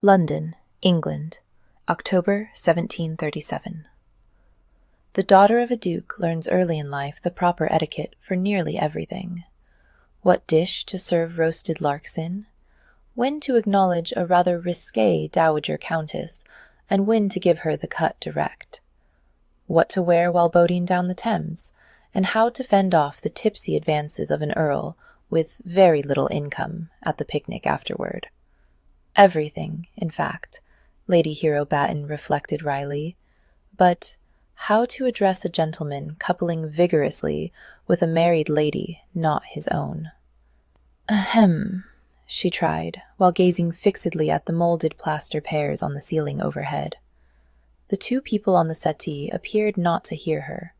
London, England, October 1737. The daughter of a duke learns early in life the proper etiquette for nearly everything. What dish to serve roasted larks in, when to acknowledge a rather risque dowager countess, and when to give her the cut direct. What to wear while boating down the Thames, and how to fend off the tipsy advances of an earl with very little income at the picnic afterward. Everything, in fact, Lady Hero Batten reflected wryly, but how to address a gentleman coupling vigorously with a married lady not his own. Ahem, she tried, while gazing fixedly at the molded plaster pears on the ceiling overhead. The two people on the settee appeared not to hear her.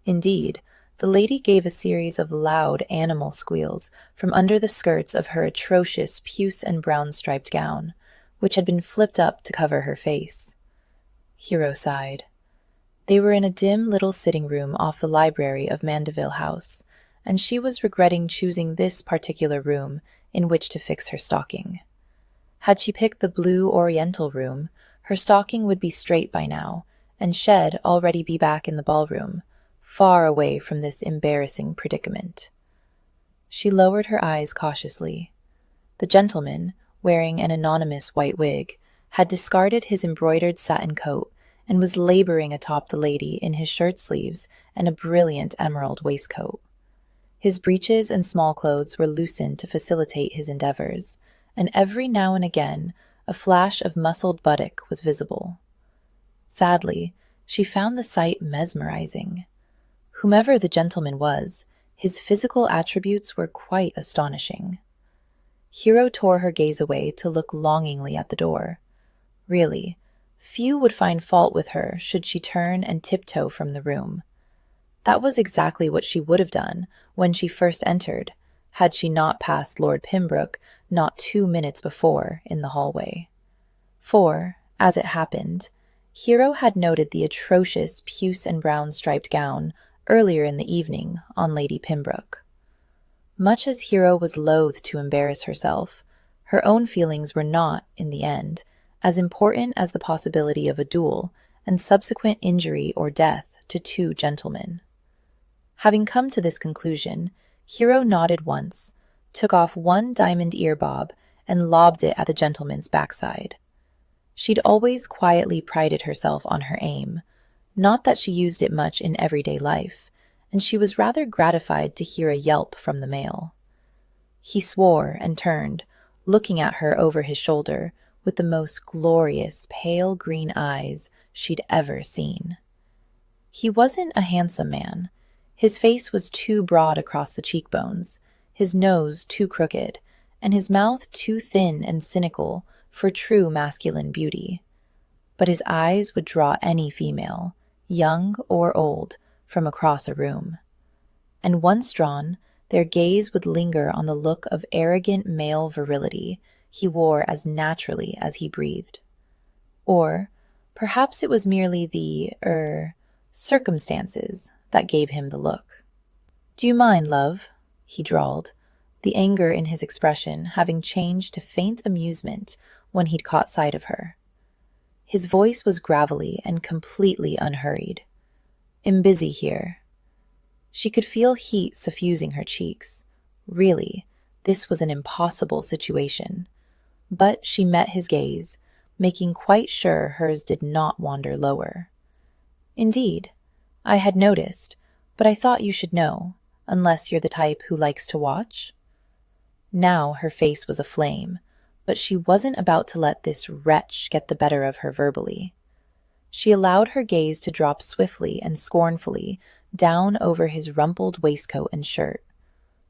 Indeed, the lady gave a series of loud animal squeals from under the skirts of her atrocious puce and brown striped gown, which had been flipped up to cover her face. Hero sighed. They were in a dim little sitting room off the library of Mandeville House, and she was regretting choosing this particular room in which to fix her stocking. Had she picked the blue Oriental room, her stocking would be straight by now, and Shed already be back in the ballroom, far away from this embarrassing predicament. She lowered her eyes cautiously. The gentleman, wearing an anonymous white wig, had discarded his embroidered satin coat and was laboring atop the lady in his shirt sleeves and a brilliant emerald waistcoat. His breeches and small clothes were loosened to facilitate his endeavors, and every now and again a flash of muscled buttock was visible. Sadly, she found the sight mesmerizing. Whomever the gentleman was, his physical attributes were quite astonishing. Hero tore her gaze away to look longingly at the door. Really, few would find fault with her should she turn and tiptoe from the room. That was exactly what she would have done when she first entered, had she not passed Lord Pembroke not 2 minutes before in the hallway. For, as it happened, Hero had noted the atrocious puce and brown striped gown earlier in the evening on Lady Pembroke. Much as Hero was loath to embarrass herself, her own feelings were not, in the end, as important as the possibility of a duel and subsequent injury or death to two gentlemen. Having come to this conclusion, Hero nodded once, took off one diamond ear bob, and lobbed it at the gentleman's backside. She'd always quietly prided herself on her aim, not that she used it much in everyday life, and she was rather gratified to hear a yelp from the male. He swore and turned, looking at her over his shoulder with the most glorious pale green eyes she'd ever seen. He wasn't a handsome man. His face was too broad across the cheekbones, his nose too crooked, and his mouth too thin and cynical for true masculine beauty. But his eyes would draw any female, young or old, from across a room. And once drawn, their gaze would linger on the look of arrogant male virility he wore as naturally as he breathed. Or perhaps it was merely the, circumstances that gave him the look. "Do you mind, love?" he drawled, the anger in his expression having changed to faint amusement when he'd caught sight of her. His voice was gravelly and completely unhurried. "I'm busy here." She could feel heat suffusing her cheeks. Really, this was an impossible situation. But she met his gaze, making quite sure hers did not wander lower. "Indeed, I had noticed, but I thought you should know, unless you're the type who likes to watch." Now her face was aflame, but she wasn't about to let this wretch get the better of her verbally. She allowed her gaze to drop swiftly and scornfully down over his rumpled waistcoat and shirt.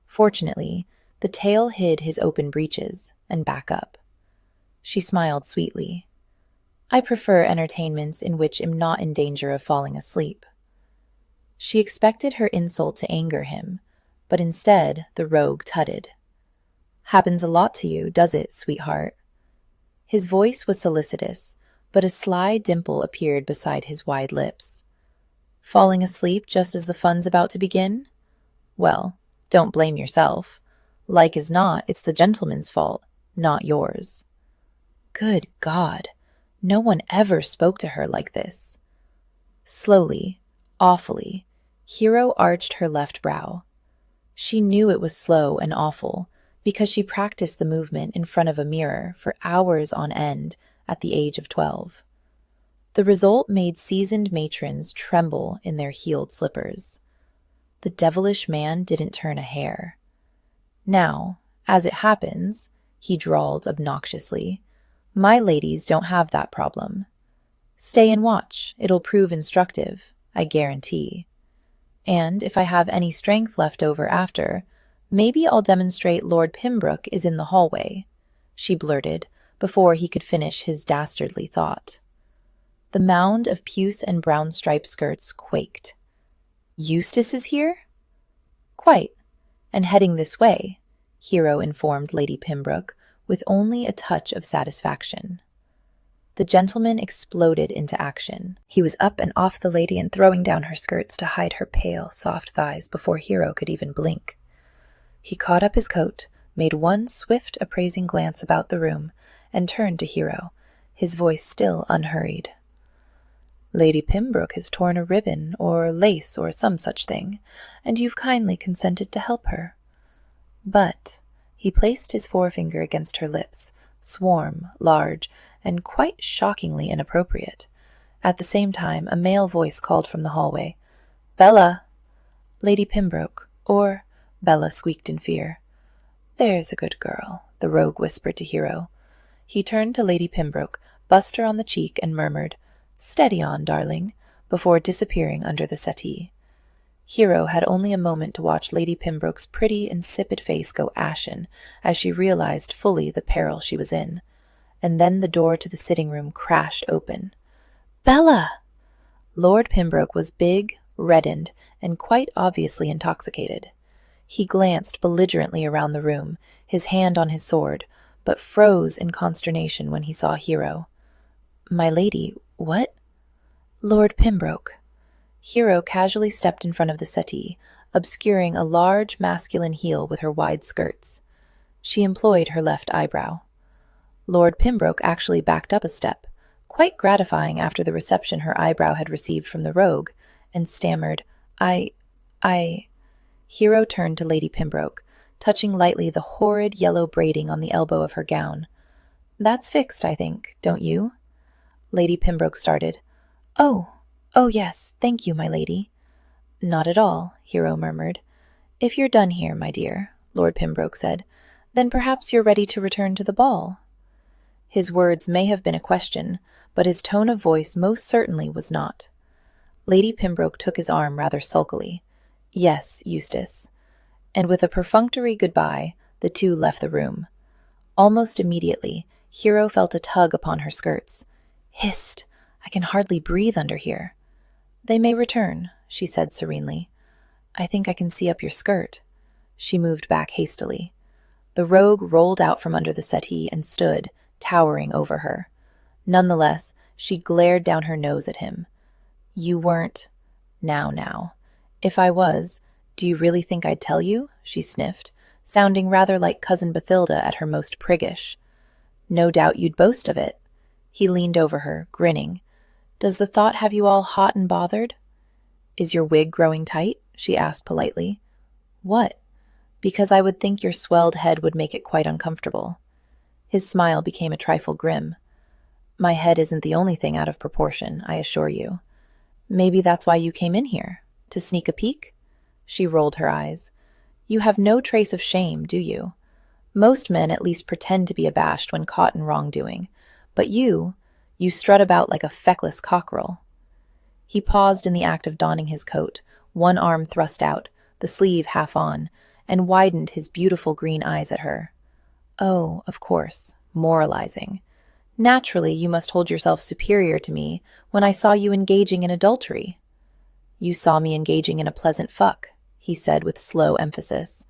Fortunately, the tail hid his open breeches, and back up. She smiled sweetly. "I prefer entertainments in which I'm not in danger of falling asleep." She expected her insult to anger him, but instead the rogue tutted. "Happens a lot to you, does it, sweetheart?" His voice was solicitous, but a sly dimple appeared beside his wide lips. "Falling asleep just as the fun's about to begin? Well, don't blame yourself. Like as not, it's the gentleman's fault, not yours." Good God, no one ever spoke to her like this. Slowly, awfully, Hero arched her left brow. She knew it was slow and awful because she practiced the movement in front of a mirror for hours on end at the age of 12. The result made seasoned matrons tremble in their heeled slippers. The devilish man didn't turn a hair. Now, as it happens, he drawled obnoxiously, my ladies don't have that problem. Stay and watch, it'll prove instructive, I guarantee. And if I have any strength left over after, maybe I'll demonstrate Lord Pembroke is in the hallway, she blurted, before he could finish his dastardly thought. The mound of puce and brown striped skirts quaked. Eustace is here? Quite, and heading this way, Hero informed Lady Pembroke, with only a touch of satisfaction. The gentleman exploded into action. He was up and off the lady and throwing down her skirts to hide her pale, soft thighs before Hero could even blink. He caught up his coat, made one swift, appraising glance about the room, and turned to Hero, his voice still unhurried. Lady Pembroke has torn a ribbon or lace or some such thing, and you've kindly consented to help her. But he placed his forefinger against her lips, warm, large, and quite shockingly inappropriate. At the same time, a male voice called from the hallway, Bella! Lady Pembroke, or Bella squeaked in fear. There's a good girl, the rogue whispered to Hero. He turned to Lady Pembroke, bussed her on the cheek, and murmured, Steady on, darling, before disappearing under the settee. Hero had only a moment to watch Lady Pembroke's pretty, insipid face go ashen as she realized fully the peril she was in, and then the door to the sitting room crashed open. Bella! Lord Pembroke was big, reddened, and quite obviously intoxicated. He glanced belligerently around the room, his hand on his sword, but froze in consternation when he saw Hero. My lady, what? Lord Pembroke. Hero casually stepped in front of the settee, obscuring a large masculine heel with her wide skirts. She employed her left eyebrow. Lord Pembroke actually backed up a step, quite gratifying after the reception her eyebrow had received from the rogue, and stammered, I... Hero turned to Lady Pembroke, touching lightly the horrid yellow braiding on the elbow of her gown. That's fixed, I think, don't you? Lady Pembroke started. Oh, yes, thank you, my lady. Not at all, Hero murmured. If you're done here, my dear, Lord Pembroke said, then perhaps you're ready to return to the ball. His words may have been a question, but his tone of voice most certainly was not. Lady Pembroke took his arm rather sulkily. Yes, Eustace. And with a perfunctory goodbye, the two left the room. Almost immediately, Hero felt a tug upon her skirts. Hist! I can hardly breathe under here. They may return, she said serenely. I think I can see up your skirt. She moved back hastily. The rogue rolled out from under the settee and stood, towering over her. Nonetheless, she glared down her nose at him. You weren't... Now. If I was, do you really think I'd tell you? She sniffed, sounding rather like Cousin Bathilda at her most priggish. No doubt you'd boast of it. He leaned over her, grinning. Does the thought have you all hot and bothered? Is your wig growing tight? She asked politely. What? Because I would think your swelled head would make it quite uncomfortable. His smile became a trifle grim. My head isn't the only thing out of proportion, I assure you. Maybe that's why you came in here, to sneak a peek? She rolled her eyes. You have no trace of shame, do you? Most men at least pretend to be abashed when caught in wrongdoing, but you strut about like a feckless cockerel. He paused in the act of donning his coat, one arm thrust out, the sleeve half on, and widened his beautiful green eyes at her. Oh, of course, moralizing. Naturally, you must hold yourself superior to me when I saw you engaging in adultery. You saw me engaging in a pleasant fuck, he said with slow emphasis.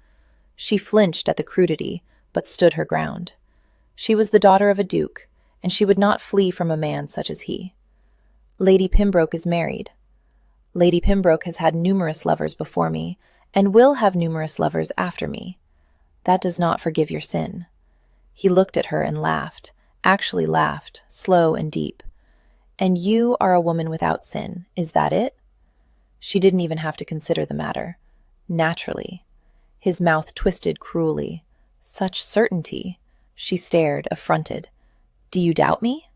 She flinched at the crudity, but stood her ground. She was the daughter of a duke, and she would not flee from a man such as he. Lady Pembroke is married. Lady Pembroke has had numerous lovers before me, and will have numerous lovers after me. That does not forgive your sin. He looked at her and laughed, actually laughed, slow and deep. "And you are a woman without sin, is that it?" She didn't even have to consider the matter. Naturally. His mouth twisted cruelly. Such certainty. She stared, affronted. "Do you doubt me?"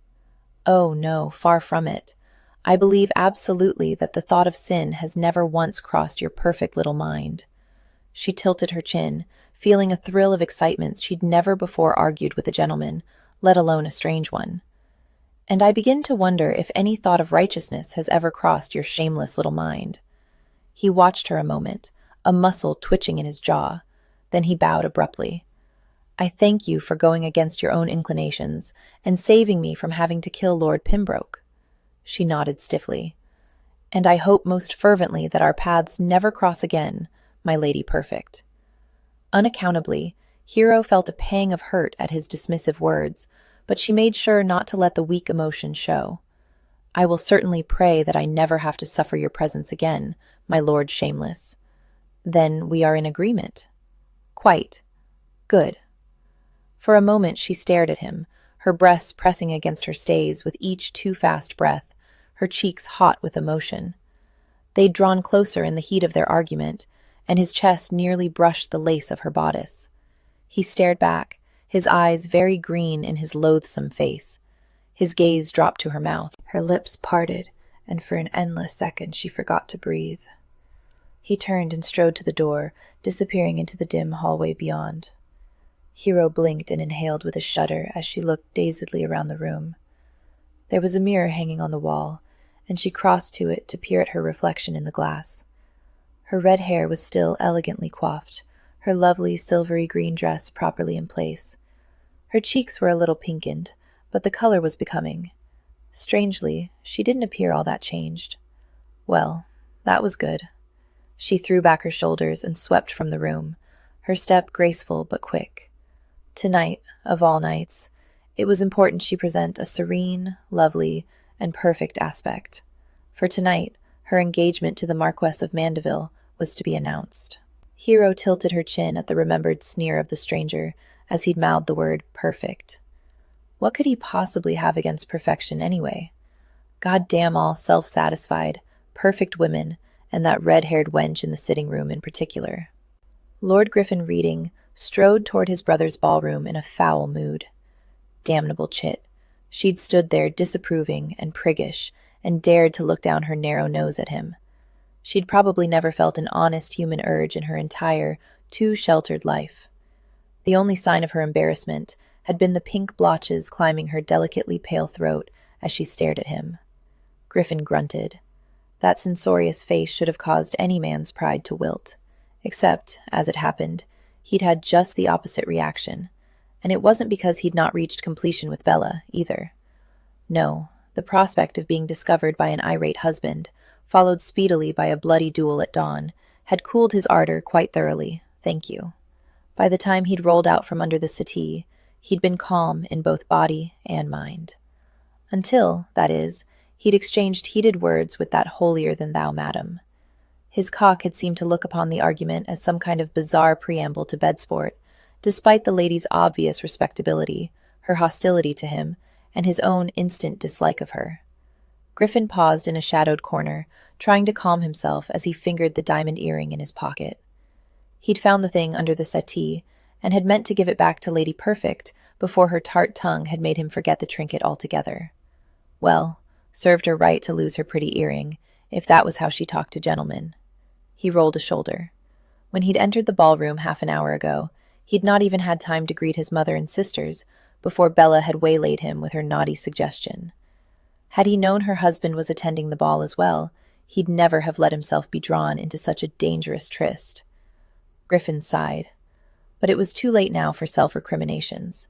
"Oh, no, far from it. I believe absolutely that the thought of sin has never once crossed your perfect little mind." She tilted her chin, feeling a thrill of excitement she'd never before argued with a gentleman, let alone a strange one. "And I begin to wonder if any thought of righteousness has ever crossed your shameless little mind." He watched her a moment, a muscle twitching in his jaw. Then he bowed abruptly. "I thank you for going against your own inclinations and saving me from having to kill Lord Pembroke." She nodded stiffly. "And I hope most fervently that our paths never cross again, my Lady Perfect." Unaccountably, Hero felt a pang of hurt at his dismissive words, but she made sure not to let the weak emotion show. "I will certainly pray that I never have to suffer your presence again, my Lord Shameless." "Then we are in agreement." "Quite. Good." For a moment she stared at him, her breasts pressing against her stays with each too fast breath, her cheeks hot with emotion. They'd drawn closer in the heat of their argument, and his chest nearly brushed the lace of her bodice. He stared back, his eyes very green in his loathsome face. His gaze dropped to her mouth, her lips parted, and for an endless second she forgot to breathe. He turned and strode to the door, disappearing into the dim hallway beyond. Hero blinked and inhaled with a shudder as she looked dazedly around the room. There was a mirror hanging on the wall, and she crossed to it to peer at her reflection in the glass. Her red hair was still elegantly coiffed, her lovely silvery green dress properly in place. Her cheeks were a little pinkened, but the color was becoming. Strangely, she didn't appear all that changed. Well, that was good. She threw back her shoulders and swept from the room, her step graceful but quick. Tonight, of all nights, it was important she present a serene, lovely, and perfect aspect. For tonight, her engagement to the Marquess of Mandeville was to be announced. Hero tilted her chin at the remembered sneer of the stranger as he'd mouthed the word perfect. What could he possibly have against perfection anyway? Goddamn all self-satisfied, perfect women, and that red-haired wench in the sitting room in particular. Lord Griffin Reading strode toward his brother's ballroom in a foul mood. Damnable chit. She'd stood there disapproving and priggish, and dared to look down her narrow nose at him. She'd probably never felt an honest human urge in her entire, too-sheltered life. The only sign of her embarrassment had been the pink blotches climbing her delicately pale throat as she stared at him. Griffin grunted. That censorious face should have caused any man's pride to wilt. Except, as it happened, he'd had just the opposite reaction, and it wasn't because he'd not reached completion with Bella, either. No, the prospect of being discovered by an irate husband, followed speedily by a bloody duel at dawn, had cooled his ardor quite thoroughly, thank you. By the time he'd rolled out from under the settee, he'd been calm in both body and mind. Until, that is, he'd exchanged heated words with that holier-than-thou madam. His cock had seemed to look upon the argument as some kind of bizarre preamble to bed sport, despite the lady's obvious respectability, her hostility to him, and his own instant dislike of her. Griffin paused in a shadowed corner, trying to calm himself as he fingered the diamond earring in his pocket. He'd found the thing under the settee, and had meant to give it back to Lady Perfect before her tart tongue had made him forget the trinket altogether. Well, served her right to lose her pretty earring, if that was how she talked to gentlemen. He rolled a shoulder. When he'd entered the ballroom half an hour ago, he'd not even had time to greet his mother and sisters before Bella had waylaid him with her naughty suggestion. Had he known her husband was attending the ball as well, he'd never have let himself be drawn into such a dangerous tryst. Griffin sighed. But it was too late now for self-recriminations.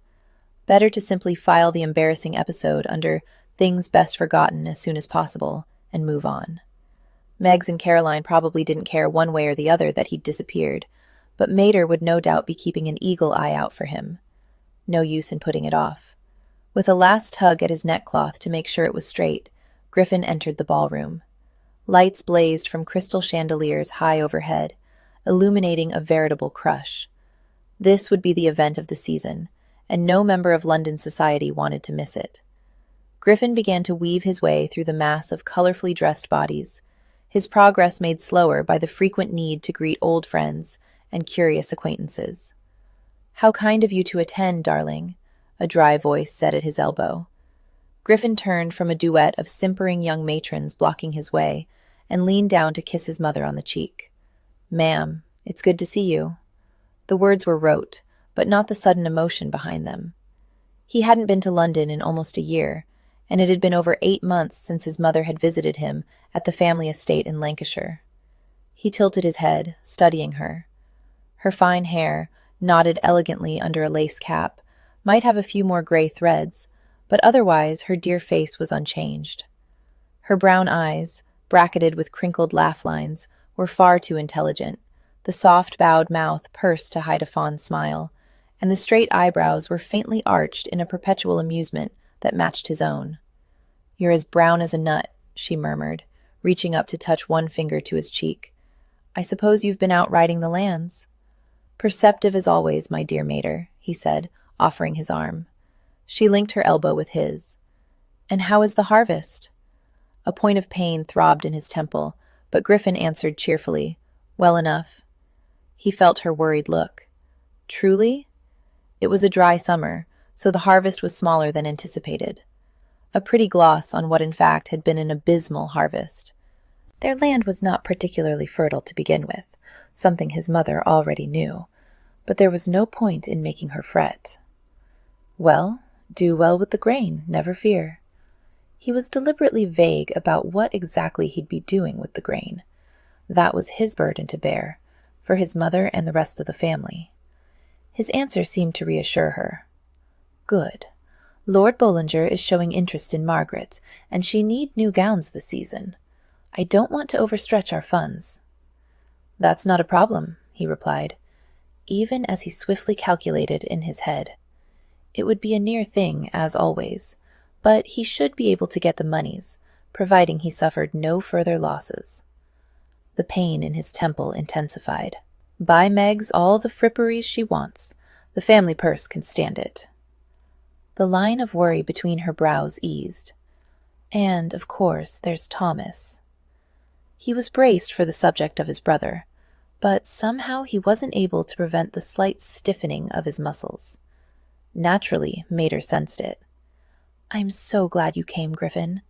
Better to simply file the embarrassing episode under things best forgotten as soon as possible and move on. Megs and Caroline probably didn't care one way or the other that he'd disappeared, but Mater would no doubt be keeping an eagle eye out for him. No use in putting it off. With a last tug at his neckcloth to make sure it was straight, Griffin entered the ballroom. Lights blazed from crystal chandeliers high overhead, illuminating a veritable crush. This would be the event of the season, and no member of London society wanted to miss it. Griffin began to weave his way through the mass of colorfully dressed bodies, his progress made slower by the frequent need to greet old friends and curious acquaintances. "How kind of you to attend, darling," a dry voice said at his elbow. Griffin turned from a duet of simpering young matrons blocking his way and leaned down to kiss his mother on the cheek. "Ma'am, it's good to see you." The words were rote, but not the sudden emotion behind them. He hadn't been to London in almost a year, and it had been over 8 months since his mother had visited him at the family estate in Lancashire. He tilted his head, studying her. Her fine hair, knotted elegantly under a lace cap, might have a few more gray threads, but otherwise her dear face was unchanged. Her brown eyes, bracketed with crinkled laugh lines, were far too intelligent, the soft bowed mouth pursed to hide a fond smile, and the straight eyebrows were faintly arched in a perpetual amusement that matched his own. "You're as brown as a nut," she murmured, reaching up to touch one finger to his cheek. "I suppose you've been out riding the lands." "Perceptive as always, my dear mater," he said, offering his arm. She linked her elbow with his. "And how is the harvest?" A point of pain throbbed in his temple, but Griffin answered cheerfully, "Well enough." He felt her worried look. "Truly?" It was a dry summer, so the harvest was smaller than anticipated. A pretty gloss on what in fact had been an abysmal harvest. Their land was not particularly fertile to begin with, something his mother already knew, but there was no point in making her fret. "Well, do well with the grain, never fear." He was deliberately vague about what exactly he'd be doing with the grain. That was his burden to bear, for his mother and the rest of the family. His answer seemed to reassure her. "Good. Lord Bollinger is showing interest in Margaret, and she need new gowns this season. I don't want to overstretch our funds." "That's not a problem," he replied, even as he swiftly calculated in his head. It would be a near thing, as always, but he should be able to get the moneys, providing he suffered no further losses. The pain in his temple intensified. "Buy Meg's all the fripperies she wants. The family purse can stand it." The line of worry between her brows eased. "And, of course, there's Thomas." He was braced for the subject of his brother, but somehow he wasn't able to prevent the slight stiffening of his muscles. Naturally, Mater sensed it. "I'm so glad you came, Griffin.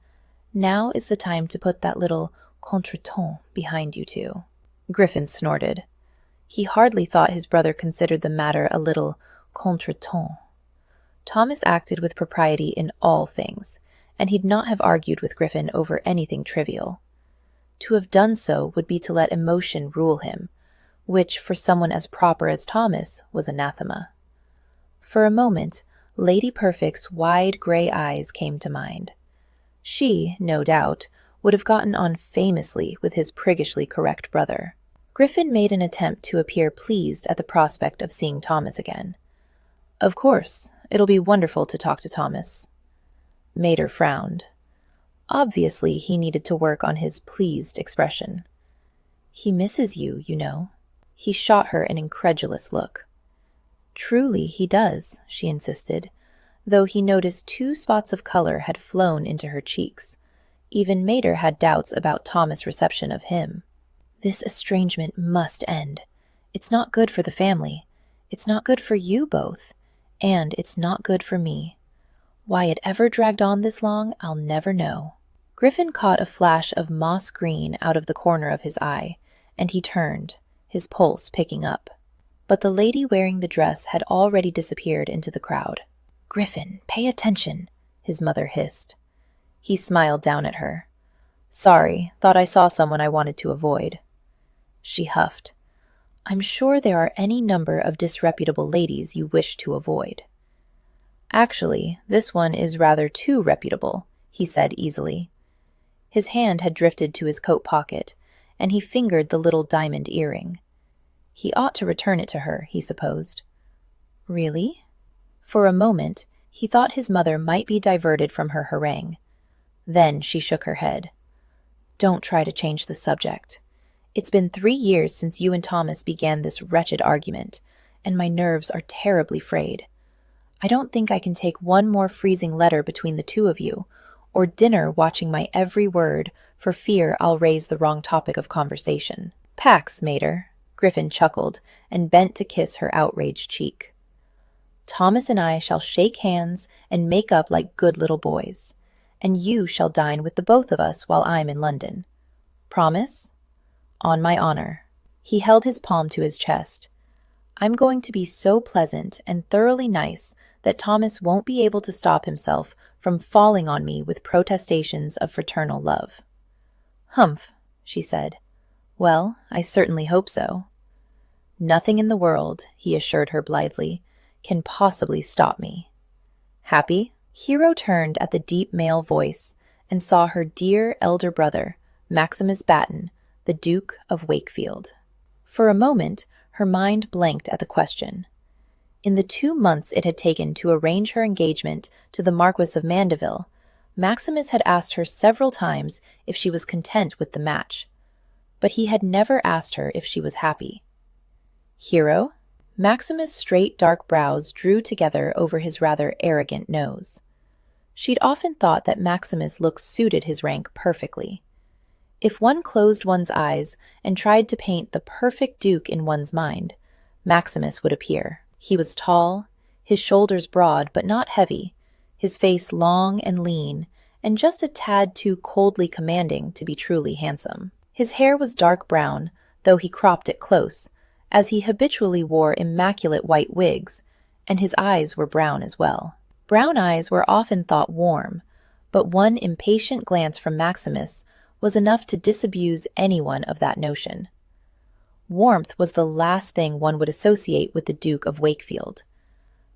Now is the time to put that little contretemps behind you two." Griffin snorted. He hardly thought his brother considered the matter a little contretemps. Thomas acted with propriety in all things, and he'd not have argued with Griffin over anything trivial. To have done so would be to let emotion rule him, which, for someone as proper as Thomas, was anathema. For a moment, Lady Perfect's wide gray eyes came to mind. She, no doubt, would have gotten on famously with his priggishly correct brother. Griffin made an attempt to appear pleased at the prospect of seeing Thomas again. "Of course, it'll be wonderful to talk to Thomas." Mater frowned. Obviously, he needed to work on his pleased expression. "He misses you, you know." He shot her an incredulous look. "Truly he does," she insisted, though he noticed 2 spots of color had flown into her cheeks. Even Mater had doubts about Thomas' reception of him. "This estrangement must end. It's not good for the family. It's not good for you both. And it's not good for me. Why it ever dragged on this long, I'll never know." Griffin caught a flash of moss green out of the corner of his eye, and he turned, his pulse picking up. But the lady wearing the dress had already disappeared into the crowd. "Griffin, pay attention," his mother hissed. He smiled down at her. "Sorry, thought I saw someone I wanted to avoid." She huffed. "I'm sure there are any number of disreputable ladies you wish to avoid." "Actually, this one is rather too reputable," he said easily. His hand had drifted to his coat pocket, and he fingered the little diamond earring. He ought to return it to her, he supposed. "Really?" For a moment, he thought his mother might be diverted from her harangue. Then she shook her head. "Don't try to change the subject. It's been 3 years since you and Thomas began this wretched argument, and my nerves are terribly frayed. I don't think I can take one more freezing letter between the two of you, or dinner watching my every word for fear I'll raise the wrong topic of conversation. Pax, mater, Griffin chuckled and bent to kiss her outraged cheek. Thomas and I shall shake hands and make up like good little boys, and you shall dine with the both of us while I'm in London. Promise? On my honor. He held his palm to his chest. I'm going to be so pleasant and thoroughly nice that Thomas won't be able to stop himself from falling on me with protestations of fraternal love. Humph, she said. Well, I certainly hope so. Nothing in the world, he assured her blithely, can possibly stop me. Happy? Hero turned at the deep male voice and saw her dear elder brother, Maximus Batten, the Duke of Wakefield. For a moment, her mind blanked at the question. In the 2 months it had taken to arrange her engagement to the Marquis of Mandeville, Maximus had asked her several times if she was content with the match, but he had never asked her if she was happy. Hero? Maximus' straight dark brows drew together over his rather arrogant nose. She'd often thought that Maximus' looks suited his rank perfectly. If one closed one's eyes and tried to paint the perfect duke in one's mind, Maximus would appear. He was tall, his shoulders broad but not heavy, his face long and lean, and just a tad too coldly commanding to be truly handsome. His hair was dark brown, though he cropped it close, as he habitually wore immaculate white wigs, and his eyes were brown as well. Brown eyes were often thought warm, but one impatient glance from Maximus was enough to disabuse anyone of that notion. Warmth was the last thing one would associate with the Duke of Wakefield.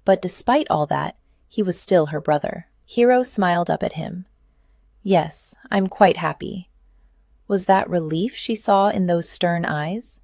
But despite all that, he was still her brother. Hero smiled up at him. Yes, I'm quite happy. Was that relief she saw in those stern eyes?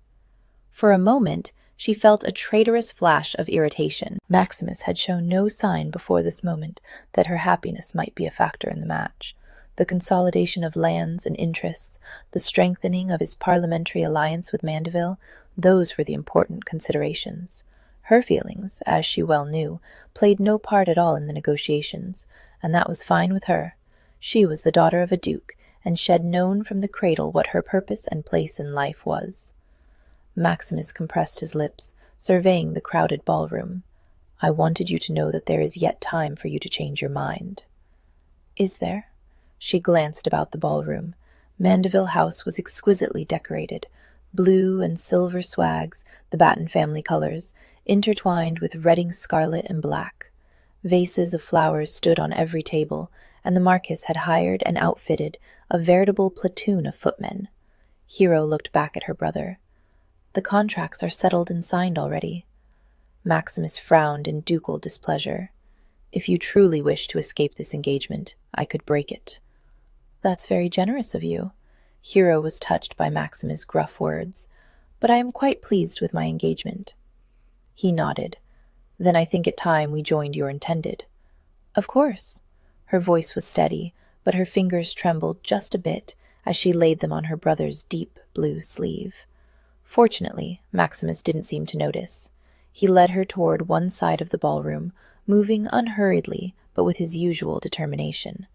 For a moment, she felt a traitorous flash of irritation. Maximus had shown no sign before this moment that her happiness might be a factor in the match. The consolidation of lands and interests, the strengthening of his parliamentary alliance with Mandeville, those were the important considerations. Her feelings, as she well knew, played no part at all in the negotiations, and that was fine with her. She was the daughter of a duke, and she'd known from the cradle what her purpose and place in life was. Maximus compressed his lips, surveying the crowded ballroom. I wanted you to know that there is yet time for you to change your mind. Is there? She glanced about the ballroom. Mandeville House was exquisitely decorated. Blue and silver swags, the Batten family colors, intertwined with redding scarlet and black. Vases of flowers stood on every table, and the Marquis had hired and outfitted a veritable platoon of footmen. Hero looked back at her brother. The contracts are settled and signed already. Maximus frowned in ducal displeasure. If you truly wish to escape this engagement, I could break it. That's very generous of you. Hero was touched by Maximus' gruff words, but I am quite pleased with my engagement. He nodded. Then I think it time we joined your intended. Of course. Her voice was steady, but her fingers trembled just a bit as she laid them on her brother's deep blue sleeve. Fortunately, Maximus didn't seem to notice. He led her toward one side of the ballroom, moving unhurriedly but with his usual determination.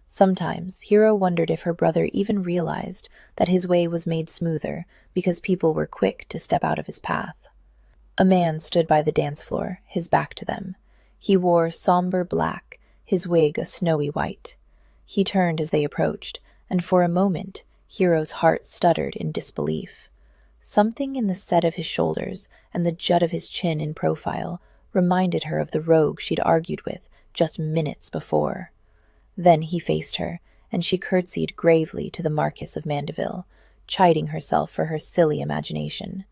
Sometimes Hero wondered if her brother even realized that his way was made smoother because people were quick to step out of his path. A man stood by the dance floor, his back to them. He wore somber black, his wig a snowy white. He turned as they approached, and for a moment Hero's heart stuttered in disbelief. Something in the set of his shoulders and the jut of his chin in profile reminded her of the rogue she'd argued with just minutes before. Then he faced her, and she curtsied gravely to the Marquis of Mandeville, chiding herself for her silly imagination.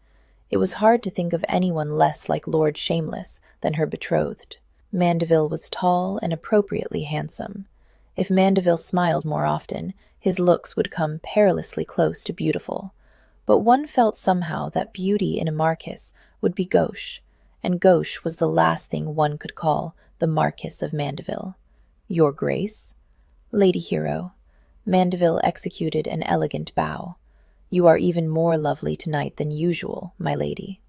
It was hard to think of anyone less like Lord Shameless than her betrothed. Mandeville was tall and appropriately handsome. If Mandeville smiled more often, his looks would come perilously close to beautiful. But one felt somehow that beauty in a Marquis would be gauche, and gauche was the last thing one could call the Marquis of Mandeville. Your Grace? Lady Hero. Mandeville executed an elegant bow. You are even more lovely tonight than usual, my lady.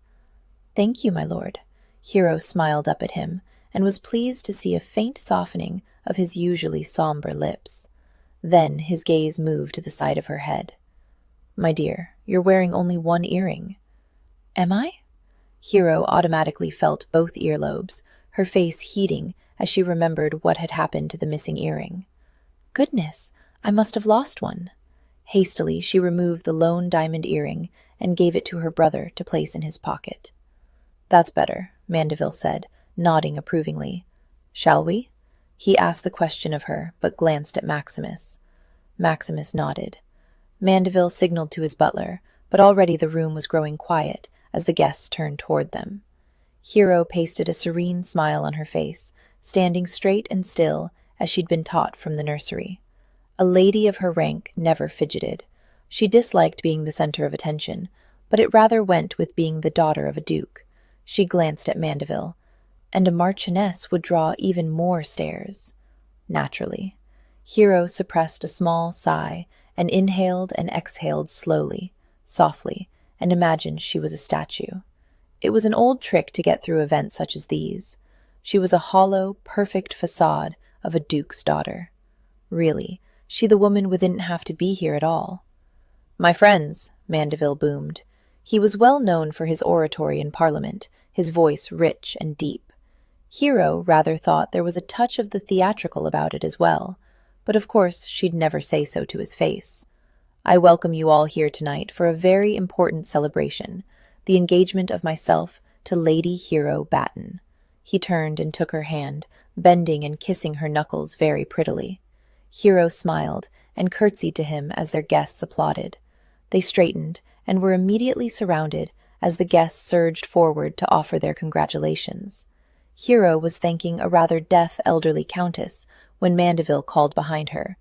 Thank you, my lord. Hero smiled up at him, and was pleased to see a faint softening of his usually somber lips. Then his gaze moved to the side of her head. "My dear, you're wearing only one earring." "Am I?" Hero automatically felt both earlobes, her face heating as she remembered what had happened to the missing earring. "Goodness, I must have lost one." Hastily, she removed the lone diamond earring and gave it to her brother to place in his pocket. "That's better," Mandeville said, nodding approvingly. "Shall we?" He asked the question of her, but glanced at Maximus. Maximus nodded. Mandeville signaled to his butler, but already the room was growing quiet as the guests turned toward them. Hero pasted a serene smile on her face, standing straight and still as she'd been taught from the nursery. A lady of her rank never fidgeted. She disliked being the center of attention, but it rather went with being the daughter of a duke. She glanced at Mandeville, and a marchioness would draw even more stares. Naturally. Hero suppressed a small sigh and inhaled and exhaled slowly, softly, and imagined she was a statue. It was an old trick to get through events such as these. She was a hollow, perfect facade of a duke's daughter. Really, she the woman wouldn't have to be here at all. "My friends," Mandeville boomed. He was well known for his oratory in Parliament, his voice rich and deep. Hero rather thought there was a touch of the theatrical about it as well, but of course she'd never say so to his face. "I welcome you all here tonight for a very important celebration, the engagement of myself to Lady Hero Batten." He turned and took her hand, bending and kissing her knuckles very prettily. Hero smiled and curtsied to him as their guests applauded. They straightened and were immediately surrounded as the guests surged forward to offer their congratulations. Hero was thanking a rather deaf elderly countess when Mandeville called behind her.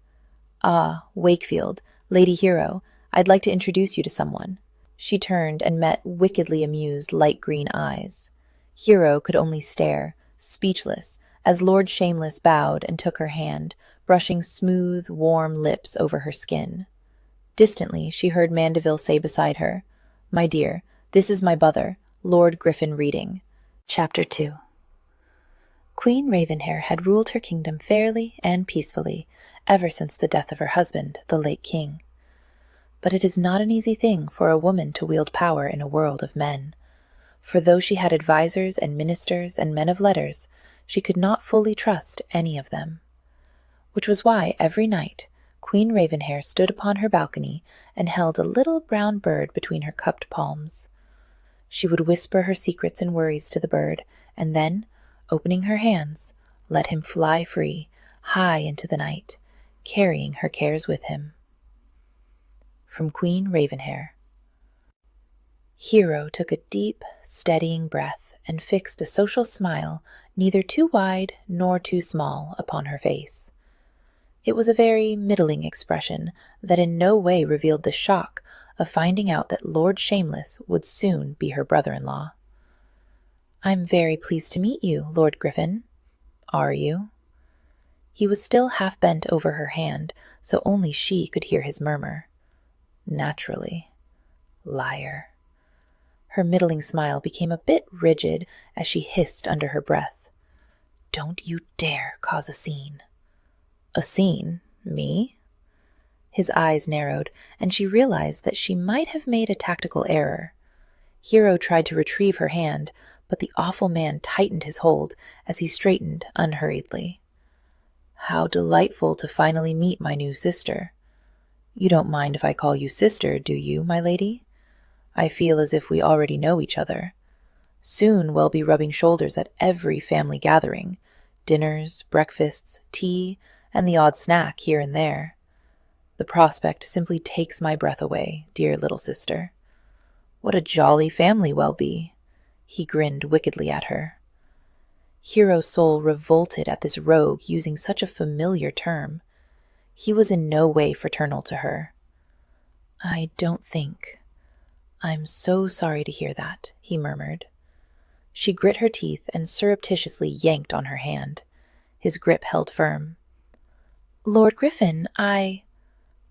"Ah, Wakefield, Lady Hero, I'd like to introduce you to someone." She turned and met wickedly amused light green eyes. Hero could only stare, speechless, as Lord Shameless bowed and took her hand, brushing smooth, warm lips over her skin. Distantly, she heard Mandeville say beside her, "My dear, this is my brother, Lord Griffin Reading." Chapter 2. Queen Ravenhair had ruled her kingdom fairly and peacefully ever since the death of her husband, the late king. But it is not an easy thing for a woman to wield power in a world of men. For though she had advisers and ministers and men of letters, she could not fully trust any of them. Which was why every night Queen Ravenhair stood upon her balcony and held a little brown bird between her cupped palms. She would whisper her secrets and worries to the bird, and then, opening her hands, let him fly free, high into the night, carrying her cares with him. From Queen Ravenhair. Hero took a deep, steadying breath and fixed a social smile, neither too wide nor too small, upon her face. It was a very middling expression that in no way revealed the shock of finding out that Lord Shameless would soon be her brother-in-law. "I'm very pleased to meet you, Lord Griffin." "Are you?" He was still half bent over her hand, so only she could hear his murmur. "Naturally. Liar." Her middling smile became a bit rigid as she hissed under her breath, "Don't you dare cause a scene." "A scene? Me?" His eyes narrowed, and she realized that she might have made a tactical error. Hero tried to retrieve her hand, but the awful man tightened his hold as he straightened unhurriedly. "How delightful to finally meet my new sister. You don't mind if I call you sister, do you, my lady? I feel as if we already know each other. Soon we'll be rubbing shoulders at every family gathering, dinners, breakfasts, tea, and the odd snack here and there. The prospect simply takes my breath away, dear little sister. What a jolly family we'll be." He grinned wickedly at her. Hero's soul revolted at this rogue using such a familiar term. He was in no way fraternal to her. "I don't think. I'm so sorry to hear that," he murmured. She grit her teeth and surreptitiously yanked on her hand. His grip held firm. "Lord Griffin,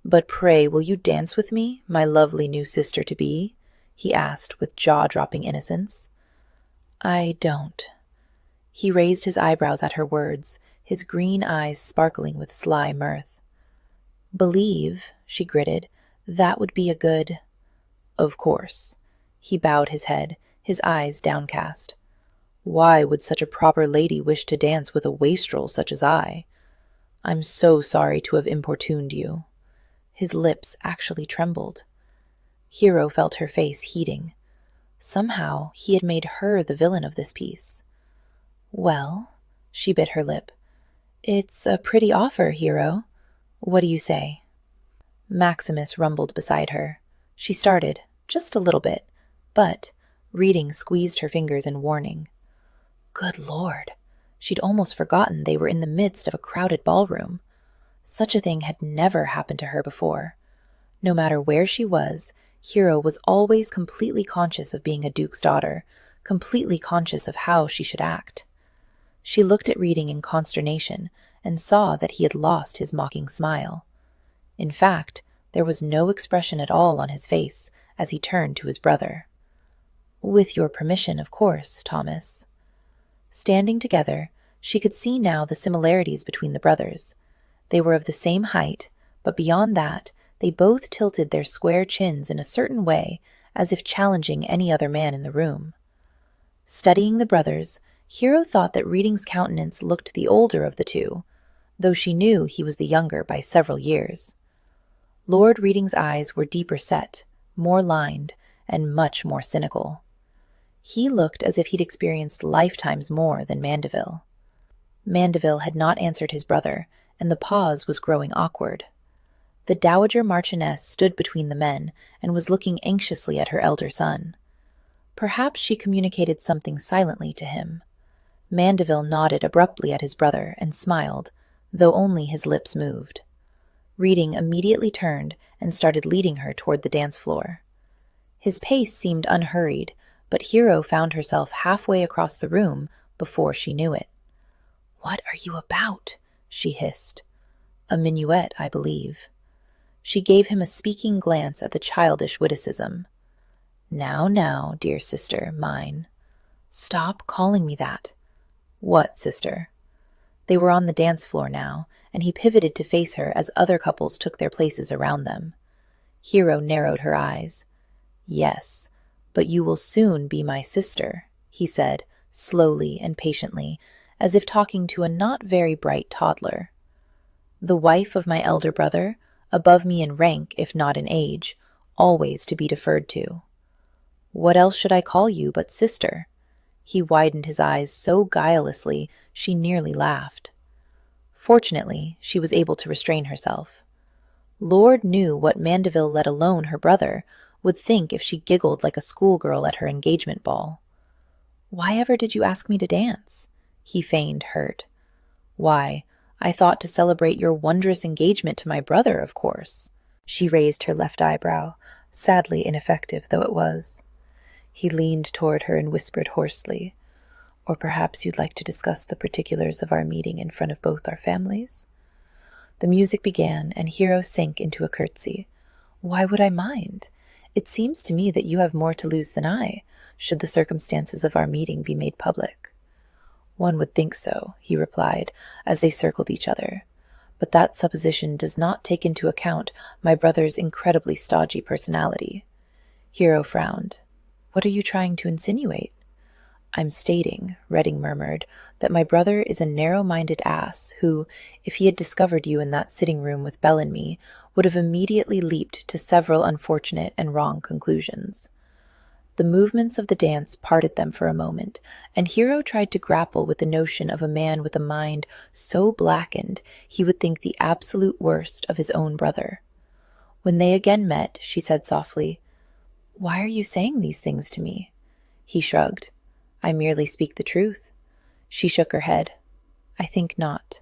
But pray, will you dance with me, my lovely new sister-to-be?" he asked with jaw-dropping innocence. "I don't." He raised his eyebrows at her words, his green eyes sparkling with sly mirth. "Believe," she gritted, "that would be a good—" "Of course." He bowed his head, his eyes downcast. "Why would such a proper lady wish to dance with a wastrel such as I? I'm so sorry to have importuned you." His lips actually trembled. Hero felt her face heating. Somehow he had made her the villain of this piece. "Well," she bit her lip, "it's a pretty offer, Hero. What do you say?" Maximus rumbled beside her. She started, just a little bit, but Reading squeezed her fingers in warning. Good Lord! She'd almost forgotten they were in the midst of a crowded ballroom. Such a thing had never happened to her before. No matter where she was, Hero was always completely conscious of being a duke's daughter, completely conscious of how she should act. She looked at Reading in consternation and saw that he had lost his mocking smile. In fact, there was no expression at all on his face as he turned to his brother. "With your permission, of course, Thomas." Standing together, she could see now the similarities between the brothers. They were of the same height, but beyond that, they both tilted their square chins in a certain way, as if challenging any other man in the room. Studying the brothers, Hero thought that Reading's countenance looked the older of the two, though she knew he was the younger by several years. Lord Reading's eyes were deeper set, more lined, and much more cynical. He looked as if he'd experienced lifetimes more than Mandeville. Mandeville had not answered his brother, and the pause was growing awkward. The Dowager Marchioness stood between the men and was looking anxiously at her elder son. Perhaps she communicated something silently to him. Mandeville nodded abruptly at his brother and smiled, though only his lips moved. Reading immediately turned and started leading her toward the dance floor. His pace seemed unhurried, but Hero found herself halfway across the room before she knew it. "What are you about?" she hissed. "A minuet, I believe." She gave him a speaking glance at the childish witticism. Now, dear sister, mine." "Stop calling me that." "What, sister?" They were on the dance floor now, and he pivoted to face her as other couples took their places around them. Hero narrowed her eyes. "Yes, but you will soon be my sister," he said, slowly and patiently, as if talking to a not very bright toddler. "The wife of my elder brother, above me in rank if not in age, always to be deferred to." "What else should I call you but sister?" He widened his eyes so guilelessly she nearly laughed. Fortunately, she was able to restrain herself. Lord knew what Mandeville, let alone her brother, would think if she giggled like a schoolgirl at her engagement ball. "Why ever did you ask me to dance?" He feigned hurt. "Why, I thought to celebrate your wondrous engagement to my brother, of course." She raised her left eyebrow, sadly ineffective though it was. He leaned toward her and whispered hoarsely, "Or perhaps you'd like to discuss the particulars of our meeting in front of both our families?" The music began, and Hero sank into a curtsy. "Why would I mind? It seems to me that you have more to lose than I, should the circumstances of our meeting be made public." "One would think so," he replied, as they circled each other. "But that supposition does not take into account my brother's incredibly stodgy personality." Hero frowned. "What are you trying to insinuate?" "I'm stating," Reading murmured, "that my brother is a narrow-minded ass who, if he had discovered you in that sitting room with Belle and me, would have immediately leaped to several unfortunate and wrong conclusions." The movements of the dance parted them for a moment, and Hero tried to grapple with the notion of a man with a mind so blackened he would think the absolute worst of his own brother. When they again met, she said softly, "Why are you saying these things to me?" He shrugged. "I merely speak the truth." She shook her head. "I think not.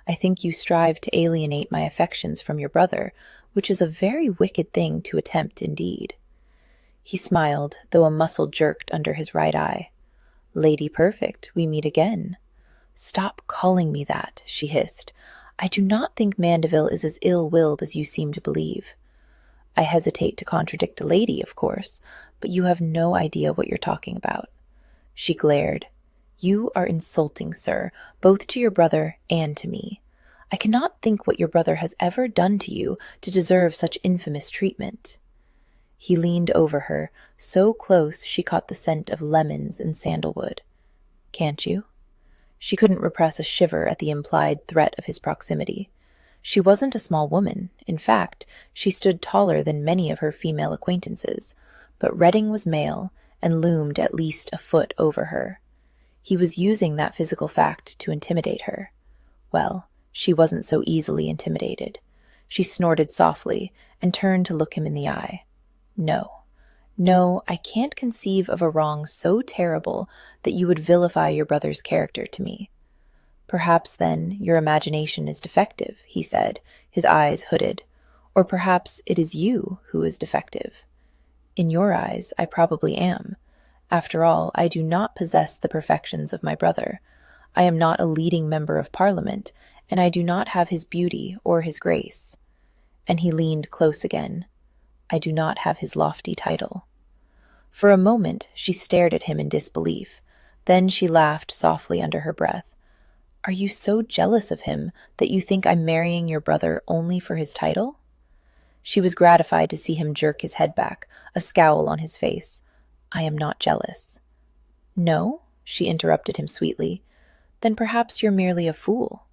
I think you strive to alienate my affections from your brother, which is a very wicked thing to attempt indeed." He smiled, though a muscle jerked under his right eye. "Lady Perfect, we meet again." "Stop calling me that," she hissed. "I do not think Mandeville is as ill-willed as you seem to believe. I hesitate to contradict a lady, of course, but you have no idea what you're talking about." She glared. You are insulting, sir, both to your brother and to me. I cannot think what your brother has ever done to you to deserve such infamous treatment." He leaned over her, so close she caught the scent of lemons and sandalwood. "Can't you?" She couldn't repress a shiver at the implied threat of his proximity. She wasn't a small woman. In fact, she stood taller than many of her female acquaintances, but Reading was male and loomed at least a foot over her. He was using that physical fact to intimidate her. Well, she wasn't so easily intimidated. She snorted softly and turned to look him in the eye. "No, no, I can't conceive of a wrong so terrible that you would vilify your brother's character to me." "Perhaps, then, your imagination is defective," he said, his eyes hooded. "Or perhaps it is you who is defective. In your eyes, I probably am. After all, I do not possess the perfections of my brother. I am not a leading member of Parliament, and I do not have his beauty or his grace." And he leaned close again. "I do not have his lofty title." For a moment, she stared at him in disbelief. Then she laughed softly under her breath. "Are you so jealous of him that you think I'm marrying your brother only for his title?" She was gratified to see him jerk his head back, a scowl on his face. "I am not jealous." "No?" she interrupted him sweetly. "Then perhaps you're merely a fool.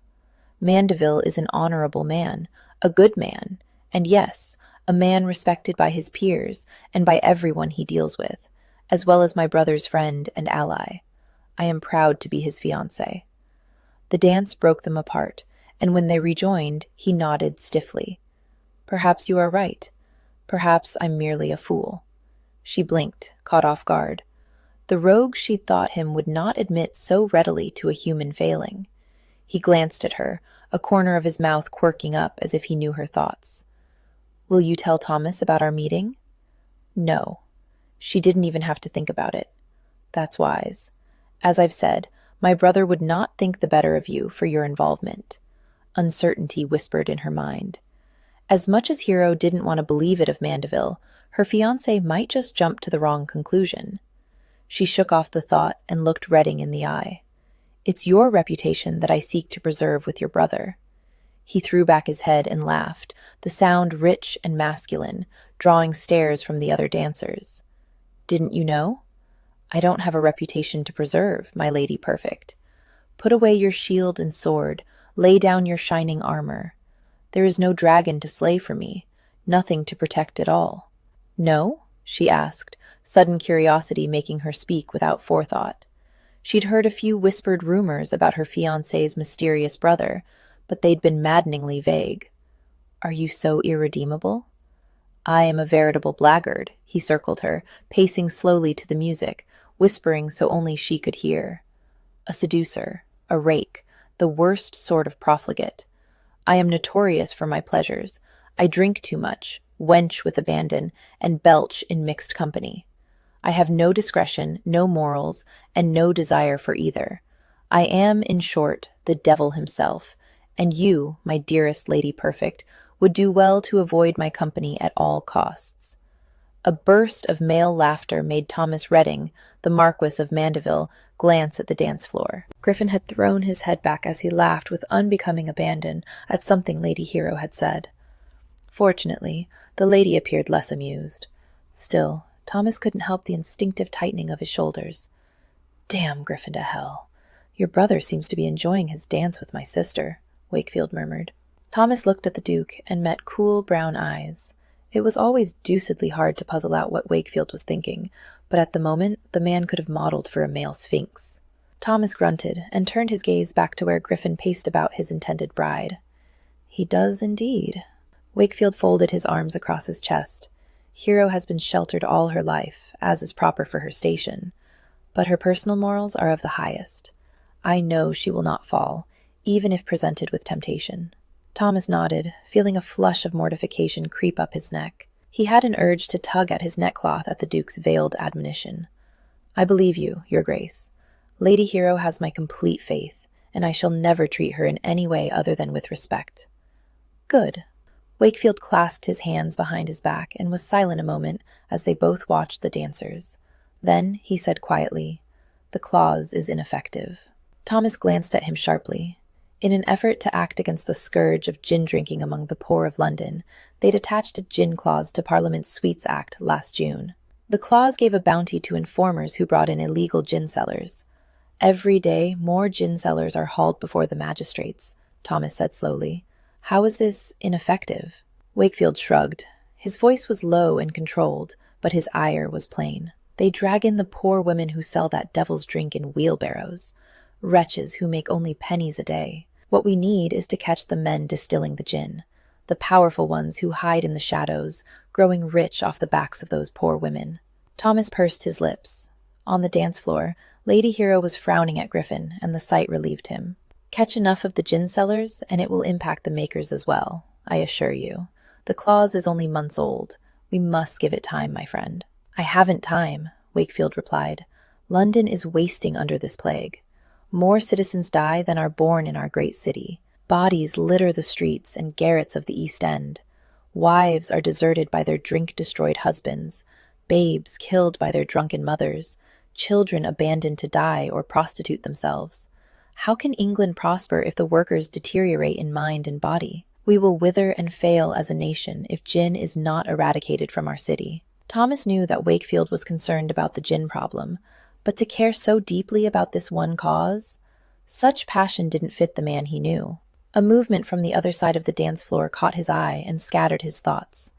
Mandeville is an honorable man, a good man, and yes, a man respected by his peers and by everyone he deals with, as well as my brother's friend and ally. I am proud to be his fiancé." The dance broke them apart, and when they rejoined, he nodded stiffly. "Perhaps you are right. Perhaps I'm merely a fool." She blinked, caught off guard. The rogue she'd thought him would not admit so readily to a human failing. He glanced at her, a corner of his mouth quirking up as if he knew her thoughts. "Will you tell Thomas about our meeting?" "No." She didn't even have to think about it. "That's wise. As I've said, my brother would not think the better of you for your involvement." Uncertainty whispered in her mind. As much as Hero didn't want to believe it of Mandeville, her fiancé might just jump to the wrong conclusion. She shook off the thought and looked Reading in the eye. "It's your reputation that I seek to preserve with your brother." He threw back his head and laughed, the sound rich and masculine, drawing stares from the other dancers. "Didn't you know? I don't have a reputation to preserve, my lady perfect. Put away your shield and sword, lay down your shining armor. There is no dragon to slay for me, nothing to protect at all." "No?" she asked, sudden curiosity making her speak without forethought. She'd heard a few whispered rumors about her fiancé's mysterious brother, but they'd been maddeningly vague. "Are you so irredeemable?" "I am a veritable blackguard," he circled her, pacing slowly to the music, whispering so only she could hear. "A seducer, a rake, the worst sort of profligate. I am notorious for my pleasures. I drink too much, wench with abandon, and belch in mixed company. I have no discretion, no morals, and no desire for either. I am, in short, the devil himself, and you, my dearest lady perfect, would do well to avoid my company at all costs." A burst of male laughter made Thomas Reading, the Marquis of Mandeville, glance at the dance floor. Griffin had thrown his head back as he laughed with unbecoming abandon at something Lady Hero had said. Fortunately, the lady appeared less amused. Still, Thomas couldn't help the instinctive tightening of his shoulders. "Damn Griffin to hell. Your brother seems to be enjoying his dance with my sister," Wakefield murmured. Thomas looked at the Duke and met cool brown eyes. It was always deucedly hard to puzzle out what Wakefield was thinking, but at the moment the man could have modeled for a male sphinx. Thomas grunted and turned his gaze back to where Griffin paced about his intended bride. "He does indeed." Wakefield folded his arms across his chest. Hero has been sheltered all her life, as is proper for her station, but her personal morals are of the highest. I know she will not fall, even if presented with temptation. Thomas nodded, feeling a flush of mortification creep up his neck. He had an urge to tug at his neckcloth at the Duke's veiled admonition. "I believe you, Your Grace. Lady Hero has my complete faith, and I shall never treat her in any way other than with respect." "Good." Wakefield clasped his hands behind his back and was silent a moment as they both watched the dancers. Then he said quietly, the clause is ineffective." Thomas glanced at him sharply. In an effort to act against the scourge of gin drinking among the poor of London, they'd attached a gin clause to Parliament's Sweets Act last June. The clause gave a bounty to informers who brought in illegal gin sellers. "Every day, more gin sellers are hauled before the magistrates," Thomas said slowly. "How is this ineffective?" Wakefield shrugged. His voice was low and controlled, but his ire was plain. "They drag in the poor women who sell that devil's drink in wheelbarrows. Wretches who make only pennies a day. What we need is to catch the men distilling the gin, the powerful ones who hide in the shadows, growing rich off the backs of those poor women." Thomas pursed his lips. On the dance floor, Lady Hero was frowning at Griffin, and the sight relieved him. "Catch enough of the gin sellers, and it will impact the makers as well, I assure you. The clause is only months old. We must give it time, my friend." "I haven't time," Wakefield replied. "London is wasting under this plague. More citizens die than are born in our great city. Bodies litter the streets and garrets of the East End. Wives are deserted by their drink-destroyed husbands, babes killed by their drunken mothers, children abandoned to die or prostitute themselves. How can England prosper if the workers deteriorate in mind and body? We will wither and fail as a nation if gin is not eradicated from our city." Thomas knew that Wakefield was concerned about the gin problem, but to care so deeply about this one cause? Such passion didn't fit the man he knew. A movement from the other side of the dance floor caught his eye and scattered his thoughts.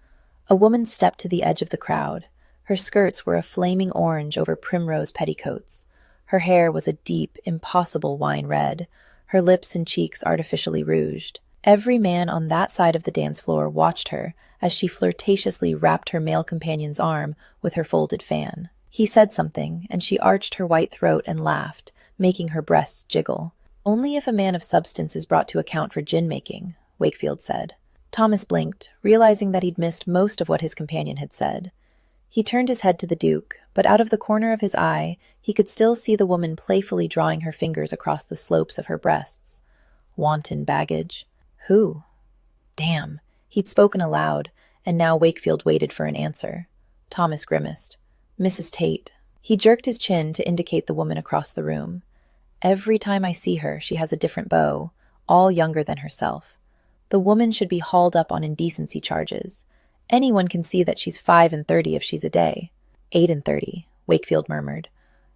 A woman stepped to the edge of the crowd. Her skirts were a flaming orange over primrose petticoats. Her hair was a deep, impossible wine red, her lips and cheeks artificially rouged. Every man on that side of the dance floor watched her as she flirtatiously wrapped her male companion's arm with her folded fan. He said something, and she arched her white throat and laughed, making her breasts jiggle. "Only if a man of substance is brought to account for gin-making," Wakefield said. Thomas blinked, realizing that he'd missed most of what his companion had said. He turned his head to the Duke, but out of the corner of his eye, he could still see the woman playfully drawing her fingers across the slopes of her breasts. Wanton baggage. Who? Damn. He'd spoken aloud, and now Wakefield waited for an answer. Thomas grimaced. "Mrs. Tate." He jerked his chin to indicate the woman across the room. "Every time I see her, she has a different beau, all younger than herself. The woman should be hauled up on indecency charges. Anyone can see that she's 35 if she's a day." 38, Wakefield murmured.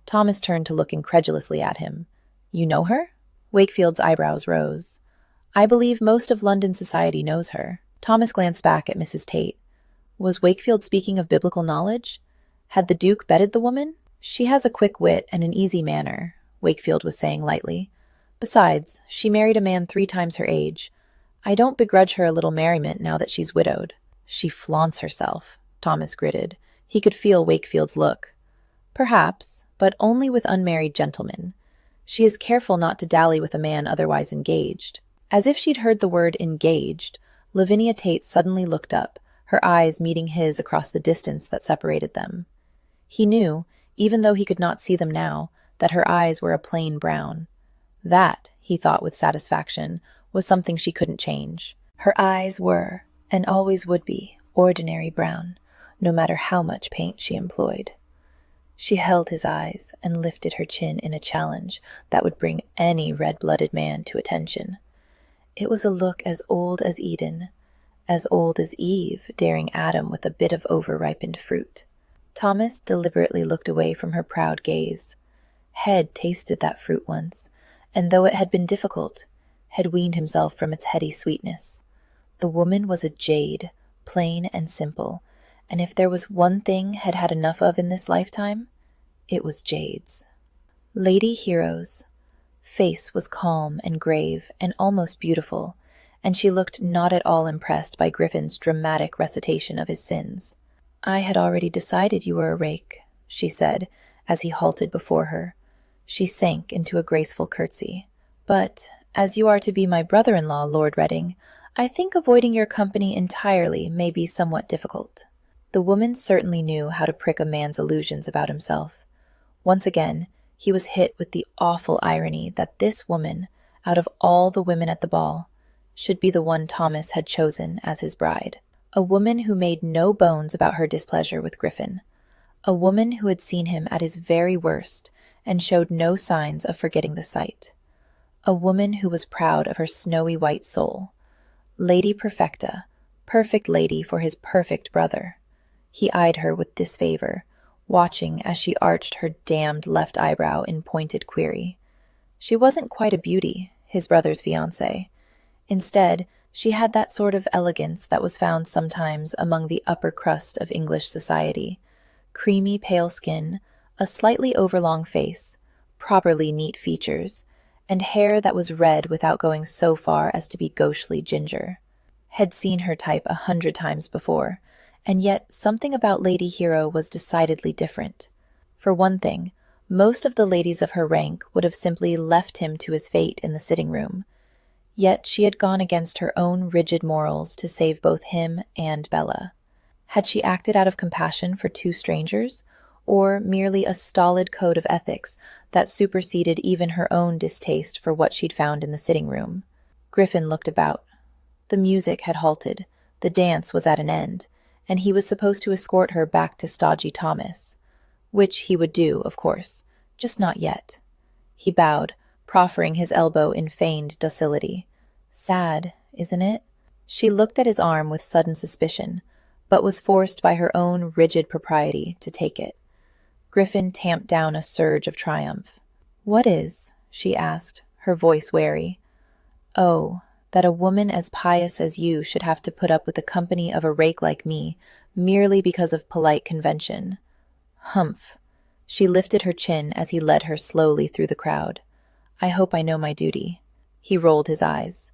Thomas turned to look incredulously at him. "You know her?" Wakefield's eyebrows rose. "I believe most of London society knows her." Thomas glanced back at Mrs. Tate. Was Wakefield speaking of biblical knowledge? Had the Duke betted the woman? "She has a quick wit and an easy manner," Wakefield was saying lightly. "Besides, she married a man 3 times her age. I don't begrudge her a little merriment now that she's widowed." "She flaunts herself," Thomas gritted. He could feel Wakefield's look. "Perhaps, but only with unmarried gentlemen. She is careful not to dally with a man otherwise engaged." As if she'd heard the word engaged, Lavinia Tate suddenly looked up, her eyes meeting his across the distance that separated them. He knew, even though he could not see them now, that her eyes were a plain brown. That, he thought with satisfaction, was something she couldn't change. Her eyes were, and always would be, ordinary brown, no matter how much paint she employed. She held his eyes and lifted her chin in a challenge that would bring any red-blooded man to attention. It was a look as old as Eden, as old as Eve daring Adam with a bit of over-ripened fruit. Thomas deliberately looked away from her proud gaze. Head tasted that fruit once, and though it had been difficult, had weaned himself from its heady sweetness. The woman was a jade, plain and simple, and if there was one thing had had enough of in this lifetime, it was jades. Lady Hero's face was calm and grave and almost beautiful, and she looked not at all impressed by Griffin's dramatic recitation of his sins. "I had already decided you were a rake," she said, as he halted before her. She sank into a graceful curtsy. "But, as you are to be my brother-in-law, Lord Reading, I think avoiding your company entirely may be somewhat difficult." The woman certainly knew how to prick a man's illusions about himself. Once again, he was hit with the awful irony that this woman, out of all the women at the ball, should be the one Thomas had chosen as his bride. A woman who made no bones about her displeasure with Griffin. A woman who had seen him at his very worst and showed no signs of forgetting the sight. A woman who was proud of her snowy white soul. Lady Perfecta, perfect lady for his perfect brother. He eyed her with disfavor, watching as she arched her damned left eyebrow in pointed query. She wasn't quite a beauty, his brother's fiancée. Instead, she had that sort of elegance that was found sometimes among the upper crust of English society. Creamy pale skin, a slightly overlong face, properly neat features, and hair that was red without going so far as to be gauchely ginger. Had seen her type 100 times before, and yet something about Lady Hero was decidedly different. For one thing, most of the ladies of her rank would have simply left him to his fate in the sitting room. Yet she had gone against her own rigid morals to save both him and Bella. Had she acted out of compassion for two strangers, or merely a stolid code of ethics that superseded even her own distaste for what she'd found in the sitting room? Griffin looked about. The music had halted, the dance was at an end, and he was supposed to escort her back to stodgy Thomas. Which he would do, of course, just not yet. He bowed, proffering his elbow in feigned docility. Sad, isn't it? She looked at his arm with sudden suspicion, but was forced by her own rigid propriety to take it. Griffin tamped down a surge of triumph. "What is?" she asked, her voice wary. "Oh, that a woman as pious as you should have to put up with the company of a rake like me, merely because of polite convention." Humph. She lifted her chin as he led her slowly through the crowd. "I hope I know my duty." He rolled his eyes.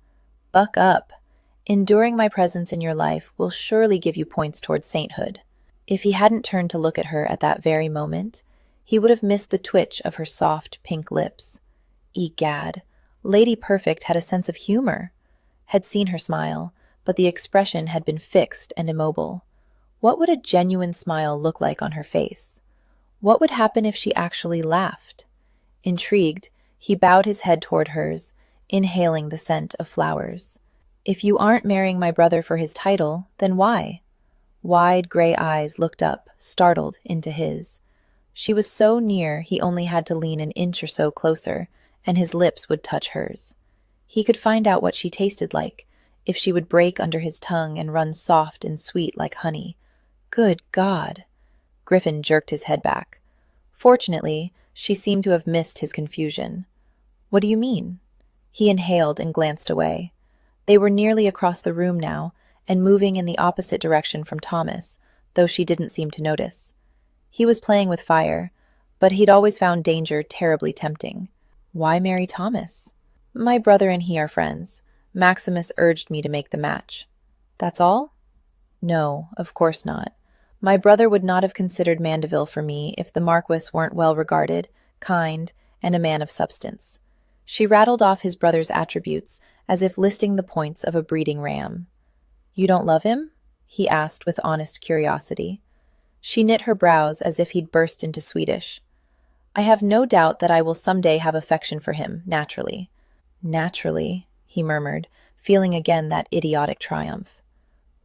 "Buck up. Enduring my presence in your life will surely give you points towards sainthood." If he hadn't turned to look at her at that very moment, he would have missed the twitch of her soft, pink lips. Egad, Lady Perfect had a sense of humor. Had seen her smile, but the expression had been fixed and immobile. What would a genuine smile look like on her face? What would happen if she actually laughed? Intrigued, he bowed his head toward hers, inhaling the scent of flowers. "If you aren't marrying my brother for his title, then why?" Wide gray eyes looked up, startled, into his. She was so near he only had to lean an inch or so closer, and his lips would touch hers. He could find out what she tasted like, if she would break under his tongue and run soft and sweet like honey. Good God! Griffin jerked his head back. Fortunately, she seemed to have missed his confusion. "What do you mean?" He inhaled and glanced away. They were nearly across the room now, and moving in the opposite direction from Thomas, though she didn't seem to notice. He was playing with fire, but he'd always found danger terribly tempting. Why marry Thomas? "My brother and he are friends. Maximus urged me to make the match." "That's all?" "No, of course not. My brother would not have considered Mandeville for me if the Marquis weren't well regarded, kind, and a man of substance." She rattled off his brother's attributes as if listing the points of a breeding ram. "You don't love him?" he asked with honest curiosity. She knit her brows as if he'd burst into Swedish. "I have no doubt that I will someday have affection for him, naturally." "Naturally," he murmured, feeling again that idiotic triumph.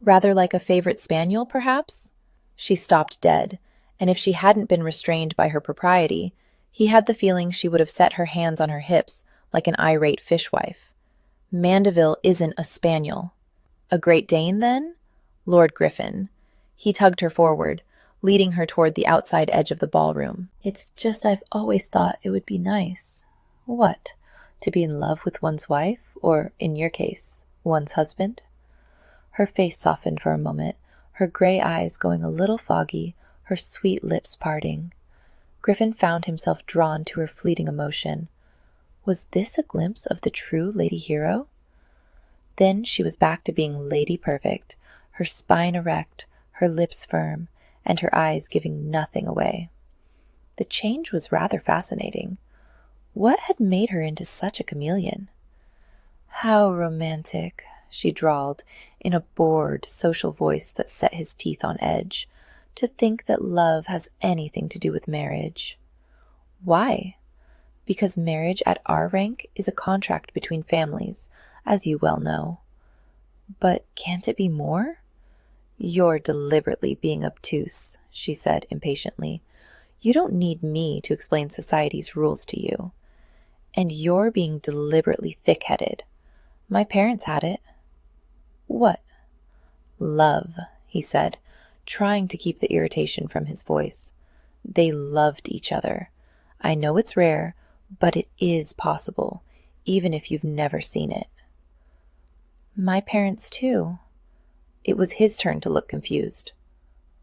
"Rather like a favorite spaniel, perhaps?" She stopped dead, and if she hadn't been restrained by her propriety, he had the feeling she would have set her hands on her hips like an irate fishwife. "Mandeville isn't a spaniel." "A Great Dane, then?" "Lord Griffin." He tugged her forward, leading her toward the outside edge of the ballroom. "It's just I've always thought it would be nice." "What? To be in love with one's wife, or, in your case, one's husband?" Her face softened for a moment, her gray eyes going a little foggy, her sweet lips parting. Griffin found himself drawn to her fleeting emotion. Was this a glimpse of the true Lady Hero? Then she was back to being Lady Perfect, her spine erect, her lips firm, and her eyes giving nothing away. The change was rather fascinating. What had made her into such a chameleon? "How romantic," she drawled, in a bored, social voice that set his teeth on edge, "to think that love has anything to do with marriage." "Why?" "Because marriage at our rank is a contract between families, as you well know." "But can't it be more?" "You're deliberately being obtuse," she said impatiently. You don't need me to explain society's rules to you. And you're being deliberately thick-headed. My parents had it." "What?" "Love," he said, trying to keep the irritation from his voice. "They loved each other. I know it's rare, but it is possible, even if you've never seen it." "My parents, too." It was his turn to look confused.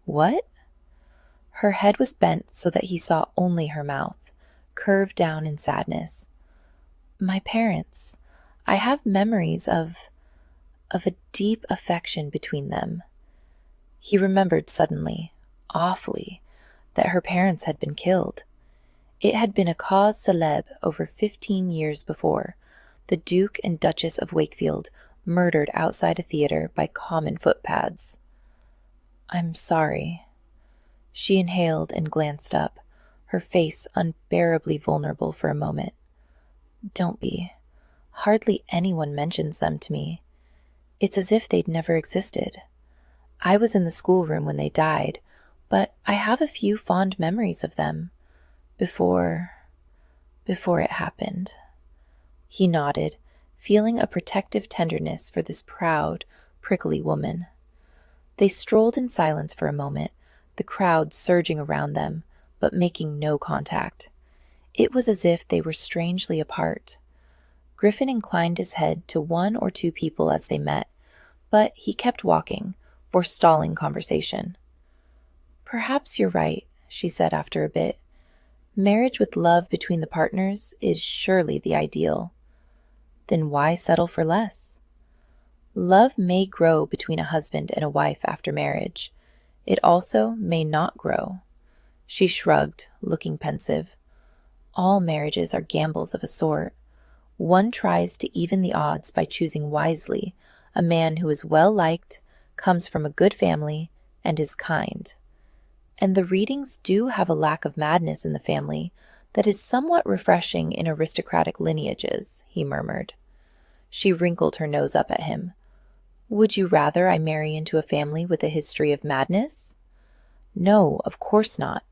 "What?" Her head was bent so that he saw only her mouth, curved down in sadness. "My parents. I have memories of a deep affection between them." He remembered suddenly, awfully, that her parents had been killed. It had been a cause célèbre over 15 years before, the Duke and Duchess of Wakefield murdered outside a theater by common footpads. "I'm sorry." She inhaled and glanced up, her face unbearably vulnerable for a moment. "Don't be. Hardly anyone mentions them to me. It's as if they'd never existed. I was in the schoolroom when they died, but I have a few fond memories of them. Before it happened." He nodded, feeling a protective tenderness for this proud, prickly woman. They strolled in silence for a moment, the crowd surging around them, but making no contact. It was as if they were strangely apart. Griffin inclined his head to one or two people as they met, but he kept walking, forestalling conversation. "Perhaps you're right," she said after a bit. "Marriage with love between the partners is surely the ideal. Then why settle for less? Love may grow between a husband and a wife after marriage. It also may not grow." She shrugged, looking pensive. "All marriages are gambles of a sort. One tries to even the odds by choosing wisely a man who is well-liked, comes from a good family, and is kind. And the Readings do have a lack of madness in the family that is somewhat refreshing in aristocratic lineages," he murmured. She wrinkled her nose up at him. "Would you rather I marry into a family with a history of madness?" "No, of course not."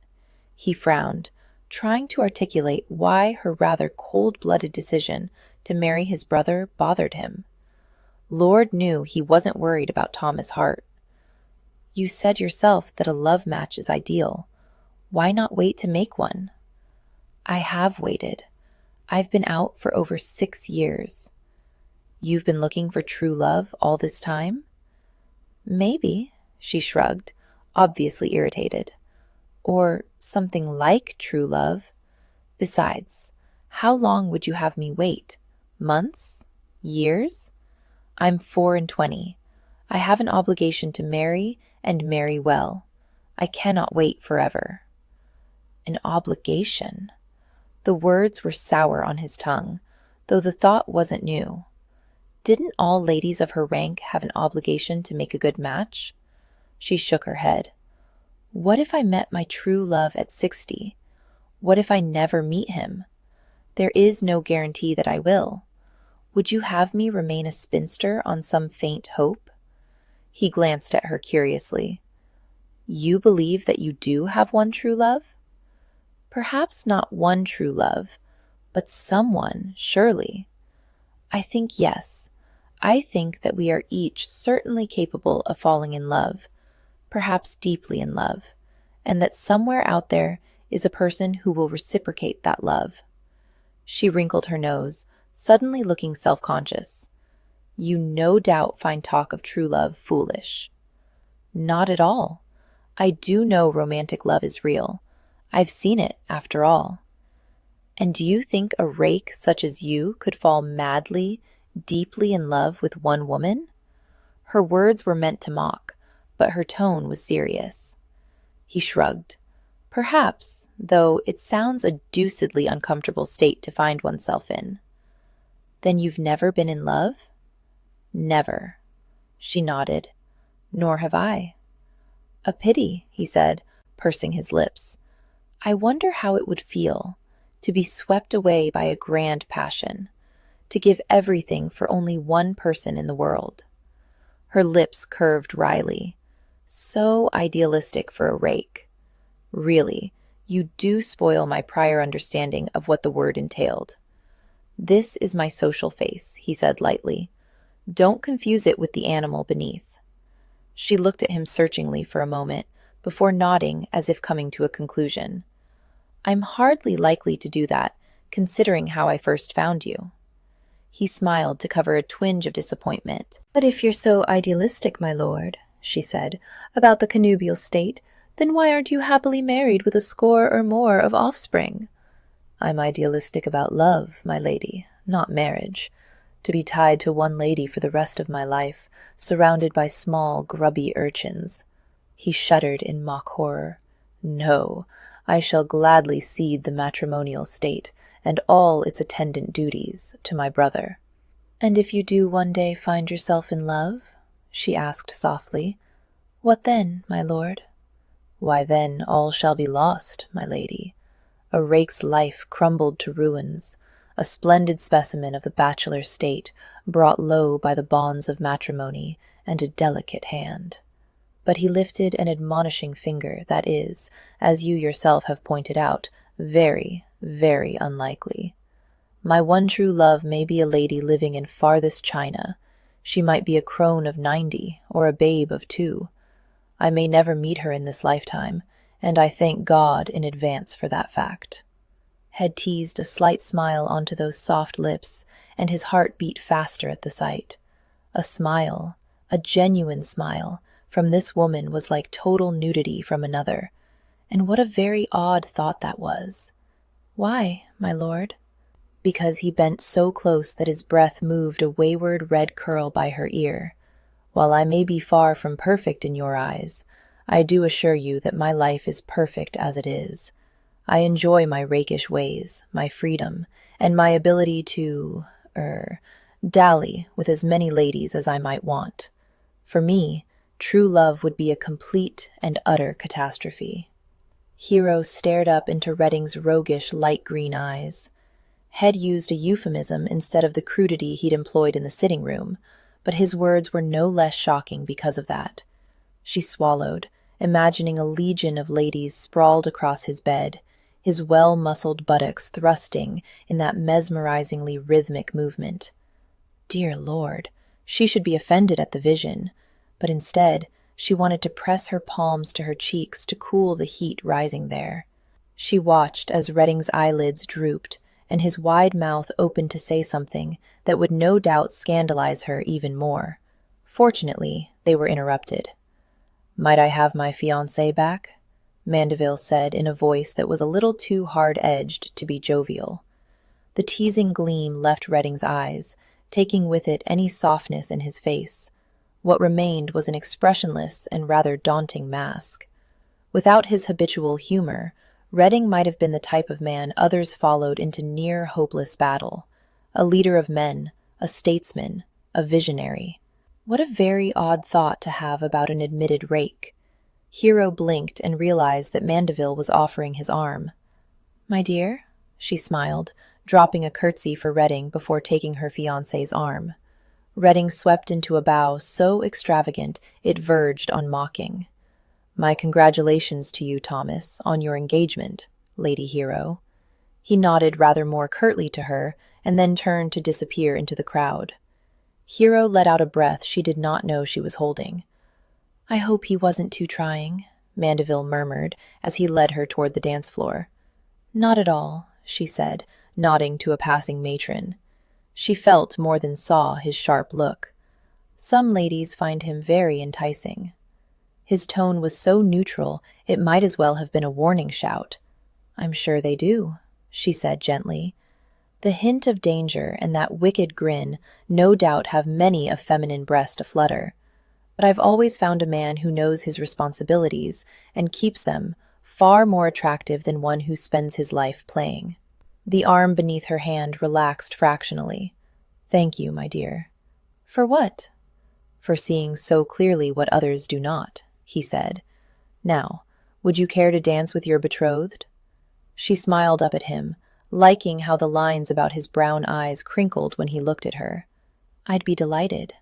He frowned, trying to articulate why her rather cold-blooded decision to marry his brother bothered him. Lord knew he wasn't worried about Thomas Hart. "You said yourself that a love match is ideal. Why not wait to make one?" "I have waited. I've been out for over 6 years." "You've been looking for true love all this time?" "Maybe," she shrugged, obviously irritated. "Or something like true love. Besides, how long would you have me wait? Months? Years? I'm 24. I have an obligation to marry and marry well. I cannot wait forever." An obligation. The words were sour on his tongue, though the thought wasn't new. Didn't all ladies of her rank have an obligation to make a good match? She shook her head. "What if I met my true love at 60? What if I never meet him? There is no guarantee that I will. Would you have me remain a spinster on some faint hope?" He glanced at her curiously. "You believe that you do have one true love?" "Perhaps not one true love, but someone, surely." "I think yes. I think that we are each certainly capable of falling in love, perhaps deeply in love, and that somewhere out there is a person who will reciprocate that love." She wrinkled her nose, suddenly looking self-conscious. "You no doubt find talk of true love foolish." "Not at all. I do know romantic love is real. I've seen it, after all." "And do you think a rake such as you could fall madly, deeply in love with one woman?" Her words were meant to mock, but her tone was serious. He shrugged. "Perhaps, though it sounds a deucedly uncomfortable state to find oneself in." "Then you've never been in love?" "Never." She nodded. "Nor have I." "A pity," he said, pursing his lips. "I wonder how it would feel to be swept away by a grand passion, to give everything for only one person in the world." Her lips curved wryly. So idealistic for a rake. "Really, You do spoil my prior understanding of what the word entailed. This is my social face, he said lightly. Don't confuse it with the animal beneath. She looked at him searchingly for a moment, before nodding as if coming to a conclusion. I'm hardly likely to do that, considering how I first found you. He smiled to cover a twinge of disappointment. But if you're so idealistic, my lord, she said, about the connubial state, then why aren't you happily married with a score or more of offspring? I'm idealistic about love, my lady, not marriage. To be tied to one lady for the rest of my life, surrounded by small, grubby urchins. He shuddered in mock horror. No, I shall gladly cede the matrimonial state and all its attendant duties to my brother. And if you do one day find yourself in love, she asked softly, what then, my lord? Why then all shall be lost, my lady. A rake's life crumbled to ruins, a splendid specimen of the bachelor state brought low by the bonds of matrimony and a delicate hand. But he lifted an admonishing finger that is, as you yourself have pointed out, very, very unlikely. My one true love may be a lady living in farthest China. She might be a crone of 90 or a babe of 2. I may never meet her in this lifetime, and I thank God in advance for that fact. Head teased a slight smile onto those soft lips, and his heart beat faster at the sight. A smile, a genuine smile, from this woman was like total nudity from another. And what a very odd thought that was. Why, my lord? Because he bent so close that his breath moved a wayward red curl by her ear. While I may be far from perfect in your eyes, I do assure you that my life is perfect as it is. I enjoy my rakish ways, my freedom, and my ability to, dally with as many ladies as I might want. For me, true love would be a complete and utter catastrophe. Hero stared up into Reading's roguish light green eyes. Head used a euphemism instead of the crudity he'd employed in the sitting room, but his words were no less shocking because of that. She swallowed, imagining a legion of ladies sprawled across his bed, his well-muscled buttocks thrusting in that mesmerizingly rhythmic movement. Dear Lord, she should be offended at the vision, but instead she wanted to press her palms to her cheeks to cool the heat rising there. She watched as Reading's eyelids drooped and his wide mouth opened to say something that would no doubt scandalize her even more. Fortunately, they were interrupted. "Might I have my fiancé back?" Mandeville said in a voice that was a little too hard-edged to be jovial. The teasing gleam left Reading's eyes, taking with it any softness in his face. What remained was an expressionless and rather daunting mask. Without his habitual humor, Reading might have been the type of man others followed into near-hopeless battle. A leader of men, a statesman, a visionary. What a very odd thought to have about an admitted rake. Hero blinked and realized that Mandeville was offering his arm. "My dear?" she smiled, dropping a curtsy for Reading before taking her fiancé's arm. Reading swept into a bow so extravagant it verged on mocking. "My congratulations to you, Thomas, on your engagement, Lady Hero." He nodded rather more curtly to her and then turned to disappear into the crowd. Hero let out a breath she did not know she was holding. "I hope he wasn't too trying," Mandeville murmured as he led her toward the dance floor. "Not at all," she said, nodding to a passing matron. She felt more than saw his sharp look. Some ladies find him very enticing. His tone was so neutral it might as well have been a warning shout. "I'm sure they do," she said gently. The hint of danger and that wicked grin no doubt have many a feminine breast aflutter. But I've always found a man who knows his responsibilities and keeps them far more attractive than one who spends his life playing. The arm beneath her hand relaxed fractionally. "Thank you, my dear." "For what?" "For seeing so clearly what others do not," he said. "Now, would you care to dance with your betrothed?" She smiled up at him, liking how the lines about his brown eyes crinkled when he looked at her. "I'd be delighted."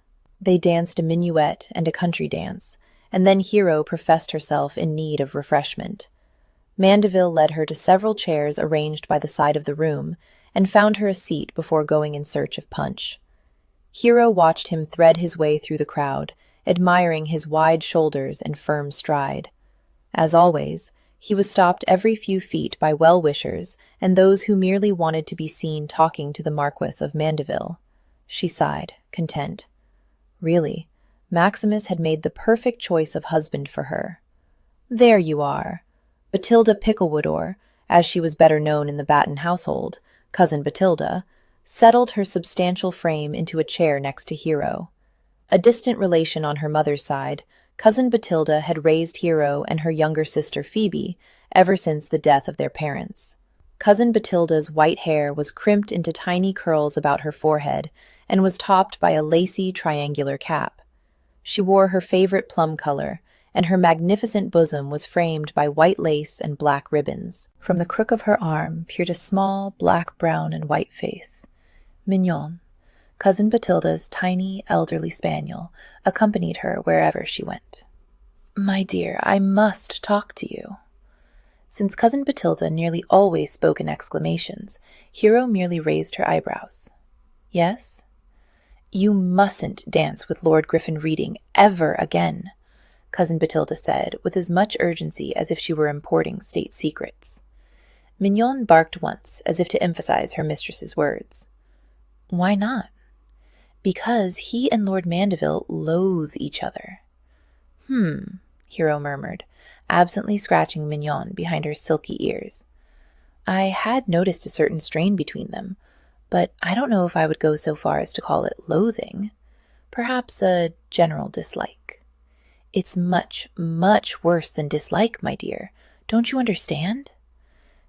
They danced a minuet and a country dance, and then Hero professed herself in need of refreshment. Mandeville led her to several chairs arranged by the side of the room and found her a seat before going in search of punch. Hero watched him thread his way through the crowd, admiring his wide shoulders and firm stride. As always, he was stopped every few feet by well-wishers and those who merely wanted to be seen talking to the Marquis of Mandeville. She sighed, content. Really, Maximus had made the perfect choice of husband for her. There you are. Batilda Picklewood, or, as she was better known in the Batten household, Cousin Batilda, settled her substantial frame into a chair next to Hero. A distant relation on her mother's side, Cousin Batilda had raised Hero and her younger sister Phoebe ever since the death of their parents. Cousin Batilda's white hair was crimped into tiny curls about her forehead and was topped by a lacy triangular cap. She wore her favorite plum color, and her magnificent bosom was framed by white lace and black ribbons. From the crook of her arm peered a small black, brown, and white face. Mignon, Cousin Batilda's tiny, elderly spaniel, accompanied her wherever she went. "My dear, I must talk to you." Since Cousin Batilda nearly always spoke in exclamations, Hero merely raised her eyebrows. "Yes?" "You mustn't dance with Lord Griffin Reading ever again," Cousin Batilda said, with as much urgency as if she were importing state secrets. Mignon barked once, as if to emphasize her mistress's words. "Why not?" "Because he and Lord Mandeville loathe each other." Hero murmured, absently scratching Mignon behind her silky ears. "I had noticed a certain strain between them, but I don't know if I would go so far as to call it loathing. Perhaps a general dislike." "It's much, much worse than dislike, my dear. Don't you understand?"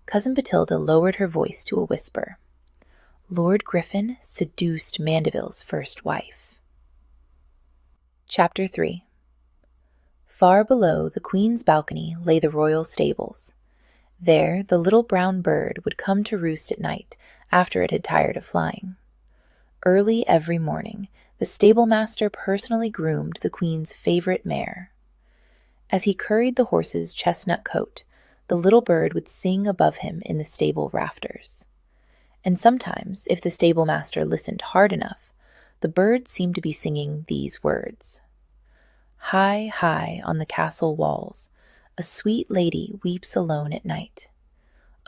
Cousin Batilda lowered her voice to a whisper. "Lord Griffin seduced Mandeville's first wife." Chapter 3. Far below the Queen's balcony lay the royal stables. There the little brown bird would come to roost at night after it had tired of flying. Early every morning, the stable-master personally groomed the Queen's favorite mare. As he curried the horse's chestnut coat, the little bird would sing above him in the stable rafters. And sometimes, if the stable-master listened hard enough, the bird seemed to be singing these words. "High, high on the castle walls, a sweet lady weeps alone at night.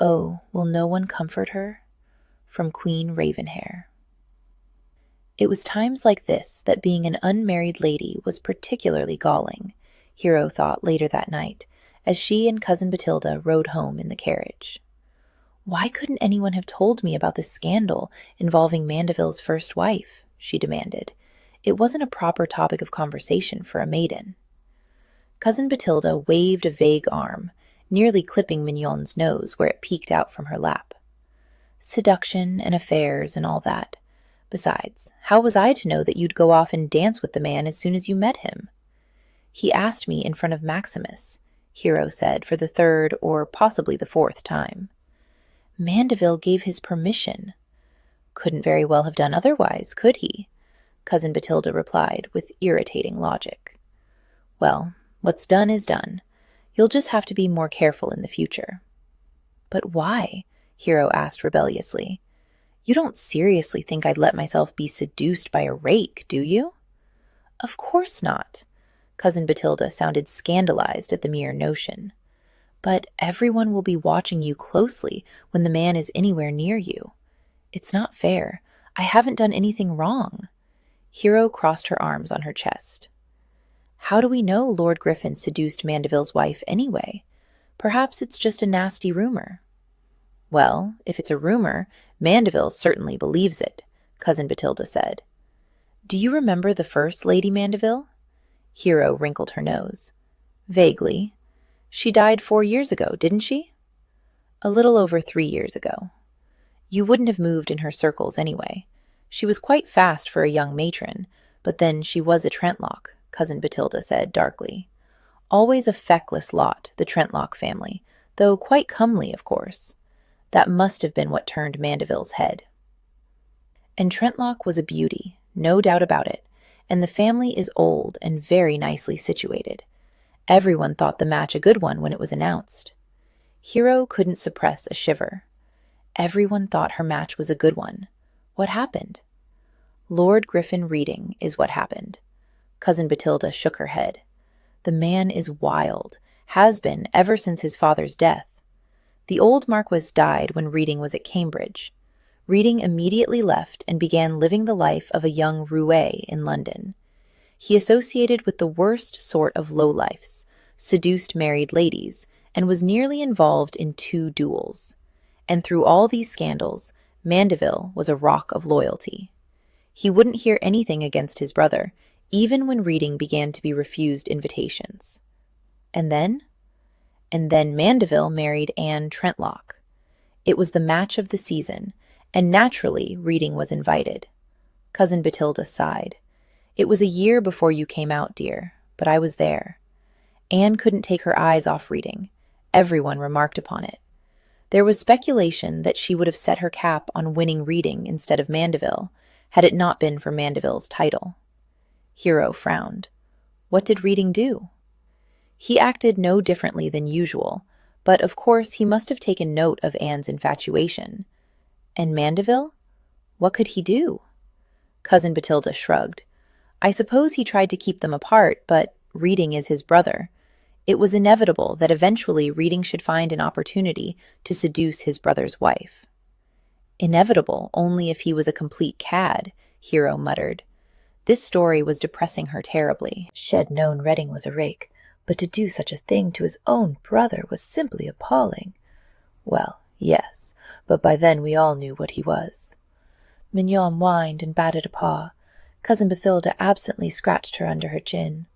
Oh, will no one comfort her? From Queen Ravenhair." It was times like this that being an unmarried lady was particularly galling, Hero thought later that night, as she and Cousin Batilda rode home in the carriage. "Why couldn't anyone have told me about the scandal involving Mandeville's first wife?" she demanded. "It wasn't a proper topic of conversation for a maiden." Cousin Batilda waved a vague arm, nearly clipping Mignon's nose where it peeked out from her lap. "Seduction and affairs and all that. Besides, how was I to know that you'd go off and dance with the man as soon as you met him?" "He asked me in front of Maximus," Hero said for the third or possibly the fourth time. "Mandeville gave his permission." "Couldn't very well have done otherwise, could he?" Cousin Batilda replied with irritating logic. "Well, what's done is done. You'll just have to be more careful in the future." "But why?" Hero asked rebelliously. "You don't seriously think I'd let myself be seduced by a rake, do you?" "Of course not." Cousin Batilda sounded scandalized at the mere notion. "But everyone will be watching you closely when the man is anywhere near you. It's not fair. I haven't done anything wrong." Hero crossed her arms on her chest. "How do we know Lord Griffin seduced Mandeville's wife anyway? Perhaps it's just a nasty rumor." "Well, if it's a rumor, Mandeville certainly believes it," Cousin Batilda said. "Do you remember the first Lady Mandeville?" Hero wrinkled her nose. "Vaguely. She died 4 years ago, didn't she?" "A little over 3 years ago." "You wouldn't have moved in her circles anyway. She was quite fast for a young matron, but then she was a Trentlock," Cousin Batilda said darkly. "Always a feckless lot, the Trentlock family, though quite comely, of course. That must have been what turned Mandeville's head." And Trentlock was a beauty, no doubt about it, and the family is old and very nicely situated. Everyone thought the match a good one when it was announced. Hero couldn't suppress a shiver. Everyone thought her match was a good one. What happened? Lord Griffin Reading is what happened. Cousin Bathilda shook her head. The man is wild, has been ever since his father's death. The old Marquis died when Reading was at Cambridge. Reading immediately left and began living the life of a young roue in London. He associated with the worst sort of lowlifes, seduced married ladies, and was nearly involved in 2 duels. And through all these scandals, Mandeville was a rock of loyalty. He wouldn't hear anything against his brother, even when Reading began to be refused invitations. And then Mandeville married Anne Trentlock. It was the match of the season, and naturally Reading was invited. Cousin Bathilda sighed. It was a year before you came out, dear, but I was there. Anne couldn't take her eyes off Reading. Everyone remarked upon it. There was speculation that she would have set her cap on winning Reading instead of Mandeville, had it not been for Mandeville's title. Hero frowned. What did Reading do? He acted no differently than usual, but of course he must have taken note of Anne's infatuation. And Mandeville? What could he do? Cousin Bathilda shrugged. I suppose he tried to keep them apart, but Reading is his brother. It was inevitable that eventually Reading should find an opportunity to seduce his brother's wife. Inevitable only if he was a complete cad, Hero muttered. This story was depressing her terribly. She'd known Reading was a rake, but to do such a thing to his own brother was simply appalling. Well, yes, but by then we all knew what he was. Mignon whined and batted a paw. Cousin Bathilda absently scratched her under her chin.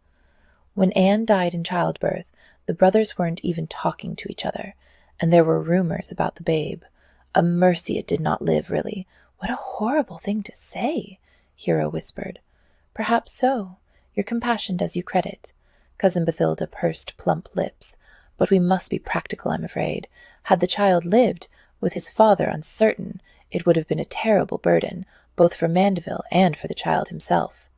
When Anne died in childbirth, the brothers weren't even talking to each other, and there were rumors about the babe. A mercy it did not live, really. What a horrible thing to say, Hero whispered. Perhaps so. Your compassion does you credit. Cousin Bathilda pursed plump lips. But we must be practical, I'm afraid. Had the child lived, with his father uncertain, it would have been a terrible burden, both for Mandeville and for the child himself.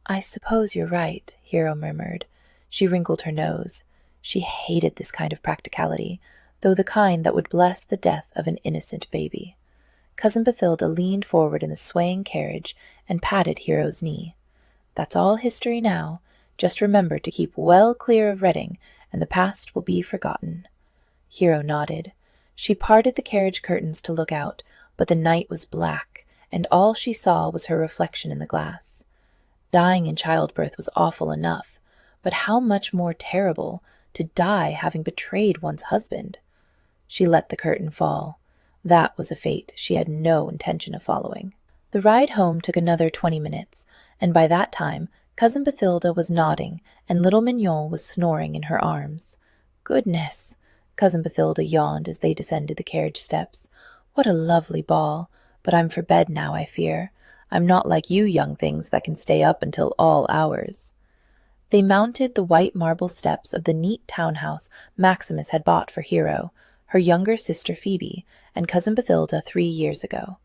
I suppose you're right, Hero murmured. She wrinkled her nose. She hated this kind of practicality, though the kind that would bless the death of an innocent baby. Cousin Bathilda leaned forward in the swaying carriage and patted Hero's knee. That's all history now. Just remember to keep well clear of Reading, and the past will be forgotten. Hero nodded. She parted the carriage curtains to look out, but the night was black, and all she saw was her reflection in the glass. Dying in childbirth was awful enough, but how much more terrible to die having betrayed one's husband. She let the curtain fall. That was a fate she had no intention of following. The ride home took another 20 minutes, and by that time Cousin Bathilda was nodding, and little Mignon was snoring in her arms. Goodness! Cousin Bathilda yawned as they descended the carriage steps. What a lovely ball! But I'm for bed now, I fear. I'm not like you young things that can stay up until all hours. They mounted the white marble steps of the neat townhouse Maximus had bought for Hero, her younger sister Phoebe, and Cousin Bathilda 3 years ago.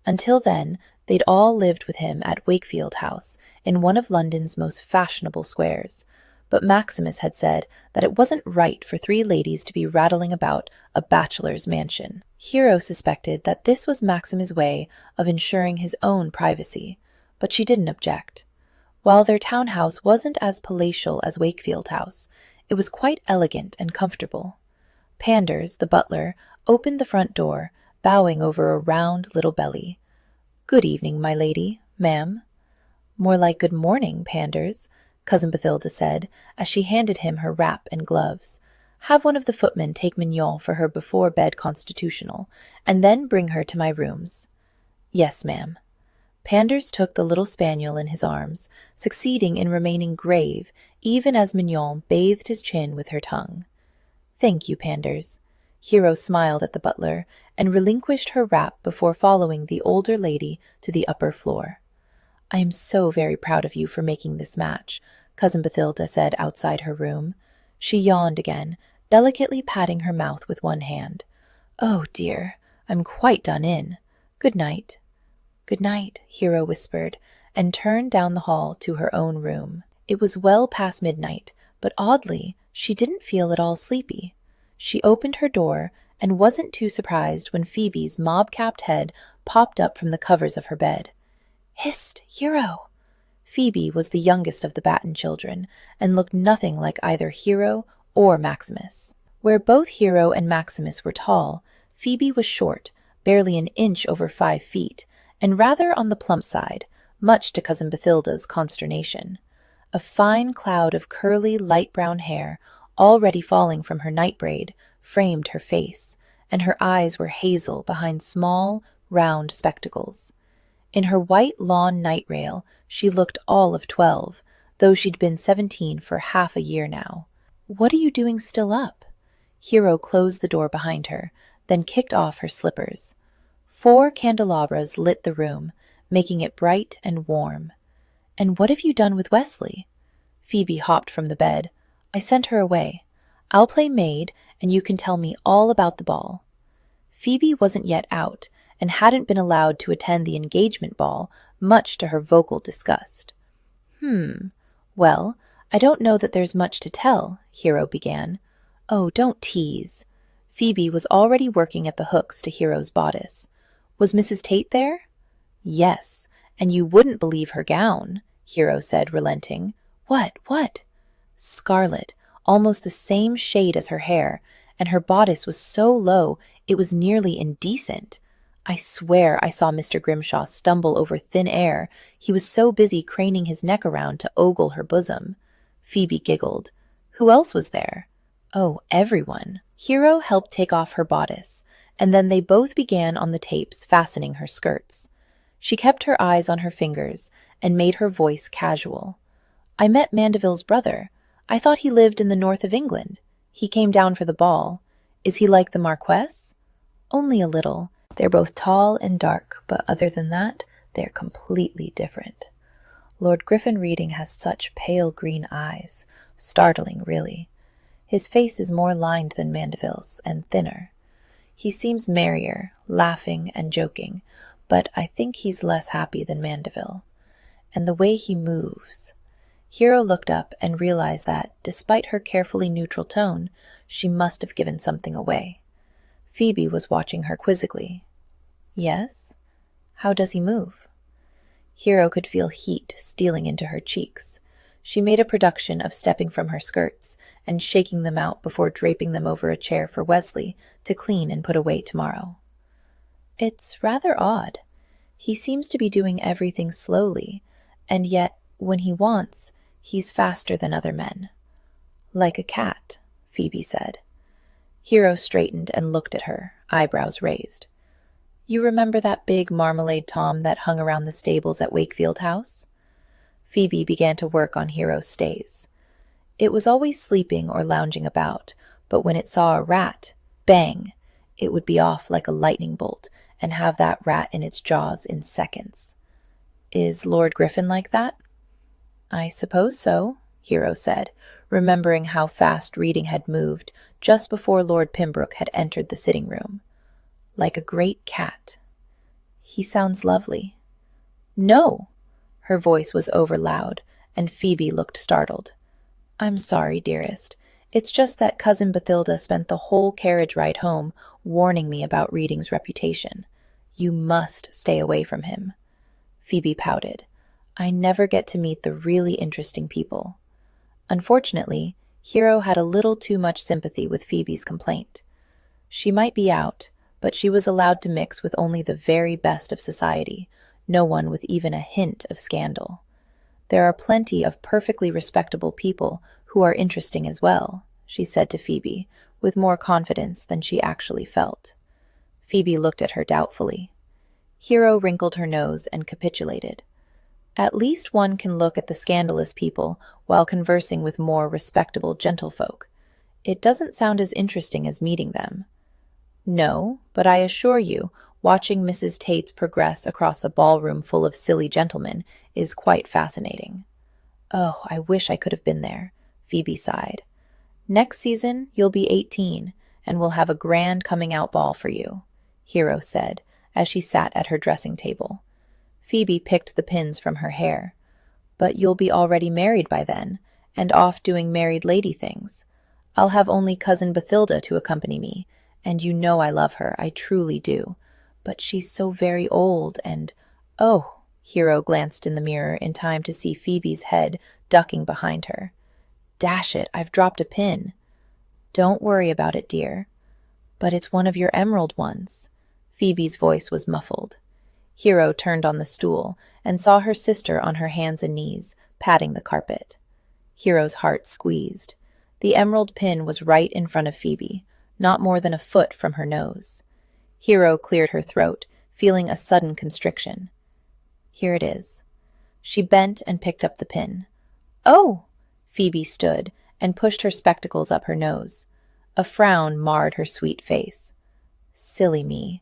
Until then, they'd all lived with him at Wakefield House, in one of London's most fashionable squares. But Maximus had said that it wasn't right for 3 ladies to be rattling about a bachelor's mansion. Hero suspected that this was Maximus' way of ensuring his own privacy, but she didn't object. While their townhouse wasn't as palatial as Wakefield House, it was quite elegant and comfortable. Panders, the butler, opened the front door, bowing over a round little belly. "Good evening, my lady, ma'am." "More like good morning, Panders," Cousin Bathilda said, as she handed him her wrap and gloves. "Have one of the footmen take Mignon for her before-bed constitutional, and then bring her to my rooms." "Yes, ma'am." Panders took the little spaniel in his arms, succeeding in remaining grave, even as Mignon bathed his chin with her tongue. "Thank you, Panders." Hero smiled at the butler, and relinquished her wrap before following the older lady to the upper floor. "I am so very proud of you for making this match," Cousin Bathilda said outside her room. She yawned again, delicately patting her mouth with one hand. "Oh, dear, I'm quite done in. Good night." "Good night," Hero whispered, and turned down the hall to her own room. It was well past midnight, but oddly, she didn't feel at all sleepy. She opened her door and wasn't too surprised when Phoebe's mob-capped head popped up from the covers of her bed. "Hist, Hero!" Phoebe was the youngest of the Batten children and looked nothing like either Hero or Maximus. Where both Hero and Maximus were tall, Phoebe was short, barely an inch over 5 feet, and rather on the plump side, much to Cousin Bathilda's consternation. A fine cloud of curly, light brown hair, already falling from her night braid, framed her face, and her eyes were hazel behind small, round spectacles. In her white lawn night rail, she looked all of 12, though she'd been 17 for half a year now. "What are you doing still up?" Hero closed the door behind her, then kicked off her slippers. 4 candelabras lit the room, making it bright and warm. "And what have you done with Wesley?" Phoebe hopped from the bed. "I sent her away. I'll play maid, and you can tell me all about the ball." Phoebe wasn't yet out, and hadn't been allowed to attend the engagement ball, much to her vocal disgust. "Well, I don't know that there's much to tell," Hero began. "Oh, don't tease." Phoebe was already working at the hooks to Hero's bodice. "Was Mrs. Tate there?" "Yes, and you wouldn't believe her gown," Hero said, relenting. What?" "Scarlet, almost the same shade as her hair, and her bodice was so low it was nearly indecent. I swear I saw Mr. Grimshaw stumble over thin air. He was so busy craning his neck around to ogle her bosom." Phoebe giggled. "Who else was there?" "Oh, everyone." Hero helped take off her bodice, and then they both began on the tapes fastening her skirts. She kept her eyes on her fingers and made her voice casual. "I met Mandeville's brother. I thought he lived in the north of England. He came down for the ball. Is he like the Marquess?" "Only a little. They're both tall and dark, but other than that, they're completely different. Lord Griffin Reading has such pale green eyes. Startling, really. His face is more lined than Mandeville's, and thinner. He seems merrier, laughing and joking, but I think he's less happy than Mandeville. And the way he moves." Hero looked up and realized that, despite her carefully neutral tone, she must have given something away. Phoebe was watching her quizzically. "Yes? How does he move?" Hero could feel heat stealing into her cheeks. She made a production of stepping from her skirts and shaking them out before draping them over a chair for Wesley to clean and put away tomorrow. "It's rather odd. He seems to be doing everything slowly, and yet, when he wants, he's faster than other men." "Like a cat," Phoebe said. Hero straightened and looked at her, eyebrows raised. "You remember that big marmalade tom that hung around the stables at Wakefield House?" Phoebe began to work on Hero's stays. It was always sleeping or lounging about, but when it saw a rat, bang, it would be off like a lightning bolt and have that rat in its jaws in seconds. "Is Lord Griffin like that?" "I suppose so," Hero said, remembering how fast Reading had moved just before Lord Pembroke had entered the sitting room. "Like a great cat." "He sounds lovely." "No!" Her voice was over loud, and Phoebe looked startled. "I'm sorry, dearest. It's just that Cousin Bathilda spent the whole carriage ride home warning me about Reading's reputation. You must stay away from him." Phoebe pouted. "I never get to meet the really interesting people." Unfortunately, Hero had a little too much sympathy with Phoebe's complaint. She might be out, but she was allowed to mix with only the very best of society, no one with even a hint of scandal. "There are plenty of perfectly respectable people who are interesting as well," she said to Phoebe, with more confidence than she actually felt. Phoebe looked at her doubtfully. Hero wrinkled her nose and capitulated. "At least one can look at the scandalous people while conversing with more respectable gentlefolk. It doesn't sound as interesting as meeting them." "No, but I assure you, watching Mrs. Tate's progress across a ballroom full of silly gentlemen is quite fascinating." "Oh, I wish I could have been there," Phoebe sighed. "Next season, you'll be 18, and we'll have a grand coming-out ball for you," Hero said, as she sat at her dressing table. Phoebe picked the pins from her hair. "But you'll be already married by then, and off doing married lady things. I'll have only Cousin Bathilda to accompany me, and you know I love her, I truly do. But she's so very old, and— Oh! Hero glanced in the mirror in time to see Phoebe's head ducking behind her. Dash it, I've dropped a pin. Don't worry about it, dear. But it's one of your emerald ones. Phoebe's voice was muffled. Hero turned on the stool and saw her sister on her hands and knees, patting the carpet. Hero's heart squeezed. The emerald pin was right in front of Phoebe, not more than a foot from her nose. Hero cleared her throat, feeling a sudden constriction. Here it is. She bent and picked up the pin. Oh! Phoebe stood and pushed her spectacles up her nose. A frown marred her sweet face. Silly me.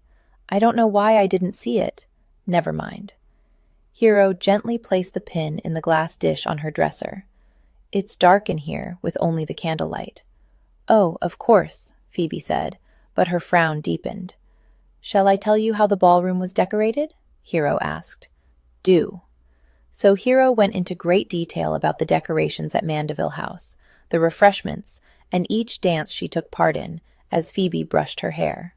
I don't know why I didn't see it. Never mind. Hero gently placed the pin in the glass dish on her dresser. It's dark in here, with only the candlelight. Oh, of course, Phoebe said, but her frown deepened. Shall I tell you how the ballroom was decorated? Hero asked. Do. So Hero went into great detail about the decorations at Mandeville House, the refreshments, and each dance she took part in, as Phoebe brushed her hair.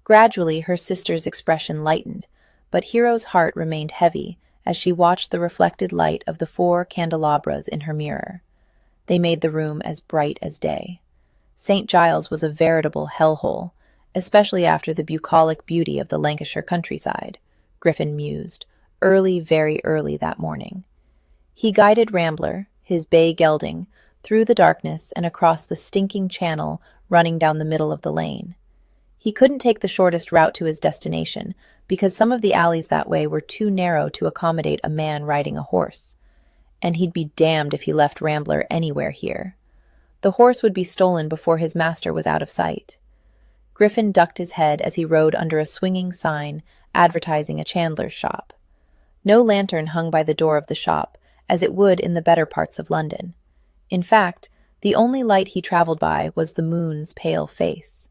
Gradually her sister's expression lightened, but Hero's heart remained heavy as she watched the reflected light of the 4 candelabras in her mirror. They made the room as bright as day. St. Giles was a veritable hellhole, especially after the bucolic beauty of the Lancashire countryside, Griffin mused, very early that morning. He guided Rambler, his bay gelding, through the darkness and across the stinking channel running down the middle of the lane. He couldn't take the shortest route to his destination because some of the alleys that way were too narrow to accommodate a man riding a horse. And he'd be damned if he left Rambler anywhere here. The horse would be stolen before his master was out of sight. Griffin ducked his head as he rode under a swinging sign advertising a chandler's shop. No lantern hung by the door of the shop, as it would in the better parts of London. In fact, the only light he traveled by was the moon's pale face.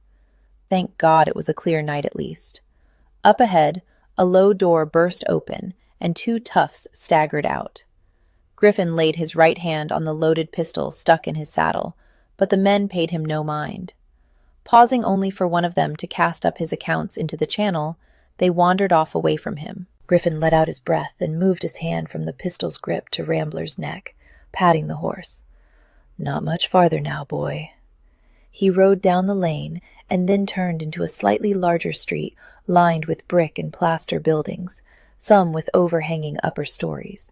Thank God it was a clear night at least. Up ahead, a low door burst open, and 2 toughs staggered out. Griffin laid his right hand on the loaded pistol stuck in his saddle, but the men paid him no mind. Pausing only for one of them to cast up his accounts into the channel, they wandered off away from him. Griffin let out his breath and moved his hand from the pistol's grip to Rambler's neck, patting the horse. Not much farther now, boy. He rode down the lane and then turned into a slightly larger street lined with brick and plaster buildings, some with overhanging upper stories.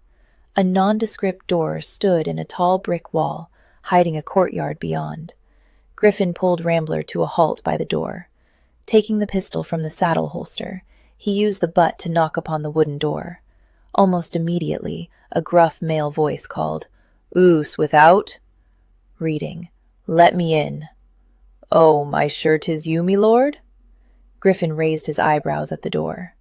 A nondescript door stood in a tall brick wall, hiding a courtyard beyond. Griffin pulled Rambler to a halt by the door. Taking the pistol from the saddle holster, he used the butt to knock upon the wooden door. Almost immediately, a gruff male voice called, "Oos, without?" Reading, "Let me in." "Oh, my sure 'tis you, me lord?" Griffin raised his eyebrows at the door.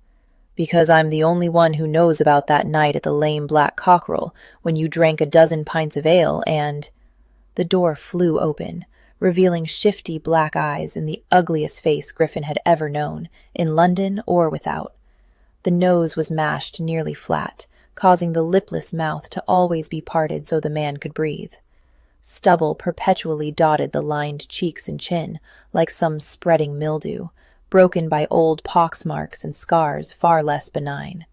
"Because I'm the only one who knows about that night at the Lame Black Cockerel, when you drank a dozen pints of ale and—" The door flew open, revealing shifty black eyes and the ugliest face Griffin had ever known, in London or without. The nose was mashed nearly flat, causing the lipless mouth to always be parted so the man could breathe. Stubble perpetually dotted the lined cheeks and chin, like some spreading mildew, broken by old pox-marks and scars far less benign.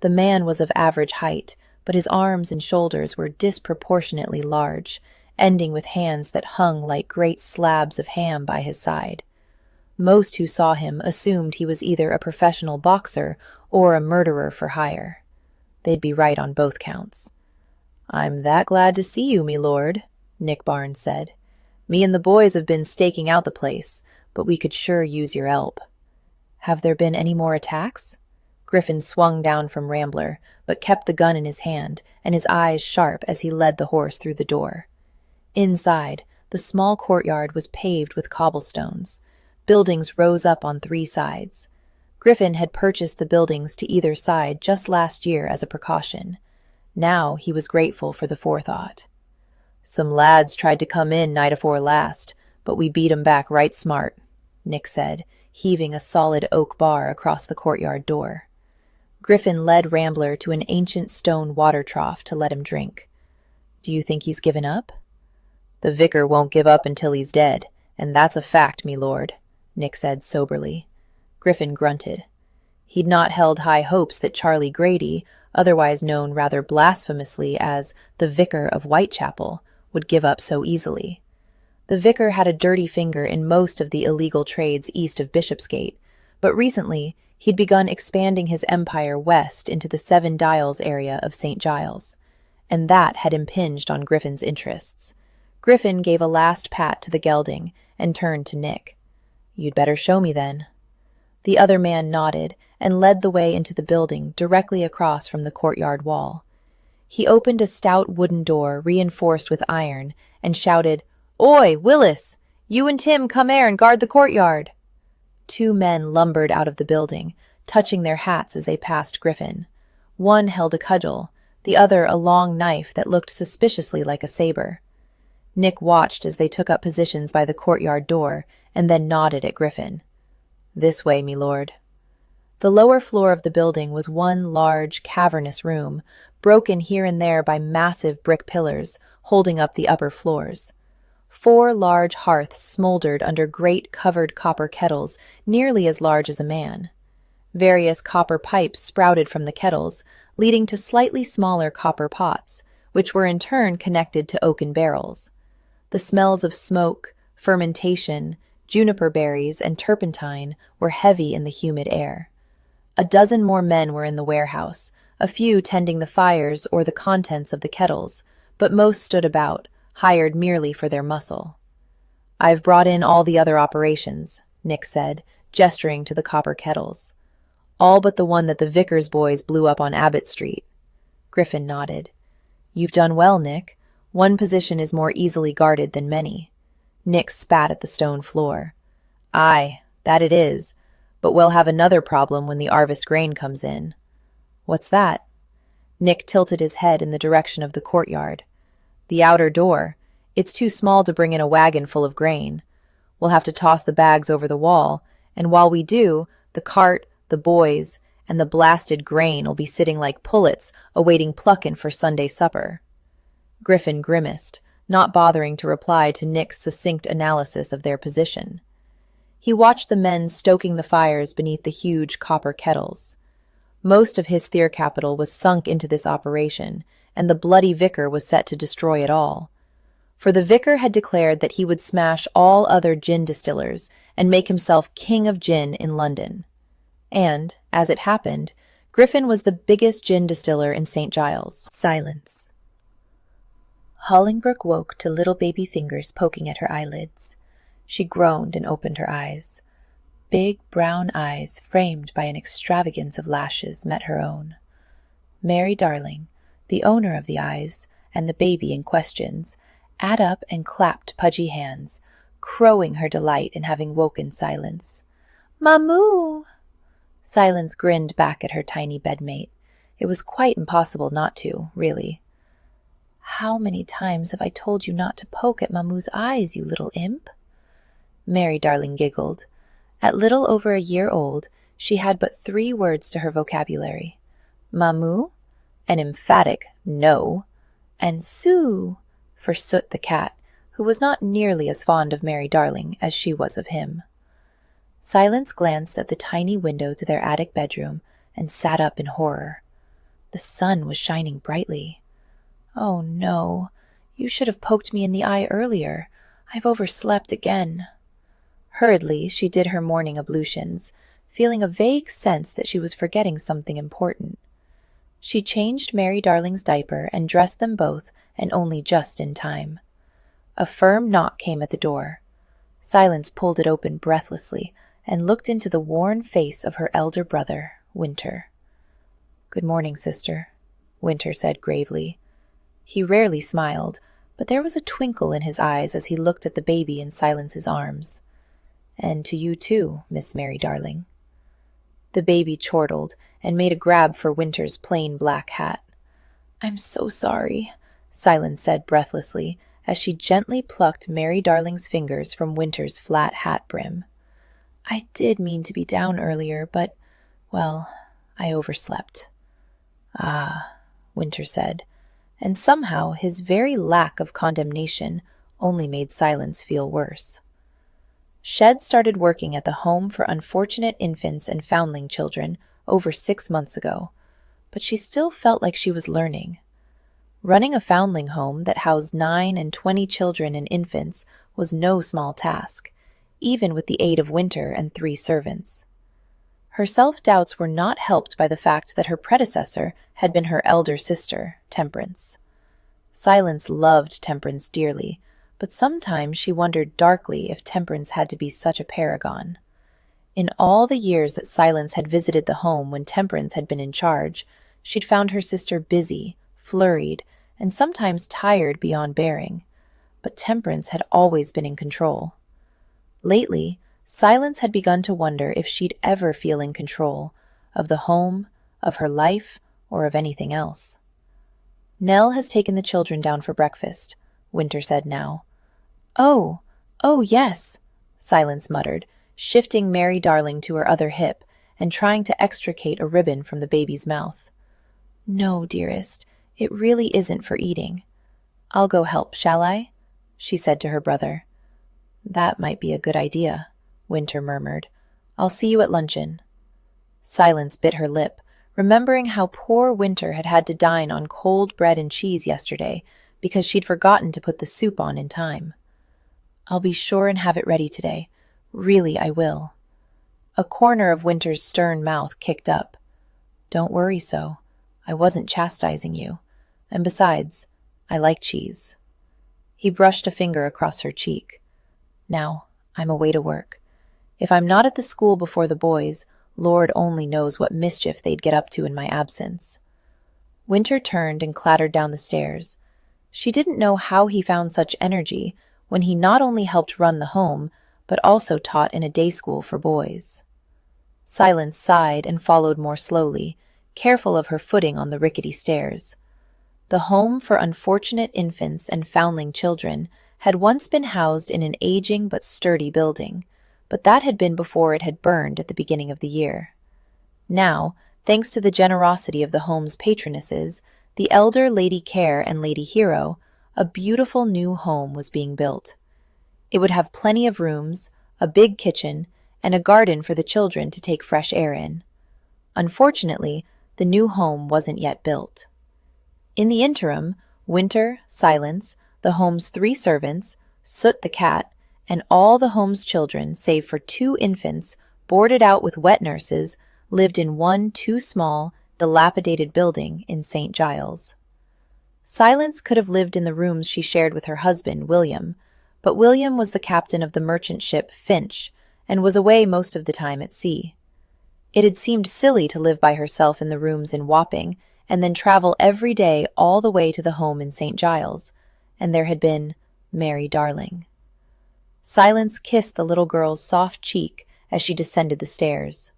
The man was of average height, but his arms and shoulders were disproportionately large, ending with hands that hung like great slabs of ham by his side. Most who saw him assumed he was either a professional boxer or a murderer for hire. They'd be right on both counts. "I'm that glad to see you, me lord," Nick Barnes said. "Me and the boys have been staking out the place, but we could sure use your help." "Have there been any more attacks?" Griffin swung down from Rambler, but kept the gun in his hand and his eyes sharp as he led the horse through the door. Inside, the small courtyard was paved with cobblestones. Buildings rose up on 3 sides. Griffin had purchased the buildings to either side just last year as a precaution. Now he was grateful for the forethought. "Some lads tried to come in night afore last, but we beat 'em back right smart," Nick said, heaving a solid oak bar across the courtyard door. Griffin led Rambler to an ancient stone water trough to let him drink. "Do you think he's given up?" The vicar won't give up until he's dead, and that's a fact, me lord, Nick said soberly. Griffin grunted. He'd not held high hopes that Charlie Grady, otherwise known rather blasphemously as the Vicar of Whitechapel, would give up so easily. The vicar had a dirty finger in most of the illegal trades east of Bishopsgate, but recently he'd begun expanding his empire west into the Seven Dials area of St. Giles, and that had impinged on Griffin's interests. Griffin gave a last pat to the gelding and turned to Nick. "You'd better show me, then." The other man nodded and led the way into the building directly across from the courtyard wall. He opened a stout wooden door reinforced with iron and shouted, "Oi, Willis! You and Tim come here and guard the courtyard!" Two men lumbered out of the building, touching their hats as they passed Griffin. One held a cudgel, the other a long knife that looked suspiciously like a saber. Nick watched as they took up positions by the courtyard door and then nodded at Griffin. "This way, me lord." The lower floor of the building was one large, cavernous room, broken here and there by massive brick pillars holding up the upper floors. 4 large hearths smoldered under great covered copper kettles nearly as large as a man. Various copper pipes sprouted from the kettles, leading to slightly smaller copper pots, which were in turn connected to oaken barrels. The smells of smoke, fermentation, juniper berries, and turpentine were heavy in the humid air. A dozen more men were in the warehouse, a few tending the fires or the contents of the kettles, but most stood about, hired merely for their muscle. "I've brought in all the other operations," Nick said, gesturing to the copper kettles. "All but the one that the vicar's boys blew up on Abbott Street." Griffin nodded. "You've done well, Nick. One position is more easily guarded than many." Nick spat at the stone floor. "Aye, that it is, but we'll have another problem when the harvest grain comes in." "What's that?" Nick tilted his head in the direction of the courtyard. "The outer door. It's too small to bring in a wagon full of grain. We'll have to toss the bags over the wall, and while we do, the cart, the boys, and the blasted grain'll be sitting like pullets awaiting pluckin' for Sunday supper." Griffin grimaced, not bothering to reply to Nick's succinct analysis of their position. He watched the men stoking the fires beneath the huge copper kettles. Most of his Thir capital was sunk into this operation, and the bloody vicar was set to destroy it all. For the vicar had declared that he would smash all other gin distillers and make himself king of gin in London. And, as it happened, Griffin was the biggest gin distiller in St. Giles. Silence. Hollingbrooke woke to little baby fingers poking at her eyelids. She groaned and opened her eyes. Big brown eyes framed by an extravagance of lashes met her own. Mary Darling, the owner of the eyes, and the baby in questions, sat up and clapped pudgy hands, crowing her delight in having woken Silence. "Mamoo!" Silence grinned back at her tiny bedmate. It was quite impossible not to, really. "How many times have I told you not to poke at Mamoo's eyes, you little imp?" Mary Darling giggled. At little over a year old, she had but 3 words to her vocabulary. Mamoo, an emphatic no, and Sue, for Soot the cat, who was not nearly as fond of Mary Darling as she was of him. Silence glanced at the tiny window to their attic bedroom and sat up in horror. The sun was shining brightly. "Oh, no, you should have poked me in the eye earlier. I've overslept again." Hurriedly, she did her morning ablutions, feeling a vague sense that she was forgetting something important. She changed Mary Darling's diaper and dressed them both, and only just in time. A firm knock came at the door. Silence pulled it open breathlessly and looked into the worn face of her elder brother, Winter. "Good morning, sister," Winter said gravely. He rarely smiled, but there was a twinkle in his eyes as he looked at the baby in Silence's arms. "And to you too, Miss Mary Darling." The baby chortled and made a grab for Winter's plain black hat. "I'm so sorry," Silence said breathlessly as she gently plucked Mary Darling's fingers from Winter's flat hat brim. "I did mean to be down earlier, but, well, I overslept." "Ah," Winter said, and somehow his very lack of condemnation only made Silence feel worse. Shed started working at the Home for Unfortunate Infants and Foundling Children over 6 months ago, but she still felt like she was learning. Running a foundling home that housed 9 and 20 children and infants was no small task, even with the aid of Winter and 3 servants. Her self-doubts were not helped by the fact that her predecessor had been her elder sister, Temperance. Silence loved Temperance dearly, but sometimes she wondered darkly if Temperance had to be such a paragon. In all the years that Silence had visited the home when Temperance had been in charge, she'd found her sister busy, flurried, and sometimes tired beyond bearing, but Temperance had always been in control. Lately, Silence had begun to wonder if she'd ever feel in control of the home, of her life, or of anything else. "Nell has taken the children down for breakfast," Winter said now. Oh, yes," Silence muttered, shifting Mary Darling to her other hip and trying to extricate a ribbon from the baby's mouth. "No, dearest, it really isn't for eating. I'll go help, shall I?" she said to her brother. "That might be a good idea," Winter murmured. "I'll see you at luncheon." Silence bit her lip, remembering how poor Winter had had to dine on cold bread and cheese yesterday because she'd forgotten to put the soup on in time. "I'll be sure and have it ready today. Really, I will." A corner of Winter's stern mouth kicked up. "Don't worry so. I wasn't chastising you. And besides, I like cheese." He brushed a finger across her cheek. "Now, I'm away to work. If I'm not at the school before the boys, Lord only knows what mischief they'd get up to in my absence." Winter turned and clattered down the stairs. She didn't know how he found such energy when he not only helped run the home, but also taught in a day school for boys. Silence sighed and followed more slowly, careful of her footing on the rickety stairs. The Home for Unfortunate Infants and Foundling Children had once been housed in an aging but sturdy building, but that had been before it had burned at the beginning of the year. Now, thanks to the generosity of the home's patronesses, the elder Lady Care and Lady Hero, a beautiful new home was being built. It would have plenty of rooms, a big kitchen, and a garden for the children to take fresh air in. Unfortunately, the new home wasn't yet built. In the interim, Winter, Silence, the home's 3 servants, Soot the cat, and all the home's children, save for 2 infants, boarded out with wet nurses, lived in one too small, dilapidated building in St. Giles. Silence could have lived in the rooms she shared with her husband, William, but William was the captain of the merchant ship Finch and was away most of the time at sea. It had seemed silly to live by herself in the rooms in Wapping and then travel every day all the way to the home in St. Giles, and there had been Mary Darling. Silence kissed the little girl's soft cheek as she descended the stairs.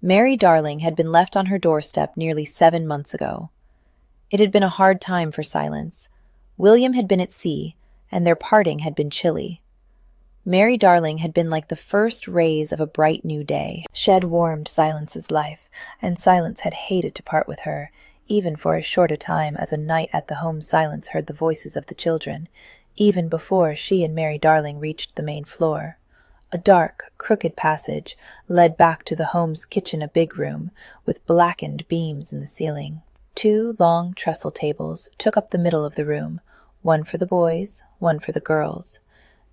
Mary Darling had been left on her doorstep nearly 7 months ago. It had been a hard time for Silence. William had been at sea, and their parting had been chilly. Mary Darling had been like the first rays of a bright new day. Shed warmed Silence's life, and Silence had hated to part with her, even for as short a time as a night at the home. Silence heard the voices of the children, even before she and Mary Darling reached the main floor. A dark, crooked passage led back to the home's kitchen, a big room, with blackened beams in the ceiling. 2 long trestle tables took up the middle of the room, one for the boys, one for the girls.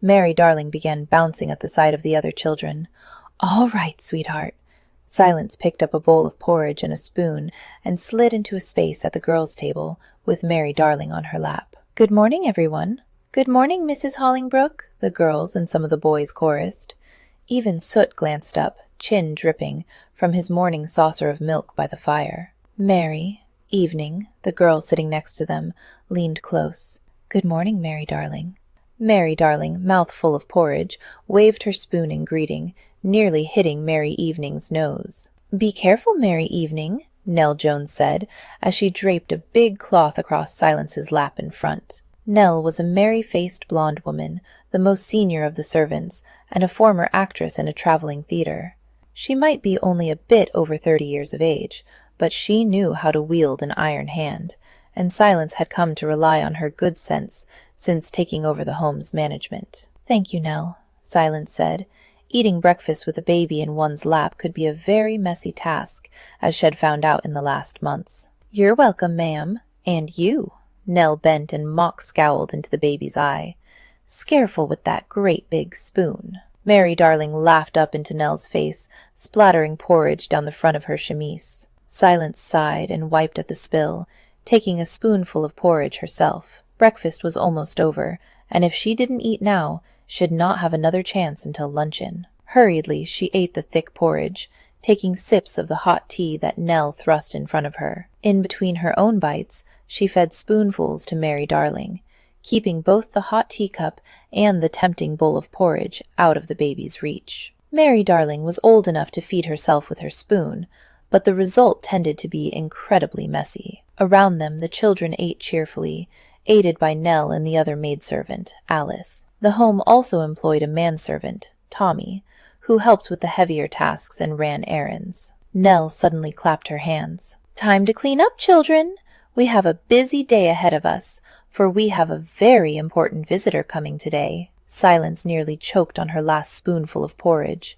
Mary Darling began bouncing at the side of the other children. "All right, sweetheart." Silence picked up a bowl of porridge and a spoon and slid into a space at the girls' table, with Mary Darling on her lap. "Good morning, everyone." "Good morning, Mrs. Hollingbrook," the girls and some of the boys chorused. Even Soot glanced up, chin dripping, from his morning saucer of milk by the fire. Mary, Evening, the girl sitting next to them, leaned close. "Good morning, Mary Darling." Mary Darling, mouth full of porridge, waved her spoon in greeting, nearly hitting Mary Evening's nose. "Be careful, Mary Evening," Nell Jones said, as she draped a big cloth across Silence's lap in front. Nell was a merry-faced blonde woman, the most senior of the servants, and a former actress in a traveling theater. She might be only a bit over 30 years of age, but she knew how to wield an iron hand, and Silence had come to rely on her good sense since taking over the home's management. "Thank you, Nell," Silence said. Eating breakfast with a baby in one's lap could be a very messy task, as she had found out in the last months. "You're welcome, ma'am. And you." Nell bent and mock-scowled into the baby's eye. "Scareful with that great big spoon." Mary Darling laughed up into Nell's face, splattering porridge down the front of her chemise. Silence sighed and wiped at the spill, taking a spoonful of porridge herself. Breakfast was almost over, and if she didn't eat now, she'd not have another chance until luncheon. Hurriedly, she ate the thick porridge, taking sips of the hot tea that Nell thrust in front of her. In between her own bites, she fed spoonfuls to Mary Darling, keeping both the hot teacup and the tempting bowl of porridge out of the baby's reach. Mary Darling was old enough to feed herself with her spoon, but the result tended to be incredibly messy. Around them, the children ate cheerfully, aided by Nell and the other maidservant, Alice. The home also employed a manservant, Tommy, who helped with the heavier tasks and ran errands. Nell suddenly clapped her hands. "Time to clean up, children! We have a busy day ahead of us, for we have a very important visitor coming today." Silence nearly choked on her last spoonful of porridge.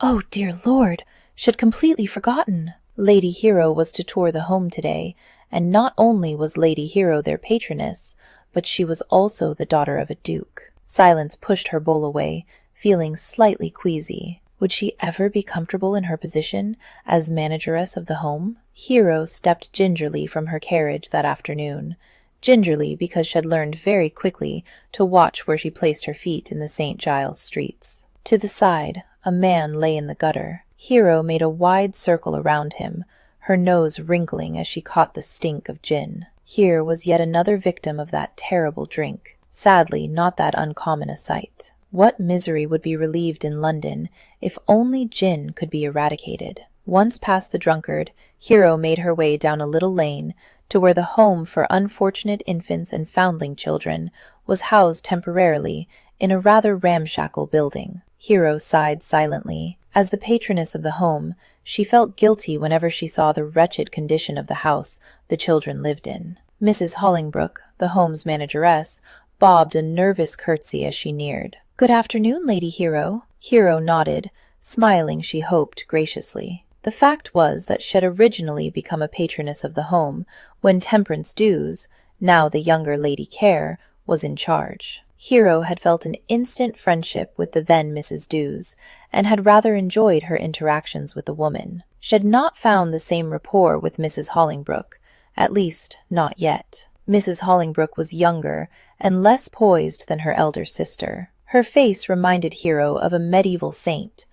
"Oh, dear Lord! She'd completely forgotten." Lady Hero was to tour the home today, and not only was Lady Hero their patroness, but she was also the daughter of a duke. Silence pushed her bowl away, feeling slightly queasy. Would she ever be comfortable in her position as manageress of the home? Hero stepped gingerly from her carriage that afternoon. Gingerly because she had learned very quickly to watch where she placed her feet in the St. Giles streets. To the side, a man lay in the gutter. Hero made a wide circle around him, her nose wrinkling as she caught the stink of gin. Here was yet another victim of that terrible drink. Sadly, not that uncommon a sight. What misery would be relieved in London if only gin could be eradicated. Once past the drunkard, Hero made her way down a little lane to where the home for unfortunate infants and foundling children was housed temporarily in a rather ramshackle building. Hero sighed silently. As the patroness of the home, she felt guilty whenever she saw the wretched condition of the house the children lived in. Mrs. Hollingbrook, the home's manageress, bobbed a nervous curtsy as she neared. "Good afternoon, Lady Hero." Hero nodded, smiling, she hoped, graciously. The fact was that she had originally become a patroness of the home when Temperance Dews, now the younger Lady Care, was in charge. Hero had felt an instant friendship with the then Mrs. Dews, and had rather enjoyed her interactions with the woman. She had not found the same rapport with Mrs. Hollingbrook, at least not yet. Mrs. Hollingbrook was younger and less poised than her elder sister. Her face reminded Hero of a medieval saint,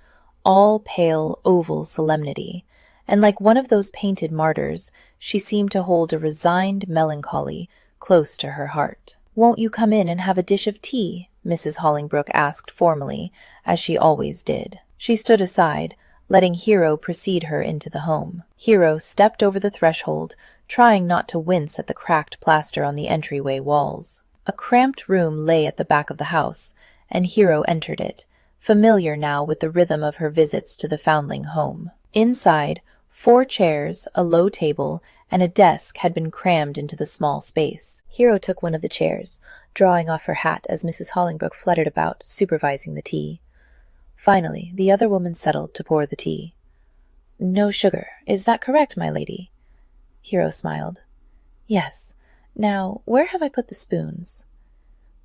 all pale, oval solemnity, and like one of those painted martyrs, she seemed to hold a resigned melancholy close to her heart. "Won't you come in and have a dish of tea?" Mrs. Hollingbrook asked formally, as she always did. She stood aside, letting Hero precede her into the home. Hero stepped over the threshold, trying not to wince at the cracked plaster on the entryway walls. A cramped room lay at the back of the house, and Hero entered it, familiar now with the rhythm of her visits to the foundling home. Inside, 4 chairs, a low table, and a desk had been crammed into the small space. Hero took one of the chairs, drawing off her hat as Mrs. Hollingbrook fluttered about, supervising the tea. Finally, the other woman settled to pour the tea. "No sugar, is that correct, my lady?" Hero smiled. "Yes. Now, where have I put the spoons?"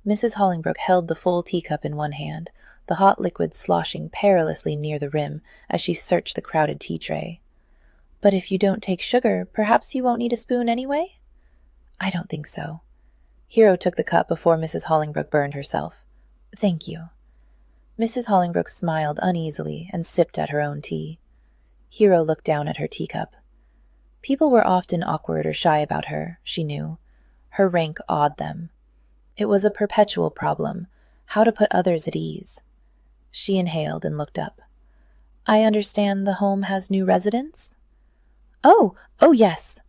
Mrs. Hollingbrook held the full teacup in one hand, the hot liquid sloshing perilously near the rim as she searched the crowded tea tray. "But if you don't take sugar, perhaps you won't need a spoon anyway?" "I don't think so." Hero took the cup before Mrs. Hollingbrook burned herself. "Thank you." Mrs. Hollingbrook smiled uneasily and sipped at her own tea. Hero looked down at her teacup. People were often awkward or shy about her, she knew. Her rank awed them. It was a perpetual problem, how to put others at ease. She inhaled and looked up. "I understand the home has new residents?" Oh, yes."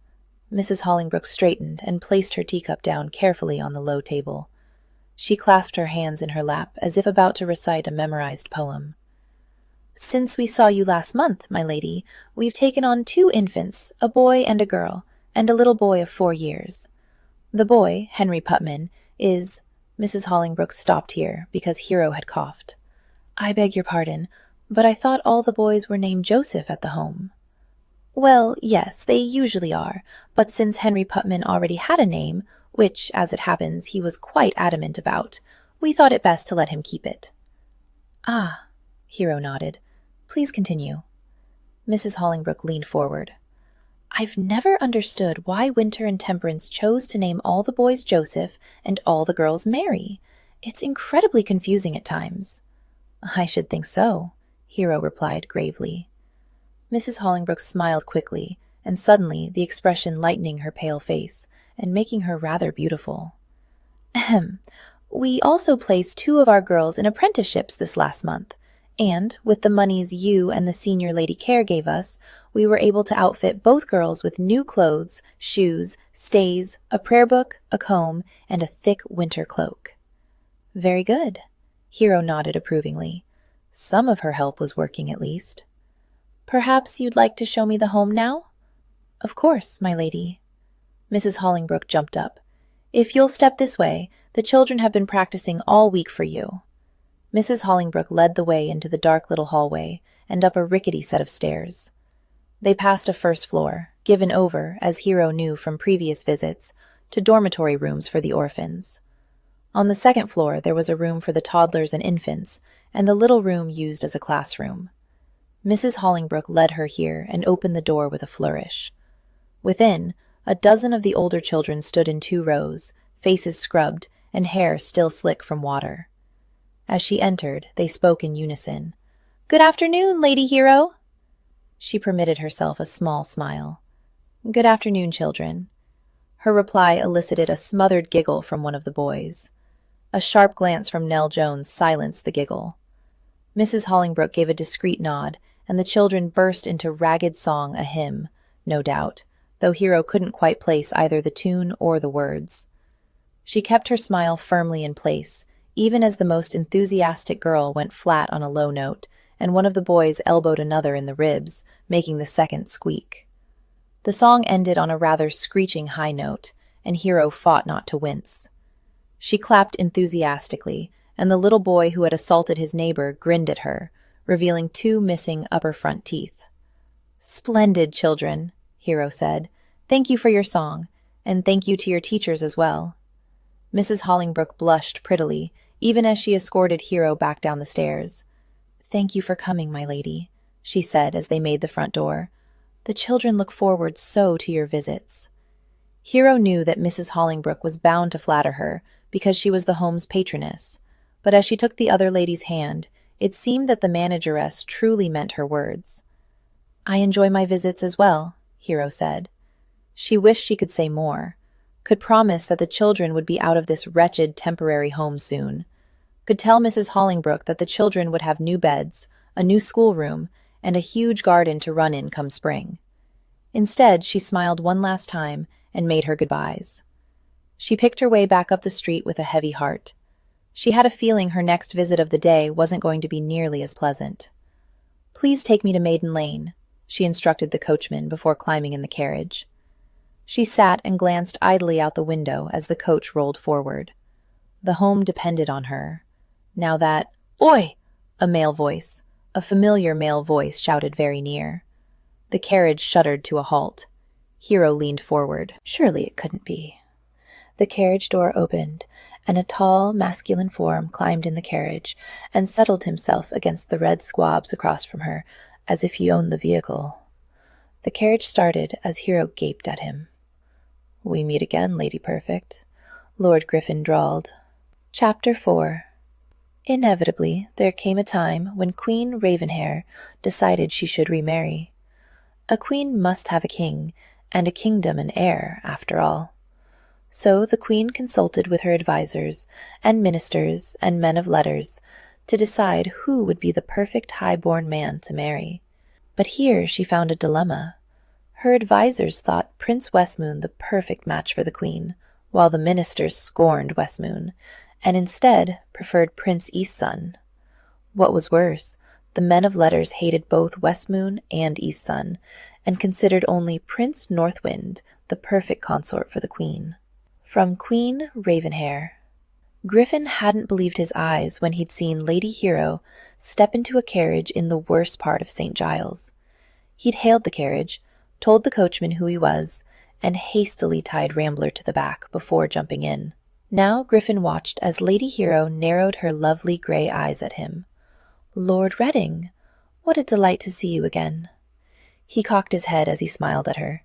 Mrs. Hollingbrook straightened and placed her teacup down carefully on the low table. She clasped her hands in her lap as if about to recite a memorized poem. "Since we saw you last month, my lady, we've taken on 2 infants, a boy and a girl, and a little boy of 4 years. The boy, Henry Putman, is— Mrs. Hollingbrooke stopped here because Hero had coughed. I beg your pardon, but I thought all the boys were named Joseph at the home. Well, yes, they usually are, but since Henry Putman already had a name, which, as it happens, he was quite adamant about, we thought it best to let him keep it. Ah, Hero nodded. Please continue. Mrs. Hollingbrooke leaned forward. I've never understood why Winter and Temperance chose to name all the boys Joseph and all the girls Mary. It's incredibly confusing at times. I should think so, Hero replied gravely. Mrs. Hollingbrooke smiled quickly, and suddenly the expression lightening her pale face and making her rather beautiful. Ahem. We also placed 2 of our girls in apprenticeships this last month, and, with the monies you and the senior Lady Care gave us, we were able to outfit both girls with new clothes, shoes, stays, a prayer book, a comb, and a thick winter cloak. Very good. Hero nodded approvingly. Some of her help was working at least. Perhaps you'd like to show me the home now? Of course, my lady. Mrs. Hollingbrooke jumped up. If you'll step this way, the children have been practicing all week for you. Mrs. Hollingbrooke led the way into the dark little hallway and up a rickety set of stairs. They passed a first floor, given over, as Hero knew from previous visits, to dormitory rooms for the orphans. On the second floor there was a room for the toddlers and infants, and the little room used as a classroom. Mrs. Hollingbrooke led her here and opened the door with a flourish. Within, a dozen of the older children stood in 2 rows, faces scrubbed and hair still slick from water. As she entered, they spoke in unison. Good afternoon, Lady Hero. She permitted herself a small smile. Good afternoon, children. Her reply elicited a smothered giggle from one of the boys. A sharp glance from Nell Jones silenced the giggle. Mrs. Hollingbrooke gave a discreet nod, and the children burst into ragged song, a hymn, no doubt, though Hero couldn't quite place either the tune or the words. She kept her smile firmly in place, even as the most enthusiastic girl went flat on a low note, and one of the boys elbowed another in the ribs, making the second squeak. The song ended on a rather screeching high note, and Hero fought not to wince. She clapped enthusiastically, and the little boy who had assaulted his neighbor grinned at her, revealing 2 missing upper front teeth. Splendid, children, Hero said. Thank you for your song, and thank you to your teachers as well. Mrs. Hollingbrooke blushed prettily, even as she escorted Hero back down the stairs. Thank you for coming, my lady, she said as they made the front door. The children look forward so to your visits. Hero knew that Mrs. Hollingbrooke was bound to flatter her, because she was the home's patroness, but as she took the other lady's hand, it seemed that the manageress truly meant her words. I enjoy my visits as well, Hero said. She wished she could say more, could promise that the children would be out of this wretched temporary home soon, could tell Mrs. Hollingbrooke that the children would have new beds, a new schoolroom, and a huge garden to run in come spring. Instead, she smiled one last time and made her goodbyes. She picked her way back up the street with a heavy heart. She had a feeling her next visit of the day wasn't going to be nearly as pleasant. Please take me to Maiden Lane, she instructed the coachman before climbing in the carriage. She sat and glanced idly out the window as the coach rolled forward. The home depended on her. Now that— Oi! A familiar male voice shouted very near. The carriage shuddered to a halt. Hero leaned forward. Surely it couldn't be. The carriage door opened, and a tall, masculine form climbed in the carriage and settled himself against the red squabs across from her, as if he owned the vehicle. The carriage started as Hero gaped at him. We meet again, Lady Perfect, Lord Griffin drawled. Chapter 4. Inevitably, there came a time when Queen Ravenhair decided she should remarry. A queen must have a king, and a kingdom an heir, after all. So the queen consulted with her advisers, and ministers, and men of letters, to decide who would be the perfect high-born man to marry. But here she found a dilemma. Her advisers thought Prince Westmoon the perfect match for the queen, while the ministers scorned Westmoon, and instead preferred Prince Eastsun. What was worse, the men of letters hated both Westmoon and Eastsun, and considered only Prince Northwind the perfect consort for the queen. From Queen Ravenhair. Griffin hadn't believed his eyes when he'd seen Lady Hero step into a carriage in the worst part of St. Giles. He'd hailed the carriage, told the coachman who he was, and hastily tied Rambler to the back before jumping in. Now Griffin watched as Lady Hero narrowed her lovely grey eyes at him. "Lord Reading, what a delight to see you again." He cocked his head as he smiled at her.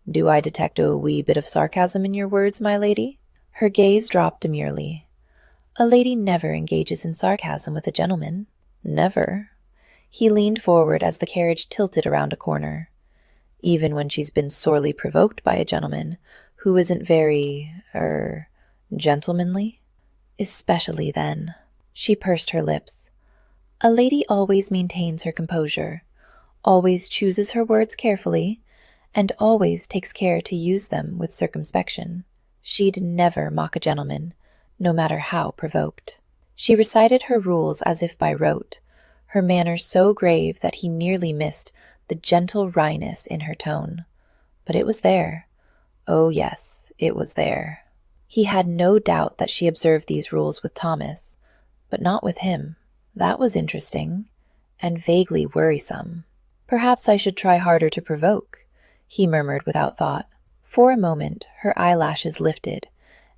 "Do I detect a wee bit of sarcasm in your words, my lady?" Her gaze dropped demurely. "A lady never engages in sarcasm with a gentleman." "Never?" He leaned forward as the carriage tilted around a corner. "Even when she's been sorely provoked by a gentleman who isn't very, gentlemanly?" "Especially then." She pursed her lips. "A lady always maintains her composure, always chooses her words carefully, and always takes care to use them with circumspection. She'd never mock a gentleman, no matter how provoked." She recited her rules as if by rote, her manner so grave that he nearly missed the gentle wryness in her tone. But it was there. Oh yes, it was there. He had no doubt that she observed these rules with Thomas, but not with him. That was interesting, and vaguely worrisome. "Perhaps I should try harder to provoke," he murmured without thought. For a moment her eyelashes lifted,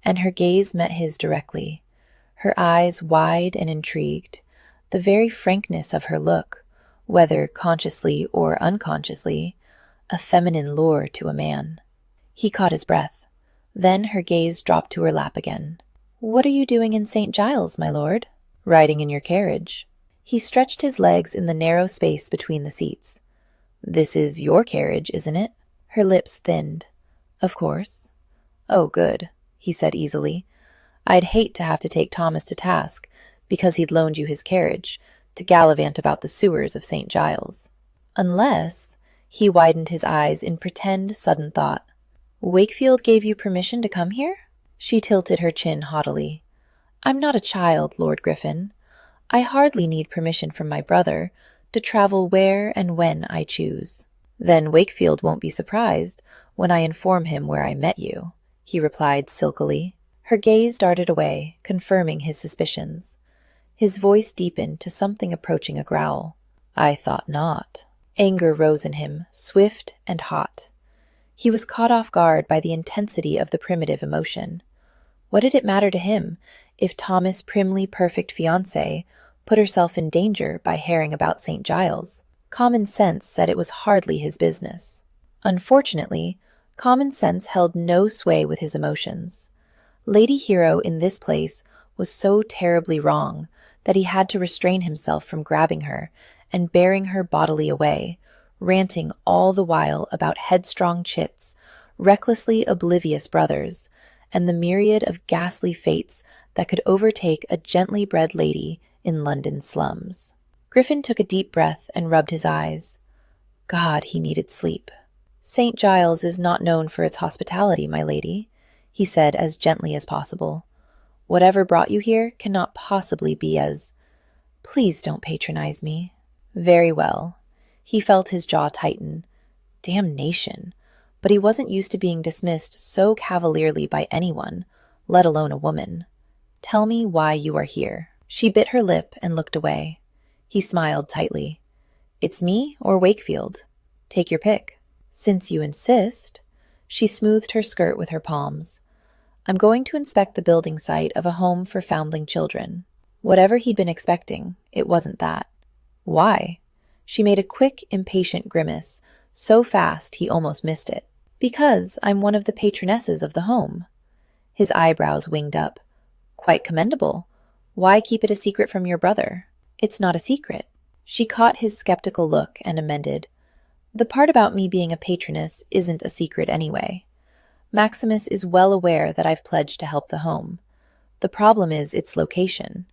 and her gaze met his directly, her eyes wide and intrigued. The very frankness of her look, whether consciously or unconsciously, a feminine lure to a man. He caught his breath. Then her gaze dropped to her lap again. "What are you doing in St. Giles, my lord?" "Riding in your carriage." He stretched his legs in the narrow space between the seats. "This is your carriage, isn't it?" Her lips thinned. "Of course." "Oh, good," he said easily. "I'd hate to have to take Thomas to task because he'd loaned you his carriage to gallivant about the sewers of St. Giles. Unless," he widened his eyes in pretend sudden thought, "Wakefield gave you permission to come here?" She tilted her chin haughtily. "I'm not a child, Lord Griffin. I hardly need permission from my brother to travel where and when I choose." "Then Wakefield won't be surprised when I inform him where I met you," he replied silkily. Her gaze darted away, confirming his suspicions. His voice deepened to something approaching a growl. "I thought not." Anger rose in him, swift and hot. He was caught off guard by the intensity of the primitive emotion. What did it matter to him if Thomas' primly perfect fiancée put herself in danger by herring about St. Giles? Common sense said it was hardly his business. Unfortunately, common sense held no sway with his emotions. Lady Hero in this place was so terribly wrong that he had to restrain himself from grabbing her and bearing her bodily away, ranting all the while about headstrong chits, recklessly oblivious brothers, and the myriad of ghastly fates that could overtake a gently bred lady in London slums. Griffin took a deep breath and rubbed his eyes. God, he needed sleep. "St. Giles is not known for its hospitality, my lady," he said as gently as possible. "Whatever brought you here cannot possibly be as— Please don't patronize me." "Very well." He felt his jaw tighten. Damnation. But he wasn't used to being dismissed so cavalierly by anyone, let alone a woman. "Tell me why you are here." She bit her lip and looked away. He smiled tightly. "It's me or Wakefield. Take your pick." "Since you insist." She smoothed her skirt with her palms. "I'm going to inspect the building site of a home for foundling children." Whatever he'd been expecting, it wasn't that. "Why?" She made a quick, impatient grimace, so fast he almost missed it. "Because I'm one of the patronesses of the home." His eyebrows winged up. "Quite commendable. Why keep it a secret from your brother?" "It's not a secret." She caught his skeptical look and amended. "The part about me being a patroness isn't a secret anyway. Maximus is well aware that I've pledged to help the home. The problem is its location.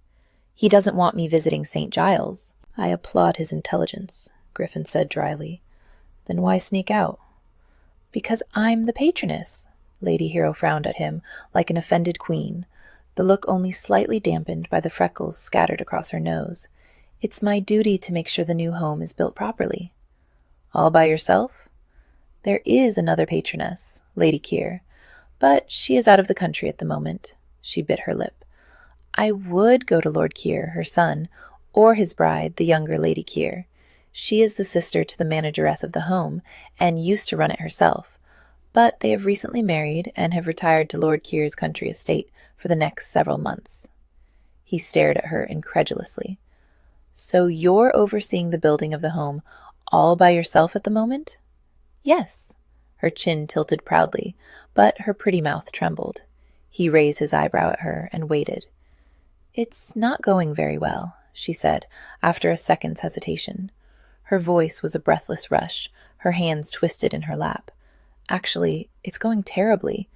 He doesn't want me visiting St. Giles." "I applaud his intelligence," Griffin said dryly. "Then why sneak out?" "Because I'm the patroness." Lady Hero frowned at him like an offended queen, the look only slightly dampened by the freckles scattered across her nose. "It's my duty to make sure the new home is built properly." "All by yourself?" "There is another patroness, Lady Keir, but she is out of the country at the moment. She bit her lip. I would go to Lord Keir, her son, or his bride, the younger Lady Keir. She is the sister to the manageress of the home, and used to run it herself. But they have recently married and have retired to Lord Keir's country estate for the next several months. He stared at her incredulously. So you're overseeing the building of the home all by yourself at the moment? Yes. Her chin tilted proudly, but her pretty mouth trembled. He raised his eyebrow at her and waited. It's not going very well, she said, after a second's hesitation. Her voice was a breathless rush, her hands twisted in her lap. Actually, it's going terribly.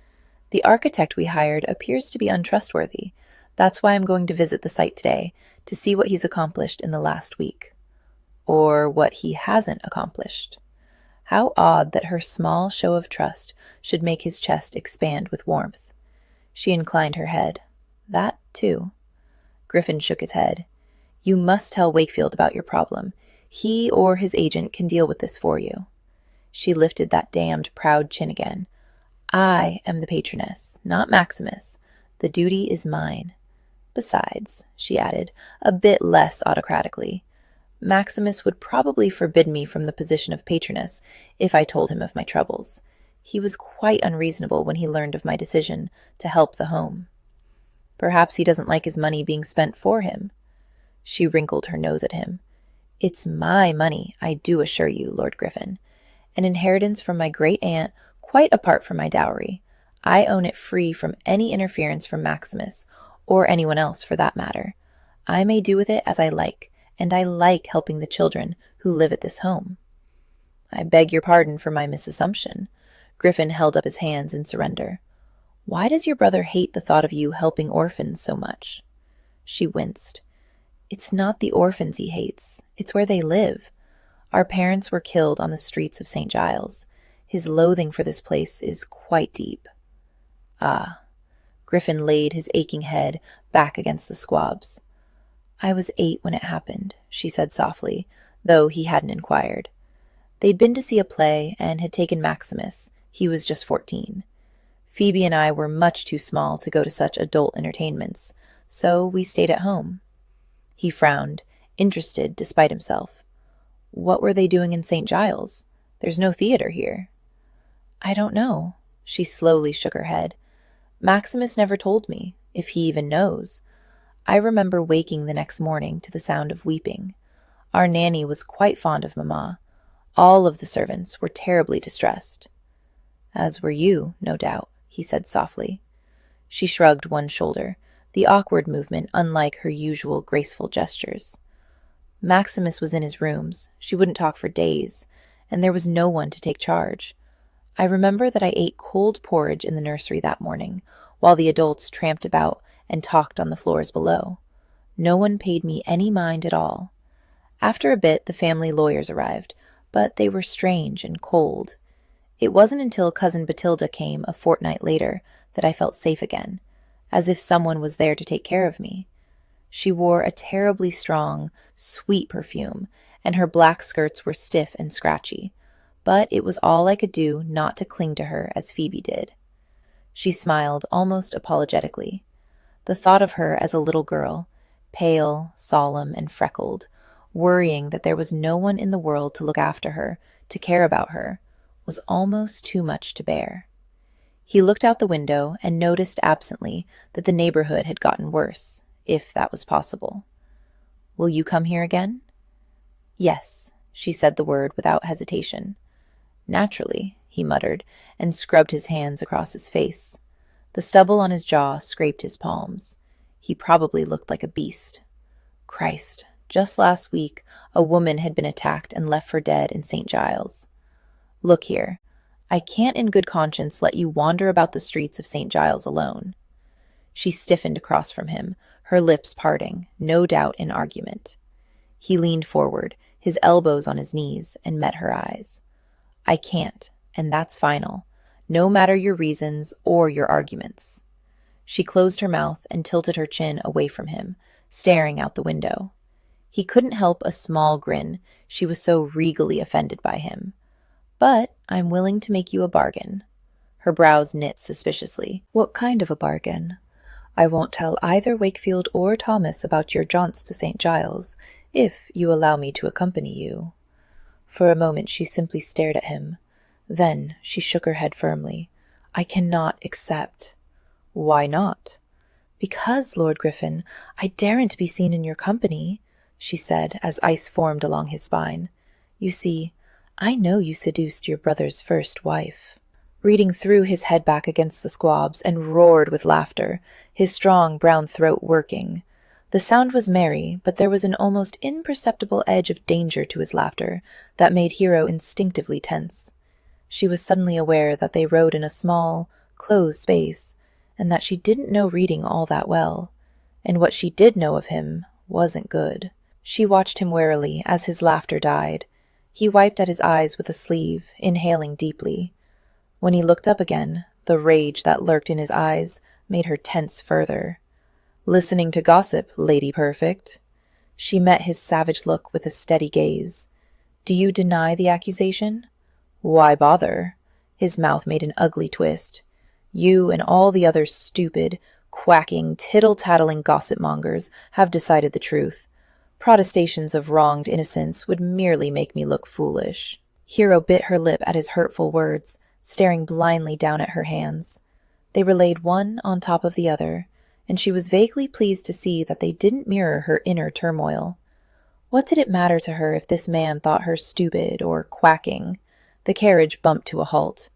The architect we hired appears to be untrustworthy. That's why I'm going to visit the site today, to see what he's accomplished in the last week. Or what he hasn't accomplished. How odd that her small show of trust should make his chest expand with warmth. She inclined her head. That, too. Griffin shook his head. You must tell Wakefield about your problem. He or his agent can deal with this for you. She lifted that damned proud chin again. I am the patroness, not Maximus. The duty is mine. Besides, she added, a bit less autocratically, Maximus would probably forbid me from the position of patroness if I told him of my troubles. He was quite unreasonable when he learned of my decision to help the home. Perhaps he doesn't like his money being spent for him. She wrinkled her nose at him. It's my money, I do assure you, Lord Griffin. An inheritance from my great-aunt, quite apart from my dowry. I own it free from any interference from Maximus, or anyone else for that matter. I may do with it as I like, and I like helping the children who live at this home. I beg your pardon for my misassumption. Griffin held up his hands in surrender. Why does your brother hate the thought of you helping orphans so much? She winced. It's not the orphans he hates. It's where they live. Our parents were killed on the streets of St. Giles. His loathing for this place is quite deep. Ah. Griffin laid his aching head back against the squabs. I was 8 when it happened, she said softly, though he hadn't inquired. They'd been to see a play and had taken Maximus. He was just 14. Phoebe and I were much too small to go to such adult entertainments, so we stayed at home. He frowned, interested despite himself. What were they doing in St. Giles? There's no theater here. I don't know. She slowly shook her head. Maximus never told me, if he even knows. I remember waking the next morning to the sound of weeping. Our nanny was quite fond of Mamma. All of the servants were terribly distressed. As were you, no doubt, he said softly. She shrugged one shoulder, the awkward movement unlike her usual graceful gestures. Maximus was in his rooms. She wouldn't talk for days, and there was no one to take charge. I remember that I ate cold porridge in the nursery that morning, while the adults tramped about and talked on the floors below. No one paid me any mind at all. After a bit, the family lawyers arrived, but they were strange and cold. It wasn't until Cousin Batilda came a fortnight later that I felt safe again, as if someone was there to take care of me. She wore a terribly strong, sweet perfume, and her black skirts were stiff and scratchy, but it was all I could do not to cling to her as Phoebe did. She smiled almost apologetically. The thought of her as a little girl, pale, solemn, and freckled, worrying that there was no one in the world to look after her, to care about her, was almost too much to bear. He looked out the window and noticed absently that the neighborhood had gotten worse, if that was possible. Will you come here again? Yes, she said the word without hesitation. Naturally, he muttered, and scrubbed his hands across his face. The stubble on his jaw scraped his palms. He probably looked like a beast. Christ, just last week, a woman had been attacked and left for dead in St. Giles. Look here, I can't in good conscience let you wander about the streets of St. Giles alone. She stiffened across from him, her lips parting, no doubt in argument. He leaned forward, his elbows on his knees, and met her eyes. I can't, and that's final, no matter your reasons or your arguments. She closed her mouth and tilted her chin away from him, staring out the window. He couldn't help a small grin, she was so regally offended by him. But I'm willing to make you a bargain. Her brows knit suspiciously. "What kind of a bargain?" "I won't tell either Wakefield or Thomas about your jaunts to St. Giles, if you allow me to accompany you." For a moment she simply stared at him. Then she shook her head firmly. "I cannot accept." "Why not?" "Because, Lord Griffin, I daren't be seen in your company," she said, as ice formed along his spine. "You see, I know you seduced your brother's first wife." Reading threw his head back against the squabs and roared with laughter, his strong brown throat working. The sound was merry, but there was an almost imperceptible edge of danger to his laughter that made Hero instinctively tense. She was suddenly aware that they rode in a small, closed space, and that she didn't know Reading all that well. And what she did know of him wasn't good. She watched him warily as his laughter died. He wiped at his eyes with a sleeve, inhaling deeply. When he looked up again, the rage that lurked in his eyes made her tense further. "Listening to gossip, Lady Perfect?" She met his savage look with a steady gaze. "Do you deny the accusation?" "Why bother?" His mouth made an ugly twist. "You and all the other stupid, quacking, tittle-tattling gossip-mongers have decided the truth. Protestations of wronged innocence would merely make me look foolish." Hero bit her lip at his hurtful words, staring blindly down at her hands. They were laid one on top of the other, and she was vaguely pleased to see that they didn't mirror her inner turmoil. What did it matter to her if this man thought her stupid or quacking? The carriage bumped to a halt.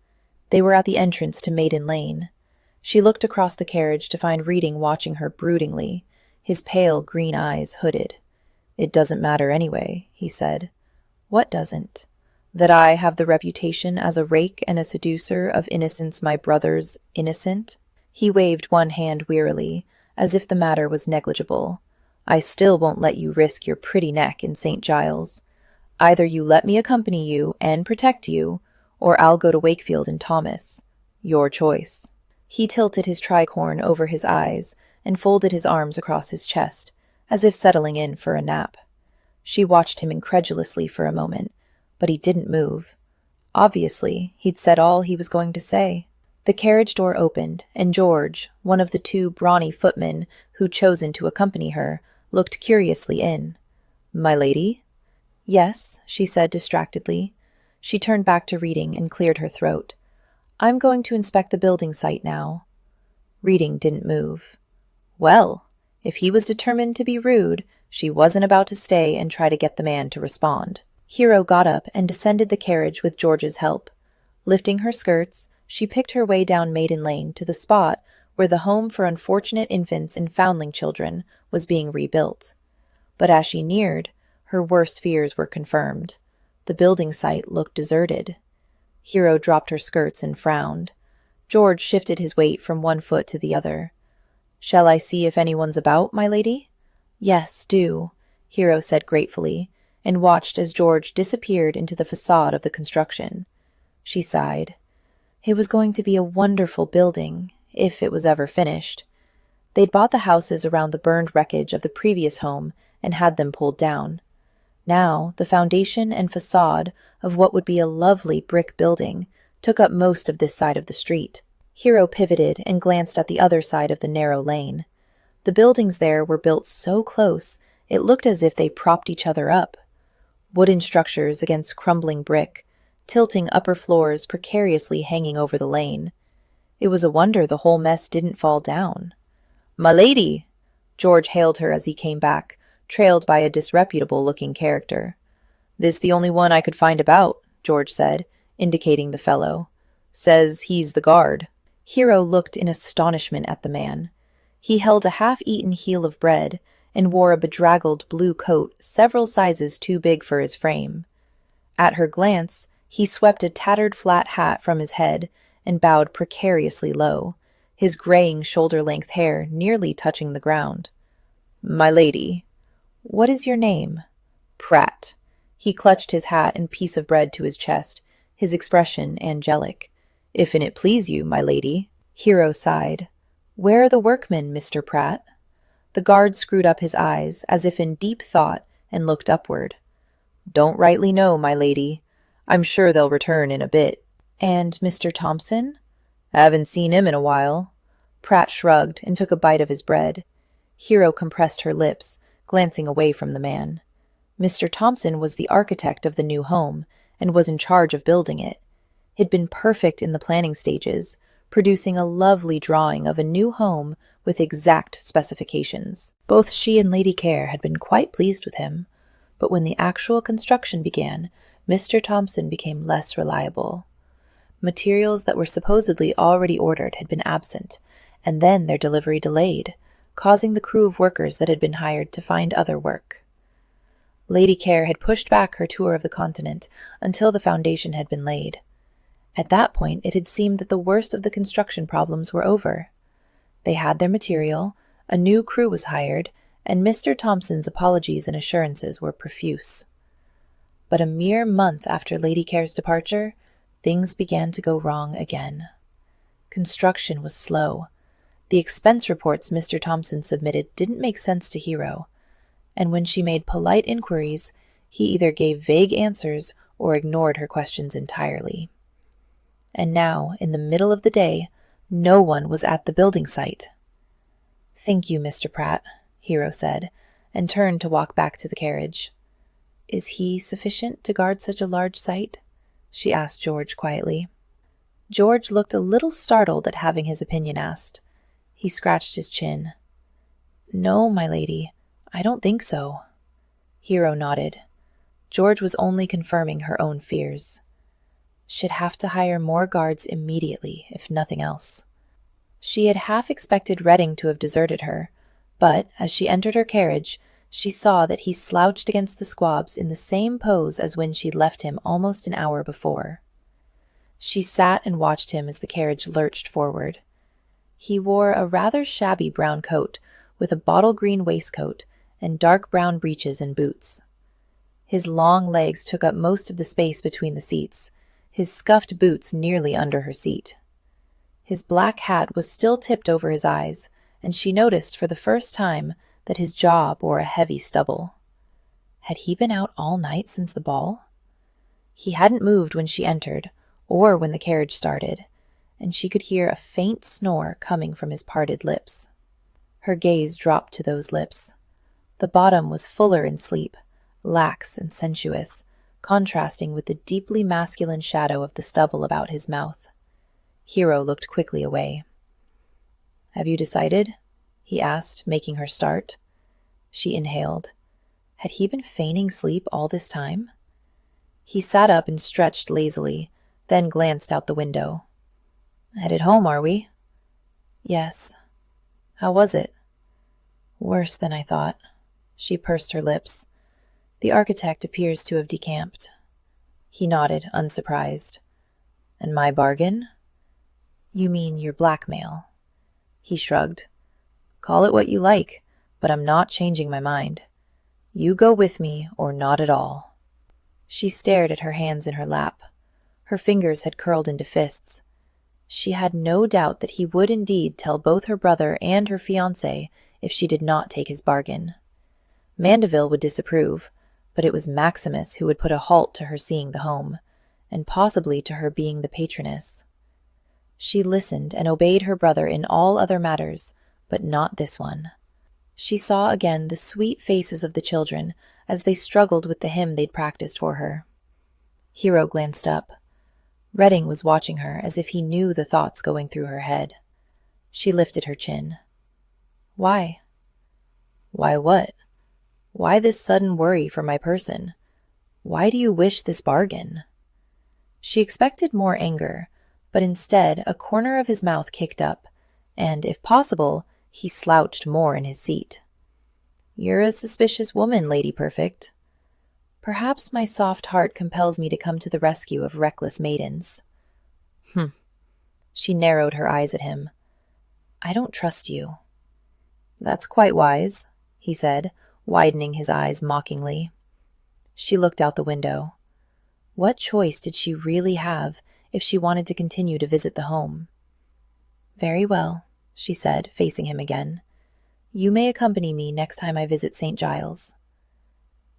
They were at the entrance to Maiden Lane. She looked across the carriage to find Reading watching her broodingly, his pale green eyes hooded. "It doesn't matter anyway," he said. "What doesn't?" "That I have the reputation as a rake and a seducer of innocence my brother's innocent?" He waved one hand wearily, as if the matter was negligible. "I still won't let you risk your pretty neck in St. Giles. Either you let me accompany you and protect you, or I'll go to Wakefield and Thomas. Your choice." He tilted his tricorn over his eyes and folded his arms across his chest, as if settling in for a nap. She watched him incredulously for a moment, but he didn't move. Obviously, he'd said all he was going to say. The carriage door opened, and George, one of the two brawny footmen who'd chosen to accompany her, looked curiously in. "My lady?" "Yes," she said distractedly. She turned back to Reading and cleared her throat. "I'm going to inspect the building site now." Reading didn't move. Well, if he was determined to be rude, she wasn't about to stay and try to get the man to respond. Hero got up and descended the carriage with George's help. Lifting her skirts, she picked her way down Maiden Lane to the spot where the home for unfortunate infants and foundling children was being rebuilt. But as she neared, her worst fears were confirmed. The building site looked deserted. Hero dropped her skirts and frowned. George shifted his weight from one foot to the other. "Shall I see if anyone's about, my lady?" "Yes, do," Hero said gratefully, and watched as George disappeared into the facade of the construction. She sighed. It was going to be a wonderful building, if it was ever finished. They'd bought the houses around the burned wreckage of the previous home and had them pulled down. Now, the foundation and facade of what would be a lovely brick building took up most of this side of the street. Hero pivoted and glanced at the other side of the narrow lane. The buildings there were built so close, it looked as if they propped each other up. Wooden structures against crumbling brick, tilting upper floors precariously hanging over the lane. It was a wonder the whole mess didn't fall down. "My lady!" George hailed her as he came back, trailed by a disreputable-looking character. "This the only one I could find about," George said, indicating the fellow. "Says he's the guard." Hero looked in astonishment at the man. He held a half-eaten heel of bread and wore a bedraggled blue coat several sizes too big for his frame. At her glance, he swept a tattered flat hat from his head and bowed precariously low, his graying shoulder-length hair nearly touching the ground. "My lady." "What is your name?" "Pratt." He clutched his hat and piece of bread to his chest, his expression angelic. "If it please you, my lady." Hero sighed. "Where are the workmen, Mr. Pratt?" The guard screwed up his eyes, as if in deep thought, and looked upward. "Don't rightly know, my lady. I'm sure they'll return in a bit." "And Mr. Thompson?" Haven't seen him in a while. Pratt shrugged and took a bite of his bread. Hero compressed her lips, glancing away from the man. Mr. Thompson was the architect of the new home and was in charge of building it. He'd been perfect in the planning stages, producing a lovely drawing of a new home with exact specifications. Both she and Lady Care had been quite pleased with him, but when the actual construction began, Mr. Thompson became less reliable. Materials that were supposedly already ordered had been absent, and then their delivery delayed, causing the crew of workers that had been hired to find other work. Lady Care had pushed back her tour of the continent until the foundation had been laid. At that point, it had seemed that the worst of the construction problems were over. They had their material, a new crew was hired, and Mr. Thompson's apologies and assurances were profuse. But a mere month after Lady Care's departure, things began to go wrong again. Construction was slow. The expense reports Mr. Thompson submitted didn't make sense to Hero, and when she made polite inquiries, he either gave vague answers or ignored her questions entirely. And now, in the middle of the day, no one was at the building site. "Thank you, Mr. Pratt," Hero said, and turned to walk back to the carriage. "Is he sufficient to guard such a large site?" she asked George quietly. George looked a little startled at having his opinion asked. He scratched his chin. "No, my lady, I don't think so." Hero nodded. George was only confirming her own fears. She'd have to hire more guards immediately, if nothing else. She had half expected Reading to have deserted her, but as she entered her carriage, she saw that he slouched against the squabs in the same pose as when she'd left him almost an hour before. She sat and watched him as the carriage lurched forward. He wore a rather shabby brown coat with a bottle green waistcoat and dark brown breeches and boots. His long legs took up most of the space between the seats, his scuffed boots nearly under her seat. His black hat was still tipped over his eyes, and she noticed for the first time that his jaw bore a heavy stubble. Had he been out all night since the ball? He hadn't moved when she entered, or when the carriage started, and she could hear a faint snore coming from his parted lips. Her gaze dropped to those lips. The bottom was fuller in sleep, lax and sensuous, contrasting with the deeply masculine shadow of the stubble about his mouth. Hero looked quickly away. "Have you decided?" he asked, making her start. She inhaled. Had he been feigning sleep all this time? He sat up and stretched lazily, then glanced out the window. "Headed home, are we?" "Yes." "How was it?" "Worse than I thought." She pursed her lips. "The architect appears to have decamped." He nodded, unsurprised. "And my bargain?" "You mean your blackmail?" He shrugged. "Call it what you like, but I'm not changing my mind. You go with me or not at all." She stared at her hands in her lap. Her fingers had curled into fists. She had no doubt that he would indeed tell both her brother and her fiancé if she did not take his bargain. Mandeville would disapprove, but it was Maximus who would put a halt to her seeing the home, and possibly to her being the patroness. She listened and obeyed her brother in all other matters, but not this one. She saw again the sweet faces of the children as they struggled with the hymn they'd practiced for her. Hero glanced up. Reading was watching her as if he knew the thoughts going through her head. She lifted her chin. "Why?" "Why what? Why this sudden worry for my person? Why do you wish this bargain?" She expected more anger, but instead a corner of his mouth kicked up, and, if possible, he slouched more in his seat. "You're a suspicious woman, Lady Perfect." "Perhaps my soft heart compels me to come to the rescue of reckless maidens." She narrowed her eyes at him. "I don't trust you." "That's quite wise," he said, widening his eyes mockingly. She looked out the window. What choice did she really have if she wanted to continue to visit the home? "Very well," she said, facing him again. "You may accompany me next time I visit St. Giles."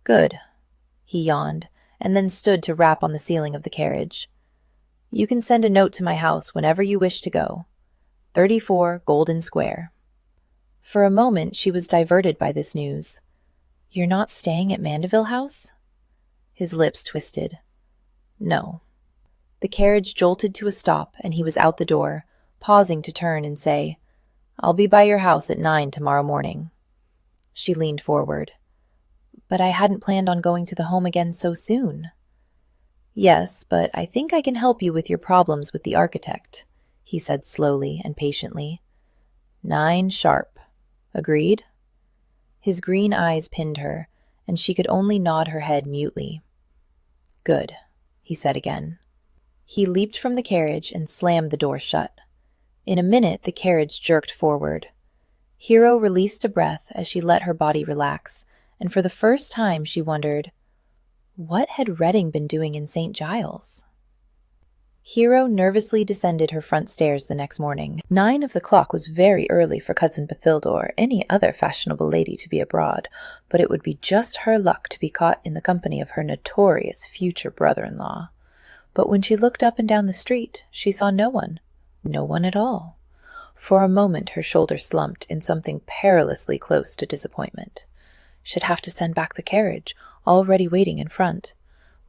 "Good." He yawned, and then stood to rap on the ceiling of the carriage. You can send a note to my house whenever you wish to go. 34 Golden Square. For a moment she was diverted by this news. You're not staying at Mandeville House? His lips twisted. No. The carriage jolted to a stop, and he was out the door, pausing to turn and say, I'll be by your house at 9 tomorrow morning. She leaned forward. But I hadn't planned on going to the home again so soon. Yes, but I think I can help you with your problems with the architect, he said slowly and patiently. 9 sharp. Agreed? His green eyes pinned her, and she could only nod her head mutely. Good, he said again. He leaped from the carriage and slammed the door shut. In a minute, the carriage jerked forward. Hero released a breath as she let her body relax, and for the first time she wondered, what had Reading been doing in St. Giles? Hero nervously descended her front stairs the next morning. 9 of the clock was very early for Cousin Bathilda or any other fashionable lady to be abroad, but it would be just her luck to be caught in the company of her notorious future brother-in-law. But when she looked up and down the street, she saw no one. No one at all. For a moment her shoulders slumped in something perilously close to disappointment. She'd have to send back the carriage, already waiting in front.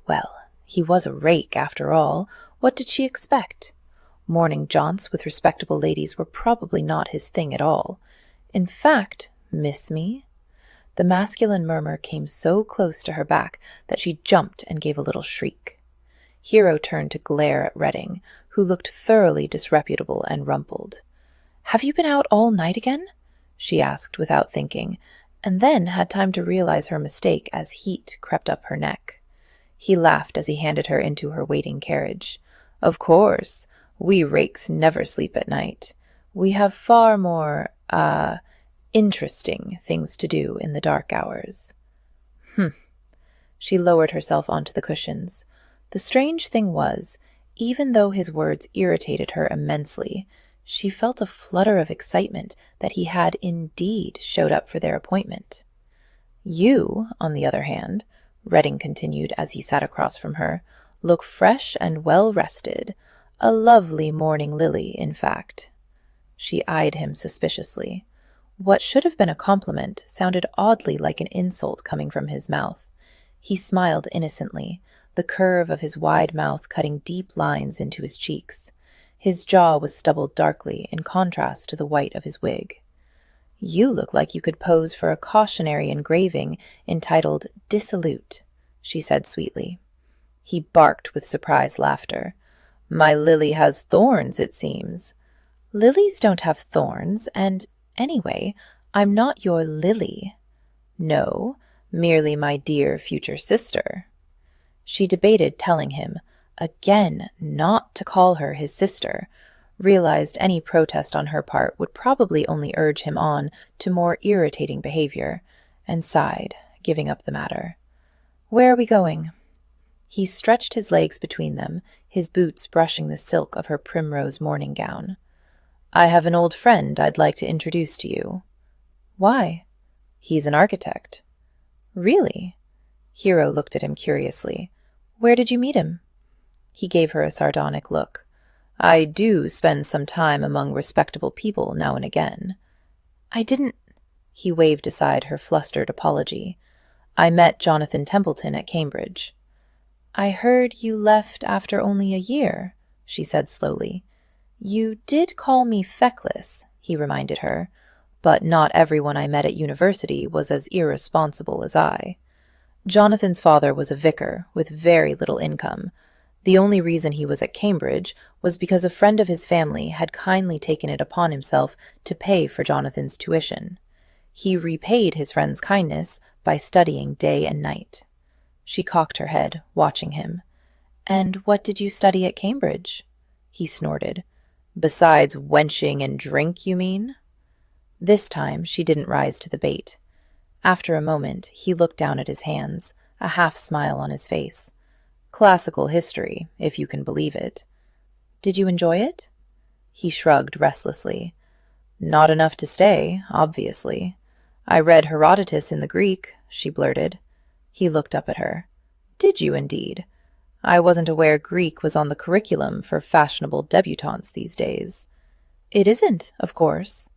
Well, he was a rake, after all. What did she expect? Morning jaunts with respectable ladies were probably not his thing at all. In fact, miss me? The masculine murmur came so close to her back that she jumped and gave a little shriek. Hero turned to glare at Reading, who looked thoroughly disreputable and rumpled. Have you been out all night again? She asked without thinking, and then had time to realize her mistake as heat crept up her neck. He laughed as he handed her into her waiting carriage. Of course, we rakes never sleep at night. We have far more, interesting things to do in the dark hours. She lowered herself onto the cushions. The strange thing was, even though his words irritated her immensely, she felt a flutter of excitement that he had indeed showed up for their appointment. You, on the other hand, Reading continued as he sat across from her, look fresh and well-rested. A lovely morning lily, in fact. She eyed him suspiciously. What should have been a compliment sounded oddly like an insult coming from his mouth. He smiled innocently, the curve of his wide mouth cutting deep lines into his cheeks. His jaw was stubbled darkly in contrast to the white of his wig. You look like you could pose for a cautionary engraving entitled Dissolute, she said sweetly. He barked with surprised laughter. My lily has thorns, it seems. Lilies don't have thorns, and, anyway, I'm not your lily. No, merely my dear future sister. She debated telling him, again, not to call her his sister, realized any protest on her part would probably only urge him on to more irritating behavior, and sighed, giving up the matter. Where are we going? He stretched his legs between them, his boots brushing the silk of her primrose morning gown. I have an old friend I'd like to introduce to you. Why? He's an architect. Really? Hero looked at him curiously. Where did you meet him? He gave her a sardonic look. I do spend some time among respectable people now and again. I didn't... He waved aside her flustered apology. I met Jonathan Templeton at Cambridge. I heard you left after only a year, she said slowly. You did call me feckless, he reminded her, but not everyone I met at university was as irresponsible as I. Jonathan's father was a vicar with very little income. The only reason he was at Cambridge was because a friend of his family had kindly taken it upon himself to pay for Jonathan's tuition. He repaid his friend's kindness by studying day and night. She cocked her head, watching him. And what did you study at Cambridge? He snorted. Besides wenching and drink, you mean? This time she didn't rise to the bait. After a moment, he looked down at his hands, a half-smile on his face. Classical history, if you can believe it. Did you enjoy it? He shrugged restlessly. Not enough to stay, obviously. I read Herodotus in the Greek, she blurted. He looked up at her. Did you indeed? I wasn't aware Greek was on the curriculum for fashionable debutantes these days. It isn't, of course.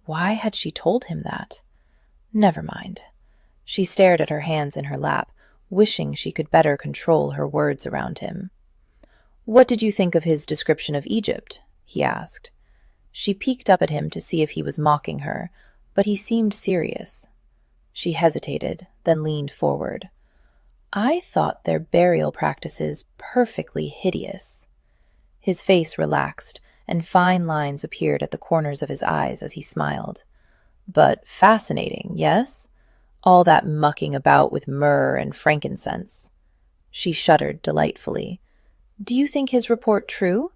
Why had she told him that? Never mind. She stared at her hands in her lap, wishing she could better control her words around him. "What did you think of his description of Egypt?" he asked. She peeked up at him to see if he was mocking her, but he seemed serious. She hesitated, then leaned forward. "I thought their burial practices perfectly hideous." His face relaxed, and fine lines appeared at the corners of his eyes as he smiled. "But fascinating, yes? All that mucking about with myrrh and frankincense." She shuddered delightfully. "Do you think his report true?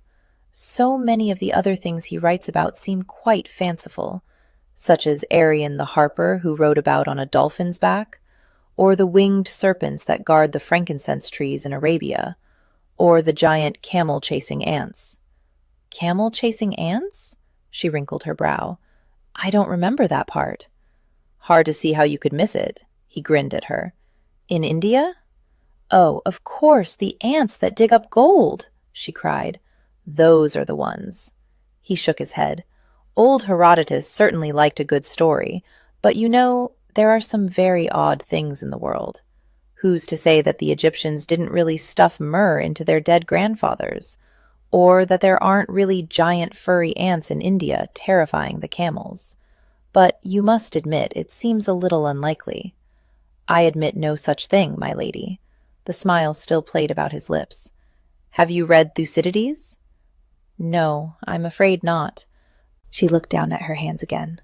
So many of the other things he writes about seem quite fanciful, such as Arion the harper who rode about on a dolphin's back, or the winged serpents that guard the frankincense trees in Arabia, or the giant camel-chasing ants." "Camel-chasing ants?" She wrinkled her brow. "I don't remember that part." "Hard to see how you could miss it," he grinned at her. "In India?" "Oh, of course, the ants that dig up gold," she cried. "Those are the ones." He shook his head. "Old Herodotus certainly liked a good story, but you know, there are some very odd things in the world. Who's to say that the Egyptians didn't really stuff myrrh into their dead grandfathers? Or that there aren't really giant furry ants in India terrifying the camels? But you must admit it seems a little unlikely." "I admit no such thing, my lady." The smile still played about his lips. "Have you read Thucydides?" "No, I'm afraid not." She looked down at her hands again.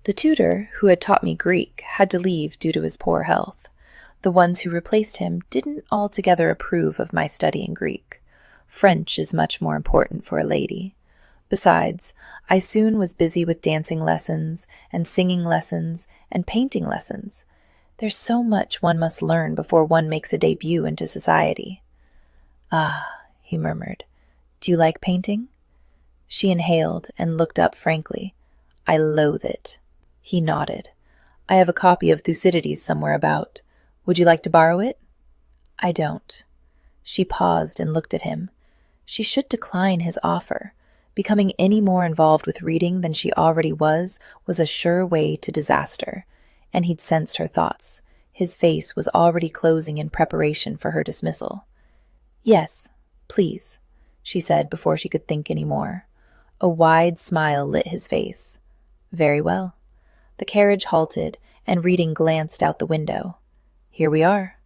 "The tutor who had taught me Greek had to leave due to his poor health. The ones who replaced him didn't altogether approve of my studying Greek. French is much more important for a lady. Besides, I soon was busy with dancing lessons and singing lessons and painting lessons. There's so much one must learn before one makes a debut into society." "Ah," he murmured. "Do you like painting?" She inhaled and looked up frankly. "I loathe it." He nodded. "I have a copy of Thucydides somewhere about. Would you like to borrow it?" "I don't." She paused and looked at him. She should decline his offer. Becoming any more involved with reading than she already was a sure way to disaster, and he'd sensed her thoughts. His face was already closing in preparation for her dismissal. "Yes, please," she said before she could think any more. A wide smile lit his face. "Very well." The carriage halted, and Reading glanced out the window. "Here we are."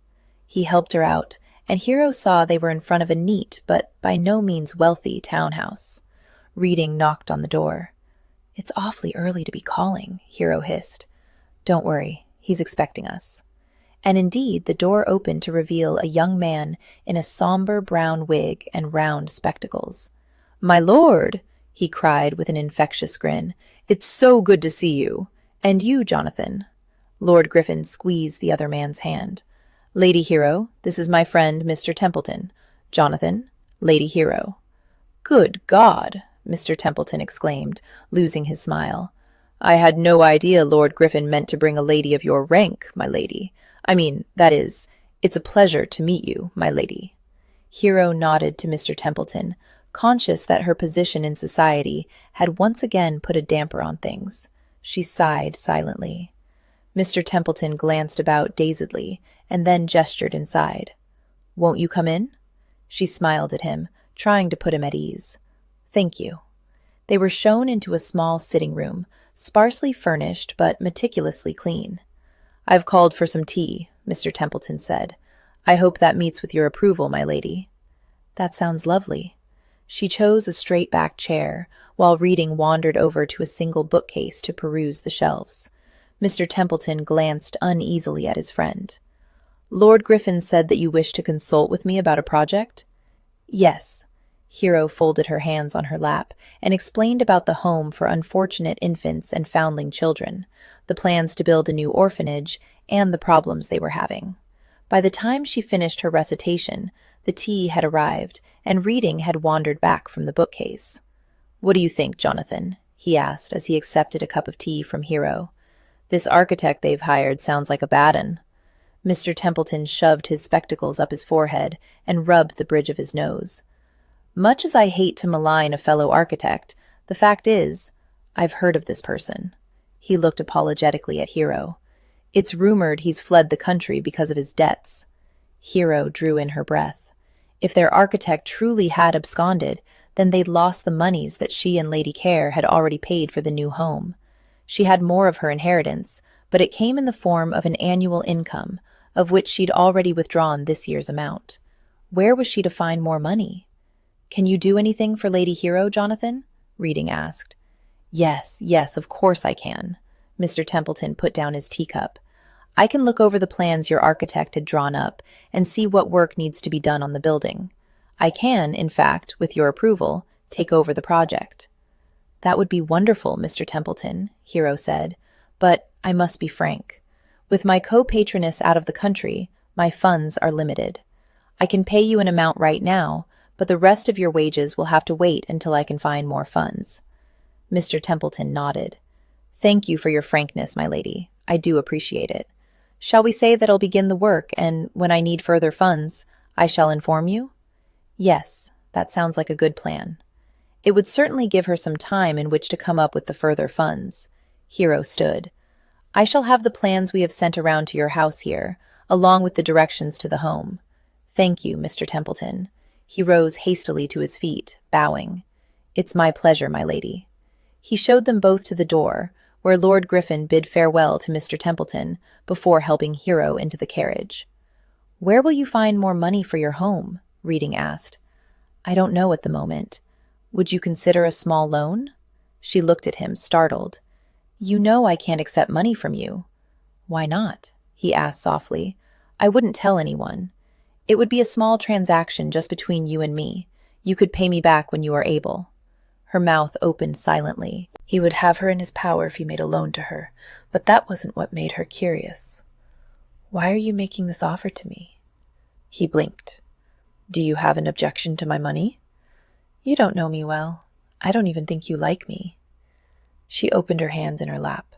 He helped her out, and Hero saw they were in front of a neat but by no means wealthy townhouse. Reading knocked on the door. "It's awfully early to be calling," Hero hissed. "Don't worry, he's expecting us." And indeed, the door opened to reveal a young man in a somber brown wig and round spectacles. "My lord!" he cried with an infectious grin. "It's so good to see you. And you, Jonathan." Lord Griffin squeezed the other man's hand. "Lady Hero, this is my friend, Mr. Templeton. Jonathan, Lady Hero." "Good God!" Mr. Templeton exclaimed, losing his smile. "I had no idea Lord Griffin meant to bring a lady of your rank, my lady. I mean, that is, it's a pleasure to meet you, my lady." Hero nodded to Mr. Templeton, conscious that her position in society had once again put a damper on things. She sighed silently. Mr. Templeton glanced about dazedly and then gestured inside. "Won't you come in?" She smiled at him, trying to put him at ease. "Thank you." They were shown into a small sitting room, sparsely furnished but meticulously clean. "I've called for some tea," Mr. Templeton said. "I hope that meets with your approval, my lady." "That sounds lovely." She chose a straight-backed chair, while Reading wandered over to a single bookcase to peruse the shelves. Mr. Templeton glanced uneasily at his friend. "Lord Griffin said that you wished to consult with me about a project?" "Yes." Hero folded her hands on her lap and explained about the home for unfortunate infants and foundling children, the plans to build a new orphanage, and the problems they were having. By the time she finished her recitation, the tea had arrived, and Reading had wandered back from the bookcase. "What do you think, Jonathan?" he asked as he accepted a cup of tea from Hero. "This architect they've hired sounds like a bad 'un." Mr. Templeton shoved his spectacles up his forehead and rubbed the bridge of his nose. Much as I hate to malign a fellow architect, the fact is, I've heard of this person. He looked apologetically at Hero. It's rumored he's fled the country because of his debts. Hero drew in her breath. If their architect truly had absconded, then they'd lost the moneys that she and Lady Care had already paid for the new home. She had more of her inheritance, but it came in the form of an annual income, of which she'd already withdrawn this year's amount. Where was she to find more money? "Can you do anything for Lady Hero, Jonathan?" Reading asked. Yes, of course I can." Mr. Templeton put down his teacup. "I can look over the plans your architect had drawn up and see what work needs to be done on the building. I can, in fact, with your approval, take over the project." "That would be wonderful, Mr. Templeton," Hero said, "but I must be frank. With my co-patroness out of the country, my funds are limited. I can pay you an amount right now, but the rest of your wages will have to wait until I can find more funds." Mr. Templeton nodded. "Thank you for your frankness, my lady. I do appreciate it. Shall we say that I'll begin the work, and when I need further funds, I shall inform you?" "Yes, that sounds like a good plan." It would certainly give her some time in which to come up with the further funds. Hero stood. "I shall have the plans we have sent around to your house here, along with the directions to the home. Thank you, Mr. Templeton." He rose hastily to his feet, bowing. "It's my pleasure, my lady." He showed them both to the door, where Lord Griffin bid farewell to Mr. Templeton before helping Hero into the carriage. "Where will you find more money for your home?" Reading asked. "I don't know at the moment. Would you consider a small loan?" She looked at him, startled. "You know I can't accept money from you." "Why not?" he asked softly. "I wouldn't tell anyone. It would be a small transaction just between you and me. You could pay me back when you are able." Her mouth opened silently. He would have her in his power if he made a loan to her, but that wasn't what made her curious. "Why are you making this offer to me?" He blinked. "Do you have an objection to my money?" "You don't know me well. I don't even think you like me." She opened her hands in her lap.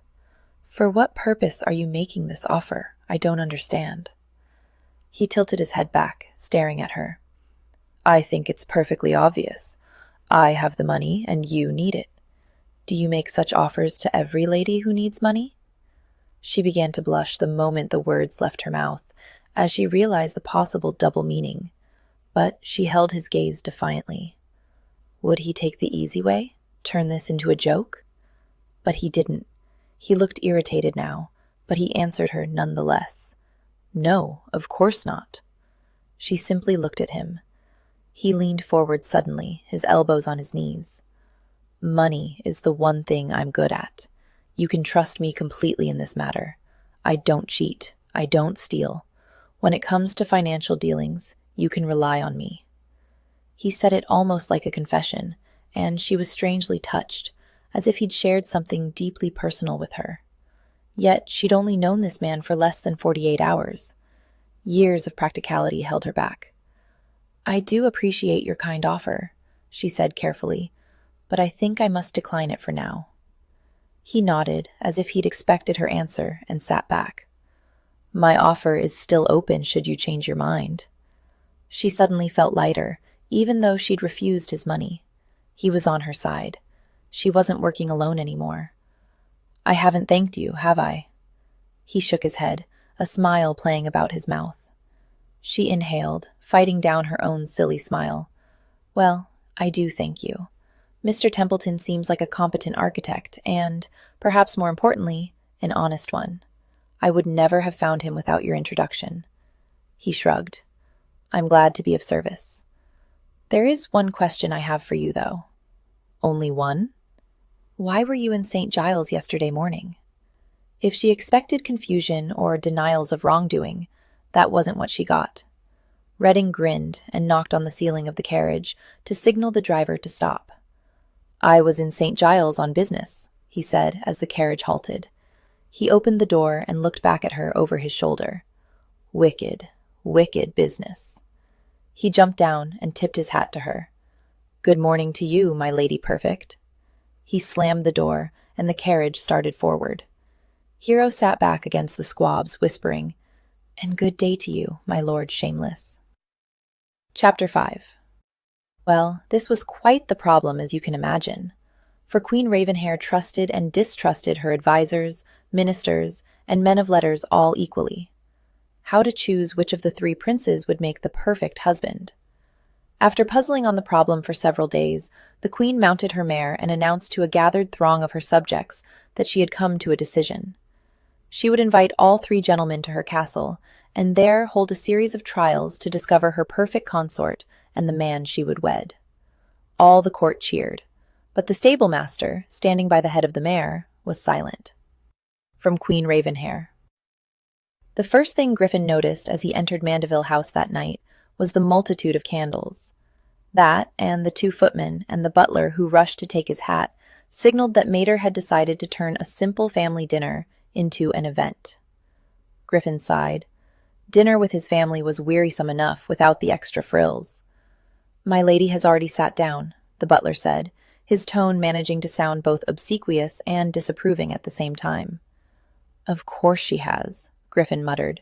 "For what purpose are you making this offer? I don't understand." He tilted his head back, staring at her. "I think it's perfectly obvious. I have the money, and you need it. Do you make such offers to every lady who needs money?" She began to blush the moment the words left her mouth, as she realized the possible double meaning. But she held his gaze defiantly. Would he take the easy way? Turn this into a joke? But he didn't. He looked irritated now, but he answered her nonetheless. "No, of course not." She simply looked at him. He leaned forward suddenly, his elbows on his knees. "Money is the one thing I'm good at. You can trust me completely in this matter. I don't cheat. I don't steal. When it comes to financial dealings, you can rely on me." He said it almost like a confession, and she was strangely touched, as if he'd shared something deeply personal with her. Yet she'd only known this man for less than 48 hours. Years of practicality held her back. "I do appreciate your kind offer," she said carefully, "but I think I must decline it for now." He nodded, as if he'd expected her answer, and sat back. "My offer is still open should you change your mind." She suddenly felt lighter, even though she'd refused his money. He was on her side. She wasn't working alone anymore. "I haven't thanked you, have I?" He shook his head, a smile playing about his mouth. She inhaled, fighting down her own silly smile. "Well, I do thank you. Mr. Templeton seems like a competent architect and, perhaps more importantly, an honest one. I would never have found him without your introduction." He shrugged. "I'm glad to be of service. There is one question I have for you, though." "Only one?" "Why were you in St. Giles yesterday morning?" If she expected confusion or denials of wrongdoing, that wasn't what she got. Reading grinned and knocked on the ceiling of the carriage to signal the driver to stop. "I was in St. Giles on business," he said as the carriage halted. He opened the door and looked back at her over his shoulder. "Wicked, wicked business." He jumped down and tipped his hat to her. "Good morning to you, my lady perfect." He slammed the door, and the carriage started forward. Hero sat back against the squabs, whispering, And good day to you, my lord shameless. Chapter 5. Well, this was quite the problem, as you can imagine. For Queen Ravenhair trusted and distrusted her advisors, ministers, and men of letters all equally. How to choose which of the three princes would make the perfect husband? After puzzling on the problem for several days, the queen mounted her mare and announced to a gathered throng of her subjects that she had come to a decision. She would invite all three gentlemen to her castle, and there hold a series of trials to discover her perfect consort and the man she would wed. All the court cheered, but the stable-master, standing by the head of the mare, was silent. From Queen Ravenhair. The first thing Griffin noticed as he entered Mandeville House that night was the multitude of candles. That, and the 2 footmen and the butler who rushed to take his hat, signaled that Mater had decided to turn a simple family dinner into an event. Griffin sighed. Dinner with his family was wearisome enough without the extra frills. "My lady has already sat down," the butler said, his tone managing to sound both obsequious and disapproving at the same time. "Of course she has," Griffin muttered.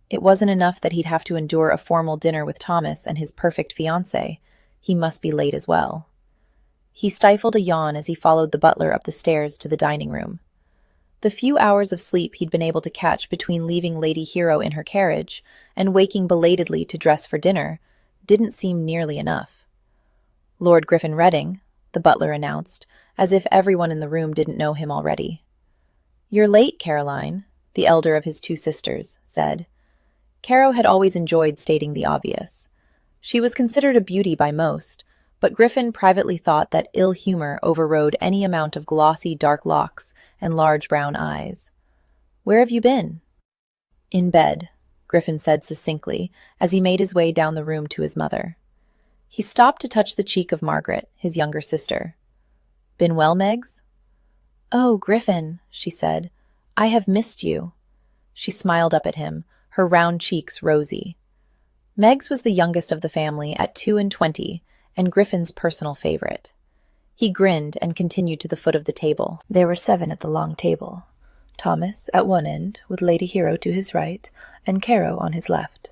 It wasn't enough that he'd have to endure a formal dinner with Thomas and his perfect fiancée. He must be late as well. He stifled a yawn as he followed the butler up the stairs to the dining room. The few hours of sleep he'd been able to catch between leaving Lady Hero in her carriage and waking belatedly to dress for dinner didn't seem nearly enough. "Lord Griffin Reading," the butler announced, as if everyone in the room didn't know him already. "You're late, Caroline," the elder of his 2 sisters said. Caro had always enjoyed stating the obvious. She was considered a beauty by most, but Griffin privately thought that ill humor overrode any amount of glossy dark locks and large brown eyes. "Where have you been?" "In bed," Griffin said succinctly as he made his way down the room to his mother. He stopped to touch the cheek of Margaret, his younger sister. "Been well, Megs?" "Oh, Griffin," she said, "I have missed you." She smiled up at him, her round cheeks rosy. Megs was the youngest of the family at 22, and Griffin's personal favorite. He grinned and continued to the foot of the table. There were 7 at the long table. Thomas at one end, with Lady Hero to his right, and Caro on his left.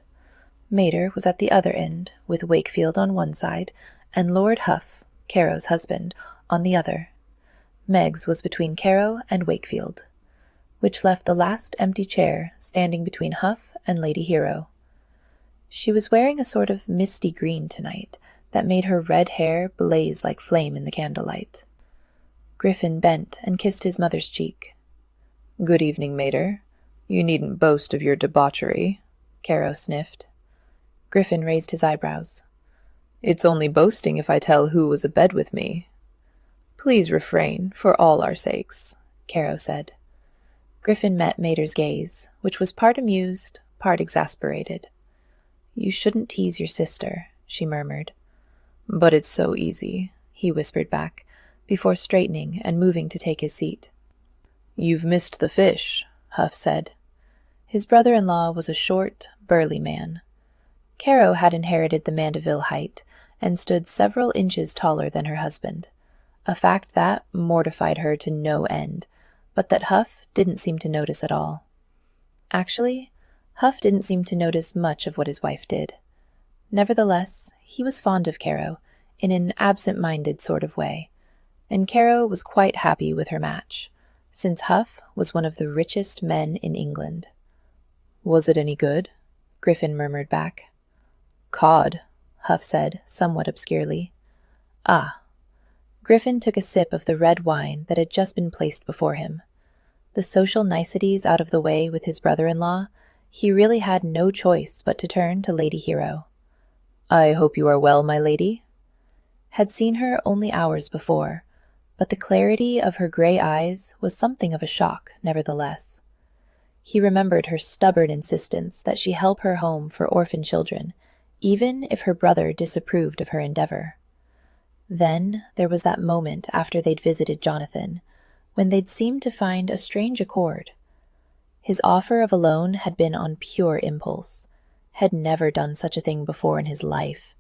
Mater was at the other end, with Wakefield on one side, and Lord Huff, Caro's husband, on the other. Megs was between Caro and Wakefield, which left the last empty chair standing between Huff and Lady Hero. She was wearing a sort of misty green tonight that made her red hair blaze like flame in the candlelight. Griffin bent and kissed his mother's cheek. "Good evening, Mater. You needn't boast of your debauchery," Caro sniffed. Griffin raised his eyebrows. "It's only boasting if I tell who was abed with me." "Please refrain, for all our sakes," Caro said. Griffin met Mater's gaze, which was part amused, part exasperated. "You shouldn't tease your sister," she murmured. "But it's so easy," he whispered back, before straightening and moving to take his seat. "You've missed the fish," Huff said. His brother-in-law was a short, burly man. Caro had inherited the Mandeville height and stood several inches taller than her husband, a fact that mortified her to no end, but that Huff didn't seem to notice at all. Actually, Huff didn't seem to notice much of what his wife did. Nevertheless, he was fond of Caro, in an absent-minded sort of way, and Caro was quite happy with her match, since Huff was one of the richest men in England. "Was it any good?" Griffin murmured back. "Cod," Huff said, somewhat obscurely. "Ah." Griffin took a sip of the red wine that had just been placed before him. The social niceties out of the way with his brother-in-law, he really had no choice but to turn to Lady Hero. "I hope you are well, my lady." Had seen her only hours before, but the clarity of her grey eyes was something of a shock, nevertheless. He remembered her stubborn insistence that she help her home for orphan children, even if her brother disapproved of her endeavor. Then there was that moment after they'd visited Jonathan, when they'd seemed to find a strange accord. His offer of a loan had been on pure impulse, had never done such a thing before in his life,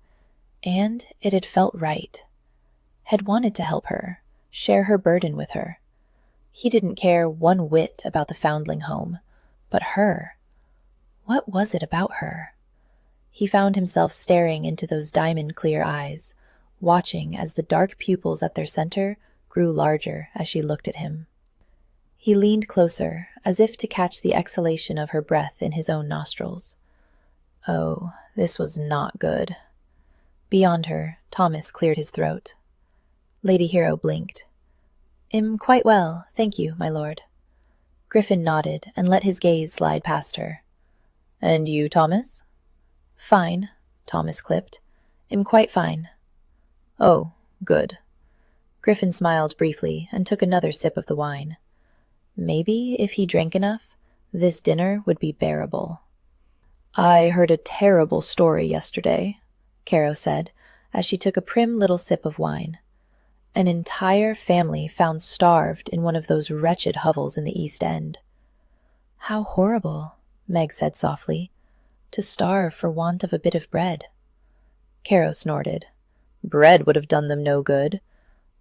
and it had felt right. Had wanted to help her, share her burden with her. He didn't care one whit about the foundling home, but her. What was it about her? He found himself staring into those diamond-clear eyes, watching as the dark pupils at their center grew larger as she looked at him. He leaned closer, as if to catch the exhalation of her breath in his own nostrils. Oh, this was not good. Beyond her, Thomas cleared his throat. Lady Hero blinked. Quite well, thank you, my lord." Griffin nodded and let his gaze slide past her. "And you, Thomas?" "Fine," Thomas clipped. Quite fine." "Oh, good." Griffin smiled briefly and took another sip of the wine. Maybe, if he drank enough, this dinner would be bearable. "I heard a terrible story yesterday," Caro said, as she took a prim little sip of wine. "An entire family found starved in one of those wretched hovels in the East End." "How horrible," Meg said softly, "to starve for want of a bit of bread." Caro snorted. "Bread would have done them no good.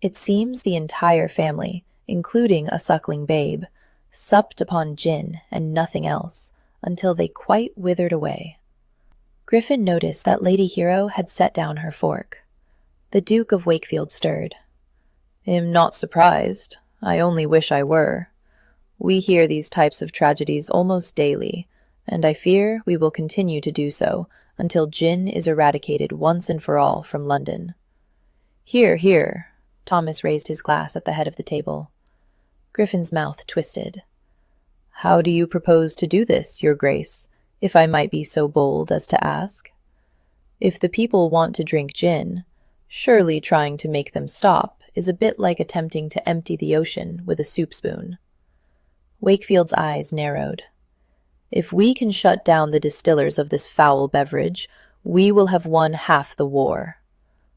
It seems the entire family, including a suckling babe, supped upon gin and nothing else, until they quite withered away." Griffin noticed that Lady Hero had set down her fork. The Duke of Wakefield stirred. "Am not surprised. I only wish I were. We hear these types of tragedies almost daily, and I fear we will continue to do so until gin is eradicated once and for all from London." "Hear, hear." Thomas raised his glass at the head of the table. Griffin's mouth twisted. "How do you propose to do this, your grace, if I might be so bold as to ask? If the people want to drink gin, surely trying to make them stop is a bit like attempting to empty the ocean with a soup spoon." Wakefield's eyes narrowed. "If we can shut down the distillers of this foul beverage, we will have won half the war.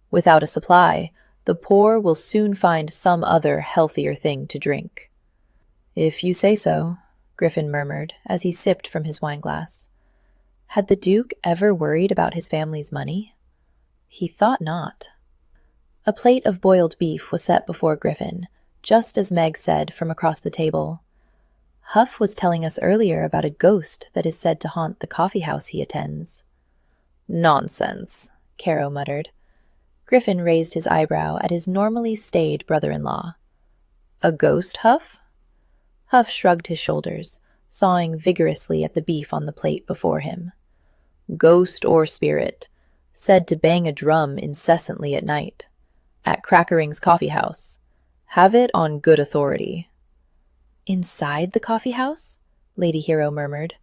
Without a supply, the poor will soon find some other healthier thing to drink." "If you say so," Griffin murmured as he sipped from his wineglass. Had the Duke ever worried about his family's money? He thought not. A plate of boiled beef was set before Griffin, just as Meg said from across the table. "Huff was telling us earlier about a ghost that is said to haunt the coffee-house he attends." "Nonsense," Caro muttered. Griffin raised his eyebrow at his normally staid brother-in-law. "A ghost, Huff?" Huff shrugged his shoulders, sawing vigorously at the beef on the plate before him. "Ghost or spirit, said to bang a drum incessantly at night. At Crackering's coffee-house. Have it on good authority." "Inside the coffee-house?" Lady Hero murmured.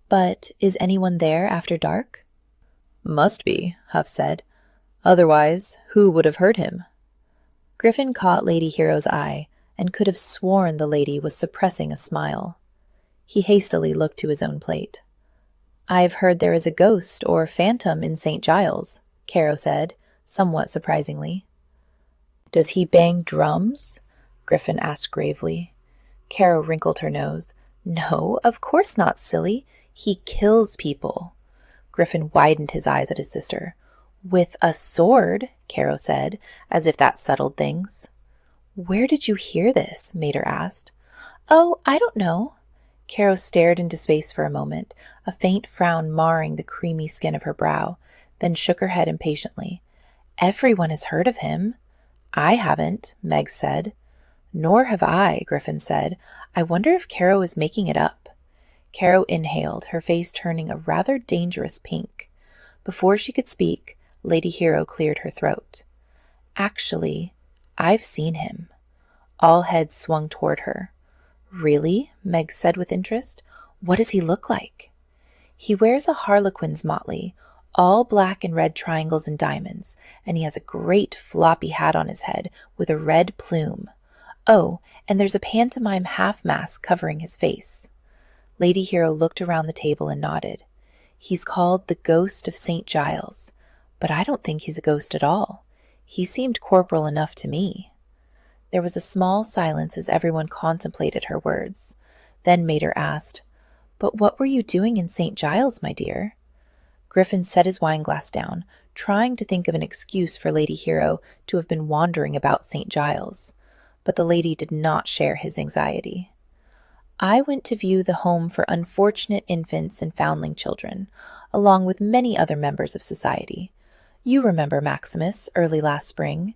"But is anyone there after dark?" "Must be," Huff said. "Otherwise, who would have heard him?" Griffin caught Lady Hero's eye and could have sworn the lady was suppressing a smile. He hastily looked to his own plate. "I've heard there is a ghost or phantom in St. Giles," Caro said, somewhat surprisingly. "Does he bang drums?" Griffin asked gravely. Caro wrinkled her nose. "No, of course not, silly. He kills people." Griffin widened his eyes at his sister. "With a sword," Caro said, as if that settled things. "Where did you hear this?" Mater asked. "Oh, I don't know." Caro stared into space for a moment, a faint frown marring the creamy skin of her brow, then shook her head impatiently. "Everyone has heard of him." "I haven't," Meg said. "Nor have I," Griffin said. "I wonder if Caro is making it up." Caro inhaled, her face turning a rather dangerous pink. Before she could speak, Lady Hero cleared her throat. "Actually, I've seen him." All heads swung toward her. "Really?" Meg said with interest. "What does he look like?" "He wears a harlequin's motley, all black and red triangles and diamonds, and he has a great floppy hat on his head with a red plume. Oh, and there's a pantomime half-mask covering his face." Lady Hero looked around the table and nodded. "He's called the Ghost of St. Giles, but I don't think he's a ghost at all. He seemed corporal enough to me." There was a small silence as everyone contemplated her words. Then Mater asked, "But what were you doing in St. Giles, my dear?" Griffin set his wineglass down, trying to think of an excuse for Lady Hero to have been wandering about St. Giles. But the lady did not share his anxiety. I went to view the home for unfortunate infants and foundling children, along with many other members of society. You remember Maximus early last spring?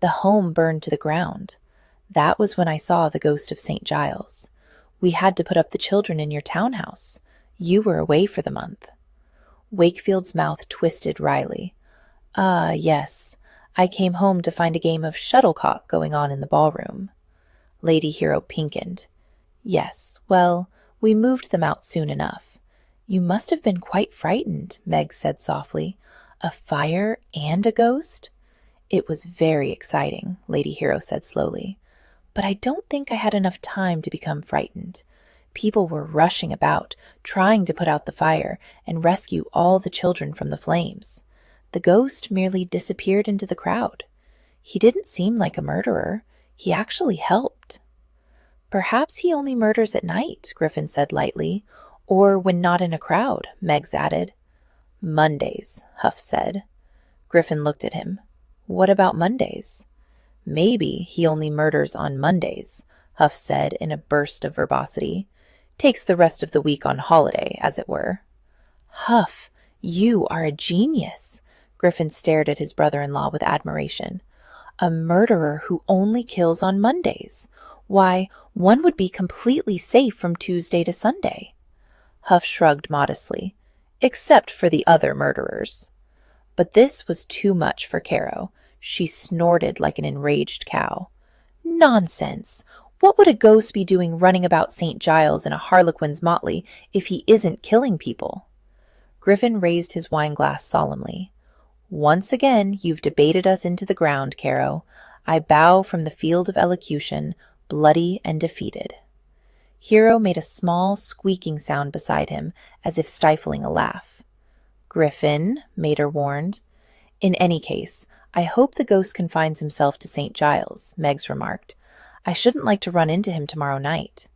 The home burned to the ground. That was when I saw the ghost of St. Giles. We had to put up the children in your townhouse. You were away for the month. Wakefield's mouth twisted wryly. Ah, yes. I came home to find a game of shuttlecock going on in the ballroom. Lady Hero pinkened. Yes, well, we moved them out soon enough. You must have been quite frightened, Meg said softly. A fire and a ghost? It was very exciting, Lady Hero said slowly. But I don't think I had enough time to become frightened. People were rushing about, trying to put out the fire and rescue all the children from the flames. The ghost merely disappeared into the crowd. He didn't seem like a murderer. He actually helped. Perhaps he only murders at night, Griffin said lightly, or when not in a crowd, Meggs added. Mondays, Huff said. Griffin looked at him. What about Mondays? Maybe he only murders on Mondays, Huff said in a burst of verbosity. Takes the rest of the week on holiday, as it were. Huff, you are a genius. Griffin stared at his brother-in-law with admiration. A murderer who only kills on Mondays. Why, one would be completely safe from Tuesday to Sunday. Huff shrugged modestly. Except for the other murderers. But this was too much for Caro. She snorted like an enraged cow. Nonsense! What would a ghost be doing running about St. Giles in a harlequin's motley if he isn't killing people? Griffin raised his wineglass solemnly. Once again you've debated us into the ground, Caro. I bow from the field of elocution, bloody and defeated. Hero made a small squeaking sound beside him, as if stifling a laugh. Griffin, Mater warned. In any case, I hope the ghost confines himself to St. Giles, Meggs remarked. I shouldn't like to run into him tomorrow night.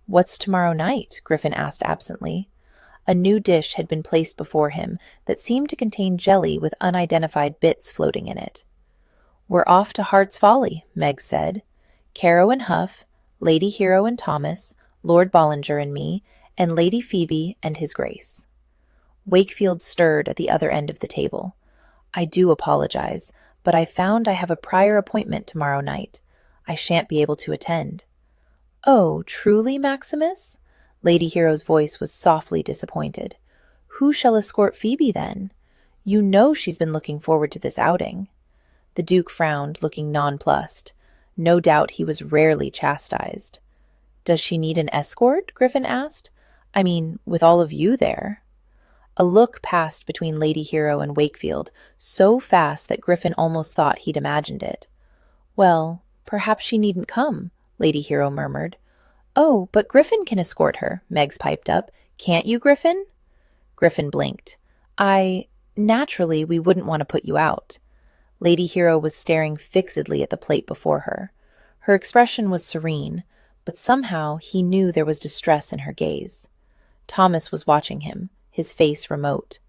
What's tomorrow night? Griffin asked absently. A new dish had been placed before him that seemed to contain jelly with unidentified bits floating in it. We're off to Heart's Folly, Meggs said. Caro and Huff, Lady Hero and Thomas, Lord Bollinger and me, and Lady Phoebe and His Grace. Wakefield stirred at the other end of the table. I do apologize, but I found I have a prior appointment tomorrow night. I shan't be able to attend. Oh, truly, Maximus? Lady Hero's voice was softly disappointed. Who shall escort Phoebe, then? You know she's been looking forward to this outing. The Duke frowned, looking nonplussed. No doubt he was rarely chastised. Does she need an escort? Griffin asked. I mean, with all of you there. A look passed between Lady Hero and Wakefield, so fast that Griffin almost thought he'd imagined it. Well, perhaps she needn't come, Lady Hero murmured. Oh, but Griffin can escort her, Meggs piped up. Can't you, Griffin? Griffin blinked. Naturally, we wouldn't want to put you out. Lady Hero was staring fixedly at the plate before her. Her expression was serene, but somehow he knew there was distress in her gaze. Thomas was watching him, his face remote.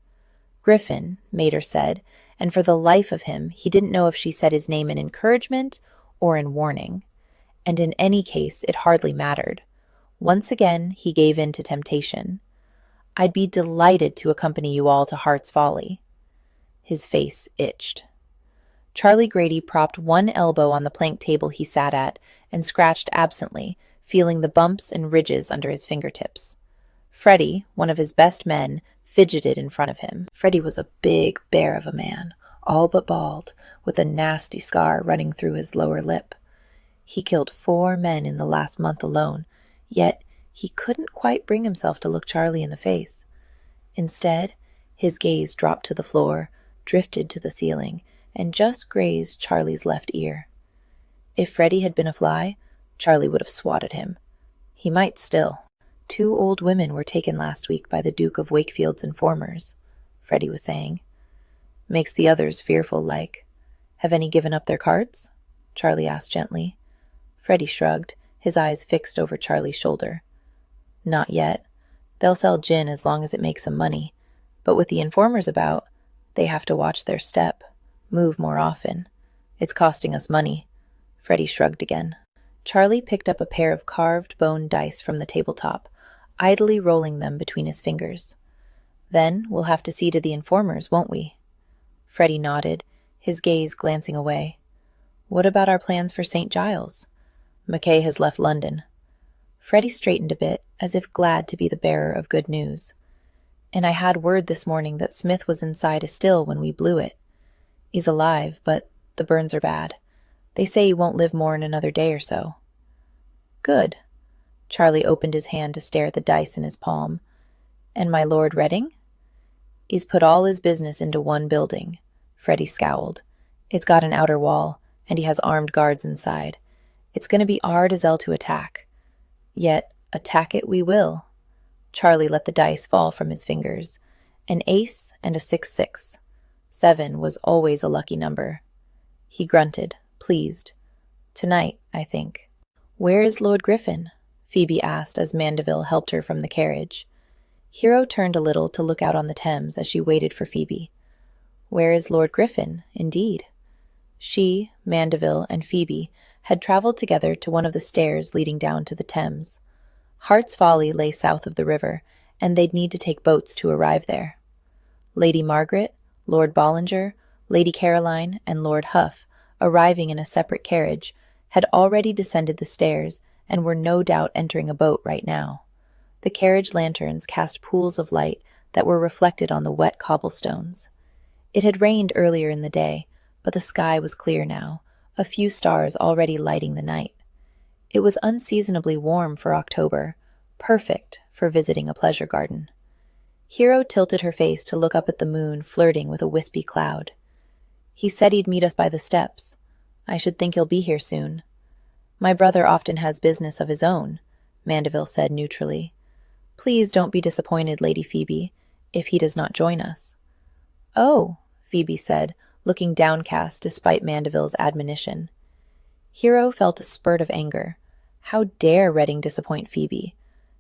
Griffin, Mater said, and for the life of him he didn't know if she said his name in encouragement or in warning. And in any case it hardly mattered. Once again he gave in to temptation. I'd be delighted to accompany you all to Heart's Folly. His face itched. Charlie Grady propped one elbow on the plank table he sat at and scratched absently, feeling the bumps and ridges under his fingertips. Freddie, one of his best men, fidgeted in front of him. Freddie was a big bear of a man, all but bald, with a nasty scar running through his lower lip. He killed 4 men in the last month alone, yet he couldn't quite bring himself to look Charlie in the face. Instead, his gaze dropped to the floor, drifted to the ceiling, and just grazed Charlie's left ear. If Freddie had been a fly, Charlie would have swatted him. He might still. 2 old women were taken last week by the Duke of Wakefield's informers, Freddie was saying. Makes the others fearful like. Have any given up their cards? Charlie asked gently. Freddie shrugged, his eyes fixed over Charlie's shoulder. Not yet. They'll sell gin as long as it makes them money. But with the informers about, they have to watch their step. Move more often. It's costing us money. Freddie shrugged again. Charlie picked up a pair of carved bone dice from the tabletop, idly rolling them between his fingers. Then we'll have to see to the informers, won't we? Freddie nodded, his gaze glancing away. What about our plans for St. Giles? McKay has left London. Freddie straightened a bit, as if glad to be the bearer of good news. And I had word this morning that Smith was inside a still when we blew it. He's alive, but the burns are bad. They say he won't live more than another day or so. Good. Charlie opened his hand to stare at the dice in his palm. And my Lord Reading? He's put all his business into one building. Freddie scowled. It's got an outer wall, and he has armed guards inside. It's going to be hard as hell to attack. Yet, attack it we will. Charlie let the dice fall from his fingers. An ace and a 6-6. 7 was always a lucky number. He grunted, pleased. Tonight, I think. Where is Lord Griffin? Phoebe asked as Mandeville helped her from the carriage. Hero turned a little to look out on the Thames as she waited for Phoebe. Where is Lord Griffin, indeed? She, Mandeville, and Phoebe had traveled together to one of the stairs leading down to the Thames. Hart's Folly lay south of the river, and they'd need to take boats to arrive there. Lady Margaret, Lord Bollinger, Lady Caroline, and Lord Huff, arriving in a separate carriage, had already descended the stairs and were no doubt entering a boat right now. The carriage lanterns cast pools of light that were reflected on the wet cobblestones. It had rained earlier in the day, but the sky was clear now, a few stars already lighting the night. It was unseasonably warm for October, perfect for visiting a pleasure garden. Hero tilted her face to look up at the moon flirting with a wispy cloud. He said he'd meet us by the steps. I should think he'll be here soon. My brother often has business of his own, Mandeville said neutrally. Please don't be disappointed, Lady Phoebe, if he does not join us. Oh, Phoebe said, looking downcast despite Mandeville's admonition. Hero felt a spurt of anger. How dare Reading disappoint Phoebe?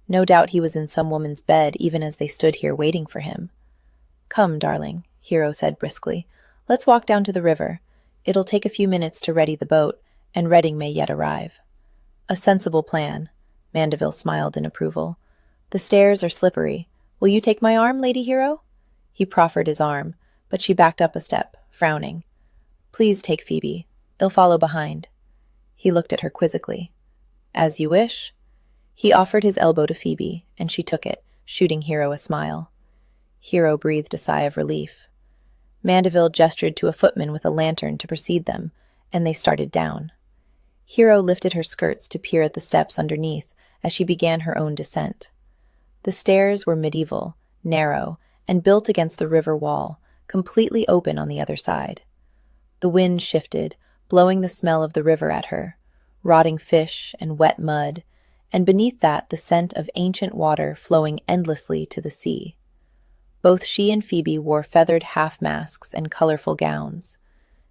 No doubt he was in some woman's bed even as they stood here waiting for him. Come, darling, Hero said briskly. Let's walk down to the river. It'll take a few minutes to ready the boat, and Reading may yet arrive. A sensible plan. Mandeville smiled in approval. The stairs are slippery. Will you take my arm, Lady Hero? He proffered his arm, but she backed up a step, frowning. Please take Phoebe. I'll follow behind. He looked at her quizzically. As you wish. He offered his elbow to Phoebe, and she took it, shooting Hero a smile. Hero breathed a sigh of relief. Mandeville gestured to a footman with a lantern to precede them, and they started down. Hero lifted her skirts to peer at the steps underneath as she began her own descent. The stairs were medieval, narrow, and built against the river wall, completely open on the other side. The wind shifted, blowing the smell of the river at her, rotting fish and wet mud, and beneath that the scent of ancient water flowing endlessly to the sea. Both she and Phoebe wore feathered half-masks and colorful gowns.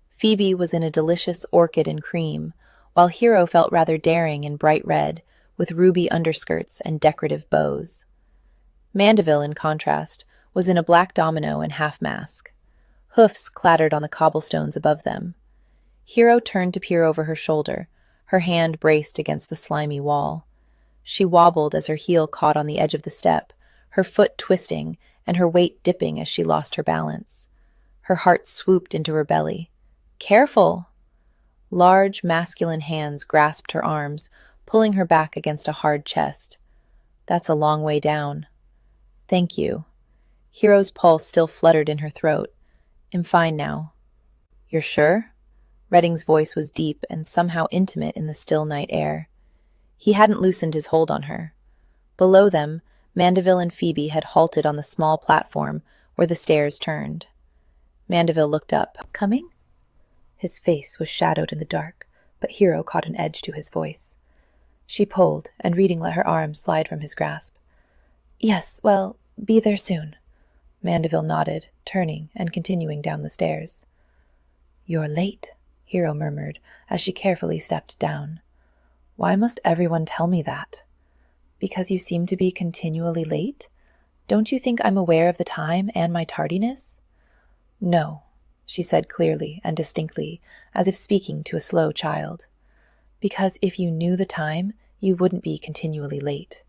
Phoebe was in a delicious orchid and cream, while Hero felt rather daring in bright red, with ruby underskirts and decorative bows. Mandeville, in contrast, was in a black domino and half-mask. Hoofs clattered on the cobblestones above them. Hero turned to peer over her shoulder, her hand braced against the slimy wall. She wobbled as her heel caught on the edge of the step, her foot twisting and her weight dipping as she lost her balance. Her heart swooped into her belly. Careful! Large, masculine hands grasped her arms, pulling her back against a hard chest. That's a long way down. Thank you. Hero's pulse still fluttered in her throat. I'm fine now. You're sure? Reading's voice was deep and somehow intimate in the still night air. He hadn't loosened his hold on her. Below them, Mandeville and Phoebe had halted on the small platform where the stairs turned. Mandeville looked up. Coming? His face was shadowed in the dark, but Hero caught an edge to his voice. She pulled, and Reading let her arm slide from his grasp. Yes, well, be there soon. Mandeville nodded, turning and continuing down the stairs. You're late, Hero murmured as she carefully stepped down. Why must everyone tell me that? Because you seem to be continually late? Don't you think I'm aware of the time and my tardiness? No, she said clearly and distinctly, as if speaking to a slow child. Because if you knew the time, you wouldn't be continually late.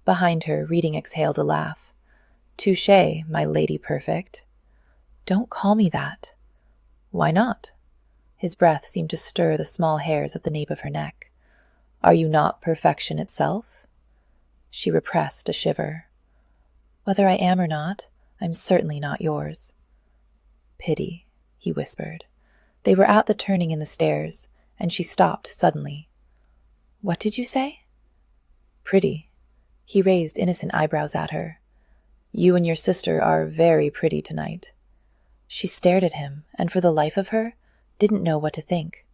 Behind her, Reading exhaled a laugh. Touché, my lady perfect. Don't call me that. Why not? His breath seemed to stir the small hairs at the nape of her neck. Are you not perfection itself? She repressed a shiver. Whether I am or not, I'm certainly not yours. Pity, he whispered. They were at the turning in the stairs, and she stopped suddenly. What did you say? Pretty. He raised innocent eyebrows at her. You and your sister are very pretty tonight. She stared at him, and for the life of her, didn't know what to think.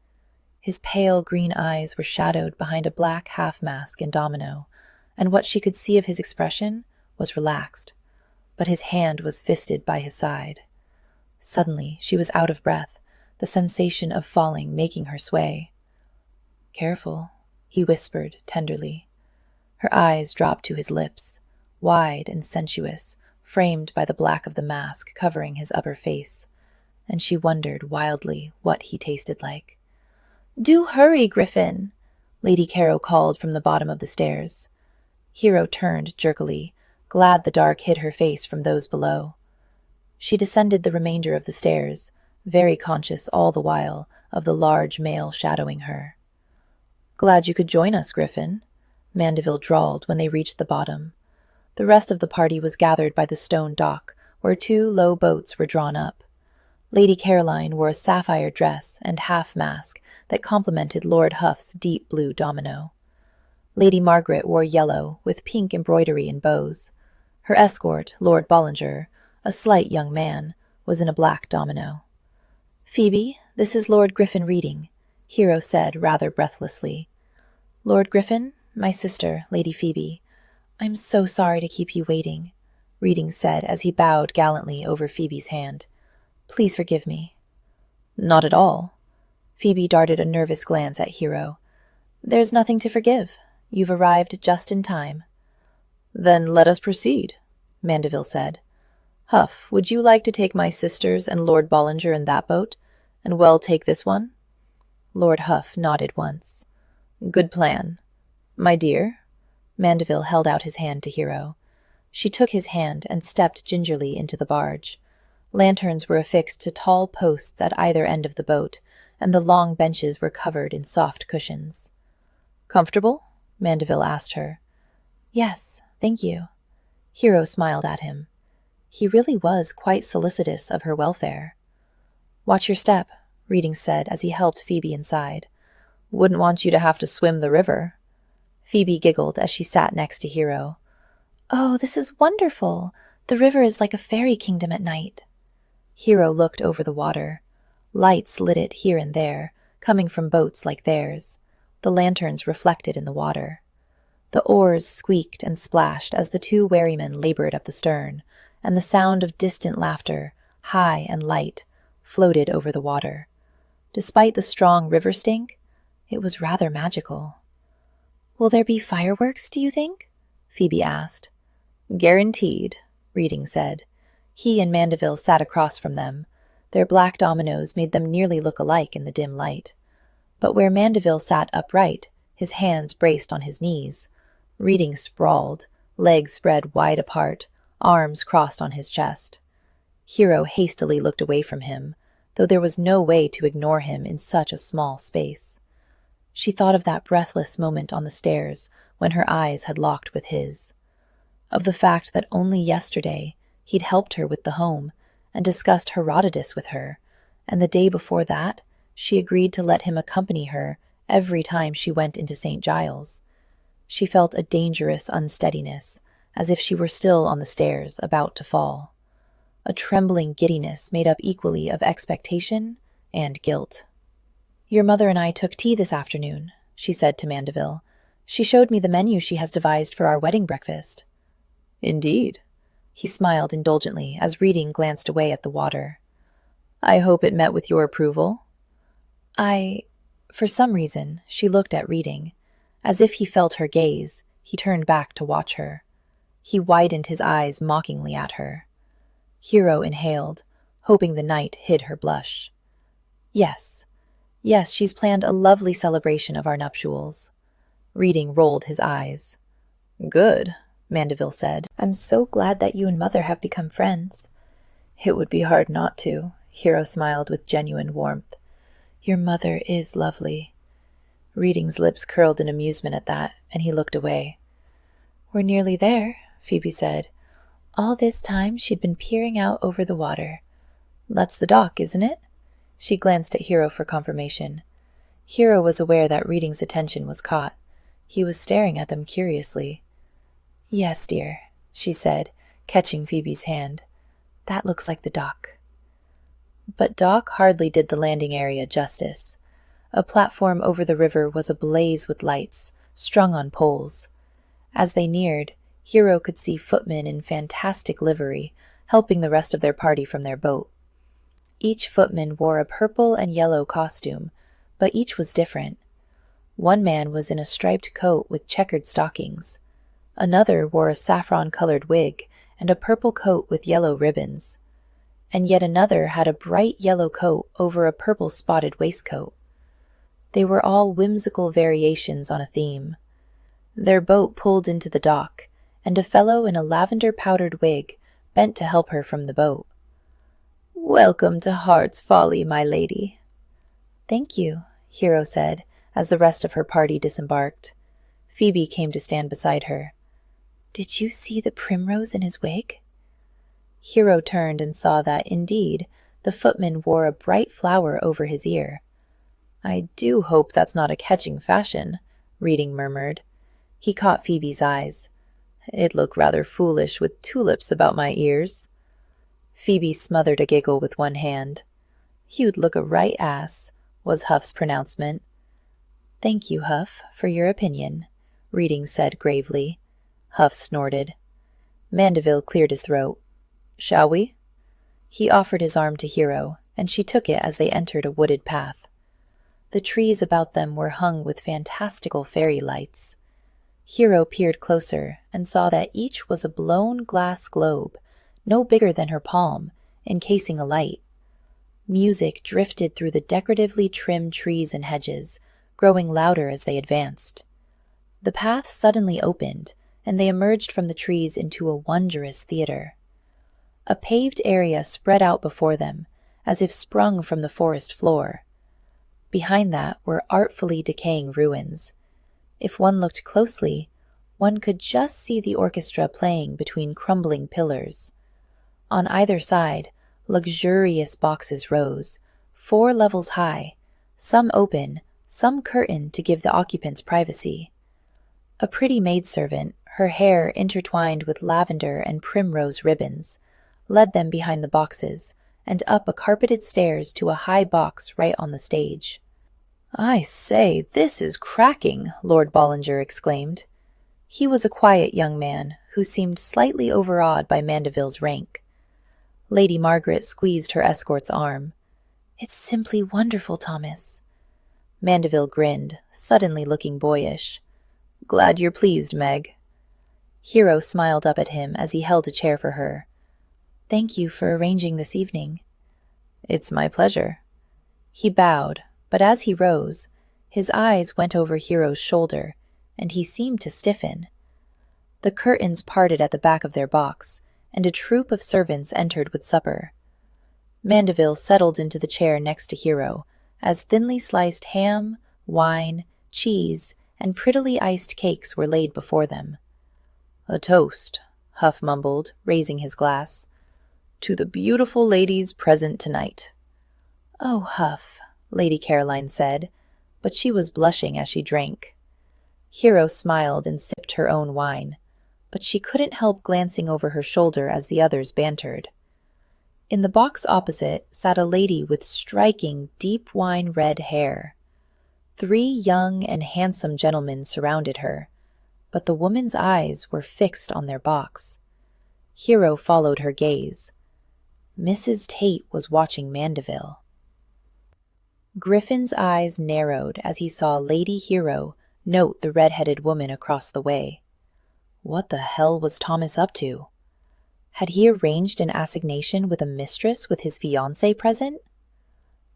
His pale green eyes were shadowed behind a black half-mask and domino, and what she could see of his expression was relaxed, but his hand was fisted by his side. Suddenly she was out of breath, the sensation of falling making her sway. Careful, he whispered tenderly. Her eyes dropped to his lips, wide and sensuous, framed by the black of the mask covering his upper face, and she wondered wildly what he tasted like. Do hurry, Griffin, Lady Hero called from the bottom of the stairs. Hero turned jerkily, glad the dark hid her face from those below. She descended the remainder of the stairs, very conscious all the while of the large male shadowing her. Glad you could join us, Griffin, Mandeville drawled when they reached the bottom. The rest of the party was gathered by the stone dock, where 2 low boats were drawn up. Lady Caroline wore a sapphire dress and half-mask that complemented Lord Huff's deep blue domino. Lady Margaret wore yellow, with pink embroidery and bows. Her escort, Lord Bollinger, a slight young man, was in a black domino. Phoebe, this is Lord Griffin Reading, Hero said rather breathlessly. Lord Griffin, my sister, Lady Phoebe. I'm so sorry to keep you waiting, Reading said as he bowed gallantly over Phoebe's hand. Please forgive me. Not at all. Phoebe darted a nervous glance at Hero. There's nothing to forgive. You've arrived just in time. Then let us proceed, Mandeville said. Huff, would you like to take my sisters and Lord Bollinger in that boat, and well take this one? Lord Huff nodded once. Good plan. My dear? Mandeville held out his hand to Hero. She took his hand and stepped gingerly into the barge. Lanterns were affixed to tall posts at either end of the boat, and the long benches were covered in soft cushions. Comfortable? Mandeville asked her. Yes, thank you. Hero smiled at him. He really was quite solicitous of her welfare. Watch your step, Reading said as he helped Phoebe inside. Wouldn't want you to have to swim the river. Phoebe giggled as she sat next to Hero. Oh, this is wonderful. The river is like a fairy kingdom at night. Hero looked over the water. Lights lit it here and there, coming from boats like theirs. The lanterns reflected in the water. The oars squeaked and splashed as the 2 wherrymen labored at the stern, and the sound of distant laughter, high and light, floated over the water. Despite the strong river stink, it was rather magical. Will there be fireworks, do you think? Phoebe asked. Guaranteed, Reading said. He and Mandeville sat across from them. Their black dominoes made them nearly look alike in the dim light. But where Mandeville sat upright, his hands braced on his knees, Reading sprawled, legs spread wide apart, arms crossed on his chest. Hero hastily looked away from him, though there was no way to ignore him in such a small space. She thought of that breathless moment on the stairs when her eyes had locked with his. Of the fact that only yesterday he'd helped her with the home and discussed Herodotus with her, and the day before that she agreed to let him accompany her every time she went into St. Giles. She felt a dangerous unsteadiness, as if she were still on the stairs, about to fall. A trembling giddiness made up equally of expectation and guilt. Your mother and I took tea this afternoon, she said to Mandeville. She showed me the menu she has devised for our wedding breakfast. Indeed. He smiled indulgently as Reading glanced away at the water. I hope it met with your approval. For some reason, she looked at Reading. As if he felt her gaze, he turned back to watch her. He widened his eyes mockingly at her. Hero inhaled, hoping the night hid her blush. Yes, Yes, she's planned a lovely celebration of our nuptials. Reading rolled his eyes. Good, Mandeville said. I'm so glad that you and Mother have become friends. It would be hard not to, Hero smiled with genuine warmth. Your mother is lovely. Reading's lips curled in amusement at that, and he looked away. We're nearly there, Phoebe said. All this time she'd been peering out over the water. That's the dock, isn't it? She glanced at Hero for confirmation. Hero was aware that Reading's attention was caught. He was staring at them curiously. Yes, dear, she said, catching Phoebe's hand. That looks like the dock. But dock hardly did the landing area justice. A platform over the river was ablaze with lights, strung on poles. As they neared, Hero could see footmen in fantastic livery, helping the rest of their party from their boat. Each footman wore a purple and yellow costume, but each was different. One man was in a striped coat with checkered stockings. Another wore a saffron-colored wig and a purple coat with yellow ribbons. And yet another had a bright yellow coat over a purple-spotted waistcoat. They were all whimsical variations on a theme. Their boat pulled into the dock, and a fellow in a lavender-powdered wig bent to help her from the boat. Welcome to Heart's Folly, my lady. Thank you, Hero said, as the rest of her party disembarked. Phoebe came to stand beside her. Did you see the primrose in his wig? Hero turned and saw that, indeed, the footman wore a bright flower over his ear. I do hope that's not a catching fashion, Reading murmured. He caught Phoebe's eyes. It'd look rather foolish with tulips about my ears. Phoebe smothered a giggle with one hand. You'd look a right ass, was Huff's pronouncement. Thank you, Huff, for your opinion, Reading said gravely. Huff snorted. Mandeville cleared his throat. Shall we? He offered his arm to Hero, and she took it as they entered a wooded path. The trees about them were hung with fantastical fairy lights. Hero peered closer and saw that each was a blown glass globe, no bigger than her palm, encasing a light. Music drifted through the decoratively trimmed trees and hedges, growing louder as they advanced. The path suddenly opened, and they emerged from the trees into a wondrous theater. A paved area spread out before them, as if sprung from the forest floor. Behind that were artfully decaying ruins. If one looked closely, one could just see the orchestra playing between crumbling pillars. On either side, luxurious boxes rose, 4 levels high, some open, some curtained to give the occupants privacy. A pretty maidservant, her hair intertwined with lavender and primrose ribbons, led them behind the boxes and up a carpeted stairs to a high box right on the stage. I say, this is cracking, Lord Bollinger exclaimed. He was a quiet young man who seemed slightly overawed by Mandeville's rank. Lady Margaret squeezed her escort's arm. It's simply wonderful, Thomas. Mandeville grinned, suddenly looking boyish. Glad you're pleased, Meg. Hero smiled up at him as he held a chair for her. Thank you for arranging this evening. It's my pleasure. He bowed, but as he rose, his eyes went over Hero's shoulder, and he seemed to stiffen. The curtains parted at the back of their box, and a troop of servants entered with supper. Mandeville settled into the chair next to Hero, as thinly sliced ham, wine, cheese, and prettily iced cakes were laid before them. A toast, Huff mumbled, raising his glass. To the beautiful ladies present tonight. Oh, Huff, Lady Caroline said, but she was blushing as she drank. Hero smiled and sipped her own wine, but she couldn't help glancing over her shoulder as the others bantered. In the box opposite sat a lady with striking, deep wine-red hair. 3 young and handsome gentlemen surrounded her, but the woman's eyes were fixed on their box. Hero followed her gaze. Mrs. Tate was watching Mandeville. Griffin's eyes narrowed as he saw Lady Hero note the red-headed woman across the way. What the hell was Thomas up to? Had he arranged an assignation with a mistress with his fiancée present?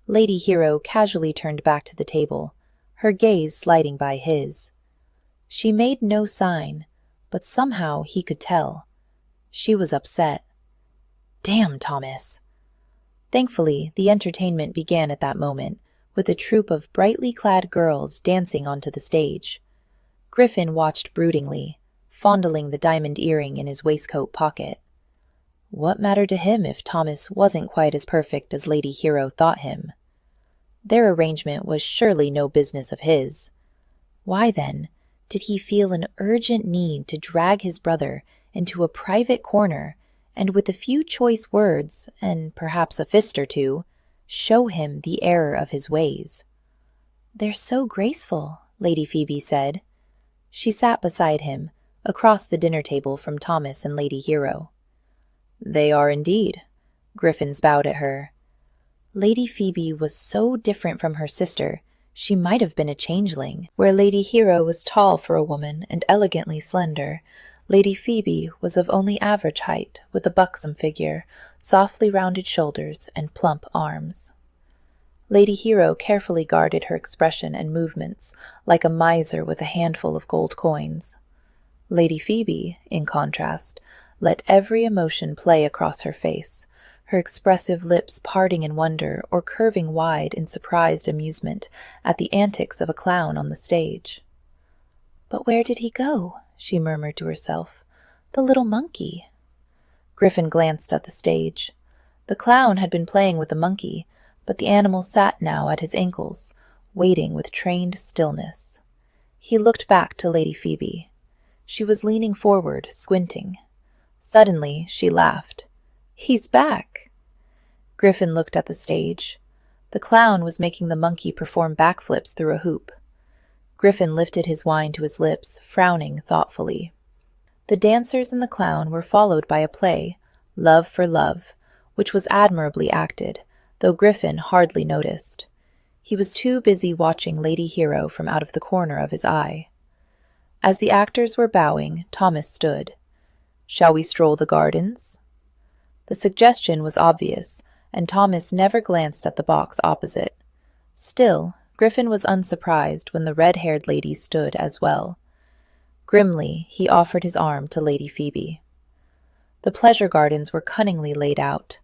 Lady Hero casually turned back to the table, her gaze sliding by his. She made no sign, but somehow he could tell. She was upset. "Damn, Thomas!" Thankfully, the entertainment began at that moment, with a troupe of brightly clad girls dancing onto the stage. Griffin watched broodingly, fondling the diamond earring in his waistcoat pocket. What mattered to him if Thomas wasn't quite as perfect as Lady Hero thought him? Their arrangement was surely no business of his. Why, then, did he feel an urgent need to drag his brother into a private corner and with a few choice words, and perhaps a fist or two, show him the error of his ways? "They're so graceful," Lady Phoebe said. She sat beside him, across the dinner table from Thomas and Lady Hero. "They are indeed." Griffin bowed at her. Lady Phoebe was so different from her sister, she might have been a changeling. Where Lady Hero was tall for a woman and elegantly slender, Lady Phoebe was of only average height, with a buxom figure, softly rounded shoulders, and plump arms. Lady Hero carefully guarded her expression and movements, like a miser with a handful of gold coins. Lady Phoebe, in contrast, let every emotion play across her face, her expressive lips parting in wonder or curving wide in surprised amusement at the antics of a clown on the stage. "But where did he go?" she murmured to herself. "The little monkey." Griffin glanced at the stage. The clown had been playing with the monkey, but the animal sat now at his ankles, waiting with trained stillness. He looked back to Lady Phoebe. She was leaning forward, squinting. Suddenly, she laughed. "He's back!" Griffin looked at the stage. The clown was making the monkey perform backflips through a hoop. Griffin lifted his wine to his lips, frowning thoughtfully. The dancers and the clown were followed by a play, Love for Love, which was admirably acted, though Griffin hardly noticed. He was too busy watching Lady Hero from out of the corner of his eye. As the actors were bowing, Thomas stood. "Shall we stroll the gardens?" The suggestion was obvious, and Thomas never glanced at the box opposite. Still, Griffin was unsurprised when the red-haired lady stood as well. Grimly, he offered his arm to Lady Phoebe. The pleasure gardens were cunningly laid out.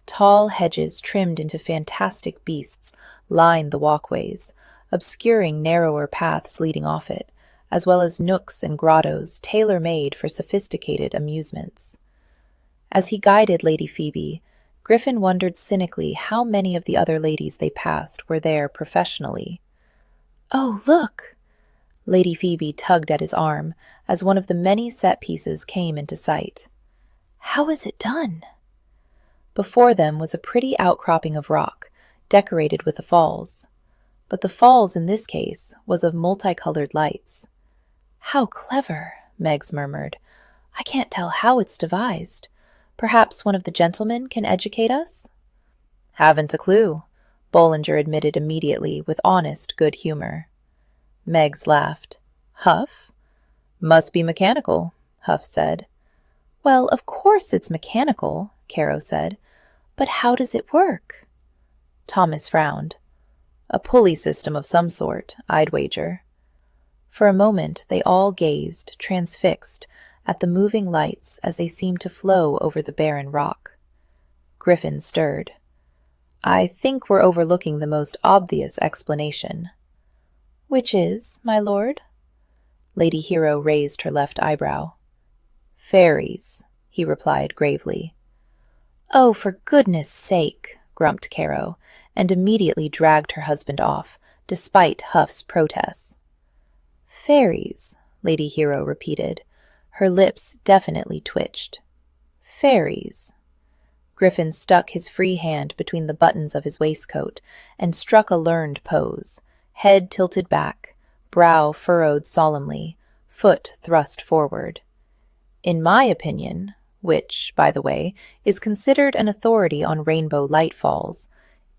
Tall hedges trimmed into fantastic beasts lined the walkways, obscuring narrower paths leading off it, as well as nooks and grottos tailor-made for sophisticated amusements. As he guided Lady Phoebe, Griffin wondered cynically how many of the other ladies they passed were there professionally. "Oh, look!" Lady Phoebe tugged at his arm as one of the many set pieces came into sight. "How is it done?" Before them was a pretty outcropping of rock, decorated with the falls. But the falls in this case was of multicolored lights. "How clever," Megs murmured. "I can't tell how it's devised. Perhaps one of the gentlemen can educate us?" "Haven't a clue," Bollinger admitted immediately with honest good humor. Megs laughed. "Huff?" "Must be mechanical," Huff said. "Well, of course it's mechanical," Caro said. "But how does it work?" Thomas frowned. "A pulley system of some sort, I'd wager." For a moment they all gazed, transfixed, at the moving lights as they seemed to flow over the barren rock. Griffin stirred. "I think we're overlooking the most obvious explanation." "Which is, my lord?" Lady Hero raised her left eyebrow. "Fairies," he replied gravely. "Oh, for goodness sake," grumped Caro, and immediately dragged her husband off, despite Huff's protests. "Fairies," Lady Hero repeated. Her lips definitely twitched. "Fairies." Griffin stuck his free hand between the buttons of his waistcoat and struck a learned pose, head tilted back, brow furrowed solemnly, foot thrust forward. "In my opinion," which, by the way, is considered an authority on rainbow light falls,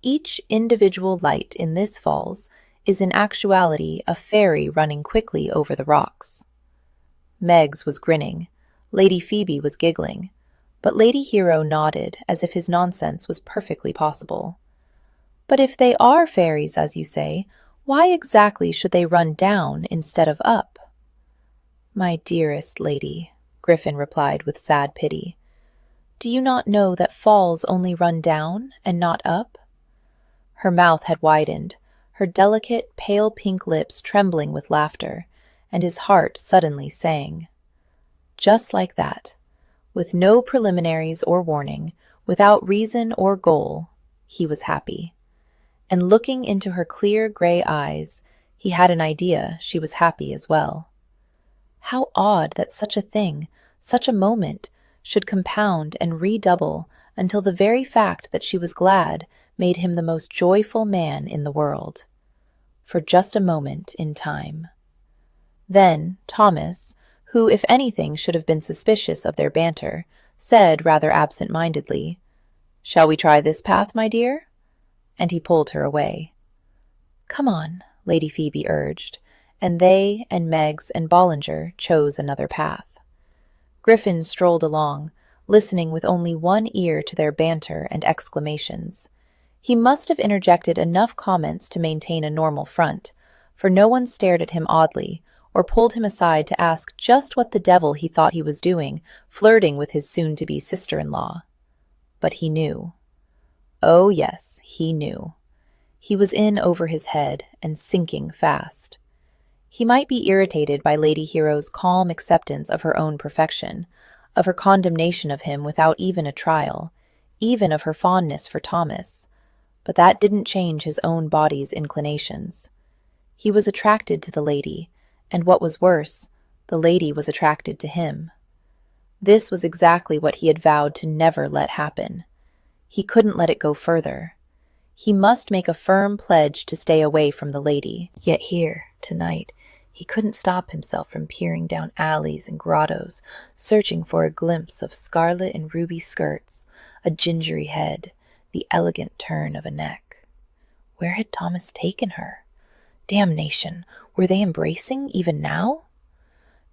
each individual light in this falls is in actuality a fairy running quickly over the rocks. Megs was grinning. Lady Phoebe was giggling. But Lady Hero nodded as if his nonsense was perfectly possible. But if they are fairies, as you say, why exactly should they run down instead of up? My dearest lady, Griffin replied with sad pity, do you not know that falls only run down and not up? Her mouth had widened, her delicate, pale pink lips trembling with laughter, and his heart suddenly sang. Just like that, with no preliminaries or warning, without reason or goal, he was happy. And looking into her clear gray eyes, he had an idea she was happy as well. How odd that such a thing, such a moment, should compound and redouble until the very fact that she was glad made him the most joyful man in the world. For just a moment in time. Then Thomas, who if anything should have been suspicious of their banter, said rather absent-mindedly, "Shall we try this path, my dear?" And he pulled her away. "Come on," Lady Phoebe urged, and they and Meggs and Bollinger chose another path. Griffin strolled along, listening with only one ear to their banter and exclamations. He must have interjected enough comments to maintain a normal front, for no one stared at him oddly or pulled him aside to ask just what the devil he thought he was doing, flirting with his soon-to-be sister-in-law. But he knew. Oh yes, he knew. He was in over his head and sinking fast. He might be irritated by Lady Hero's calm acceptance of her own perfection, of her condemnation of him without even a trial, even of her fondness for Thomas, but that didn't change his own body's inclinations. He was attracted to the lady, and what was worse, the lady was attracted to him. This was exactly what he had vowed to never let happen. He couldn't let it go further. He must make a firm pledge to stay away from the lady. Yet here, tonight, he couldn't stop himself from peering down alleys and grottos, searching for a glimpse of scarlet and ruby skirts, a gingery head, the elegant turn of a neck. Where had Thomas taken her? Damnation! Were they embracing even now?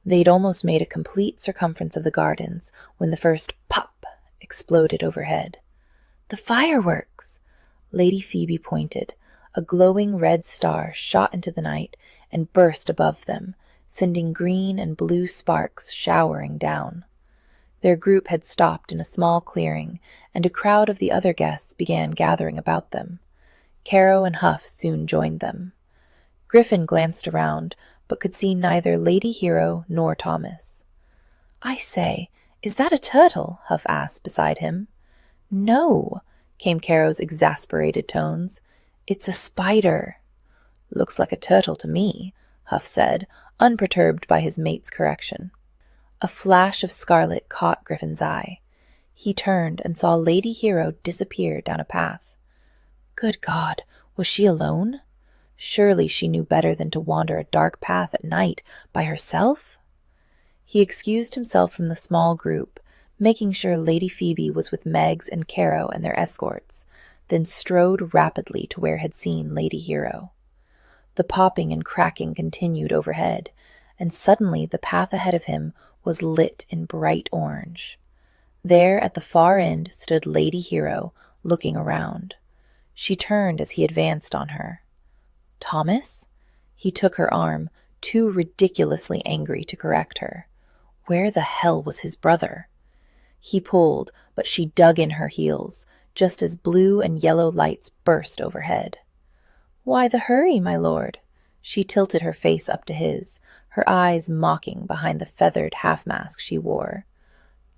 They'd almost made a complete circumference of the gardens when the first pop exploded overhead. The fireworks! Lady Phoebe pointed. A glowing red star shot into the night and burst above them, sending green and blue sparks showering down. Their group had stopped in a small clearing, and a crowd of the other guests began gathering about them. Caro and Huff soon joined them. Griffin glanced around, but could see neither Lady Hero nor Thomas. "I say, is that a turtle?" Huff asked beside him. "No," came Caro's exasperated tones. "It's a spider." "Looks like a turtle to me," Huff said, unperturbed by his mate's correction. A flash of scarlet caught Griffin's eye. He turned and saw Lady Hero disappear down a path. Good God, was she alone? Surely she knew better than to wander a dark path at night by herself? He excused himself from the small group, making sure Lady Phoebe was with Meggs and Caro and their escorts, then strode rapidly to where had seen Lady Hero. The popping and cracking continued overhead, and suddenly the path ahead of him was lit in bright orange. There at the far end stood Lady Hero, looking around. She turned as he advanced on her. "Thomas?" He took her arm, too ridiculously angry to correct her. Where the hell was his brother? He pulled, but she dug in her heels, just as blue and yellow lights burst overhead. "Why the hurry, my lord?" She tilted her face up to his, her eyes mocking behind the feathered half-mask she wore.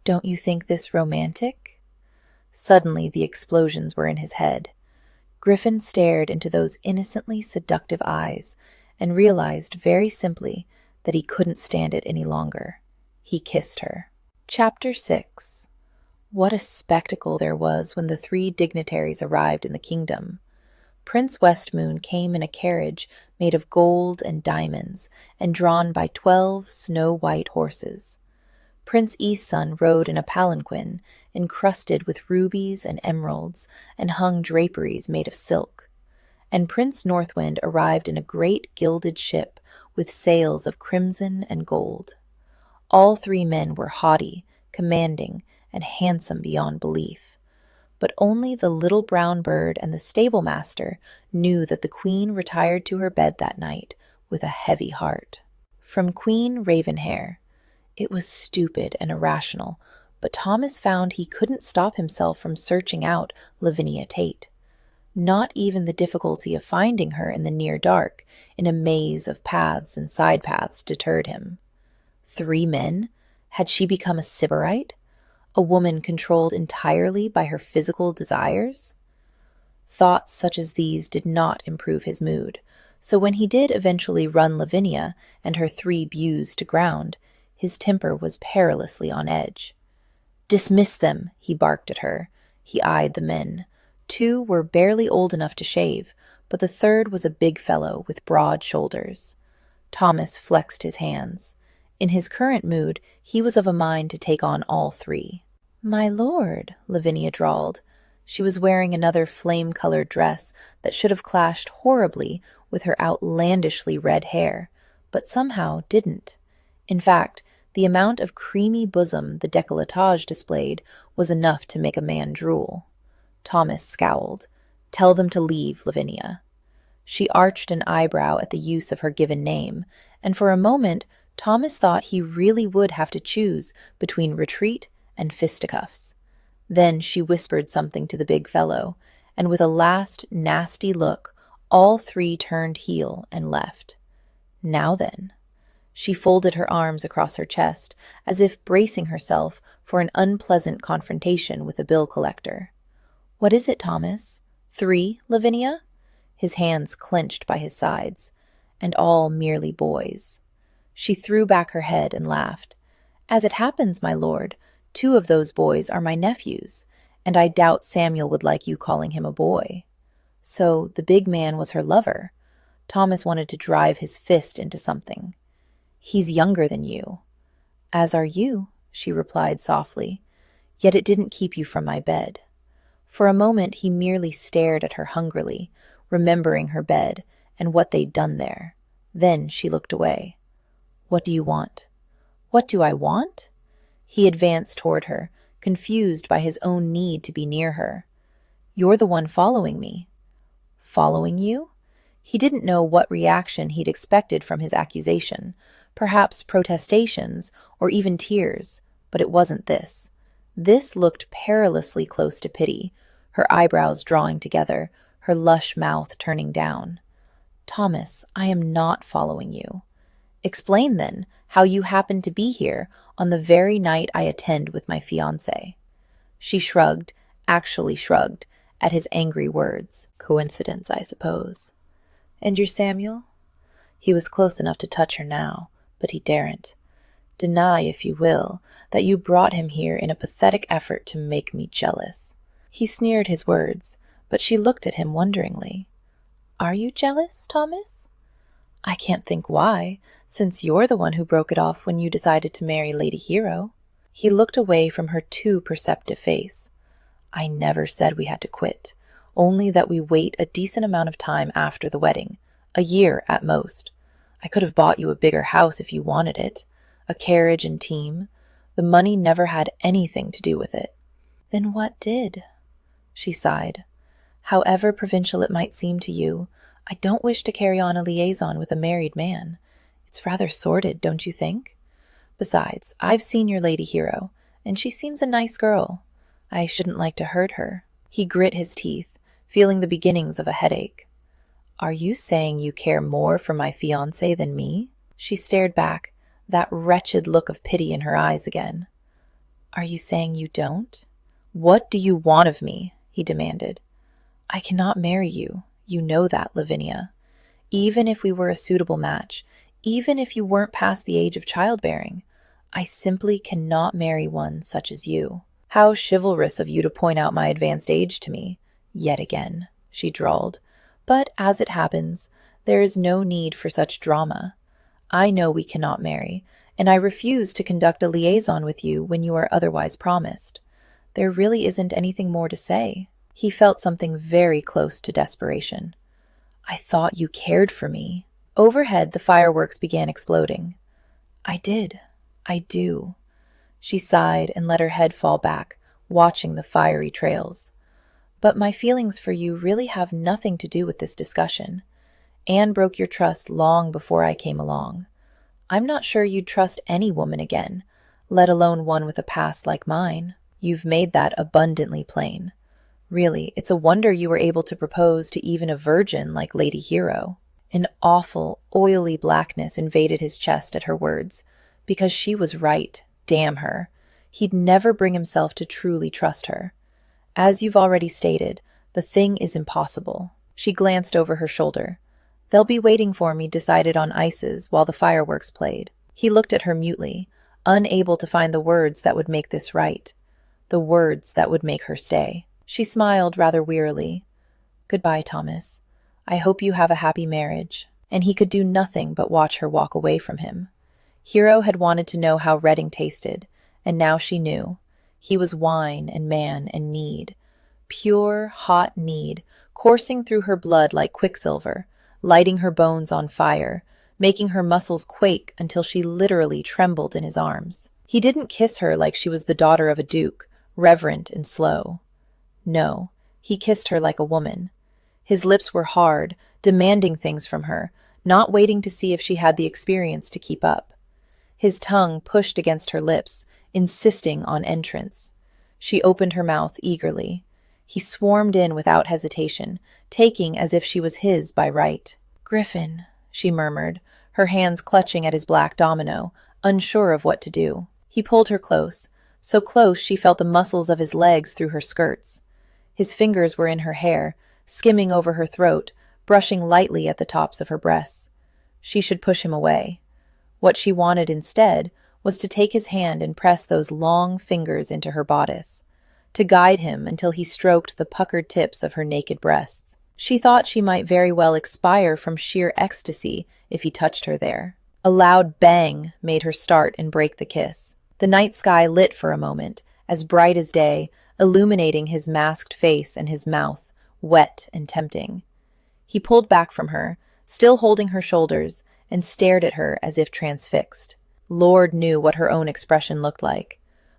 "Don't you think this romantic?" Suddenly the explosions were in his head. Griffin stared into those innocently seductive eyes and realized very simply that he couldn't stand it any longer. He kissed her. Chapter 6. What a spectacle there was when the three dignitaries arrived in the kingdom. Prince Westmoon came in a carriage made of gold and diamonds and drawn by 12 snow-white horses. Prince Eastsun rode in a palanquin encrusted with rubies and emeralds and hung draperies made of silk. And Prince Northwind arrived in a great gilded ship with sails of crimson and gold. All three men were haughty, commanding, and handsome beyond belief. but only the little brown bird and the stable master knew that the queen retired to her bed that night with a heavy heart. From Queen Ravenhair. It was stupid and irrational, but Thomas found he couldn't stop himself from searching out Lavinia Tate. Not even the difficulty of finding her in the near dark, in a maze of paths and side paths, deterred him. 3 men? Had she become a sybarite? A woman controlled entirely by her physical desires? Thoughts such as these did not improve his mood, so when he did eventually run Lavinia and her 3 beaux to ground, his temper was perilously on edge. "Dismiss them," he barked at her. He eyed the men. 2 were barely old enough to shave, but the 3rd was a big fellow with broad shoulders. Thomas flexed his hands. In his current mood, he was of a mind to take on all 3. "My lord," Lavinia drawled. She was wearing another flame-colored dress that should have clashed horribly with her outlandishly red hair, but somehow didn't. In fact, the amount of creamy bosom the décolletage displayed was enough to make a man drool. Thomas scowled. "Tell them to leave, Lavinia." She arched an eyebrow at the use of her given name, and for a moment Thomas thought he really would have to choose between retreat and fisticuffs. Then she whispered something to the big fellow, and with a last nasty look, all 3 turned heel and left. Now then. She folded her arms across her chest, as if bracing herself for an unpleasant confrontation with the bill collector. "What is it, Thomas? 3, Lavinia?" His hands clenched by his sides. "And all merely boys." She threw back her head and laughed. "As it happens, my lord, 2 of those boys are my nephews, and I doubt Samuel would like you calling him a boy." So the big man was her lover. Thomas wanted to drive his fist into something. "He's younger than you." "As are you," she replied softly. "Yet it didn't keep you from my bed." For a moment he merely stared at her hungrily, remembering her bed and what they'd done there. Then she looked away. "What do you want?" "What do I want?" He advanced toward her, confused by his own need to be near her. "You're the one following me." "Following you?" He didn't know what reaction he'd expected from his accusation, perhaps protestations or even tears, but it wasn't this. This looked perilously close to pity, her eyebrows drawing together, her lush mouth turning down. "Thomas, I am not following you." "Explain, then, how you happen to be here on the very night I attend with my fiancé." She shrugged, actually shrugged, at his angry words. "Coincidence, I suppose." "And your Samuel?" He was close enough to touch her now, but he daren't. "Deny, if you will, that you brought him here in a pathetic effort to make me jealous." He sneered his words, but she looked at him wonderingly. "Are you jealous, Thomas?" "I can't think why, since you're the one who broke it off when you decided to marry Lady Hero." He looked away from her too perceptive face. "I never said we had to quit, only that we wait a decent amount of time after the wedding, a year at most. I could have bought you a bigger house if you wanted it, a carriage and team. The money never had anything to do with it." "Then what did?" She sighed. "However provincial it might seem to you, I don't wish to carry on a liaison with a married man. It's rather sordid, don't you think? Besides, I've seen your Lady Hero, and she seems a nice girl. I shouldn't like to hurt her." He grit his teeth, feeling the beginnings of a headache. "Are you saying you care more for my fiancé than me?" She stared back, that wretched look of pity in her eyes again. "Are you saying you don't?" "What do you want of me?" he demanded. "I cannot marry you. You know that, Lavinia. Even if we were a suitable match, even if you weren't past the age of childbearing, I simply cannot marry one such as you." "How chivalrous of you to point out my advanced age to me, yet again," she drawled. "But as it happens, there is no need for such drama. I know we cannot marry, and I refuse to conduct a liaison with you when you are otherwise promised. There really isn't anything more to say." He felt something very close to desperation. "I thought you cared for me." Overhead, the fireworks began exploding. "I did. I do." She sighed and let her head fall back, watching the fiery trails. But my feelings for you really have nothing to do with this discussion. Anne broke your trust long before I came along. I'm not sure you'd trust any woman again, let alone one with a past like mine. You've made that abundantly plain. Really, it's a wonder you were able to propose to even a virgin like Lady Hero." An awful, oily blackness invaded his chest at her words, because she was right, damn her. He'd never bring himself to truly trust her. "As you've already stated, the thing is impossible." She glanced over her shoulder. "They'll be waiting for me decided on ices while the fireworks played." He looked at her mutely, unable to find the words that would make this right, the words that would make her stay. She smiled rather wearily. "Goodbye, Thomas. I hope you have a happy marriage." And he could do nothing but watch her walk away from him. Hero had wanted to know how Reading tasted, and now she knew. He was wine and man and need. Pure, hot need, coursing through her blood like quicksilver, lighting her bones on fire, making her muscles quake until she literally trembled in his arms. He didn't kiss her like she was the daughter of a duke, reverent and slow. No, he kissed her like a woman. His lips were hard, demanding things from her, not waiting to see if she had the experience to keep up. His tongue pushed against her lips, insisting on entrance. She opened her mouth eagerly. He swarmed in without hesitation, taking as if she was his by right. "Griffin," she murmured, her hands clutching at his black domino, unsure of what to do. He pulled her close, so close she felt the muscles of his legs through her skirts. His fingers were in her hair, skimming over her throat, brushing lightly at the tops of her breasts. She should push him away. What she wanted instead was to take his hand and press those long fingers into her bodice, to guide him until he stroked the puckered tips of her naked breasts. She thought she might very well expire from sheer ecstasy if he touched her there. A loud bang made her start and break the kiss. The night sky lit for a moment, as bright as day, illuminating his masked face and his mouth, wet and tempting. He pulled back from her, still holding her shoulders, and stared at her as if transfixed. Lord knew what her own expression looked like.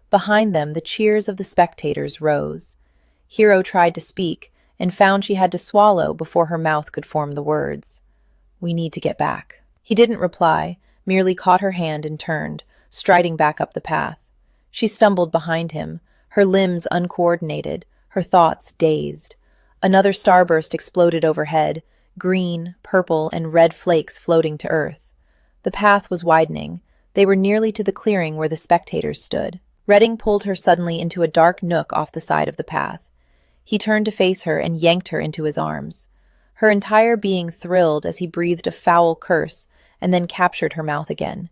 Behind them, the cheers of the spectators rose. Hero tried to speak, and found she had to swallow before her mouth could form the words. "We need to get back." He didn't reply, merely caught her hand and turned, striding back up the path. She stumbled behind him, her limbs uncoordinated, her thoughts dazed. Another starburst exploded overhead, green, purple, and red flakes floating to earth. The path was widening. They were nearly to the clearing where the spectators stood. Reading pulled her suddenly into a dark nook off the side of the path. He turned to face her and yanked her into his arms. Her entire being thrilled as he breathed a foul curse and then captured her mouth again.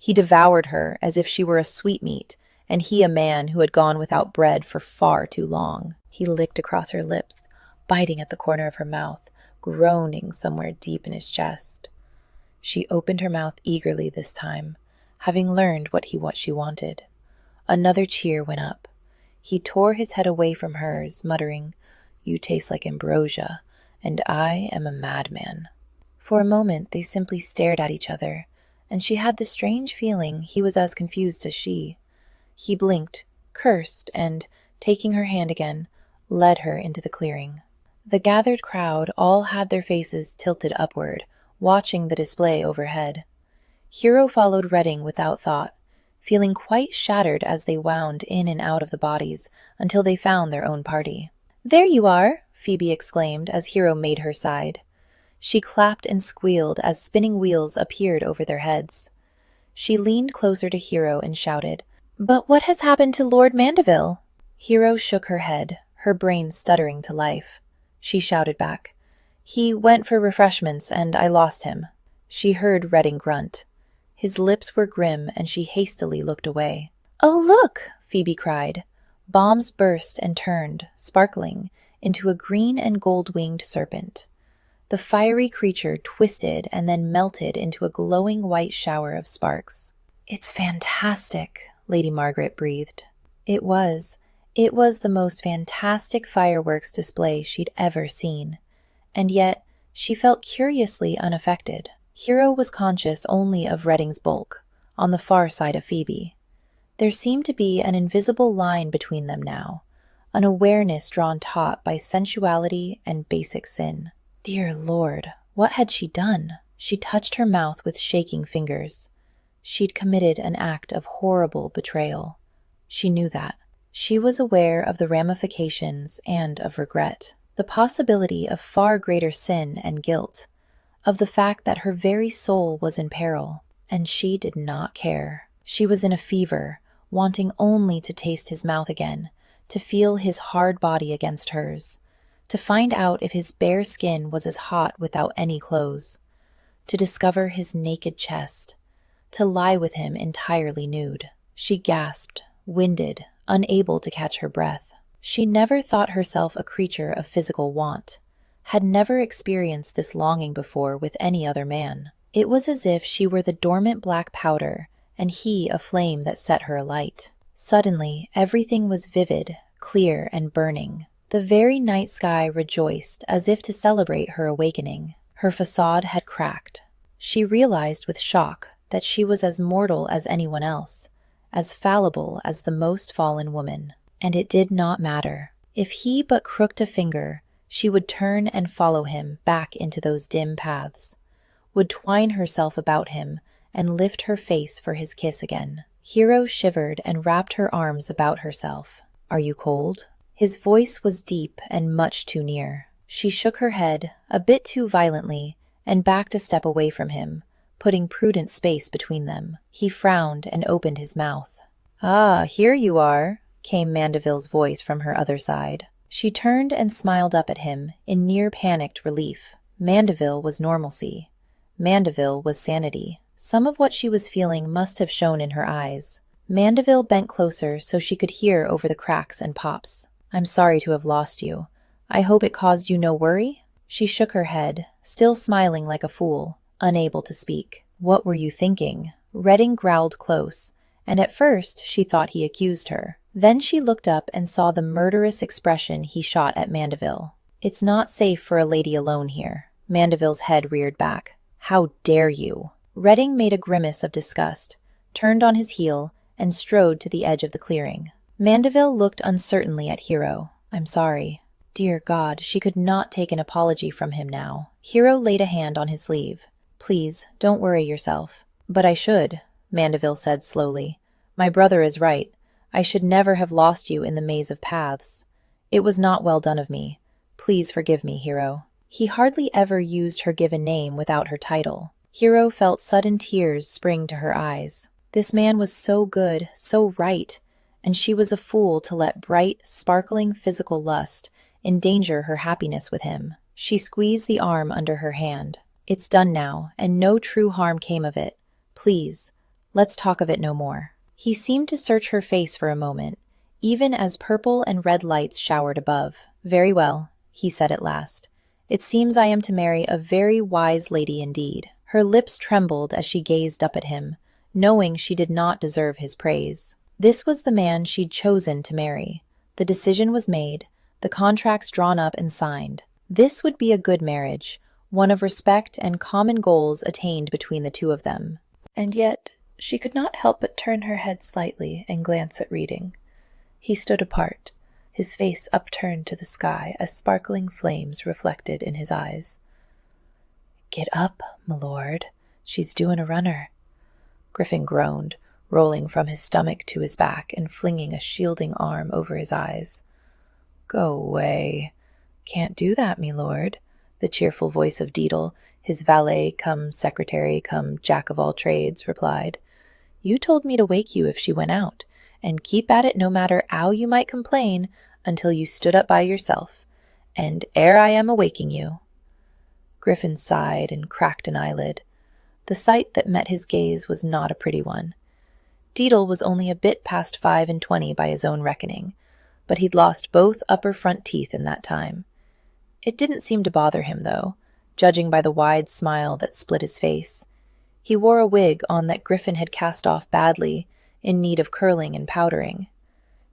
He devoured her as if she were a sweetmeat, and he a man who had gone without bread for far too long. He licked across her lips, biting at the corner of her mouth, groaning somewhere deep in his chest. She opened her mouth eagerly this time, having learned what she wanted. Another cheer went up. He tore his head away from hers, muttering, "You taste like ambrosia, and I am a madman." For a moment they simply stared at each other, and she had the strange feeling he was as confused as she. He blinked, cursed, and, taking her hand again, led her into the clearing. The gathered crowd all had their faces tilted upward, watching the display overhead. Hero followed Reading without thought, feeling quite shattered as they wound in and out of the bodies until they found their own party. "There you are!" Phoebe exclaimed as Hero made her side. She clapped and squealed as spinning wheels appeared over their heads. She leaned closer to Hero and shouted, "But what has happened to Lord Mandeville?" Hero shook her head, her brain stuttering to life. She shouted back, "He went for refreshments, and I lost him." She heard Reading grunt. His lips were grim, and she hastily looked away. "Oh, look!" Phoebe cried. Bombs burst and turned, sparkling, into a green and gold-winged serpent. The fiery creature twisted and then melted into a glowing white shower of sparks. "It's fantastic," Lady Margaret breathed. It was the most fantastic fireworks display she'd ever seen, and yet she felt curiously unaffected. Hero was conscious only of Reading's bulk, on the far side of Phoebe. There seemed to be an invisible line between them now, an awareness drawn taut by sensuality and basic sin. Dear Lord, what had she done? She touched her mouth with shaking fingers. She'd committed an act of horrible betrayal. She knew that. She was aware of the ramifications and of regret, the possibility of far greater sin and guilt, of the fact that her very soul was in peril, and she did not care. She was in a fever, wanting only to taste his mouth again, to feel his hard body against hers, to find out if his bare skin was as hot without any clothes, to discover his naked chest, to lie with him entirely nude. She gasped, winded, unable to catch her breath. She never thought herself a creature of physical want, had never experienced this longing before with any other man. It was as if she were the dormant black powder, and he a flame that set her alight. Suddenly, everything was vivid, clear, and burning. The very night sky rejoiced as if to celebrate her awakening. Her facade had cracked. She realized with shock that she was as mortal as anyone else, as fallible as the most fallen woman. And it did not matter. If he but crooked a finger, she would turn and follow him back into those dim paths, would twine herself about him and lift her face for his kiss again. Hero shivered and wrapped her arms about herself. "Are you cold?" His voice was deep and much too near. She shook her head, a bit too violently, and backed a step away from him, putting prudent space between them. He frowned and opened his mouth. "Ah, here you are," came Mandeville's voice from her other side. She turned and smiled up at him in near-panicked relief. Mandeville was normalcy. Mandeville was sanity. Some of what she was feeling must have shown in her eyes. Mandeville bent closer so she could hear over the cracks and pops. "I'm sorry to have lost you. I hope it caused you no worry?" She shook her head, still smiling like a fool, unable to speak. "What were you thinking?" Reading growled close, and at first she thought he accused her. Then she looked up and saw the murderous expression he shot at Mandeville. "It's not safe for a lady alone here." Mandeville's head reared back. "How dare you?" Reading made a grimace of disgust, turned on his heel, and strode to the edge of the clearing. Mandeville looked uncertainly at Hero. "I'm sorry." Dear God, she could not take an apology from him now. Hero laid a hand on his sleeve. "Please, don't worry yourself." "But I should," Mandeville said slowly. "My brother is right. I should never have lost you in the maze of paths. It was not well done of me. Please forgive me, Hero." He hardly ever used her given name without her title. Hero felt sudden tears spring to her eyes. This man was so good, so right, and she was a fool to let bright, sparkling physical lust endanger her happiness with him. She squeezed the arm under her hand. "It's done now, and no true harm came of it. Please, let's talk of it no more." He seemed to search her face for a moment, even as purple and red lights showered above. "Very well," he said at last. "It seems I am to marry a very wise lady indeed." Her lips trembled as she gazed up at him, knowing she did not deserve his praise. This was the man she'd chosen to marry. The decision was made, the contracts drawn up and signed. This would be a good marriage, one of respect and common goals attained between the two of them. And yet, she could not help but turn her head slightly and glance at Reading. He stood apart, his face upturned to the sky as sparkling flames reflected in his eyes. "Get up, my lord. She's doing a runner." Griffin groaned, rolling from his stomach to his back and flinging a shielding arm over his eyes. "Go away." "Can't do that, me lord," the cheerful voice of Deedle, his valet come secretary come jack-of-all-trades, replied. "You told me to wake you if she went out, and keep at it no matter how you might complain until you stood up by yourself, and ere I am awaking you." Griffin sighed and cracked an eyelid. The sight that met his gaze was not a pretty one. Deedle was only a bit past 25 by his own reckoning, but he'd lost both upper front teeth in that time. It didn't seem to bother him, though, judging by the wide smile that split his face. He wore a wig on that Griffin had cast off badly, in need of curling and powdering.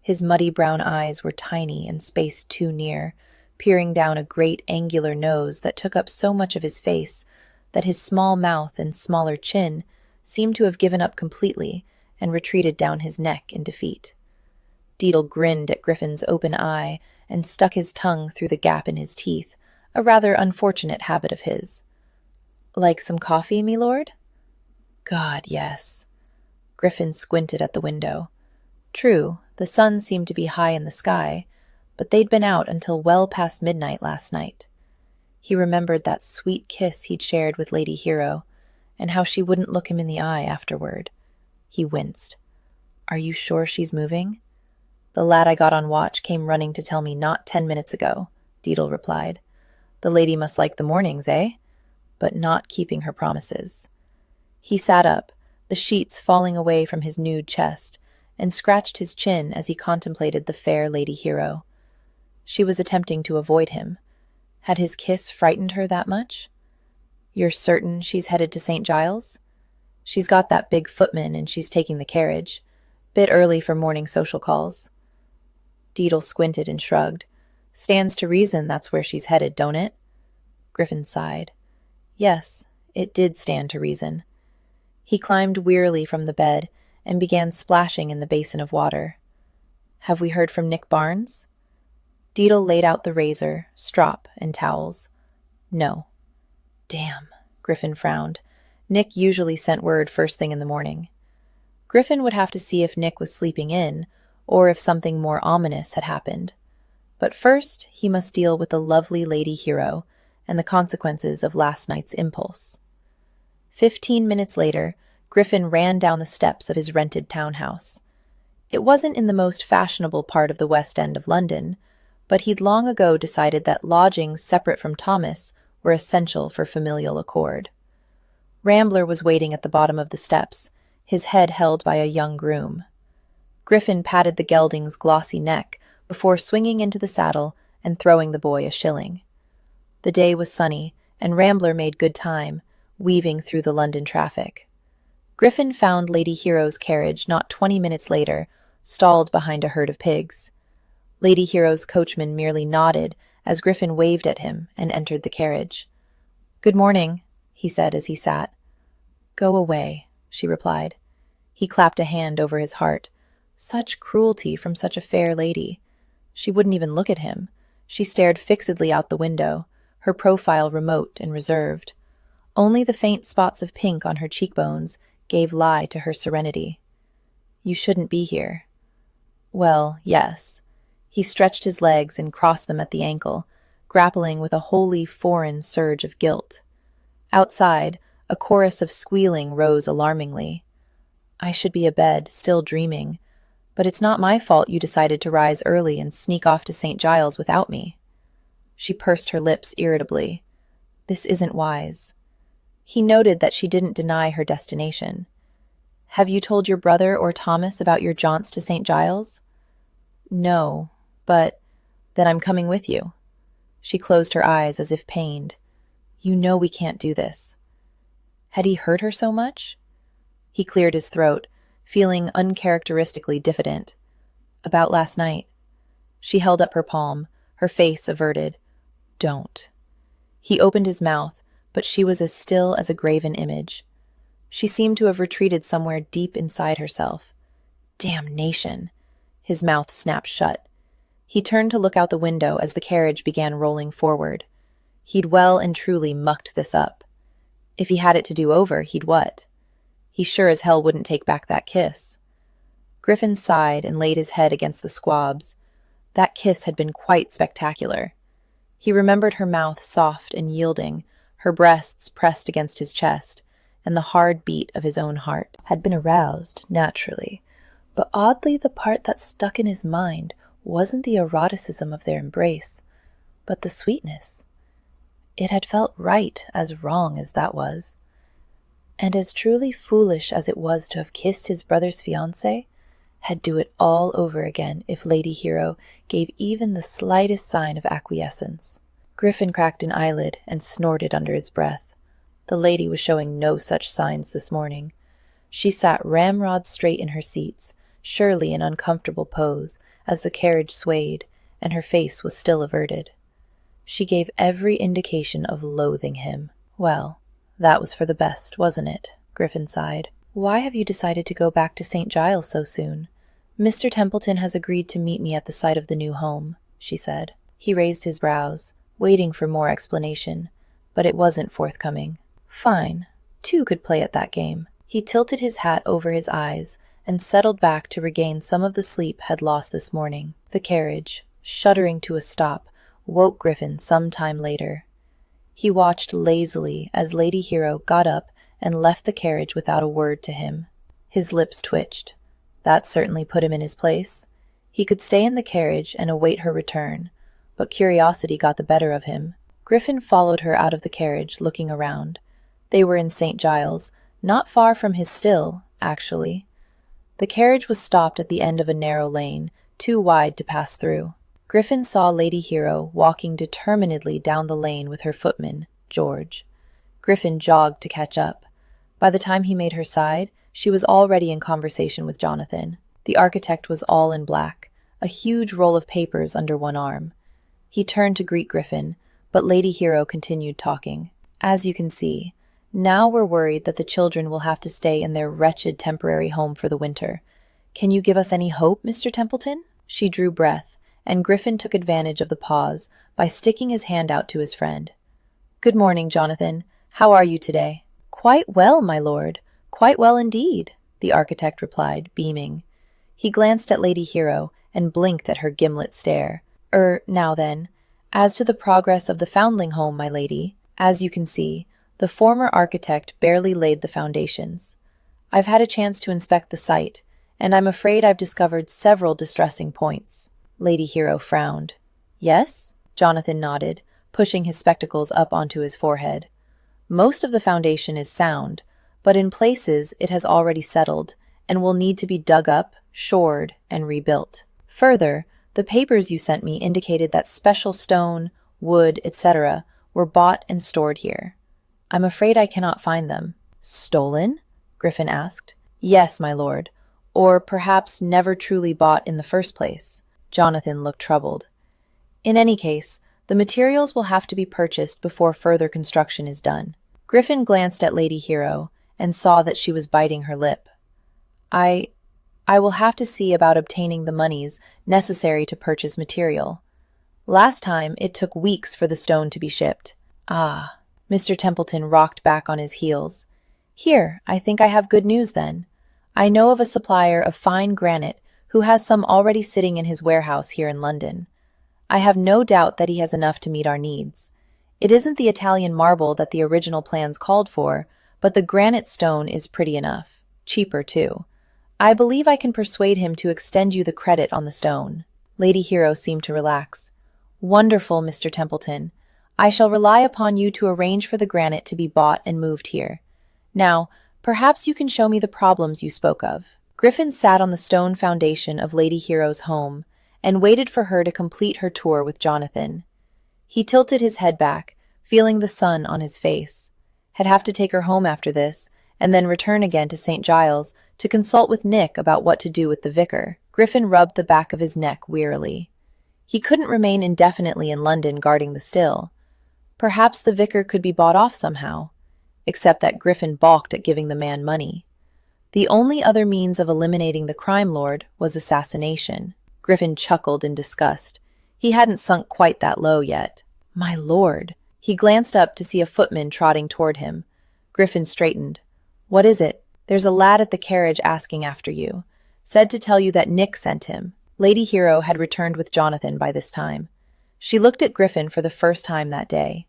His muddy brown eyes were tiny and spaced too near, peering down a great angular nose that took up so much of his face that his small mouth and smaller chin seemed to have given up completely and retreated down his neck in defeat. Deedle grinned at Griffin's open eye and stuck his tongue through the gap in his teeth, a rather unfortunate habit of his. "Like some coffee, me lord?" "God, yes." Griffin squinted at the window. True, the sun seemed to be high in the sky, but they'd been out until well past midnight last night. He remembered that sweet kiss he'd shared with Lady Hero, and how she wouldn't look him in the eye afterward. He winced. "Are you sure she's moving?" "The lad I got on watch came running to tell me not 10 minutes ago," Deedle replied. "The lady must like the mornings, eh? But not keeping her promises." He sat up, the sheets falling away from his nude chest, and scratched his chin as he contemplated the fair Lady Hero. She was attempting to avoid him. Had his kiss frightened her that much? "You're certain she's headed to St. Giles?" "She's got that big footman and she's taking the carriage. Bit early for morning social calls." Deedle squinted and shrugged. "Stands to reason that's where she's headed, don't it?" Griffin sighed. Yes, it did stand to reason. He climbed wearily from the bed and began splashing in the basin of water. "Have we heard from Nick Barnes?" Deedle laid out the razor, strop, and towels. "No." "Damn," Griffin frowned. Nick usually sent word first thing in the morning. Griffin would have to see if Nick was sleeping in, or if something more ominous had happened. But first, he must deal with the lovely Lady Hero and the consequences of last night's impulse. 15 minutes later, Griffin ran down the steps of his rented townhouse. It wasn't in the most fashionable part of the West End of London, but he'd long ago decided that lodgings separate from Thomas were essential for familial accord. Rambler was waiting at the bottom of the steps, his head held by a young groom. Griffin patted the gelding's glossy neck before swinging into the saddle and throwing the boy a shilling. The day was sunny, and Rambler made good time, weaving through the London traffic. Griffin found Lady Hero's carriage not 20 minutes later, stalled behind a herd of pigs. Lady Hero's coachman merely nodded as Griffin waved at him and entered the carriage. "Good morning," he said as he sat. "Go away," she replied. He clapped a hand over his heart. Such cruelty from such a fair lady. She wouldn't even look at him. She stared fixedly out the window, her profile remote and reserved. Only the faint spots of pink on her cheekbones gave lie to her serenity. "You shouldn't be here." "Well, yes." He stretched his legs and crossed them at the ankle, grappling with a wholly foreign surge of guilt. Outside, a chorus of squealing rose alarmingly. "I should be abed, still dreaming. But it's not my fault you decided to rise early and sneak off to St. Giles without me." She pursed her lips irritably. "This isn't wise." He noted that she didn't deny her destination. "Have you told your brother or Thomas about your jaunts to St. Giles?" "No, but then I'm coming with you." She closed her eyes as if pained. "You know we can't do this." Had he hurt her so much? He cleared his throat, feeling uncharacteristically diffident. "About last night." She held up her palm, her face averted. "Don't." He opened his mouth, but she was as still as a graven image. She seemed to have retreated somewhere deep inside herself. Damnation! His mouth snapped shut. He turned to look out the window as the carriage began rolling forward. He'd well and truly mucked this up. If he had it to do over, he'd what? He sure as hell wouldn't take back that kiss. Griffin sighed and laid his head against the squabs. That kiss had been quite spectacular. He remembered her mouth soft and yielding, her breasts pressed against his chest, and the hard beat of his own heart had been aroused, naturally. But oddly, the part that stuck in his mind wasn't the eroticism of their embrace, but the sweetness. It had felt right, as wrong as that was. And as truly foolish as it was to have kissed his brother's fiancée, had do it all over again if Lady Hero gave even the slightest sign of acquiescence. Griffin cracked an eyelid and snorted under his breath. The lady was showing no such signs this morning. She sat ramrod straight in her seats, surely an uncomfortable pose, as the carriage swayed, and her face was still averted. She gave every indication of loathing him. Well, that was for the best, wasn't it? Griffin sighed. "Why have you decided to go back to St. Giles so soon? Mr. Templeton has agreed to meet me at the site of the new home, she said. He raised his brows, waiting for more explanation, but it wasn't forthcoming. Fine. Two could play at that game. He tilted his hat over his eyes and settled back to regain some of the sleep had lost this morning. The carriage, shuddering to a stop, woke Griffin some time later. He watched lazily as Lady Hero got up and left the carriage without a word to him. His lips twitched. That certainly put him in his place. He could stay in the carriage and await her return, but curiosity got the better of him. Griffin followed her out of the carriage, looking around. They were in St. Giles, not far from his still, actually. The carriage was stopped at the end of a narrow lane, too wide to pass through. Griffin saw Lady Hero walking determinedly down the lane with her footman, George. Griffin jogged to catch up. By the time he made her side, she was already in conversation with Jonathan. The architect was all in black, a huge roll of papers under one arm. He turned to greet Griffin, but Lady Hero continued talking. As you can see, now we're worried that the children will have to stay in their wretched temporary home for the winter. Can you give us any hope, Mr. Templeton? She drew breath, and Griffin took advantage of the pause by sticking his hand out to his friend. Good morning, Jonathan. How are you today? Quite well, my lord. Quite well indeed, the architect replied, beaming. He glanced at Lady Hero and blinked at her gimlet stare. Now then, as to the progress of the foundling home, my lady, as you can see, the former architect barely laid the foundations. I've had a chance to inspect the site, and I'm afraid I've discovered several distressing points. Lady Hero frowned. Yes? Jonathan nodded, pushing his spectacles up onto his forehead. Most of the foundation is sound, but in places it has already settled and will need to be dug up, shored, and rebuilt. Further, the papers you sent me indicated that special stone, wood, etc. were bought and stored here. I'm afraid I cannot find them. Stolen? Griffin asked. Yes, my lord. Or perhaps never truly bought in the first place. Jonathan looked troubled. In any case, the materials will have to be purchased before further construction is done. Griffin glanced at Lady Hero and saw that she was biting her lip. I will have to see about obtaining the monies necessary to purchase material. Last time, it took weeks for the stone to be shipped. Ah, Mr. Templeton rocked back on his heels. Here, I think I have good news then. I know of a supplier of fine granite who has some already sitting in his warehouse here in London. I have no doubt that he has enough to meet our needs. It isn't the Italian marble that the original plans called for, but the granite stone is pretty enough. Cheaper, too. I believe I can persuade him to extend you the credit on the stone. Lady Hero seemed to relax. Wonderful, Mr. Templeton. I shall rely upon you to arrange for the granite to be bought and moved here. Now, perhaps you can show me the problems you spoke of. Griffin sat on the stone foundation of Lady Hero's home and waited for her to complete her tour with Jonathan. He tilted his head back, feeling the sun on his face. Had have to take her home after this, and then return again to St. Giles to consult with Nick about what to do with the vicar. Griffin rubbed the back of his neck wearily. He couldn't remain indefinitely in London guarding the still. Perhaps the vicar could be bought off somehow, except that Griffin balked at giving the man money. The only other means of eliminating the crime lord was assassination. Griffin chuckled in disgust. He hadn't sunk quite that low yet. My lord! He glanced up to see a footman trotting toward him. Griffin straightened. What is it? There's a lad at the carriage asking after you. Said to tell you that Nick sent him. Lady Hero had returned with Jonathan by this time. She looked at Griffin for the first time that day.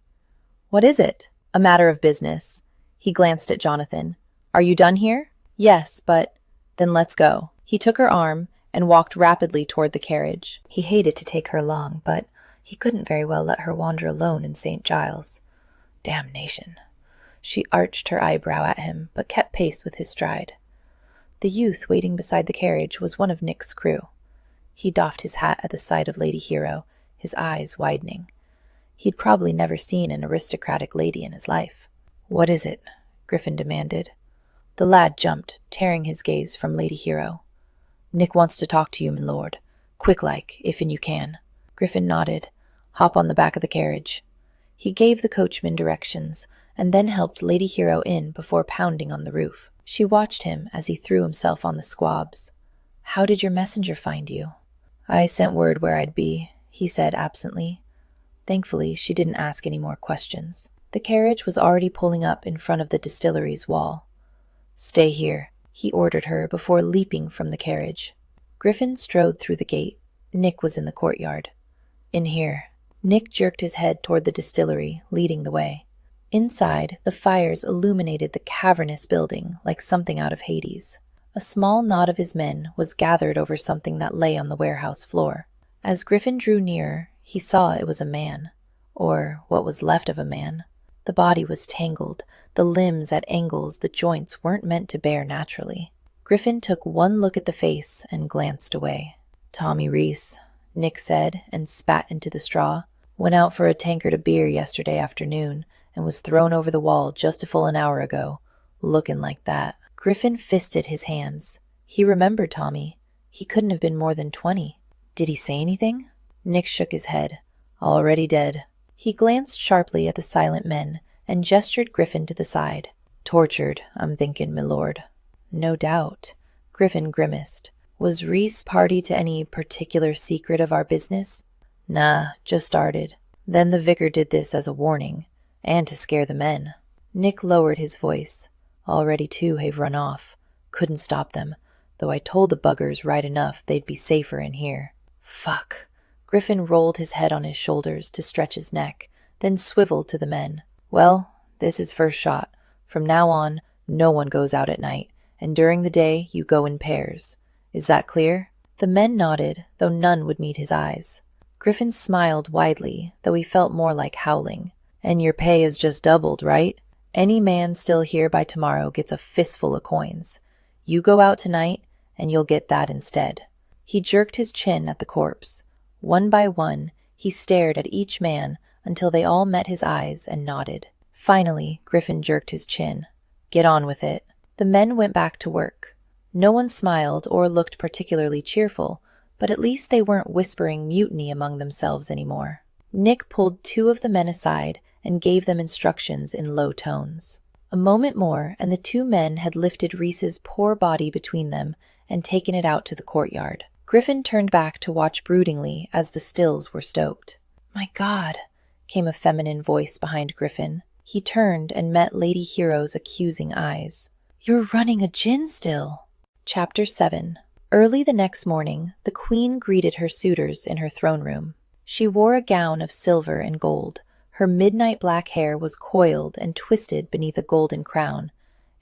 What is it? A matter of business. He glanced at Jonathan. Are you done here? Yes, but... Then let's go. He took her arm and walked rapidly toward the carriage. He hated to take her along, but he couldn't very well let her wander alone in St. Giles. Damnation. She arched her eyebrow at him, but kept pace with his stride. The youth waiting beside the carriage was one of Nick's crew. He doffed his hat at the sight of Lady Hero, his eyes widening. He'd probably never seen an aristocratic lady in his life. What is it? Griffin demanded. The lad jumped, tearing his gaze from Lady Hero. Nick wants to talk to you, my lord. Quick-like, if'n you can. Griffin nodded. Hop on the back of the carriage. He gave the coachman directions, and then helped Lady Hero in before pounding on the roof. She watched him as he threw himself on the squabs. "How did your messenger find you?" "I sent word where I'd be," he said absently. Thankfully, she didn't ask any more questions. The carriage was already pulling up in front of the distillery's wall. "Stay here," he ordered her before leaping from the carriage. Griffin strode through the gate. Nick was in the courtyard. "In here." Nick jerked his head toward the distillery, leading the way. Inside, the fires illuminated the cavernous building like something out of Hades. A small knot of his men was gathered over something that lay on the warehouse floor. As Griffin drew nearer, he saw it was a man, or what was left of a man. The body was tangled, the limbs at angles the joints weren't meant to bear naturally. Griffin took one look at the face and glanced away. "Tommy Reese," Nick said, and spat into the straw. "Went out for a tankard of beer yesterday afternoon and was thrown over the wall just a full an hour ago, looking like that." Griffin fisted his hands. He remembered Tommy. He couldn't have been more than 20. "Did he say anything?" Nick shook his head. "Already dead." He glanced sharply at the silent men and gestured Griffin to the side. "Tortured, I'm thinking, my lord." "No doubt." Griffin grimaced. "Was Reese party to any particular secret of our business?" "Nah, just started. Then the vicar did this as a warning, and to scare the men." Nick lowered his voice. "Already 2 have run off. Couldn't stop them, though I told the buggers right enough they'd be safer in here." "Fuck." Griffin rolled his head on his shoulders to stretch his neck, then swiveled to the men. "Well, this is first shot. From now on, no one goes out at night, and during the day you go in pairs. Is that clear?" The men nodded, though none would meet his eyes. Griffin smiled widely, though he felt more like howling. "And your pay is just doubled, right? Any man still here by tomorrow gets a fistful of coins. You go out tonight, and you'll get that instead." He jerked his chin at the corpse. One by one, he stared at each man until they all met his eyes and nodded. Finally, Griffin jerked his chin. "Get on with it." The men went back to work. No one smiled or looked particularly cheerful, but at least they weren't whispering mutiny among themselves anymore. Nick pulled 2 of the men aside and gave them instructions in low tones. A moment more, and the 2 men had lifted Reese's poor body between them and taken it out to the courtyard. Griffin turned back to watch broodingly as the stills were stoked. "My God," came a feminine voice behind Griffin. He turned and met Lady Hero's accusing eyes. "You're running a gin still." Chapter 7. Early the next morning, the Queen greeted her suitors in her throne room. She wore a gown of silver and gold. Her midnight black hair was coiled and twisted beneath a golden crown,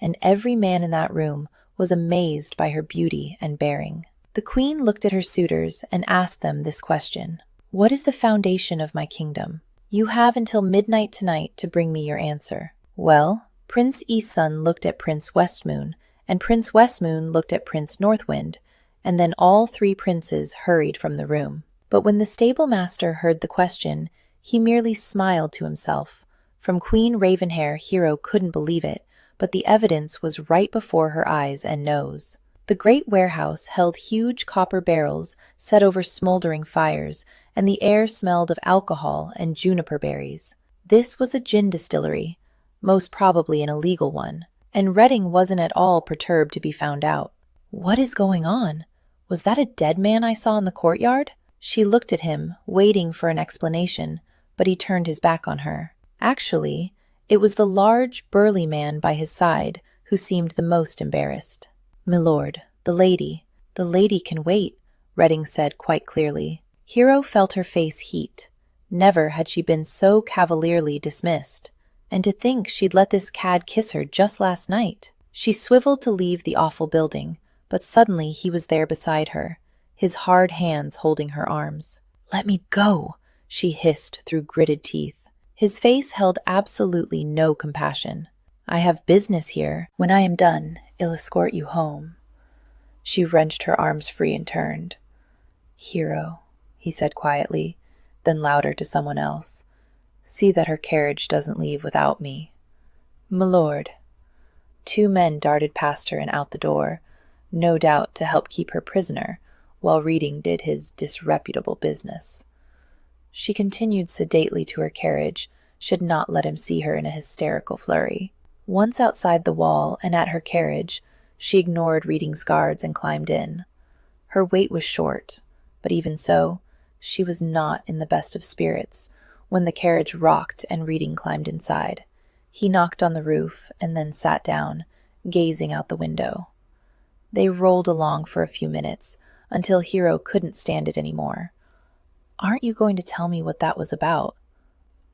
and every man in that room was amazed by her beauty and bearing. The Queen looked at her suitors and asked them this question: "What is the foundation of my kingdom? You have until midnight tonight to bring me your answer." Well, Prince Eastsun looked at Prince Westmoon, and Prince Westmoon looked at Prince Northwind, and then all 3 princes hurried from the room. But when the stable master heard the question, he merely smiled to himself. From Queen Ravenhair, Hero couldn't believe it, but the evidence was right before her eyes and nose. The great warehouse held huge copper barrels set over smoldering fires, and the air smelled of alcohol and juniper berries. This was a gin distillery, most probably an illegal one, and Reading wasn't at all perturbed to be found out. "What is going on? Was that a dead man I saw in the courtyard?" She looked at him, waiting for an explanation, but he turned his back on her. Actually, it was the large, burly man by his side who seemed the most embarrassed. "Milord, the lady can wait," Reading said quite clearly. Hero felt her face heat. Never had she been so cavalierly dismissed. And to think she'd let this cad kiss her just last night. She swiveled to leave the awful building, but suddenly he was there beside her, his hard hands holding her arms. "Let me go," she hissed through gritted teeth. His face held absolutely no compassion. "I have business here. When I am done, I'll escort you home." She wrenched her arms free and turned. "Hero," he said quietly, then louder to someone else. "See that her carriage doesn't leave without me." "Milord." 2 men darted past her and out the door, no doubt to help keep her prisoner, while Reading did his disreputable business. She continued sedately to her carriage, should not let him see her in a hysterical flurry. Once outside the wall and at her carriage, she ignored Reading's guards and climbed in. Her wait was short, but even so, she was not in the best of spirits when the carriage rocked and Reading climbed inside. He knocked on the roof and then sat down, gazing out the window. They rolled along for a few minutes until Hero couldn't stand it anymore. "Aren't you going to tell me what that was about?"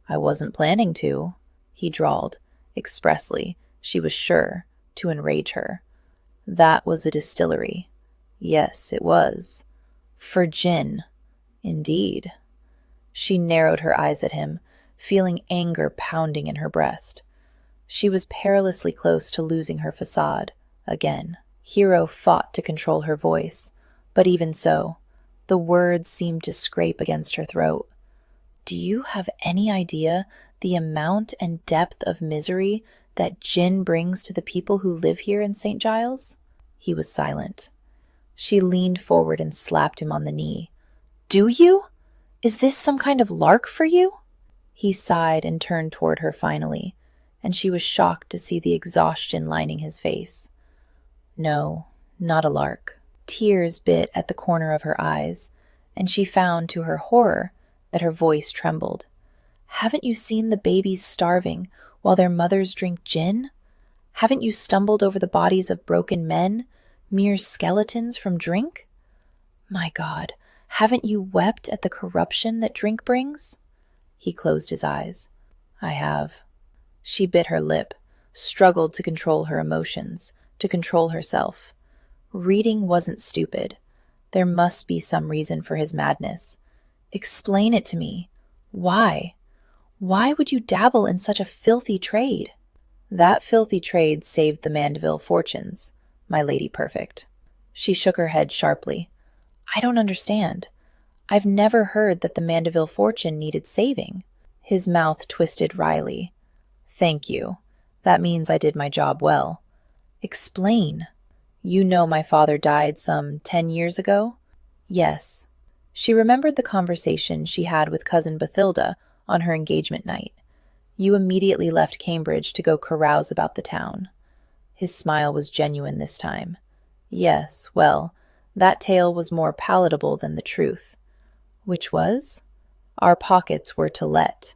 "I wasn't planning to," he drawled, expressly, she was sure, to enrage her. "That was a distillery." "Yes, it was." "For gin." "Indeed." She narrowed her eyes at him, feeling anger pounding in her breast. She was perilously close to losing her facade again. Hero fought to control her voice, but even so, the words seemed to scrape against her throat. "Do you have any idea the amount and depth of misery that gin brings to the people who live here in St. Giles?" He was silent. She leaned forward and slapped him on the knee. "Do you? Is this some kind of lark for you?" He sighed and turned toward her finally, and she was shocked to see the exhaustion lining his face. No, not a lark. Tears bit at the corner of her eyes, and she found, to her horror, that her voice trembled. "Haven't you seen the babies starving while their mothers drink gin? Haven't you stumbled over the bodies of broken men, mere skeletons from drink? My God, haven't you wept at the corruption that drink brings?" He closed his eyes. "I have." She bit her lip, struggled to control her emotions, to control herself. Reading wasn't stupid. There must be some reason for his madness. "Explain it to me. Why? Why would you dabble in such a filthy trade?" "That filthy trade saved the Mandeville fortunes, my lady perfect." She shook her head sharply. "I don't understand. I've never heard that the Mandeville fortune needed saving." His mouth twisted wryly. "Thank you. That means I did my job well." "Explain." "You know my father died some 10 years ago?" "Yes." She remembered the conversation she had with cousin Bathilda on her engagement night. "You immediately left Cambridge to go carouse about the town." His smile was genuine this time. "Yes, well, that tale was more palatable than the truth." "Which was?" "Our pockets were to let."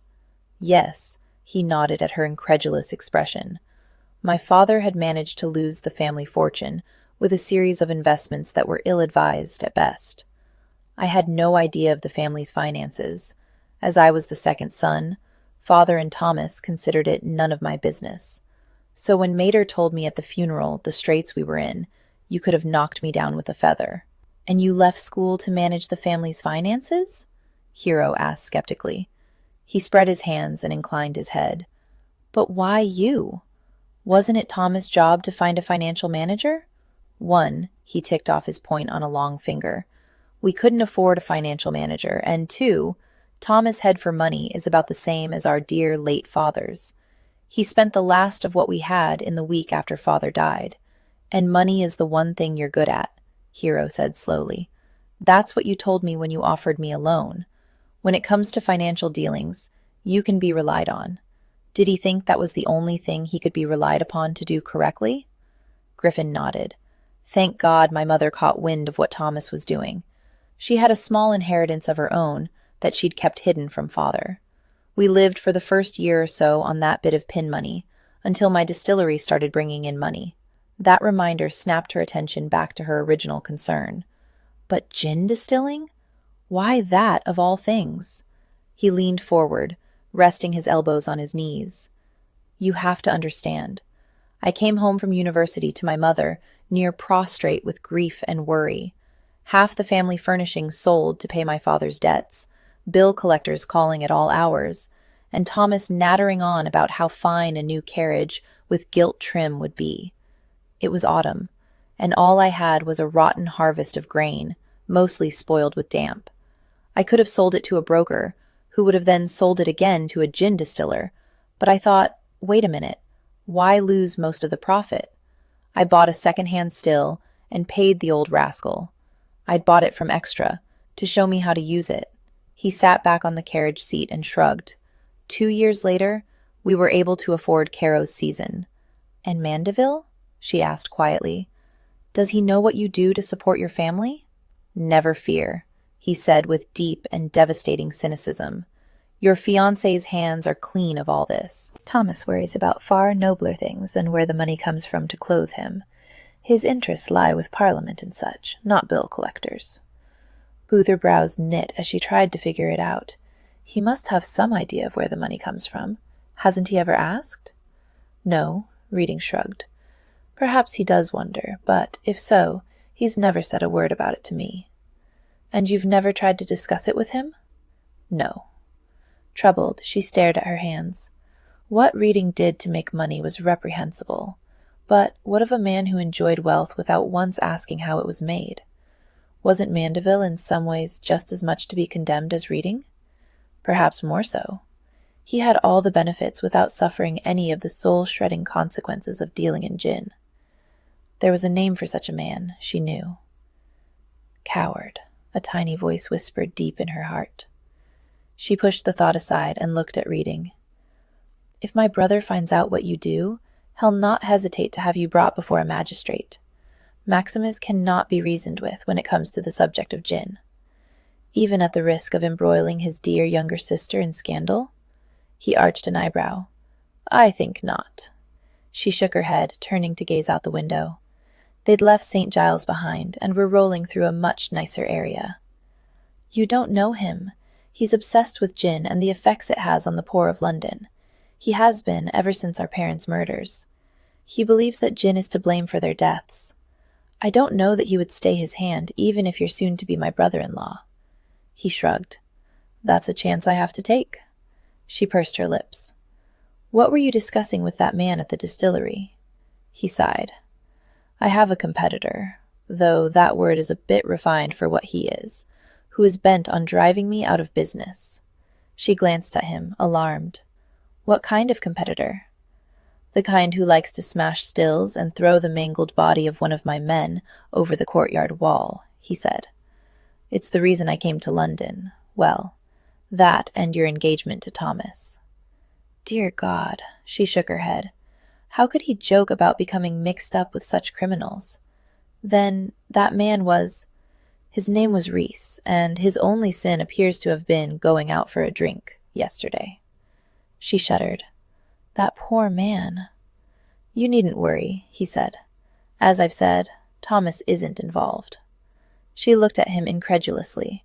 "Yes," he nodded at her incredulous expression. "My father had managed to lose the family fortune with a series of investments that were ill-advised at best. I had no idea of the family's finances. As I was the second son, Father and Thomas considered it none of my business. So when Mater told me at the funeral the straits we were in, you could have knocked me down with a feather." "And you left school to manage the family's finances?" Hero asked skeptically. He spread his hands and inclined his head. "But why you? Wasn't it Thomas' job to find a financial manager?" "One," he ticked off his point on a long finger, "we couldn't afford a financial manager, and two, Thomas' head for money is about the same as our dear late father's. He spent the last of what we had in the week after father died. And money is the one thing you're good at," Hero said slowly. "That's what you told me when you offered me a loan. When it comes to financial dealings, you can be relied on." Did he think that was the only thing he could be relied upon to do correctly? Griffin nodded. "Thank God my mother caught wind of what Thomas was doing. She had a small inheritance of her own that she'd kept hidden from father. We lived for the first year or so on that bit of pin money, until my distillery started bringing in money." That reminder snapped her attention back to her original concern. "But gin distilling? Why that, of all things?" He leaned forward, resting his elbows on his knees. "You have to understand. I came home from university to my mother, near prostrate with grief and worry. Half the family furnishings sold to pay my father's debts, bill collectors calling at all hours, and Thomas nattering on about how fine a new carriage with gilt trim would be. It was autumn, and all I had was a rotten harvest of grain, mostly spoiled with damp. I could have sold it to a broker, who would have then sold it again to a gin distiller, but I thought, wait a minute, why lose most of the profit? I bought a second-hand still and paid the old rascal. I'd bought it from Extra, to show me how to use it." He sat back on the carriage seat and shrugged. 2 years later, we were able to afford Caro's season. "And Mandeville?" she asked quietly. "Does he know what you do to support your family?" Never fear, he said with deep and devastating cynicism. Your fiancé's hands are clean of all this. Thomas worries about far nobler things than where the money comes from to clothe him. His interests lie with Parliament and such, not bill collectors. Boother brows knit as she tried to figure it out. He must have some idea of where the money comes from. Hasn't he ever asked? No, Reading shrugged. Perhaps he does wonder, but if so, he's never said a word about it to me. And you've never tried to discuss it with him? No. Troubled, she stared at her hands. What Reading did to make money was reprehensible, but what of a man who enjoyed wealth without once asking how it was made? Wasn't Mandeville in some ways just as much to be condemned as Reading? Perhaps more so. He had all the benefits without suffering any of the soul-shredding consequences of dealing in gin. There was a name for such a man, she knew. Coward, a tiny voice whispered deep in her heart. She pushed the thought aside and looked at Reading. If my brother finds out what you do, he'll not hesitate to have you brought before a magistrate. Maximus cannot be reasoned with when it comes to the subject of gin. Even at the risk of embroiling his dear younger sister in scandal? He arched an eyebrow. I think not. She shook her head, turning to gaze out the window. They'd left St. Giles behind and were rolling through a much nicer area. You don't know him. He's obsessed with gin and the effects it has on the poor of London. He has been ever since our parents' murders. He believes that gin is to blame for their deaths. I don't know that he would stay his hand, even if you're soon to be my brother-in-law. He shrugged. That's a chance I have to take. She pursed her lips. What were you discussing with that man at the distillery? He sighed. I have a competitor, though that word is a bit refined for what he is, who is bent on driving me out of business. She glanced at him, alarmed. What kind of competitor? The kind who likes to smash stills and throw the mangled body of one of my men over the courtyard wall, he said. It's the reason I came to London. Well, that and your engagement to Thomas. Dear God, she shook her head. How could he joke about becoming mixed up with such criminals? Then that man was... His name was Reese, and his only sin appears to have been going out for a drink yesterday. She shuddered. That poor man. You needn't worry, he said. As I've said, Thomas isn't involved. She looked at him incredulously.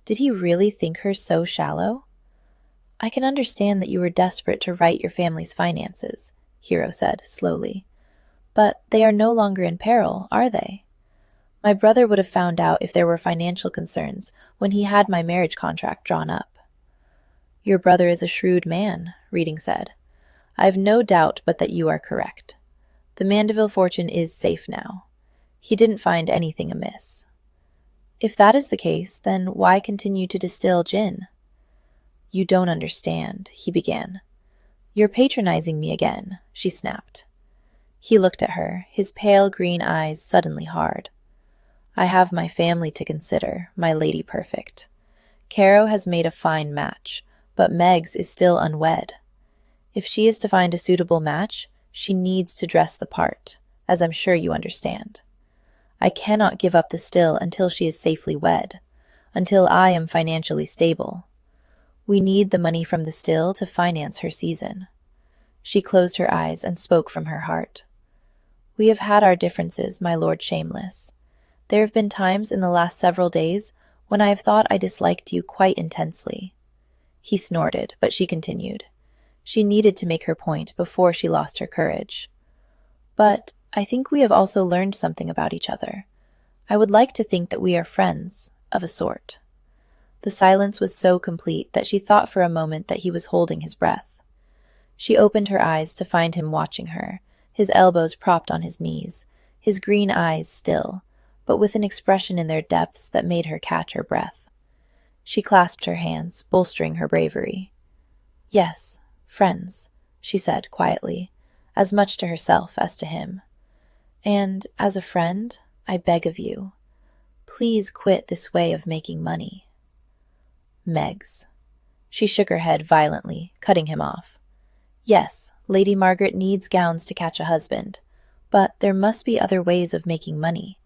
Did he really think her so shallow? I can understand that you were desperate to right your family's finances, Hero said slowly. But they are no longer in peril, are they? My brother would have found out if there were financial concerns when he had my marriage contract drawn up. Your brother is a shrewd man, Reading said. I have no doubt but that you are correct. The Mandeville fortune is safe now. He didn't find anything amiss. If that is the case, then why continue to distill gin? You don't understand, he began. You're patronizing me again, she snapped. He looked at her, his pale green eyes suddenly hard. I have my family to consider, my lady perfect. Caro has made a fine match, but Meg's is still unwed. If she is to find a suitable match, she needs to dress the part, as I'm sure you understand. I cannot give up the still until she is safely wed, until I am financially stable. We need the money from the still to finance her season. She closed her eyes and spoke from her heart. We have had our differences, my Lord Shameless. There have been times in the last several days when I have thought I disliked you quite intensely. He snorted, but she continued. She needed to make her point before she lost her courage. But I think we have also learned something about each other. I would like to think that we are friends, of a sort. The silence was so complete that she thought for a moment that he was holding his breath. She opened her eyes to find him watching her, his elbows propped on his knees, his green eyes still, but with an expression in their depths that made her catch her breath. She clasped her hands, bolstering her bravery. Yes, friends, she said quietly, as much to herself as to him. And, as a friend, I beg of you, please quit this way of making money. Megs. She shook her head violently, cutting him off. Yes, Lady Margaret needs gowns to catch a husband, but there must be other ways of making money.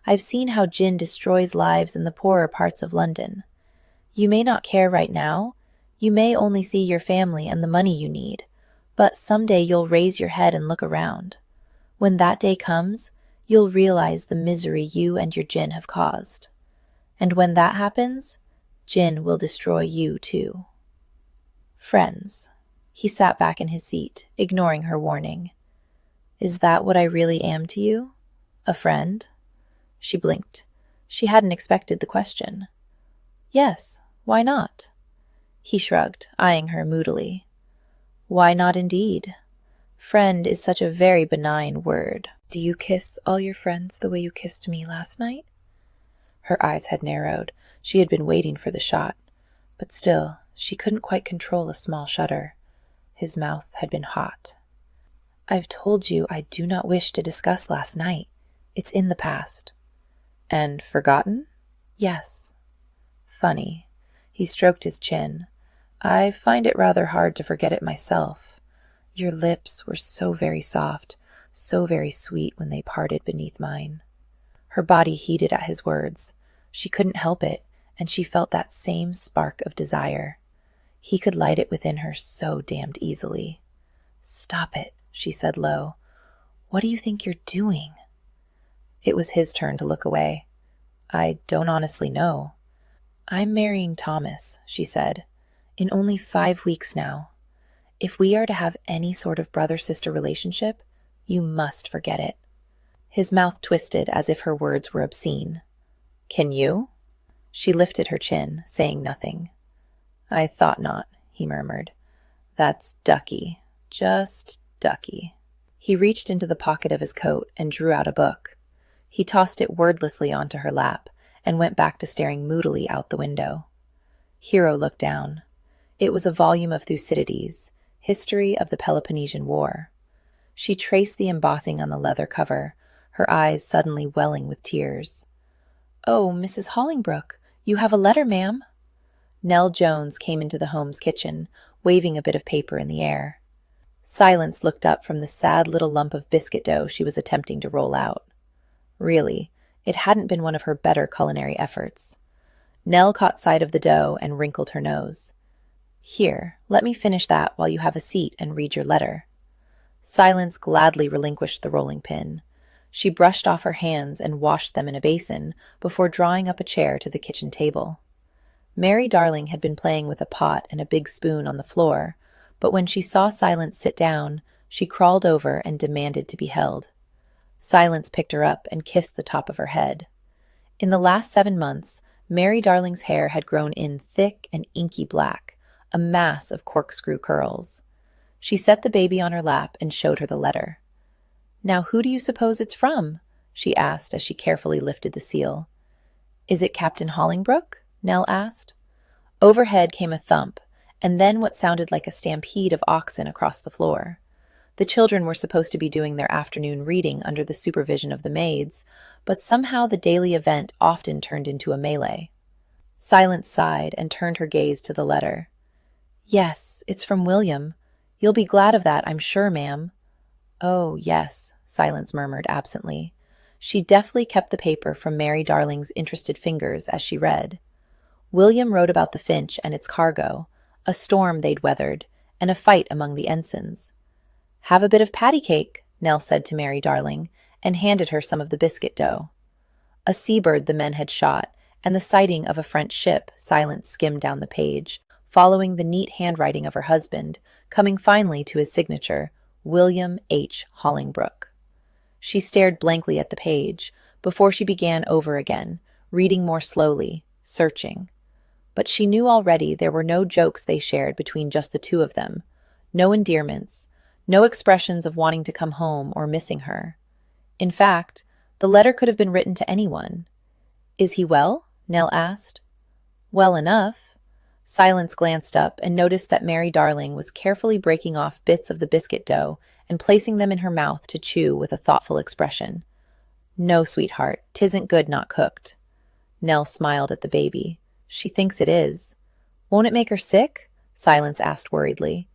I've seen how gin destroys lives in the poorer parts of London. You may not care right now. You may only see your family and the money you need. But someday you'll raise your head and look around. When that day comes, you'll realize the misery you and your gin have caused. And when that happens, gin will destroy you too. Friends. He sat back in his seat, ignoring her warning. Is that what I really am to you? A friend? She blinked. She hadn't expected the question. Yes, why not? He shrugged, eyeing her moodily. Why not indeed? Friend is such a very benign word. Do you kiss all your friends the way you kissed me last night? Her eyes had narrowed. She had been waiting for the shot. But still, she couldn't quite control a small shudder. His mouth had been hot. I've told you I do not wish to discuss last night. It's in the past. And forgotten? Yes. Funny. He stroked his chin. I find it rather hard to forget it myself. Your lips were so very soft, so very sweet when they parted beneath mine. Her body heated at his words. She couldn't help it, and she felt that same spark of desire. He could light it within her so damned easily. Stop it, she said low. What do you think you're doing? It was his turn to look away. I don't honestly know. I'm marrying Thomas, she said, in only 5 weeks now. If we are to have any sort of brother-sister relationship, you must forget it. His mouth twisted as if her words were obscene. Can you? She lifted her chin, saying nothing. I thought not, he murmured. That's ducky. Just ducky. He reached into the pocket of his coat and drew out a book. He tossed it wordlessly onto her lap and went back to staring moodily out the window. Hero looked down. It was a volume of Thucydides, History of the Peloponnesian War. She traced the embossing on the leather cover, her eyes suddenly welling with tears. Oh, Mrs. Hollingbrook, you have a letter, ma'am. Nell Jones came into the home's kitchen, waving a bit of paper in the air. Silence looked up from the sad little lump of biscuit dough she was attempting to roll out. Really, it hadn't been one of her better culinary efforts. Nell caught sight of the dough and wrinkled her nose. Here, let me finish that while you have a seat and read your letter. Silence gladly relinquished the rolling pin. She brushed off her hands and washed them in a basin before drawing up a chair to the kitchen table. Mary Darling had been playing with a pot and a big spoon on the floor, but when she saw Silence sit down, she crawled over and demanded to be held. Silence picked her up and kissed the top of her head. In the last 7 months, Mary Darling's hair had grown in thick and inky black, a mass of corkscrew curls. She set the baby on her lap and showed her the letter. Now who do you suppose it's from? She asked as she carefully lifted the seal. Is it Captain Hollingbrook? Nell asked. Overhead came a thump, and then what sounded like a stampede of oxen across the floor. The children were supposed to be doing their afternoon reading under the supervision of the maids, but somehow the daily event often turned into a melee. Silence sighed and turned her gaze to the letter. Yes, it's from William. You'll be glad of that, I'm sure, ma'am. Oh, yes, Silence murmured absently. She deftly kept the paper from Mary Darling's interested fingers as she read. William wrote about the Finch and its cargo, a storm they'd weathered, and a fight among the ensigns. Have a bit of patty cake, Nell said to Mary Darling, and handed her some of the biscuit dough. A seabird the men had shot, and the sighting of a French ship, Silence skimmed down the page, following the neat handwriting of her husband, coming finally to his signature, William H. Hollingbrook. She stared blankly at the page, before she began over again, reading more slowly, searching. But she knew already there were no jokes they shared between just the two of them, no endearments, no expressions of wanting to come home or missing her. In fact, the letter could have been written to anyone. Is he well? Nell asked. Well enough. Silence glanced up and noticed that Mary Darling was carefully breaking off bits of the biscuit dough and placing them in her mouth to chew with a thoughtful expression. No, sweetheart, 'tisn't good not cooked. Nell smiled at the baby. She thinks it is. Won't it make her sick? Silence asked worriedly.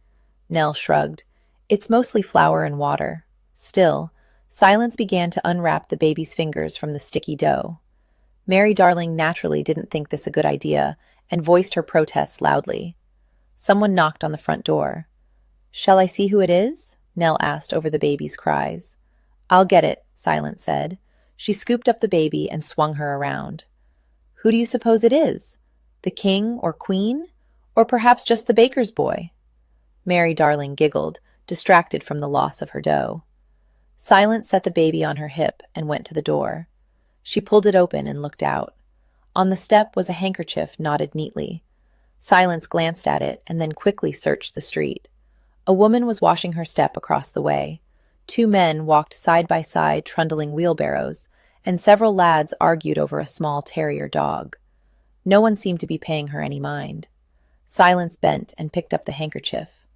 Nell shrugged. It's mostly flour and water. Still, Silence began to unwrap the baby's fingers from the sticky dough. Mary Darling naturally didn't think this a good idea and voiced her protests loudly. Someone knocked on the front door. "Shall I see who it is?" Nell asked over the baby's cries. "I'll get it," Silence said. She scooped up the baby and swung her around. "Who do you suppose it is? The king or queen? Or perhaps just the baker's boy?" Mary Darling giggled, distracted from the loss of her dough. Silence set the baby on her hip and went to the door. She pulled it open and looked out. On the step was a handkerchief knotted neatly. Silence glanced at it and then quickly searched the street. A woman was washing her step across the way. Two men walked side by side trundling wheelbarrows, and several lads argued over a small terrier dog. No one seemed to be paying her any mind. Silence bent and picked up the handkerchief.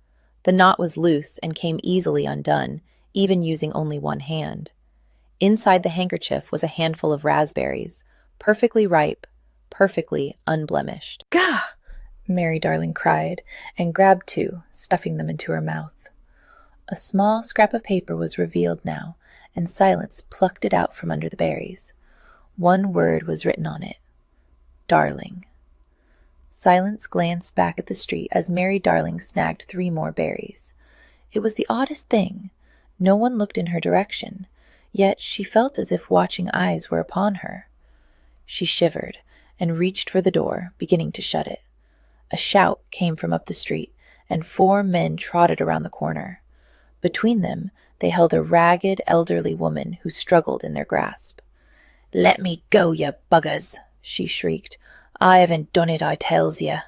The knot was loose and came easily undone, even using only one hand. Inside the handkerchief was a handful of raspberries, perfectly ripe, perfectly unblemished. "Gah!" Mary Darling cried, and grabbed two, stuffing them into her mouth. A small scrap of paper was revealed now, and Silence plucked it out from under the berries. One word was written on it: "Darling." Silence glanced back at the street as Mary Darling snagged 3 more berries. It was the oddest thing. No one looked in her direction, yet she felt as if watching eyes were upon her. She shivered and reached for the door, beginning to shut it. A shout came from up the street, and 4 men trotted around the corner. Between them, they held a ragged, elderly woman who struggled in their grasp. "Let me go, you buggers," she shrieked. "I haven't done it, I tells ye."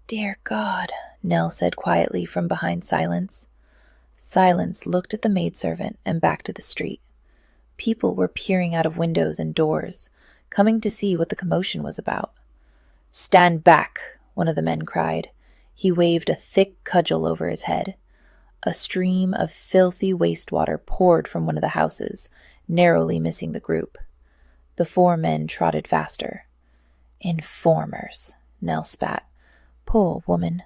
"Dear God," Nell said quietly from behind Silence. Silence looked at the maidservant and back to the street. People were peering out of windows and doors, coming to see what the commotion was about. "Stand back," one of the men cried. He waved a thick cudgel over his head. A stream of filthy wastewater poured from one of the houses, narrowly missing the group. The 4 men trotted faster. "Informers," Nell spat. "Poor woman.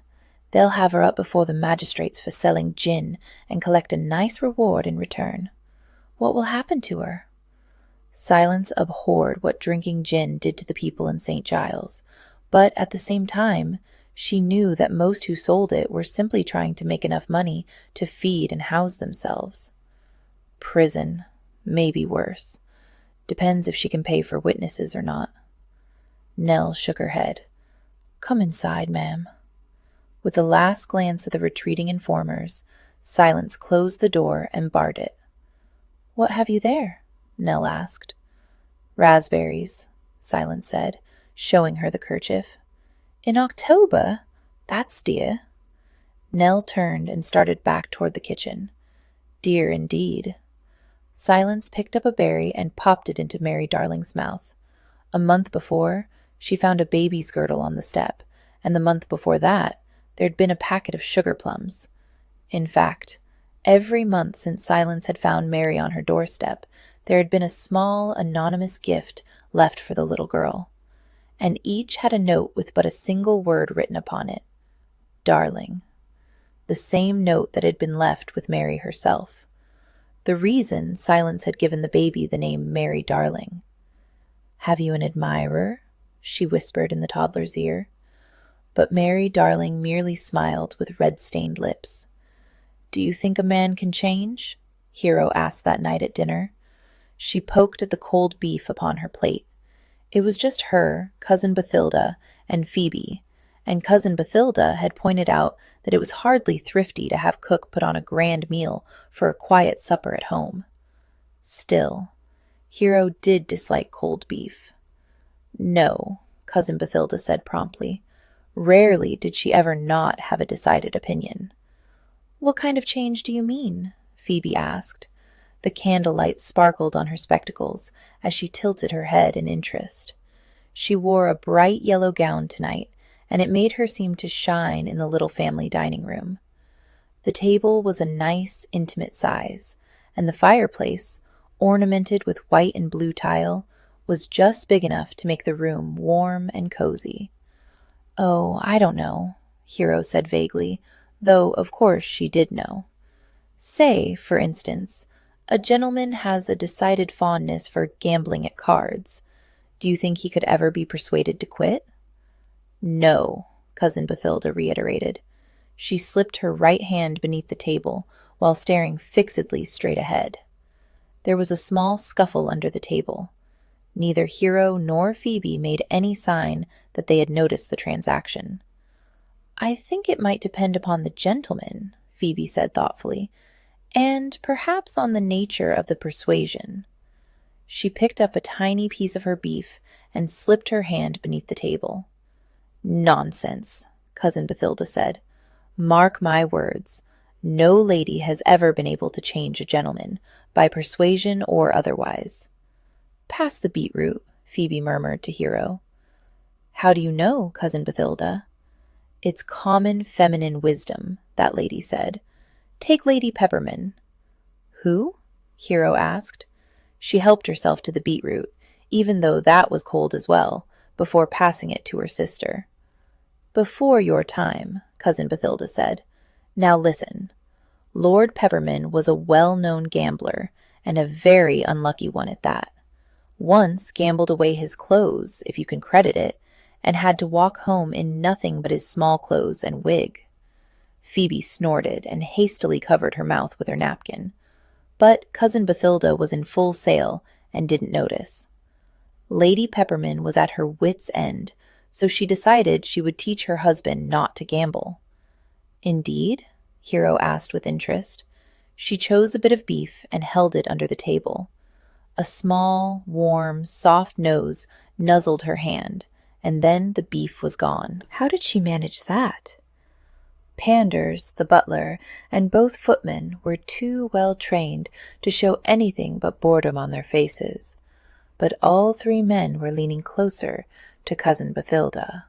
They'll have her up before the magistrates for selling gin and collect a nice reward in return. What will happen to her?" Silence abhorred what drinking gin did to the people in St. Giles, but at the same time, she knew that most who sold it were simply trying to make enough money to feed and house themselves. Prison, maybe worse. Depends if she can pay for witnesses or not. Nell shook her head. "Come inside, ma'am." With a last glance at the retreating informers, Silence closed the door and barred it. "What have you there?" Nell asked. "Raspberries," Silence said, showing her the kerchief. "In October? That's dear." Nell turned and started back toward the kitchen. Dear indeed. Silence picked up a berry and popped it into Mary Darling's mouth. A month before, she found a baby's girdle on the step, and the month before that, there'd been a packet of sugar plums. In fact, every month since Silence had found Mary on her doorstep, there had been a small, anonymous gift left for the little girl. And each had a note with but a single word written upon it: "Darling." The same note that had been left with Mary herself. The reason Silence had given the baby the name Mary Darling. "Have you an admirer?" she whispered in the toddler's ear. But Mary Darling merely smiled with red-stained lips. "Do you think a man can change?" Hero asked that night at dinner. She poked at the cold beef upon her plate. It was just her, Cousin Bathilda, and Phoebe, and Cousin Bathilda had pointed out that it was hardly thrifty to have cook put on a grand meal for a quiet supper at home. Still, Hero did dislike cold beef. "No," Cousin Bathilda said promptly. Rarely did she ever not have a decided opinion. "What kind of change do you mean?" Phoebe asked. The candlelight sparkled on her spectacles as she tilted her head in interest. She wore a bright yellow gown tonight, and it made her seem to shine in the little family dining room. The table was a nice, intimate size, and the fireplace, ornamented with white and blue tile, was just big enough to make the room warm and cozy. "Oh, I don't know," Hero said vaguely, though of course she did know. "Say, for instance, A gentleman has a decided fondness for gambling at cards. Do you think he could ever be persuaded to quit?" "No," Cousin Bathilda reiterated. She slipped her right hand beneath the table while staring fixedly straight ahead. There was a small scuffle under the table. Neither Hero nor Phoebe made any sign that they had noticed the transaction. "I think it might depend upon the gentleman," Phoebe said thoughtfully, "and perhaps on the nature of the persuasion." She picked up a tiny piece of her beef and slipped her hand beneath the table. "Nonsense," Cousin Bathilda said. "Mark my words. No lady has ever been able to change a gentleman, by persuasion or otherwise." "Pass the beetroot," Phoebe murmured to Hero. "How do you know, Cousin Bathilda?" "It's common feminine wisdom," that lady said. "Take Lady Pepperman." "Who?" Hero asked. She helped herself to the beetroot, even though that was cold as well, before passing it to her sister. "Before your time," Cousin Bathilda said. "Now listen. Lord Pepperman was a well-known gambler, and a very unlucky one at that. Once gambled away his clothes, if you can credit it, and had to walk home in nothing but his small clothes and wig." Phoebe snorted and hastily covered her mouth with her napkin. But Cousin Bathilda was in full sail and didn't notice. Lady Pepperman was at her wits' end, so she decided she would teach her husband not to gamble. "Indeed?" Hero asked with interest. She chose a bit of beef and held it under the table. A small, warm, soft nose nuzzled her hand, and then the beef was gone. How did she manage that? Panders, the butler, and both footmen were too well trained to show anything but boredom on their faces, but all three men were leaning closer to Cousin Bathilda.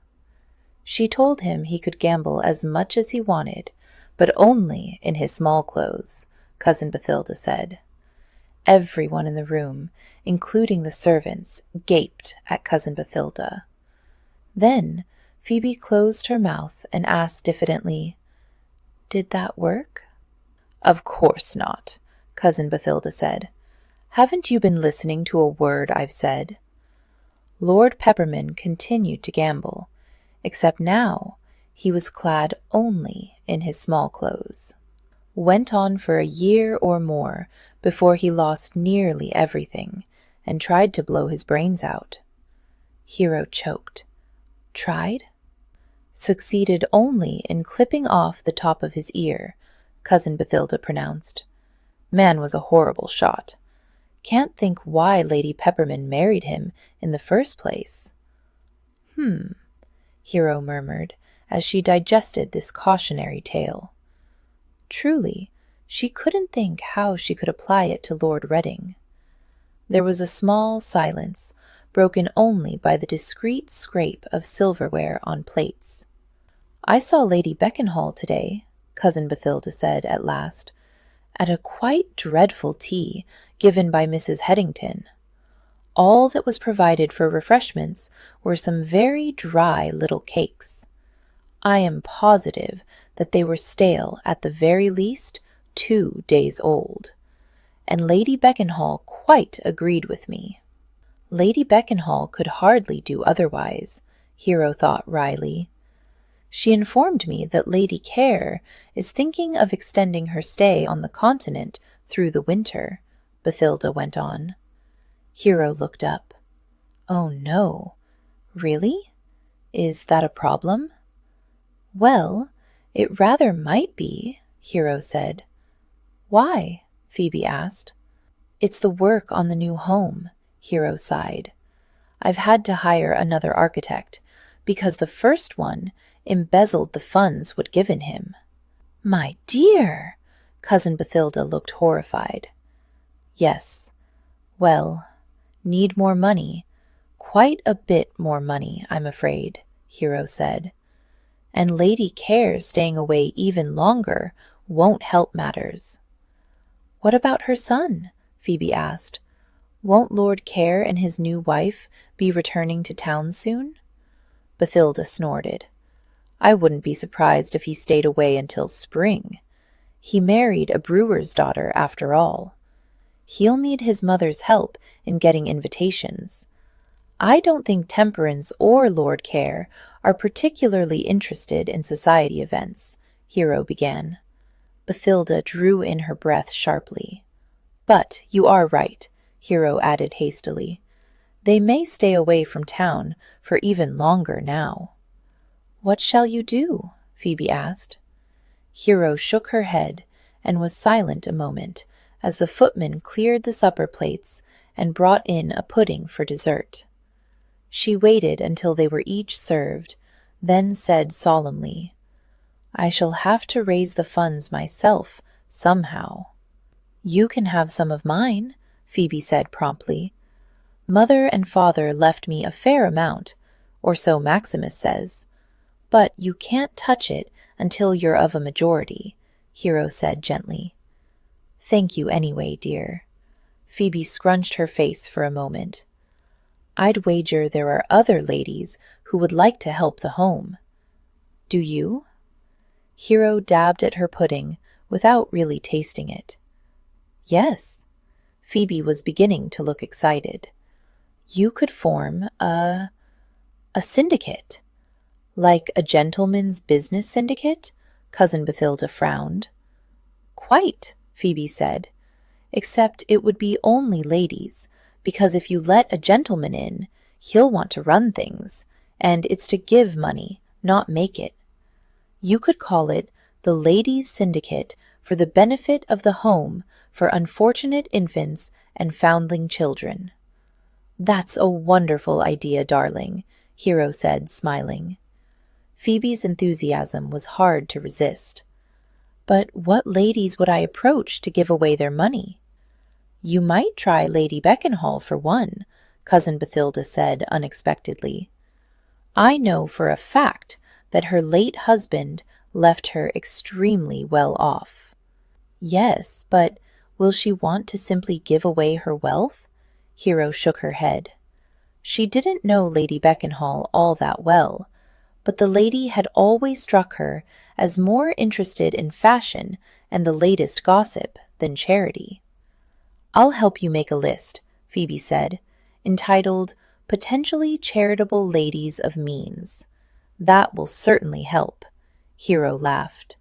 She told him he could gamble as much as he wanted, but only in his small clothes, Cousin Bathilda said. Everyone in the room, including the servants, gaped at Cousin Bathilda. Then Phoebe closed her mouth and asked diffidently, "Did that work?" "Of course not," Cousin Bathilda said. "Haven't you been listening to a word I've said?" Lord Pepperman continued to gamble, except now he was clad only in his small clothes. Went on for a year or more before he lost nearly everything and tried to blow his brains out. Hero choked. Tried? Succeeded only in clipping off the top of his ear, Cousin Bathilda pronounced. Man was a horrible shot. Can't think why Lady Pepperman married him in the first place. Hero murmured as she digested this cautionary tale. Truly, she couldn't think how she could apply it to Lord Reading. There was a small silence, broken only by the discreet scrape of silverware on plates. "I saw Lady Beckenhall today," Cousin Bathilda said at last, "at a quite dreadful tea given by Mrs. Headington. All that was provided for refreshments were some very dry little cakes. I am positive that they were stale at the very least 2 days old. And Lady Beckenhall quite agreed with me." Lady Beckenhall could hardly do otherwise, Hero thought wryly. "She informed me that Lady Care is thinking of extending her stay on the continent through the winter," Bathilda went on. Hero looked up. "Oh no. Really? Is that a problem?" "Well, it rather might be," Hero said. "Why?" Phoebe asked. "It's the work on the new home," Hero sighed. "I've had to hire another architect, because the first one embezzled the funds we'd given him." "My dear!" Cousin Bathilda looked horrified. "Yes. Well, need more money. Quite a bit more money, I'm afraid," Hero said. "And Lady Care staying away even longer won't help matters." "What about her son?" Phoebe asked. "Won't Lord Care and his new wife be returning to town soon?" Bathilda snorted. "I wouldn't be surprised if he stayed away until spring. He married a brewer's daughter, after all. He'll need his mother's help in getting invitations. I don't think Temperance or Lord Care are particularly interested in society events, Hero began. Bathilda drew in her breath sharply. But you are right, Hero added hastily. They may stay away from town for even longer now. What shall you do? Phoebe asked. Hero shook her head and was silent a moment as the footman cleared the supper plates and brought in a pudding for dessert. She waited until they were each served, then said solemnly, I shall have to raise the funds myself, somehow. You can have some of mine, Phoebe said promptly. Mother and father left me a fair amount, or so Maximus says. But you can't touch it until you're of a majority, Hero said gently. Thank you anyway, dear. Phoebe scrunched her face for a moment. I'd wager there are other ladies who would like to help the home. Do you? Hero dabbed at her pudding without really tasting it. Yes. Phoebe was beginning to look excited. You could form a syndicate. Like a gentleman's business syndicate? Cousin Bathilda frowned. Quite, Phoebe said, except it would be only ladies, because if you let a gentleman in, he'll want to run things, and it's to give money, not make it. You could call it the Ladies' Syndicate for the benefit of the home for unfortunate infants and foundling children. That's a wonderful idea, darling, Hero said, smiling. Phoebe's enthusiasm was hard to resist. But what ladies would I approach to give away their money? You might try Lady Beckenhall for one, Cousin Bathilda said unexpectedly. I know for a fact that her late husband left her extremely well off. Yes, but will she want to simply give away her wealth? Hero shook her head. She didn't know Lady Beckenhall all that well, but the lady had always struck her as more interested in fashion and the latest gossip than charity. I'll help you make a list, Phoebe said, entitled Potentially Charitable Ladies of Means. That will certainly help. Hero laughed.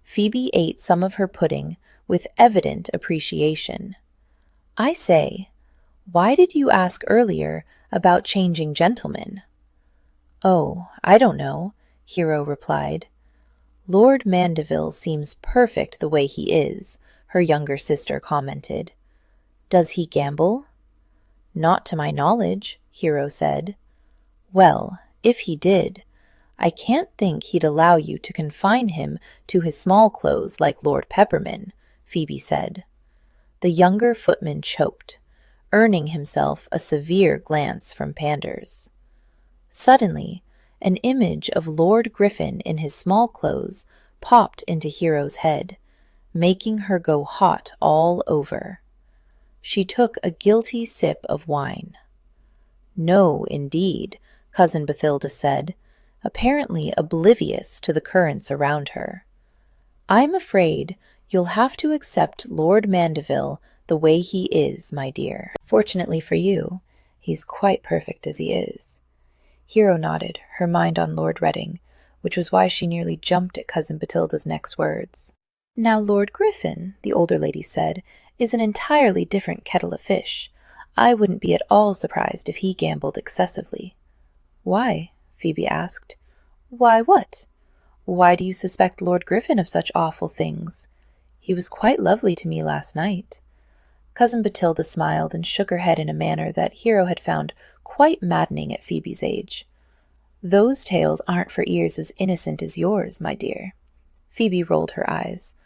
Phoebe ate some of her pudding with evident appreciation. I say, why did you ask earlier about changing gentlemen? Oh, I don't know, Hero replied. Lord Mandeville seems perfect the way he is, her younger sister commented. Does he gamble? Not to my knowledge, Hero said. Well, if he did, I can't think he'd allow you to confine him to his small clothes like Lord Pepperman, Phoebe said. The younger footman choked, earning himself a severe glance from Panders. Suddenly, an image of Lord Griffin in his small clothes popped into Hero's head, making her go hot all over. She took a guilty sip of wine. No, indeed, Cousin Bathilda said, apparently oblivious to the currents around her. I'm afraid you'll have to accept Lord Mandeville the way he is, my dear. Fortunately for you, he's quite perfect as he is. Hero nodded, her mind on Lord Reading, which was why she nearly jumped at Cousin Bathilda's next words. Now Lord Griffin, the older lady said, is an entirely different kettle of fish. I wouldn't be at all surprised if he gambled excessively. Why? Phoebe asked. Why what? Why do you suspect Lord Griffin of such awful things? He was quite lovely to me last night. Cousin Bathilda smiled and shook her head in a manner that Hero had found quite maddening at Phoebe's age. Those tales aren't for ears as innocent as yours, my dear. Phoebe rolled her eyes.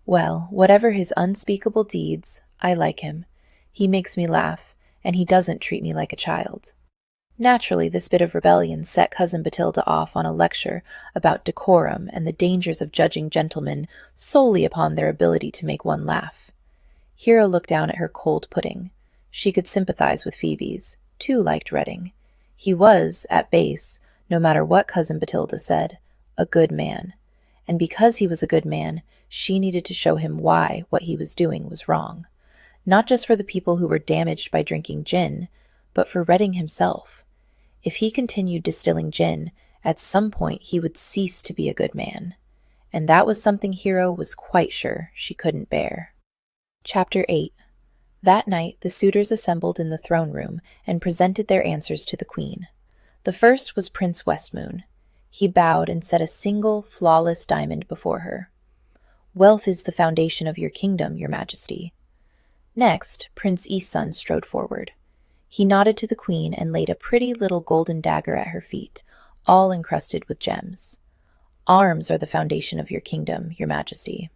Well, whatever his unspeakable deeds, I like him. He makes me laugh, and he doesn't treat me like a child. Naturally, this bit of rebellion set Cousin Bathilda off on a lecture about decorum and the dangers of judging gentlemen solely upon their ability to make one laugh. Hero looked down at her cold pudding. She could sympathize with Phoebe's. Too liked Reading. He was, at base, no matter what Cousin Bathilda said, a good man. And because he was a good man, she needed to show him why what he was doing was wrong. not just for the people who were damaged by drinking gin, but for Reading himself. If he continued distilling gin, at some point he would cease to be a good man, and that was something Hero was quite sure she couldn't bear. Chapter 8. That night the suitors assembled in the throne room and presented their answers to the queen. The first was Prince Westmoon. He bowed and set a single, flawless diamond before her. "Wealth is the foundation of your kingdom, your majesty." Next, Prince Eastsun strode forward. He nodded to the queen and laid a pretty little golden dagger at her feet, all encrusted with gems. "Arms are the foundation of your kingdom, your majesty."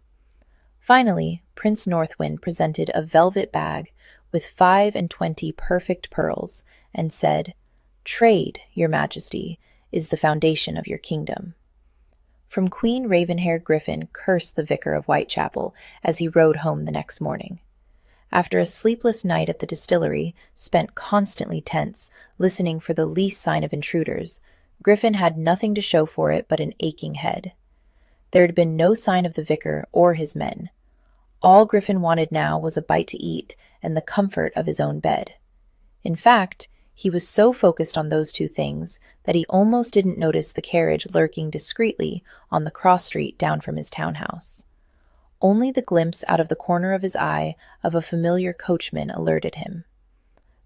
Finally, Prince Northwind presented a velvet bag with 25 perfect pearls and said, "Trade, your majesty, is the foundation of your kingdom." From Queen Ravenhair Griffin cursed the vicar of Whitechapel as he rode home the next morning. After a sleepless night at the distillery, spent constantly tense, listening for the least sign of intruders, Griffin had nothing to show for it but an aching head. There had been no sign of the vicar or his men. All Griffin wanted now was a bite to eat and the comfort of his own bed. In fact, he was so focused on those two things that he almost didn't notice the carriage lurking discreetly on the cross street down from his townhouse. Only the glimpse out of the corner of his eye of a familiar coachman alerted him.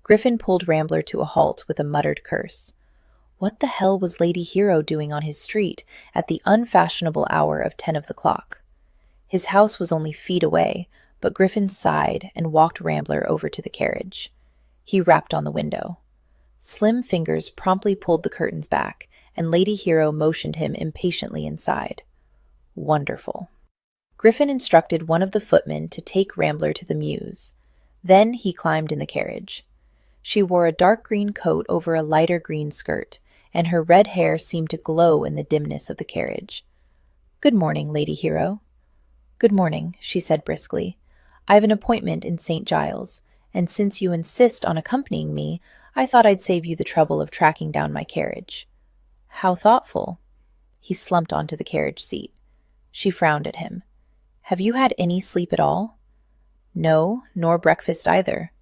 Griffin pulled Rambler to a halt with a muttered curse. What the hell was Lady Hero doing on his street at the unfashionable hour of 10 of the clock? His house was only feet away, but Griffin sighed and walked Rambler over to the carriage. He rapped on the window. Slim fingers promptly pulled the curtains back, and Lady Hero motioned him impatiently inside. Wonderful. Griffin instructed one of the footmen to take Rambler to the mews. Then he climbed in the carriage. She wore a dark green coat over a lighter green skirt, and her red hair seemed to glow in the dimness of the carriage. "Good morning, Lady Hero." "Good morning," she said briskly. "I've an appointment in St. Giles, and since you insist on accompanying me, I thought I'd save you the trouble of tracking down my carriage." "How thoughtful." He slumped onto the carriage seat. She frowned at him. "Have you had any sleep at all?" "No, nor breakfast either."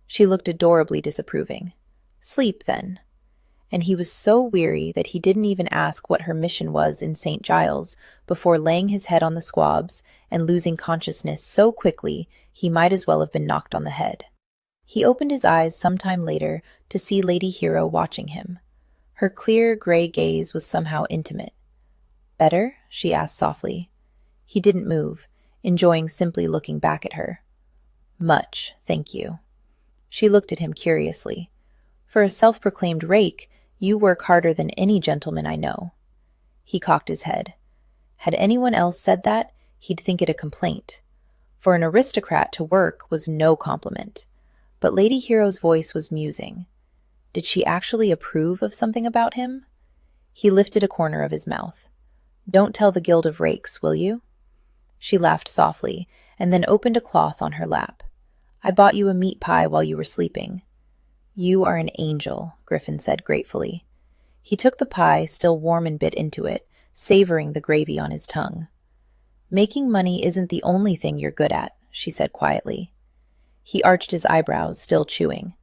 She looked adorably disapproving. "Sleep, then." And he was so weary that he didn't even ask what her mission was in St. Giles before laying his head on the squabs and losing consciousness so quickly he might as well have been knocked on the head. He opened his eyes some time later to see Lady Hero watching him. Her clear gray gaze was somehow intimate. "Better?" she asked softly. He didn't move, enjoying simply looking back at her. "Much, thank you." She looked at him curiously. "For a self-proclaimed rake, you work harder than any gentleman I know." He cocked his head. Had anyone else said that, he'd think it a complaint. For an aristocrat to work was no compliment. But Lady Hero's voice was musing. Did she actually approve of something about him? He lifted a corner of his mouth. "Don't tell the Guild of Rakes, will you?" She laughed softly, and then opened a cloth on her lap. "I bought you a meat pie while you were sleeping." "You are an angel," Griffin said gratefully. He took the pie, still warm, and bit into it, savoring the gravy on his tongue. "Making money isn't the only thing you're good at," she said quietly. He arched his eyebrows, still chewing.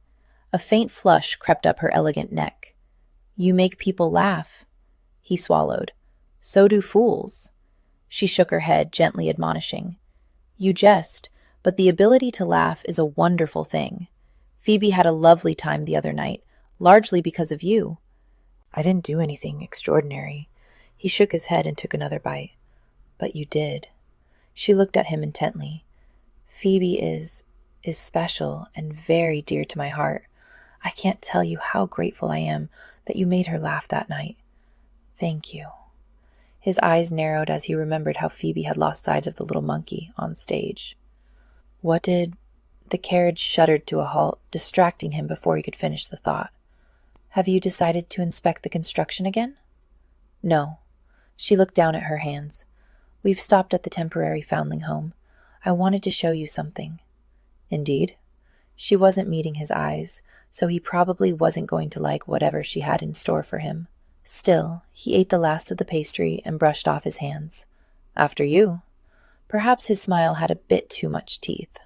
A faint flush crept up her elegant neck. "You make people laugh." He swallowed. "So do fools." She shook her head, gently admonishing. "You jest, but the ability to laugh is a wonderful thing. Phoebe had a lovely time the other night, largely because of you." "I didn't do anything extraordinary." He shook his head and took another bite. "But you did." She looked at him intently. "Phoebe is special and very dear to my heart. I can't tell you how grateful I am that you made her laugh that night. Thank you." His eyes narrowed as he remembered how Phoebe had lost sight of the little monkey on stage. "What did—" The carriage shuddered to a halt, distracting him before he could finish the thought. "Have you decided to inspect the construction again?" "No." She looked down at her hands. "We've stopped at the temporary foundling home. I wanted to show you something." "Indeed?" She wasn't meeting his eyes, so he probably wasn't going to like whatever she had in store for him. Still, he ate the last of the pastry and brushed off his hands. "After you." Perhaps his smile had a bit too much teeth.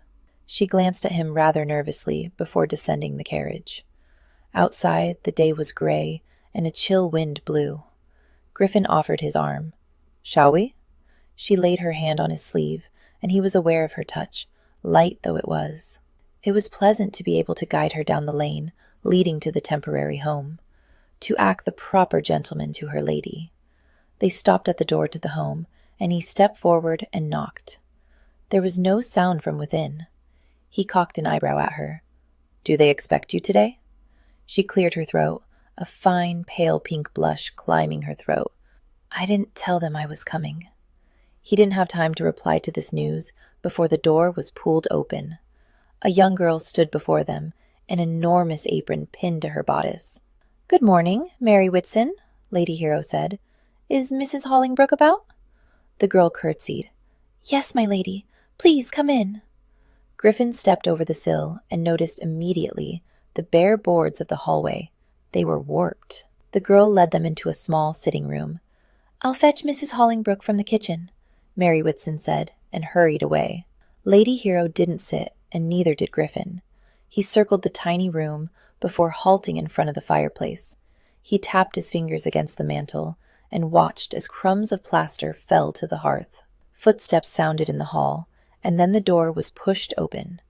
She glanced at him rather nervously before descending the carriage. Outside, the day was gray, and a chill wind blew. Griffin offered his arm. "Shall we?" She laid her hand on his sleeve, and he was aware of her touch, light though it was. It was pleasant to be able to guide her down the lane, leading to the temporary home, to act the proper gentleman to her lady. They stopped at the door to the home, and he stepped forward and knocked. There was no sound from within. He cocked an eyebrow at her. "Do they expect you today?" She cleared her throat, a fine, pale pink blush climbing her throat. "I didn't tell them I was coming." He didn't have time to reply to this news before the door was pulled open. A young girl stood before them, an enormous apron pinned to her bodice. "Good morning, Mary Whitson," Lady Hero said. "Is Mrs. Hollingbrooke about?" The girl curtsied. "Yes, my lady. Please come in." Griffin stepped over the sill and noticed immediately the bare boards of the hallway. They were warped. The girl led them into a small sitting room. "I'll fetch Mrs. Hollingbrooke from the kitchen," Mary Whitson said, and hurried away. Lady Hero didn't sit, and neither did Griffin. He circled the tiny room before halting in front of the fireplace. He tapped his fingers against the mantel and watched as crumbs of plaster fell to the hearth. Footsteps sounded in the hall, and then the door was pushed open.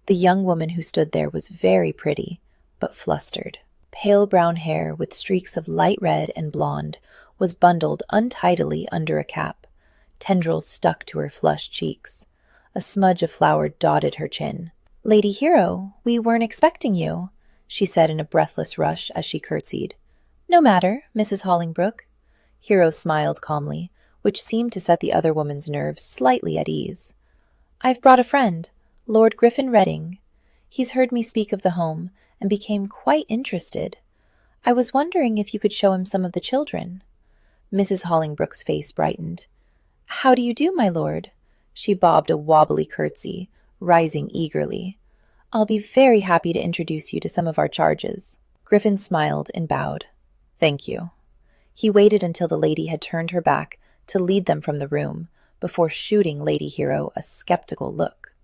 The young woman who stood there was very pretty, but flustered. Pale brown hair with streaks of light red and blonde was bundled untidily under a cap. Tendrils stuck to her flushed cheeks. A smudge of flour dotted her chin. "Lady Hero, we weren't expecting you," she said in a breathless rush as she curtsied. "No matter, Mrs. Hollingbrooke." Hero smiled calmly, which seemed to set the other woman's nerves slightly at ease. "I've brought a friend, Lord Griffin Reading. He's heard me speak of the home and became quite interested. I was wondering if you could show him some of the children." Mrs. Hollingbrooke's face brightened. "How do you do, my lord?" She bobbed a wobbly curtsy, rising eagerly. "I'll be very happy to introduce you to some of our charges." Griffin smiled and bowed. "Thank you." He waited until the lady had turned her back to lead them from the room, before shooting Lady Hero a skeptical look.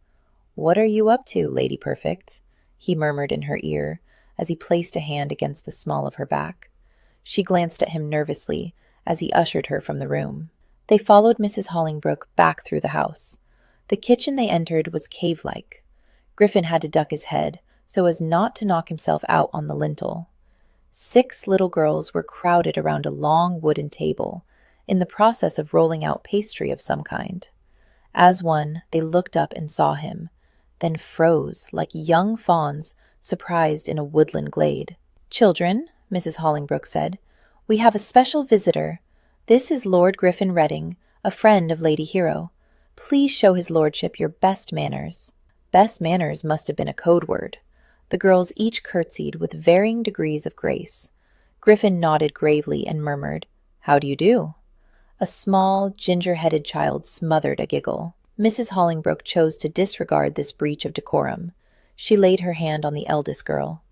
"What are you up to, Lady Perfect?" he murmured in her ear as he placed a hand against the small of her back. She glanced at him nervously as he ushered her from the room. They followed Mrs. Hollingbrooke back through the house. The kitchen they entered was cave-like. Griffin had to duck his head so as not to knock himself out on the lintel. 6 little girls were crowded around a long wooden table, in the process of rolling out pastry of some kind. As one, they looked up and saw him, then froze like young fawns surprised in a woodland glade. "Children," Mrs. Hollingbrooke said, "we have a special visitor. This is Lord Griffin Reading, a friend of Lady Hero. Please show his lordship your best manners." Best manners must have been a code word. The girls each curtsied with varying degrees of grace. Griffin nodded gravely and murmured, "How do you do?" A small, ginger-headed child smothered a giggle. Mrs. Hollingbrooke chose to disregard this breach of decorum. She laid her hand on the eldest girl.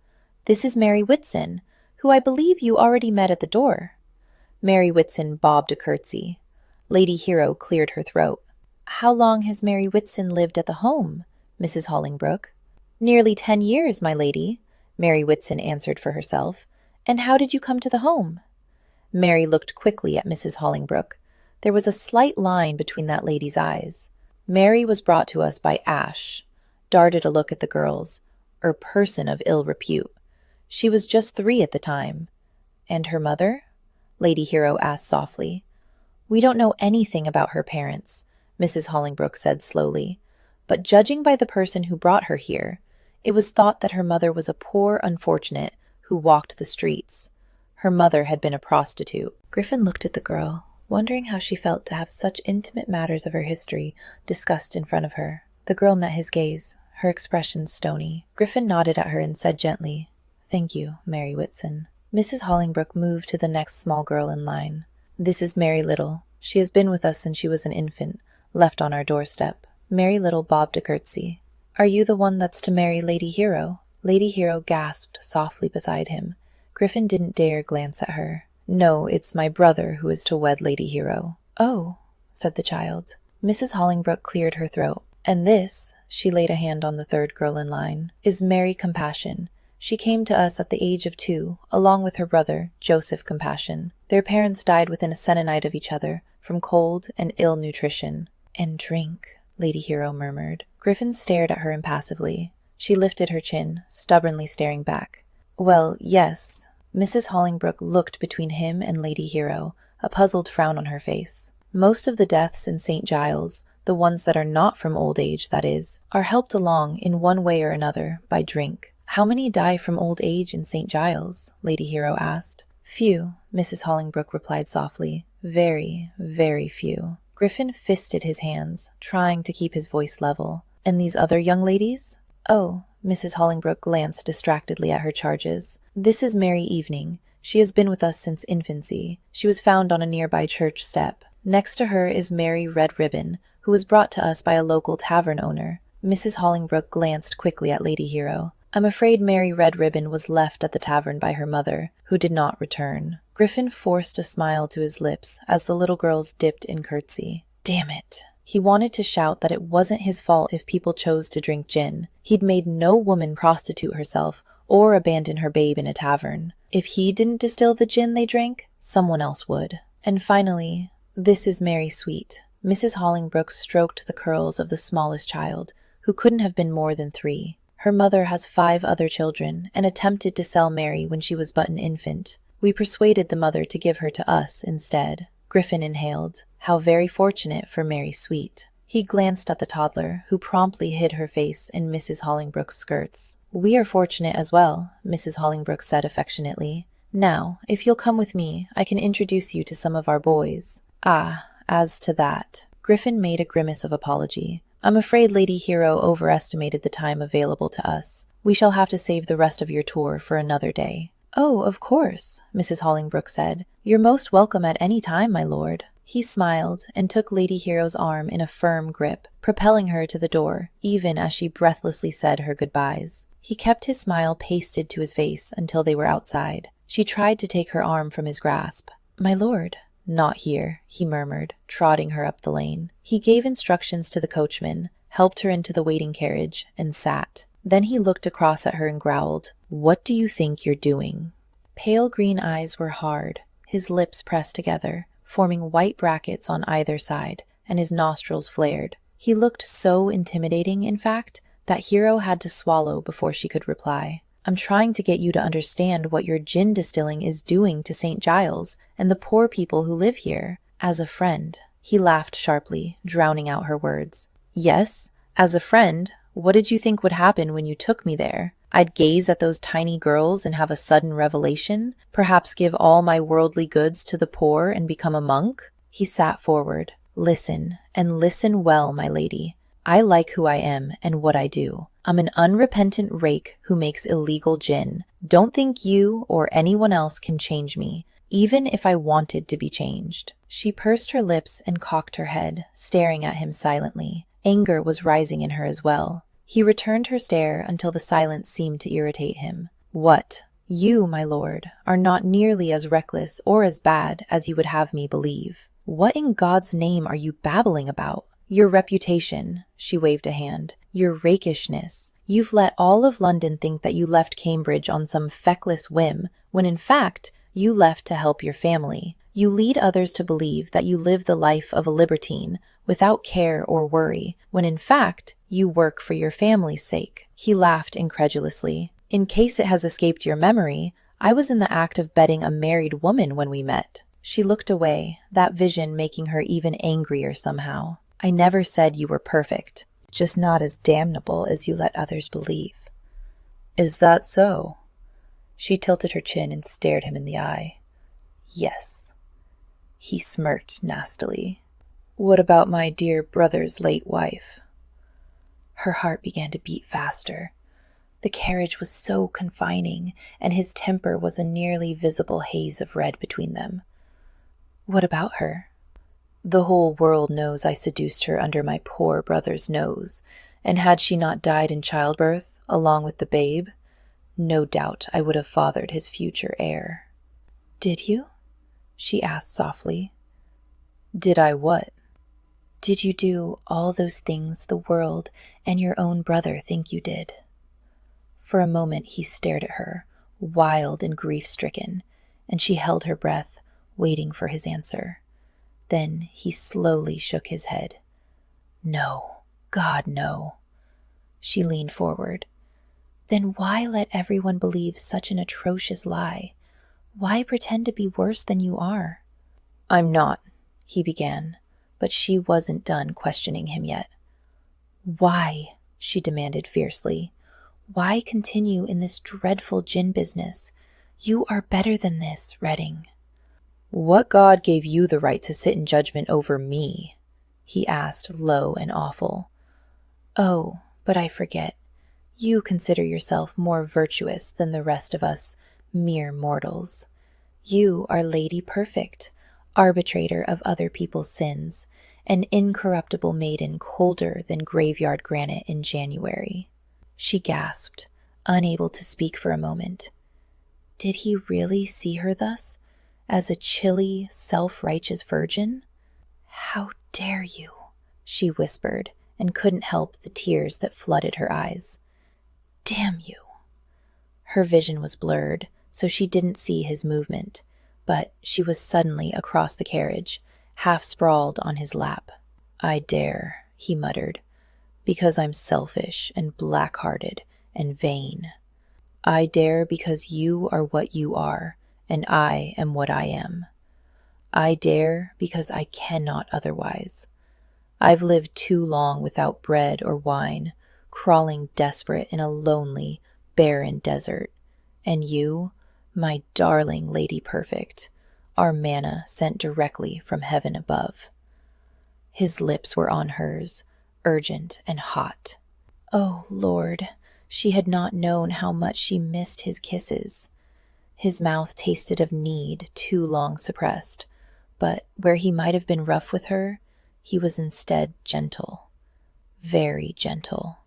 "This is Mary Whitson, who I believe you already met at the door." Mary Whitson bobbed a curtsy. Lady Hero cleared her throat. "How long has Mary Whitson lived at the home, Mrs. Hollingbrooke?" "Nearly 10 years, my lady," Mary Whitson answered for herself. "And how did you come to the home?" Mary looked quickly at Mrs. Hollingbrooke. There was a slight line between that lady's eyes. "Mary was brought to us by Ash," darted a look at the girls, "er person of ill repute. She was just 3 at the time." "And her mother?" Lady Hero asked softly. "We don't know anything about her parents," Mrs. Hollingbrooke said slowly. "But judging by the person who brought her here, it was thought that her mother was a poor unfortunate who walked the streets. Her mother had been a prostitute." Griffin looked at the girl, wondering how she felt to have such intimate matters of her history discussed in front of her. The girl met his gaze, her expression stony. Griffin nodded at her and said gently, "Thank you, Mary Whitson." Mrs. Hollingbrooke moved to the next small girl in line. "This is Mary Little. She has been with us since she was an infant, left on our doorstep." Mary Little bobbed a curtsy. "Are you the one that's to marry Lady Hero?" Lady Hero gasped softly beside him. Griffin didn't dare glance at her. "No, it's my brother who is to wed Lady Hero." "Oh," said the child. Mrs. Hollingbrooke cleared her throat. And this," she laid a hand on the third girl in line, "is Mary Compassion. She came to us at the age of 2, along with her brother, Joseph Compassion. Their parents died within a se'ennight of each other, from cold and ill nutrition." "And drink," Lady Hero murmured. Griffin stared at her impassively. She lifted her chin, stubbornly staring back. "Well, yes." Mrs. Hollingbrooke looked between him and Lady Hero, a puzzled frown on her face. "Most of the deaths in St. Giles, the ones that are not from old age, that is, are helped along in one way or another by drink." "How many die from old age in St. Giles?" Lady Hero asked. "Few," Mrs. Hollingbrooke replied softly. "Very, very few." Griffin fisted his hands, trying to keep his voice level. "And these other young ladies?" "Oh," Mrs. Hollingbrooke glanced distractedly at her charges. "This is Mary Evening. She has been with us since infancy. She was found on a nearby church step. Next to her is Mary Red Ribbon, who was brought to us by a local tavern owner." Mrs. Hollingbrooke glanced quickly at Lady Hero. "I'm afraid Mary Red Ribbon was left at the tavern by her mother, who did not return." Griffin forced a smile to his lips as the little girls dipped in curtsy. Damn it! He wanted to shout that it wasn't his fault if people chose to drink gin. He'd made no woman prostitute herself or abandon her babe in a tavern. If he didn't distill the gin they drank, someone else would. And finally, "This is Mary Sweet." Mrs. Hollingbrooke stroked the curls of the smallest child, who couldn't have been more than 3. "Her mother has 5 other children and attempted to sell Mary when she was but an infant. We persuaded the mother to give her to us instead." Griffin inhaled. How very fortunate for Mary Sweet. He glanced at the toddler, who promptly hid her face in Mrs. Hollingbrooke's skirts. "We are fortunate as well," Mrs. Hollingbrooke said affectionately. "Now, if you'll come with me, I can introduce you to some of our boys." "Ah, as to that." Griffin made a grimace of apology. "I'm afraid Lady Hero overestimated the time available to us. We shall have to save the rest of your tour for another day." "Oh, of course," Mrs. Hollingbrooke said. "You're most welcome at any time, my lord." He smiled and took Lady Hero's arm in a firm grip, propelling her to the door, even as she breathlessly said her goodbyes. He kept his smile pasted to his face until they were outside. She tried to take her arm from his grasp. "My lord." "Not here," he murmured, trotting her up the lane. He gave instructions to the coachman, helped her into the waiting carriage, and sat. Then he looked across at her and growled, "What do you think you're doing?" Pale green eyes were hard, his lips pressed together, forming white brackets on either side, and his nostrils flared. He looked so intimidating, in fact, that Hero had to swallow before she could reply. "I'm trying to get you to understand what your gin distilling is doing to St. Giles and the poor people who live here. As a friend." He laughed sharply, drowning out her words. "Yes, as a friend. What did you think would happen when you took me there? I'd gaze at those tiny girls and have a sudden revelation, perhaps give all my worldly goods to the poor and become a monk?" He sat forward. "Listen, and listen well, my lady. I like who I am and what I do. I'm an unrepentant rake who makes illegal gin. Don't think you or anyone else can change me, even if I wanted to be changed." She pursed her lips and cocked her head, staring at him silently. Anger was rising in her as well. He returned her stare until the silence seemed to irritate him. "What? You, my lord, are not nearly as reckless or as bad as you would have me believe. What in God's name are you babbling about? Your reputation," she waved a hand, "your rakishness. You've let all of London think that you left Cambridge on some feckless whim, when in fact you left to help your family. You lead others to believe that you live the life of a libertine, without care or worry, when in fact you work for your family's sake." He laughed incredulously. "In case it has escaped your memory, I was in the act of bedding a married woman when we met." She looked away, that vision making her even angrier somehow. "I never said you were perfect, just not as damnable as you let others believe." "Is that so?" She tilted her chin and stared him in the eye. "Yes." He smirked nastily. "What about my dear brother's late wife?" Her heart began to beat faster. The carriage was so confining, and his temper was a nearly visible haze of red between them. "What about her?" "The whole world knows I seduced her under my poor brother's nose, and had she not died in childbirth, along with the babe, no doubt I would have fathered his future heir." "Did you?" she asked softly. "Did I what?" Did you do all those things the world and your own brother think you did?" For a moment he stared at her, wild and grief-stricken, and she held her breath, waiting for his answer. Then he slowly shook his head. "No, God, no." She leaned forward. "Then why let everyone believe such an atrocious lie? Why pretend to be worse than you are?" "I'm not," he began, but she wasn't done questioning him yet. "Why?" she demanded fiercely. "Why continue in this dreadful gin business? You are better than this, Reading." "What god gave you the right to sit in judgment over me?" he asked, low and awful. "Oh, but I forget. You consider yourself more virtuous than the rest of us mere mortals. You are Lady Perfect, arbitrator of other people's sins, an incorruptible maiden colder than graveyard granite in January." She gasped, unable to speak for a moment. Did he really see her thus, as a chilly, self-righteous virgin? "How dare you?" she whispered, and couldn't help the tears that flooded her eyes. "Damn you." Her vision was blurred, so she didn't see his movement, but she was suddenly across the carriage, half sprawled on his lap. "I dare," he muttered, "because I'm selfish and black-hearted and vain. I dare because you are what you are, and I am what I am. I dare because I cannot otherwise. I've lived too long without bread or wine, crawling desperate in a lonely, barren desert. And you, my darling Lady Perfect, are manna sent directly from heaven above." His lips were on hers, urgent and hot. Oh, Lord, she had not known how much she missed his kisses. His mouth tasted of need too long suppressed, but where he might have been rough with her, he was instead gentle, very gentle.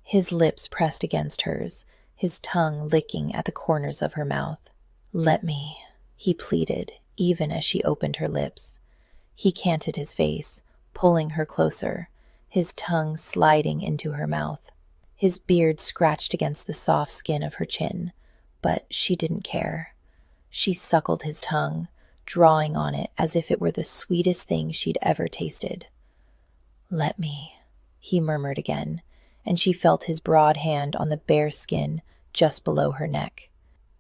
His lips pressed against hers, his tongue licking at the corners of her mouth. "Let me," he pleaded, even as she opened her lips. He canted his face, pulling her closer, his tongue sliding into her mouth. His beard scratched against the soft skin of her chin, but she didn't care. She suckled his tongue, drawing on it as if it were the sweetest thing she'd ever tasted. "Let me," he murmured again, and she felt his broad hand on the bare skin just below her neck.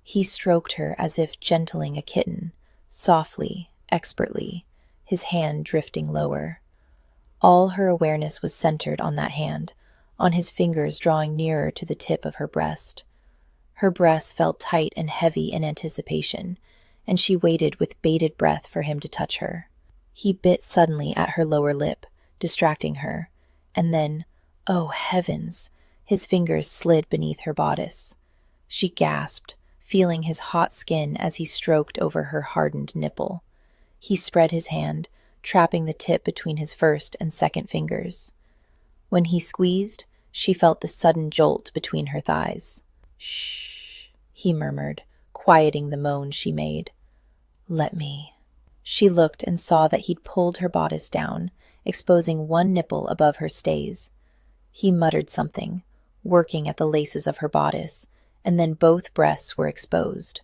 He stroked her as if gentling a kitten, softly, expertly, his hand drifting lower. All her awareness was centered on that hand, on his fingers drawing nearer to the tip of her breast. Her breast felt tight and heavy in anticipation, and she waited with bated breath for him to touch her. He bit suddenly at her lower lip, distracting her, and then, oh heavens, his fingers slid beneath her bodice. She gasped, feeling his hot skin as he stroked over her hardened nipple. He spread his hand, trapping the tip between his first and second fingers. When he squeezed, she felt the sudden jolt between her thighs. "Shh," he murmured, quieting the moan she made. "Let me." She looked and saw that he'd pulled her bodice down, exposing one nipple above her stays. He muttered something, working at the laces of her bodice, and then both breasts were exposed.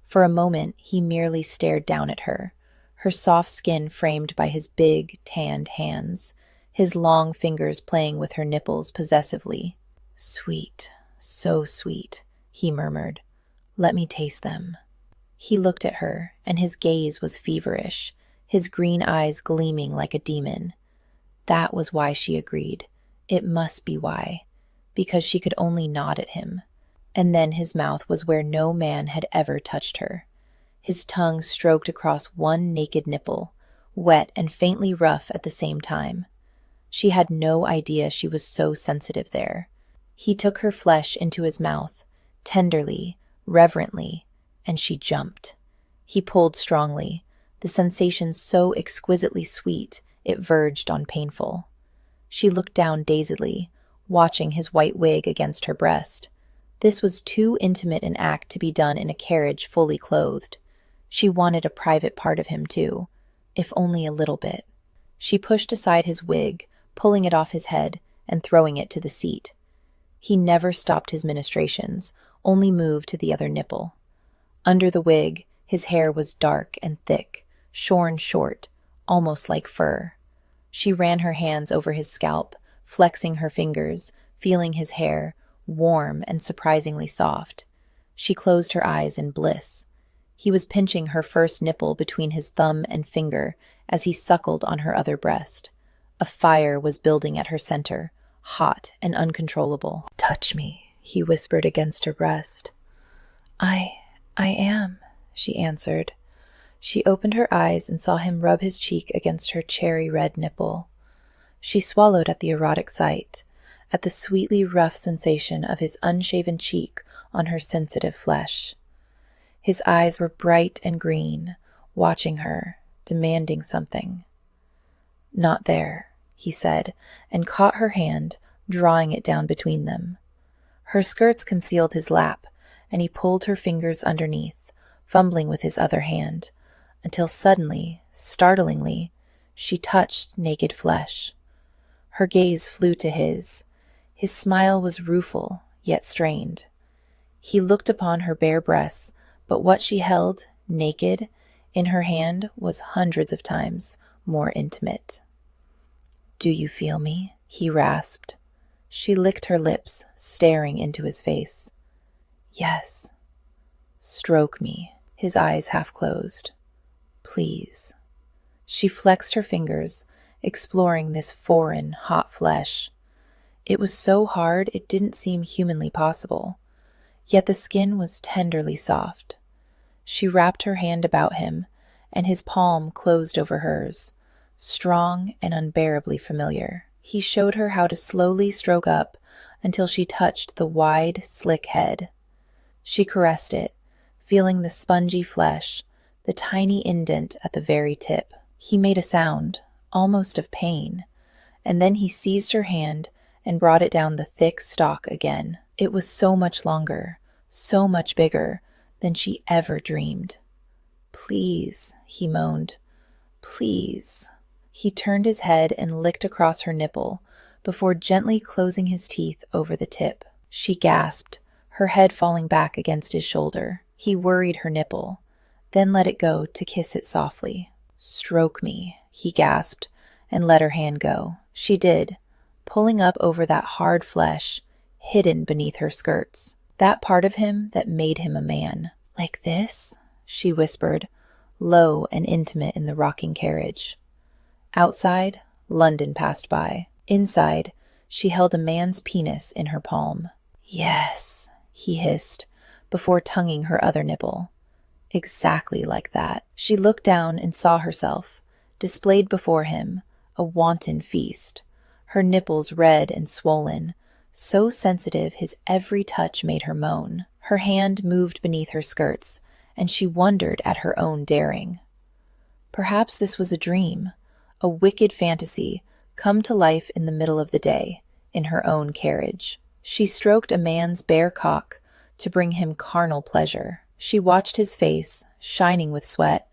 For a moment, he merely stared down at her soft skin framed by his big, tanned hands, his long fingers playing with her nipples possessively. "Sweet, so sweet," he murmured. "Let me taste them." He looked at her, and his gaze was feverish, his green eyes gleaming like a demon. That was why she agreed. It must be why, because she could only nod at him. And then his mouth was where no man had ever touched her. His tongue stroked across one naked nipple, wet and faintly rough at the same time. She had no idea she was so sensitive there. He took her flesh into his mouth, tenderly, reverently, and she jumped. He pulled strongly, the sensation so exquisitely sweet it verged on painful. She looked down dazedly, watching his white wig against her breast. This was too intimate an act to be done in a carriage fully clothed. She wanted a private part of him, too, if only a little bit. She pushed aside his wig, pulling it off his head and throwing it to the seat. He never stopped his ministrations, only moved to the other nipple. Under the wig, his hair was dark and thick, shorn short, almost like fur. She ran her hands over his scalp, flexing her fingers, feeling his hair, warm and surprisingly soft. She closed her eyes in bliss. He was pinching her first nipple between his thumb and finger as he suckled on her other breast. A fire was building at her center, hot and uncontrollable. "Touch me," he whispered against her breast. I am," she answered. She opened her eyes and saw him rub his cheek against her cherry-red nipple. She swallowed at the erotic sight, at the sweetly rough sensation of his unshaven cheek on her sensitive flesh. His eyes were bright and green, watching her, demanding something. "Not there," he said, and caught her hand, drawing it down between them. Her skirts concealed his lap, and he pulled her fingers underneath, fumbling with his other hand, until suddenly, startlingly, she touched naked flesh. Her gaze flew to his. His smile was rueful, yet strained. He looked upon her bare breasts, but what she held, naked, in her hand was hundreds of times more intimate. "Do you feel me?" he rasped. She licked her lips, staring into his face. "Yes." "Stroke me." His eyes half closed. "Please." She flexed her fingers, exploring this foreign, hot flesh. It was so hard it didn't seem humanly possible, yet the skin was tenderly soft. She wrapped her hand about him, and his palm closed over hers, strong and unbearably familiar. He showed her how to slowly stroke up until she touched the wide, slick head. She caressed it, feeling the spongy flesh, the tiny indent at the very tip. He made a sound, almost of pain, and then he seized her hand and brought it down the thick stalk again. It was so much longer, so much bigger than she ever dreamed. "Please," he moaned. "Please." He turned his head and licked across her nipple before gently closing his teeth over the tip. She gasped, her head falling back against his shoulder. He worried her nipple, then let it go to kiss it softly. "Stroke me," he gasped, and let her hand go. She did, pulling up over that hard flesh, hidden beneath her skirts. That part of him that made him a man. "Like this?" she whispered, low and intimate in the rocking carriage. Outside, London passed by. Inside, she held a man's penis in her palm. "Yes," he hissed, before tonguing her other nipple. Exactly like that. She looked down and saw herself, displayed before him, a wanton feast, her nipples red and swollen, so sensitive his every touch made her moan. Her hand moved beneath her skirts, and she wondered at her own daring. Perhaps this was a dream, a wicked fantasy, come to life in the middle of the day, in her own carriage. She stroked a man's bare cock to bring him carnal pleasure. She watched his face, shining with sweat,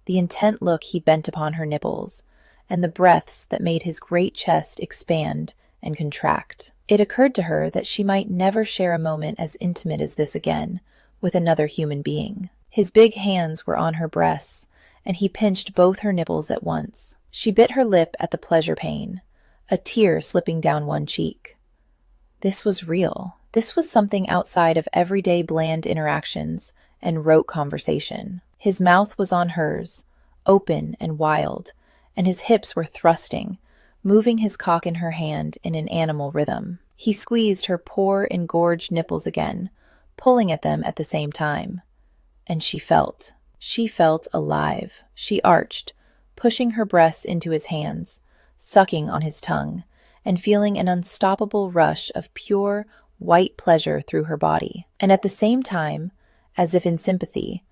the intent look he bent upon her nipples, and the breaths that made his great chest expand and contract. It occurred to her that she might never share a moment as intimate as this again with another human being. His big hands were on her breasts, and he pinched both her nipples at once. She bit her lip at the pleasure pain, a tear slipping down one cheek. This was real. This was something outside of everyday bland interactions and rote conversation. His mouth was on hers, open and wild, and his hips were thrusting, moving his cock in her hand in an animal rhythm. He squeezed her poor, engorged nipples again, pulling at them at the same time. And she felt alive. She arched, pushing her breasts into his hands, sucking on his tongue, and feeling an unstoppable rush of pure, white pleasure through her body. And at the same time, as if in sympathy,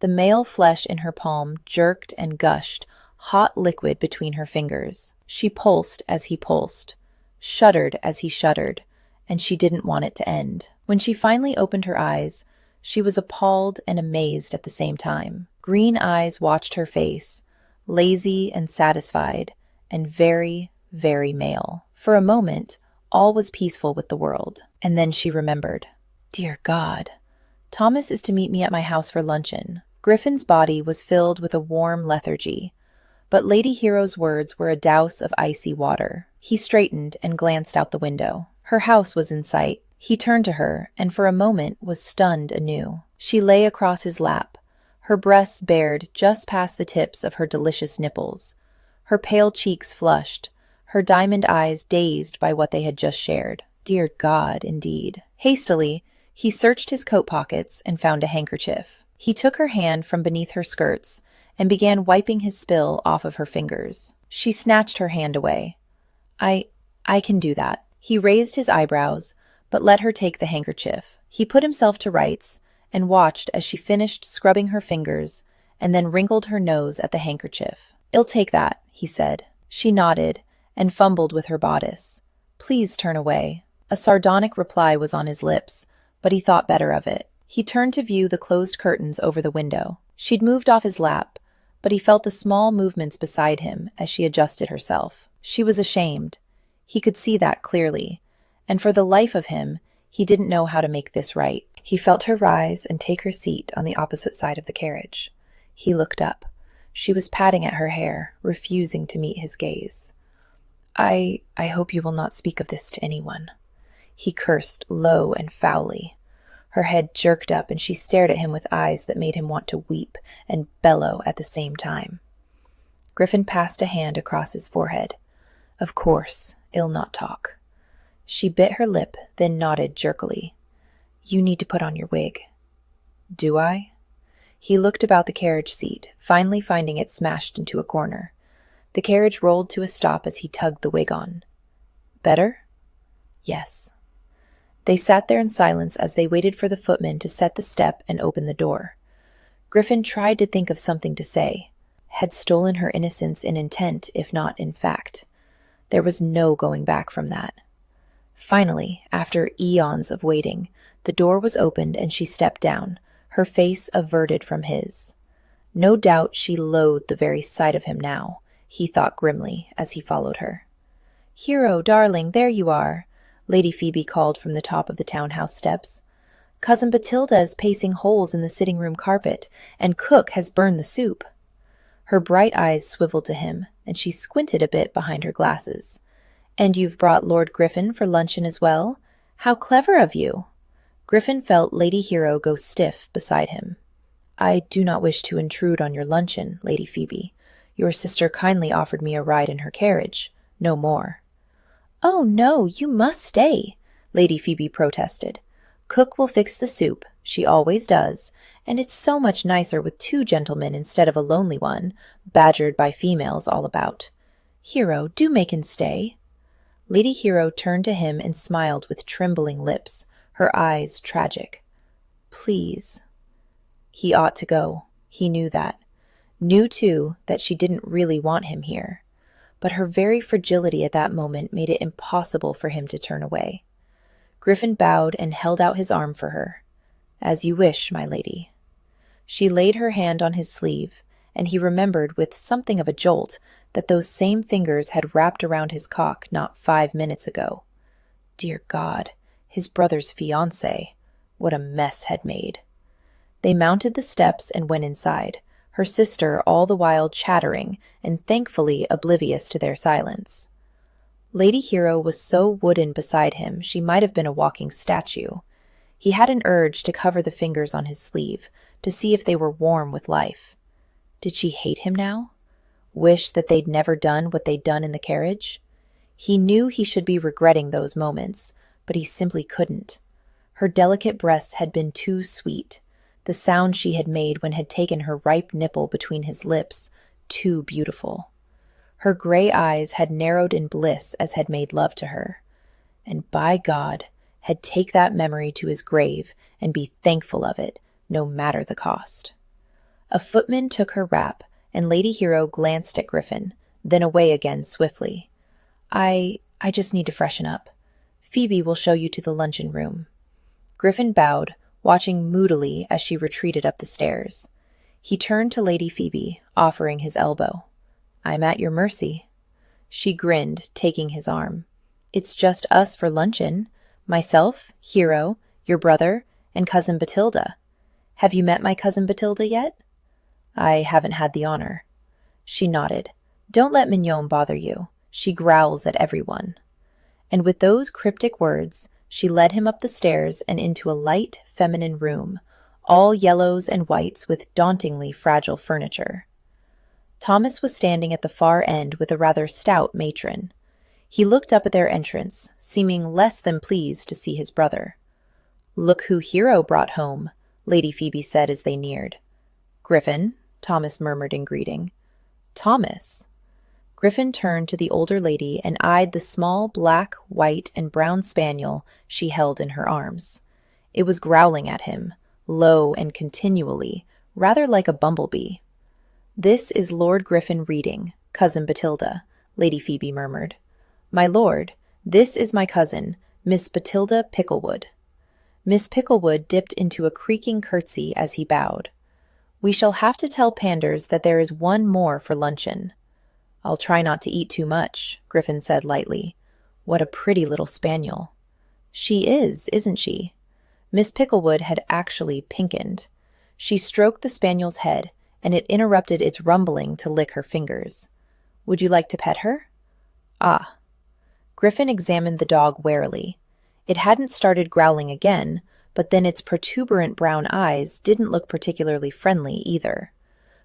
the male flesh in her palm jerked and gushed, hot liquid between her fingers. She pulsed as he pulsed, shuddered as he shuddered, and she didn't want it to end. When she finally opened her eyes, she was appalled and amazed at the same time. Green eyes watched her face, lazy and satisfied, and very, very male. For a moment, all was peaceful with the world. And then she remembered. Dear God, Thomas is to meet me at my house for luncheon. Griffin's body was filled with a warm lethargy, but Lady Hero's words were a douse of icy water. He straightened and glanced out the window. Her house was in sight. He turned to her, and for a moment was stunned anew. She lay across his lap, her breasts bared just past the tips of her delicious nipples, her pale cheeks flushed, her diamond eyes dazed by what they had just shared. Dear God, indeed. Hastily, he searched his coat pockets and found a handkerchief. He took her hand from beneath her skirts and began wiping his spill off of her fingers. She snatched her hand away. I can do that. He raised his eyebrows, but let her take the handkerchief. He put himself to rights and watched as she finished scrubbing her fingers and then wrinkled her nose at the handkerchief. "I'll take that," he said. She nodded and fumbled with her bodice. "Please turn away." A sardonic reply was on his lips, but he thought better of it. He turned to view the closed curtains over the window. She'd moved off his lap, but he felt the small movements beside him as she adjusted herself. She was ashamed. He could see that clearly, and for the life of him, he didn't know how to make this right. He felt her rise and take her seat on the opposite side of the carriage. He looked up. She was patting at her hair, refusing to meet his gaze. I hope you will not speak of this to anyone." He cursed low and foully. Her head jerked up and she stared at him with eyes that made him want to weep and bellow at the same time. Griffin passed a hand across his forehead. "Of course, I'll not talk." She bit her lip, then nodded jerkily. "You need to put on your wig." "Do I?" He looked about the carriage seat, finally finding it smashed into a corner. The carriage rolled to a stop as he tugged the wig on. "Better?" "Yes." They sat there in silence as they waited for the footman to set the step and open the door. Griffin tried to think of something to say. Had stolen her innocence in intent, if not in fact. There was no going back from that. Finally, after eons of waiting, the door was opened and she stepped down, her face averted from his. No doubt she loathed the very sight of him now, he thought grimly as he followed her. "Hero, darling, there you are," Lady Phoebe called from the top of the townhouse steps. "Cousin Batilda is pacing holes in the sitting-room carpet, and cook has burned the soup." Her bright eyes swiveled to him, and she squinted a bit behind her glasses. "And you've brought Lord Griffin for luncheon as well? How clever of you!" Griffin felt Lady Hero go stiff beside him. "I do not wish to intrude on your luncheon, Lady Phoebe. Your sister kindly offered me a ride in her carriage, no more." "Oh, no, you must stay," Lady Phoebe protested. "Cook will fix the soup, she always does, and it's so much nicer with two gentlemen instead of a lonely one, badgered by females all about. Hero, do make him stay." Lady Hero turned to him and smiled with trembling lips, her eyes tragic. "Please." He ought to go. He knew that. Knew, too, that she didn't really want him here. But her very fragility at that moment made it impossible for him to turn away. Griffin bowed and held out his arm for her. "As you wish, my lady." She laid her hand on his sleeve, and he remembered with something of a jolt that those same fingers had wrapped around his cock not 5 minutes ago. Dear God, his brother's fiancée. What a mess had made. They mounted the steps and went inside, her sister all the while chattering and thankfully oblivious to their silence. Lady Hero was so wooden beside him she might have been a walking statue. He had an urge to cover the fingers on his sleeve, to see if they were warm with life. Did she hate him now? Wish that they'd never done what they'd done in the carriage? He knew he should be regretting those moments, but he simply couldn't. Her delicate breasts had been too sweet. The sound she had made when had taken her ripe nipple between his lips, too beautiful. Her gray eyes had narrowed in bliss as had made love to her. And by God, had take that memory to his grave and be thankful of it, no matter the cost. A footman took her wrap, and Lady Hero glanced at Griffin, then away again swiftly. I just need to freshen up. Phoebe will show you to the luncheon room." Griffin bowed, watching moodily as she retreated up the stairs. He turned to Lady Phoebe, offering his elbow. "I'm at your mercy." She grinned, taking his arm. "It's just us for luncheon. Myself, Hero, your brother, and Cousin Batilda. Have you met my Cousin Batilda yet?" "I haven't had the honor." She nodded. "Don't let Mignon bother you. She growls at everyone." And with those cryptic words, she led him up the stairs and into a light, feminine room, all yellows and whites with dauntingly fragile furniture. Thomas was standing at the far end with a rather stout matron. He looked up at their entrance, seeming less than pleased to see his brother. "Look who Hero brought home," Lady Phoebe said as they neared. "Griffin," Thomas murmured in greeting. "Thomas." Griffin turned to the older lady and eyed the small black, white, and brown spaniel she held in her arms. It was growling at him, low and continually, rather like a bumblebee. "This is Lord Griffin Reading, Cousin Batilda," Lady Phoebe murmured. "My lord, this is my cousin, Miss Batilda Picklewood." Miss Picklewood dipped into a creaking curtsy as he bowed. "We shall have to tell Panders that there is one more for luncheon." "I'll try not to eat too much," Griffin said lightly. "What a pretty little spaniel." "She is, isn't she?" Miss Picklewood had actually pinkened. She stroked the spaniel's head, and it interrupted its rumbling to lick her fingers. "Would you like to pet her?" "Ah." Griffin examined the dog warily. It hadn't started growling again, but then its protuberant brown eyes didn't look particularly friendly either.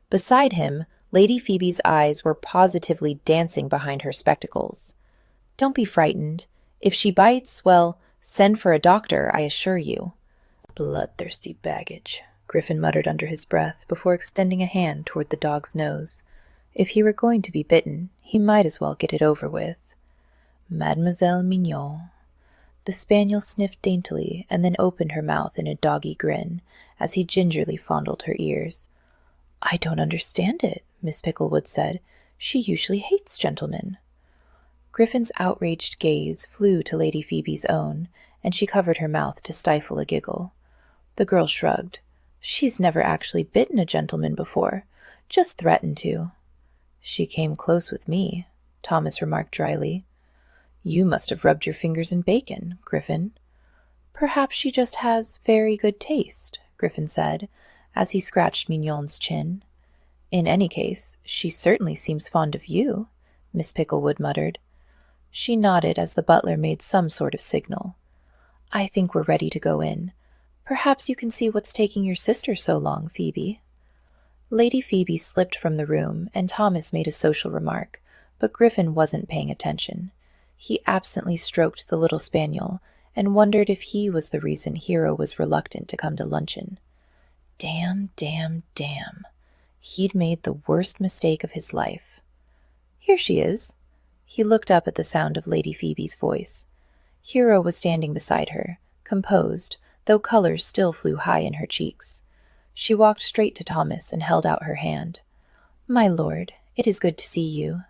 Beside him, Lady Phoebe's eyes were positively dancing behind her spectacles. "Don't be frightened. If she bites, well, send for a doctor, I assure you." "Bloodthirsty baggage," Griffin muttered under his breath before extending a hand toward the dog's nose. If he were going to be bitten, he might as well get it over with. "Mademoiselle Mignon." The spaniel sniffed daintily and then opened her mouth in a doggy grin as he gingerly fondled her ears. "I don't understand it," Miss Picklewood said. "She usually hates gentlemen." Griffin's outraged gaze flew to Lady Phoebe's own, and she covered her mouth to stifle a giggle. The girl shrugged. "She's never actually bitten a gentleman before, just threatened to." "She came close with me," Thomas remarked dryly. "You must have rubbed your fingers in bacon, Griffin." "Perhaps she just has very good taste," Griffin said, as he scratched Mignon's chin. "In any case, she certainly seems fond of you," Miss Picklewood muttered. She nodded as the butler made some sort of signal. "I think we're ready to go in. Perhaps you can see what's taking your sister so long, Phoebe." Lady Phoebe slipped from the room, and Thomas made a social remark, but Griffin wasn't paying attention. He absently stroked the little spaniel and wondered if he was the reason Hero was reluctant to come to luncheon. Damn, damn, damn. He'd made the worst mistake of his life. "Here she is." He looked up at the sound of Lady Phoebe's voice. Hero was standing beside her, composed, though colors still flew high in her cheeks. She walked straight to Thomas and held out her hand. "My lord, it is good to see you."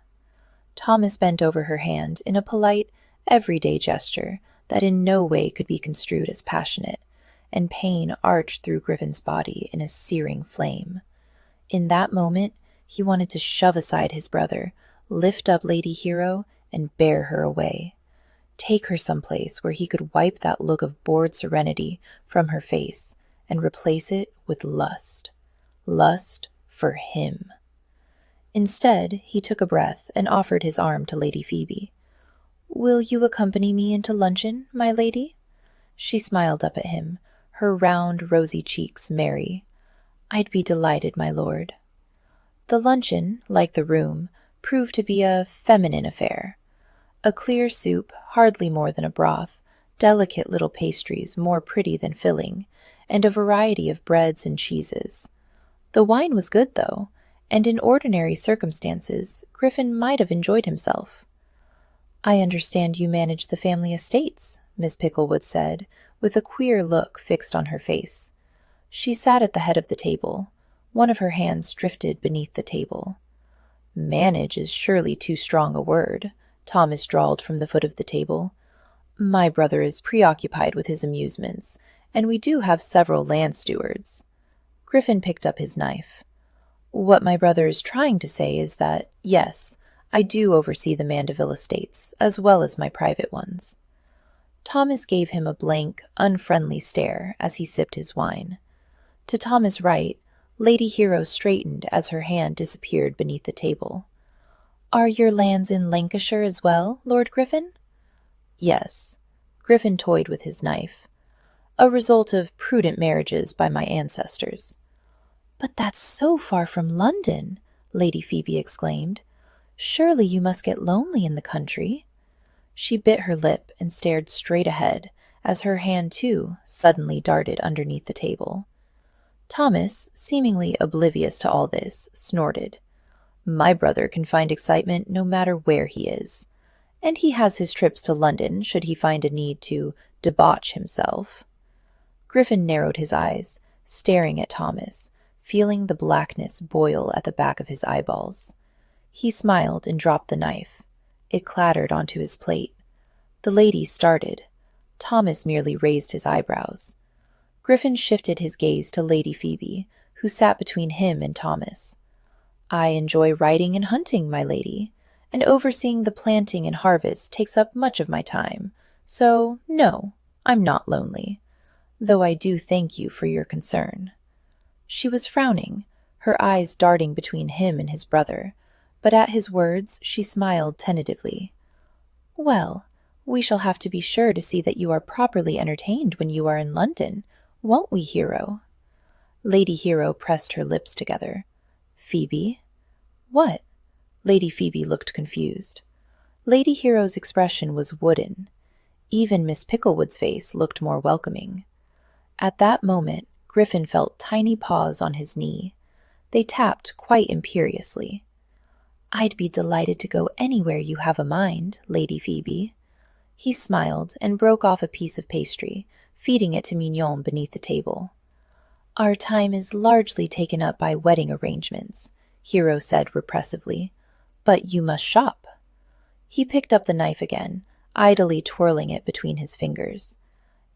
Thomas bent over her hand in a polite, everyday gesture that in no way could be construed as passionate, and pain arched through Griffin's body in a searing flame. In that moment, he wanted to shove aside his brother, lift up Lady Hero, and bear her away. Take her someplace where he could wipe that look of bored serenity from her face and replace it with lust. Lust for him. Instead, he took a breath and offered his arm to Lady Phoebe. "Will you accompany me into luncheon, my lady?" She smiled up at him, her round, rosy cheeks merry. "I'd be delighted, my lord." The luncheon, like the room, proved to be a feminine affair. A clear soup, hardly more than a broth, delicate little pastries more pretty than filling, and a variety of breads and cheeses. The wine was good, though, and in ordinary circumstances, Griffin might have enjoyed himself. "I understand you manage the family estates," Miss Picklewood said, with a queer look fixed on her face. She sat at the head of the table. One of her hands drifted beneath the table. "Manage is surely too strong a word," Thomas drawled from the foot of the table. "My brother is preoccupied with his amusements, and we do have several land stewards." Griffin picked up his knife. "What my brother is trying to say is that, yes, I do oversee the Mandeville estates, as well as my private ones." Thomas gave him a blank, unfriendly stare as he sipped his wine. To Thomas' right, Lady Hero straightened as her hand disappeared beneath the table. "Are your lands in Lancashire as well, Lord Griffin?" "Yes." Griffin toyed with his knife. "A result of prudent marriages by my ancestors." "But that's so far from London," Lady Phoebe exclaimed. "Surely you must get lonely in the country." She bit her lip and stared straight ahead as her hand, too, suddenly darted underneath the table. Thomas, seemingly oblivious to all this, snorted. "My brother can find excitement no matter where he is. And he has his trips to London should he find a need to debauch himself." Griffin narrowed his eyes, staring at Thomas, feeling the blackness boil at the back of his eyeballs. He smiled and dropped the knife. It clattered onto his plate. The lady started. Thomas merely raised his eyebrows. Griffin shifted his gaze to Lady Phoebe, who sat between him and Thomas. "I enjoy riding and hunting, my lady, and overseeing the planting and harvest takes up much of my time, so no, I'm not lonely, though I do thank you for your concern." She was frowning, her eyes darting between him and his brother, but at his words she smiled tentatively. "Well, we shall have to be sure to see that you are properly entertained when you are in London, won't we, Hero?" Lady Hero pressed her lips together. "Phoebe?" "What?" Lady Phoebe looked confused. Lady Hero's expression was wooden. Even Miss Picklewood's face looked more welcoming. At that moment, Griffin felt tiny paws on his knee. They tapped quite imperiously. "I'd be delighted to go anywhere you have a mind, Lady Phoebe." He smiled and broke off a piece of pastry, feeding it to Mignon beneath the table. "Our time is largely taken up by wedding arrangements," Hero said repressively, "but you must shop." He picked up the knife again, idly twirling it between his fingers.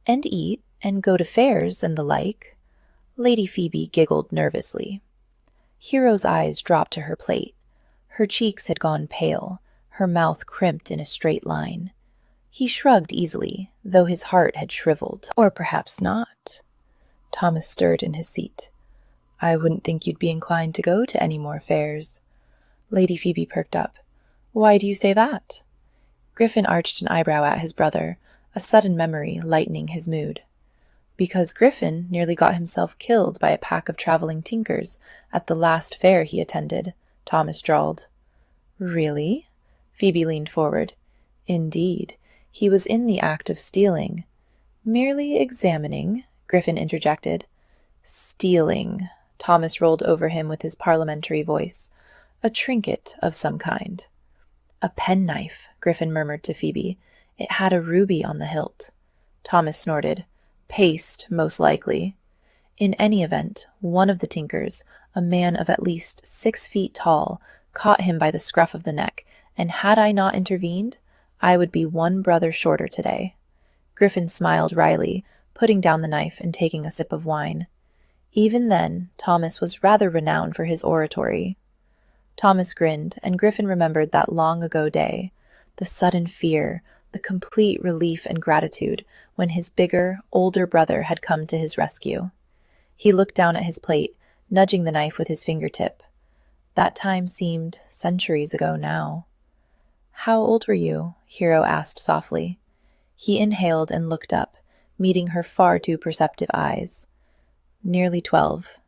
"And eat, and go to fairs and the like." Lady Phoebe giggled nervously. Hero's eyes dropped to her plate. Her cheeks had gone pale, her mouth crimped in a straight line. He shrugged easily, though his heart had shriveled. "Or perhaps not." Thomas stirred in his seat. "I wouldn't think you'd be inclined to go to any more fairs." Lady Phoebe perked up. "Why do you say that?" Griffin arched an eyebrow at his brother, a sudden memory lightening his mood. "Because Griffin nearly got himself killed by a pack of traveling tinkers at the last fair he attended," Thomas drawled. "Really?" Phoebe leaned forward. "Indeed. He was in the act of stealing." "Merely examining," Griffin interjected. "Stealing," Thomas rolled over him with his parliamentary voice. "A trinket of some kind." "A penknife," Griffin murmured to Phoebe. "It had a ruby on the hilt." Thomas snorted. "Paste, most likely." In any event, one of the tinkers, a man of at least 6 feet tall, caught him by the scruff of the neck, and had I not intervened, I would be one brother shorter today. Griffin smiled wryly, putting down the knife and taking a sip of wine. Even then, Thomas was rather renowned for his oratory. Thomas grinned, and Griffin remembered that long-ago day, the sudden fear, the complete relief and gratitude when his bigger, older brother had come to his rescue. He looked down at his plate, nudging the knife with his fingertip. That time seemed centuries ago now. "How old were you?" Hero asked softly. He inhaled and looked up, meeting her far too perceptive eyes. "Nearly 12.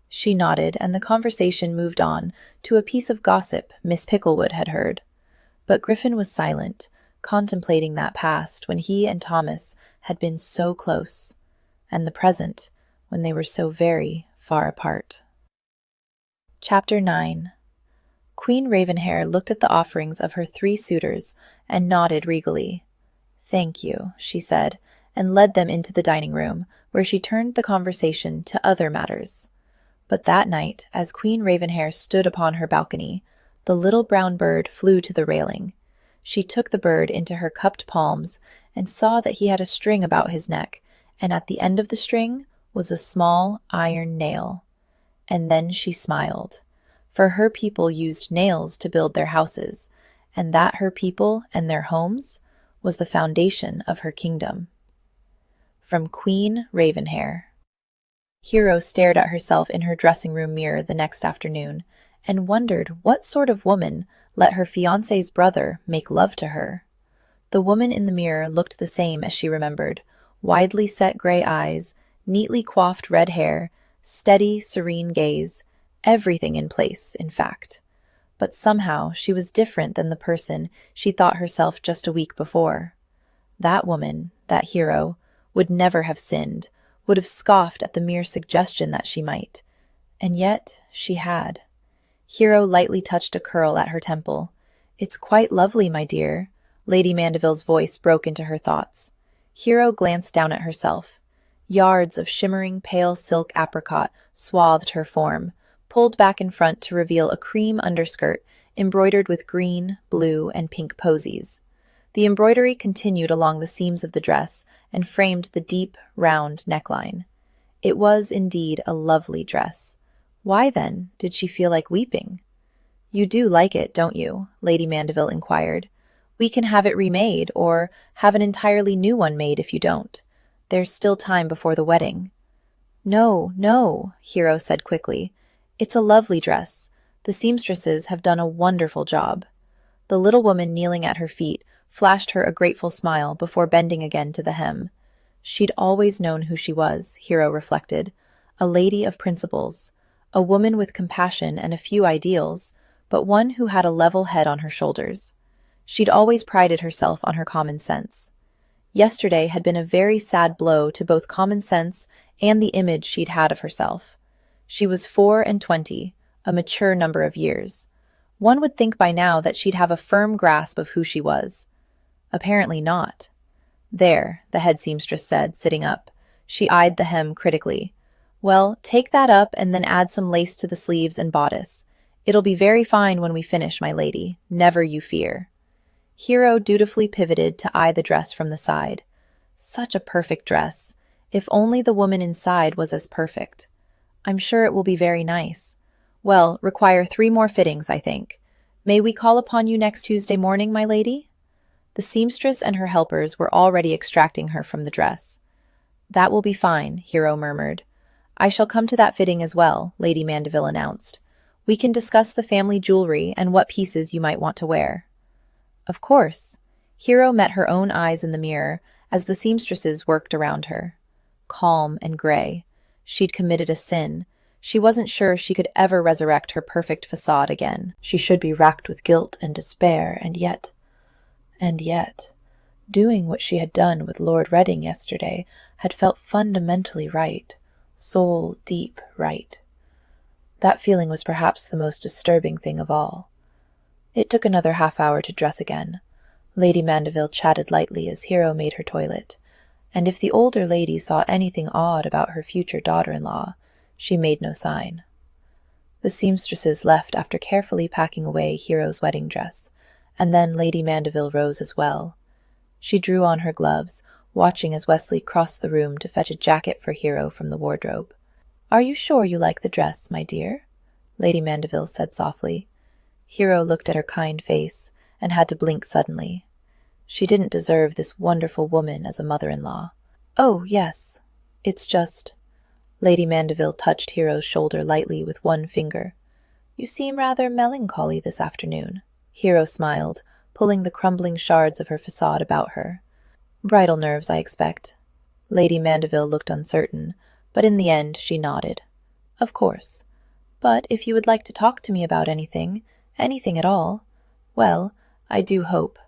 She nodded, and the conversation moved on to a piece of gossip Miss Picklewood had heard. But Griffin was silent, contemplating that past when he and Thomas had been so close, and the present when they were so very far apart. Chapter 9. Queen Ravenhair looked at the offerings of her 3 suitors and nodded regally. "Thank you," she said, and led them into the dining room, where she turned the conversation to other matters. But that night, as Queen Ravenhair stood upon her balcony, the little brown bird flew to the railing. She took the bird into her cupped palms and saw that he had a string about his neck, and at the end of the string was a small iron nail. And then she smiled. for her people used nails to build their houses, and that her people and their homes was the foundation of her kingdom. From Queen Ravenhair. Hero stared at herself in her dressing room mirror the next afternoon and wondered what sort of woman let her fiancé's brother make love to her. The woman in the mirror looked the same as she remembered: widely set gray eyes, neatly coiffed red hair, steady, serene gaze, everything in place, in fact. But somehow she was different than the person she thought herself just a week before. That woman, that Hero, would never have sinned, would have scoffed at the mere suggestion that she might. And yet she had. Hero lightly touched a curl at her temple. "It's quite lovely, my dear." Lady Mandeville's voice broke into her thoughts. Hero glanced down at herself. Yards of shimmering pale silk apricot swathed her form, pulled back in front to reveal a cream underskirt embroidered with green, blue, and pink posies. The embroidery continued along the seams of the dress and framed the deep, round neckline. It was indeed a lovely dress. Why, then, did she feel like weeping? "You do like it, don't you?" Lady Mandeville inquired. "We can have it remade, or have an entirely new one made if you don't. There's still time before the wedding." "No, no," Hero said quickly. "It's a lovely dress. The seamstresses have done a wonderful job." The little woman kneeling at her feet flashed her a grateful smile before bending again to the hem. She'd always known who she was, Hero reflected. A lady of principles, a woman with compassion and a few ideals, but one who had a level head on her shoulders. She'd always prided herself on her common sense. Yesterday had been a very sad blow to both common sense and the image she'd had of herself. She was 24, a mature number of years. One would think by now that she'd have a firm grasp of who she was. Apparently not. "There," the head seamstress said, sitting up. She eyed the hem critically. "Well, take that up and then add some lace to the sleeves and bodice. It'll be very fine when we finish, my lady. Never you fear." Hero dutifully pivoted to eye the dress from the side. Such a perfect dress. If only the woman inside was as perfect. "I'm sure it will be very nice. Well, require 3 more fittings, I think. May we call upon you next Tuesday morning, my lady?" The seamstress and her helpers were already extracting her from the dress. "That will be fine," Hero murmured. "I shall come to that fitting as well," Lady Mandeville announced. "We can discuss the family jewelry and what pieces you might want to wear." "Of course." Hero met her own eyes in the mirror as the seamstresses worked around her. Calm and gray. She'd committed a sin. She wasn't sure she could ever resurrect her perfect facade again. She should be racked with guilt and despair, and yet, doing what she had done with Lord Reading yesterday had felt fundamentally right, soul deep right. That feeling was perhaps the most disturbing thing of all. It took another half-hour to dress again. Lady Mandeville chatted lightly as Hero made her toilet, and if the older lady saw anything odd about her future daughter-in-law, she made no sign. The seamstresses left after carefully packing away Hero's wedding dress, and then Lady Mandeville rose as well. She drew on her gloves, watching as Wesley crossed the room to fetch a jacket for Hero from the wardrobe. "Are you sure you like the dress, my dear?" Lady Mandeville said softly. Hero looked at her kind face and had to blink suddenly. She didn't deserve this wonderful woman as a mother-in-law. "Oh, yes. It's just—" Lady Mandeville touched Hero's shoulder lightly with one finger. "You seem rather melancholy this afternoon." Hero smiled, pulling the crumbling shards of her facade about her. "Bridal nerves, I expect." Lady Mandeville looked uncertain, but in the end she nodded. "Of course. But if you would like to talk to me about anything at all, well, I do hope,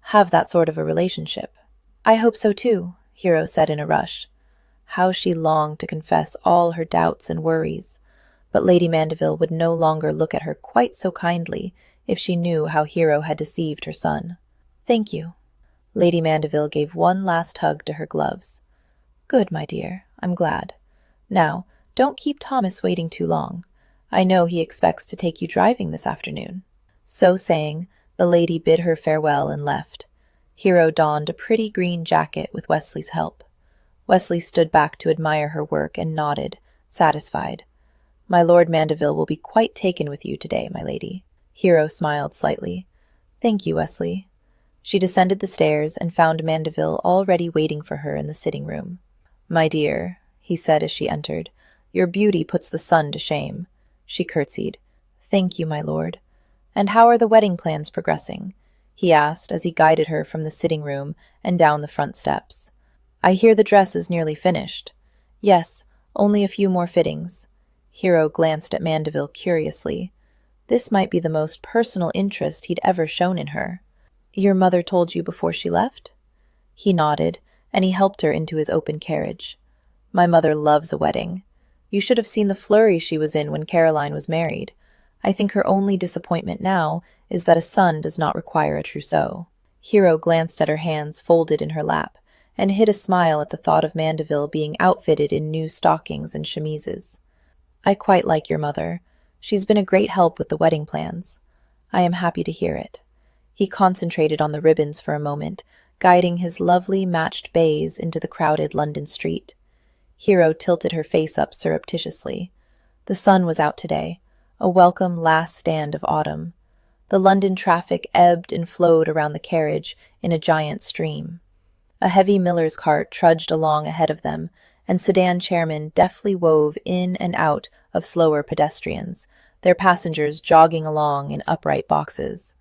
have that sort of a relationship." "I hope so too," Hero said in a rush. How she longed to confess all her doubts and worries, but Lady Mandeville would no longer look at her quite so kindly if she knew how Hero had deceived her son. "Thank you." Lady Mandeville gave one last hug to her gloves. "Good, my dear. I'm glad. Now, don't keep Thomas waiting too long. I know he expects to take you driving this afternoon." So saying, the lady bid her farewell and left. Hero donned a pretty green jacket with Wesley's help. Wesley stood back to admire her work and nodded, satisfied. My Lord Mandeville will be quite taken with you today, my lady. Hero smiled slightly. Thank you, Wesley. She descended the stairs and found Mandeville already waiting for her in the sitting room. My dear, he said as she entered, your beauty puts the sun to shame. She curtsied. Thank you, my lord. And how are the wedding plans progressing? He asked as he guided her from the sitting room and down the front steps. I hear the dress is nearly finished. Yes, only a few more fittings. Hero glanced at Mandeville curiously. This might be the most personal interest he'd ever shown in her. Your mother told you before she left? He nodded, and he helped her into his open carriage. My mother loves a wedding. You should have seen the flurry she was in when Caroline was married. I think her only disappointment now is that a son does not require a trousseau. Hero glanced at her hands folded in her lap, and hid a smile at the thought of Mandeville being outfitted in new stockings and chemises. I quite like your mother. She's been a great help with the wedding plans. I am happy to hear it. He concentrated on the ribbons for a moment, guiding his lovely matched bays into the crowded London street. Hero tilted her face up surreptitiously. The sun was out today, a welcome last stand of autumn. The London traffic ebbed and flowed around the carriage in a giant stream. A heavy miller's cart trudged along ahead of them, and sedan chairmen deftly wove in and out of slower pedestrians, their passengers jogging along in upright boxes.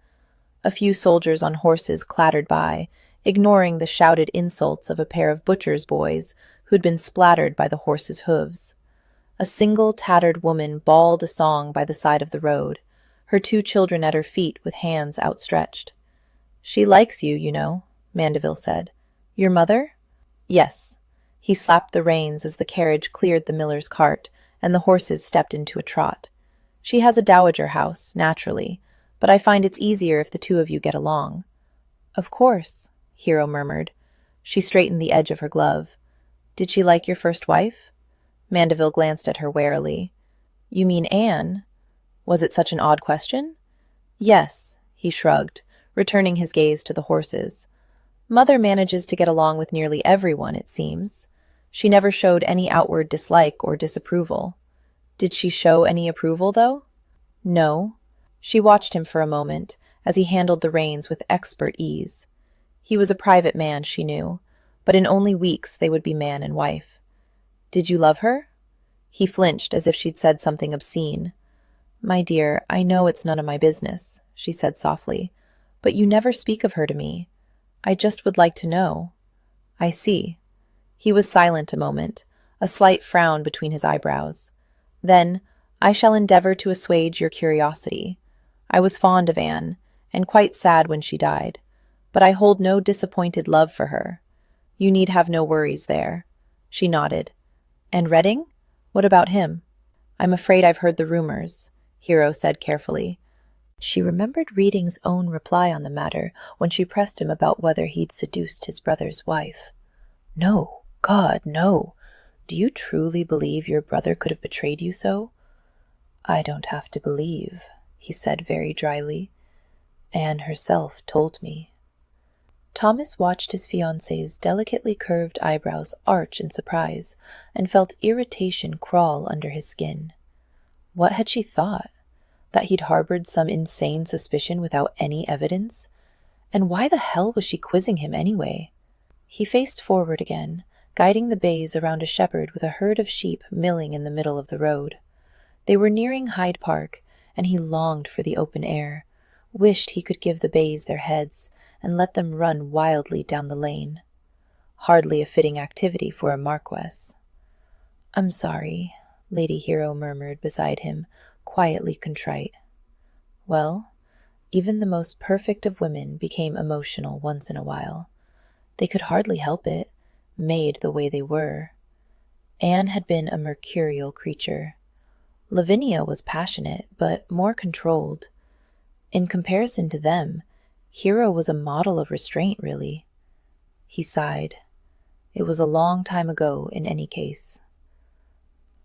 A few soldiers on horses clattered by, ignoring the shouted insults of a pair of butcher's boys who'd been splattered by the horses' hooves. A single tattered woman bawled a song by the side of the road, her 2 children at her feet with hands outstretched. She likes you, you know, Mandeville said. Your mother? Yes. He slapped the reins as the carriage cleared the miller's cart, and the horses stepped into a trot. She has a dowager house, naturally, but I find it's easier if the 2 of you get along. Of course, Hero murmured. She straightened the edge of her glove. Did she like your first wife? Mandeville glanced at her warily. You mean Anne? Was it such an odd question? Yes, he shrugged, returning his gaze to the horses. Mother manages to get along with nearly everyone, it seems. She never showed any outward dislike or disapproval. Did she show any approval, though? No. She watched him for a moment, as he handled the reins with expert ease. He was a private man, she knew, but in only weeks they would be man and wife. Did you love her? He flinched as if she'd said something obscene. My dear, I know it's none of my business, she said softly, but you never speak of her to me. I just would like to know. I see. He was silent a moment, a slight frown between his eyebrows. Then, I shall endeavor to assuage your curiosity. I was fond of Anne, and quite sad when she died, but I hold no disappointed love for her. You need have no worries there. She nodded. And Reading? What about him? I'm afraid I've heard the rumors, Hero said carefully. She remembered Reading's own reply on the matter when she pressed him about whether he'd seduced his brother's wife. No, God, no. Do you truly believe your brother could have betrayed you so? I don't have to believe, he said very dryly. Anne herself told me. Thomas watched his fiancée's delicately curved eyebrows arch in surprise, and felt irritation crawl under his skin. What had she thought? That he'd harbored some insane suspicion without any evidence? And why the hell was she quizzing him anyway? He faced forward again, guiding the bays around a shepherd with a herd of sheep milling in the middle of the road. They were nearing Hyde Park, and he longed for the open air, wished he could give the bays their heads and let them run wildly down the lane. Hardly a fitting activity for a marquess. I'm sorry, Lady Hero murmured beside him, quietly contrite. Well, even the most perfect of women became emotional once in a while. They could hardly help it, made the way they were. Anne had been a mercurial creature. Lavinia was passionate, but more controlled. In comparison to them, Hero was a model of restraint, really. He sighed. It was a long time ago, in any case.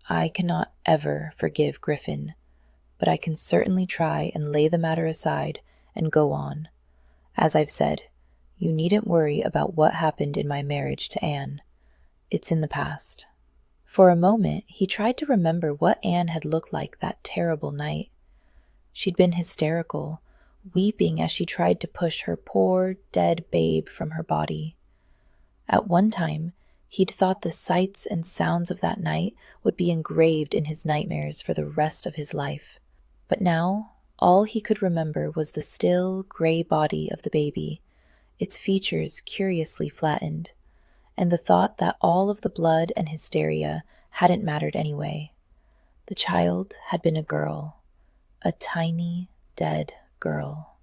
I cannot ever forgive Griffin, but I can certainly try and lay the matter aside and go on. As I've said, you needn't worry about what happened in my marriage to Anne. It's in the past. For a moment, he tried to remember what Anne had looked like that terrible night. She'd been hysterical, weeping as she tried to push her poor, dead babe from her body. At one time, he'd thought the sights and sounds of that night would be engraved in his nightmares for the rest of his life. But now, all he could remember was the still, gray body of the baby, its features curiously flattened, and the thought that all of the blood and hysteria hadn't mattered anyway. The child had been a girl, a tiny, dead girl.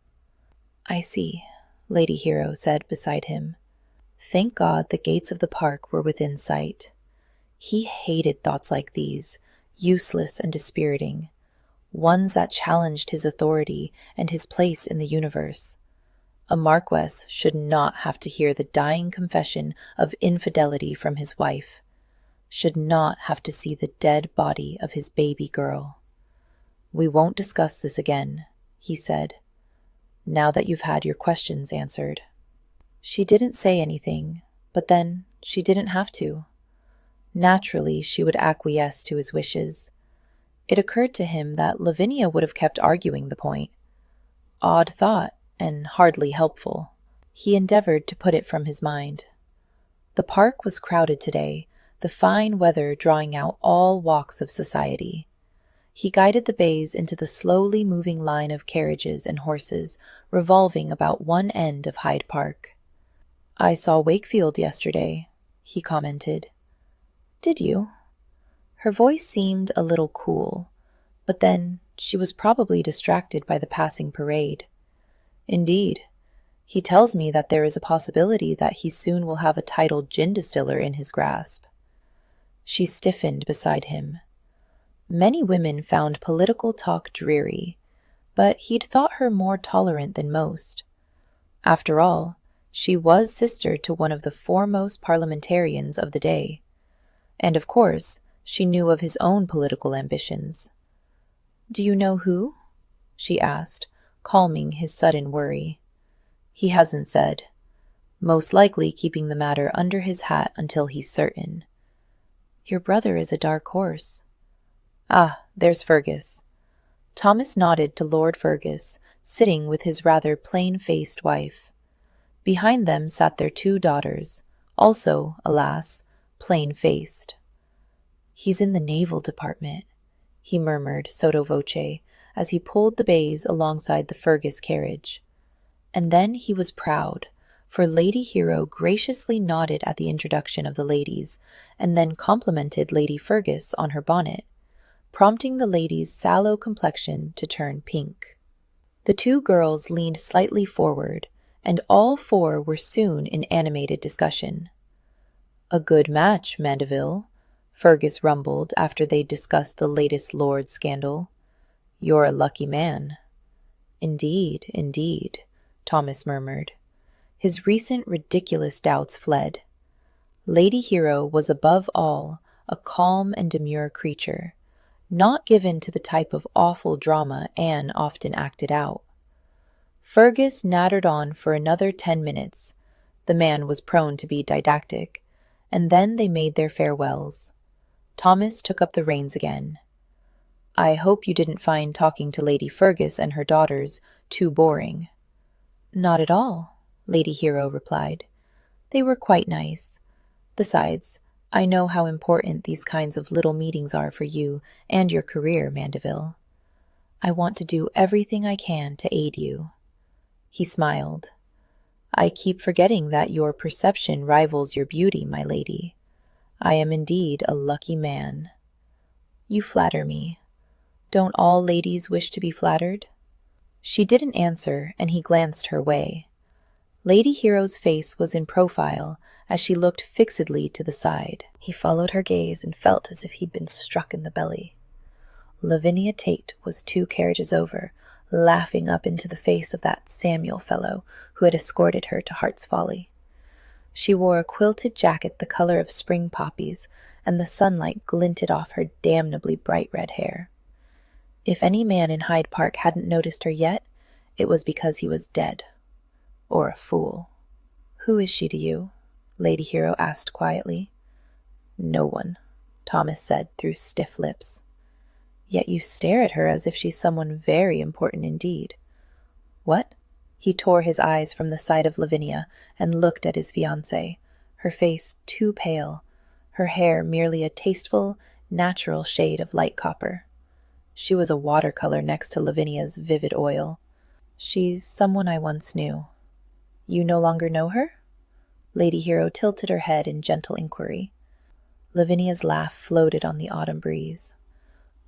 "I see," Lady Hero said beside him. Thank God the gates of the park were within sight. He hated thoughts like these, useless and dispiriting, ones that challenged his authority and his place in the universe. A marquess should not have to hear the dying confession of infidelity from his wife, should not have to see the dead body of his baby girl. "We won't discuss this again," he said, "now that you've had your questions answered." She didn't say anything, but then she didn't have to. Naturally, she would acquiesce to his wishes. It occurred to him that Lavinia would have kept arguing the point. Odd thought, and hardly helpful. He endeavored to put it from his mind. The park was crowded today, the fine weather drawing out all walks of society. He guided the bays into the slowly moving line of carriages and horses revolving about one end of Hyde Park. "I saw Wakefield yesterday," he commented. "Did you?" Her voice seemed a little cool, but then she was probably distracted by the passing parade. "Indeed. He tells me that there is a possibility that he soon will have a titled gin distiller in his grasp." She stiffened beside him. Many women found political talk dreary, but he'd thought her more tolerant than most. After all, she was sister to one of the foremost parliamentarians of the day. And of course, she knew of his own political ambitions. "Do you know who?" she asked, calming his sudden worry. "He hasn't said. Most likely keeping the matter under his hat until he's certain." "Your brother is a dark horse." "Ah, there's Fergus." Thomas nodded to Lord Fergus, sitting with his rather plain-faced wife. Behind them sat their 2 daughters, also, alas, plain-faced. "He's in the naval department," he murmured sotto voce as he pulled the bays alongside the Fergus carriage. And then he was proud, for Lady Hero graciously nodded at the introduction of the ladies, and then complimented Lady Fergus on her bonnet, prompting the lady's sallow complexion to turn pink. The 2 girls leaned slightly forward, and all 4 were soon in animated discussion. "A good match, Mandeville," Fergus rumbled after they'd discussed the latest Lord scandal. "You're a lucky man." "Indeed, indeed," Thomas murmured. His recent ridiculous doubts fled. Lady Hero was above all a calm and demure creature, not given to the type of awful drama Anne often acted out. Fergus nattered on for another 10 minutes. The man was prone to be didactic, and then they made their farewells. Thomas took up the reins again. "I hope you didn't find talking to Lady Fergus and her daughters too boring." "Not at all," Lady Hero replied. "They were quite nice. Besides, I know how important these kinds of little meetings are for you and your career, Mandeville. I want to do everything I can to aid you." He smiled. "I keep forgetting that your perception rivals your beauty, my lady. I am indeed a lucky man." "You flatter me. Don't all ladies wish to be flattered?" She didn't answer, and he glanced her way. Lady Hero's face was in profile as she looked fixedly to the side. He followed her gaze and felt as if he'd been struck in the belly. Lavinia Tate was 2 carriages over, laughing up into the face of that Samuel fellow who had escorted her to Heart's Folly. She wore a quilted jacket the color of spring poppies, and the sunlight glinted off her damnably bright red hair. If any man in Hyde Park hadn't noticed her yet, it was because he was dead. Or a fool. "Who is she to you?" Lady Hero asked quietly. "No one." Thomas said through stiff lips. Yet you stare at her as if she's someone very important indeed. What? He tore his eyes from the sight of Lavinia and looked at his fiancée, her face too pale, her hair merely a tasteful, natural shade of light copper. She was a watercolor next to Lavinia's vivid oil. She's someone I once knew. You no longer know her? Lady Hero tilted her head in gentle inquiry. Lavinia's laugh floated on the autumn breeze.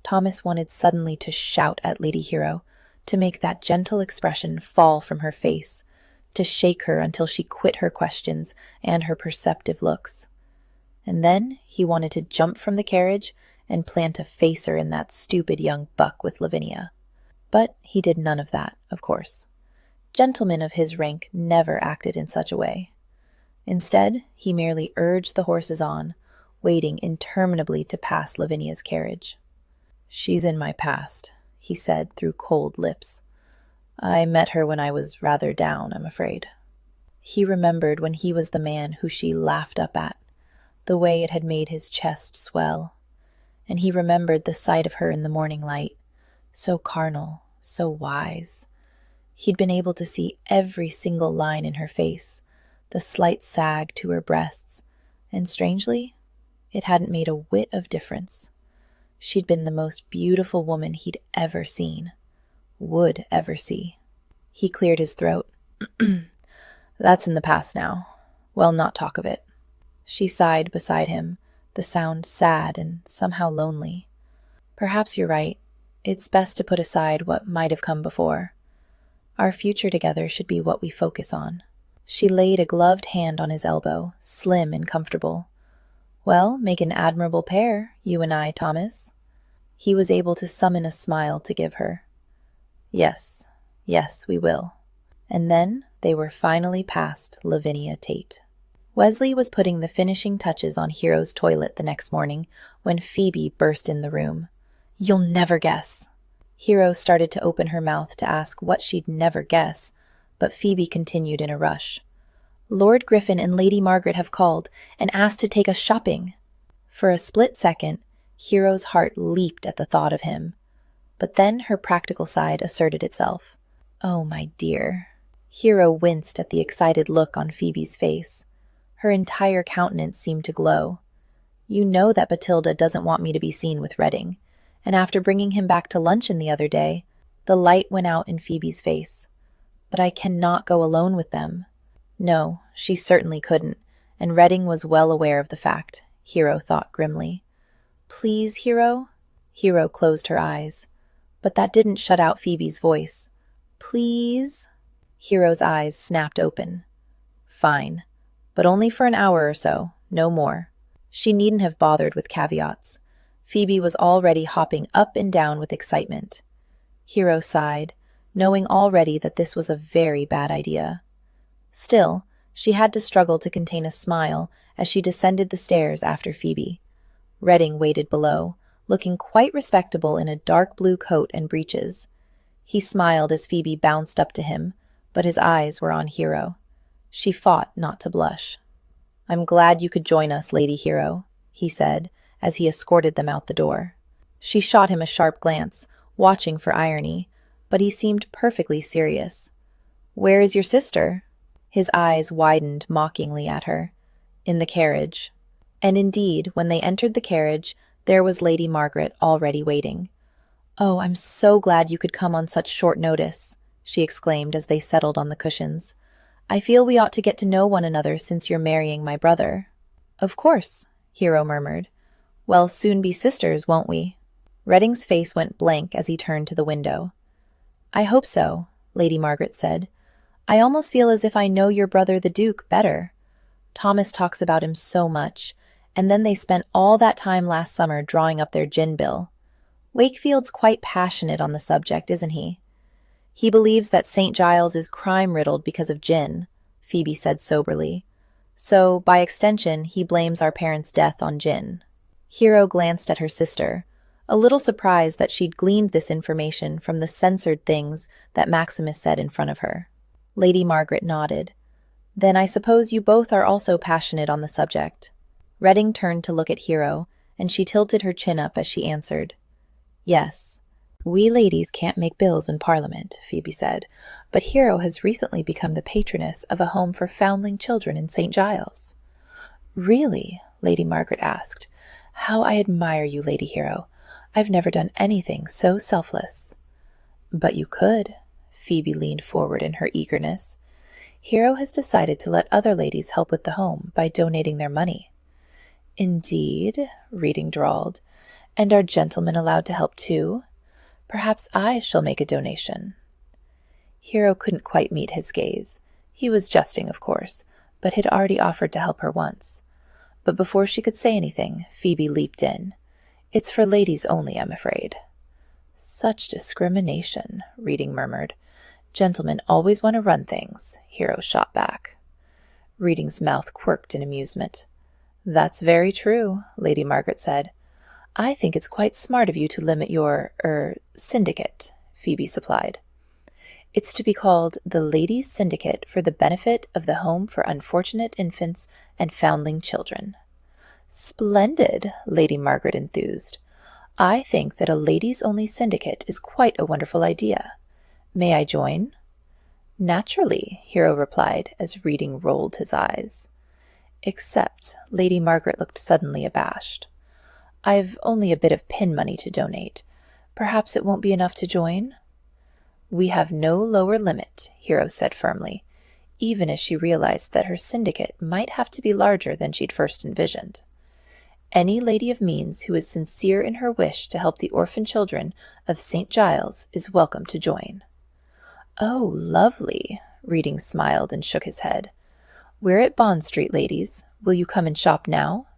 Thomas wanted suddenly to shout at Lady Hero, to make that gentle expression fall from her face, to shake her until she quit her questions and her perceptive looks. And then he wanted to jump from the carriage and plant a facer in that stupid young buck with Lavinia. But he did none of that, of course. Gentlemen of his rank never acted in such a way. Instead, he merely urged the horses on, waiting interminably to pass Lavinia's carriage. She's in my past, he said through cold lips. I met her when I was rather down, I'm afraid. He remembered when he was the man who she laughed up at, the way it had made his chest swell. And he remembered the sight of her in the morning light, so carnal, so wise. He'd been able to see every single line in her face, the slight sag to her breasts, and strangely, it hadn't made a whit of difference. She'd been the most beautiful woman he'd ever seen, would ever see. He cleared his throat. That's in the past now. Well, not talk of it. She sighed beside him, the sound sad and somehow lonely. Perhaps you're right. It's best to put aside what might have come before. Our future together should be what we focus on. She laid a gloved hand on his elbow, slim and comfortable. Well, make an admirable pair, you and I, Thomas. He was able to summon a smile to give her. Yes, we will. And then they were finally past Lavinia Tate. Wesley was putting the finishing touches on Hero's toilet the next morning when Phoebe burst in the room. You'll never guess. Hero started to open her mouth to ask what she'd never guess, but Phoebe continued in a rush. Lord Griffin and Lady Margaret have called and asked to take us shopping. For a split second, Hero's heart leaped at the thought of him. But then her practical side asserted itself. Oh, my dear. Hero winced at the excited look on Phoebe's face. Her entire countenance seemed to glow. You know that Batilda doesn't want me to be seen with Reading, and after bringing him back to luncheon the other day, the light went out in Phoebe's face. But I cannot go alone with them. No, she certainly couldn't, and Reading was well aware of the fact, Hero thought grimly. Please, Hero? Hero closed her eyes. But that didn't shut out Phoebe's voice. Please? Hero's eyes snapped open. Fine. But only for an hour or so, no more. She needn't have bothered with caveats. Phoebe was already hopping up and down with excitement. Hero sighed, knowing already that this was a very bad idea. Still, she had to struggle to contain a smile as she descended the stairs after Phoebe. Reading waited below, looking quite respectable in a dark blue coat and breeches. He smiled as Phoebe bounced up to him, but his eyes were on Hero. She fought not to blush. I'm glad you could join us, Lady Hero, he said, as he escorted them out the door. She shot him a sharp glance, watching for irony, but he seemed perfectly serious. Where is your sister? His eyes widened mockingly at her. In the carriage. And indeed, when they entered the carriage, there was Lady Margaret already waiting. Oh, I'm so glad you could come on such short notice, she exclaimed as they settled on the cushions. I feel we ought to get to know one another since you're marrying my brother. Of course, Hero murmured. We'll soon be sisters, won't we? Reading's face went blank as he turned to the window. I hope so, Lady Margaret said. I almost feel as if I know your brother the Duke better. Thomas talks about him so much, and then they spent all that time last summer drawing up their gin bill. Wakefield's quite passionate on the subject, isn't he? He believes that St. Giles is crime-riddled because of gin, Phoebe said soberly. So, by extension, he blames our parents' death on gin. Hero glanced at her sister, a little surprised that she'd gleaned this information from the censored things that Maximus said in front of her. Lady Margaret nodded. Then I suppose you both are also passionate on the subject. Reading turned to look at Hero, and she tilted her chin up as she answered. Yes, we ladies can't make bills in Parliament, Phoebe said, but Hero has recently become the patroness of a home for foundling children in St. Giles. Really? Lady Margaret asked. How I admire you, Lady Hero. I've never done anything so selfless. But you could. Phoebe leaned forward in her eagerness. Hero has decided to let other ladies help with the home by donating their money. Indeed, Reading drawled. And are gentlemen allowed to help too? Perhaps I shall make a donation. Hero couldn't quite meet his gaze. He was jesting, of course, but had already offered to help her once. But before she could say anything, Phoebe leaped in. It's for ladies only, I'm afraid. Such discrimination, Reading murmured. Gentlemen always want to run things, Hero shot back. Reading's mouth quirked in amusement. That's very true, Lady Margaret said. I think it's quite smart of you to limit your, syndicate, Phoebe supplied. It's to be called the Ladies' Syndicate for the Benefit of the Home for Unfortunate Infants and Foundling Children. Splendid, Lady Margaret enthused. I think that a ladies-only syndicate is quite a wonderful idea. May I join? Naturally, Hero replied as Reading rolled his eyes. Except Lady Margaret looked suddenly abashed. I've only a bit of pin money to donate. Perhaps it won't be enough to join? We have no lower limit, Hero said firmly, even as she realized that her syndicate might have to be larger than she'd first envisioned. Any lady of means who is sincere in her wish to help the orphan children of St. Giles is welcome to join. Oh, lovely, Reading smiled and shook his head. We're at Bond Street, ladies. Will you come and shop now?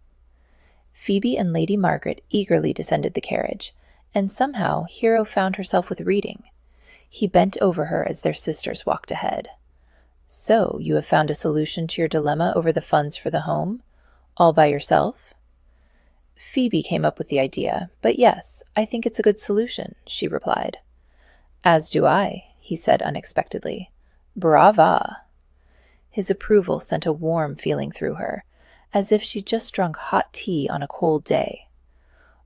Phoebe and Lady Margaret eagerly descended the carriage, and somehow Hero found herself with Reading. He bent over her as their sisters walked ahead. So, you have found a solution to your dilemma over the funds for the home? All by yourself? Phoebe came up with the idea, but yes, I think it's a good solution, she replied. As do I, he said unexpectedly. Brava! His approval sent a warm feeling through her, as if she'd just drunk hot tea on a cold day.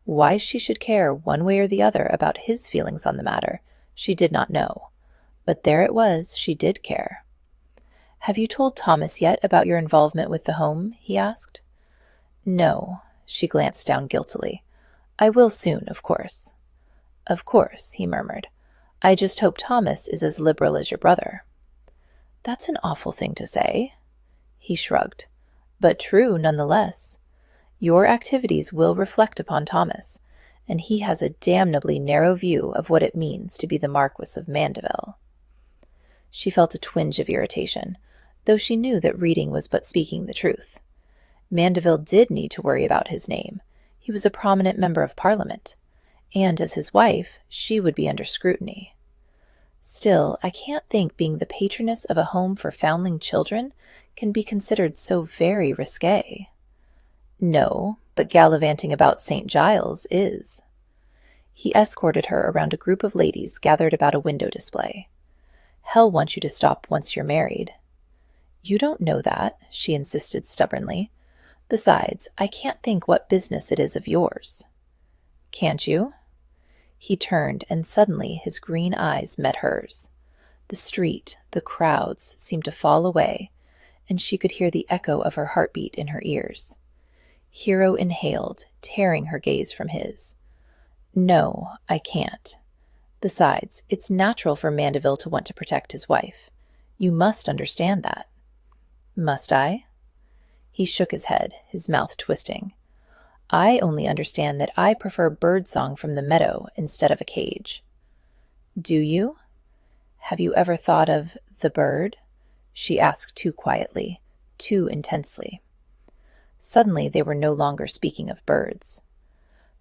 Why she should care one way or the other about his feelings on the matter, she did not know. But there it was, she did care. Have you told Thomas yet about your involvement with the home? He asked. No, she glanced down guiltily. I will soon, of course. Of course, he murmured. I just hope Thomas is as liberal as your brother. That's an awful thing to say. He shrugged. But true nonetheless. Your activities will reflect upon Thomas, and he has a damnably narrow view of what it means to be the Marquis of Mandeville. She felt a twinge of irritation, though she knew that Reading was but speaking the truth. Mandeville did need to worry about his name. He was a prominent member of Parliament, and as his wife, she would be under scrutiny. Still, I can't think being the patroness of a home for foundling children can be considered so very risque. No, but gallivanting about St. Giles is. He escorted her around a group of ladies gathered about a window display. Hell wants you to stop once you're married. You don't know that, she insisted stubbornly. Besides, I can't think what business it is of yours. Can't you? He turned, and suddenly his green eyes met hers. The street, the crowds, seemed to fall away, and she could hear the echo of her heartbeat in her ears. Hero inhaled, tearing her gaze from his. No, I can't. Besides, it's natural for Mandeville to want to protect his wife. You must understand that. Must I? He shook his head, his mouth twisting. I only understand that I prefer birdsong from the meadow instead of a cage. Do you? Have you ever thought of the bird? She asked too quietly, too intensely. Suddenly they were no longer speaking of birds.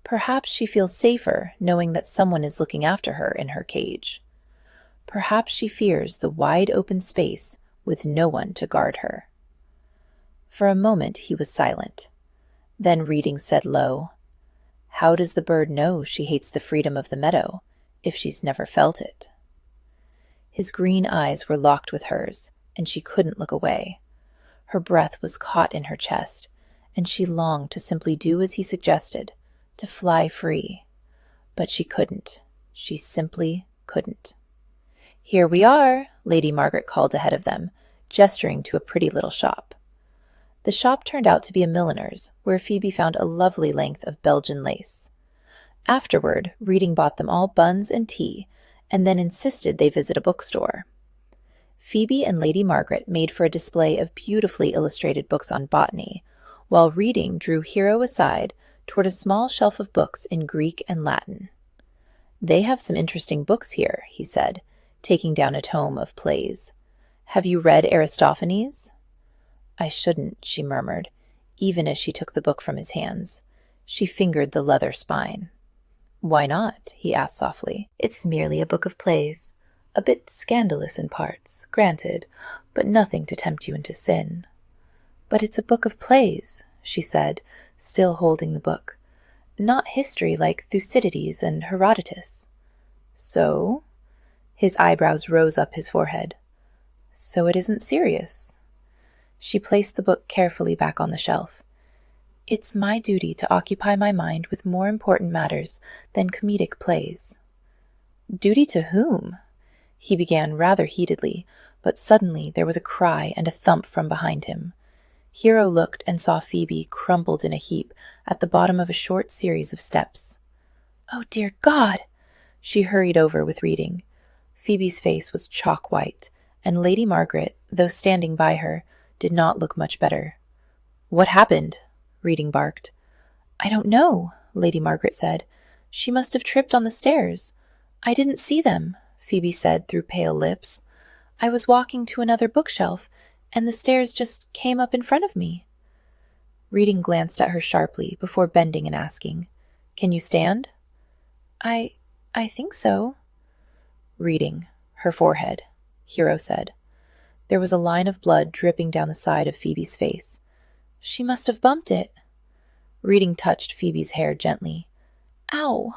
Perhaps she feels safer knowing that someone is looking after her in her cage. Perhaps she fears the wide open space with no one to guard her. For a moment he was silent. Then Reading said low, How does the bird know she hates the freedom of the meadow, if she's never felt it? His green eyes were locked with hers, and she couldn't look away. Her breath was caught in her chest, and she longed to simply do as he suggested, to fly free. But she couldn't. She simply couldn't. "Here we are," Lady Margaret called ahead of them, gesturing to a pretty little shop. The shop turned out to be a milliner's, where Phoebe found a lovely length of Belgian lace. Afterward, Reading bought them all buns and tea, and then insisted they visit a bookstore. Phoebe and Lady Margaret made for a display of beautifully illustrated books on botany, while Reading drew Hero aside toward a small shelf of books in Greek and Latin. "They have some interesting books here," he said, taking down a tome of plays. "Have you read Aristophanes?" "I shouldn't," she murmured, even as she took the book from his hands. She fingered the leather spine. "Why not?" he asked softly. "It's merely a book of plays. A bit scandalous in parts, granted, but nothing to tempt you into sin." "But it's a book of plays," she said, still holding the book. "Not history like Thucydides and Herodotus." "So?" His eyebrows rose up his forehead. "So it isn't serious?" She placed the book carefully back on the shelf. "It's my duty to occupy my mind with more important matters than comedic plays." "Duty to whom?" He began rather heatedly, but suddenly there was a cry and a thump from behind him. Hero looked and saw Phoebe crumpled in a heap at the bottom of a short series of steps. "Oh, dear God!" She hurried over with Reading. Phoebe's face was chalk white, and Lady Margaret, though standing by her, did not look much better. "What happened?" Reading barked. "I don't know," Lady Margaret said. "She must have tripped on the stairs. I didn't see them," Phoebe said through pale lips. "I was walking to another bookshelf, and the stairs just came up in front of me." Reading glanced at her sharply before bending and asking, "Can you stand?" I think so." "Reading, her forehead," Hero said. There was a line of blood dripping down the side of Phoebe's face. "She must have bumped it." Reading touched Phoebe's hair gently. "Ow!"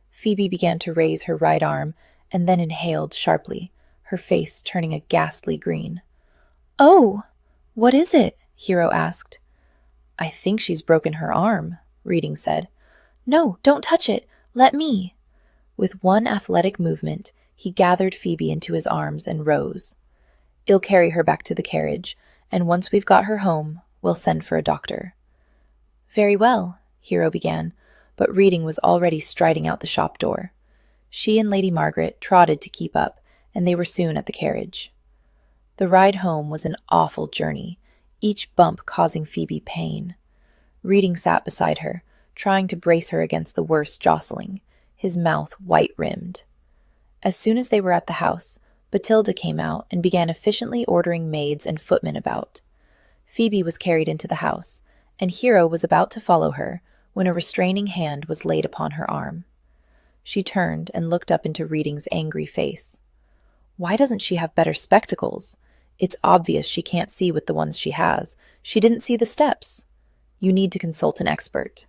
Phoebe began to raise her right arm and then inhaled sharply, her face turning a ghastly green. "Oh! What is it?" Hero asked. "I think she's broken her arm," Reading said. "No, don't touch it. Let me." With one athletic movement, he gathered Phoebe into his arms and rose. "I'll carry her back to the carriage, and once we've got her home, we'll send for a doctor." "Very well," Hero began, but Reading was already striding out the shop door. She and Lady Margaret trotted to keep up, and they were soon at the carriage. The ride home was an awful journey, each bump causing Phoebe pain. Reading sat beside her, trying to brace her against the worst jostling, his mouth white-rimmed. As soon as they were at the house, Bathilda came out and began efficiently ordering maids and footmen about. Phoebe was carried into the house, and Hero was about to follow her when a restraining hand was laid upon her arm. She turned and looked up into Reading's angry face. "Why doesn't she have better spectacles? It's obvious she can't see with the ones she has. She didn't see the steps. You need to consult an expert."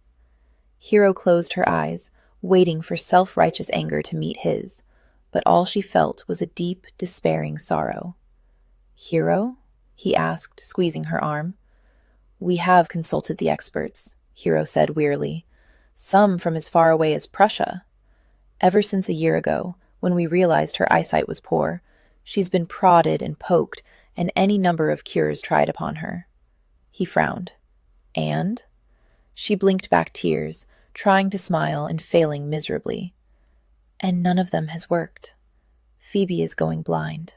Hero closed her eyes, waiting for self-righteous anger to meet his, but all she felt was a deep, despairing sorrow. "Hero?" he asked, squeezing her arm. "We have consulted the experts," Hero said wearily. "Some from as far away as Prussia. Ever since a year ago, when we realized her eyesight was poor, she's been prodded and poked, and any number of cures tried upon her." He frowned. "And?" She blinked back tears, trying to smile and failing miserably. "And none of them has worked. Phoebe is going blind."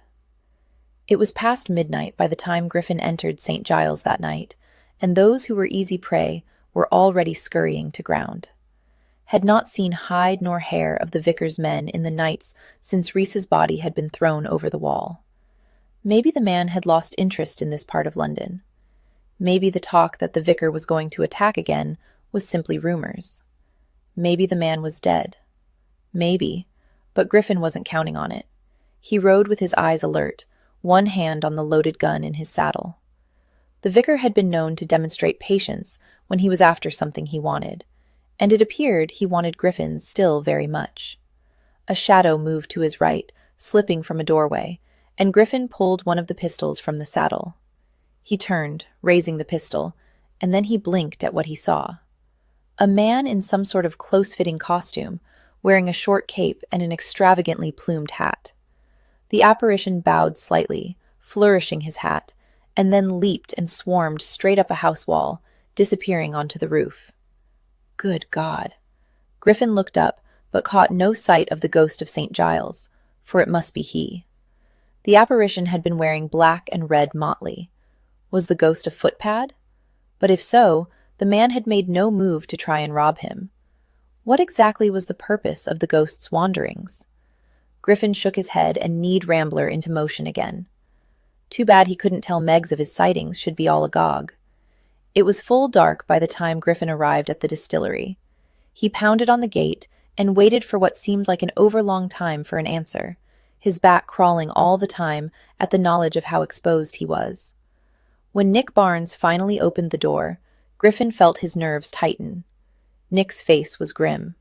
It was past midnight by the time Griffin entered St. Giles that night, and those who were easy prey were already scurrying to ground. Had not seen hide nor hair of the vicar's men in the nights since Rhys's body had been thrown over the wall. Maybe the man had lost interest in this part of London. Maybe the talk that the vicar was going to attack again was simply rumors. Maybe the man was dead. Maybe, but Griffin wasn't counting on it. He rode with his eyes alert, one hand on the loaded gun in his saddle. The vicar had been known to demonstrate patience when he was after something he wanted, and it appeared he wanted Griffin still very much. A shadow moved to his right, slipping from a doorway, and Griffin pulled one of the pistols from the saddle. He turned, raising the pistol, and then he blinked at what he saw. A man in some sort of close-fitting costume, wearing a short cape and an extravagantly plumed hat. The apparition bowed slightly, flourishing his hat, and then leaped and swarmed straight up a house wall, disappearing onto the roof. Good God! Griffin looked up, but caught no sight of the ghost of St. Giles, for it must be he. The apparition had been wearing black and red motley. Was the ghost a footpad? But if so, the man had made no move to try and rob him. What exactly was the purpose of the ghost's wanderings? Griffin shook his head and kneed Rambler into motion again. Too bad he couldn't tell Meggs of his sightings should be all agog. It was full dark by the time Griffin arrived at the distillery. He pounded on the gate and waited for what seemed like an overlong time for an answer, his back crawling all the time at the knowledge of how exposed he was. When Nick Barnes finally opened the door, Griffin felt his nerves tighten. Nick's face was grim.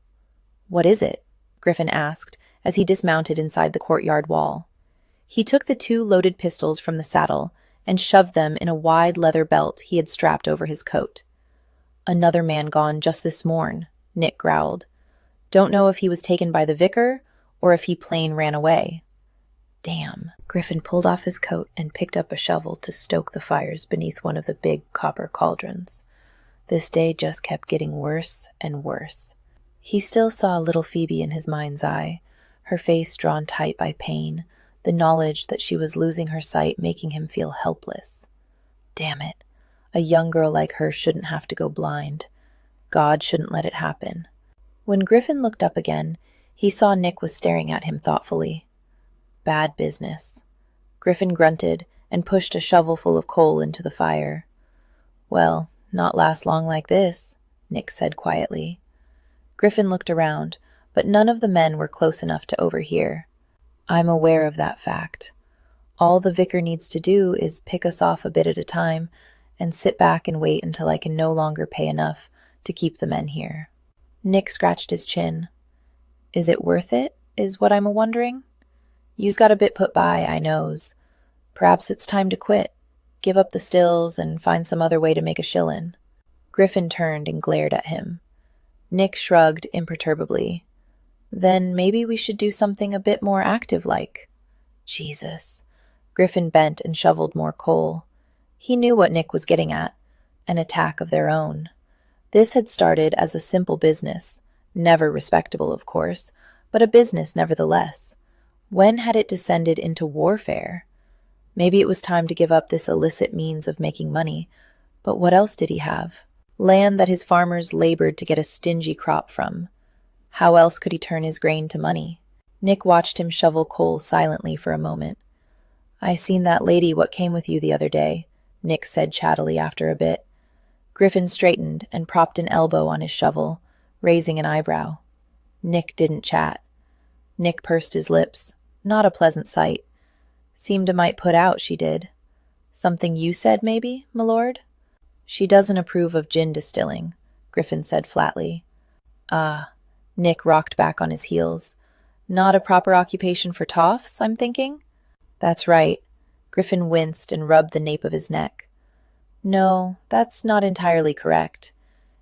"What is it?" Griffin asked as he dismounted inside the courtyard wall. He took the 2 loaded pistols from the saddle and shoved them in a wide leather belt he had strapped over his coat. "Another man gone just this morn," Nick growled. "Don't know if he was taken by the vicar or if he plain ran away." Damn. Griffin pulled off his coat and picked up a shovel to stoke the fires beneath one of the big copper cauldrons. This day just kept getting worse and worse. He still saw little Phoebe in his mind's eye, her face drawn tight by pain, the knowledge that she was losing her sight making him feel helpless. Damn it. A young girl like her shouldn't have to go blind. God shouldn't let it happen. When Griffin looked up again, he saw Nick was staring at him thoughtfully. Bad business. Griffin grunted and pushed a shovelful of coal into the fire. "Well, not last long like this," Nick said quietly. Griffin looked around, but none of the men were close enough to overhear. "I'm aware of that fact. All the vicar needs to do is pick us off a bit at a time and sit back and wait until I can no longer pay enough to keep the men here." Nick scratched his chin. "Is it worth it, is what I'm a-wondering? You's got a bit put by, I knows. Perhaps it's time to quit, give up the stills, and find some other way to make a shillin'." Griffin turned and glared at him. Nick shrugged imperturbably. "Then maybe we should do something a bit more active-like." Jesus. Griffin bent and shoveled more coal. He knew what Nick was getting at, an attack of their own. This had started as a simple business, never respectable, of course, but a business nevertheless. When had it descended into warfare? Maybe it was time to give up this illicit means of making money, but what else did he have? Land that his farmers labored to get a stingy crop from. How else could he turn his grain to money? Nick watched him shovel coal silently for a moment. "I seen that lady what came with you the other day," Nick said chattily after a bit. Griffin straightened and propped an elbow on his shovel, raising an eyebrow. Nick didn't chat. Nick pursed his lips. Not a pleasant sight. Seemed a mite put out, she did. "Something you said, maybe, my lord?" "She doesn't approve of gin distilling," Griffin said flatly. "Ah." Nick rocked back on his heels. "Not a proper occupation for toffs, I'm thinking?" "That's right." Griffin winced and rubbed the nape of his neck. "No, that's not entirely correct.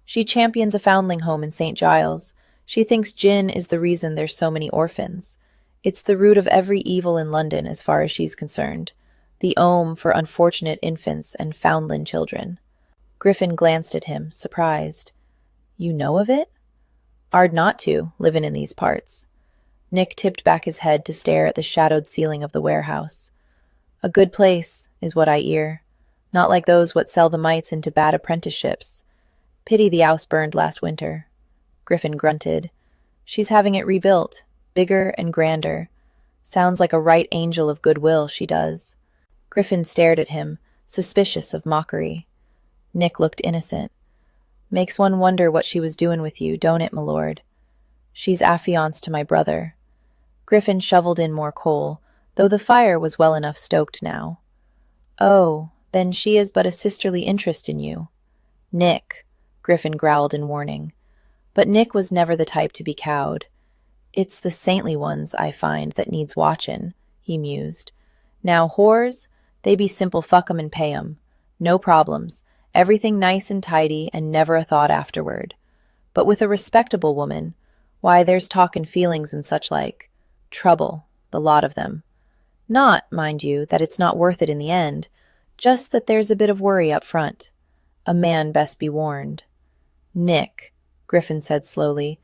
She champions a foundling home in St. Giles. She thinks gin is the reason there's so many orphans. It's the root of every evil in London as far as she's concerned. The ohm for unfortunate infants and foundling children." Griffin glanced at him, surprised. "You know of it?" "'Ard not to, livin' in these parts." Nick tipped back his head to stare at the shadowed ceiling of the warehouse. "A good place, is what I 'ear. Not like those what sell the mites into bad apprenticeships. Pity the 'ouse burned last winter." Griffin grunted. "She's having it rebuilt, bigger and grander. Sounds like a right angel of goodwill, she does." Griffin stared at him, suspicious of mockery. Nick looked innocent. "Makes one wonder what she was doing with you, don't it, my lord?" "She's affianced to my brother." Griffin shoveled in more coal, though the fire was well enough stoked now. "Oh, then she is but a sisterly interest in you." "Nick," Griffin growled in warning. But Nick was never the type to be cowed. "It's the saintly ones, I find, that needs watchin'," he mused. "Now, whores, they be simple fuck 'em and pay 'em. No problems. Everything nice and tidy and never a thought afterward. But with a respectable woman, why, there's talk and feelings and such like. Trouble, the lot of them. Not, mind you, that it's not worth it in the end, just that there's a bit of worry up front. A man best be warned. Nick, Griffin said slowly,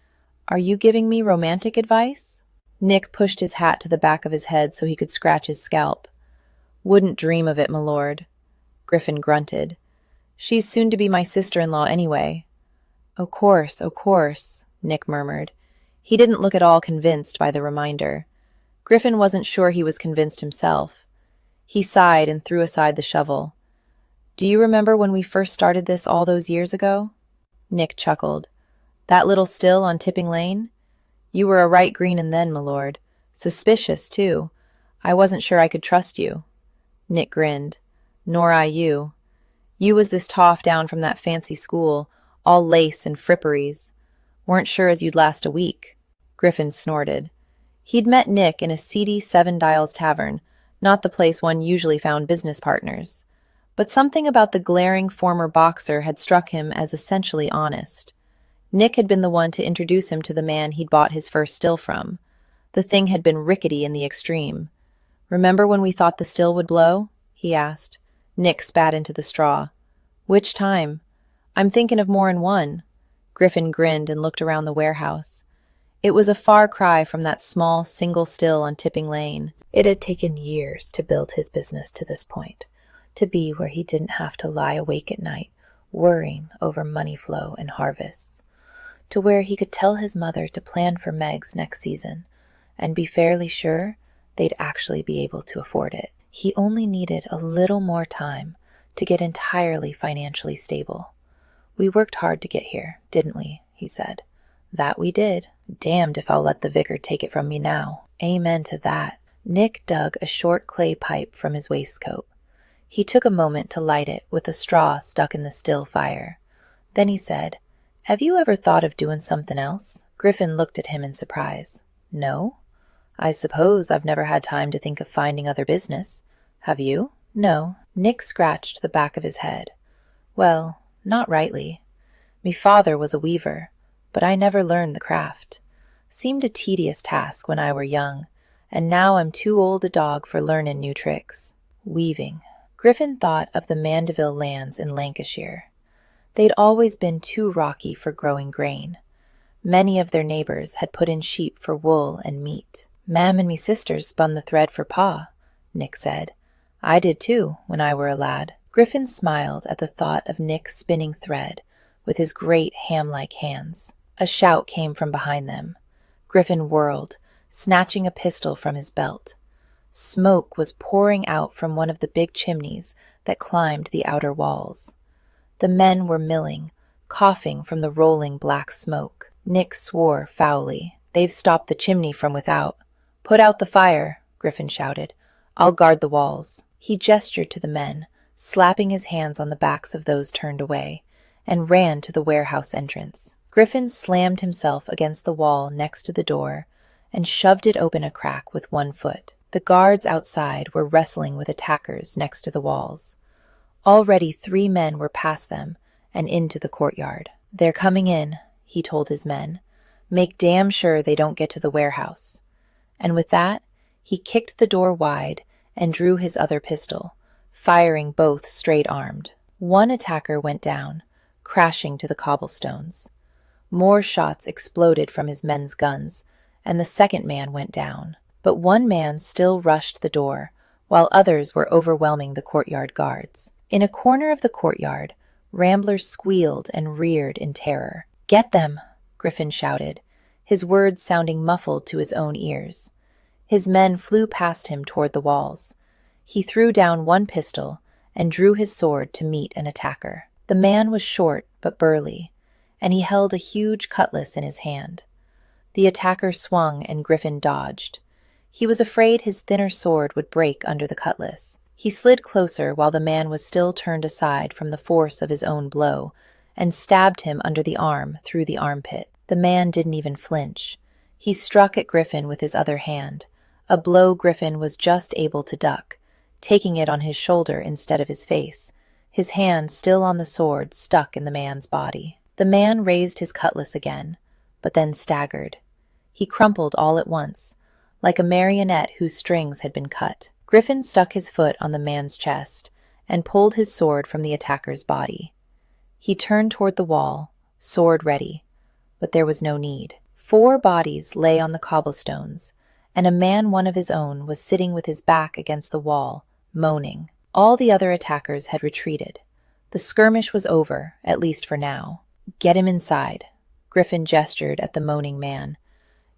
are you giving me romantic advice? Nick pushed his hat to the back of his head so he could scratch his scalp. Wouldn't dream of it, my lord. Griffin grunted. She's soon to be my sister-in-law anyway. O' course, Nick murmured. He didn't look at all convinced by the reminder. Griffin wasn't sure he was convinced himself. He sighed and threw aside the shovel. Do you remember when we first started this all those years ago? Nick chuckled. That little still on Tipping Lane? You were a right green and then, my lord. Suspicious, too. I wasn't sure I could trust you. Nick grinned. Nor I you. You was this toff down from that fancy school, all lace and fripperies. Weren't sure as you'd last a week. Griffin snorted. He'd met Nick in a seedy Seven Dials tavern, not the place one usually found business partners. But something about the glaring former boxer had struck him as essentially honest. Nick had been the one to introduce him to the man he'd bought his first still from. The thing had been rickety in the extreme. Remember when we thought the still would blow? He asked. Nick spat into the straw. Which time? I'm thinking of more'n one. Griffin grinned and looked around the warehouse. It was a far cry from that small single still on Tipping Lane. It had taken years to build his business to this point, to be where he didn't have to lie awake at night, worrying over money flow and harvests, to where he could tell his mother to plan for Meg's next season and be fairly sure they'd actually be able to afford it. He only needed a little more time to get entirely financially stable. We worked hard to get here, didn't we? He said. That we did. Damned if I'll let the vicar take it from me now. Amen to that. Nick dug a short clay pipe from his waistcoat. He took a moment to light it with a straw stuck in the still fire. Then he said, Have you ever thought of doing something else? Griffin looked at him in surprise. No? I suppose I've never had time to think of finding other business. Have you? No. Nick scratched the back of his head. Well, not rightly. Me father was a weaver, but I never learned the craft. Seemed a tedious task when I were young, and now I'm too old a dog for learning new tricks. Weaving. Griffin thought of the Mandeville lands in Lancashire. They'd always been too rocky for growing grain. Many of their neighbors had put in sheep for wool and meat. Mam and me sisters spun the thread for Pa, Nick said. I did too, when I were a lad. Griffin smiled at the thought of Nick spinning thread with his great ham-like hands. A shout came from behind them. Griffin whirled, snatching a pistol from his belt. Smoke was pouring out from one of the big chimneys that climbed the outer walls. The men were milling, coughing from the rolling black smoke. Nick swore foully. They've stopped the chimney from without. Put out the fire, Griffin shouted. I'll guard the walls. He gestured to the men, slapping his hands on the backs of those turned away, and ran to the warehouse entrance. Griffin slammed himself against the wall next to the door and shoved it open a crack with one foot. The guards outside were wrestling with attackers next to the walls. Already 3 men were past them and into the courtyard. They're coming in, he told his men. Make damn sure they don't get to the warehouse. And with that, he kicked the door wide and drew his other pistol, firing both straight-armed. One attacker went down, crashing to the cobblestones. More shots exploded from his men's guns, and the second man went down. But one man still rushed the door, while others were overwhelming the courtyard guards. In a corner of the courtyard, ramblers squealed and reared in terror. Get them, Griffin shouted, his words sounding muffled to his own ears. His men flew past him toward the walls. He threw down one pistol and drew his sword to meet an attacker. The man was short but burly, and he held a huge cutlass in his hand. The attacker swung and Griffin dodged. He was afraid his thinner sword would break under the cutlass. He slid closer while the man was still turned aside from the force of his own blow, and stabbed him under the arm through the armpit. The man didn't even flinch. He struck at Griffin with his other hand, a blow Griffin was just able to duck, taking it on his shoulder instead of his face, his hand still on the sword stuck in the man's body. The man raised his cutlass again, but then staggered. He crumpled all at once, like a marionette whose strings had been cut. Griffin stuck his foot on the man's chest and pulled his sword from the attacker's body. He turned toward the wall, sword ready, but there was no need. 4 bodies lay on the cobblestones, and a man one of his own was sitting with his back against the wall, moaning. All the other attackers had retreated. The skirmish was over, at least for now. "Get him inside," Griffin gestured at the moaning man.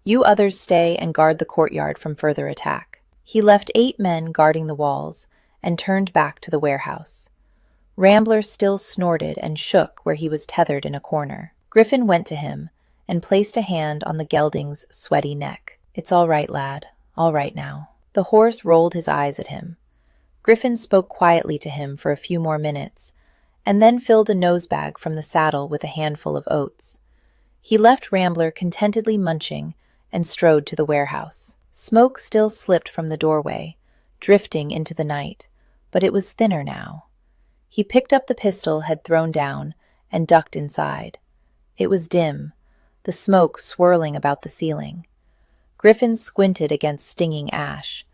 "You others stay and guard the courtyard from further attack." He left 8 men guarding the walls and turned back to the warehouse. Rambler still snorted and shook where he was tethered in a corner. Griffin went to him and placed a hand on the gelding's sweaty neck. "It's all right, lad. All right now." The horse rolled his eyes at him. Griffin spoke quietly to him for a few more minutes, and then filled a nosebag from the saddle with a handful of oats. He left Rambler contentedly munching and strode to the warehouse. Smoke still slipped from the doorway, drifting into the night, but it was thinner now. He picked up the pistol had thrown down and ducked inside. It was dim, the smoke swirling about the ceiling. Griffin squinted against stinging ash.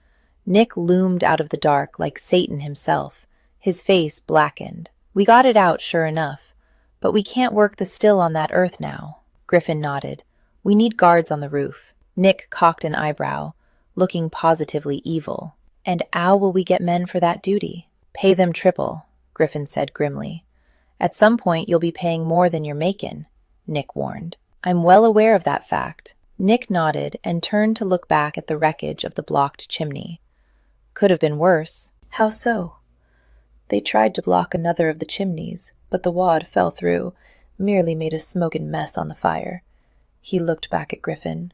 Nick loomed out of the dark like Satan himself, his face blackened. "We got it out, sure enough, but we can't work the still on that earth now." Griffin nodded. "We need guards on the roof." Nick cocked an eyebrow, looking positively evil. "And 'ow will we get men for that duty?" "Pay them triple," Griffin said grimly. "At some point you'll be paying more than you're makin'," Nick warned. "I'm well aware of that fact." Nick nodded and turned to look back at the wreckage of the blocked chimney. "Could have been worse." "How so?" "They tried to block another of the chimneys, but the wad fell through, merely made a smoking mess on the fire." He looked back at Griffin.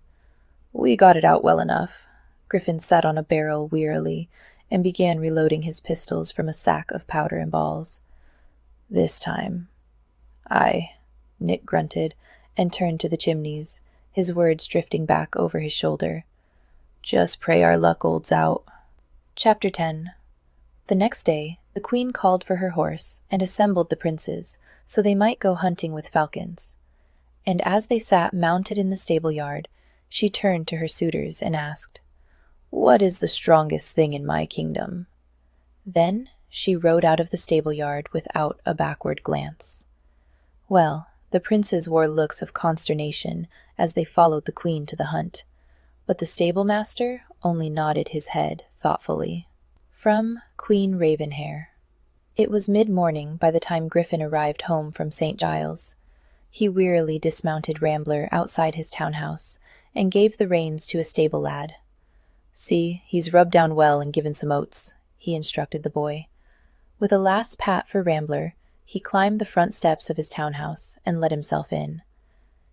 "We got it out well enough." Griffin sat on a barrel wearily and began reloading his pistols from a sack of powder and balls. "This time." "Aye," Nick grunted and turned to the chimneys, his words drifting back over his shoulder. "Just pray our luck holds out." Chapter 10. The next day, the queen called for her horse and assembled the princes so they might go hunting with falcons. And as they sat mounted in the stable-yard, she turned to her suitors and asked, "What is the strongest thing in my kingdom?" Then she rode out of the stable-yard without a backward glance. Well, the princes wore looks of consternation as they followed the queen to the hunt, but the stable-master only nodded his head thoughtfully. From Queen Ravenhair. It was mid-morning by the time Griffin arrived home from St. Giles. He wearily dismounted Rambler outside his townhouse and gave the reins to a stable lad. "See, he's rubbed down well and given some oats," he instructed the boy. With a last pat for Rambler, he climbed the front steps of his townhouse and let himself in.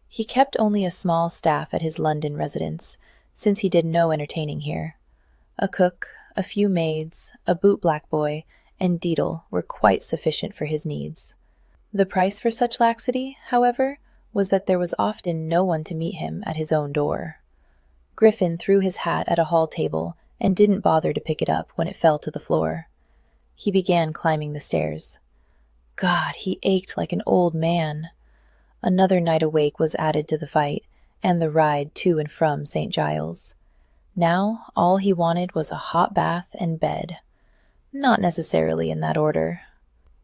He kept only a small staff at his London residence, since he did no entertaining here. A cook, a few maids, a boot-black boy, and Deedle were quite sufficient for his needs. The price for such laxity, however, was that there was often no one to meet him at his own door. Griffin threw his hat at a hall table and didn't bother to pick it up when it fell to the floor. He began climbing the stairs. God, he ached like an old man. Another night awake was added to the fight, and the ride to and from St. Giles. Now all he wanted was a hot bath and bed. Not necessarily in that order.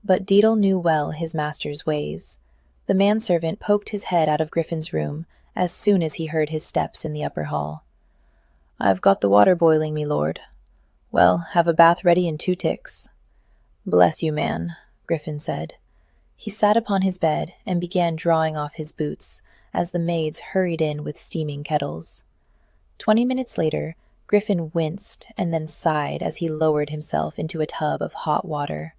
But Deedle knew well his master's ways. The manservant poked his head out of Griffin's room as soon as he heard his steps in the upper hall. "I've got the water boiling, me lord." "Well, have a bath ready in 2 ticks." "Bless you, man," Griffin said. He sat upon his bed and began drawing off his boots as the maids hurried in with steaming kettles. 20 minutes later, Griffin winced and then sighed as he lowered himself into a tub of hot water.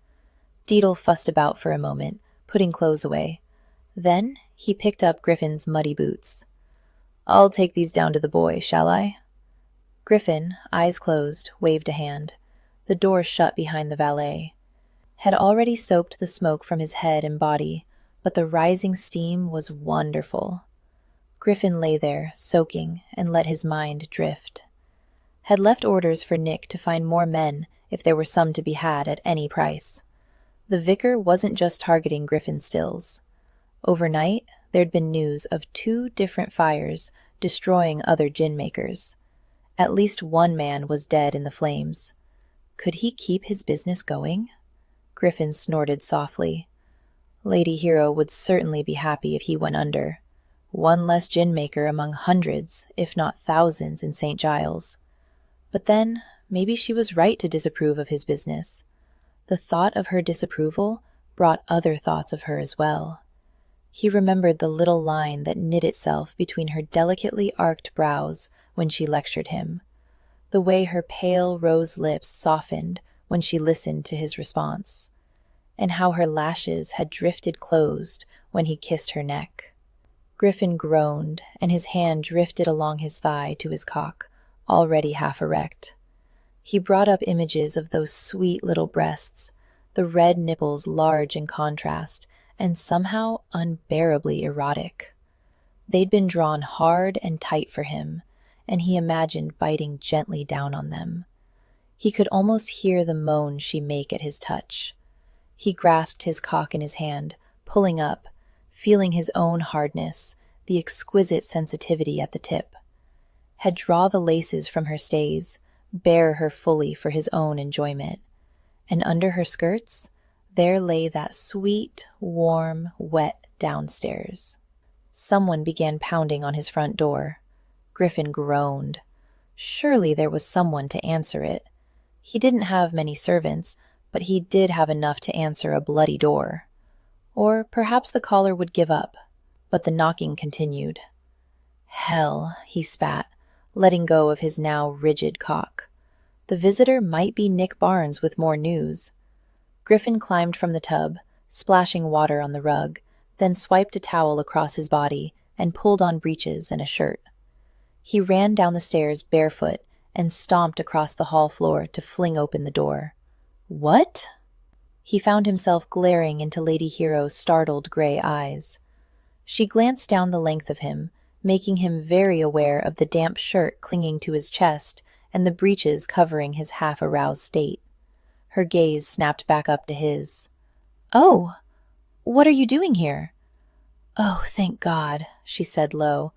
Deedle fussed about for a moment, putting clothes away. Then he picked up Griffin's muddy boots. "I'll take these down to the boy, shall I?" Griffin, eyes closed, waved a hand. The door shut behind the valet. Had already soaked the smoke from his head and body, but the rising steam was wonderful. Griffin lay there, soaking, and let his mind drift. Had left orders for Nick to find more men if there were some to be had at any price. The vicar wasn't just targeting Griffin's stills. Overnight, there'd been news of 2 different fires destroying other gin makers. At least one man was dead in the flames. Could he keep his business going? Griffin snorted softly. Lady Hero would certainly be happy if he went under. One less gin maker among hundreds, if not thousands, in St. Giles. But then, maybe she was right to disapprove of his business. The thought of her disapproval brought other thoughts of her as well. He remembered the little line that knit itself between her delicately arched brows when she lectured him, the way her pale rose lips softened when she listened to his response, and how her lashes had drifted closed when he kissed her neck. Griffin groaned, and his hand drifted along his thigh to his cock, already half erect. He brought up images of those sweet little breasts, the red nipples large in contrast, and somehow unbearably erotic. They'd been drawn hard and tight for him, and he imagined biting gently down on them. He could almost hear the moan she make at his touch. He grasped his cock in his hand, pulling up, feeling his own hardness, the exquisite sensitivity at the tip. Had draw the laces from her stays, bare her fully for his own enjoyment. And under her skirts, there lay that sweet, warm, wet downstairs. Someone began pounding on his front door. Griffin groaned. Surely there was someone to answer it. He didn't have many servants, but he did have enough to answer a bloody door. Or perhaps the caller would give up. But the knocking continued. Hell, he spat, letting go of his now rigid cock. The visitor might be Nick Barnes with more news. Griffin climbed from the tub, splashing water on the rug, then swiped a towel across his body and pulled on breeches and a shirt. He ran down the stairs barefoot and stomped across the hall floor to fling open the door. What? He found himself glaring into Lady Hero's startled gray eyes. She glanced down the length of him, making him very aware of the damp shirt clinging to his chest and the breeches covering his half-aroused state. Her gaze snapped back up to his. "Oh, what are you doing here?" "Oh, thank God," she said low.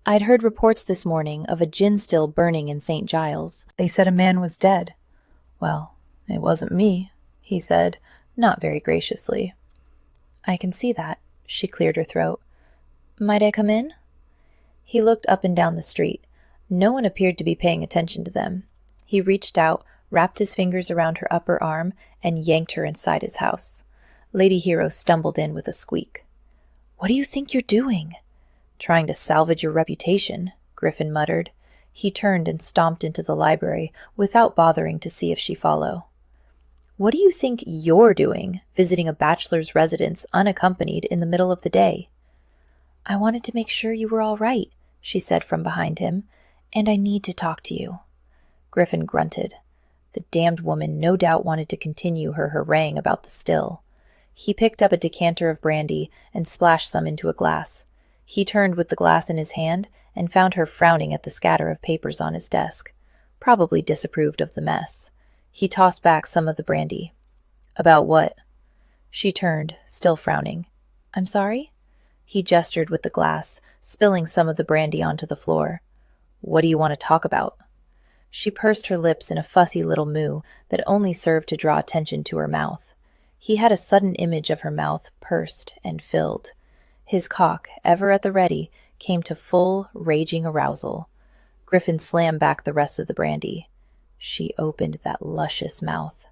"I'd heard reports this morning of a gin still burning in St. Giles. They said a man was dead." "Well, it wasn't me," he said, not very graciously. "I can see that," she cleared her throat. "Might I come in?" He looked up and down the street. No one appeared to be paying attention to them. He reached out, wrapped his fingers around her upper arm, and yanked her inside his house. Lady Hero stumbled in with a squeak. "What do you think you're doing?" "Trying to salvage your reputation," Griffin muttered. He turned and stomped into the library, without bothering to see if she followed. "What do you think you're doing, visiting a bachelor's residence unaccompanied in the middle of the day?" "I wanted to make sure you were all right," she said from behind him, "and I need to talk to you." Griffin grunted. The damned woman no doubt wanted to continue her harangue about the still. He picked up a decanter of brandy and splashed some into a glass. He turned with the glass in his hand and found her frowning at the scatter of papers on his desk. Probably disapproved of the mess. He tossed back some of the brandy. "About what?" She turned, still frowning. "I'm sorry?" He gestured with the glass, spilling some of the brandy onto the floor. "What do you want to talk about?" She pursed her lips in a fussy little moo that only served to draw attention to her mouth. He had a sudden image of her mouth pursed and filled. His cock, ever at the ready, came to full, raging arousal. Griffin slammed back the rest of the brandy. She opened that luscious mouth.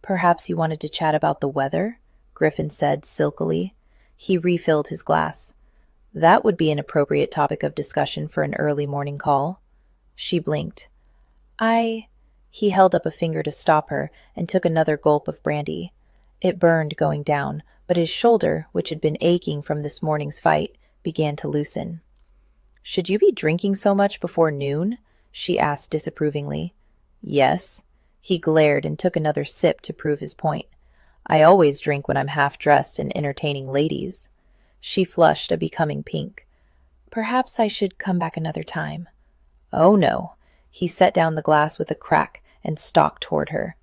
Perhaps you wanted to chat about the weather?" Griffin said silkily. He refilled his glass. "That would be an appropriate topic of discussion for an early morning call." She blinked. He held up a finger to stop her and took another gulp of brandy. It burned going down, but his shoulder, which had been aching from this morning's fight, began to loosen. "Should you be drinking so much before noon?" she asked disapprovingly. "Yes." He glared and took another sip to prove his point. "I always drink when I'm half-dressed and entertaining ladies." She flushed a becoming pink. "Perhaps I should come back another time." "Oh, no." He set down the glass with a crack and stalked toward her.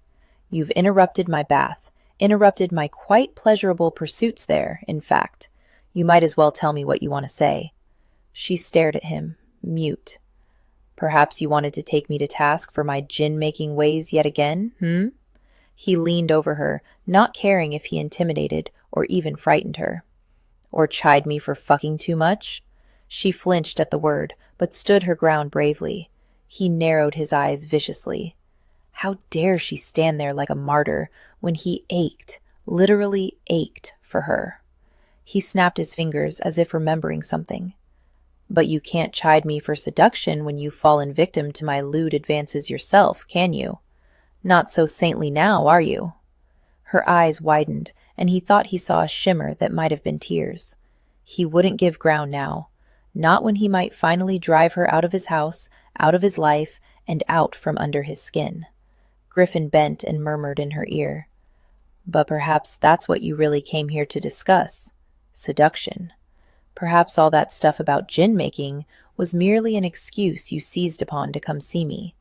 "You've interrupted my bath, Interrupted my quite pleasurable pursuits there, in fact. You might as well tell me what you want to say." She stared at him, mute. "Perhaps you wanted to take me to task for my gin-making ways yet again, He leaned over her, not caring if he intimidated or even frightened her. "Or chide me for fucking too much?" She flinched at the word, but stood her ground bravely. He narrowed his eyes viciously. How dare she stand there like a martyr when he ached, literally ached, for her? He snapped his fingers as if remembering something. "But you can't chide me for seduction when you've fallen victim to my lewd advances yourself, can you? Not so saintly now, are you?" Her eyes widened, and he thought he saw a shimmer that might have been tears. He wouldn't give ground now, not when he might finally drive her out of his house, out of his life, and out from under his skin. Griffin bent and murmured in her ear, "But perhaps that's what you really came here to discuss. Seduction. Perhaps all that stuff about gin-making was merely an excuse you seized upon to come see me.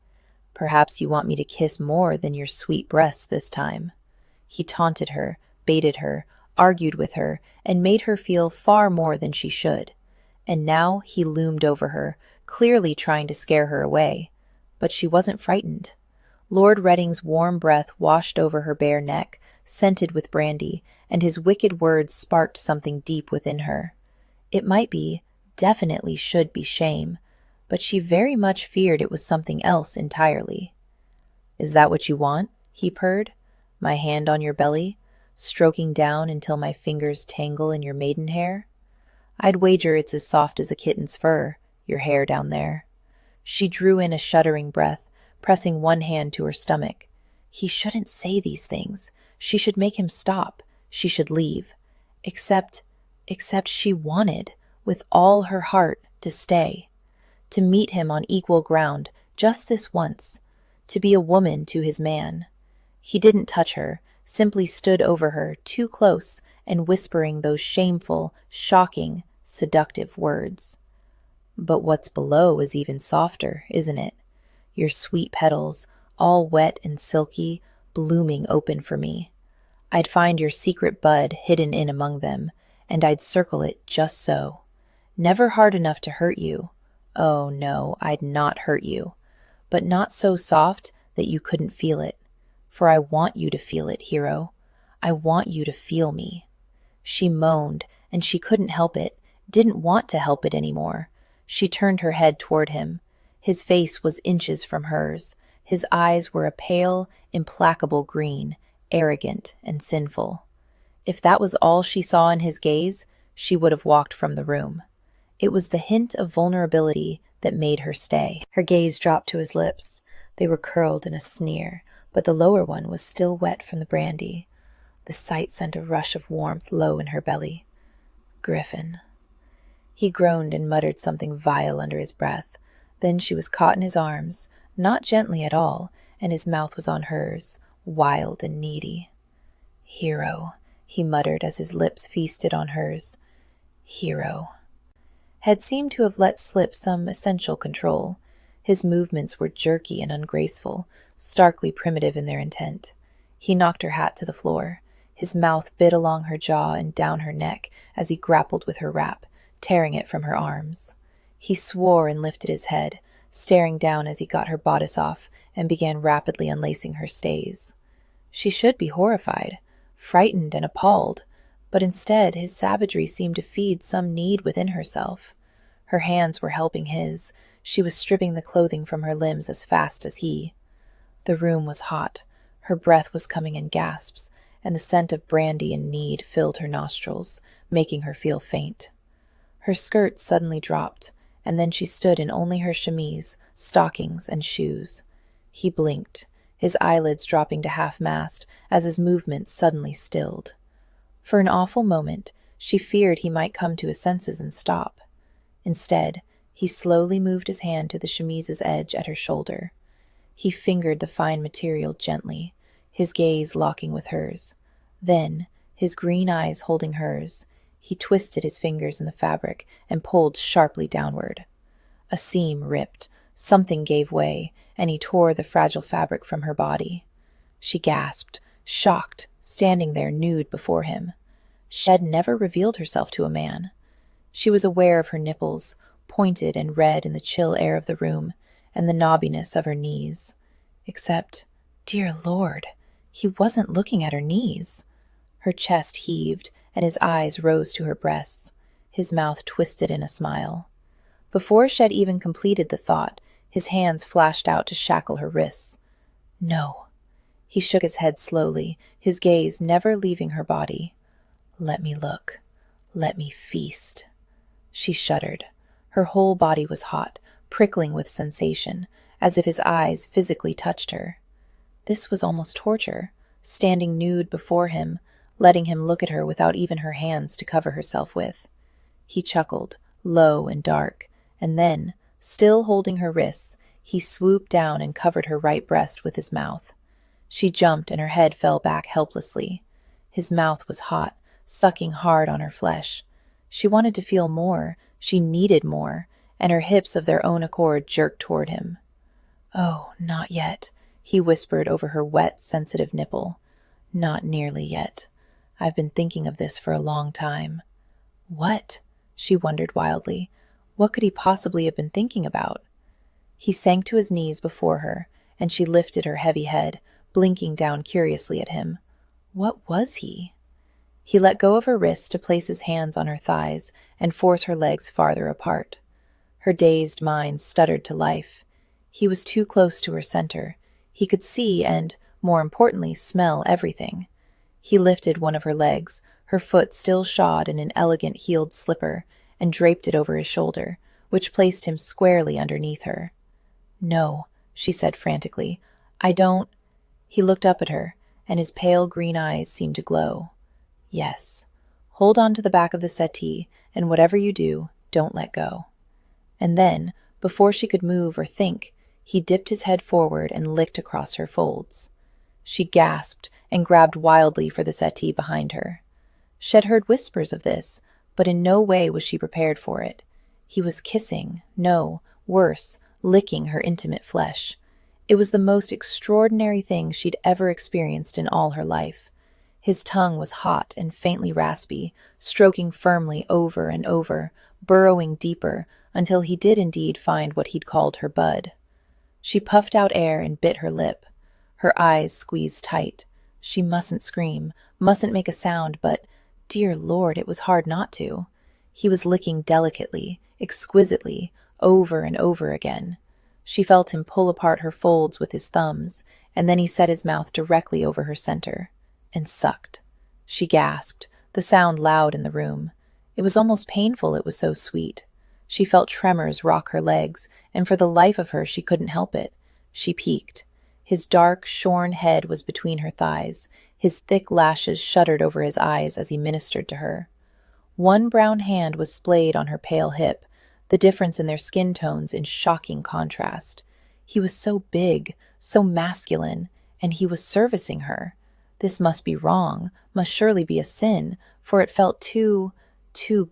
Perhaps you want me to kiss more than your sweet breasts this time." He taunted her, baited her, argued with her, and made her feel far more than she should. And now he loomed over her, clearly trying to scare her away. But she wasn't frightened. Lord Reading's warm breath washed over her bare neck, scented with brandy, and his wicked words sparked something deep within her. It might be, definitely should be shame, but she very much feared it was something else entirely. "Is that what you want?" he purred. "My hand on your belly, stroking down until my fingers tangle in your maiden hair? I'd wager it's as soft as a kitten's fur, your hair down there." She drew in a shuddering breath, pressing one hand to her stomach. He shouldn't say these things. She should make him stop. She should leave. Except she wanted, with all her heart, to stay. To meet him on equal ground, just this once. To be a woman to his man. He didn't touch her, simply stood over her, too close, and whispering those shameful, shocking, seductive words. "But what's below is even softer, isn't it? Your sweet petals, all wet and silky, blooming open for me. I'd find your secret bud hidden in among them, and I'd circle it just so. Never hard enough to hurt you. Oh, no, I'd not hurt you. But not so soft that you couldn't feel it. For I want you to feel it, hero. I want you to feel me." She moaned, and she couldn't help it, didn't want to help it anymore. She turned her head toward him. His face was inches from hers. His eyes were a pale, implacable green, arrogant and sinful. If that was all she saw in his gaze, she would have walked from the room. It was the hint of vulnerability that made her stay. Her gaze dropped to his lips. They were curled in a sneer, but the lower one was still wet from the brandy. The sight sent a rush of warmth low in her belly. "Griffin." He groaned and muttered something vile under his breath. Then she was caught in his arms, not gently at all, and his mouth was on hers, wild and needy. "Hero," he muttered as his lips feasted on hers. "Hero." Had seemed to have let slip some essential control. His movements were jerky and ungraceful, starkly primitive in their intent. He knocked her hat to the floor. His mouth bit along her jaw and down her neck as he grappled with her wrap, tearing it from her arms. He swore and lifted his head, staring down as he got her bodice off and began rapidly unlacing her stays. She should be horrified, frightened and appalled, but instead his savagery seemed to feed some need within herself. Her hands were helping his. She was stripping the clothing from her limbs as fast as he. The room was hot. Her breath was coming in gasps, and the scent of brandy and mead filled her nostrils, making her feel faint. Her skirt suddenly dropped, and then she stood in only her chemise, stockings, and shoes. He blinked, his eyelids dropping to half-mast as his movements suddenly stilled. For an awful moment, she feared he might come to his senses and stop. Instead, he slowly moved his hand to the chemise's edge at her shoulder. He fingered the fine material gently, his gaze locking with hers. Then, his green eyes holding hers, he twisted his fingers in the fabric and pulled sharply downward. A seam ripped, something gave way, and he tore the fragile fabric from her body. She gasped, shocked, standing there nude before him. She had never revealed herself to a man. She was aware of her nipples, pointed and red in the chill air of the room, and the knobbiness of her knees. Except, dear Lord, he wasn't looking at her knees. Her chest heaved, and his eyes rose to her breasts. His mouth twisted in a smile. Before she had even completed the thought, his hands flashed out to shackle her wrists. No. He shook his head slowly, his gaze never leaving her body. Let me look. Let me feast. She shuddered. Her whole body was hot, prickling with sensation, as if his eyes physically touched her. This was almost torture, standing nude before him, letting him look at her without even her hands to cover herself with. He chuckled, low and dark, and then, still holding her wrists, he swooped down and covered her right breast with his mouth. She jumped and her head fell back helplessly. His mouth was hot, sucking hard on her flesh. She wanted to feel more, she needed more, and her hips of their own accord jerked toward him. Oh, not yet, he whispered over her wet, sensitive nipple. Not nearly yet. I've been thinking of this for a long time. What? She wondered wildly. What could he possibly have been thinking about? He sank to his knees before her, and she lifted her heavy head, blinking down curiously at him. What was he? He let go of her wrists to place his hands on her thighs and force her legs farther apart. Her dazed mind stuttered to life. He was too close to her center. He could see and, more importantly, smell everything. He lifted one of her legs, her foot still shod in an elegant heeled slipper, and draped it over his shoulder, which placed him squarely underneath her. No, she said frantically. I don't. He looked up at her, and his pale green eyes seemed to glow. Yes. Hold on to the back of the settee, and whatever you do, don't let go. And then, before she could move or think, he dipped his head forward and licked across her folds. She gasped and grabbed wildly for the settee behind her. She had heard whispers of this, but in no way was she prepared for it. He was kissing, no, worse, licking her intimate flesh. It was the most extraordinary thing she'd ever experienced in all her life. His tongue was hot and faintly raspy, stroking firmly over and over, burrowing deeper, until he did indeed find what he'd called her bud. She puffed out air and bit her lip. Her eyes squeezed tight. She mustn't scream, mustn't make a sound, but, dear Lord, it was hard not to. He was licking delicately, exquisitely, over and over again. She felt him pull apart her folds with his thumbs, and then he set his mouth directly over her center, and sucked. She gasped, the sound loud in the room. It was almost painful, it was so sweet. She felt tremors rock her legs, and for the life of her she couldn't help it. She peeked. His dark, shorn head was between her thighs. His thick lashes shuddered over his eyes as he ministered to her. One brown hand was splayed on her pale hip, the difference in their skin tones in shocking contrast. He was so big, so masculine, and he was servicing her. This must be wrong, must surely be a sin, for it felt too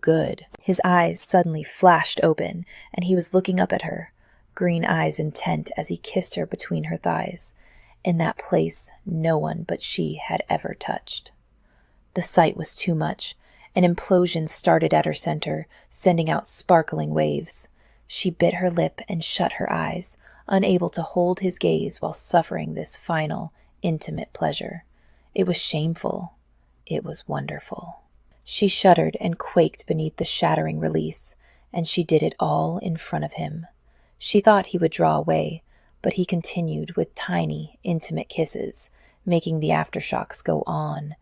good. His eyes suddenly flashed open, and he was looking up at her, green eyes intent as he kissed her between her thighs, in that place no one but she had ever touched. The sight was too much. An implosion started at her center, sending out sparkling waves. She bit her lip and shut her eyes, unable to hold his gaze while suffering this final, intimate pleasure. It was shameful. It was wonderful. She shuddered and quaked beneath the shattering release, and she did it all in front of him. She thought he would draw away, but he continued with tiny, intimate kisses, making the aftershocks go on,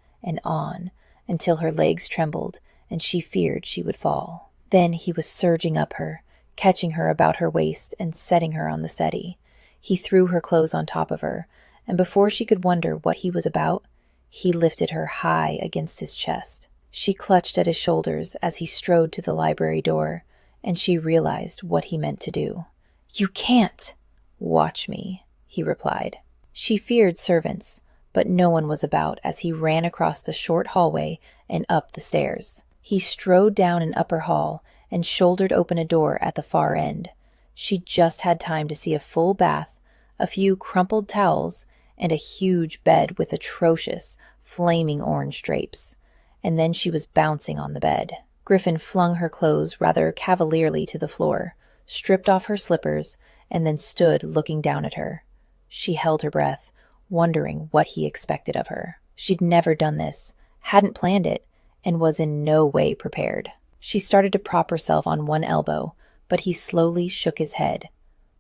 until her legs trembled and she feared she would fall. Then he was surging up her, catching her about her waist and setting her on the settee. He threw her clothes on top of her, and before she could wonder what he was about, he lifted her high against his chest. She clutched at his shoulders as he strode to the library door, and she realized what he meant to do. "You can't!" "Watch me," he replied. She feared servants, but no one was about as he ran across the short hallway and up the stairs. He strode down an upper hall and shouldered open a door at the far end. She just had time to see a full bath, a few crumpled towels, and a huge bed with atrocious, flaming orange drapes, and then she was bouncing on the bed. Griffin flung her clothes rather cavalierly to the floor, stripped off her slippers, and then stood looking down at her. She held her breath, wondering what he expected of her. She'd never done this, hadn't planned it, and was in no way prepared. She started to prop herself on one elbow, but he slowly shook his head.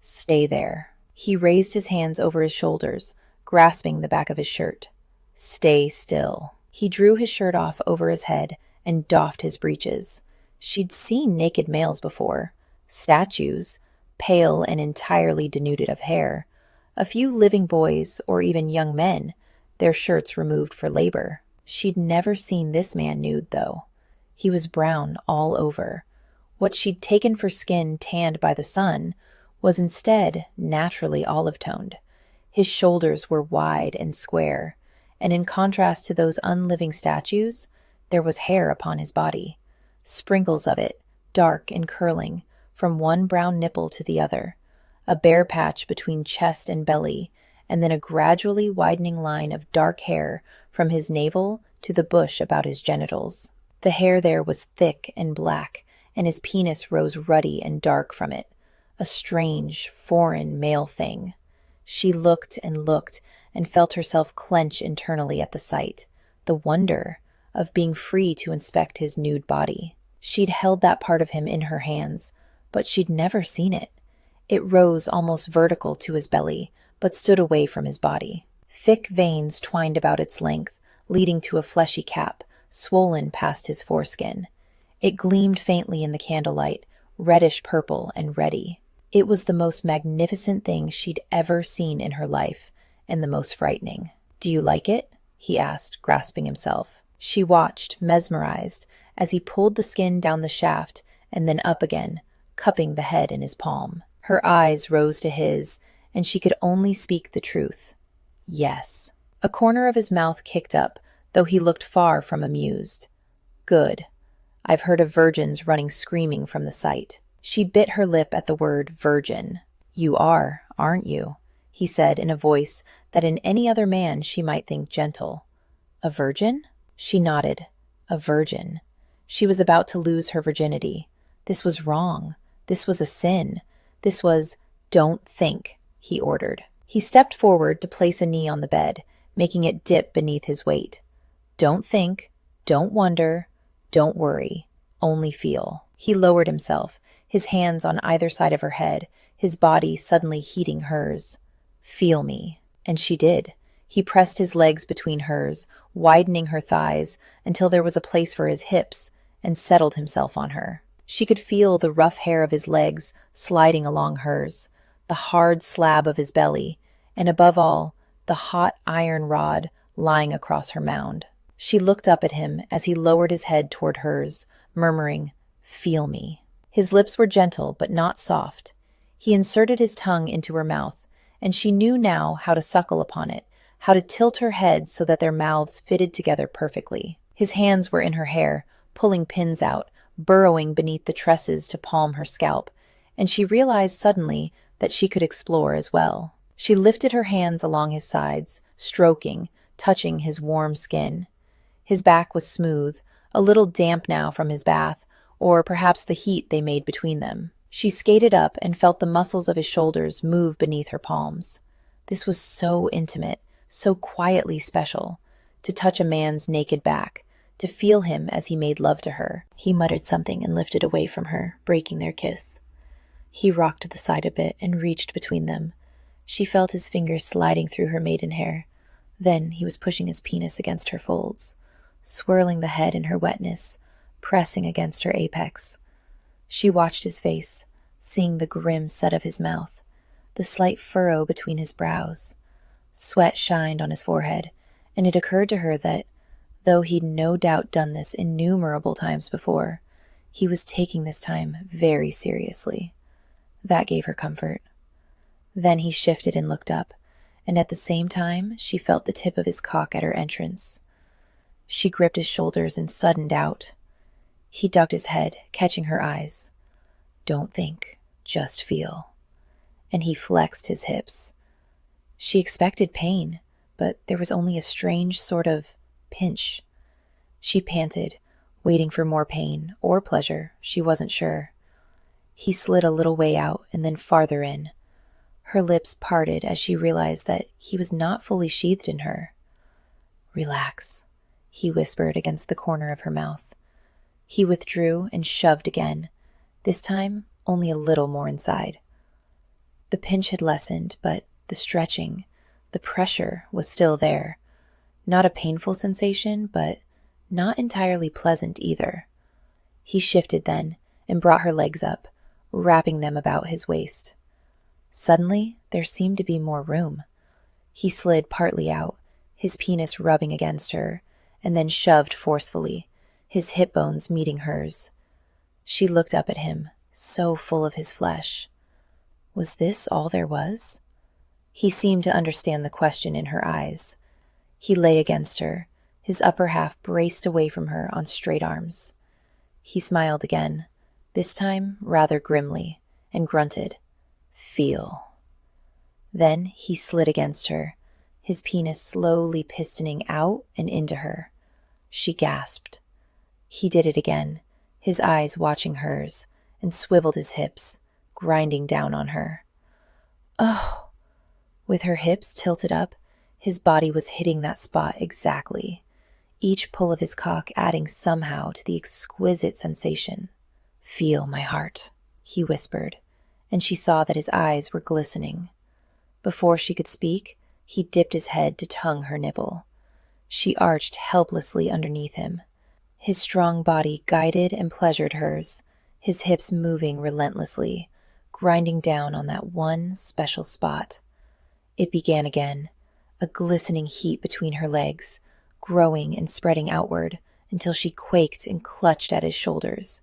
"Stay there." He raised his hands over his shoulders, grasping the back of his shirt. "Stay still." He drew his shirt off over his head and doffed his breeches. She'd seen naked males before, statues, pale and entirely denuded of hair, a few living boys or even young men, their shirts removed for labor. She'd never seen this man nude, though. He was brown all over. What she'd taken for skin tanned by the sun was instead naturally olive-toned. His shoulders were wide and square, and in contrast to those unliving statues, there was hair upon his body, sprinkles of it, dark and curling, from one brown nipple to the other, a bare patch between chest and belly, and then a gradually widening line of dark hair from his navel to the bush about his genitals. The hair there was thick and black, and his penis rose ruddy and dark from it, a strange, foreign male thing. She looked and felt herself clench internally at the sight, the wonder of being free to inspect his nude body. She'd held that part of him in her hands, but she'd never seen it. It rose almost vertical to his belly, but stood away from his body. Thick veins twined about its length, leading to a fleshy cap, swollen past his foreskin. It gleamed faintly in the candlelight, reddish purple and reddy. It was the most magnificent thing she'd ever seen in her life, and the most frightening. "Do you like it?" he asked, grasping himself. She watched, mesmerized, as he pulled the skin down the shaft and then up again, cupping the head in his palm. Her eyes rose to his, and she could only speak the truth. Yes. A corner of his mouth kicked up, though he looked far from amused. "Good. I've heard of virgins running screaming from the sight." She bit her lip at the word virgin. "You are, aren't you?" he said in a voice that in any other man she might think gentle. "A virgin?" She nodded. A virgin. She was about to lose her virginity. This was wrong. This was a sin. This was, "Don't think," he ordered. He stepped forward to place a knee on the bed, making it dip beneath his weight. "Don't think. Don't wonder. Don't worry. Only feel." He lowered himself, his hands on either side of her head, his body suddenly heating hers. "Feel me." And she did. He pressed his legs between hers, widening her thighs until there was a place for his hips, and settled himself on her. She could feel the rough hair of his legs sliding along hers, the hard slab of his belly, and above all, the hot iron rod lying across her mound. She looked up at him as he lowered his head toward hers, murmuring, "Feel me." His lips were gentle but not soft. He inserted his tongue into her mouth, and she knew now how to suckle upon it, how to tilt her head so that their mouths fitted together perfectly. His hands were in her hair, pulling pins out, burrowing beneath the tresses to palm her scalp, and she realized suddenly that she could explore as well. She lifted her hands along his sides, stroking, touching his warm skin. His back was smooth, a little damp now from his bath, or perhaps the heat they made between them. She skated up and felt the muscles of his shoulders move beneath her palms. This was so intimate, so quietly special, to touch a man's naked back, to feel him as he made love to her. He muttered something and lifted away from her, breaking their kiss. He rocked to the side a bit and reached between them. She felt his fingers sliding through her maiden hair. Then he was pushing his penis against her folds, swirling the head in her wetness, pressing against her apex. She watched his face, seeing the grim set of his mouth, the slight furrow between his brows. Sweat shined on his forehead, and it occurred to her that, though he'd no doubt done this innumerable times before, he was taking this time very seriously. That gave her comfort. Then he shifted and looked up, and at the same time she felt the tip of his cock at her entrance. She gripped his shoulders in sudden doubt. He ducked his head, catching her eyes. "Don't think, just feel." And he flexed his hips. She expected pain, but there was only a strange sort of pinch. She panted, waiting for more pain or pleasure, she wasn't sure. He slid a little way out and then farther in. Her lips parted as she realized that he was not fully sheathed in her. "Relax," he whispered against the corner of her mouth. He withdrew and shoved again, this time only a little more inside. The pinch had lessened, but the stretching, the pressure was still there. Not a painful sensation, but not entirely pleasant either. He shifted then and brought her legs up, wrapping them about his waist. Suddenly, there seemed to be more room. He slid partly out, his penis rubbing against her, and then shoved forcefully, his hip bones meeting hers. She looked up at him, so full of his flesh. Was this all there was? He seemed to understand the question in her eyes. He lay against her, his upper half braced away from her on straight arms. He smiled again, this time rather grimly, and grunted, "Feel." Then he slid against her, his penis slowly pistoning out and into her. She gasped. He did it again, his eyes watching hers, and swiveled his hips, grinding down on her. Oh! With her hips tilted up, his body was hitting that spot exactly, each pull of his cock adding somehow to the exquisite sensation. "Feel my heart," he whispered, and she saw that his eyes were glistening. Before she could speak, he dipped his head to tongue her nipple. She arched helplessly underneath him. His strong body guided and pleasured hers, his hips moving relentlessly, grinding down on that one special spot. It began again, a glistening heat between her legs, growing and spreading outward until she quaked and clutched at his shoulders.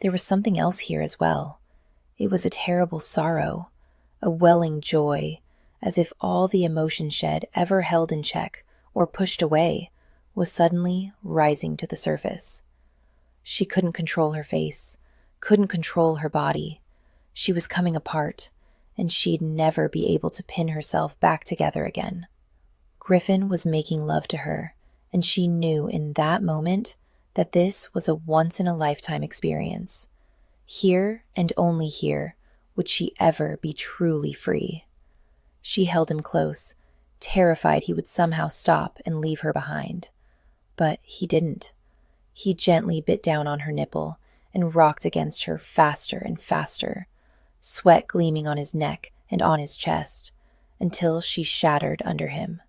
There was something else here as well. It was a terrible sorrow, a welling joy, as if all the emotion shed ever held in check or pushed away was suddenly rising to the surface. She couldn't control her face, couldn't control her body. She was coming apart, and she'd never be able to pin herself back together again. Griffin was making love to her, and she knew in that moment that this was a once-in-a-lifetime experience. Here and only here would she ever be truly free. She held him close, terrified he would somehow stop and leave her behind. But he didn't. He gently bit down on her nipple and rocked against her faster and faster, sweat gleaming on his neck and on his chest, until she shattered under him.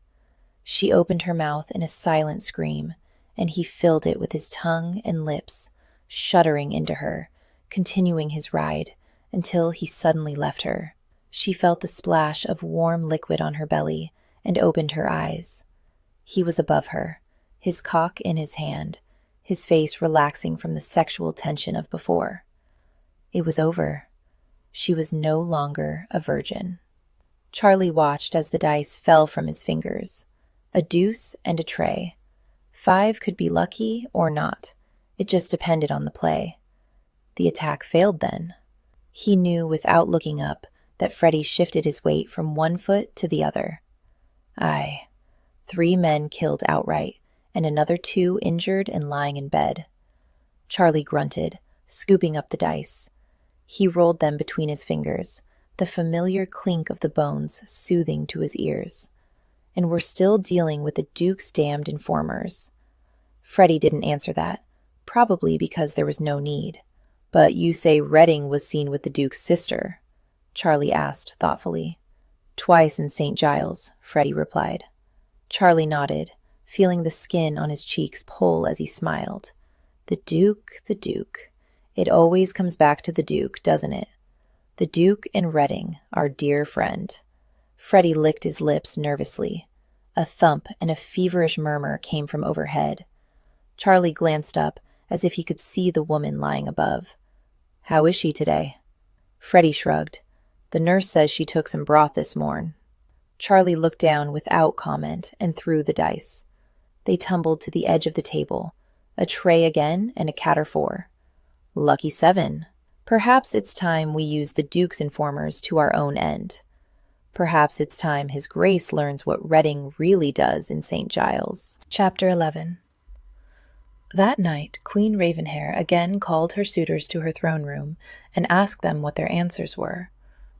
She opened her mouth in a silent scream, and he filled it with his tongue and lips, shuddering into her, continuing his ride, until he suddenly left her. She felt the splash of warm liquid on her belly and opened her eyes. He was above her, his cock in his hand, his face relaxing from the sexual tension of before. It was over. She was no longer a virgin. Charlie watched as the dice fell from his fingers. A deuce and a tray. 5 could be lucky or not. It just depended on the play. The attack failed then. He knew without looking up that Freddie shifted his weight from one foot to the other. Aye, 3 men killed outright, and another 2 injured and lying in bed. Charlie grunted, scooping up the dice. He rolled them between his fingers, the familiar clink of the bones soothing to his ears. And we're still dealing with the Duke's damned informers. Freddie didn't answer that, probably because there was no need. But you say Reading was seen with the Duke's sister? Charlie asked thoughtfully. Twice in St. Giles, Freddie replied. Charlie nodded, feeling the skin on his cheeks pull as he smiled. The Duke, the Duke. It always comes back to the Duke, doesn't it? The Duke and Reading, our dear friend. Freddie licked his lips nervously. A thump and a feverish murmur came from overhead. Charlie glanced up as if he could see the woman lying above. How is she today? Freddie shrugged. The nurse says she took some broth this morn. Charlie looked down without comment and threw the dice. They tumbled to the edge of the table, a tray again and a catter 4. Lucky 7. Perhaps it's time we use the Duke's informers to our own end. Perhaps it's time His Grace learns what Reading really does in St. Giles. Chapter 11. That night, Queen Ravenhair again called her suitors to her throne room and asked them what their answers were.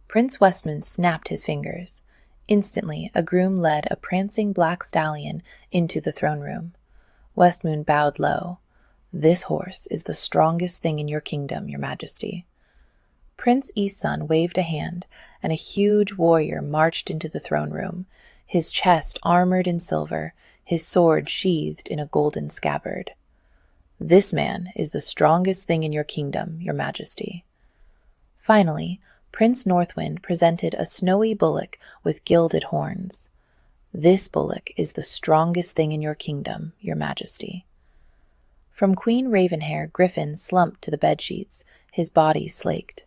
Prince Westmund snapped his fingers. Instantly, a groom led a prancing black stallion into the throne room. Westmund bowed low. "This horse is the strongest thing in your kingdom, your majesty." Prince Isan waved a hand, and a huge warrior marched into the throne room, his chest armored in silver, his sword sheathed in a golden scabbard. "This man is the strongest thing in your kingdom, your majesty." Finally, Prince Northwind presented a snowy bullock with gilded horns. "This bullock is the strongest thing in your kingdom, your majesty." From Queen Ravenhair, Griffin slumped to the bedsheets, his body slaked.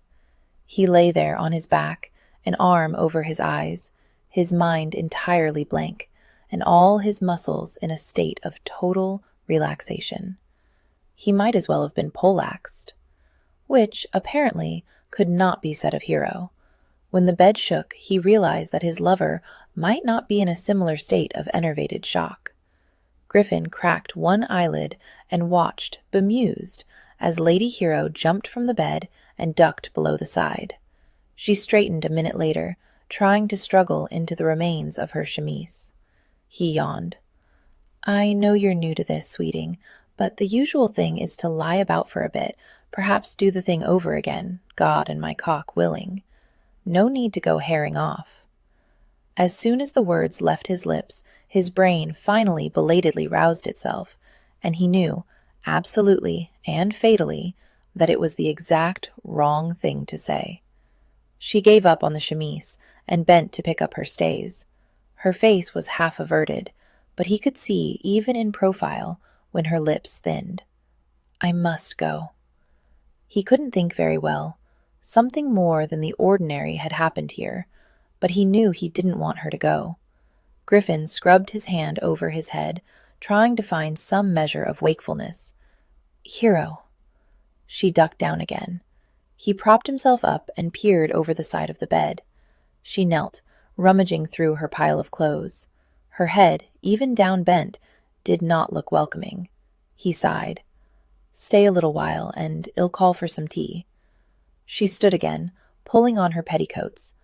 He lay there on his back, an arm over his eyes, his mind entirely blank, and all his muscles in a state of total relaxation. He might as well have been poleaxed. Which, apparently, could not be said of Hero. When the bed shook, he realized that his lover might not be in a similar state of enervated shock. Griffin cracked one eyelid and watched, bemused, as Lady Hero jumped from the bed and ducked below the side. She straightened a minute later, trying to struggle into the remains of her chemise. He yawned. "I know you're new to this, sweeting, but the usual thing is to lie about for a bit, perhaps do the thing over again, God and my cock willing. No need to go herring off." As soon as the words left his lips, his brain finally belatedly roused itself, and he knew, absolutely and fatally, that it was the exact wrong thing to say. She gave up on the chemise and bent to pick up her stays. Her face was half averted, but he could see, even in profile, when her lips thinned. "I must go." He couldn't think very well. Something more than the ordinary had happened here, but he knew he didn't want her to go. Griffin scrubbed his hand over his head, trying to find some measure of wakefulness. "Hero." She ducked down again. He propped himself up and peered over the side of the bed. She knelt, rummaging through her pile of clothes. Her head, even down bent, did not look welcoming. He sighed. "Stay a little while, and I'll call for some tea." She stood again, pulling on her petticoats.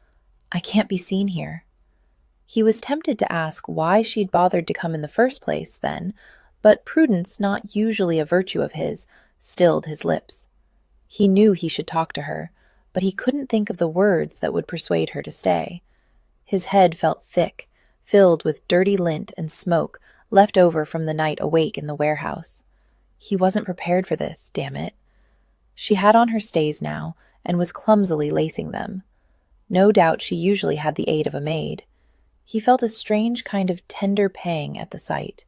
"I can't be seen here." He was tempted to ask why she'd bothered to come in the first place, then, but prudence, not usually a virtue of his, stilled his lips. He knew he should talk to her, but he couldn't think of the words that would persuade her to stay. His head felt thick, filled with dirty lint and smoke left over from the night awake in the warehouse. He wasn't prepared for this, damn it. She had on her stays now, and was clumsily lacing them. No doubt she usually had the aid of a maid. He felt a strange kind of tender pang at the sight.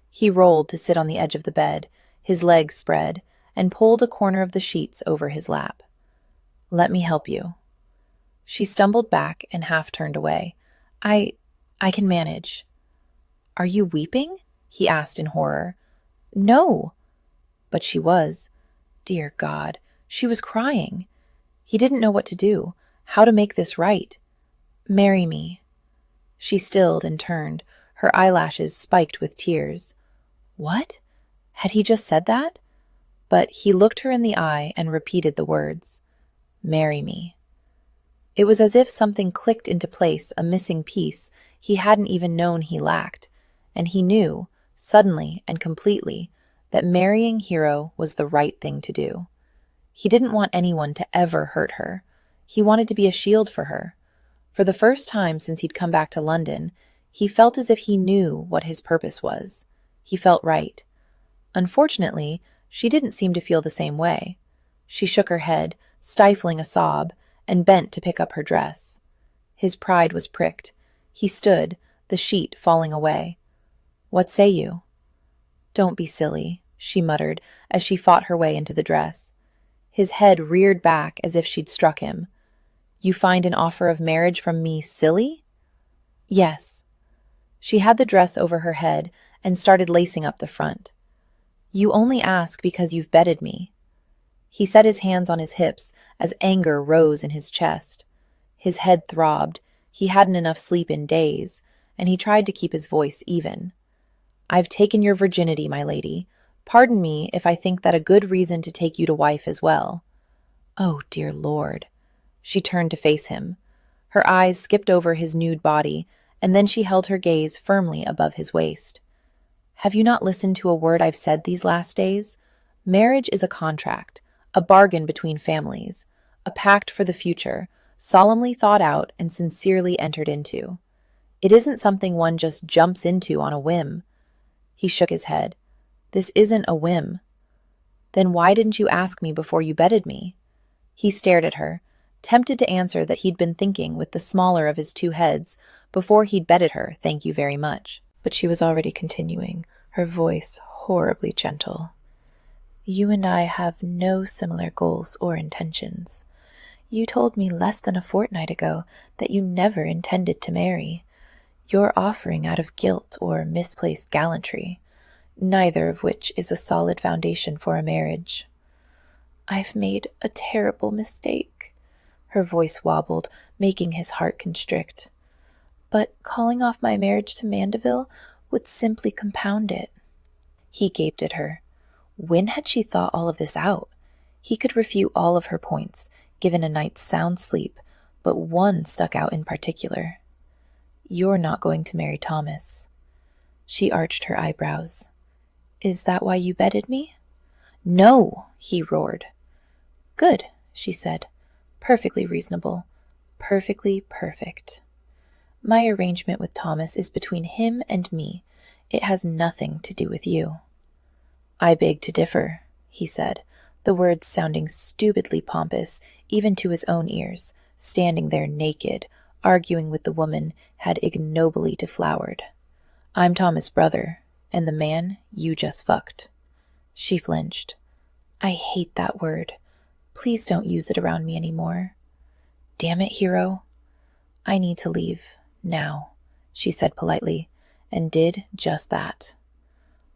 He rolled to sit on the edge of the bed, his legs spread, and pulled a corner of the sheets over his lap. "Let me help you." She stumbled back and half turned away. I can manage." "Are you weeping?" he asked in horror. "No." But she was. Dear God, she was crying. He didn't know what to do, how to make this right. "Marry me." She stilled and turned, her eyelashes spiked with tears. What? Had he just said that? But he looked her in the eye and repeated the words. "Marry me." It was as if something clicked into place, a missing piece he hadn't even known he lacked, and he knew, suddenly and completely, that marrying Hero was the right thing to do. He didn't want anyone to ever hurt her. He wanted to be a shield for her. For the first time since he'd come back to London, he felt as if he knew what his purpose was. He felt right. Unfortunately, she didn't seem to feel the same way. She shook her head, stifling a sob, and bent to pick up her dress. His pride was pricked. He stood, the sheet falling away. "What say you?" "Don't be silly," she muttered as she fought her way into the dress. His head reared back as if she'd struck him. "You find an offer of marriage from me silly?" "Yes." She had the dress over her head and started lacing up the front. "You only ask because you've betted me." He set his hands on his hips as anger rose in his chest. His head throbbed. He hadn't enough sleep in days, and he tried to keep his voice even. "I've taken your virginity, my lady. Pardon me if I think that a good reason to take you to wife as well." "Oh, dear Lord." She turned to face him. Her eyes skipped over his nude body, and then she held her gaze firmly above his waist. "Have you not listened to a word I've said these last days? Marriage is a contract, a bargain between families, a pact for the future, solemnly thought out and sincerely entered into. It isn't something one just jumps into on a whim." He shook his head. "This isn't a whim." "Then why didn't you ask me before you bedded me?" He stared at her, tempted to answer that he'd been thinking with the smaller of his two heads before he'd bedded her, "Thank you very much." But she was already continuing, her voice horribly gentle. "You and I have no similar goals or intentions. You told me less than a fortnight ago that you never intended to marry. You're offering out of guilt or misplaced gallantry, neither of which is a solid foundation for a marriage." "I've made a terrible mistake." Her voice wobbled, making his heart constrict. "But calling off my marriage to Mandeville would simply compound it." He gaped at her. When had she thought all of this out? He could refute all of her points, given a night's sound sleep, but one stuck out in particular. "You're not going to marry Thomas." She arched her eyebrows. "Is that why you bedded me?" "No!" he roared. "Good," she said. "Perfectly reasonable. Perfectly perfect. My arrangement with Thomas is between him and me. It has nothing to do with you." "I beg to differ," he said, the words sounding stupidly pompous even to his own ears, standing there naked, arguing with the woman had ignobly deflowered. "I'm Thomas' brother, and the man you just fucked." She flinched. "I hate that word. Please don't use it around me anymore." "Damn it, Hero." "I need to leave, now," she said politely, and did just that.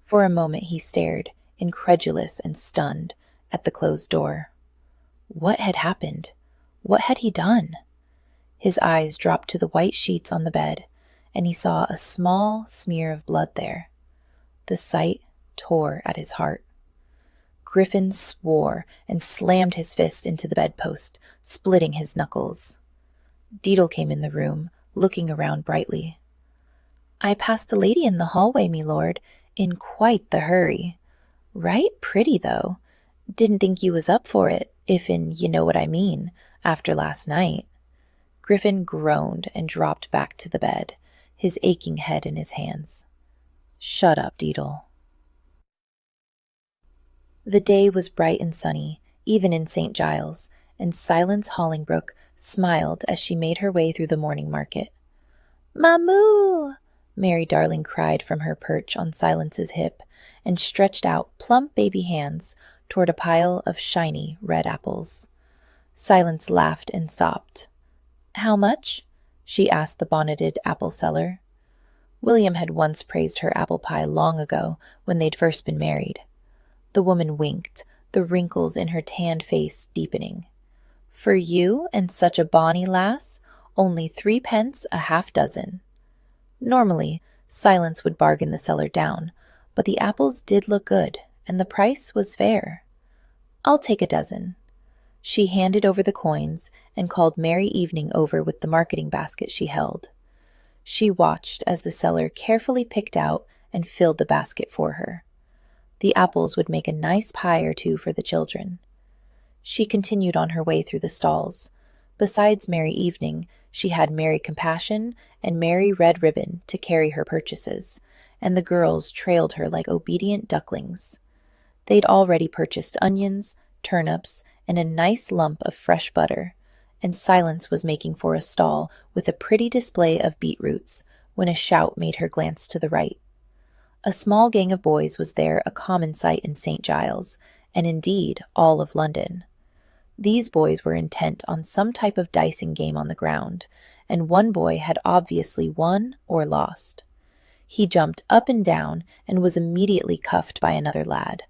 For a moment he stared, incredulous and stunned, at the closed door. What had happened? What had he done? His eyes dropped to the white sheets on the bed, and he saw a small smear of blood there. The sight tore at his heart. Griffin swore and slammed his fist into the bedpost, splitting his knuckles. Deedle came in the room, looking around brightly. "I passed a lady in the hallway, me lord, in quite the hurry. Right pretty, though. Didn't think you was up for it, if'n you know what I mean, after last night." Griffin groaned and dropped back to the bed, his aching head in his hands. "Shut up, Deedle." The day was bright and sunny, even in St. Giles, and Silence Hollingbrook smiled as she made her way through the morning market. "Mamoo!" Mary Darling cried from her perch on Silence's hip, and stretched out plump baby hands toward a pile of shiny red apples. Silence laughed and stopped. "How much?" she asked the bonneted apple seller. William had once praised her apple pie long ago, when they'd first been married. The woman winked, the wrinkles in her tanned face deepening. "For you and such a bonny lass, only 3 pence a half dozen." Normally, Silence would bargain the seller down, but the apples did look good, and the price was fair. "I'll take a dozen." She handed over the coins and called Merry Evening over with the marketing basket she held. She watched as the seller carefully picked out and filled the basket for her. The apples would make a nice pie or two for the children. She continued on her way through the stalls. Besides Merry Evening, she had Merry Compassion and Merry Red Ribbon to carry her purchases, and the girls trailed her like obedient ducklings. They'd already purchased onions, turnips, and a nice lump of fresh butter, and Silence was making for a stall with a pretty display of beetroots when a shout made her glance to the right. A small gang of boys was there, a common sight in St. Giles, and indeed all of London. These boys were intent on some type of dicing game on the ground, and one boy had obviously won or lost. He jumped up and down and was immediately cuffed by another lad.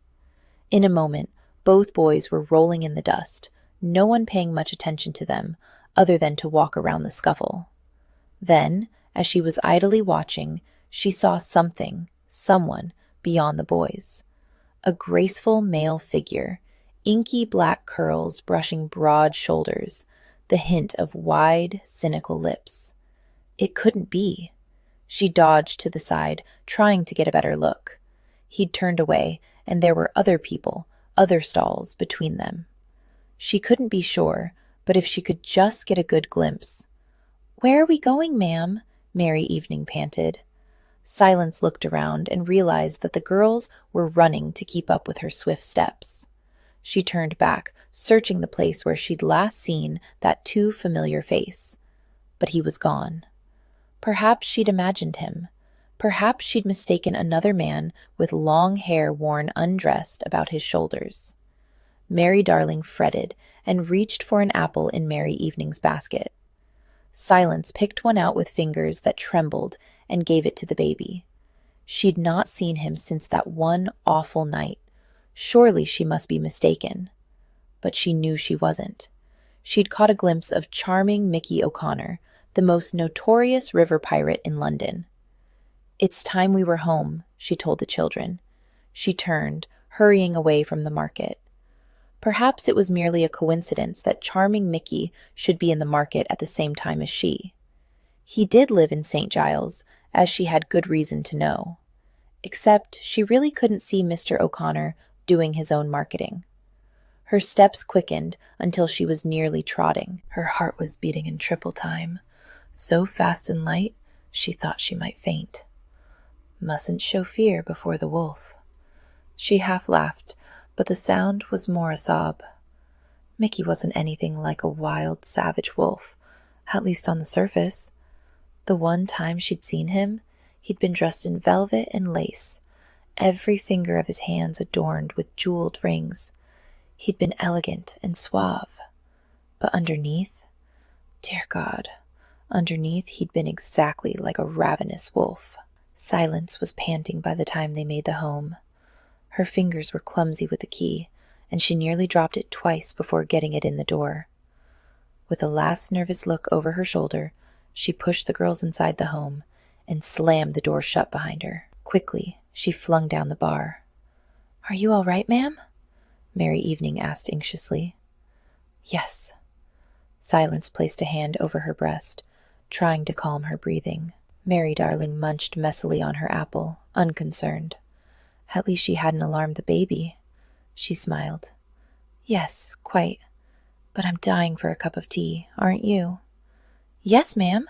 In a moment, both boys were rolling in the dust, no one paying much attention to them, other than to walk around the scuffle. Then, as she was idly watching, she saw someone, beyond the boys. A graceful male figure, inky black curls brushing broad shoulders, the hint of wide, cynical lips. It couldn't be. She dodged to the side, trying to get a better look. He'd turned away, and there were other people, other stalls between them. She couldn't be sure, but if she could just get a good glimpse. "Where are we going, ma'am?" Mary Evening panted. Silence looked around and realized that the girls were running to keep up with her swift steps. She turned back, searching the place where she'd last seen that too familiar face. But he was gone. Perhaps she'd imagined him. Perhaps she'd mistaken another man with long hair worn undressed about his shoulders. Mary Darling fretted and reached for an apple in Mary Evening's basket. Silence picked one out with fingers that trembled and gave it to the baby. She'd not seen him since that one awful night. Surely she must be mistaken. But she knew she wasn't. She'd caught a glimpse of charming Mickey O'Connor, the most notorious river pirate in London. "It's time we were home," she told the children. She turned, hurrying away from the market. Perhaps it was merely a coincidence that charming Mickey should be in the market at the same time as she. He did live in St. Giles, as she had good reason to know. Except she really couldn't see Mr. O'Connor doing his own marketing. Her steps quickened until she was nearly trotting. Her heart was beating in triple time, so fast and light she thought she might faint. Mustn't show fear before the wolf. She half laughed, but the sound was more a sob. Mickey wasn't anything like a wild, savage wolf, at least on the surface. The one time she'd seen him, he'd been dressed in velvet and lace, every finger of his hands adorned with jeweled rings. He'd been elegant and suave. But underneath, dear God, underneath he'd been exactly like a ravenous wolf. Silence was panting by the time they made the home. Her fingers were clumsy with the key, and she nearly dropped it twice before getting it in the door. With a last nervous look over her shoulder, she pushed the girls inside the home and slammed the door shut behind her. Quickly, she flung down the bar. "Are you all right, ma'am?" Mary Evening asked anxiously. "Yes." Silence placed a hand over her breast, trying to calm her breathing. Mary Darling munched messily on her apple, unconcerned. At least she hadn't alarmed the baby. She smiled. "Yes, quite. But I'm dying for a cup of tea, aren't you?" "Yes, ma'am,"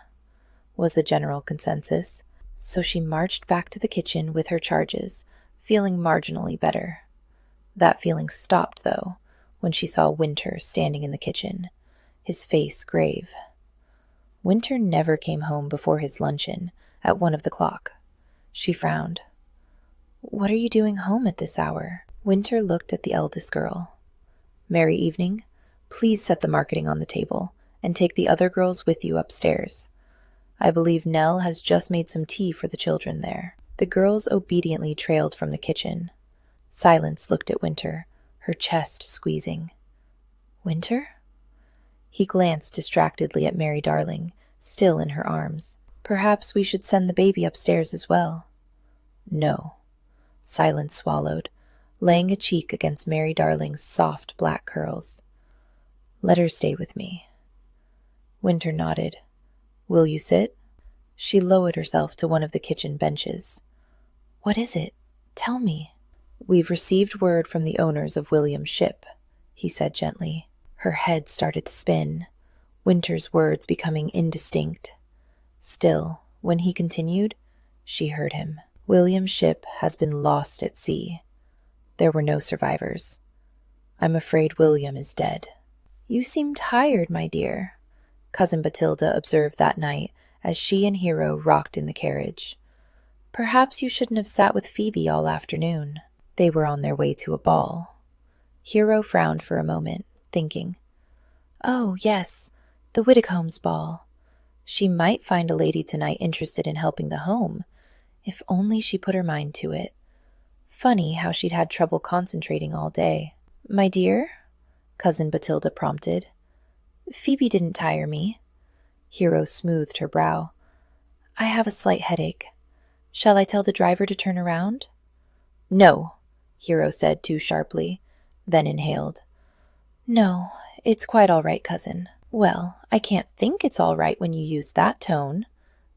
was the general consensus. So she marched back to the kitchen with her charges, feeling marginally better. That feeling stopped, though, when she saw Winter standing in the kitchen, his face grave. Winter never came home before his luncheon, at 1 o'clock. She frowned. "What are you doing home at this hour?" Winter looked at the eldest girl. "Mary Evening, please set the marketing on the table, and take the other girls with you upstairs. I believe Nell has just made some tea for the children there." The girls obediently trailed from the kitchen. Silence looked at Winter, her chest squeezing. "Winter?" He glanced distractedly at Mary Darling, still in her arms. "Perhaps we should send the baby upstairs as well." "No." Silence swallowed, laying a cheek against Mary Darling's soft black curls. "Let her stay with me." Winter nodded. "Will you sit?" She lowered herself to one of the kitchen benches. "What is it? Tell me." "We've received word from the owners of William's ship," he said gently. Her head started to spin, Winter's words becoming indistinct. Still, when he continued, she heard him. "William's ship has been lost at sea. There were no survivors. I'm afraid William is dead." "You seem tired, my dear," Cousin Batilda observed that night as she and Hero rocked in the carriage. "Perhaps you shouldn't have sat with Phoebe all afternoon." They were on their way to a ball. Hero frowned for a moment, thinking, "Oh, yes, the Widdicombe's ball. She might find a lady tonight interested in helping the home, if only she put her mind to it. Funny how she'd had trouble concentrating all day." "My dear?" Cousin Batilda prompted. "Phoebe didn't tire me." Hero smoothed her brow. I have a slight headache. Shall I tell the driver to turn around? No, Hero said too sharply, then inhaled. No, it's quite all right, cousin. Well, I can't think it's all right when you use that tone,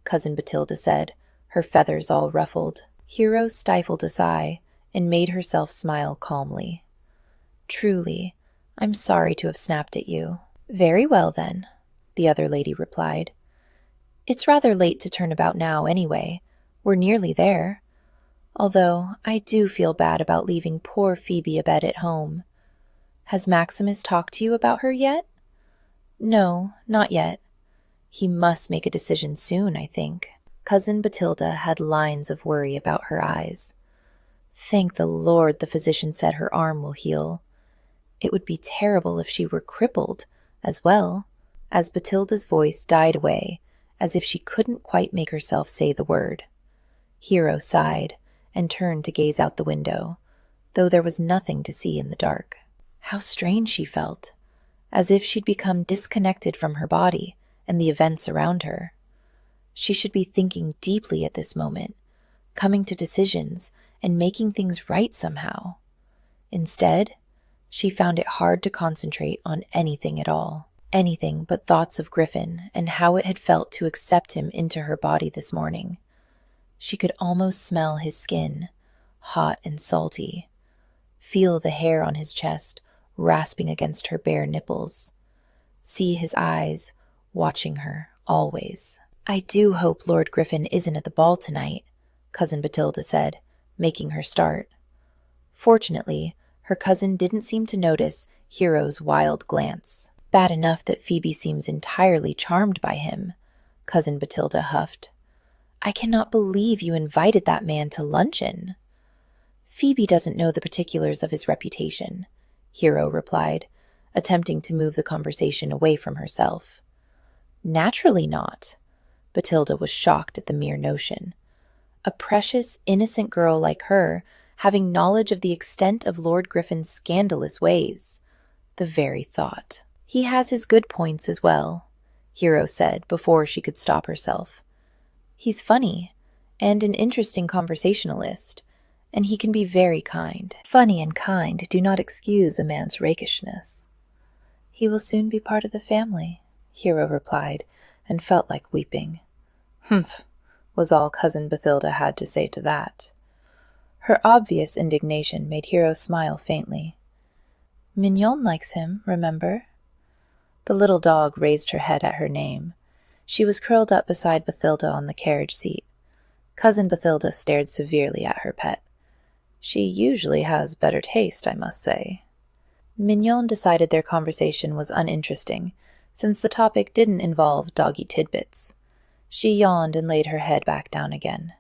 Cousin Batilda said, her feathers all ruffled. Hero stifled a sigh and made herself smile calmly. Truly, I'm sorry to have snapped at you. Very well, then, the other lady replied. It's rather late to turn about now, anyway. We're nearly there. Although I do feel bad about leaving poor Phoebe abed at home. Has Maximus talked to you about her yet? No, not yet. He must make a decision soon, I think. Cousin Batilda had lines of worry about her eyes. Thank the Lord the physician said her arm will heal. It would be terrible if she were crippled as well. As Batilda's voice died away, as if she couldn't quite make herself say the word. Hero sighed and turned to gaze out the window, though there was nothing to see in the dark. How strange she felt, as if she'd become disconnected from her body and the events around her. She should be thinking deeply at this moment, coming to decisions and making things right somehow. Instead, she found it hard to concentrate on anything at all. Anything but thoughts of Griffin and how it had felt to accept him into her body this morning. She could almost smell his skin, hot and salty, feel the hair on his chest rasping against her bare nipples, see his eyes watching her always. I do hope Lord Griffin isn't at the ball tonight, Cousin Batilda said, making her start. Fortunately, her cousin didn't seem to notice Hero's wild glance. Bad enough that Phoebe seems entirely charmed by him, Cousin Batilda huffed. I cannot believe you invited that man to luncheon. Phoebe doesn't know the particulars of his reputation, Hero replied, attempting to move the conversation away from herself. Naturally not. Batilda was shocked at the mere notion. A precious, innocent girl like her having knowledge of the extent of Lord Griffin's scandalous ways. The very thought. He has his good points as well, Hero said before she could stop herself. He's funny and an interesting conversationalist, and he can be very kind. Funny and kind do not excuse a man's rakishness. He will soon be part of the family, Hero replied, and felt like weeping. Humph, was all Cousin Bathilda had to say to that. Her obvious indignation made Hero smile faintly. Mignon likes him, remember? The little dog raised her head at her name. She was curled up beside Bathilda on the carriage seat. Cousin Bathilda stared severely at her pet. She usually has better taste, I must say. Mignon decided their conversation was uninteresting, since the topic didn't involve doggy tidbits. She yawned and laid her head back down again.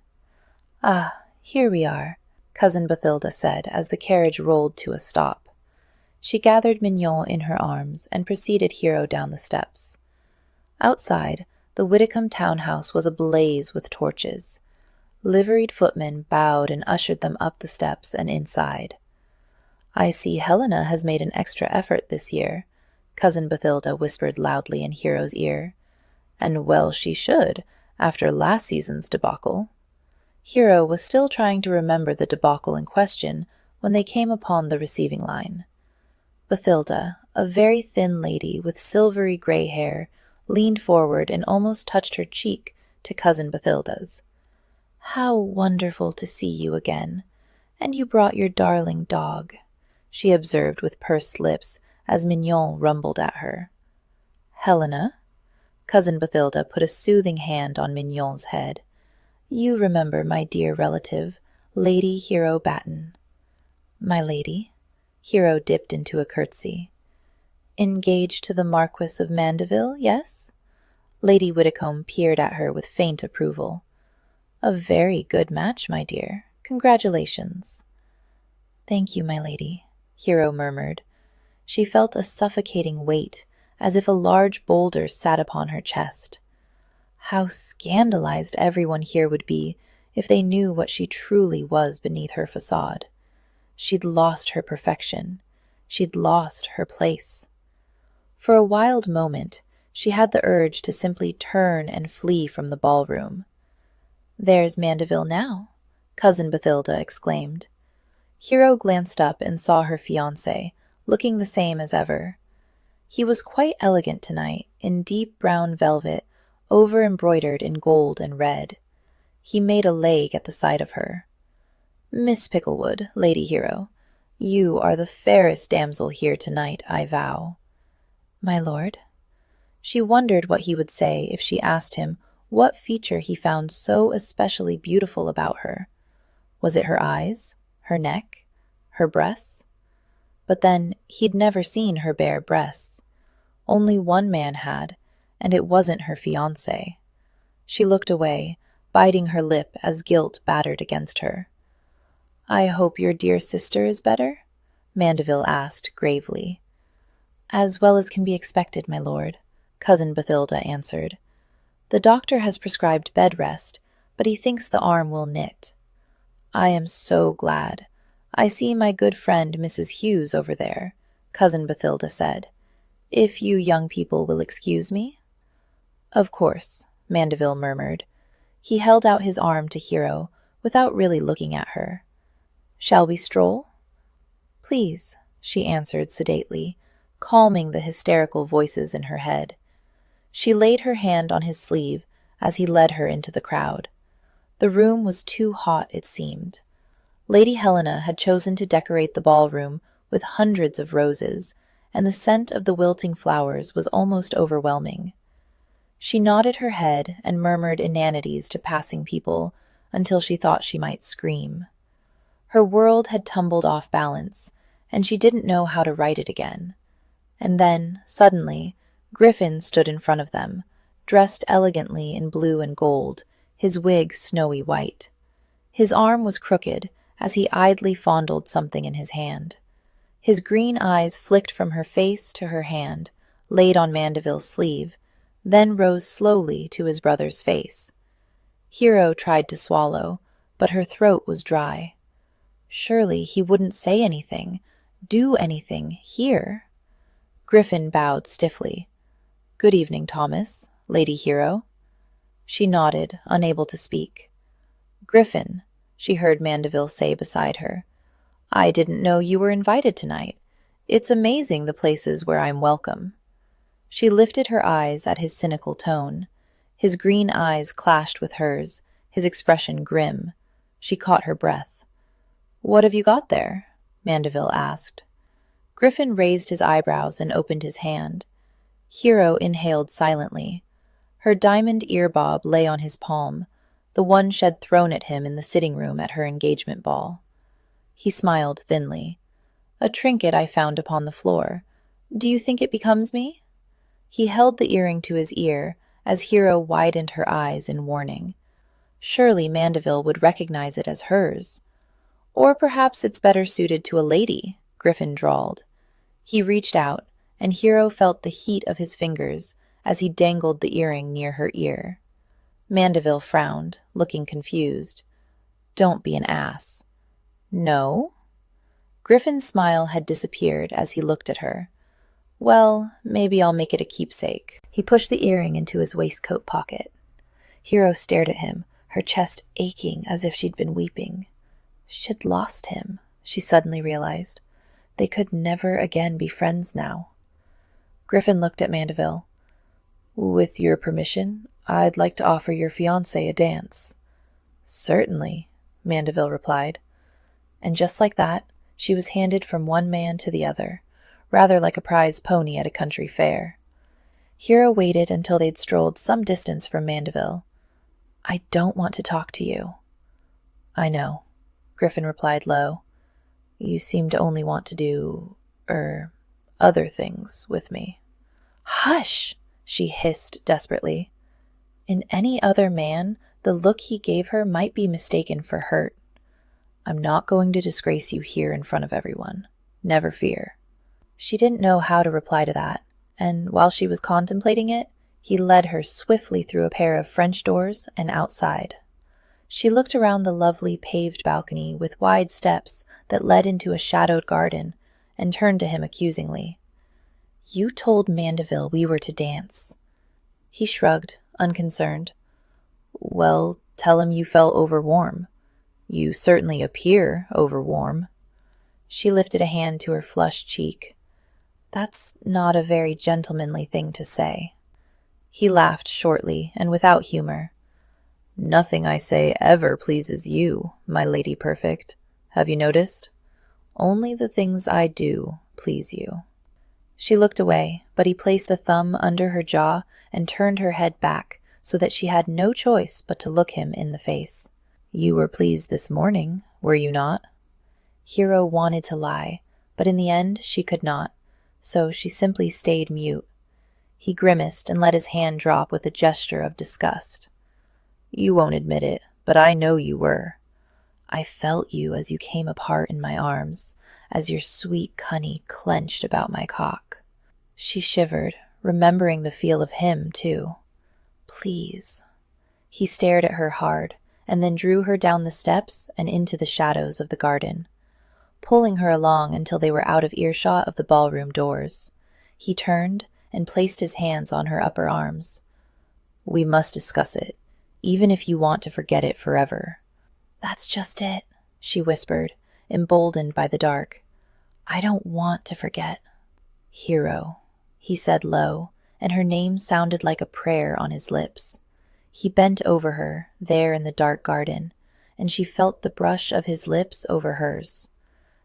Ah, here we are, Cousin Bathilda said as the carriage rolled to a stop. She gathered Mignon in her arms and preceded Hero down the steps. Outside, the Widdicombe townhouse was ablaze with torches. Liveried footmen bowed and ushered them up the steps and inside. I see Helena has made an extra effort this year, Cousin Bathilda whispered loudly in Hero's ear. And well she should, after last season's debacle. Hero was still trying to remember the debacle in question when they came upon the receiving line. Bathilda, a very thin lady with silvery gray hair, leaned forward and almost touched her cheek to Cousin Bathilda's. How wonderful to see you again. And you brought your darling dog, she observed with pursed lips as Mignon rumbled at her. Helena? Cousin Bathilda put a soothing hand on Mignon's head. You remember my dear relative, Lady Hero Batten. My lady? Hero dipped into a curtsy. Engaged to the Marquis of Mandeville, yes? Lady Widdicombe peered at her with faint approval. A very good match, my dear. Congratulations. Thank you, my lady, Hero murmured. She felt a suffocating weight, as if a large boulder sat upon her chest. How scandalized everyone here would be if they knew what she truly was beneath her facade. She'd lost her perfection. She'd lost her place. For a wild moment, she had the urge to simply turn and flee from the ballroom. "There's Mandeville now," Cousin Bathilda exclaimed. Hero glanced up and saw her fiancé, looking the same as ever. He was quite elegant tonight, in deep brown velvet, over-embroidered in gold and red. He made a leg at the sight of her. "Miss Picklewood, Lady Hero, you are the fairest damsel here tonight, I vow." "My lord?" She wondered what he would say if she asked him what feature he found so especially beautiful about her. Was it her eyes, her neck, her breasts? But then he'd never seen her bare breasts. Only one man had, and it wasn't her fiancé. She looked away, biting her lip as guilt battered against her. "I hope your dear sister is better?" Mandeville asked gravely. "As well as can be expected, my lord," Cousin Bathilda answered. "The doctor has prescribed bed rest, but he thinks the arm will knit." "I am so glad. I see my good friend Mrs. Hughes over there," Cousin Bathilda said. "If you young people will excuse me?" "Of course," Mandeville murmured. He held out his arm to Hero without really looking at her. "Shall we stroll?" "Please," she answered sedately, calming the hysterical voices in her head. She laid her hand on his sleeve as he led her into the crowd. The room was too hot, it seemed. Lady Helena had chosen to decorate the ballroom with hundreds of roses, and the scent of the wilting flowers was almost overwhelming. She nodded her head and murmured inanities to passing people until she thought she might scream. Her world had tumbled off balance, and she didn't know how to right it again. And then, suddenly, Griffin stood in front of them, dressed elegantly in blue and gold, his wig snowy white. His arm was crooked as he idly fondled something in his hand. His green eyes flicked from her face to her hand, laid on Mandeville's sleeve, then rose slowly to his brother's face. Hero tried to swallow, but her throat was dry. Surely he wouldn't say anything, do anything, here. Griffin bowed stiffly. "Good evening, Thomas, Lady Hero." She nodded, unable to speak. "Griffin," she heard Mandeville say beside her, "I didn't know you were invited tonight. It's amazing the places where I'm welcome." She lifted her eyes at his cynical tone. His green eyes clashed with hers, his expression grim. She caught her breath. "What have you got there?" Mandeville asked. Griffin raised his eyebrows and opened his hand. Hero inhaled silently. Her diamond ear bob lay on his palm, the one she'd thrown at him in the sitting room at her engagement ball. He smiled thinly. "A trinket I found upon the floor. Do you think it becomes me?" He held the earring to his ear as Hero widened her eyes in warning. Surely Mandeville would recognize it as hers. "Or perhaps it's better suited to a lady," Griffin drawled. He reached out, and Hero felt the heat of his fingers as he dangled the earring near her ear. Mandeville frowned, looking confused. "Don't be an ass." "No?" Griffin's smile had disappeared as he looked at her. "Well, maybe I'll make it a keepsake." He pushed the earring into his waistcoat pocket. Hero stared at him, her chest aching as if she'd been weeping. She'd lost him, she suddenly realized. They could never again be friends now. Griffin looked at Mandeville. "With your permission, I'd like to offer your fiancé a dance." "Certainly," Mandeville replied. And just like that, she was handed from one man to the other, rather like a prize pony at a country fair. Hero waited until they'd strolled some distance from Mandeville. "I don't want to talk to you." "I know," Griffin replied low. "You seem to only want to do, other things with me." "Hush!" she hissed desperately. In any other man, the look he gave her might be mistaken for hurt. "I'm not going to disgrace you here in front of everyone. Never fear." She didn't know how to reply to that, and while she was contemplating it, he led her swiftly through a pair of French doors and outside. She looked around the lovely paved balcony with wide steps that led into a shadowed garden and turned to him accusingly. "You told Mandeville we were to dance." He shrugged, unconcerned. "Well, Tell him you fell overwarm. You certainly appear overwarm." She lifted a hand to her flushed cheek. "That's not a very gentlemanly thing to say." He laughed shortly and without humor. "Nothing I say ever pleases you, my lady perfect. Have you noticed? Only the things I do please you." She looked away, but he placed a thumb under her jaw and turned her head back so that she had no choice but to look him in the face. "You were pleased this morning, were you not?" Hero wanted to lie, but in the end she could not, so she simply stayed mute. He grimaced and let his hand drop with a gesture of disgust. "You won't admit it, but I know you were. I felt you as you came apart in my arms, as your sweet cunny clenched about my cock." She shivered, remembering the feel of him, too. "Please." He stared at her hard, and then drew her down the steps and into the shadows of the garden, pulling her along until they were out of earshot of the ballroom doors. He turned and placed his hands on her upper arms. "We must discuss it, even if you want to forget it forever." "That's just it," she whispered, emboldened by the dark. "I don't want to forget." "Hero," he said low, and her name sounded like a prayer on his lips. He bent over her, there in the dark garden, and she felt the brush of his lips over hers.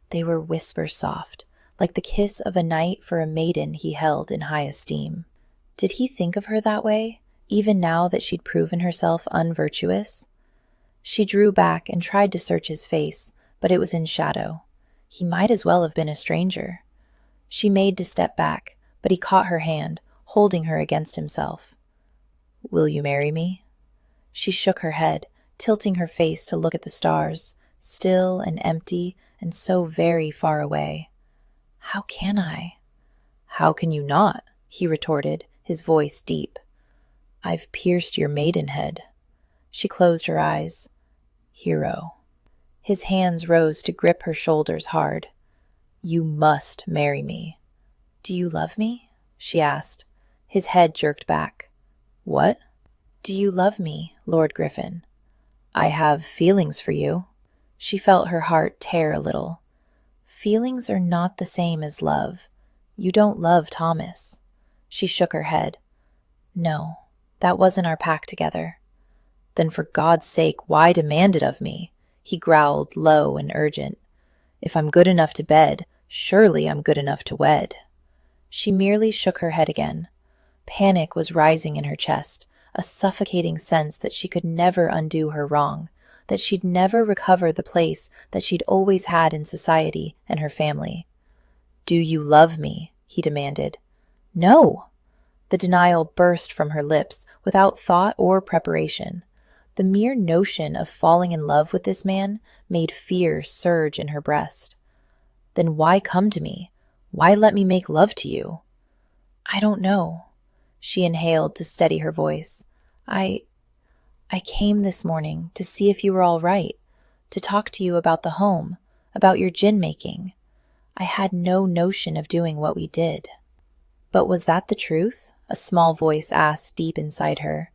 They were whisper-soft, like the kiss of a knight for a maiden he held in high esteem. Did he think of her that way, even now that she'd proven herself unvirtuous? She drew back and tried to search his face, but it was in shadow. He might as well have been a stranger. She made to step back, but he caught her hand, holding her against himself. "Will you marry me?" She shook her head, tilting her face to look at the stars, still and empty and so very far away. "How can I?" "How can you not?" he retorted, his voice deep. "I've pierced your maidenhead." She closed her eyes. "Hero." His hands rose to grip her shoulders hard. "You must marry me." "Do you love me?" she asked. His head jerked back. "What?" "Do you love me, Lord Griffin?" "I have feelings for you." She felt her heart tear a little. "Feelings are not the same as love. You don't love Thomas." She shook her head. "No, that wasn't our pact together." "Then for God's sake, why demand it of me?" He growled, low and urgent. "If I'm good enough to bed, surely I'm good enough to wed." She merely shook her head again. Panic was rising in her chest, a suffocating sense that she could never undo her wrong, that she'd never recover the place that she'd always had in society and her family. "Do you love me?" he demanded. "No!" The denial burst from her lips without thought or preparation. The mere notion of falling in love with this man made fear surge in her breast. "Then why come to me? Why let me make love to you?" "I don't know." She inhaled to steady her voice. I came this morning to see if you were all right, to talk to you about the home, about your gin making. I had no notion of doing what we did." "But was that the truth?" a small voice asked deep inside her.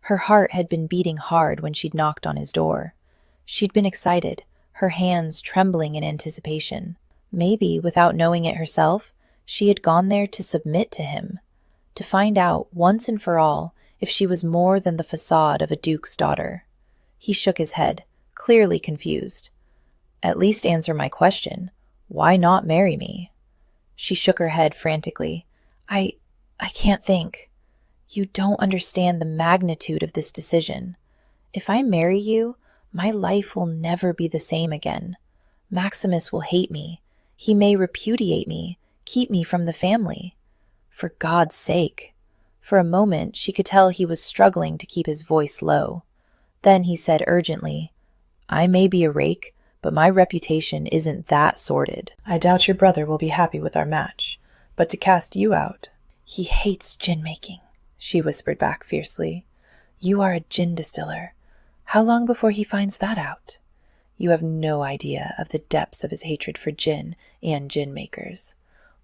Her heart had been beating hard when she'd knocked on his door. She'd been excited, her hands trembling in anticipation. Maybe, without knowing it herself, she had gone there to submit to him, to find out, once and for all, if she was more than the facade of a duke's daughter. He shook his head, clearly confused. "At least answer my question. Why not marry me?" She shook her head frantically. I can't think. You don't understand the magnitude of this decision. If I marry you, my life will never be the same again. Maximus will hate me. He may repudiate me, keep me from the family. For God's sake." For a moment, she could tell he was struggling to keep his voice low. Then he said urgently, "I may be a rake, but my reputation isn't that sordid. I doubt your brother will be happy with our match, but to cast you out—" "He hates gin making," she whispered back fiercely. "You are a gin distiller. How long before he finds that out? You have no idea of the depths of his hatred for gin and gin makers.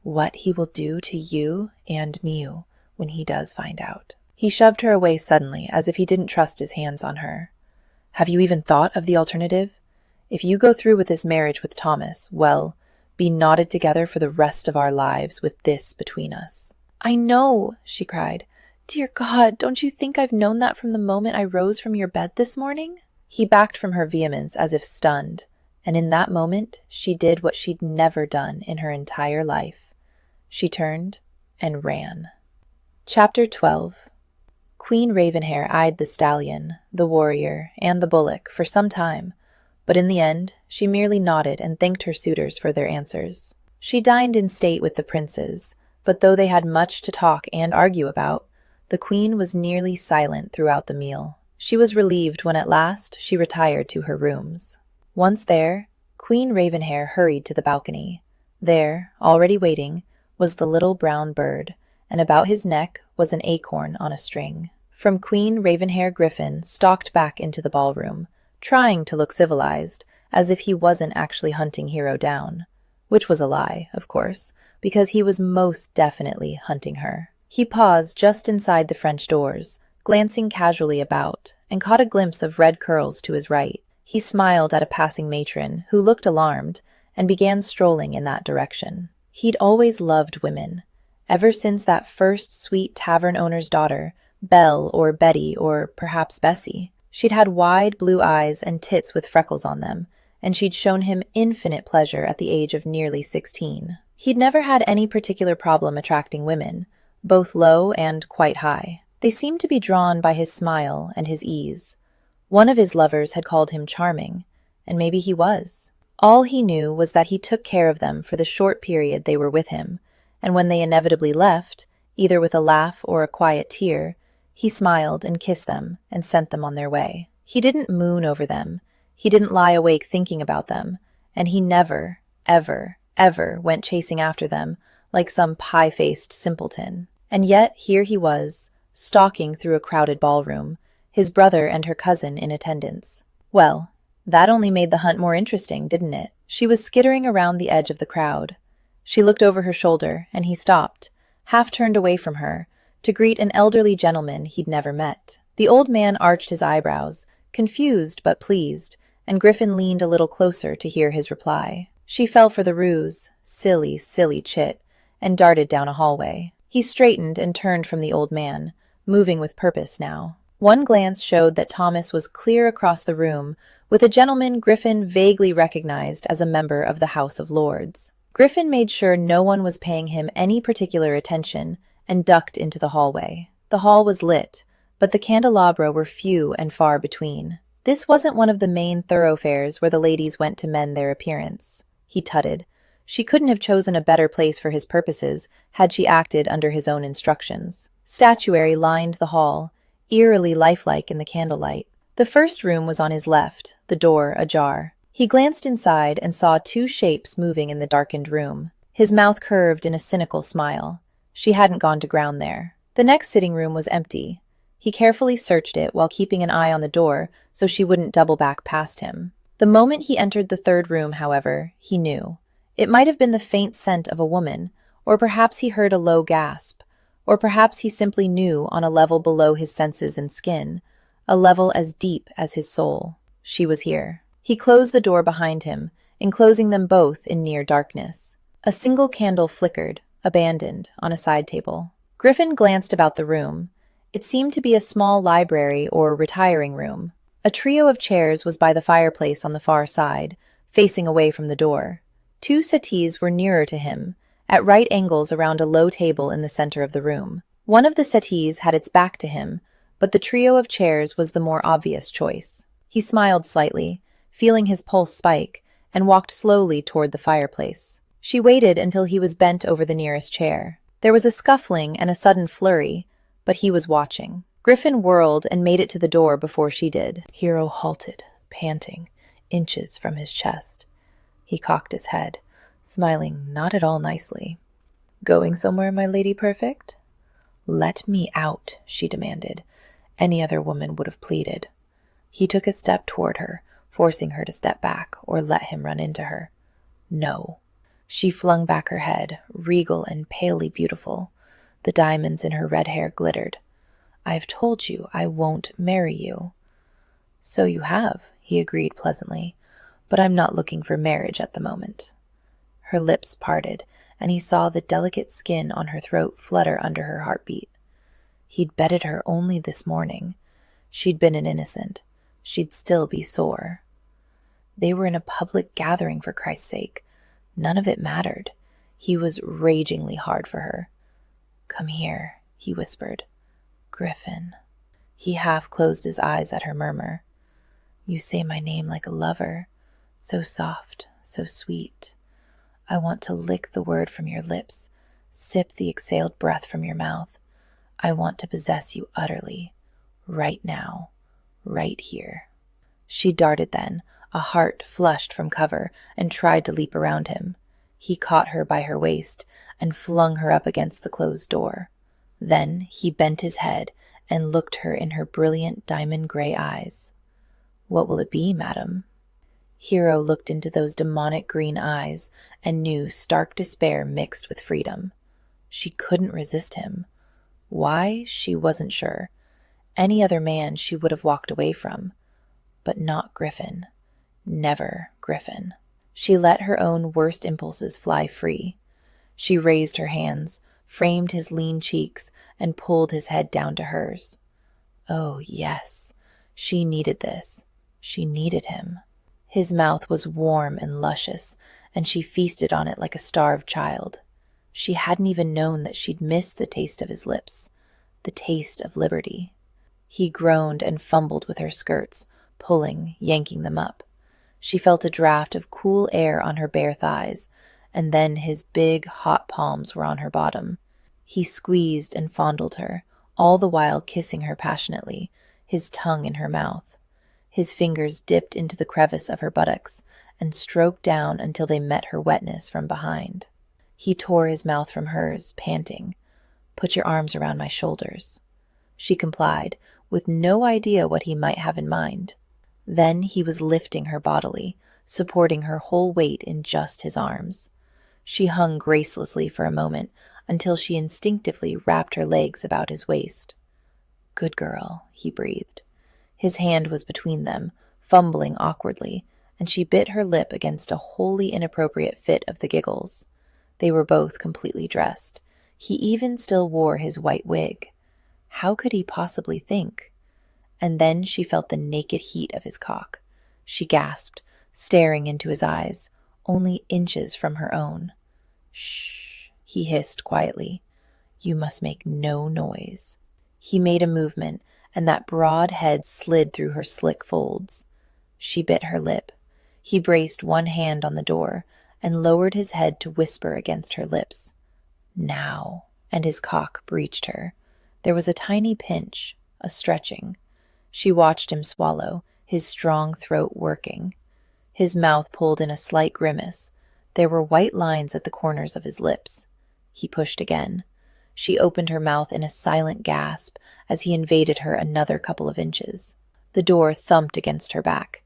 What he will do to you and Mew when he does find out." He shoved her away suddenly, as if he didn't trust his hands on her. Have you even thought of the alternative? If you go through with this marriage with Thomas, well, be knotted together for the rest of our lives with this between us." "I know," she cried. "Dear God, don't you think I've known that from the moment I rose from your bed this morning?" He backed from her vehemence as if stunned, and in that moment she did what she'd never done in her entire life. She turned and ran. Chapter 12. Queen Ravenhair eyed the stallion, the warrior, and the bullock for some time, but in the end she merely nodded and thanked her suitors for their answers. She dined in state with the princes, but though they had much to talk and argue about, the queen was nearly silent throughout the meal. She was relieved when at last she retired to her rooms. Once there, Queen Ravenhair hurried to the balcony. There, already waiting, was the little brown bird, and about his neck was an acorn on a string. From Queen Ravenhair Griffin stalked back into the ballroom, trying to look civilized, as if he wasn't actually hunting Hero down. Which was a lie, of course, because he was most definitely hunting her. He paused just inside the French doors, glancing casually about, and caught a glimpse of red curls to his right. He smiled at a passing matron, who looked alarmed, and began strolling in that direction. He'd always loved women. Ever since that first sweet tavern owner's daughter, Belle or Betty or perhaps Bessie. She'd had wide blue eyes and tits with freckles on them, and she'd shown him infinite pleasure at the age of nearly 16. He'd never had any particular problem attracting women, both low and quite high. They seemed to be drawn by his smile and his ease. One of his lovers had called him charming, and maybe he was. All he knew was that he took care of them for the short period they were with him, and when they inevitably left, either with a laugh or a quiet tear, he smiled and kissed them and sent them on their way. He didn't moon over them, he didn't lie awake thinking about them, and he never, ever, ever went chasing after them like some pie-faced simpleton. And yet here he was, stalking through a crowded ballroom, his brother and her cousin in attendance. Well, that only made the hunt more interesting, didn't it? She was skittering around the edge of the crowd. She looked over her shoulder, and he stopped, half turned away from her, to greet an elderly gentleman he'd never met. The old man arched his eyebrows, confused but pleased, and Griffin leaned a little closer to hear his reply. She fell for the ruse, silly, silly chit, and darted down a hallway. He straightened and turned from the old man, moving with purpose now. One glance showed that Thomas was clear across the room, with a gentleman Griffin vaguely recognized as a member of the House of Lords. Griffin made sure no one was paying him any particular attention, and ducked into the hallway. The hall was lit, but the candelabra were few and far between. This wasn't one of the main thoroughfares where the ladies went to mend their appearance. He tutted. She couldn't have chosen a better place for his purposes had she acted under his own instructions. Statuary lined the hall, eerily lifelike in the candlelight. The first room was on his left, the door ajar. He glanced inside and saw two shapes moving in the darkened room. His mouth curved in a cynical smile. She hadn't gone to ground there. The next sitting room was empty. He carefully searched it while keeping an eye on the door so she wouldn't double back past him. The moment he entered the third room, however, he knew. It might have been the faint scent of a woman, or perhaps he heard a low gasp, or perhaps he simply knew on a level below his senses and skin, a level as deep as his soul. She was here. He closed the door behind him, enclosing them both in near darkness. A single candle flickered, abandoned, on a side table. Griffin glanced about the room. It seemed to be a small library or retiring room. A trio of chairs was by the fireplace on the far side, facing away from the door. Two settees were nearer to him, at right angles around a low table in the center of the room. One of the settees had its back to him, but the trio of chairs was the more obvious choice. He smiled slightly, feeling his pulse spike, and walked slowly toward the fireplace. She waited until he was bent over the nearest chair. There was a scuffling and a sudden flurry, but he was watching. Griffin whirled and made it to the door before she did. Hero halted, panting, inches from his chest. He cocked his head, smiling not at all nicely. "Going somewhere, my lady perfect?" "Let me out," she demanded. Any other woman would have pleaded. He took a step toward her, forcing her to step back or let him run into her. "No." She flung back her head, regal and palely beautiful. The diamonds in her red hair glittered. "I've told you I won't marry you." So you have, he agreed pleasantly, but I'm not looking for marriage at the moment. Her lips parted, and he saw the delicate skin on her throat flutter under her heartbeat. He'd betted her only this morning. She'd been an innocent. She'd still be sore. They were in a public gathering, for Christ's sake. None of it mattered. He was ragingly hard for her. Come here, he whispered. Griffin. He half closed his eyes at her murmur. You say my name like a lover, so soft, so sweet. I want to lick the word from your lips, sip the exhaled breath from your mouth. I want to possess you utterly, right now, right here. She darted then, a heart flushed from cover, and tried to leap around him. He caught her by her waist and flung her up against the closed door. Then he bent his head and looked her in her brilliant diamond-gray eyes. What will it be, madam? Hero looked into those demonic green eyes and knew stark despair mixed with freedom. She couldn't resist him. Why, she wasn't sure. Any other man she would have walked away from. But not Griffin. Never Griffin. She let her own worst impulses fly free. She raised her hands, framed his lean cheeks, and pulled his head down to hers. Oh, yes. She needed this. She needed him. His mouth was warm and luscious, and she feasted on it like a starved child. She hadn't even known that she'd missed the taste of his lips, the taste of liberty. He groaned and fumbled with her skirts, pulling, yanking them up. She felt a draft of cool air on her bare thighs, and then his big, hot palms were on her bottom. He squeezed and fondled her, all the while kissing her passionately, his tongue in her mouth. His fingers dipped into the crevice of her buttocks and stroked down until they met her wetness from behind. He tore his mouth from hers, panting. Put your arms around my shoulders. She complied, with no idea what he might have in mind. Then he was lifting her bodily, supporting her whole weight in just his arms. She hung gracelessly for a moment until she instinctively wrapped her legs about his waist. Good girl, he breathed. His hand was between them, fumbling awkwardly, and she bit her lip against a wholly inappropriate fit of the giggles. They were both completely dressed. He even still wore his white wig. How could he possibly think? And then she felt the naked heat of his cock. She gasped, staring into his eyes, only inches from her own. Shh, he hissed quietly. You must make no noise. He made a movement, and that broad head slid through her slick folds. She bit her lip. He braced one hand on the door and lowered his head to whisper against her lips. Now, and his cock breached her. There was a tiny pinch, a stretching. She watched him swallow, his strong throat working. His mouth pulled in a slight grimace. There were white lines at the corners of his lips. He pushed again. She opened her mouth in a silent gasp as he invaded her another couple of inches. The door thumped against her back.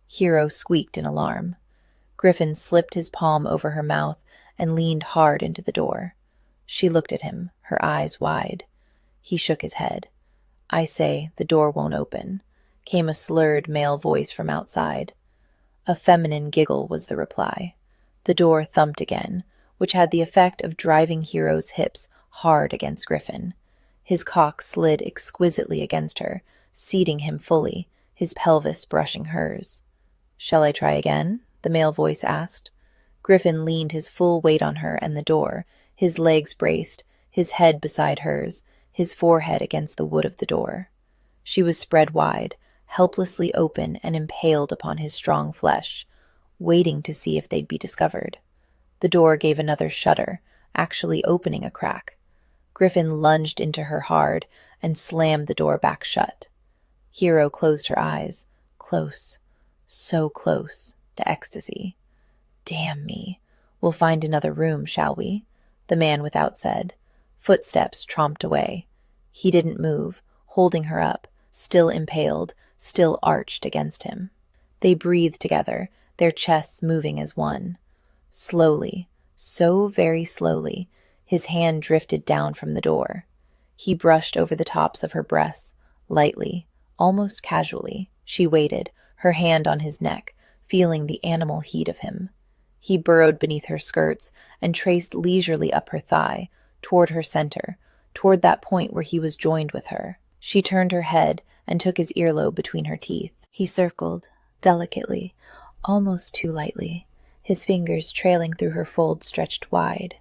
Hero squeaked in alarm. Griffin slipped his palm over her mouth and leaned hard into the door. She looked at him, her eyes wide. He shook his head. I say, the door won't open, came a slurred male voice from outside. A feminine giggle was the reply. The door thumped again, which had the effect of driving Hero's hips hard against Griffin. His cock slid exquisitely against her, seating him fully, his pelvis brushing hers. Shall I try again? The male voice asked. Griffin leaned his full weight on her and the door, his legs braced, his head beside hers, his forehead against the wood of the door. She was spread wide, helplessly open and impaled upon his strong flesh, waiting to see if they'd be discovered. The door gave another shudder, actually opening a crack. Griffin lunged into her hard and slammed the door back shut. Hero closed her eyes, close, so close to ecstasy. Damn me. We'll find another room, shall we? The man without said. Footsteps tromped away. He didn't move, holding her up, still impaled, still arched against him. They breathed together, their chests moving as one. Slowly, so very slowly, his hand drifted down from the door. He brushed over the tops of her breasts, lightly, almost casually. She waited, her hand on his neck, feeling the animal heat of him. He burrowed beneath her skirts and traced leisurely up her thigh, toward her center, toward that point where he was joined with her. She turned her head and took his earlobe between her teeth. He circled, delicately, almost too lightly, his fingers trailing through her folds stretched wide.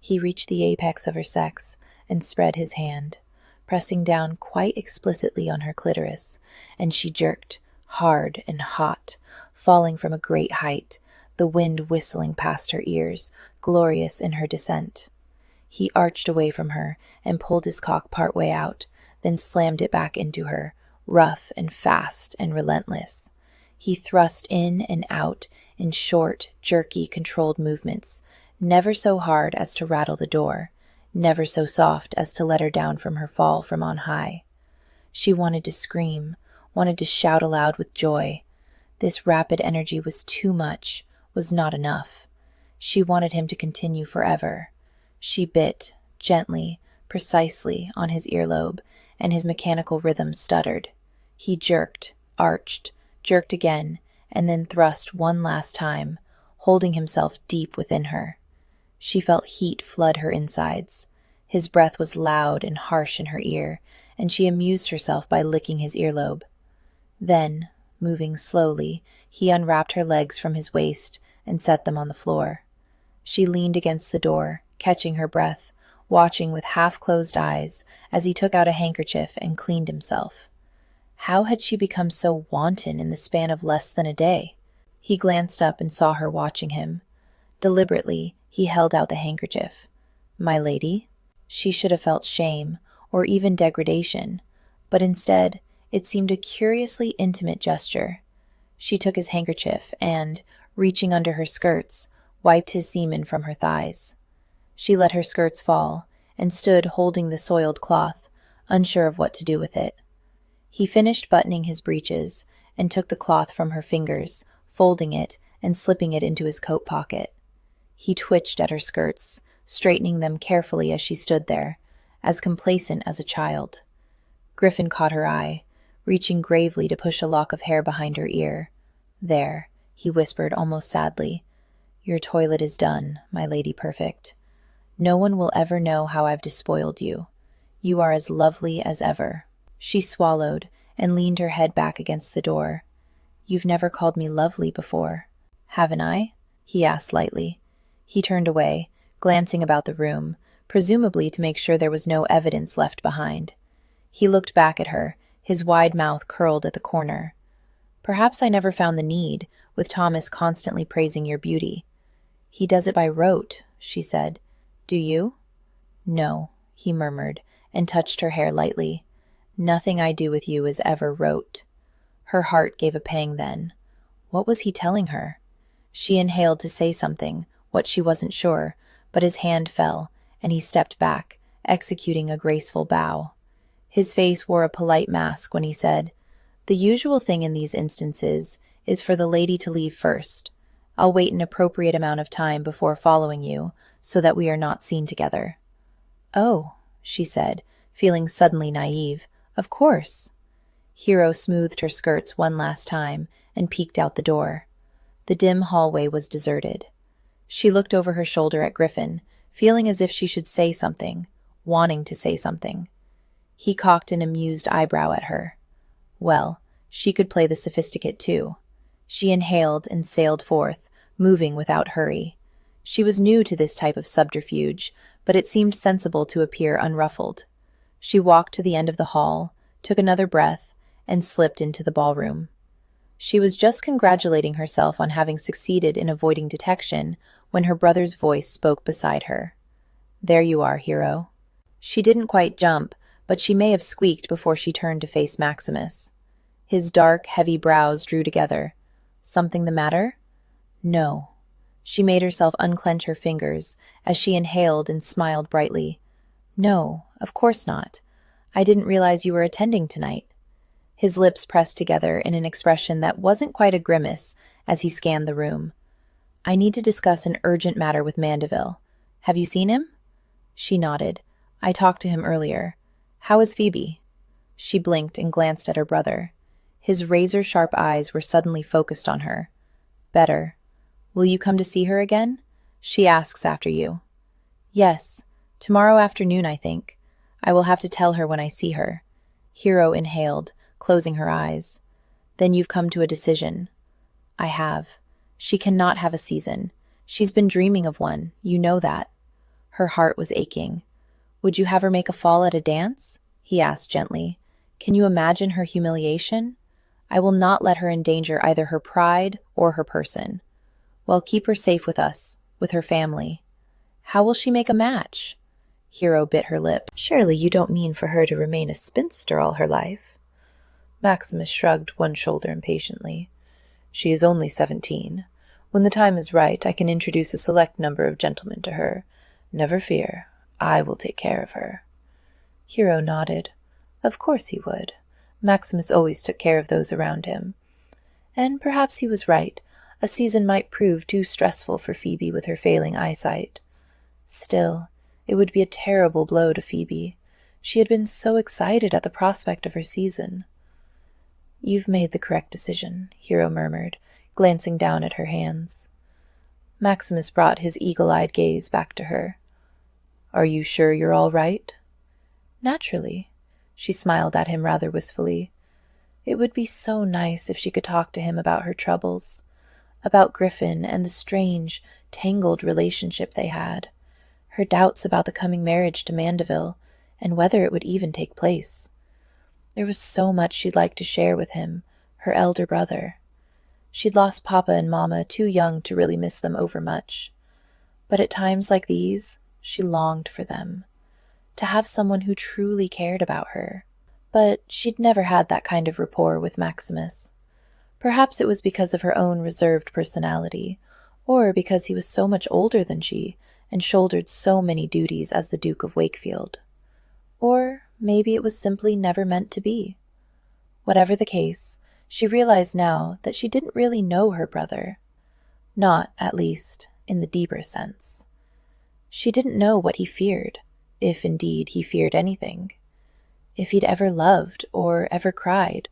He reached the apex of her sex and spread his hand, pressing down quite explicitly on her clitoris, and she jerked, hard and hot, falling from a great height, the wind whistling past her ears, glorious in her descent. He arched away from her and pulled his cock part way out, then slammed it back into her, rough and fast and relentless. He thrust in and out in short, jerky, controlled movements, never so hard as to rattle the door, never so soft as to let her down from her fall from on high. She wanted to scream, wanted to shout aloud with joy. This rapid energy was too much, was not enough. She wanted him to continue forever. She bit, gently, precisely, on his earlobe, and his mechanical rhythm stuttered. He jerked, arched, jerked again, and then thrust one last time, holding himself deep within her. She felt heat flood her insides. His breath was loud and harsh in her ear, and she amused herself by licking his earlobe. Then, moving slowly, he unwrapped her legs from his waist and set them on the floor. She leaned against the door, catching her breath, watching with half-closed eyes as he took out a handkerchief and cleaned himself. How had she become so wanton in the span of less than a day? He glanced up and saw her watching him. Deliberately, he held out the handkerchief. "My lady?" She should have felt shame, or even degradation, but instead, it seemed a curiously intimate gesture. She took his handkerchief and, reaching under her skirts, wiped his semen from her thighs. She let her skirts fall, and stood holding the soiled cloth, unsure of what to do with it. He finished buttoning his breeches, and took the cloth from her fingers, folding it and slipping it into his coat pocket. He twitched at her skirts, straightening them carefully as she stood there, as complacent as a child. Griffin caught her eye, reaching gravely to push a lock of hair behind her ear. "There," he whispered almost sadly. "Your toilet is done, my lady perfect. No one will ever know how I've despoiled you. You are as lovely as ever." She swallowed and leaned her head back against the door. "You've never called me lovely before, haven't I?" he asked lightly. He turned away, glancing about the room, presumably to make sure there was no evidence left behind. He looked back at her, his wide mouth curled at the corner. "Perhaps I never found the need, with Thomas constantly praising your beauty." "He does it by rote," she said. "Do you?" "No," he murmured, and touched her hair lightly. "Nothing I do with you is ever rote." Her heart gave a pang then. What was he telling her? She inhaled to say something, what she wasn't sure, but his hand fell, and he stepped back, executing a graceful bow. His face wore a polite mask when he said, "The usual thing in these instances is for the lady to leave first. I'll wait an appropriate amount of time before following you, so that we are not seen together." "Oh," she said, feeling suddenly naive. "Of course." Hero smoothed her skirts one last time and peeked out the door. The dim hallway was deserted. She looked over her shoulder at Griffin, feeling as if she should say something, wanting to say something. He cocked an amused eyebrow at her. Well, she could play the sophisticate too. She inhaled and sailed forth, moving without hurry. She was new to this type of subterfuge, but it seemed sensible to appear unruffled. She walked to the end of the hall, took another breath, and slipped into the ballroom. She was just congratulating herself on having succeeded in avoiding detection when her brother's voice spoke beside her. "There you are, Hero." She didn't quite jump, but she may have squeaked before she turned to face Maximus. His dark, heavy brows drew together. "Something the matter?" "No." She made herself unclench her fingers as she inhaled and smiled brightly. "No, of course not. I didn't realize you were attending tonight." His lips pressed together in an expression that wasn't quite a grimace as he scanned the room. "I need to discuss an urgent matter with Mandeville. Have you seen him?" She nodded. "I talked to him earlier. How is Phoebe?" She blinked and glanced at her brother. His razor-sharp eyes were suddenly focused on her. "Better. Will you come to see her again? She asks after you." "Yes. Tomorrow afternoon, I think. I will have to tell her when I see her." Hero inhaled, closing her eyes. "Then you've come to a decision." "I have. She cannot have a season. She's been dreaming of one, you know that." Her heart was aching. "Would you have her make a fall at a dance?" he asked gently. "Can you imagine her humiliation? I will not let her endanger either her pride or her person. Well, keep her safe with us, with her family." "How will she make a match?" Hero bit her lip. "Surely you don't mean for her to remain a spinster all her life?" Maximus shrugged one shoulder impatiently. "She is only 17. When the time is right, I can introduce a select number of gentlemen to her. Never fear, I will take care of her." Hero nodded. Of course he would. Maximus always took care of those around him. And perhaps he was right. A season might prove too stressful for Phoebe with her failing eyesight. Still, it would be a terrible blow to Phoebe. She had been so excited at the prospect of her season. "You've made the correct decision," Hero murmured, glancing down at her hands. Maximus brought his eagle-eyed gaze back to her. "Are you sure you're all right?" "Naturally." She smiled at him rather wistfully. It would be so nice if she could talk to him about her troubles, about Griffin and the strange, tangled relationship they had, her doubts about the coming marriage to Mandeville, and whether it would even take place. There was so much she'd like to share with him, her elder brother. She'd lost Papa and Mama too young to really miss them overmuch. But at times like these, she longed for them, to have someone who truly cared about her. But she'd never had that kind of rapport with Maximus. Perhaps it was because of her own reserved personality, or because he was so much older than she and shouldered so many duties as the Duke of Wakefield. Or maybe it was simply never meant to be. Whatever the case, she realized now that she didn't really know her brother. Not, at least, in the deeper sense. She didn't know what he feared, if indeed he feared anything. If he'd ever loved or ever cried,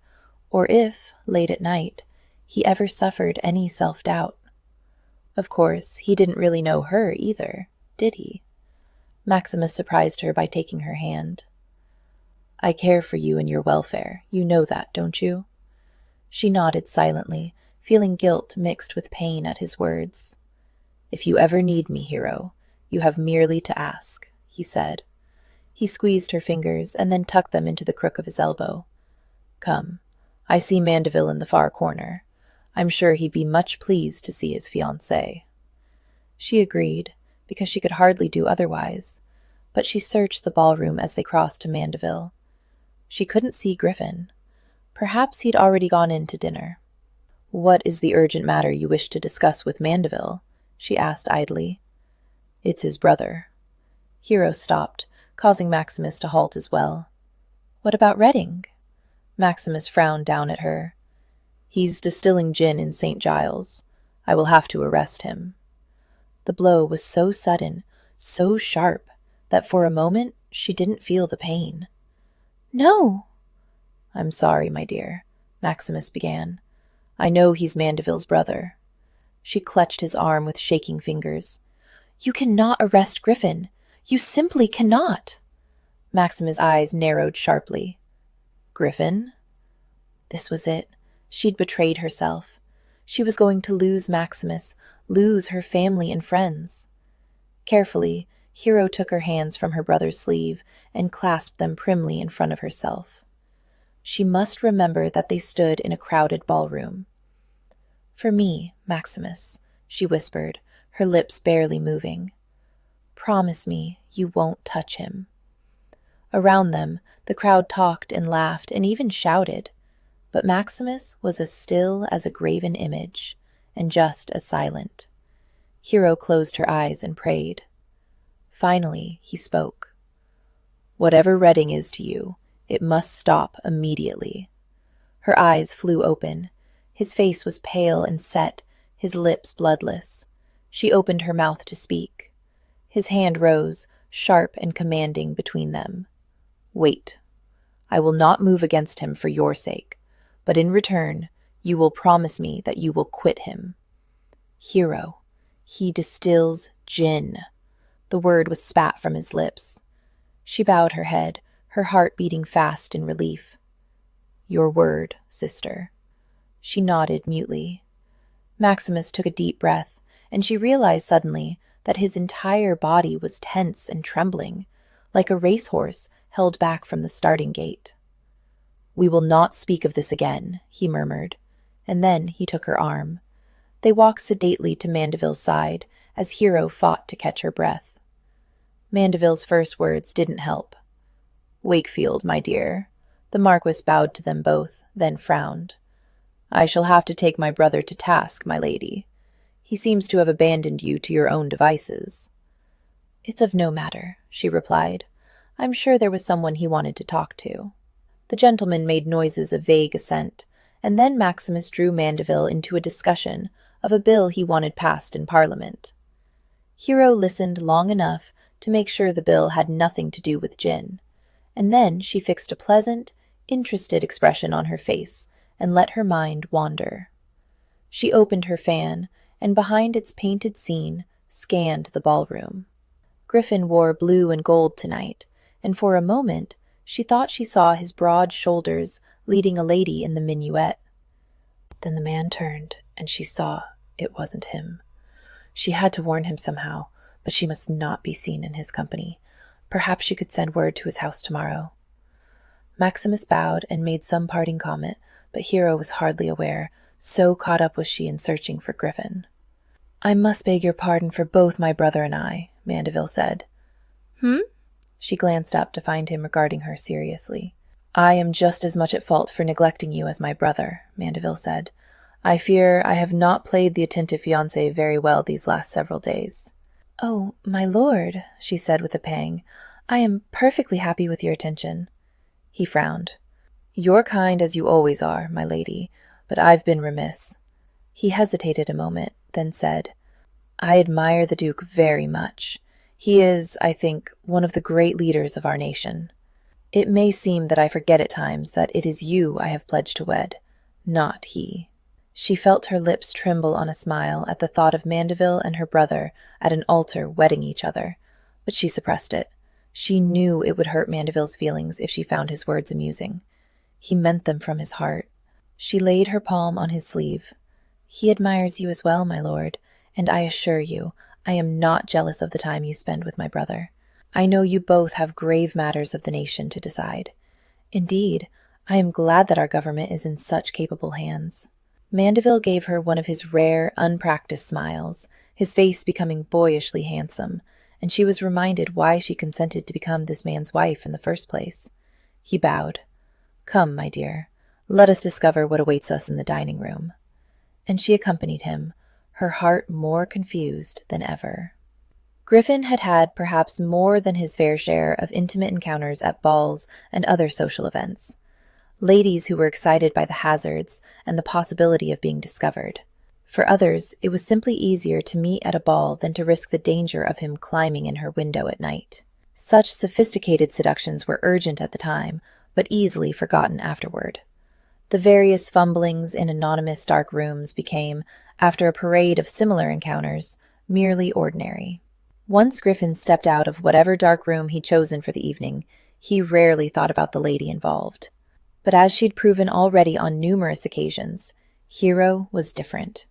or if, late at night, he ever suffered any self-doubt. Of course, he didn't really know her either, did he? Maximus surprised her by taking her hand. "I care for you and your welfare. You know that, don't you?" She nodded silently, feeling guilt mixed with pain at his words. "If you ever need me, Hero, you have merely to ask," he said. He squeezed her fingers and then tucked them into the crook of his elbow. "Come, I see Mandeville in the far corner. I'm sure he'd be much pleased to see his fiancée." She agreed, because she could hardly do otherwise, but she searched the ballroom as they crossed to Mandeville. She couldn't see Griffin. Perhaps he'd already gone in to dinner. "What is the urgent matter you wish to discuss with Mandeville?" she asked idly. "It's his brother." Hero stopped, causing Maximus to halt as well. "What about Reading?" Maximus frowned down at her. "He's distilling gin in St. Giles. I will have to arrest him." The blow was so sudden, so sharp, that for a moment she didn't feel the pain. "No!" "I'm sorry, my dear," Maximus began. "I know he's Mandeville's brother." She clutched his arm with shaking fingers. "You cannot arrest Griffin. You simply cannot." Maximus' eyes narrowed sharply. "Griffin?" This was it. She'd betrayed herself. She was going to lose Maximus, lose her family and friends. Carefully, Hero took her hands from her brother's sleeve and clasped them primly in front of herself. She must remember that they stood in a crowded ballroom. "For me, Maximus," she whispered, her lips barely moving. "Promise me you won't touch him." Around them, the crowd talked and laughed and even shouted, but Maximus was as still as a graven image, and just as silent. Hero closed her eyes and prayed. Finally, he spoke. "Whatever Reading is to you, it must stop immediately." Her eyes flew open. His face was pale and set, his lips bloodless. She opened her mouth to speak. His hand rose, sharp and commanding between them. "Wait. I will not move against him for your sake, but in return, you will promise me that you will quit him. Hero, he distills gin. The word was spat from his lips. She bowed her head, her heart beating fast in relief. Your word, sister. She nodded mutely. Maximus took a deep breath, and she realized suddenly that his entire body was tense and trembling, like a racehorse held back from the starting gate. We will not speak of this again, he murmured, and then he took her arm. They walked sedately to Mandeville's side as Hero fought to catch her breath. Mandeville's first words didn't help. Wakefield, my dear. The Marquis bowed to them both, then frowned. I shall have to take my brother to task, my lady. He seems to have abandoned you to your own devices. It's of no matter, she replied. I'm sure there was someone he wanted to talk to. The gentleman made noises of vague assent, and then Maximus drew Mandeville into a discussion of a bill he wanted passed in Parliament. Hero listened long enough to make sure the bill had nothing to do with gin, and then she fixed a pleasant, interested expression on her face and let her mind wander. She opened her fan, and behind its painted scene scanned the ballroom. Griffin wore blue and gold tonight, and for a moment she thought she saw his broad shoulders leading a lady in the minuet. Then the man turned, and she saw it wasn't him. She had to warn him somehow, but she must not be seen in his company. Perhaps she could send word to his house tomorrow. Maximus bowed and made some parting comment, but Hero was hardly aware, so caught up was she in searching for Griffin. I must beg your pardon for both my brother and I, Mandeville said. She glanced up to find him regarding her seriously. I am just as much at fault for neglecting you as my brother, Mandeville said. I fear I have not played the attentive fiancé very well these last several days. Oh, my lord, she said with a pang, I am perfectly happy with your attention. He frowned. You're kind as you always are, my lady, but I've been remiss. He hesitated a moment, then said, I admire the Duke very much. He is, I think, one of the great leaders of our nation. It may seem that I forget at times that it is you I have pledged to wed, not he. She felt her lips tremble on a smile at the thought of Mandeville and her brother at an altar wedding each other, but she suppressed it. She knew it would hurt Mandeville's feelings if she found his words amusing. He meant them from his heart. She laid her palm on his sleeve. He admires you as well, my lord, and I assure you, I am not jealous of the time you spend with my brother. I know you both have grave matters of the nation to decide. Indeed, I am glad that our government is in such capable hands. Mandeville gave her one of his rare, unpracticed smiles, his face becoming boyishly handsome, and she was reminded why she consented to become this man's wife in the first place. He bowed. Come, my dear, let us discover what awaits us in the dining room. And she accompanied him, her heart more confused than ever. Griffin had had perhaps more than his fair share of intimate encounters at balls and other social events. Ladies who were excited by the hazards and the possibility of being discovered. For others, it was simply easier to meet at a ball than to risk the danger of him climbing in her window at night. Such sophisticated seductions were urgent at the time, but easily forgotten afterward. The various fumblings in anonymous dark rooms became, after a parade of similar encounters, merely ordinary. Once Griffin stepped out of whatever dark room he'd chosen for the evening, he rarely thought about the lady involved. But as she'd proven already on numerous occasions, Hero was different.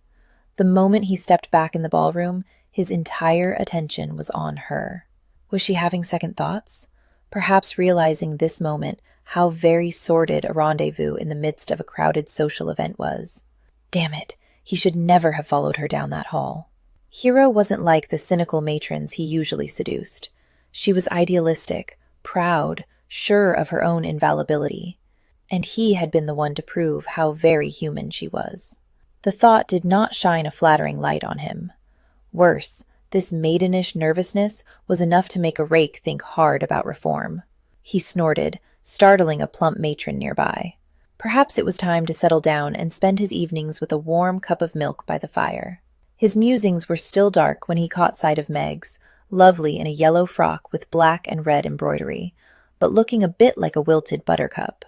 The moment he stepped back in the ballroom, his entire attention was on her. Was she having second thoughts? Perhaps realizing this moment how very sordid a rendezvous in the midst of a crowded social event was. Damn it, he should never have followed her down that hall. Hero wasn't like the cynical matrons he usually seduced. She was idealistic, proud, sure of her own infallibility. And he had been the one to prove how very human she was. The thought did not shine a flattering light on him. Worse, this maidenish nervousness was enough to make a rake think hard about reform. He snorted, startling a plump matron nearby. Perhaps it was time to settle down and spend his evenings with a warm cup of milk by the fire. His musings were still dark when he caught sight of Meg's, lovely in a yellow frock with black and red embroidery, but looking a bit like a wilted buttercup.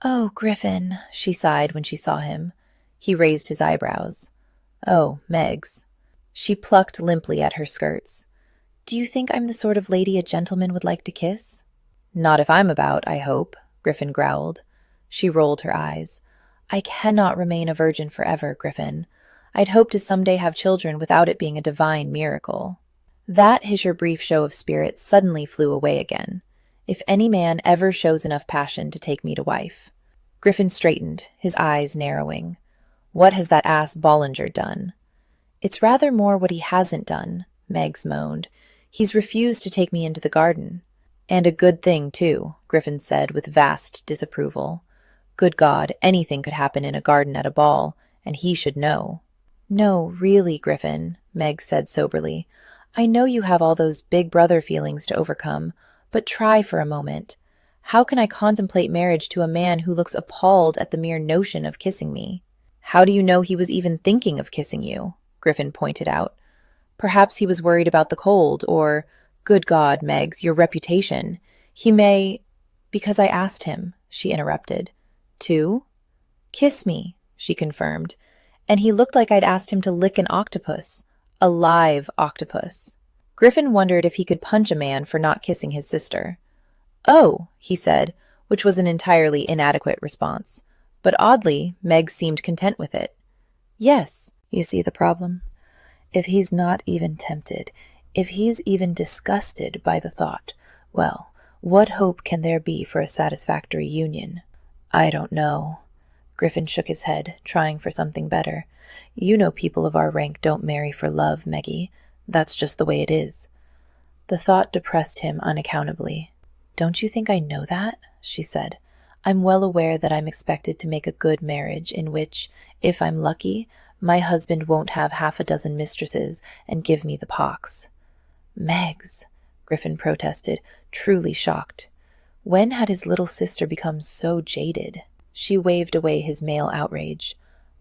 "Oh, Griffin," she sighed when she saw him. He raised his eyebrows. "Oh, Megs." She plucked limply at her skirts. "Do you think I'm the sort of lady a gentleman would like to kiss?" "Not if I'm about, I hope," Griffin growled. She rolled her eyes. "I cannot remain a virgin forever, Griffin. I'd hope to someday have children without it being a divine miracle." That his brief show of spirit suddenly flew away again. "If any man ever shows enough passion to take me to wife." Griffin straightened, his eyes narrowing. "What has that ass Bollinger done?" "It's rather more what he hasn't done," Megs moaned. "He's refused to take me into the garden." "And a good thing, too," Griffin said with vast disapproval. "Good God, anything could happen in a garden at a ball, and he should know." "No, really, Griffin," Meg said soberly. "I know you have all those big brother feelings to overcome, but try for a moment. How can I contemplate marriage to a man who looks appalled at the mere notion of kissing me?" "How do you know he was even thinking of kissing you?" Griffin pointed out. "Perhaps he was worried about the cold, or, good God, Megs, your reputation. He may—" "Because I asked him," she interrupted. "To?" "Kiss me," she confirmed. "And he looked like I'd asked him to lick an octopus. A live octopus." Griffin wondered if he could punch a man for not kissing his sister. "Oh," he said, which was an entirely inadequate response. But oddly, Meg seemed content with it. "Yes." "You see the problem? If he's not even tempted, if he's even disgusted by the thought, well, what hope can there be for a satisfactory union?" "I don't know." Griffin shook his head, trying for something better. "You know people of our rank don't marry for love, Meggie. That's just the way it is." The thought depressed him unaccountably. "Don't you think I know that?" she said. "I'm well aware that I'm expected to make a good marriage in which, if I'm lucky, my husband won't have half a dozen mistresses and give me the pox." "Megs," Griffin protested, truly shocked. When had his little sister become so jaded? She waved away his male outrage.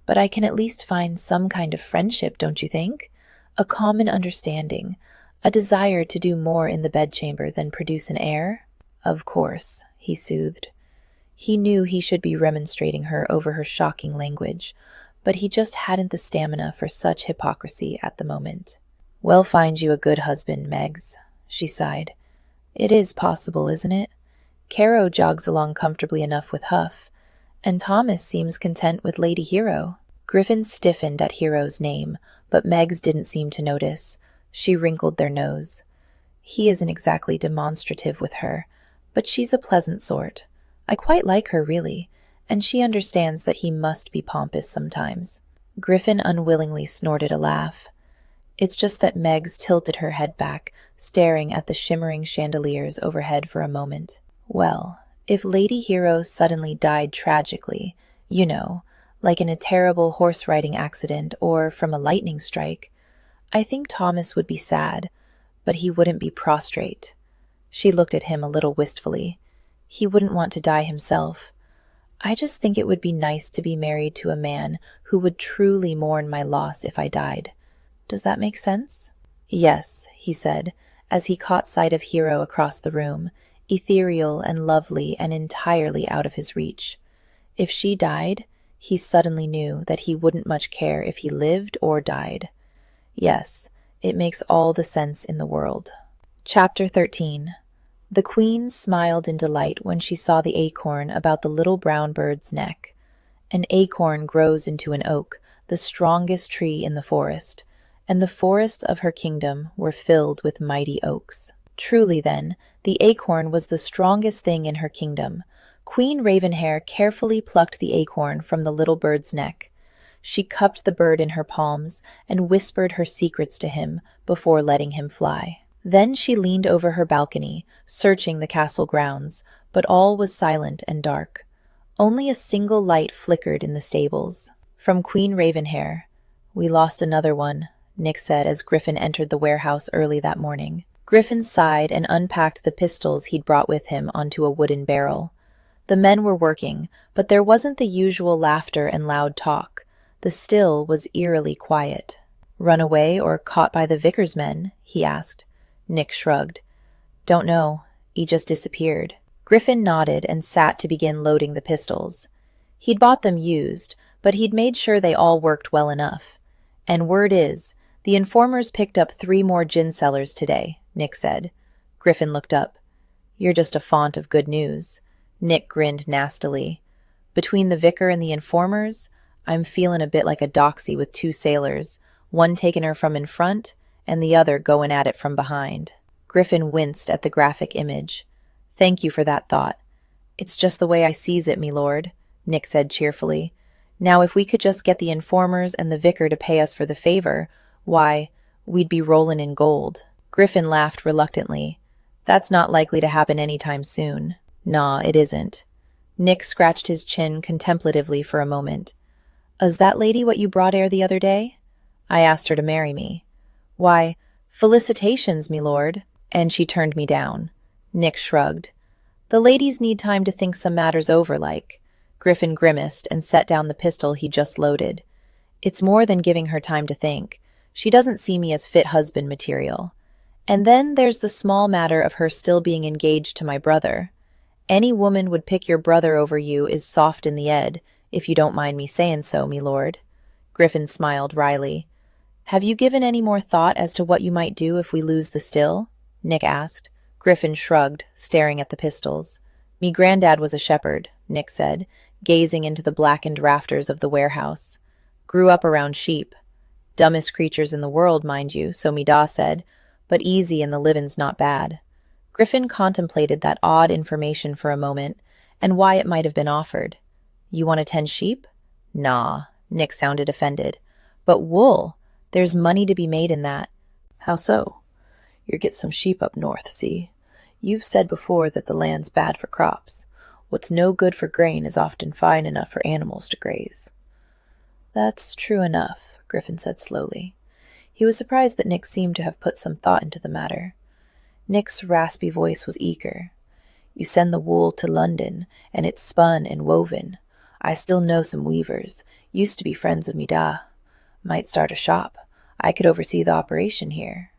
"But I can at least find some kind of friendship, don't you think? A common understanding, a desire to do more in the bedchamber than produce an heir?" "Of course," he soothed. He knew he should be remonstrating her over her shocking language, but he just hadn't the stamina for such hypocrisy at the moment. "Well, find you a good husband, Megs," she sighed. "It is possible, isn't it? Caro jogs along comfortably enough with Huff, and Thomas seems content with Lady Hero." Griffin stiffened at Hero's name, but Megs didn't seem to notice. She wrinkled their nose. "He isn't exactly demonstrative with her, but she's a pleasant sort. I quite like her, really, and she understands that he must be pompous sometimes." Griffin unwillingly snorted a laugh. It's just that Megs tilted her head back, staring at the shimmering chandeliers overhead for a moment. "Well, if Lady Hero suddenly died tragically, you know, like in a terrible horse-riding accident or from a lightning strike, I think Thomas would be sad, but he wouldn't be prostrate." She looked at him a little wistfully. "He wouldn't want to die himself. I just think it would be nice to be married to a man who would truly mourn my loss if I died. Does that make sense?" "Yes," he said, as he caught sight of Hero across the room, ethereal and lovely and entirely out of his reach. If she died, he suddenly knew that he wouldn't much care if he lived or died. Yes, it makes all the sense in the world. Chapter 13. The Queen smiled in delight when she saw the acorn about the little brown bird's neck. An acorn grows into an oak, the strongest tree in the forest, and the forests of her kingdom were filled with mighty oaks. Truly, then, the acorn was the strongest thing in her kingdom. Queen Ravenhair carefully plucked the acorn from the little bird's neck. She cupped the bird in her palms and whispered her secrets to him before letting him fly. Then she leaned over her balcony, searching the castle grounds, but all was silent and dark. Only a single light flickered in the stables. From Queen Ravenhair. "We lost another one," Nick said as Griffin entered the warehouse early that morning. Griffin sighed and unpacked the pistols he'd brought with him onto a wooden barrel. The men were working, but there wasn't the usual laughter and loud talk. The still was eerily quiet. "Run away or caught by the vicar's men?" he asked. Nick shrugged. "Don't know. He just disappeared." Griffin nodded and sat to begin loading the pistols. He'd bought them used, but he'd made sure they all worked well enough. And word is, the informers picked up 3 more gin cellars today, Nick said. Griffin looked up. You're just a font of good news. Nick grinned nastily. Between the vicar and the informers, I'm feeling a bit like a doxy with 2 sailors, one taking her from in front and the other going at it from behind. Griffin winced at the graphic image. Thank you for that thought. It's just the way I sees it, me lord, Nick said cheerfully. Now if we could just get the informers and the vicar to pay us for the favor, why, we'd be rolling in gold. Griffin laughed reluctantly. That's not likely to happen anytime soon. Nah, it isn't. Nick scratched his chin contemplatively for a moment. Is that lady what you brought the other day? I asked her to marry me. Why, felicitations, me lord. And she turned me down. Nick shrugged. The ladies need time to think some matters over, like. Griffin grimaced and set down the pistol he just loaded. It's more than giving her time to think. She doesn't see me as fit husband material. And then there's the small matter of her still being engaged to my brother. Any woman would pick your brother over you is soft in the ed, if you don't mind me saying so, me lord. Griffin smiled wryly. Have you given any more thought as to what you might do if we lose the still? Nick asked. Griffin shrugged, staring at the pistols. Me granddad was a shepherd, Nick said, gazing into the blackened rafters of the warehouse. Grew up around sheep. Dumbest creatures in the world, mind you, so me da said, but easy and the livin's not bad. Griffin contemplated that odd information for a moment, and why it might have been offered. You want to tend sheep? Nah, Nick sounded offended. But wool, there's money to be made in that. How so? You get some sheep up north, see? You've said before that the land's bad for crops. What's no good for grain is often fine enough for animals to graze. That's true enough, Griffin said slowly. He was surprised that Nick seemed to have put some thought into the matter. Nick's raspy voice was eager. You send the wool to London, and it's spun and woven. I still know some weavers. Used to be friends of me da. Might start a shop. I could oversee the operation here.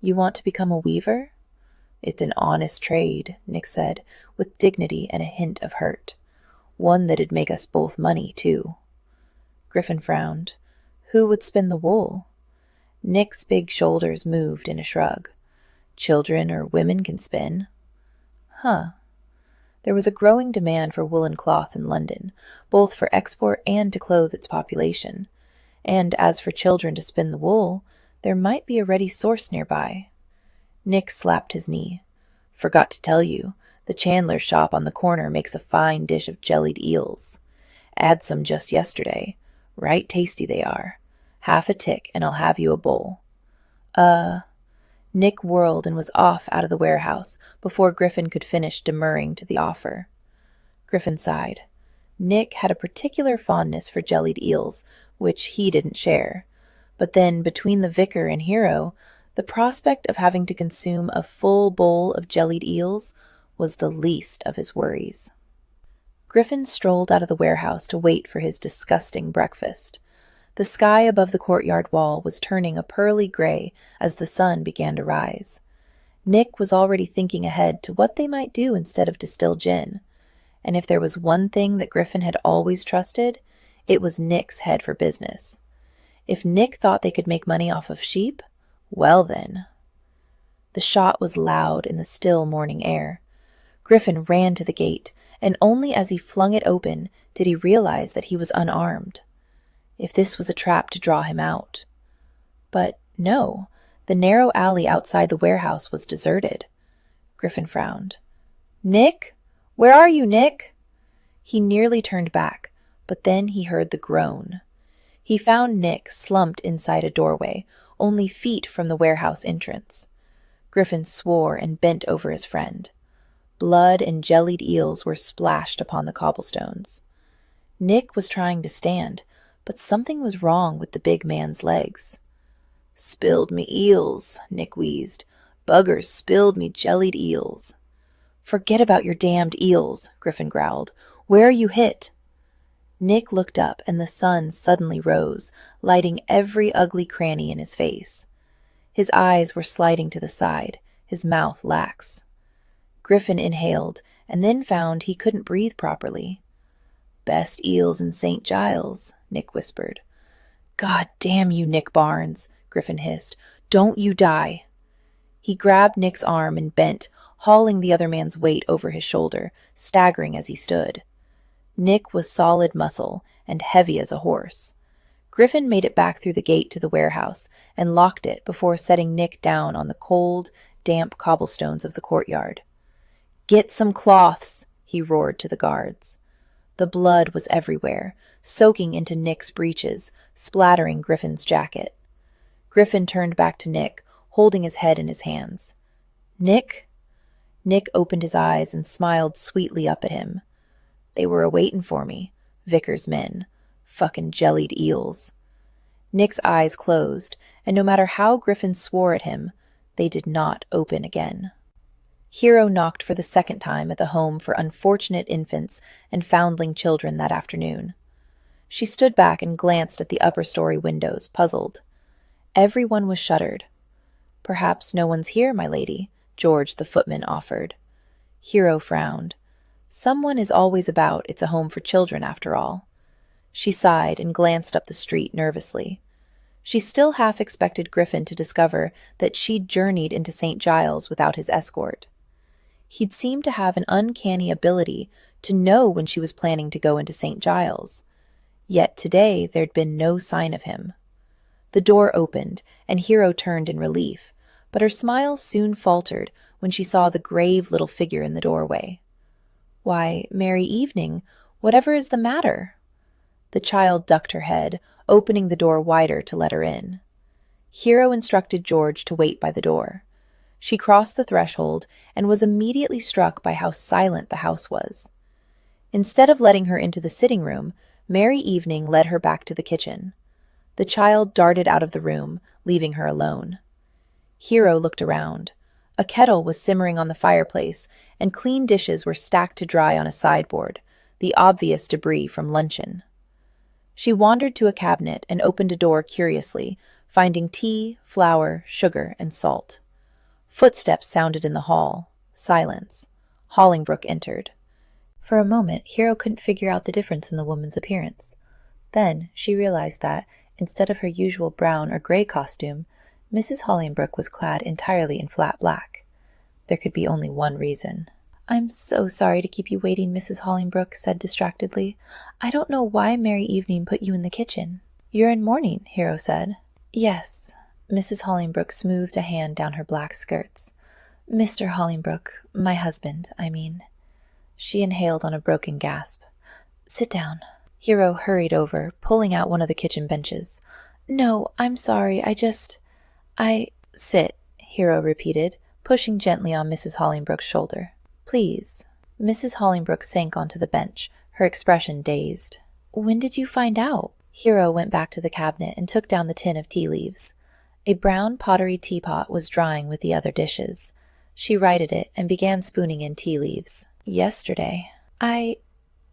You want to become a weaver? It's an honest trade, Nick said, with dignity and a hint of hurt. One that'd make us both money, too. Griffin frowned. Who would spin the wool? Nick's big shoulders moved in a shrug. Children or women can spin. Huh. There was a growing demand for woolen cloth in London, both for export and to clothe its population. And as for children to spin the wool, there might be a ready source nearby. Nick slapped his knee. Forgot to tell you, the chandler's shop on the corner makes a fine dish of jellied eels. Had some just yesterday. Right tasty they are. Half a tick, and I'll have you a bowl. Nick whirled and was off out of the warehouse before Griffin could finish demurring to the offer. Griffin sighed. Nick had a particular fondness for jellied eels, which he didn't share. But then, between the vicar and Hero, the prospect of having to consume a full bowl of jellied eels was the least of his worries. Griffin strolled out of the warehouse to wait for his disgusting breakfast. The sky above the courtyard wall was turning a pearly gray as the sun began to rise. Nick was already thinking ahead to what they might do instead of distill gin. And if there was one thing that Griffin had always trusted, it was Nick's head for business. If Nick thought they could make money off of sheep, well then. The shot was loud in the still morning air. Griffin ran to the gate, and only as he flung it open did he realize that he was unarmed. If this was a trap to draw him out. But no, the narrow alley outside the warehouse was deserted. Griffin frowned. Nick? Where are you, Nick? He nearly turned back, but then he heard the groan. He found Nick slumped inside a doorway, only feet from the warehouse entrance. Griffin swore and bent over his friend. Blood and jellied eels were splashed upon the cobblestones. Nick was trying to stand, but something was wrong with the big man's legs. Spilled me eels, Nick wheezed. Buggers spilled me jellied eels. Forget about your damned eels, Griffin growled. Where are you hit? Nick looked up, and the sun suddenly rose, lighting every ugly cranny in his face. His eyes were sliding to the side, his mouth lax. Griffin inhaled and then found he couldn't breathe properly. "Best eels in St. Giles," Nick whispered. "God damn you, Nick Barnes," Griffin hissed. "Don't you die." He grabbed Nick's arm and bent, hauling the other man's weight over his shoulder, staggering as he stood. Nick was solid muscle and heavy as a horse. Griffin made it back through the gate to the warehouse and locked it before setting Nick down on the cold, damp cobblestones of the courtyard. "Get some cloths," he roared to the guards. The blood was everywhere, soaking into Nick's breeches, splattering Griffin's jacket. Griffin turned back to Nick, holding his head in his hands. "Nick?" Nick opened his eyes and smiled sweetly up at him. "They were a-waitin' for me, Vickers' men. Fucking jellied eels." Nick's eyes closed, and no matter how Griffin swore at him, they did not open again. Hero knocked for the second time at the home for unfortunate infants and foundling children that afternoon. She stood back and glanced at the upper-story windows, puzzled. Everyone was shuttered. "Perhaps no one's here, my lady," George the footman offered. Hero frowned. "Someone is always about. It's a home for children, after all." She sighed and glanced up the street nervously. She still half expected Griffin to discover that she'd journeyed into St. Giles without his escort. He'd seemed to have an uncanny ability to know when she was planning to go into St. Giles. Yet today there'd been no sign of him. The door opened, and Hero turned in relief, but her smile soon faltered when she saw the grave little figure in the doorway. "Why, merry evening. Whatever is the matter?" The child ducked her head, opening the door wider to let her in. Hero instructed George to wait by the door. She crossed the threshold and was immediately struck by how silent the house was. Instead of letting her into the sitting room, Merry Evening led her back to the kitchen. The child darted out of the room, leaving her alone. Hero looked around. A kettle was simmering on the fireplace, and clean dishes were stacked to dry on a sideboard, the obvious debris from luncheon. She wandered to a cabinet and opened a door curiously, finding tea, flour, sugar, and salt. Footsteps sounded in the hall. Silence. Hollingbrooke entered. For a moment, Hero couldn't figure out the difference in the woman's appearance. Then she realized that, instead of her usual brown or gray costume, Mrs. Hollingbrooke was clad entirely in flat black. There could be only one reason. "I'm so sorry to keep you waiting," Mrs. Hollingbrooke said distractedly. "I don't know why Merry Evening put you in the kitchen." "You're in mourning," Hero said. "Yes." Mrs. Hollingbrooke smoothed a hand down her black skirts. "Mr. Hollingbrooke, my husband, I mean." She inhaled on a broken gasp. "Sit down." Hero hurried over, pulling out one of the kitchen benches. "No, I'm sorry, Sit," Hero repeated, pushing gently on Mrs. Hollingbrooke's shoulder. "Please." Mrs. Hollingbrooke sank onto the bench, her expression dazed. "When did you find out?" Hero went back to the cabinet and took down the tin of tea leaves. A brown pottery teapot was drying with the other dishes. She righted it and began spooning in tea leaves. "Yesterday."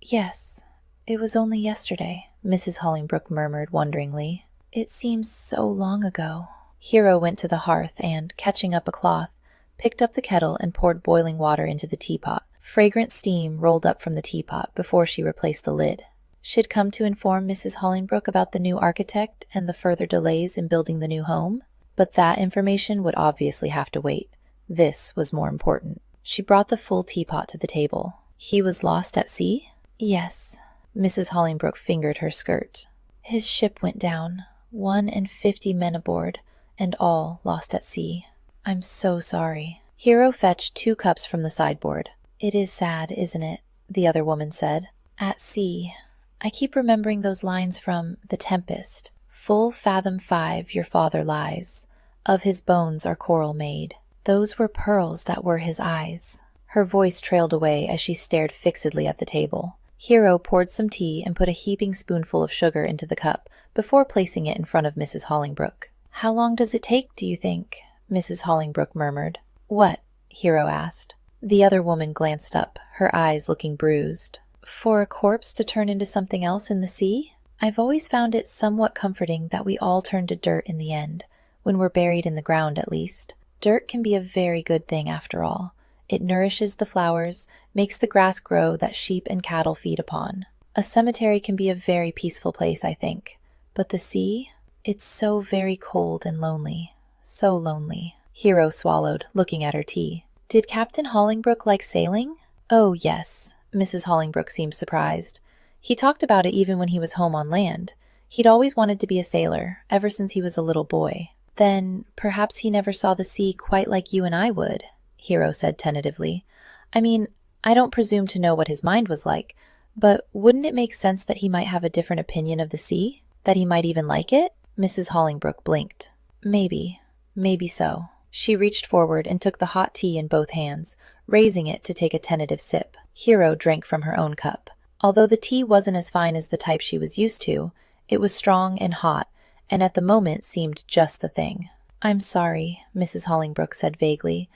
Yes, it was only yesterday," Mrs. Hollingbrooke murmured wonderingly. "It seems so long ago." Hero went to the hearth and, catching up a cloth, picked up the kettle and poured boiling water into the teapot. Fragrant steam rolled up from the teapot before she replaced the lid. She'd come to inform Mrs. Hollingbrooke about the new architect and the further delays in building the new home, but that information would obviously have to wait. This was more important. She brought the full teapot to the table. "He was lost at sea?" "Yes." Mrs. Hollingbrooke fingered her skirt. "His ship went down, 51 men aboard, and all lost at sea. I'm so sorry." Hero fetched 2 cups from the sideboard. "It is sad, isn't it?" the other woman said. "At sea. I keep remembering those lines from The Tempest. 'Full fathom 5 your father lies. Of his bones are coral made. Those were pearls that were his eyes.'" Her voice trailed away as she stared fixedly at the table. Hero poured some tea and put a heaping spoonful of sugar into the cup before placing it in front of Mrs. Hollingbrooke. "How long does it take, do you think?" Mrs. Hollingbrooke murmured. "What?" Hero asked. The other woman glanced up, her eyes looking bruised. "For a corpse to turn into something else in the sea? I've always found it somewhat comforting that we all turn to dirt in the end, when we're buried in the ground at least. Dirt can be a very good thing after all. It nourishes the flowers, makes the grass grow that sheep and cattle feed upon. A cemetery can be a very peaceful place, I think. But the sea? It's so very cold and lonely. So lonely. Hero swallowed, looking at her tea. Did Captain Hollingbrooke like sailing? Oh, yes. Mrs. Hollingbrooke seemed surprised. He talked about it even when he was home on land. He'd always wanted to be a sailor, ever since he was a little boy. Then perhaps he never saw the sea quite like you and I would, Hero said tentatively. I mean, I don't presume to know what his mind was like, but wouldn't it make sense that he might have a different opinion of the sea? That he might even like it? Mrs. Hollingbrooke blinked. Maybe so. She reached forward and took the hot tea in both hands, raising it to take a tentative sip. Hero drank from her own cup. Although the tea wasn't as fine as the type she was used to, it was strong and hot, and at the moment seemed just the thing. I'm sorry, Mrs. Hollingbrooke said vaguely.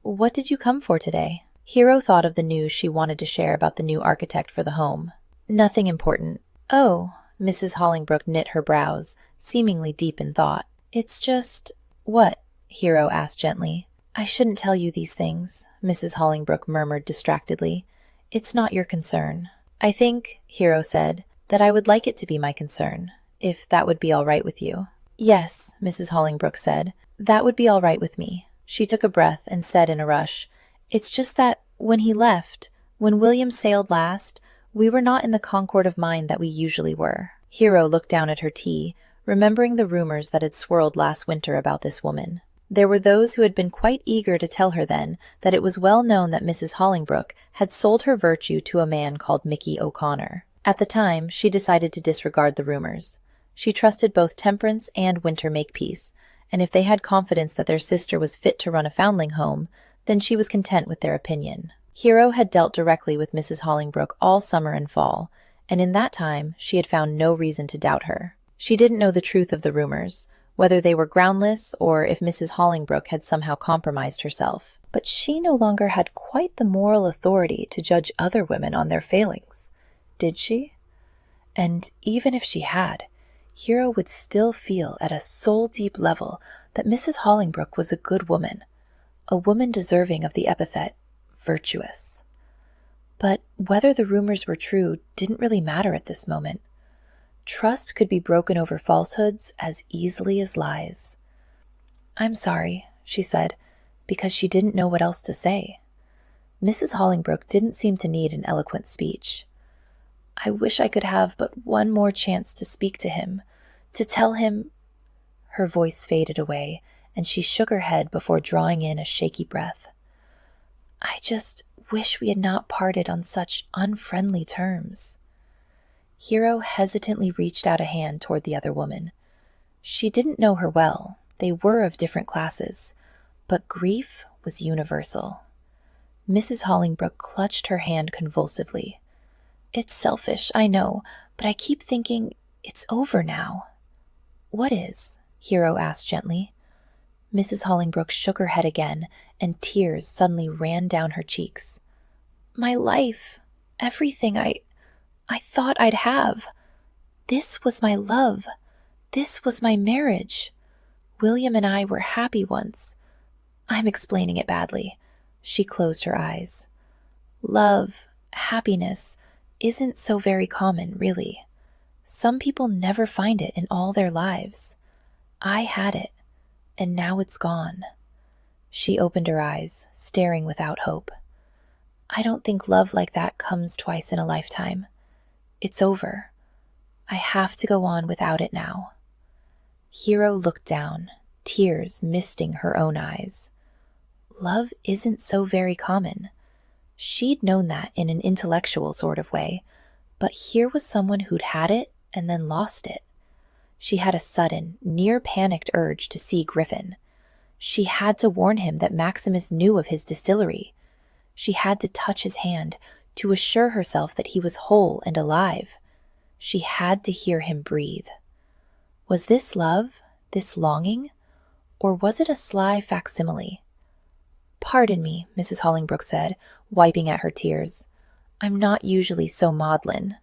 What did you come for today? Hero thought of the news she wanted to share about the new architect for the home. Nothing important. Oh, Mrs. Hollingbrooke knit her brows, seemingly deep in thought. It's just... What? Hero asked gently. I shouldn't tell you these things, Mrs. Hollingbrooke murmured distractedly. It's not your concern. I think, Hero said, that I would like it to be my concern, if that would be all right with you. Yes, Mrs. Hollingbrooke said, that would be all right with me. She took a breath and said in a rush, It's just that when he left, when William sailed last, we were not in the concord of mind that we usually were. Hero looked down at her tea, remembering the rumors that had swirled last winter about this woman. There were those who had been quite eager to tell her then that it was well known that Mrs. Hollingbrooke had sold her virtue to a man called Mickey O'Connor. At the time, she decided to disregard the rumors. She trusted both Temperance and Winter Makepeace, and if they had confidence that their sister was fit to run a foundling home, then she was content with their opinion. Hero had dealt directly with Mrs. Hollingbrooke all summer and fall, and in that time she had found no reason to doubt her. She didn't know the truth of the rumors, whether they were groundless or if Mrs. Hollingbrooke had somehow compromised herself. But she no longer had quite the moral authority to judge other women on their failings. Did she? And even if she had, Hero would still feel at a soul-deep level that Mrs. Hollingbrooke was a good woman, a woman deserving of the epithet virtuous. But whether the rumors were true didn't really matter at this moment. Trust could be broken over falsehoods as easily as lies. I'm sorry, she said, because she didn't know what else to say. Mrs. Hollingbrooke didn't seem to need an eloquent speech. I wish I could have but one more chance to speak to him, to tell him... Her voice faded away, and she shook her head before drawing in a shaky breath. I just wish we had not parted on such unfriendly terms. Hero hesitantly reached out a hand toward the other woman. She didn't know her well. They were of different classes, but grief was universal. Mrs. Hollingbrooke clutched her hand convulsively. It's selfish, I know, but I keep thinking it's over now. What is? Hero asked gently. Mrs. Hollingbrooke shook her head again, and tears suddenly ran down her cheeks. My life, everything I thought I'd have. This was my love. This was my marriage. William and I were happy once. I'm explaining it badly. She closed her eyes. Love, happiness, isn't so very common, really. Some people never find it in all their lives. I had it, and now it's gone. She opened her eyes, staring without hope. I don't think love like that comes twice in a lifetime. It's over. I have to go on without it now. Hero looked down, tears misting her own eyes. Love isn't so very common. She'd known that in an intellectual sort of way, but here was someone who'd had it and then lost it. She had a sudden, near-panicked urge to see Griffin. She had to warn him that Maximus knew of his distillery. She had to touch his hand, to assure herself that he was whole and alive. She had to hear him breathe. Was this love, this longing, or was it a sly facsimile? Pardon me, Mrs. Hollingbrooke said, wiping at her tears. I'm not usually so maudlin.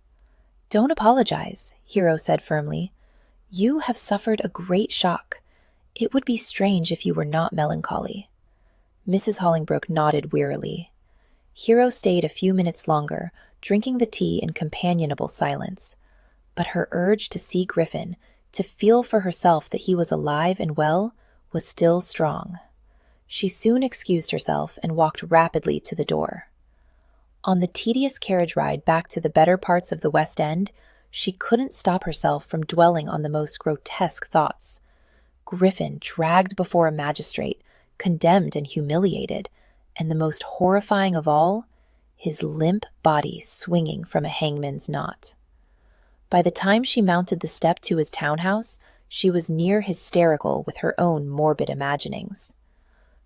Don't apologize, Hero said firmly. You have suffered a great shock. It would be strange if you were not melancholy. Mrs. Hollingbrooke nodded wearily. Hero stayed a few minutes longer, drinking the tea in companionable silence. But her urge to see Griffin, to feel for herself that he was alive and well, was still strong. She soon excused herself and walked rapidly to the door. On the tedious carriage ride back to the better parts of the West End, she couldn't stop herself from dwelling on the most grotesque thoughts. Griffin dragged before a magistrate, condemned and humiliated, and the most horrifying of all, his limp body swinging from a hangman's knot. By the time she mounted the step to his townhouse, she was near hysterical with her own morbid imaginings.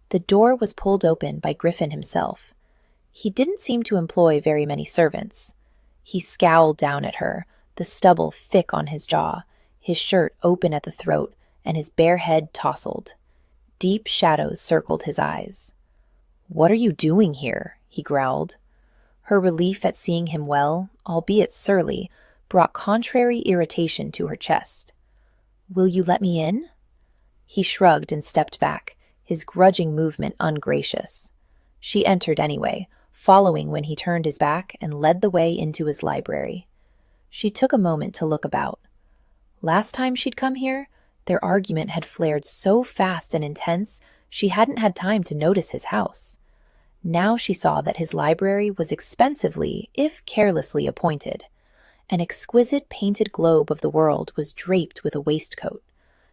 The door was pulled open by Griffin himself. He didn't seem to employ very many servants. He scowled down at her, the stubble thick on his jaw, his shirt open at the throat, and his bare head tousled. Deep shadows circled his eyes. "What are you doing here?" he growled. Her relief at seeing him well, albeit surly, brought contrary irritation to her chest. "Will you let me in?" He shrugged and stepped back, his grudging movement ungracious. She entered anyway, following when he turned his back and led the way into his library. She took a moment to look about. Last time she'd come here, their argument had flared so fast and intense she hadn't had time to notice his house. Now she saw that his library was expensively, if carelessly, appointed. An exquisite painted globe of the world was draped with a waistcoat.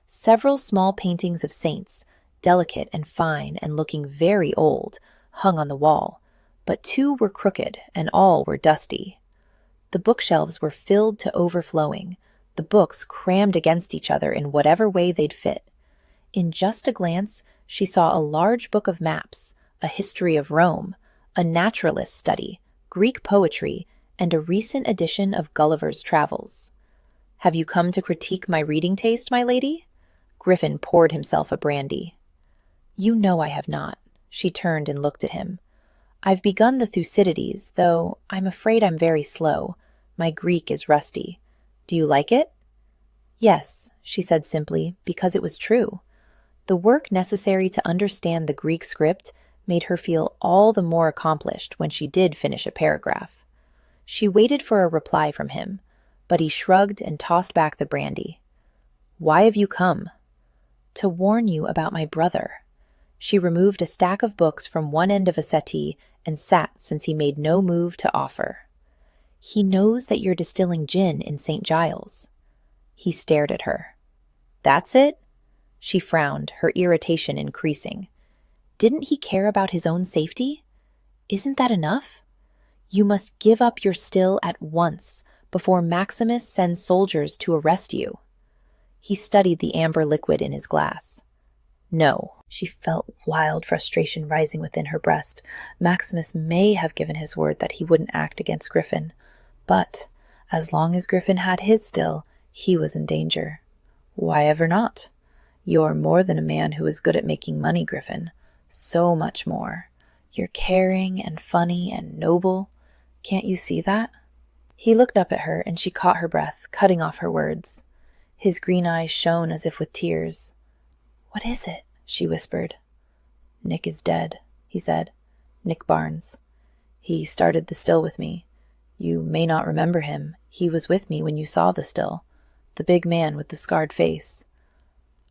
Several small paintings of saints, delicate and fine and looking very old, hung on the wall, but 2 were crooked and all were dusty. The bookshelves were filled to overflowing, the books crammed against each other in whatever way they'd fit. In just a glance, she saw a large book of maps, a history of Rome, a naturalist study, Greek poetry, and a recent edition of Gulliver's Travels. "Have you come to critique my reading taste, my lady?" Griffin poured himself a brandy. "You know I have not." She turned and looked at him. "I've begun the Thucydides, though I'm afraid I'm very slow. My Greek is rusty. Do you like it?" "Yes," she said simply, because it was true. The work necessary to understand the Greek script made her feel all the more accomplished when she did finish a paragraph. She waited for a reply from him, but he shrugged and tossed back the brandy. "Why have you come?" "To warn you about my brother." She removed a stack of books from one end of a settee and sat since he made no move to offer. "He knows that you're distilling gin in St. Giles." He stared at her. "That's it?" She frowned, her irritation increasing. Didn't he care about his own safety? Isn't that enough? You must give up your still at once, before Maximus sends soldiers to arrest you. He studied the amber liquid in his glass. No, she felt wild frustration rising within her breast. Maximus may have given his word that he wouldn't act against Griffin, but as long as Griffin had his still, he was in danger. Why ever not? You're more than a man who is good at making money, Griffin. So much more. You're caring and funny and noble. Can't you see that? He looked up at her and she caught her breath, cutting off her words. His green eyes shone as if with tears. "What is it?" she whispered. "Nick is dead," he said. "Nick Barnes. He started the still with me. You may not remember him. He was with me when you saw the still. The big man with the scarred face."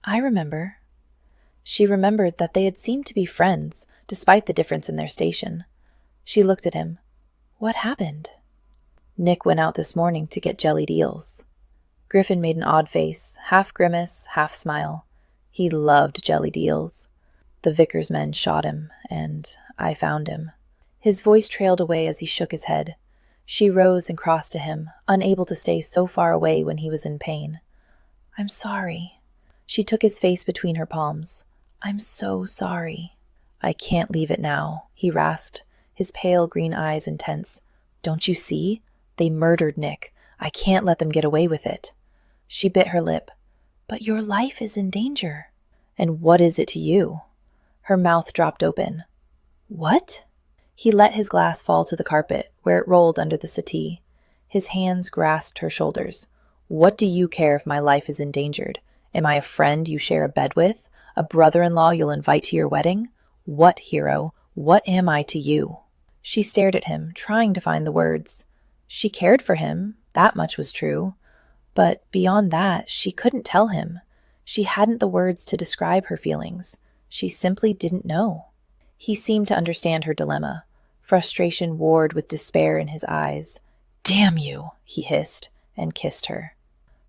"I remember." She remembered that they had seemed to be friends, despite the difference in their station. She looked at him. "What happened?" "Nick went out this morning to get jellied eels." Griffin made an odd face, half grimace, half smile. He loved jellied eels. "The vicar's men shot him, and I found him." His voice trailed away as he shook his head. She rose and crossed to him, unable to stay so far away when he was in pain. "I'm sorry." She took his face between her palms. "I'm so sorry." "I can't leave it now," he rasped, his pale green eyes intense. "Don't you see? They murdered Nick. I can't let them get away with it." She bit her lip. "But your life is in danger." "And what is it to you?" Her mouth dropped open. "What?" He let his glass fall to the carpet, where it rolled under the settee. His hands grasped her shoulders. "What do you care if my life is endangered? Am I a friend you share a bed with? A brother-in-law you'll invite to your wedding? What, Hero? What am I to you? She stared at him, trying to find the words. She cared for him, that much was true. But beyond that, she couldn't tell him. She hadn't the words to describe her feelings. She simply didn't know. He seemed to understand her dilemma. Frustration warred with despair in his eyes. "Damn you," he hissed, and kissed her.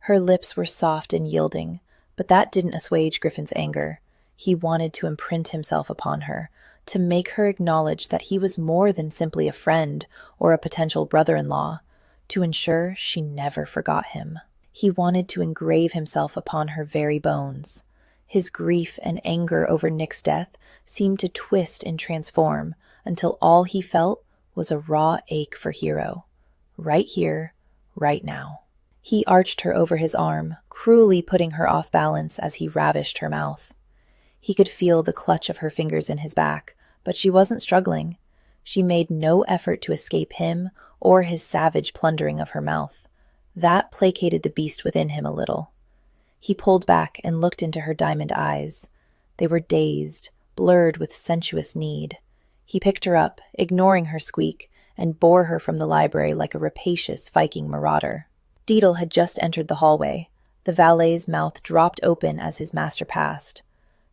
Her lips were soft and yielding, but that didn't assuage Griffin's anger. He wanted to imprint himself upon her, to make her acknowledge that he was more than simply a friend or a potential brother-in-law, to ensure she never forgot him. He wanted to engrave himself upon her very bones. His grief and anger over Nick's death seemed to twist and transform until all he felt was a raw ache for Hero. Right here, right now. He arched her over his arm, cruelly putting her off balance as he ravished her mouth. He could feel the clutch of her fingers in his back, but she wasn't struggling. She made no effort to escape him or his savage plundering of her mouth. That placated the beast within him a little. He pulled back and looked into her diamond eyes. They were dazed, blurred with sensuous need. He picked her up, ignoring her squeak, and bore her from the library like a rapacious Viking marauder. Deedle had just entered the hallway. The valet's mouth dropped open as his master passed.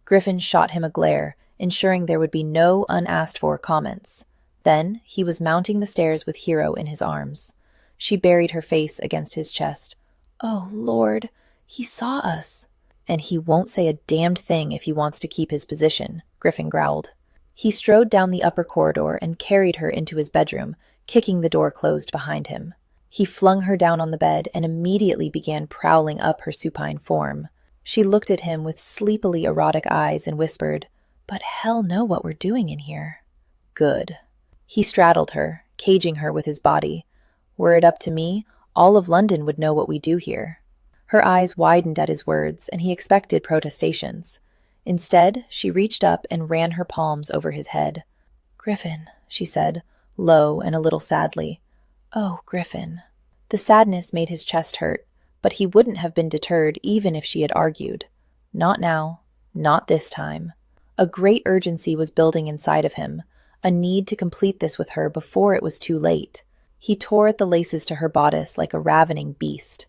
Griffin shot him a glare, ensuring there would be no unasked-for comments. Then he was mounting the stairs with Hero in his arms. She buried her face against his chest. "Oh, Lord, he saw us." "And he won't say a damned thing if he wants to keep his position," Griffin growled. He strode down the upper corridor and carried her into his bedroom, kicking the door closed behind him. He flung her down on the bed and immediately began prowling up her supine form. She looked at him with sleepily erotic eyes and whispered, "But hell know what we're doing in here." "Good." He straddled her, caging her with his body. "Were it up to me, all of London would know what we do here." Her eyes widened at his words, and he expected protestations. Instead, she reached up and ran her palms over his head. "Griffin," she said, low and a little sadly. "Oh, Griffin." The sadness made his chest hurt, but he wouldn't have been deterred even if she had argued. Not now, not this time. A great urgency was building inside of him, a need to complete this with her before it was too late. He tore at the laces to her bodice like a ravening beast.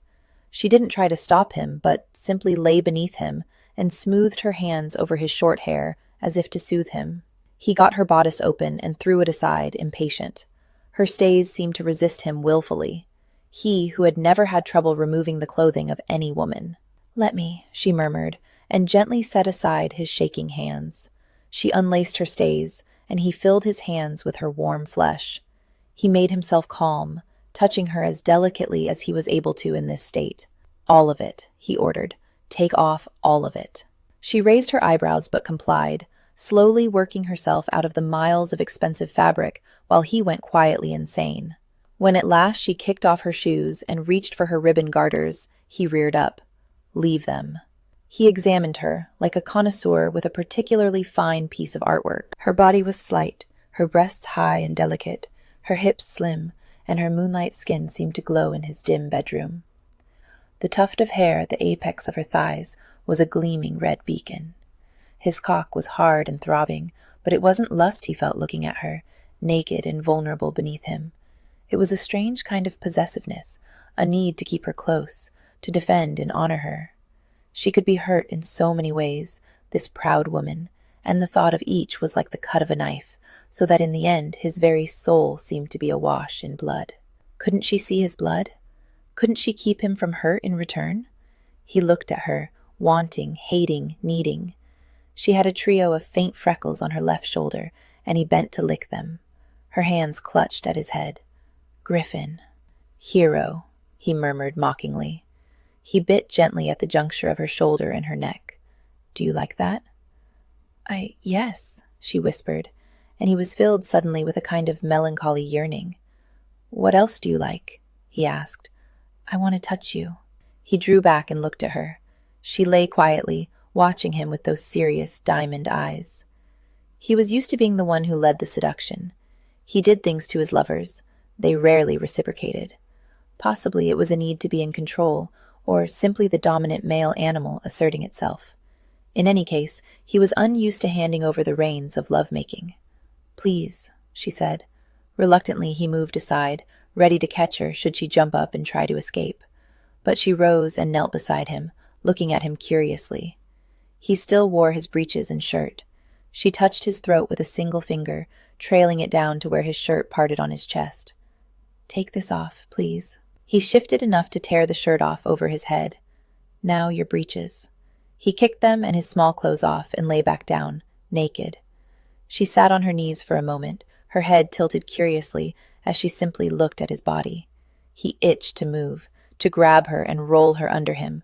She didn't try to stop him, but simply lay beneath him and smoothed her hands over his short hair as if to soothe him. He got her bodice open and threw it aside, impatient. Her stays seemed to resist him willfully. He, who had never had trouble removing the clothing of any woman. "Let me," she murmured, and gently set aside his shaking hands. She unlaced her stays, and he filled his hands with her warm flesh. He made himself calm, touching her as delicately as he was able to in this state. "All of it," he ordered. "Take off all of it." She raised her eyebrows but complied, slowly working herself out of the miles of expensive fabric while he went quietly insane. When at last she kicked off her shoes and reached for her ribbon garters, he reared up. "Leave them." He examined her, like a connoisseur with a particularly fine piece of artwork. Her body was slight, her breasts high and delicate, her hips slim, and her moonlight skin seemed to glow in his dim bedroom. The tuft of hair at the apex of her thighs was a gleaming red beacon. His cock was hard and throbbing, but it wasn't lust he felt looking at her, naked and vulnerable beneath him. It was a strange kind of possessiveness, a need to keep her close, to defend and honor her. She could be hurt in so many ways, this proud woman, and the thought of each was like the cut of a knife, so that in the end his very soul seemed to be awash in blood. Couldn't she see his blood? Couldn't she keep him from hurt in return? He looked at her, wanting, hating, needing. She had a trio of faint freckles on her left shoulder, and he bent to lick them. Her hands clutched at his head. "Griffin." "Hero," he murmured mockingly. He bit gently at the juncture of her shoulder and her neck. "Do you like that?" Yes," she whispered, and he was filled suddenly with a kind of melancholy yearning. "What else do you like?" he asked. "I want to touch you." He drew back and looked at her. She lay quietly, watching him with those serious diamond eyes. He was used to being the one who led the seduction. He did things to his lovers. They rarely reciprocated. Possibly it was a need to be in control, or simply the dominant male animal asserting itself. In any case, he was unused to handing over the reins of lovemaking. "Please," she said. Reluctantly, he moved aside, ready to catch her should she jump up and try to escape. But she rose and knelt beside him, looking at him curiously. He still wore his breeches and shirt. She touched his throat with a single finger, trailing it down to where his shirt parted on his chest. "Take this off, please." He shifted enough to tear the shirt off over his head. "Now your breeches." He kicked them and his small clothes off and lay back down, naked. She sat on her knees for a moment, her head tilted curiously as she simply looked at his body. He itched to move, to grab her and roll her under him,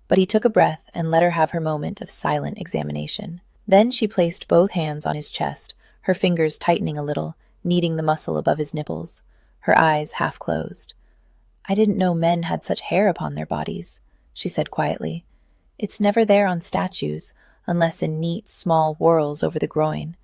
but he took a breath and let her have her moment of silent examination. Then she placed both hands on his chest, her fingers tightening a little, kneading the muscle above his nipples, her eyes half closed. "I didn't know men had such hair upon their bodies," she said quietly. "It's never there on statues, unless in neat, small whorls over the groin.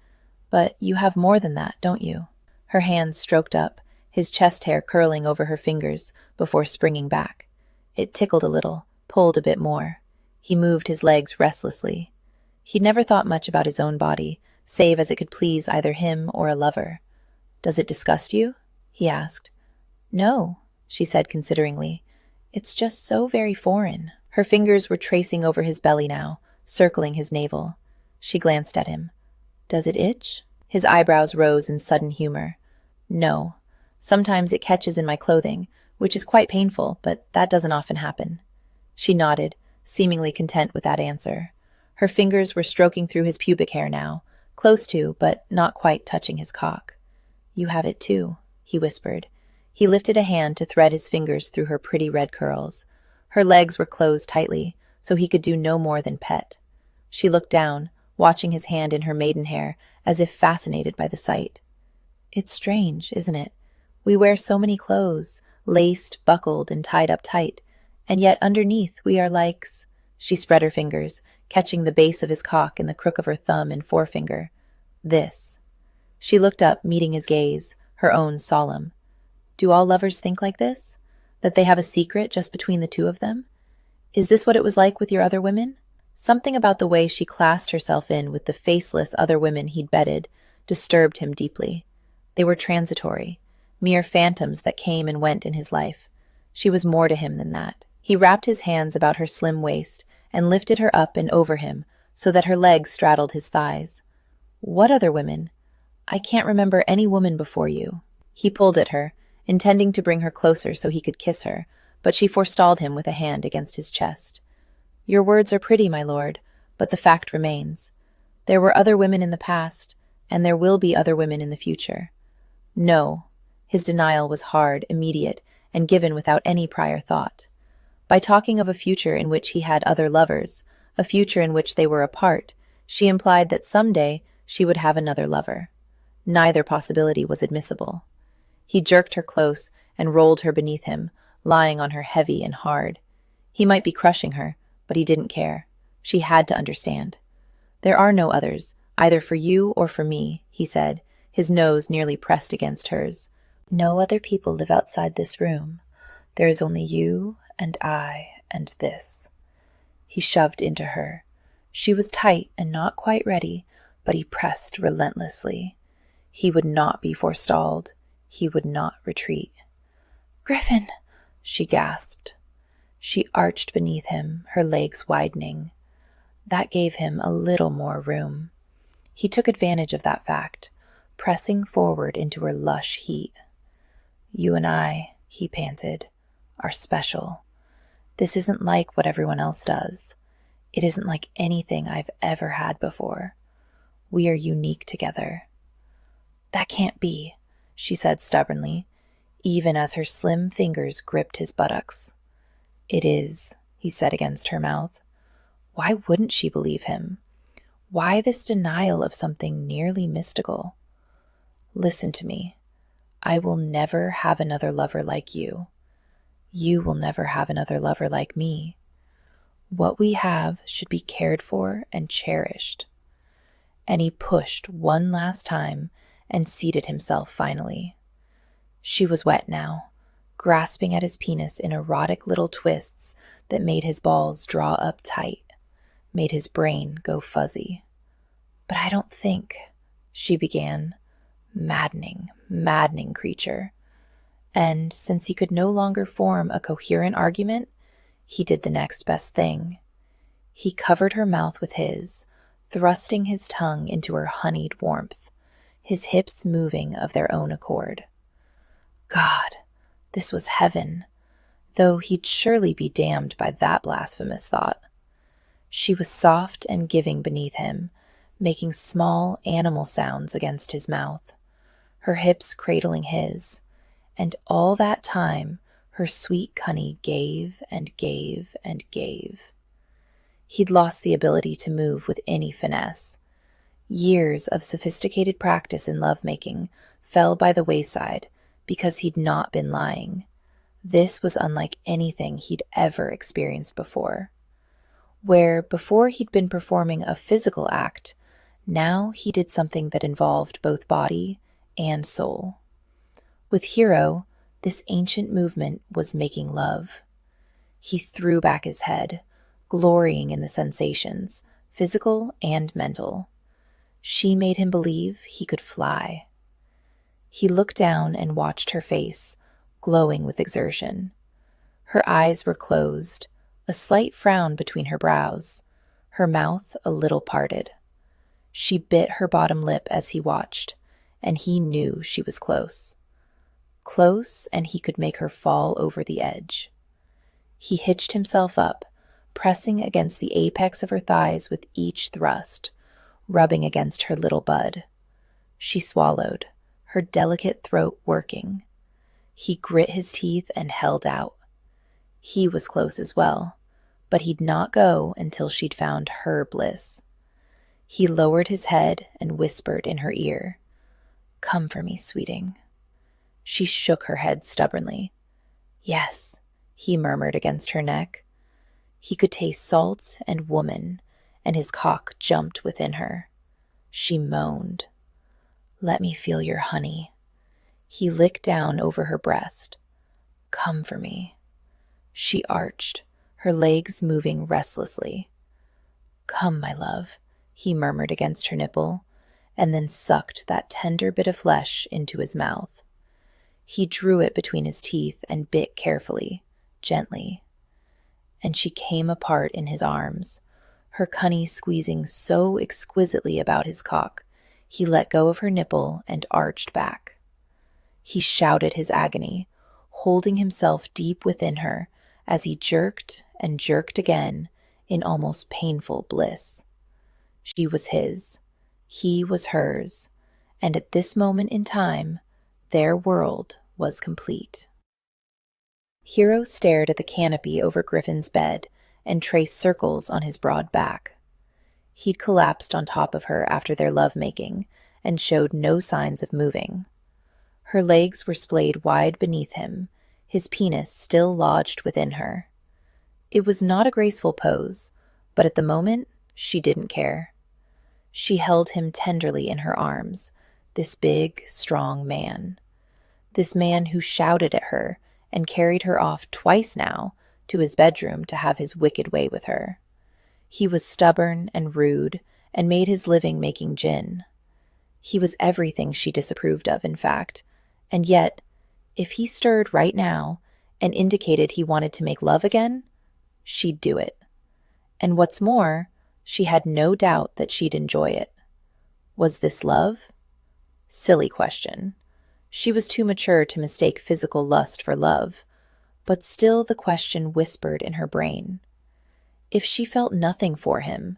But you have more than that, don't you?" Her hands stroked up, his chest hair curling over her fingers before springing back. It tickled a little, pulled a bit more. He moved his legs restlessly. He'd never thought much about his own body, save as it could please either him or a lover. "Does it disgust you?" he asked. "No," she said consideringly. "It's just so very foreign." Her fingers were tracing over his belly now, circling his navel. She glanced at him. "Does it itch?" His eyebrows rose in sudden humor. "No. Sometimes it catches in my clothing, which is quite painful, but that doesn't often happen." She nodded, seemingly content with that answer. Her fingers were stroking through his pubic hair now, close to, but not quite touching his cock. "You have it too," he whispered. He lifted a hand to thread his fingers through her pretty red curls. Her legs were closed tightly, so he could do no more than pet. She looked down, watching his hand in her maidenhair, as if fascinated by the sight. "It's strange, isn't it? We wear so many clothes, laced, buckled, and tied up tight, and yet underneath we are likes." She spread her fingers, catching the base of his cock in the crook of her thumb and forefinger. "This." She looked up, meeting his gaze, her own solemn. "Do all lovers think like this? That they have a secret just between the two of them? Is this what it was like with your other women?" Something about the way she classed herself in with the faceless other women he'd bedded disturbed him deeply. They were transitory, mere phantoms that came and went in his life. She was more to him than that. He wrapped his hands about her slim waist and lifted her up and over him so that her legs straddled his thighs. "What other women? I can't remember any woman before you." He pulled at her, intending to bring her closer so he could kiss her, but she forestalled him with a hand against his chest. "Your words are pretty, my lord, but the fact remains. There were other women in the past, and there will be other women in the future." "No." His denial was hard, immediate, and given without any prior thought. By talking of a future in which he had other lovers, a future in which they were apart, she implied that someday she would have another lover. Neither possibility was admissible. He jerked her close and rolled her beneath him, lying on her heavy and hard. He might be crushing her, but he didn't care. She had to understand. "There are no others, either for you or for me," he said, his nose nearly pressed against hers. "No other people live outside this room. There is only you and I and this." He shoved into her. She was tight and not quite ready, but he pressed relentlessly. He would not be forestalled. He would not retreat. "Griffin!" she gasped. She arched beneath him, her legs widening. That gave him a little more room. He took advantage of that fact, pressing forward into her lush heat. "You and I," he panted, "are special. This isn't like what everyone else does. It isn't like anything I've ever had before. We are unique together." "That can't be," she said stubbornly, even as her slim fingers gripped his buttocks. "It is," he said against her mouth. Why wouldn't she believe him? Why this denial of something nearly mystical? "Listen to me. I will never have another lover like you. You will never have another lover like me. What we have should be cared for and cherished." And he pushed one last time and seated himself finally. She was wet now, grasping at his penis in erotic little twists that made his balls draw up tight. made his brain go fuzzy. "But I don't think," she began. Maddening, maddening creature. And since he could no longer form a coherent argument, he did the next best thing. He covered her mouth with his, thrusting his tongue into her honeyed warmth, his hips moving of their own accord. God, this was heaven, though he'd surely be damned by that blasphemous thought. She was soft and giving beneath him, making small animal sounds against his mouth, her hips cradling his, and all that time her sweet cunny gave and gave and gave. He'd lost the ability to move with any finesse. Years of sophisticated practice in lovemaking fell by the wayside because he'd not been lying. This was unlike anything he'd ever experienced before. Where before he'd been performing a physical act, now he did something that involved both body and soul. With Hero, this ancient movement was making love. He threw back his head, glorying in the sensations, physical and mental. She made him believe he could fly. He looked down and watched her face, glowing with exertion. Her eyes were closed, a slight frown between her brows, her mouth a little parted. She bit her bottom lip as he watched, and he knew she was close. Close, and he could make her fall over the edge. He hitched himself up, pressing against the apex of her thighs with each thrust, rubbing against her little bud. She swallowed, her delicate throat working. He grit his teeth and held out. He was close as well, but he'd not go until she'd found her bliss. He lowered his head and whispered in her ear, "Come for me, sweeting." She shook her head stubbornly. "Yes," he murmured against her neck. He could taste salt and woman, and his cock jumped within her. She moaned. "Let me feel your honey." He licked down over her breast. "Come for me." She arched, her legs moving restlessly. "Come, my love," he murmured against her nipple, and then sucked that tender bit of flesh into his mouth. He drew it between his teeth and bit carefully, gently. And she came apart in his arms, her cunny squeezing so exquisitely about his cock, he let go of her nipple and arched back. He shouted his agony, holding himself deep within her as he jerked and jerked again in almost painful bliss. She was his, he was hers, and at this moment in time, their world was complete. Hero stared at the canopy over Griffin's bed and traced circles on his broad back. He'd collapsed on top of her after their lovemaking and showed no signs of moving. Her legs were splayed wide beneath him, his penis still lodged within her. It was not a graceful pose, but at the moment, she didn't care. She held him tenderly in her arms, this big, strong man. This man who shouted at her and carried her off twice now to his bedroom to have his wicked way with her. He was stubborn and rude and made his living making gin. He was everything she disapproved of, in fact, and yet, if he stirred right now and indicated he wanted to make love again, she'd do it. And what's more, she had no doubt that she'd enjoy it. Was this love? Silly question. She was too mature to mistake physical lust for love, but still the question whispered in her brain. If she felt nothing for him,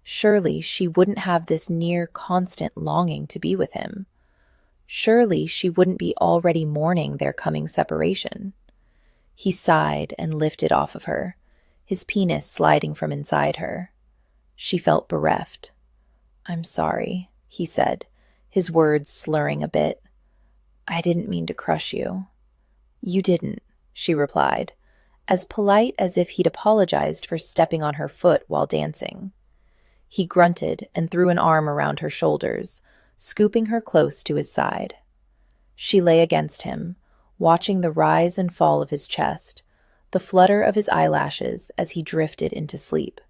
surely she wouldn't have this near constant longing to be with him. Surely she wouldn't be already mourning their coming separation. He sighed and lifted off of her, his penis sliding from inside her. She felt bereft. "I'm sorry," he said, his words slurring a bit. "I didn't mean to crush you." "You didn't," she replied, as polite as if he'd apologized for stepping on her foot while dancing. He grunted and threw an arm around her shoulders, scooping her close to his side. She lay against him, watching the rise and fall of his chest, the flutter of his eyelashes as he drifted into sleep.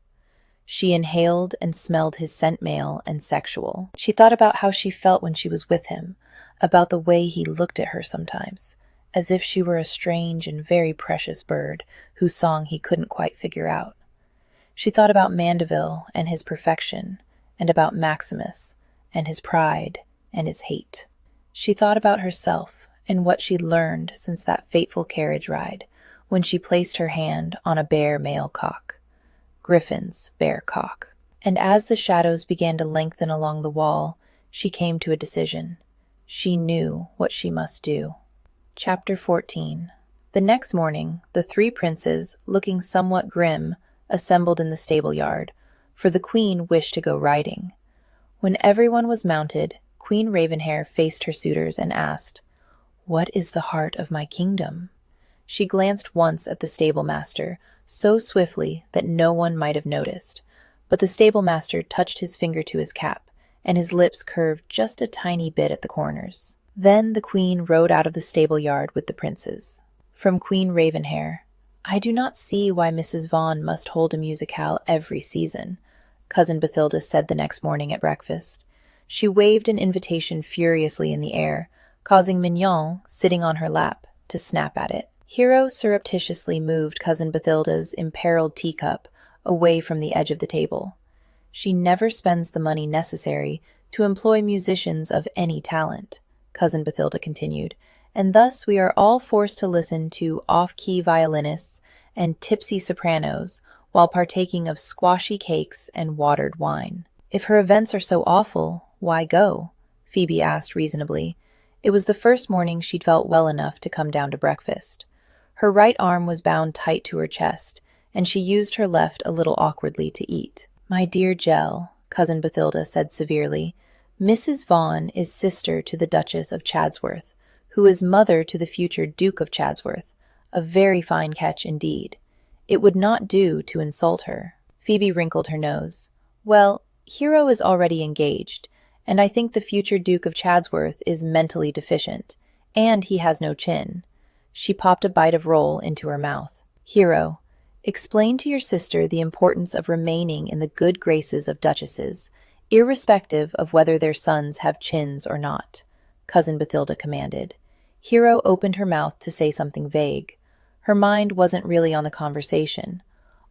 She inhaled and smelled his scent, male and sexual. She thought about how she felt when she was with him, about the way he looked at her sometimes, as if she were a strange and very precious bird whose song he couldn't quite figure out. She thought about Mandeville and his perfection, and about Maximus and his pride and his hate. She thought about herself and what she'd learned since that fateful carriage ride, when she placed her hand on a bare male cock. Griffin's bare cock. And as the shadows began to lengthen along the wall, she came to a decision. She knew what she must do. Chapter 14. The next morning, the three princes, looking somewhat grim, assembled in the stable yard, for the queen wished to go riding. When everyone was mounted, Queen Ravenhair faced her suitors and asked, "What is the heart of my kingdom?" She glanced once at the stable-master, so swiftly that no one might have noticed, but the stable-master touched his finger to his cap, and his lips curved just a tiny bit at the corners. Then the queen rode out of the stable-yard with the princes. From Queen Ravenhair, "I do not see why Mrs. Vaughn must hold a musicale every season," Cousin Bathilda said the next morning at breakfast. She waved an invitation furiously in the air, causing Mignon, sitting on her lap, to snap at it. Hero surreptitiously moved Cousin Bathilda's imperiled teacup away from the edge of the table. "She never spends the money necessary to employ musicians of any talent," Cousin Bathilda continued, "and thus we are all forced to listen to off-key violinists and tipsy sopranos while partaking of squashy cakes and watered wine." "If her events are so awful, why go?" Phoebe asked reasonably. It was the first morning she'd felt well enough to come down to breakfast. Her right arm was bound tight to her chest, and she used her left a little awkwardly to eat. "My dear Gell," Cousin Bathilda said severely, "Mrs. Vaughn is sister to the Duchess of Chadsworth, who is mother to the future Duke of Chadsworth, a very fine catch indeed. It would not do to insult her." Phoebe wrinkled her nose. "Well, Hero is already engaged, and I think the future Duke of Chadsworth is mentally deficient, and he has no chin." She popped a bite of roll into her mouth. "Hero, explain to your sister the importance of remaining in the good graces of duchesses, irrespective of whether their sons have chins or not," Cousin Bathilda commanded. Hero opened her mouth to say something vague. Her mind wasn't really on the conversation.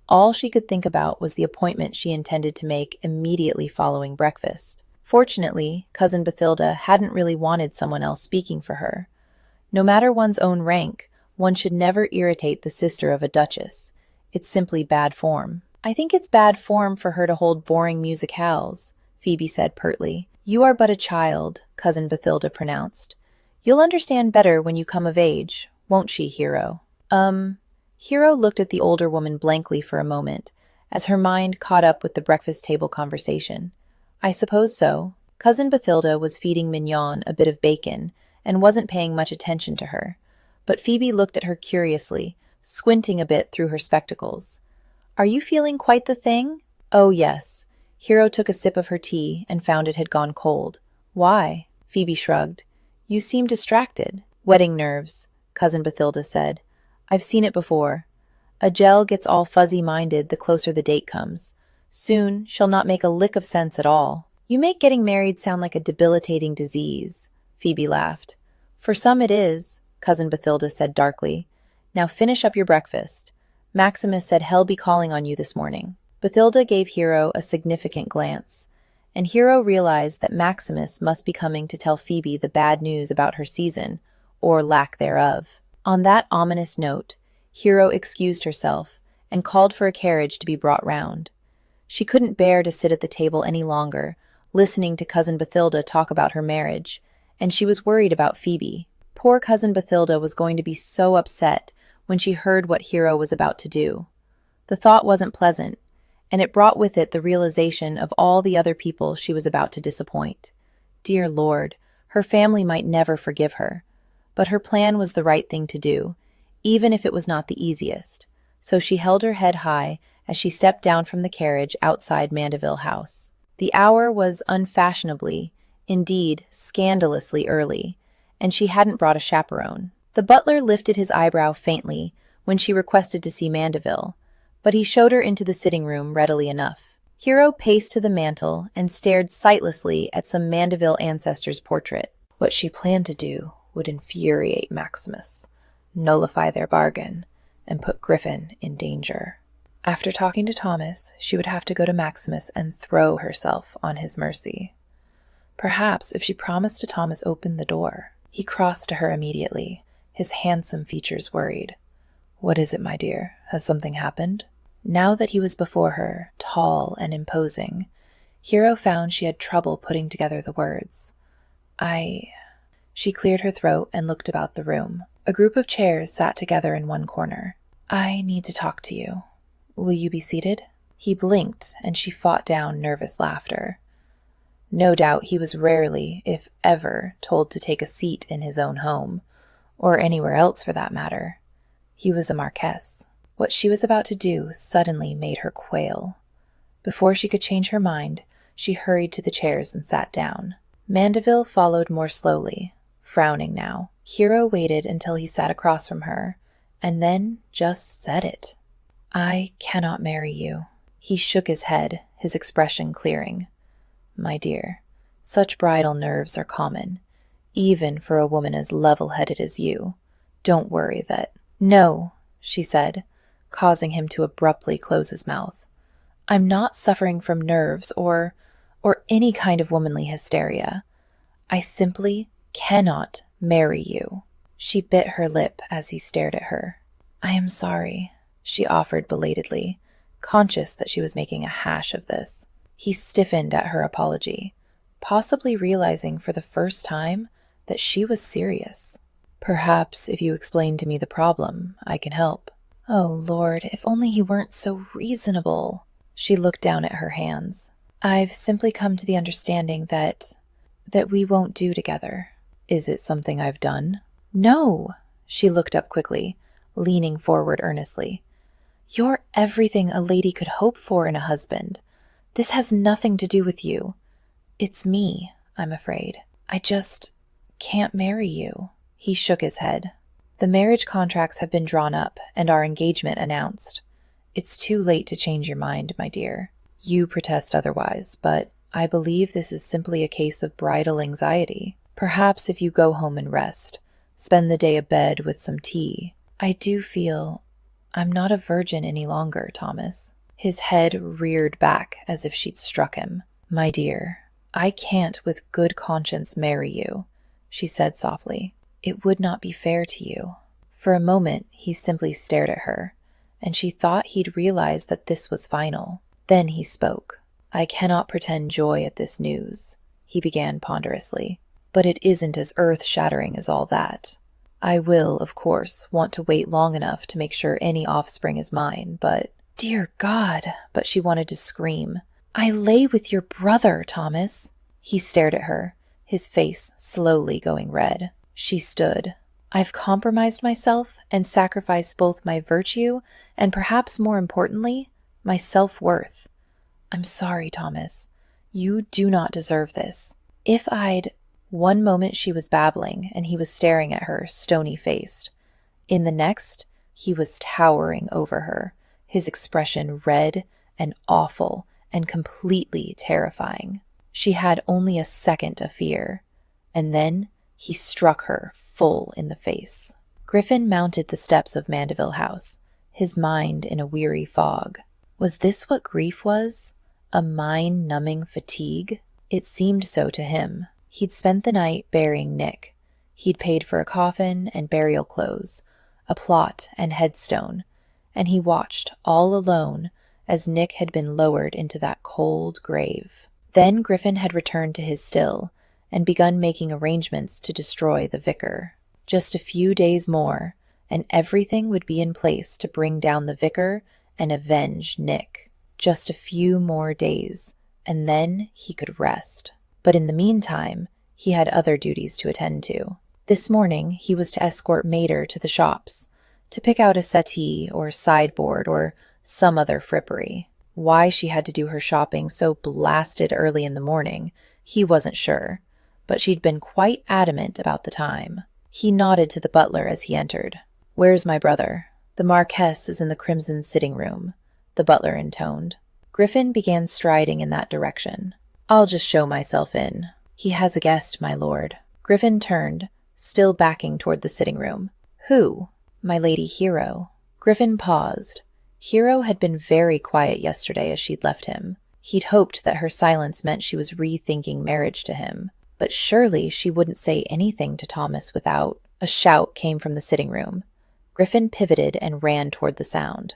All she could think about was the appointment she intended to make immediately following breakfast. Fortunately, Cousin Bathilda hadn't really wanted someone else speaking for her. No matter one's own rank, one should never irritate the sister of a duchess. It's simply bad form. "I think it's bad form for her to hold boring musicales," Phoebe said pertly. "You are but a child," Cousin Bathilda pronounced. "You'll understand better when you come of age, won't she, Hero?" Hero looked at the older woman blankly for a moment, as her mind caught up with the breakfast table conversation. "I suppose so." Cousin Bathilda was feeding Mignon a bit of bacon, and wasn't paying much attention to her, but Phoebe looked at her curiously, squinting a bit through her spectacles. "Are you feeling quite the thing?" "Oh, yes." Hero took a sip of her tea and found it had gone cold. "Why?" Phoebe shrugged. "You seem distracted." "Wedding nerves," Cousin Bathilda said. "I've seen it before. A gel gets all fuzzy-minded the closer the date comes. Soon, she'll not make a lick of sense at all." "You make getting married sound like a debilitating disease," Phoebe laughed. "For some it is," Cousin Bathilda said darkly. "Now finish up your breakfast. Maximus said he'll be calling on you this morning." Bathilda gave Hero a significant glance, and Hero realized that Maximus must be coming to tell Phoebe the bad news about her season, or lack thereof. On that ominous note, Hero excused herself and called for a carriage to be brought round. She couldn't bear to sit at the table any longer, listening to Cousin Bathilda talk about her marriage, and she was worried about Phoebe. Poor Cousin Bathilda was going to be so upset when she heard what Hero was about to do. The thought wasn't pleasant, and it brought with it the realization of all the other people she was about to disappoint. Dear Lord, her family might never forgive her. But her plan was the right thing to do, even if it was not the easiest, so she held her head high as she stepped down from the carriage outside Mandeville House. The hour was unfashionably, indeed scandalously early, and she hadn't brought a chaperone. The butler lifted his eyebrow faintly when she requested to see Mandeville, but he showed her into the sitting room readily enough. Hero paced to the mantel and stared sightlessly at some Mandeville ancestor's portrait. What she planned to do would infuriate Maximus, nullify their bargain, and put Griffin in danger. After talking to Thomas, she would have to go to Maximus and throw herself on his mercy. Perhaps if she promised to Thomas open the door. He crossed to her immediately, his handsome features worried. "What is it, my dear? Has something happened?" Now that he was before her, tall and imposing, Hero found she had trouble putting together the words. She cleared her throat and looked about the room. A group of chairs sat together in one corner. "I need to talk to you. Will you be seated?" He blinked, and she fought down nervous laughter. No doubt he was rarely, if ever, told to take a seat in his own home, or anywhere else for that matter. He was a marquess. What she was about to do suddenly made her quail. Before she could change her mind, she hurried to the chairs and sat down. Mandeville followed more slowly, frowning now. Hero waited until he sat across from her, and then just said it. "I cannot marry you." He shook his head, his expression clearing. "My dear, such bridal nerves are common, even for a woman as level-headed as you. Don't worry that—" "No," she said, causing him to abruptly close his mouth. "I'm not suffering from nerves or any kind of womanly hysteria. I simply cannot marry you." She bit her lip as he stared at her. "I am sorry," she offered belatedly, conscious that she was making a hash of this. He stiffened at her apology, possibly realizing for the first time that she was serious. "Perhaps if you explain to me the problem, I can help." Oh, Lord, if only he weren't so reasonable. She looked down at her hands. "I've simply come to the understanding that we won't do together." "Is it something I've done?" "No!" She looked up quickly, leaning forward earnestly. "You're everything a lady could hope for in a husband. This has nothing to do with you. It's me, I'm afraid. I just can't marry you." He shook his head. "The marriage contracts have been drawn up and our engagement announced. It's too late to change your mind, my dear. You protest otherwise, but I believe this is simply a case of bridal anxiety. Perhaps if you go home and rest, spend the day abed with some tea. I do feel I'm not a virgin any longer, Thomas." His head reared back as if she'd struck him. "My dear, I can't with good conscience marry you," she said softly. "It would not be fair to you." For a moment, he simply stared at her, and she thought he'd realized that this was final. Then he spoke. "I cannot pretend joy at this news," he began ponderously, "but it isn't as earth-shattering as all that. I will, of course, want to wait long enough to make sure any offspring is mine, but—" "Dear God!" But she wanted to scream. "I lay with your brother, Thomas." He stared at her, his face slowly going red. She stood. "I've compromised myself and sacrificed both my virtue and perhaps more importantly, my self-worth. I'm sorry, Thomas. You do not deserve this. If I'd—" One moment she was babbling and he was staring at her, stony-faced. In the next, he was towering over her, his expression red and awful and completely terrifying. She had only a second of fear, and then he struck her full in the face. Griffin mounted the steps of Mandeville House, his mind in a weary fog. Was this what grief was? A mind-numbing fatigue? It seemed so to him. He'd spent the night burying Nick. He'd paid for a coffin and burial clothes, a plot and headstone, and he watched, all alone, as Nick had been lowered into that cold grave. Then Griffin had returned to his still and begun making arrangements to destroy the vicar. Just a few days more, and everything would be in place to bring down the vicar and avenge Nick. Just a few more days, and then he could rest. But in the meantime, he had other duties to attend to. This morning, he was to escort Mater to the shops, to pick out a settee or sideboard or some other frippery. Why she had to do her shopping so blasted early in the morning, he wasn't sure, but she'd been quite adamant about the time. He nodded to the butler as he entered. "Where's my brother?" "The Marquess is in the crimson sitting room," the butler intoned. Griffin began striding in that direction. "I'll just show myself in. He has a guest, my lord." Griffin turned, still backing toward the sitting room. "Who?" "My Lady Hero." Griffin paused. Hero had been very quiet yesterday as she'd left him. He'd hoped that her silence meant she was rethinking marriage to him. But surely she wouldn't say anything to Thomas without— A shout came from the sitting room. Griffin pivoted and ran toward the sound.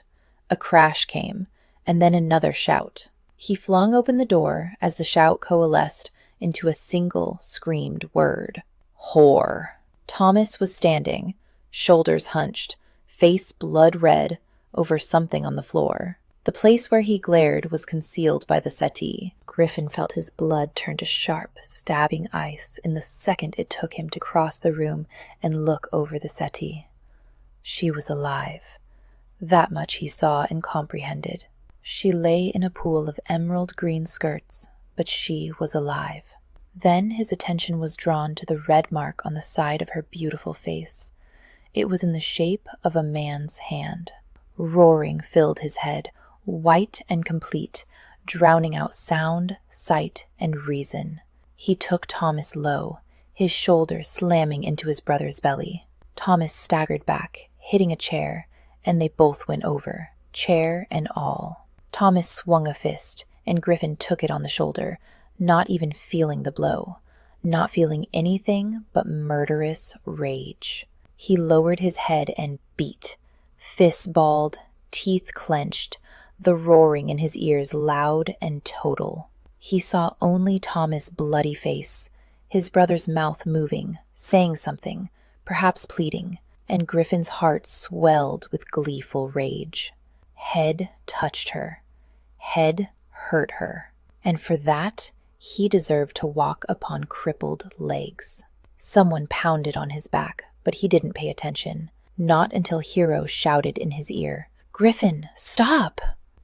A crash came, and then another shout. He flung open the door as the shout coalesced into a single screamed word. "Whore." Thomas was standing, shoulders hunched, face blood red, over something on the floor. The place where he glared was concealed by the settee. Griffin felt his blood turn to sharp, stabbing ice in the second it took him to cross the room and look over the settee. She was alive. That much he saw and comprehended. She lay in a pool of emerald green skirts, but she was alive. Then his attention was drawn to the red mark on the side of her beautiful face. It was in the shape of a man's hand. Roaring filled his head, white and complete, drowning out sound, sight, and reason. He took Thomas low, his shoulder slamming into his brother's belly. Thomas staggered back, hitting a chair, and they both went over, chair and all. Thomas swung a fist, and Griffin took it on the shoulder, not even feeling the blow, not feeling anything but murderous rage. He lowered his head and beat, fists balled, teeth clenched, the roaring in his ears loud and total. He saw only Thomas' bloody face, his brother's mouth moving, saying something, perhaps pleading, and Griffin's heart swelled with gleeful rage. Head touched her. Head hurt her. And for that, he deserved to walk upon crippled legs. Someone pounded on his back, but he didn't pay attention. Not until Hero shouted in his ear, "Griffin, stop!"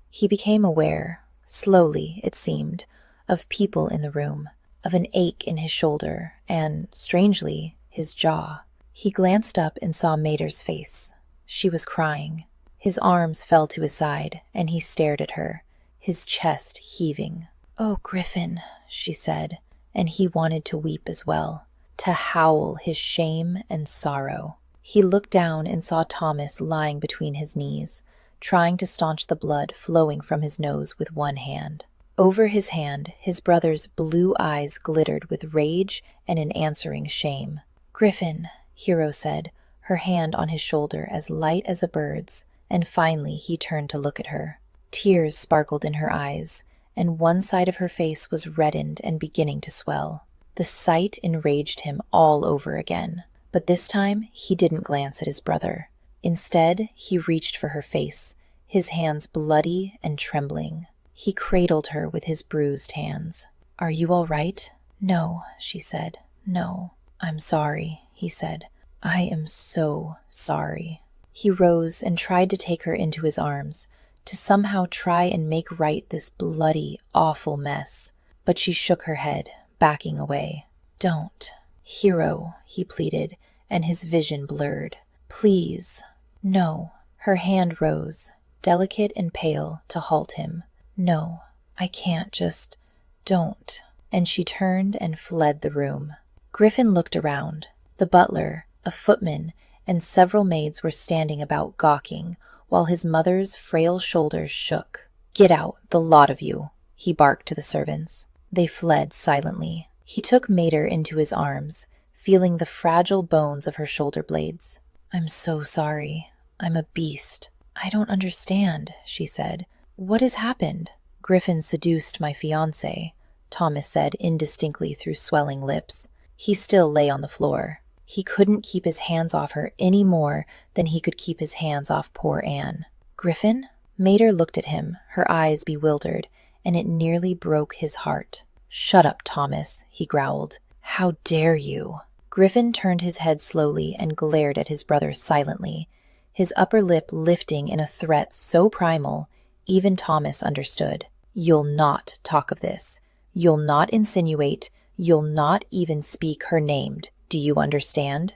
He became aware, slowly it seemed, of people in the room, of an ache in his shoulder, and, strangely, his jaw. He glanced up and saw Mater's face. She was crying. His arms fell to his side, and he stared at her, his chest heaving. "Oh, Griffin," she said, and he wanted to weep as well, to howl his shame and sorrow. He looked down and saw Thomas lying between his knees, trying to staunch the blood flowing from his nose with one hand. Over his hand, his brother's blue eyes glittered with rage and an answering shame. "Griffin," Hero said, her hand on his shoulder as light as a bird's, and finally he turned to look at her. Tears sparkled in her eyes, and one side of her face was reddened and beginning to swell. The sight enraged him all over again, but this time he didn't glance at his brother. Instead, he reached for her face, his hands bloody and trembling. He cradled her with his bruised hands. "Are you all right?" "No," she said. "No." "I'm sorry," he said. "I am so sorry." He rose and tried to take her into his arms, to somehow try and make right this bloody, awful mess. But she shook her head, backing away. "Don't. Hero," he pleaded, and his vision blurred. "Please." "No." Her hand rose, delicate and pale, to halt him. "No, I can't, just don't." And she turned and fled the room. Griffin looked around. The butler, a footman, and several maids were standing about gawking, while his mother's frail shoulders shook. "Get out, the lot of you," he barked to the servants. They fled silently. He took Mater into his arms, feeling the fragile bones of her shoulder blades. "I'm so sorry. I'm a beast. I don't understand," she said. "What has happened?" "Griffin seduced my fiancé," Thomas said indistinctly through swelling lips. He still lay on the floor. He couldn't keep his hands off her any more than he could keep his hands off poor Anne. "Griffin?" Mater looked at him, her eyes bewildered, and it nearly broke his heart. "Shut up, Thomas," he growled. "How dare you?" Griffin turned his head slowly and glared at his brother silently, his upper lip lifting in a threat so primal, even Thomas understood. "You'll not talk of this. You'll not insinuate. You'll not even speak her name. Do you understand?"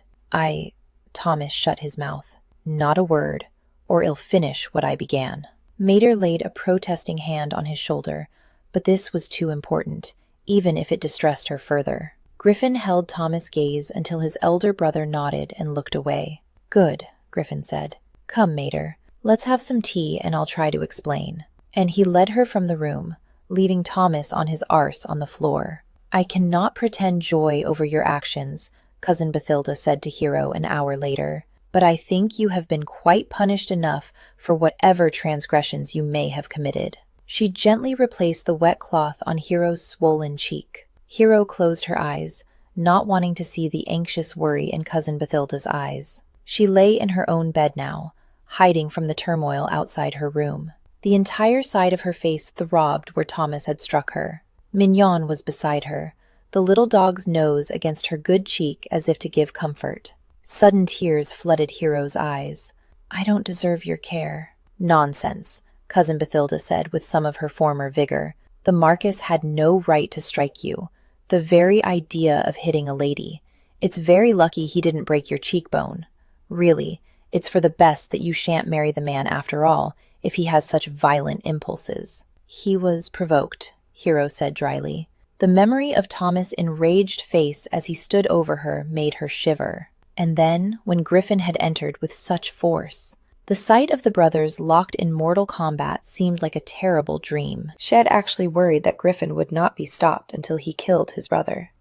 Thomas shut his mouth. "Not a word, or I'll finish what I began." Mater laid a protesting hand on his shoulder, but this was too important, even if it distressed her further. Griffin held Thomas' gaze until his elder brother nodded and looked away. "Good," Griffin said. "Come, Mater, let's have some tea and I'll try to explain." And he led her from the room, leaving Thomas on his arse on the floor. "I cannot pretend joy over your actions," Cousin Bathilda said to Hero an hour later, "but I think you have been quite punished enough for whatever transgressions you may have committed." She gently replaced the wet cloth on Hero's swollen cheek. Hero closed her eyes, not wanting to see the anxious worry in Cousin Bathilda's eyes. She lay in her own bed now, hiding from the turmoil outside her room. The entire side of her face throbbed where Thomas had struck her. Mignon was beside her, the little dog's nose against her good cheek as if to give comfort. Sudden tears flooded Hero's eyes. "I don't deserve your care." "Nonsense," Cousin Bathilda said with some of her former vigor. "The Marquis had no right to strike you. The very idea of hitting a lady. It's very lucky he didn't break your cheekbone. Really, it's for the best that you shan't marry the man after all, if he has such violent impulses." "He was provoked," Hero said dryly. The memory of Thomas' enraged face as he stood over her made her shiver. And then, when Griffin had entered with such force, the sight of the brothers locked in mortal combat seemed like a terrible dream. She had actually worried that Griffin would not be stopped until he killed his brother.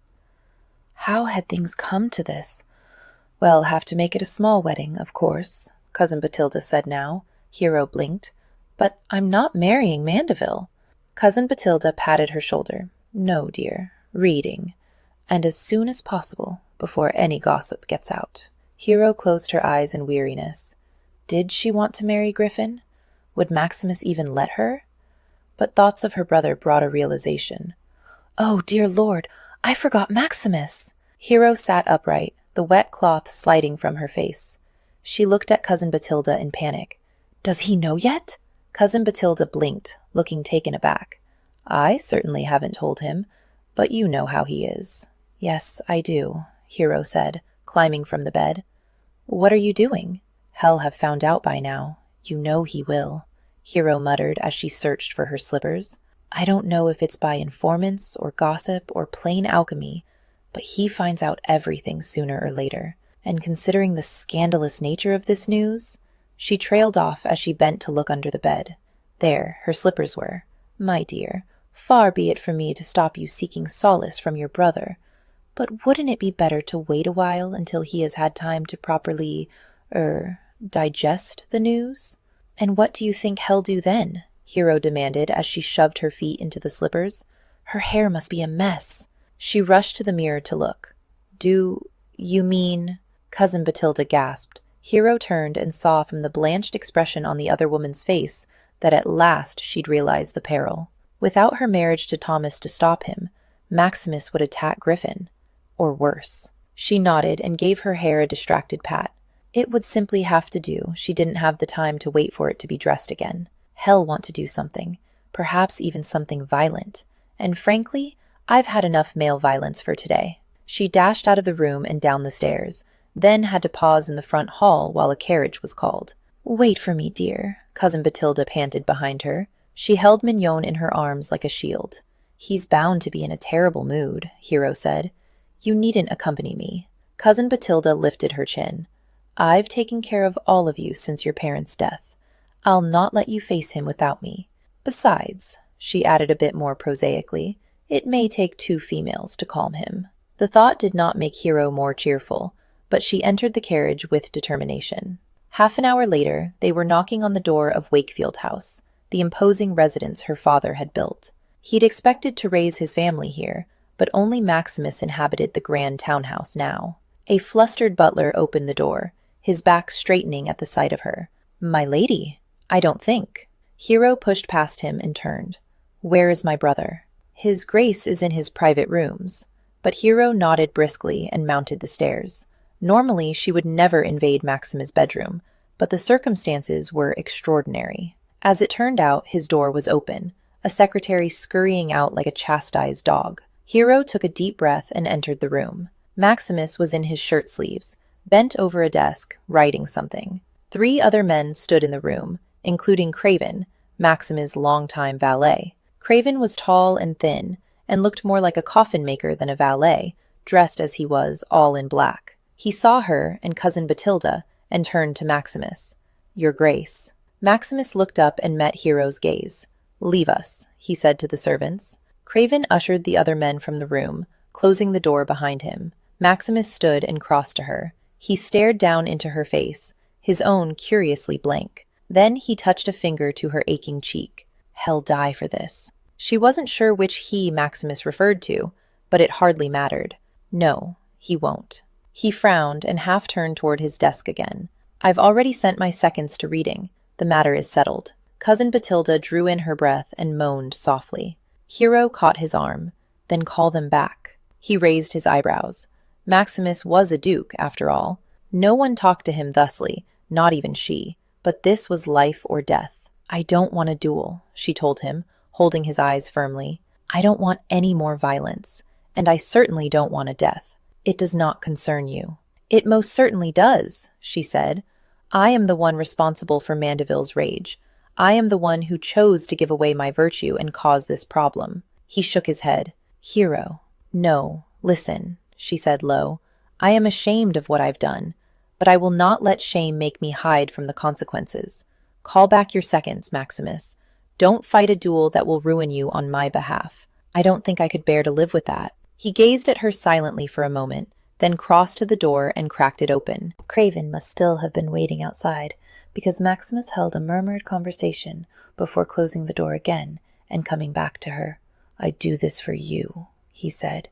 How had things come to this? "Well, have to make it a small wedding, of course," Cousin Bathilda said now. Hero blinked. "But I'm not marrying Mandeville." Cousin Bathilda patted her shoulder. "No, dear, reading. And as soon as possible, before any gossip gets out." Hero closed her eyes in weariness. Did she want to marry Griffin? Would Maximus even let her? But thoughts of her brother brought a realization. "Oh, dear Lord, I forgot Maximus!" Hero sat upright, the wet cloth sliding from her face. She looked at Cousin Bathilda in panic. "Does he know yet?" Cousin Bathilda blinked, looking taken aback. "I certainly haven't told him, but you know how he is." "Yes, I do," Hero said, climbing from the bed. "What are you doing?" "He'll have found out by now. You know he will," Hero muttered as she searched for her slippers. "I don't know if it's by informants or gossip or plain alchemy, but he finds out everything sooner or later. And considering the scandalous nature of this news..." She trailed off as she bent to look under the bed. There, her slippers were. "My dear, far be it from me to stop you seeking solace from your brother, but wouldn't it be better to wait a while until he has had time to properly, digest the news?" "And what do you think he'll do then?" Hero demanded as she shoved her feet into the slippers. "Her hair must be a mess." She rushed to the mirror to look. "Do you mean..." Cousin Bathilda gasped. Hero turned and saw from the blanched expression on the other woman's face that at last she'd realized the peril. Without her marriage to Thomas to stop him, Maximus would attack Griffin. Or worse. She nodded and gave her hair a distracted pat. It would simply have to do. She didn't have the time to wait for it to be dressed again. Hell want to do something. Perhaps even something violent. And frankly, I've had enough male violence for today. She dashed out of the room and down the stairs, then had to pause in the front hall while a carriage was called. "Wait for me, dear," Cousin Bathilda panted behind her. She held Mignon in her arms like a shield. "He's bound to be in a terrible mood," Hero said. "You needn't accompany me." Cousin Bathilda lifted her chin. "I've taken care of all of you since your parents' death. I'll not let you face him without me. Besides," she added a bit more prosaically, "it may take 2 females to calm him." The thought did not make Hero more cheerful, but she entered the carriage with determination. Half an hour later, they were knocking on the door of Wakefield House, the imposing residence her father had built. He'd expected to raise his family here, but only Maximus inhabited the grand townhouse now. A flustered butler opened the door, his back straightening at the sight of her. "My lady, I don't think." Hero pushed past him and turned. "Where is my brother?" "His Grace is in his private rooms." But Hero nodded briskly and mounted the stairs. Normally, she would never invade Maximus' bedroom, but the circumstances were extraordinary. As it turned out, his door was open, a secretary scurrying out like a chastised dog. Hero took a deep breath and entered the room. Maximus was in his shirt sleeves, bent over a desk, writing something. 3 other men stood in the room, including Craven, Maximus' longtime valet. Craven was tall and thin, and looked more like a coffin maker than a valet, dressed as he was, all in black. He saw her and Cousin Batilda, and turned to Maximus. "Your Grace." Maximus looked up and met Hero's gaze. "Leave us," he said to the servants. Craven ushered the other men from the room, closing the door behind him. Maximus stood and crossed to her. He stared down into her face, his own curiously blank. Then he touched a finger to her aching cheek. Hell die for this. She wasn't sure which he Maximus referred to, but it hardly mattered. No, he won't. He frowned and half turned toward his desk again. "I've already sent my seconds to Reading. The matter is settled." Cousin Batilda drew in her breath and moaned softly. Hero caught his arm. "Then call them back." He raised his eyebrows. Maximus was a duke, after all. No one talked to him thusly, not even she. But this was life or death. "I don't want a duel," she told him, holding his eyes firmly. "I don't want any more violence. And I certainly don't want a death. It does not concern you." "It most certainly does," she said. "I am the one responsible for Mandeville's rage. I am the one who chose to give away my virtue and cause this problem." He shook his head. "Hero." "No, listen," she said low. "I am ashamed of what I've done, but I will not let shame make me hide from the consequences. Call back your seconds, Maximus. Don't fight a duel that will ruin you on my behalf. I don't think I could bear to live with that." He gazed at her silently for a moment, then crossed to the door and cracked it open. Craven must still have been waiting outside, because Maximus held a murmured conversation before closing the door again and coming back to her. "I do this for you," he said,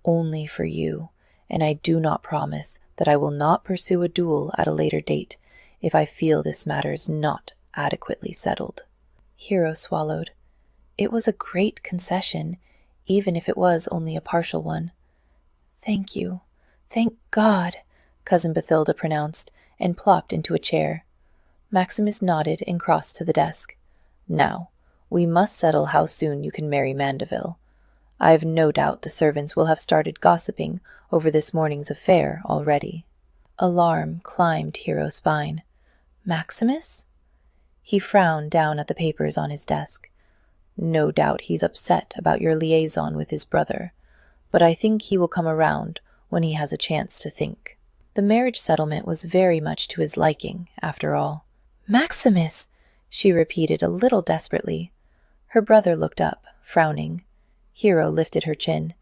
"only for you, and I do not promise that I will not pursue a duel at a later date if I feel this matter's not adequately settled." Hero swallowed. It was a great concession, even if it was only a partial one. "Thank you. Thank God," Cousin Bathilda pronounced, and plopped into a chair. Maximus nodded and crossed to the desk. "Now, we must settle how soon you can marry Mandeville. I've no doubt the servants will have started gossiping over this morning's affair already." Alarm climbed Hero's spine. "Maximus?" He frowned down at the papers on his desk. "No doubt he's upset about your liaison with his brother, but I think he will come around when he has a chance to think." The marriage settlement was very much to his liking, after all. "Maximus!" she repeated a little desperately. Her brother looked up, frowning. Hero lifted her chin.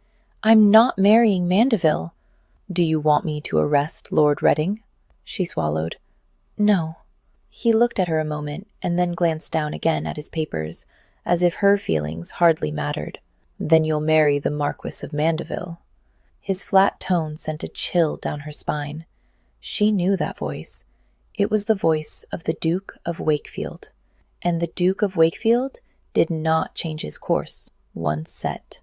"I'm not marrying Mandeville." "Do you want me to arrest Lord Reading?" She swallowed. "No." He looked at her a moment and then glanced down again at his papers, as if her feelings hardly mattered. "Then you'll marry the Marquis of Mandeville." His flat tone sent a chill down her spine. She knew that voice. It was the voice of the Duke of Wakefield. And the Duke of Wakefield did not change his course, once set.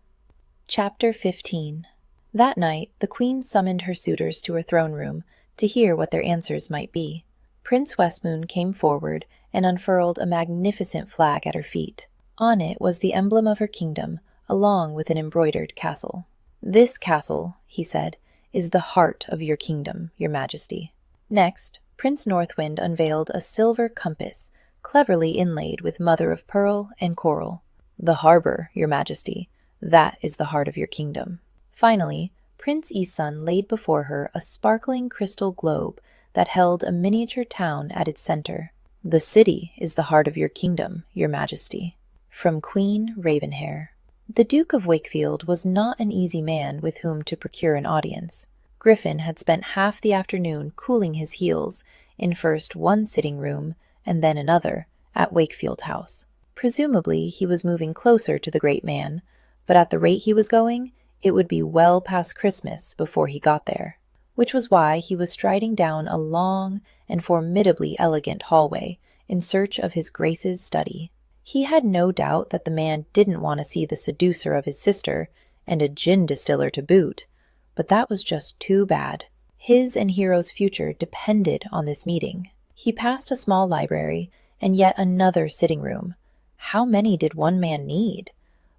Chapter 15. That night, the Queen summoned her suitors to her throne room to hear what their answers might be. Prince Westmoon came forward and unfurled a magnificent flag at her feet. On it was the emblem of her kingdom, along with an embroidered castle. "This castle," he said, "is the heart of your kingdom, your majesty." Next, Prince Northwind unveiled a silver compass, cleverly inlaid with mother-of-pearl and coral. "The harbor, your majesty, that is the heart of your kingdom." Finally, Prince Isun laid before her a sparkling crystal globe that held a miniature town at its center. "The city is the heart of your kingdom, your majesty." From Queen Ravenhair. The Duke of Wakefield was not an easy man with whom to procure an audience. Griffin had spent half the afternoon cooling his heels in first one sitting room and then another at Wakefield House. Presumably he was moving closer to the great man, but at the rate he was going, it would be well past Christmas before he got there, which was why he was striding down a long and formidably elegant hallway in search of his Grace's study. He had no doubt that the man didn't want to see the seducer of his sister, and a gin distiller to boot, but that was just too bad. His and Hero's future depended on this meeting. He passed a small library and yet another sitting room. How many did one man need?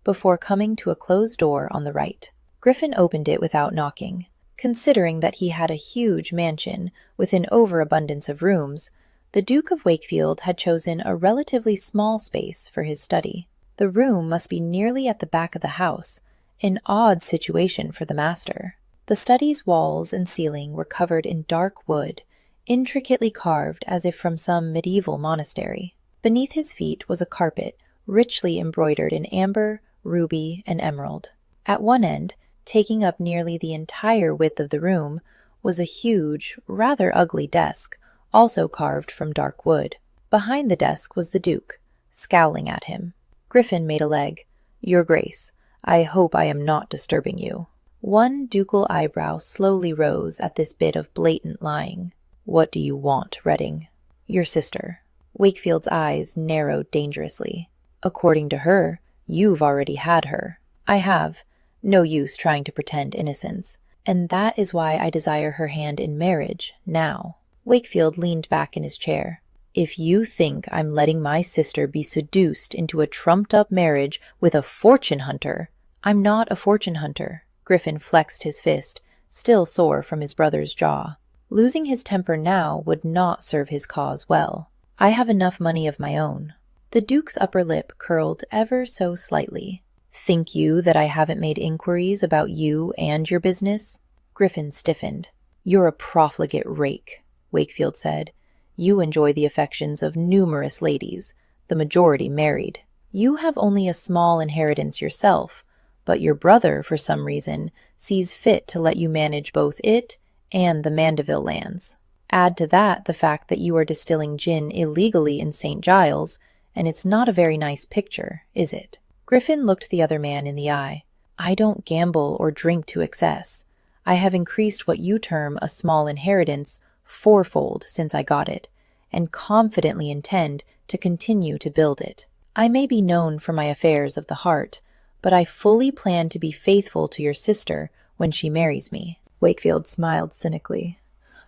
Before coming to a closed door on the right. Griffin opened it without knocking. Considering that he had a huge mansion with an overabundance of rooms, The Duke of Wakefield had chosen a relatively small space for his study. The room must be nearly at the back of the house, an odd situation for the master. The study's walls and ceiling were covered in dark wood, intricately carved as if from some medieval monastery. Beneath his feet was a carpet, richly embroidered in amber, ruby, and emerald. At one end, taking up nearly the entire width of the room, was a huge, rather ugly desk, also carved from dark wood. Behind the desk was the Duke, scowling at him. Griffin made a leg. "Your Grace, I hope I am not disturbing you." One ducal eyebrow slowly rose at this bit of blatant lying. "What do you want, Reading?" "Your sister." Wakefield's eyes narrowed dangerously. "According to her, you've already had her." "I have. No use trying to pretend innocence. And that is why I desire her hand in marriage, now." Wakefield leaned back in his chair. "If you think I'm letting my sister be seduced into a trumped-up marriage with a fortune hunter—" "I'm not a fortune hunter." Griffin flexed his fist, still sore from his brother's jaw. Losing his temper now would not serve his cause well. "I have enough money of my own." The Duke's upper lip curled ever so slightly. "Think you that I haven't made inquiries about you and your business?" Griffin stiffened. "You're a profligate rake," Wakefield said. "You enjoy the affections of numerous ladies, the majority married. You have only a small inheritance yourself, but your brother, for some reason, sees fit to let you manage both it and the Mandeville lands. Add to that the fact that you are distilling gin illegally in St. Giles, and it's not a very nice picture, is it?" Griffin looked the other man in the eye. "I don't gamble or drink to excess. I have increased what you term a small inheritance fourfold since I got it, and confidently intend to continue to build it. I may be known for my affairs of the heart, but I fully plan to be faithful to your sister when she marries me." Wakefield smiled cynically.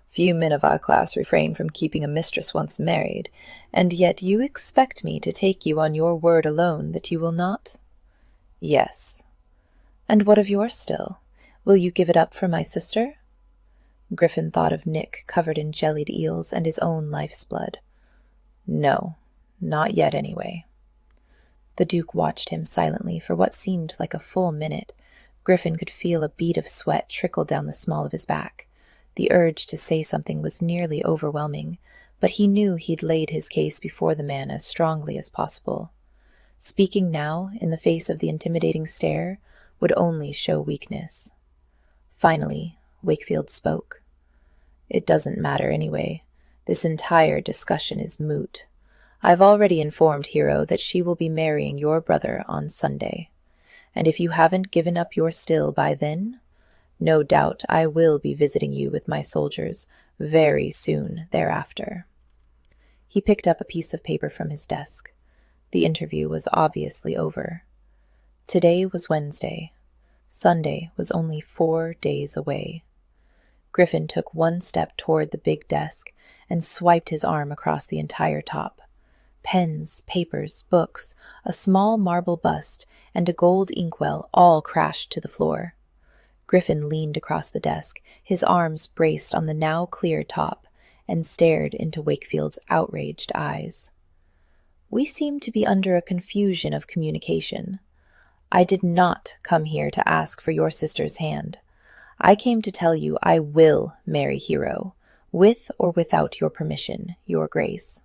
"Few men of our class refrain from keeping a mistress once married, and yet you expect me to take you on your word alone that you will not?" "Yes." "And what of yours still? Will you give it up for my sister?" Griffin thought of Nick covered in jellied eels and his own life's blood. "No, not yet anyway." The Duke watched him silently for what seemed like a full minute. Griffin could feel a bead of sweat trickle down the small of his back. The urge to say something was nearly overwhelming, but he knew he'd laid his case before the man as strongly as possible. Speaking now, in the face of the intimidating stare, would only show weakness. Finally, Wakefield spoke. "It doesn't matter anyway. This entire discussion is moot. I've already informed Hero that she will be marrying your brother on Sunday. And if you haven't given up your still by then, no doubt I will be visiting you with my soldiers very soon thereafter." He picked up a piece of paper from his desk. The interview was obviously over. Today was Wednesday. Sunday was only 4 days away. Griffin took one step toward the big desk and swiped his arm across the entire top. Pens, papers, books, a small marble bust, and a gold inkwell all crashed to the floor. Griffin leaned across the desk, his arms braced on the now clear top, and stared into Wakefield's outraged eyes. "We seem to be under a confusion of communication. I did not come here to ask for your sister's hand. I came to tell you I will marry Hero, with or without your permission, your Grace.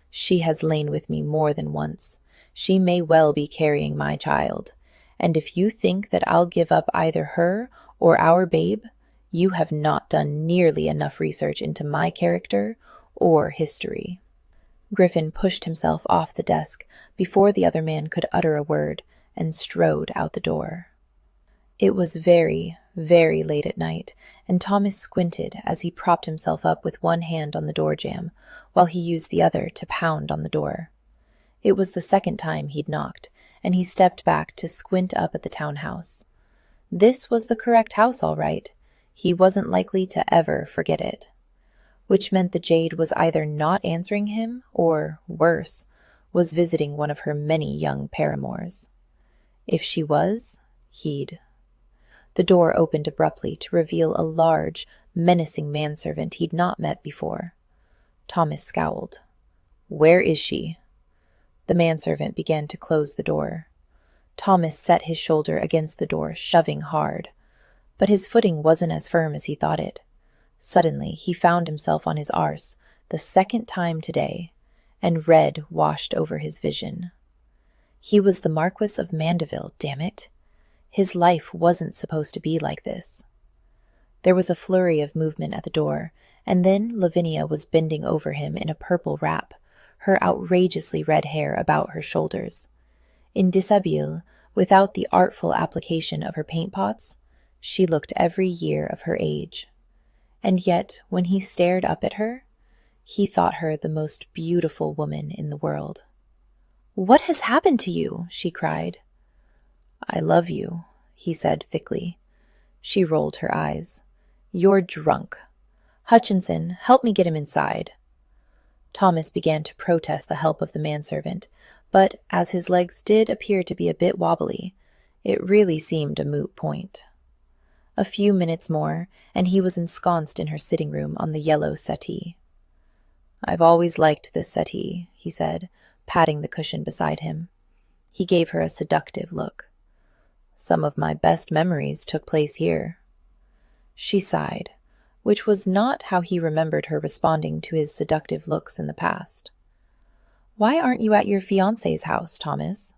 She has lain with me more than once. She may well be carrying my child, and if you think that I'll give up either her or our babe, you have not done nearly enough research into my character or history." Griffin pushed himself off the desk before the other man could utter a word, and strode out the door. It was very, very late at night, and Thomas squinted as he propped himself up with one hand on the door jamb, while he used the other to pound on the door. It was the second time he'd knocked, and he stepped back to squint up at the townhouse. This was the correct house, all right. He wasn't likely to ever forget it. Which meant the Jade was either not answering him, or, worse, was visiting one of her many young paramours. If she was, he'd. The door opened abruptly to reveal a large, menacing manservant he'd not met before. Thomas scowled. "Where is she?" The manservant began to close the door. Thomas set his shoulder against the door, shoving hard. But his footing wasn't as firm as he thought it. Suddenly, he found himself on his arse, the second time today, and red washed over his vision. He was the Marquis of Mandeville, damn it. His life wasn't supposed to be like this. There was a flurry of movement at the door, and then Lavinia was bending over him in a purple wrap, her outrageously red hair about her shoulders. In dishabille, without the artful application of her paint pots, she looked every year of her age. And yet, when he stared up at her, he thought her the most beautiful woman in the world. "What has happened to you?" she cried. "I love you," he said thickly. She rolled her eyes. "You're drunk. Hutchinson, help me get him inside." Thomas began to protest the help of the manservant, but as his legs did appear to be a bit wobbly, it really seemed a moot point. A few minutes more, and he was ensconced in her sitting room on the yellow settee. "I've always liked this settee," he said, patting the cushion beside him. He gave her a seductive look. "Some of my best memories took place here." She sighed, which was not how he remembered her responding to his seductive looks in the past. "Why aren't you at your fiancé's house, Thomas?"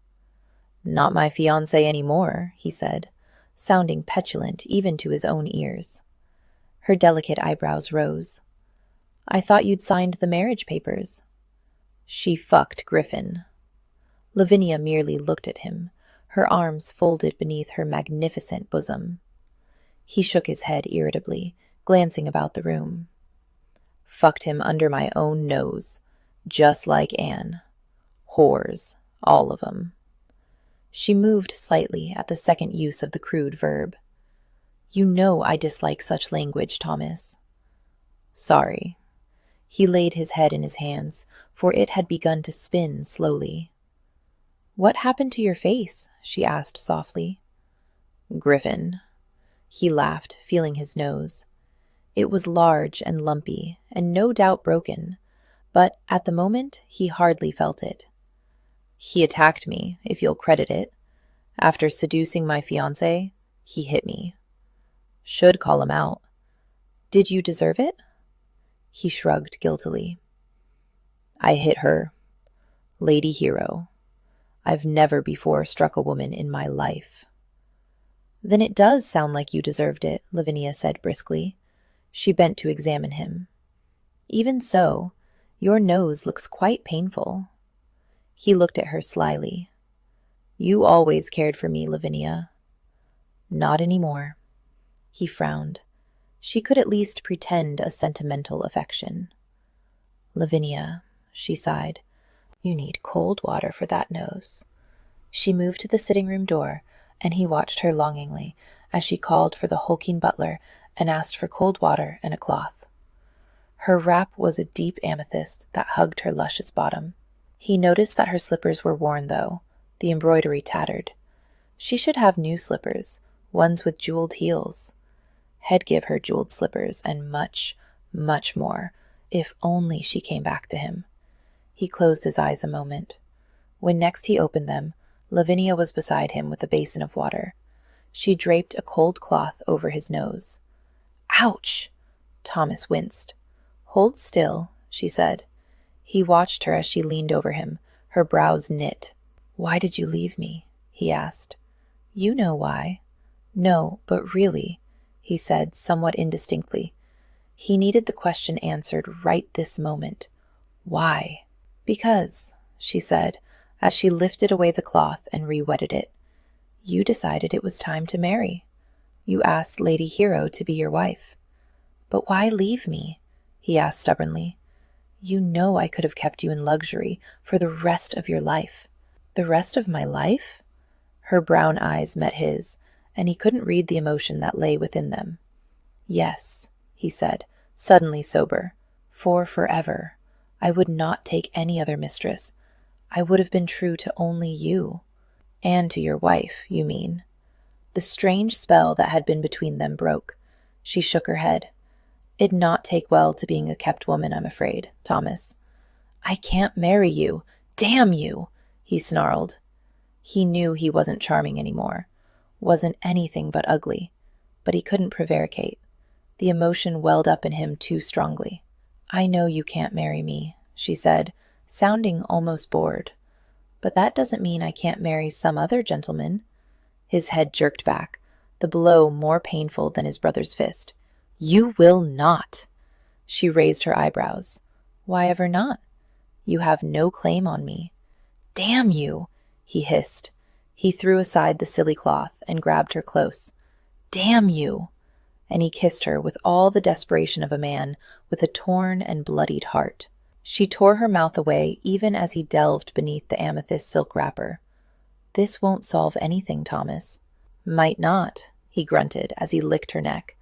"Not my fiancé anymore," he said, sounding petulant even to his own ears. Her delicate eyebrows rose. "I thought you'd signed the marriage papers." "She fucked Griffin." Lavinia merely looked at him, her arms folded beneath her magnificent bosom. He shook his head irritably, glancing about the room. "Fucked him under my own nose, just like Anne. Whores, all of 'em." She moved slightly at the second use of the crude verb. "You know I dislike such language, Thomas." "Sorry." He laid his head in his hands, for it had begun to spin slowly. "What happened to your face?" she asked softly. "Griffin." He laughed, feeling his nose. It was large and lumpy, and no doubt broken, but at the moment he hardly felt it. "He attacked me, if you'll credit it. After seducing my fiancé, he hit me. Should call him out." "Did you deserve it?" He shrugged guiltily. "I hit her. Lady Hero. I've never before struck a woman in my life." "Then it does sound like you deserved it," Lavinia said briskly. She bent to examine him. "Even so, your nose looks quite painful." He looked at her slyly. "You always cared for me, Lavinia." "Not anymore." He frowned. She could at least pretend a sentimental affection. "Lavinia," she sighed, "you need cold water for that nose." She moved to the sitting-room door, and he watched her longingly as she called for the hulking butler and asked for cold water and a cloth. Her wrap was a deep amethyst that hugged her luscious bottom. He noticed that her slippers were worn, though, the embroidery tattered. She should have new slippers, ones with jeweled heels. He'd give her jeweled slippers and much, much more, if only she came back to him. He closed his eyes a moment. When next he opened them, Lavinia was beside him with a basin of water. She draped a cold cloth over his nose. "Ouch!" Thomas winced. "Hold still," she said. He watched her as she leaned over him, her brows knit. "Why did you leave me?" he asked. "You know why." "No, but really," he said somewhat indistinctly. He needed the question answered right this moment. "Why?" "Because," she said, as she lifted away the cloth and re-wetted it, "you decided it was time to marry. You asked Lady Hero to be your wife." "But why leave me?" he asked stubbornly. "You know I could have kept you in luxury for the rest of your life." "The rest of my life?" Her brown eyes met his, and he couldn't read the emotion that lay within them. "Yes," he said, suddenly sober. "For forever. I would not take any other mistress. I would have been true to only you." "And to your wife, you mean?" The strange spell that had been between them broke. She shook her head. It'd not take well to being a kept woman, I'm afraid, Thomas. I can't marry you. Damn you, he snarled. He knew he wasn't charming anymore, wasn't anything but ugly, but he couldn't prevaricate. The emotion welled up in him too strongly. I know you can't marry me, she said, sounding almost bored. But that doesn't mean I can't marry some other gentleman. His head jerked back, the blow more painful than his brother's fist. You will not. She raised her eyebrows. Why ever not? You have no claim on me. Damn you, he hissed. He threw aside the silly cloth and grabbed her close. Damn you! And he kissed her with all the desperation of a man with a torn and bloodied heart. She tore her mouth away even as he delved beneath the amethyst silk wrapper. This won't solve anything, Thomas. Might not, he grunted as he licked her neck,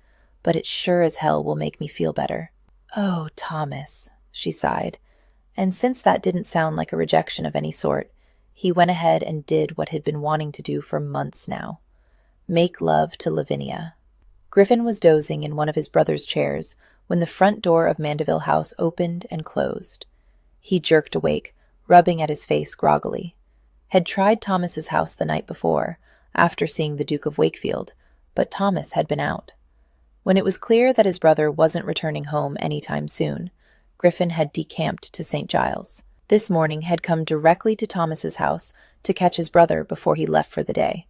but it sure as hell will make me feel better. Oh, Thomas, she sighed. And since that didn't sound like a rejection of any sort, he went ahead and did what he'd been wanting to do for months now. Make love to Lavinia. Griffin was dozing in one of his brother's chairs when the front door of Mandeville House opened and closed. He jerked awake, rubbing at his face groggily. Had tried Thomas's house the night before, after seeing the Duke of Wakefield, but Thomas had been out. When it was clear that his brother wasn't returning home any time soon, Griffin had decamped to St. Giles. This morning had come directly to Thomas's house to catch his brother before he left for the day.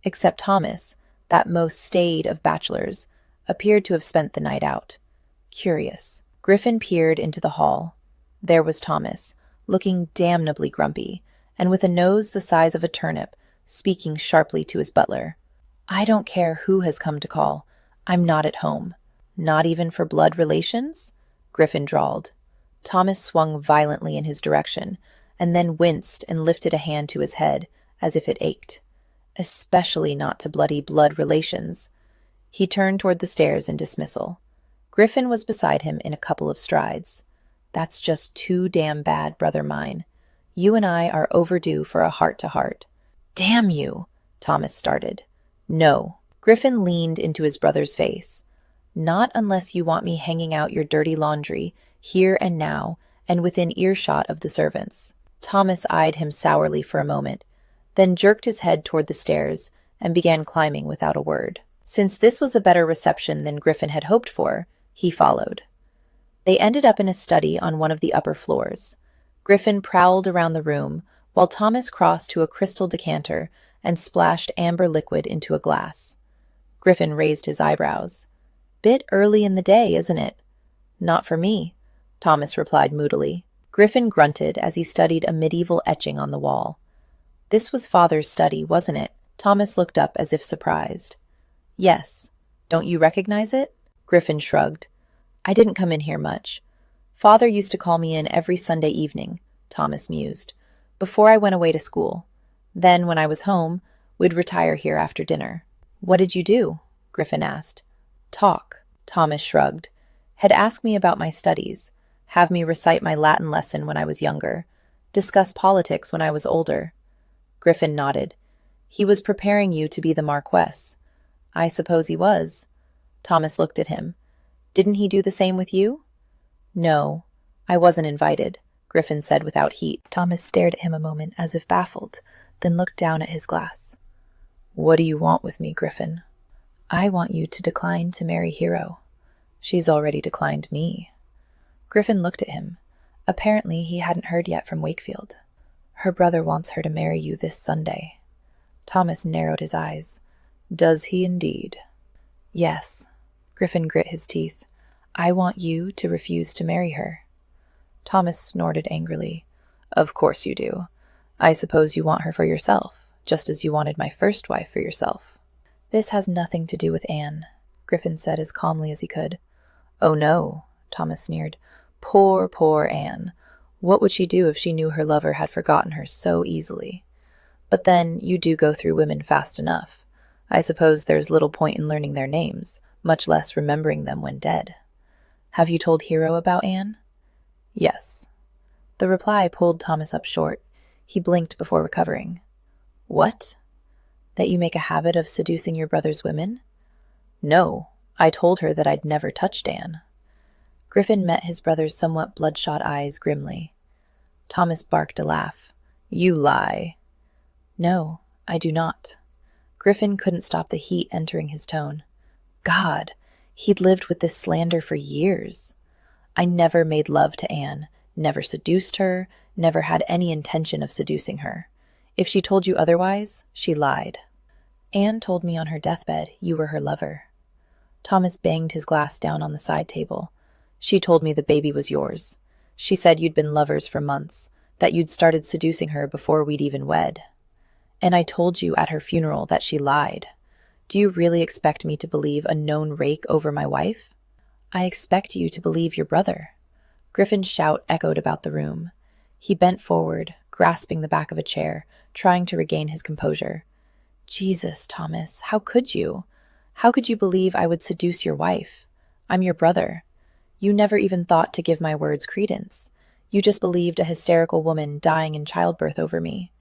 Except Thomas, that most staid of bachelors, appeared to have spent the night out. Curious. Griffin peered into the hall. There was Thomas, looking damnably grumpy, and with a nose the size of a turnip, speaking sharply to his butler. I don't care who has come to call. I'm not at home. Not even for blood relations? Griffin drawled. Thomas swung violently in his direction, and then winced and lifted a hand to his head, as if it ached. Especially not to bloody blood relations. He turned toward the stairs in dismissal. Griffin was beside him in a couple of strides. That's just too damn bad, brother mine. You and I are overdue for a heart-to-heart. Damn you, Thomas started. No. Griffin leaned into his brother's face. Not unless you want me hanging out your dirty laundry, here and now, and within earshot of the servants. Thomas eyed him sourly for a moment, then jerked his head toward the stairs and began climbing without a word. Since this was a better reception than Griffin had hoped for, he followed. They ended up in a study on one of the upper floors. Griffin prowled around the room, while Thomas crossed to a crystal decanter and splashed amber liquid into a glass. Griffin raised his eyebrows. Bit early in the day, isn't it? Not for me, Thomas replied moodily. Griffin grunted as he studied a medieval etching on the wall. This was Father's study, wasn't it? Thomas looked up as if surprised. Yes. Don't you recognize it? Griffin shrugged. I didn't come in here much. Father used to call me in every Sunday evening, Thomas mused, before I went away to school. Then, when I was home, we'd retire here after dinner. What did you do? Griffin asked. Talk, Thomas shrugged. Had asked me about my studies, have me recite my Latin lesson when I was younger, discuss politics when I was older. Griffin nodded. He was preparing you to be the Marquess. I suppose he was. Thomas looked at him. Didn't he do the same with you? No, I wasn't invited, Griffin said without heat. Thomas stared at him a moment as if baffled, then looked down at his glass. What do you want with me, Griffin? I want you to decline to marry Hero. She's already declined me. Griffin looked at him. Apparently he hadn't heard yet from Wakefield. Her brother wants her to marry you this Sunday. Thomas narrowed his eyes. Does he indeed? Yes. Griffin grit his teeth. I want you to refuse to marry her. Thomas snorted angrily. Of course you do. I suppose you want her for yourself, just as you wanted my first wife for yourself. This has nothing to do with Anne, Griffin said as calmly as he could. Oh no, Thomas sneered. Poor, poor Anne. What would she do if she knew her lover had forgotten her so easily? But then, you do go through women fast enough. I suppose there's little point in learning their names, much less remembering them when dead. Have you told Hero about Anne? Yes. The reply pulled Thomas up short. He blinked before recovering. What? That you make a habit of seducing your brother's women? No, I told her that I'd never touched Anne. Griffin met his brother's somewhat bloodshot eyes grimly. Thomas barked a laugh. "You lie." "No, I do not." Griffin couldn't stop the heat entering his tone. God, he'd lived with this slander for years. "I never made love to Anne, never seduced her, never had any intention of seducing her. If she told you otherwise, she lied. Anne told me on her deathbed you were her lover." Thomas banged his glass down on the side table. "She told me the baby was yours. She said you'd been lovers for months, that you'd started seducing her before we'd even wed. And I told you at her funeral that she lied. Do you really expect me to believe a known rake over my wife?" "I expect you to believe your brother." Griffin's shout echoed about the room. He bent forward, grasping the back of a chair, trying to regain his composure. "Jesus, Thomas, how could you? How could you believe I would seduce your wife? I'm your brother. You never even thought to give my words credence. You just believed a hysterical woman dying in childbirth over me.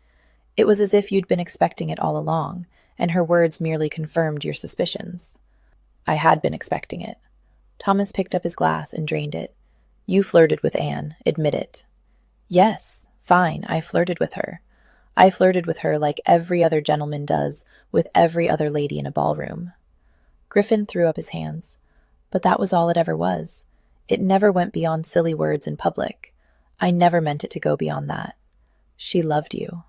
It was as if you'd been expecting it all along, and her words merely confirmed your suspicions." "I had been expecting it." Thomas picked up his glass and drained it. "You flirted with Anne, admit it." "Yes, fine, I flirted with her. I flirted with her like every other gentleman does with every other lady in a ballroom." Griffin threw up his hands. "But that was all it ever was. It never went beyond silly words in public. I never meant it to go beyond that. She loved you."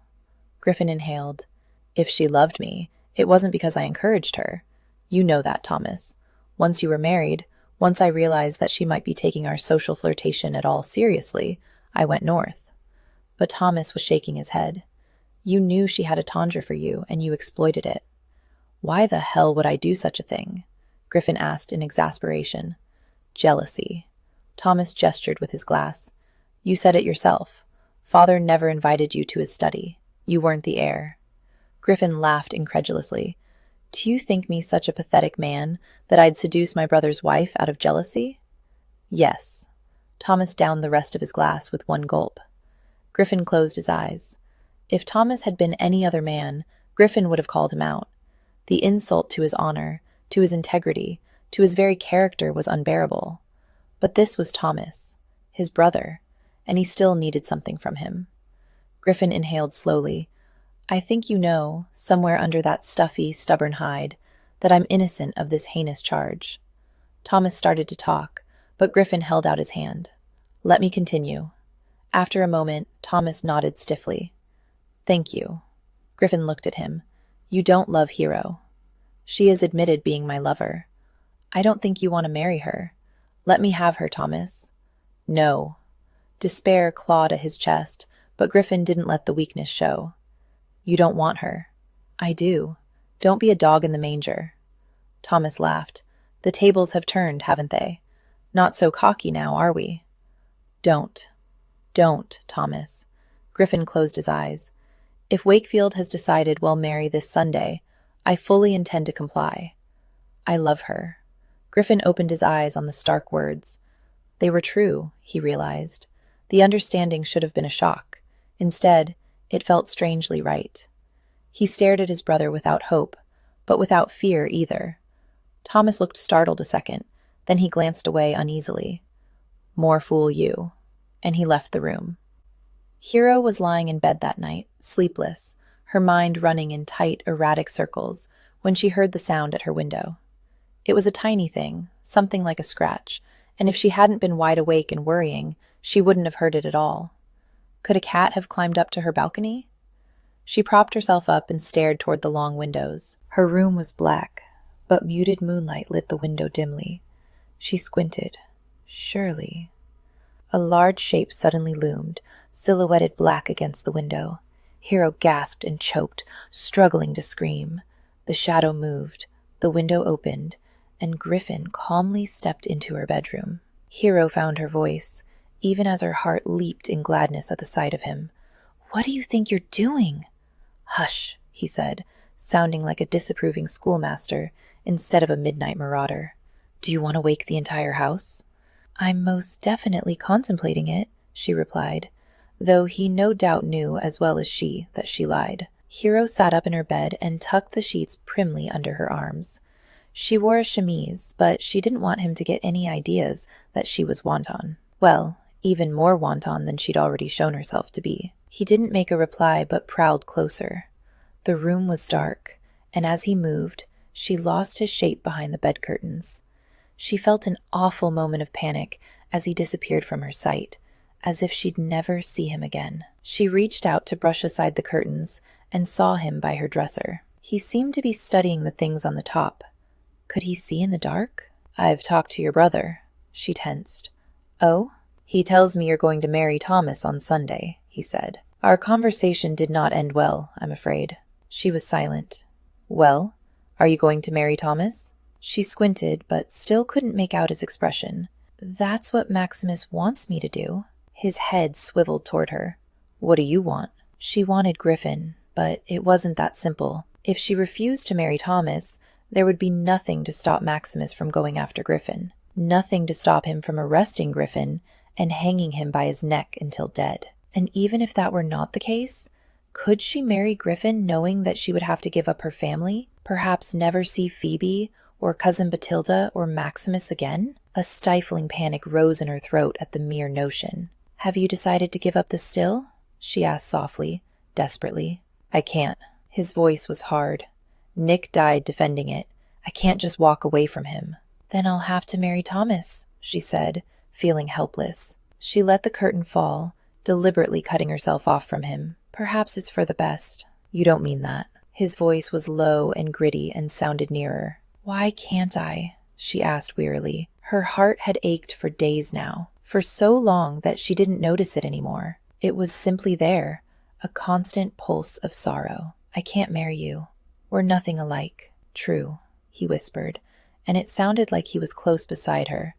Griffin inhaled. "If she loved me, it wasn't because I encouraged her. You know that, Thomas. Once you were married, once I realized that she might be taking our social flirtation at all seriously, I went north." But Thomas was shaking his head. "You knew she had a tendre for you, and you exploited it." "Why the hell would I do such a thing?" Griffin asked in exasperation. "Jealousy." Thomas gestured with his glass. "You said it yourself. Father never invited you to his study. You weren't the heir." Griffin laughed incredulously. "Do you think me such a pathetic man that I'd seduce my brother's wife out of jealousy?" "Yes." Thomas downed the rest of his glass with one gulp. Griffin closed his eyes. If Thomas had been any other man, Griffin would have called him out. The insult to his honor, to his integrity, to his very character was unbearable. But this was Thomas, his brother, and he still needed something from him. Griffin inhaled slowly. "I think you know, somewhere under that stuffy, stubborn hide, that I'm innocent of this heinous charge." Thomas started to talk, but Griffin held out his hand. "Let me continue." After a moment, Thomas nodded stiffly. "Thank you." Griffin looked at him. "You don't love Hero." "She has admitted being my lover." "I don't think you want to marry her." "Let me have her, Thomas." "No." Despair clawed at his chest, but Griffin didn't let the weakness show. "You don't want her." "I do. Don't be a dog in the manger." Thomas laughed. "The tables have turned, haven't they? Not so cocky now, are we?" Don't, Thomas." Griffin closed his eyes. "If Wakefield has decided we'll marry this Sunday, I fully intend to comply. I love her." Griffin opened his eyes on the stark words. They were true, he realized. The understanding should have been a shock. Instead, it felt strangely right. He stared at his brother without hope, but without fear either. Thomas looked startled a second, then he glanced away uneasily. "More fool you." And he left the room. Hero was lying in bed that night, sleepless, her mind running in tight, erratic circles, when she heard the sound at her window. It was a tiny thing, something like a scratch, and if she hadn't been wide awake and worrying, she wouldn't have heard it at all. Could a cat have climbed up to her balcony? She propped herself up and stared toward the long windows. Her room was black, but muted moonlight lit the window dimly. She squinted. Surely. A large shape suddenly loomed, silhouetted black against the window. Hero gasped and choked, struggling to scream. The shadow moved, the window opened, and Griffin calmly stepped into her bedroom. Hero found her voice, even as her heart leaped in gladness at the sight of him. "What do you think you're doing?" "Hush," he said, sounding like a disapproving schoolmaster instead of a midnight marauder. "Do you want to wake the entire house?" "I'm most definitely contemplating it," she replied, though he no doubt knew as well as she that she lied. Hero sat up in her bed and tucked the sheets primly under her arms. She wore a chemise, but she didn't want him to get any ideas that she was wanton. Well, even more wanton than she'd already shown herself to be. He didn't make a reply but prowled closer. The room was dark, and as he moved, she lost his shape behind the bed curtains. She felt an awful moment of panic as he disappeared from her sight, as if she'd never see him again. She reached out to brush aside the curtains and saw him by her dresser. He seemed to be studying the things on the top. Could he see in the dark? "I've talked to your brother." She tensed. "Oh?" "He tells me you're going to marry Thomas on Sunday," he said. "Our conversation did not end well, I'm afraid." She was silent. "Well, are you going to marry Thomas?" She squinted, but still couldn't make out his expression. "That's what Maximus wants me to do." His head swiveled toward her. "What do you want?" She wanted Griffin, but it wasn't that simple. If she refused to marry Thomas, there would be nothing to stop Maximus from going after Griffin. Nothing to stop him from arresting Griffin and hanging him by his neck until dead. And even if that were not the case, could she marry Griffin knowing that she would have to give up her family, perhaps never see Phoebe or Cousin Batilda or Maximus again? A stifling panic rose in her throat at the mere notion. "Have you decided to give up the still?" she asked softly, desperately. "I can't." His voice was hard. "Nick died defending it. I can't just walk away from him." "Then I'll have to marry Thomas," she said, feeling helpless. She let the curtain fall, deliberately cutting herself off from him. "Perhaps it's for the best." "You don't mean that." His voice was low and gritty and sounded nearer. "Why can't I?" she asked wearily. Her heart had ached for days now, for so long that she didn't notice it anymore. It was simply there, a constant pulse of sorrow. "I can't marry you. We're nothing alike." "True," he whispered, and it sounded like he was close beside her,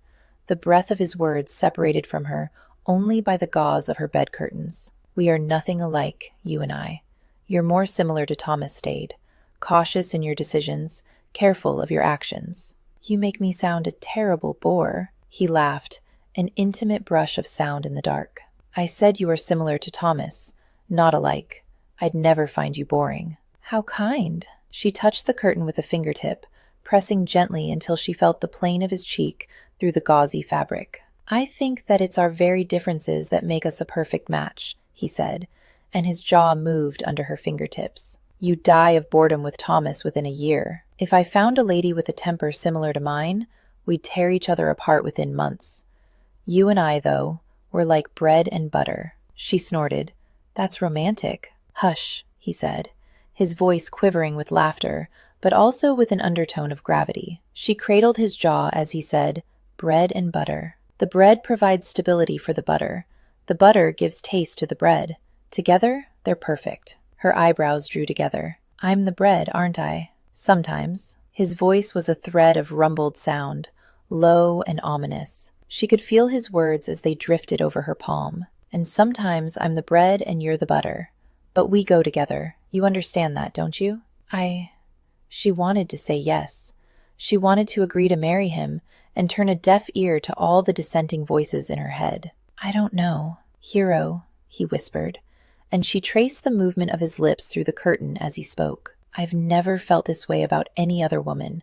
the breath of his words separated from her only by the gauze of her bed curtains. "We are nothing alike, you and I. You're more similar to Thomas Stade, cautious in your decisions, careful of your actions." "You make me sound a terrible bore," he laughed, an intimate brush of sound in the dark. "I said you are similar to Thomas, not alike. I'd never find you boring." "How kind." She touched the curtain with a fingertip, pressing gently until she felt the plane of his cheek through the gauzy fabric. "I think that it's our very differences that make us a perfect match," he said, and his jaw moved under her fingertips. "You'd die of boredom with Thomas within a year. If I found a lady with a temper similar to mine, we'd tear each other apart within months. You and I, though, were like bread and butter." She snorted. "That's romantic." "Hush," he said, his voice quivering with laughter, but also with an undertone of gravity. She cradled his jaw as he said, "Bread and butter. The bread provides stability for the butter. The butter gives taste to the bread. Together, they're perfect." Her eyebrows drew together. "I'm the bread, aren't I?" "Sometimes." His voice was a thread of rumbled sound, low and ominous. She could feel his words as they drifted over her palm. "And sometimes I'm the bread and you're the butter. But we go together. You understand that, don't you?" She wanted to say yes. She wanted to agree to marry him and turn a deaf ear to all the dissenting voices in her head. "I don't know. Hero," he whispered, and she traced the movement of his lips through the curtain as he spoke. "I've never felt this way about any other woman.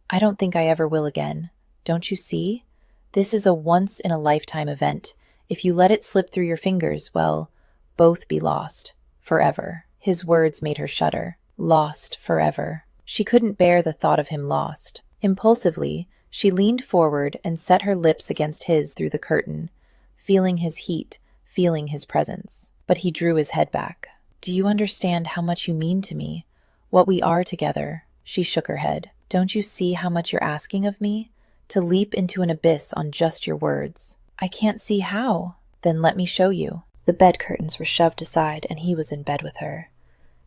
I don't think I ever will again. Don't you see? This is a once-in-a-lifetime event. If you let it slip through your fingers, well, both be lost. Forever." His words made her shudder. Lost forever. She couldn't bear the thought of him lost. Impulsively, she leaned forward and set her lips against his through the curtain, feeling his heat, feeling his presence. But he drew his head back. "Do you understand how much you mean to me? What we are together?" She shook her head. "Don't you see how much you're asking of me? To leap into an abyss on just your words." "I can't see how." "Then let me show you." The bed curtains were shoved aside, and he was in bed with her.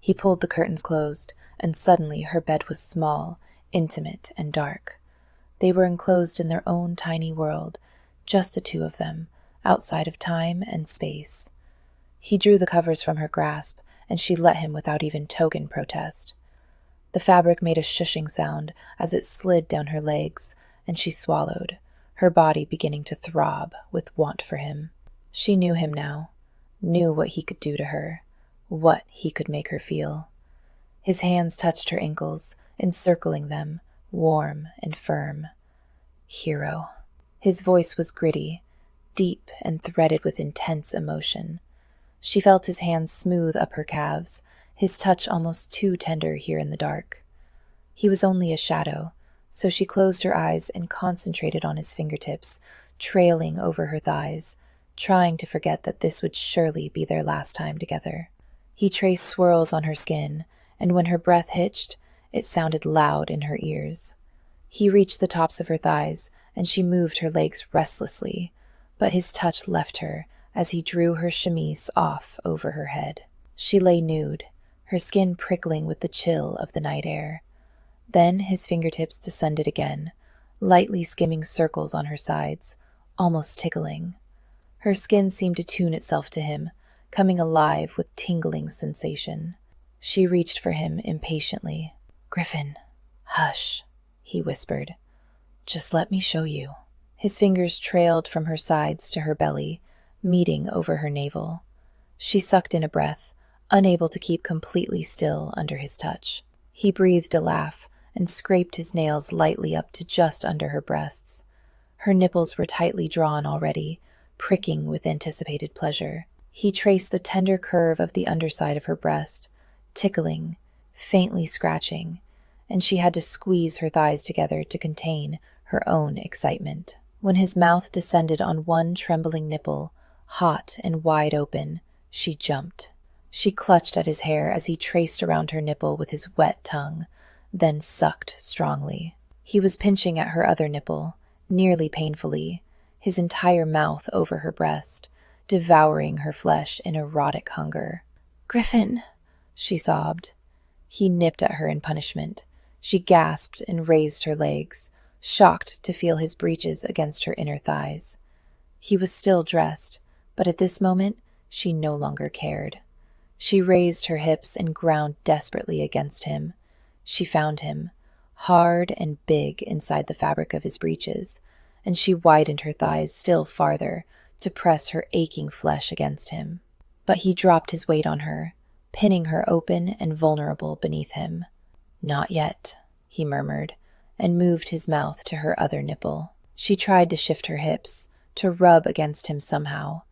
He pulled the curtains closed, and suddenly her bed was small, intimate, and dark. They were enclosed in their own tiny world, just the two of them, outside of time and space. He drew the covers from her grasp, and she let him without even token protest. The fabric made a shushing sound as it slid down her legs, and she swallowed, her body beginning to throb with want for him. She knew him now, knew what he could do to her, what he could make her feel. His hands touched her ankles, encircling them, warm and firm. Hero. His voice was gritty, deep and threaded with intense emotion. She felt his hands smooth up her calves, his touch almost too tender here in the dark. He was only a shadow, so she closed her eyes and concentrated on his fingertips, trailing over her thighs, trying to forget that this would surely be their last time together. He traced swirls on her skin, and when her breath hitched, it sounded loud in her ears. He reached the tops of her thighs, and she moved her legs restlessly, but his touch left her as he drew her chemise off over her head. She lay nude, her skin prickling with the chill of the night air. Then his fingertips descended again, lightly skimming circles on her sides, almost tickling. Her skin seemed to tune itself to him, coming alive with tingling sensation. She reached for him impatiently. "Griffin, hush," he whispered. "Just let me show you." His fingers trailed from her sides to her belly, meeting over her navel. She sucked in a breath, unable to keep completely still under his touch. He breathed a laugh and scraped his nails lightly up to just under her breasts. Her nipples were tightly drawn already, pricking with anticipated pleasure. He traced the tender curve of the underside of her breast, tickling, faintly scratching, and she had to squeeze her thighs together to contain her own excitement. When his mouth descended on one trembling nipple, hot and wide open, she jumped. She clutched at his hair as he traced around her nipple with his wet tongue, then sucked strongly. He was pinching at her other nipple, nearly painfully, his entire mouth over her breast, devouring her flesh in erotic hunger. "Griffin," she sobbed. He nipped at her in punishment. She gasped and raised her legs, shocked to feel his breeches against her inner thighs. He was still dressed, but at this moment she no longer cared. She raised her hips and ground desperately against him. She found him, hard and big inside the fabric of his breeches, and she widened her thighs still farther to press her aching flesh against him. But he dropped his weight on her, pinning her open and vulnerable beneath him. "Not yet," he murmured, and moved his mouth to her other nipple. She tried to shift her hips, to rub against him somehow,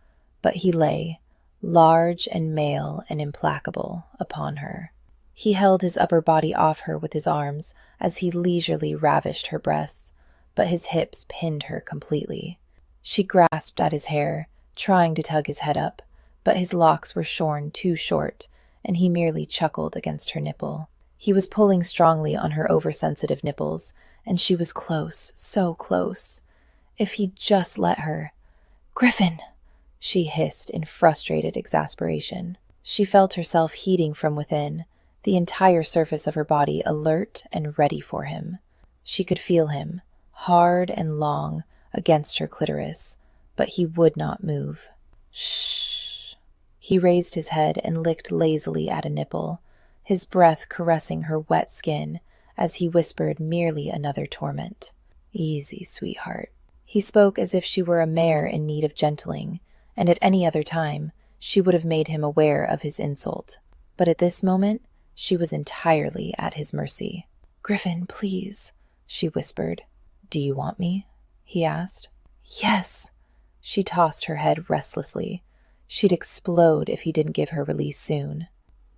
but he lay, large and male and implacable, upon her. He held his upper body off her with his arms as he leisurely ravished her breasts, but his hips pinned her completely. She grasped at his hair, trying to tug his head up, but his locks were shorn too short, and he merely chuckled against her nipple. He was pulling strongly on her oversensitive nipples, and she was close, so close. If he'd just let her. "Griffin!" she hissed in frustrated exasperation. She felt herself heating from within, the entire surface of her body alert and ready for him. She could feel him, hard and long, against her clitoris, but he would not move. "Shh." He raised his head and licked lazily at a nipple, his breath caressing her wet skin as he whispered merely another torment. "Easy, sweetheart." He spoke as if she were a mare in need of gentling, and at any other time she would have made him aware of his insult. But at this moment, she was entirely at his mercy. "Griffin, please," she whispered. "Do you want me?" he asked. "Yes." She tossed her head restlessly. She'd explode if he didn't give her release soon.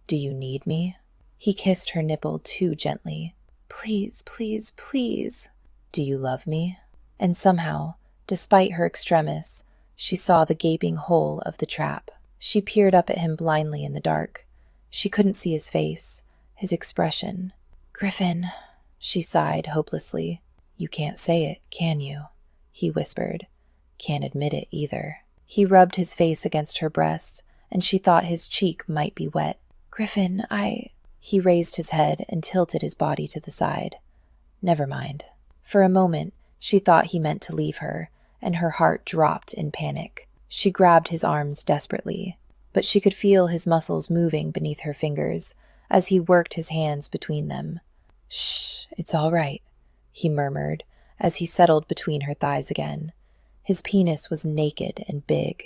"Do you need me?" He kissed her nipple too gently. "Please, please, please." "Do you love me?" And somehow, despite her extremis, she saw the gaping hole of the trap. She peered up at him blindly in the dark. She couldn't see his face, his expression. "Griffin," she sighed hopelessly. "You can't say it, can you?" he whispered. "Can't admit it either." He rubbed his face against her breast, and she thought his cheek might be wet. "Griffin, He raised his head and tilted his body to the side. Never mind. For a moment, she thought he meant to leave her, and her heart dropped in panic. She grabbed his arms desperately, but she could feel his muscles moving beneath her fingers as he worked his hands between them. "Shh, it's all right," he murmured as he settled between her thighs again. His penis was naked and big.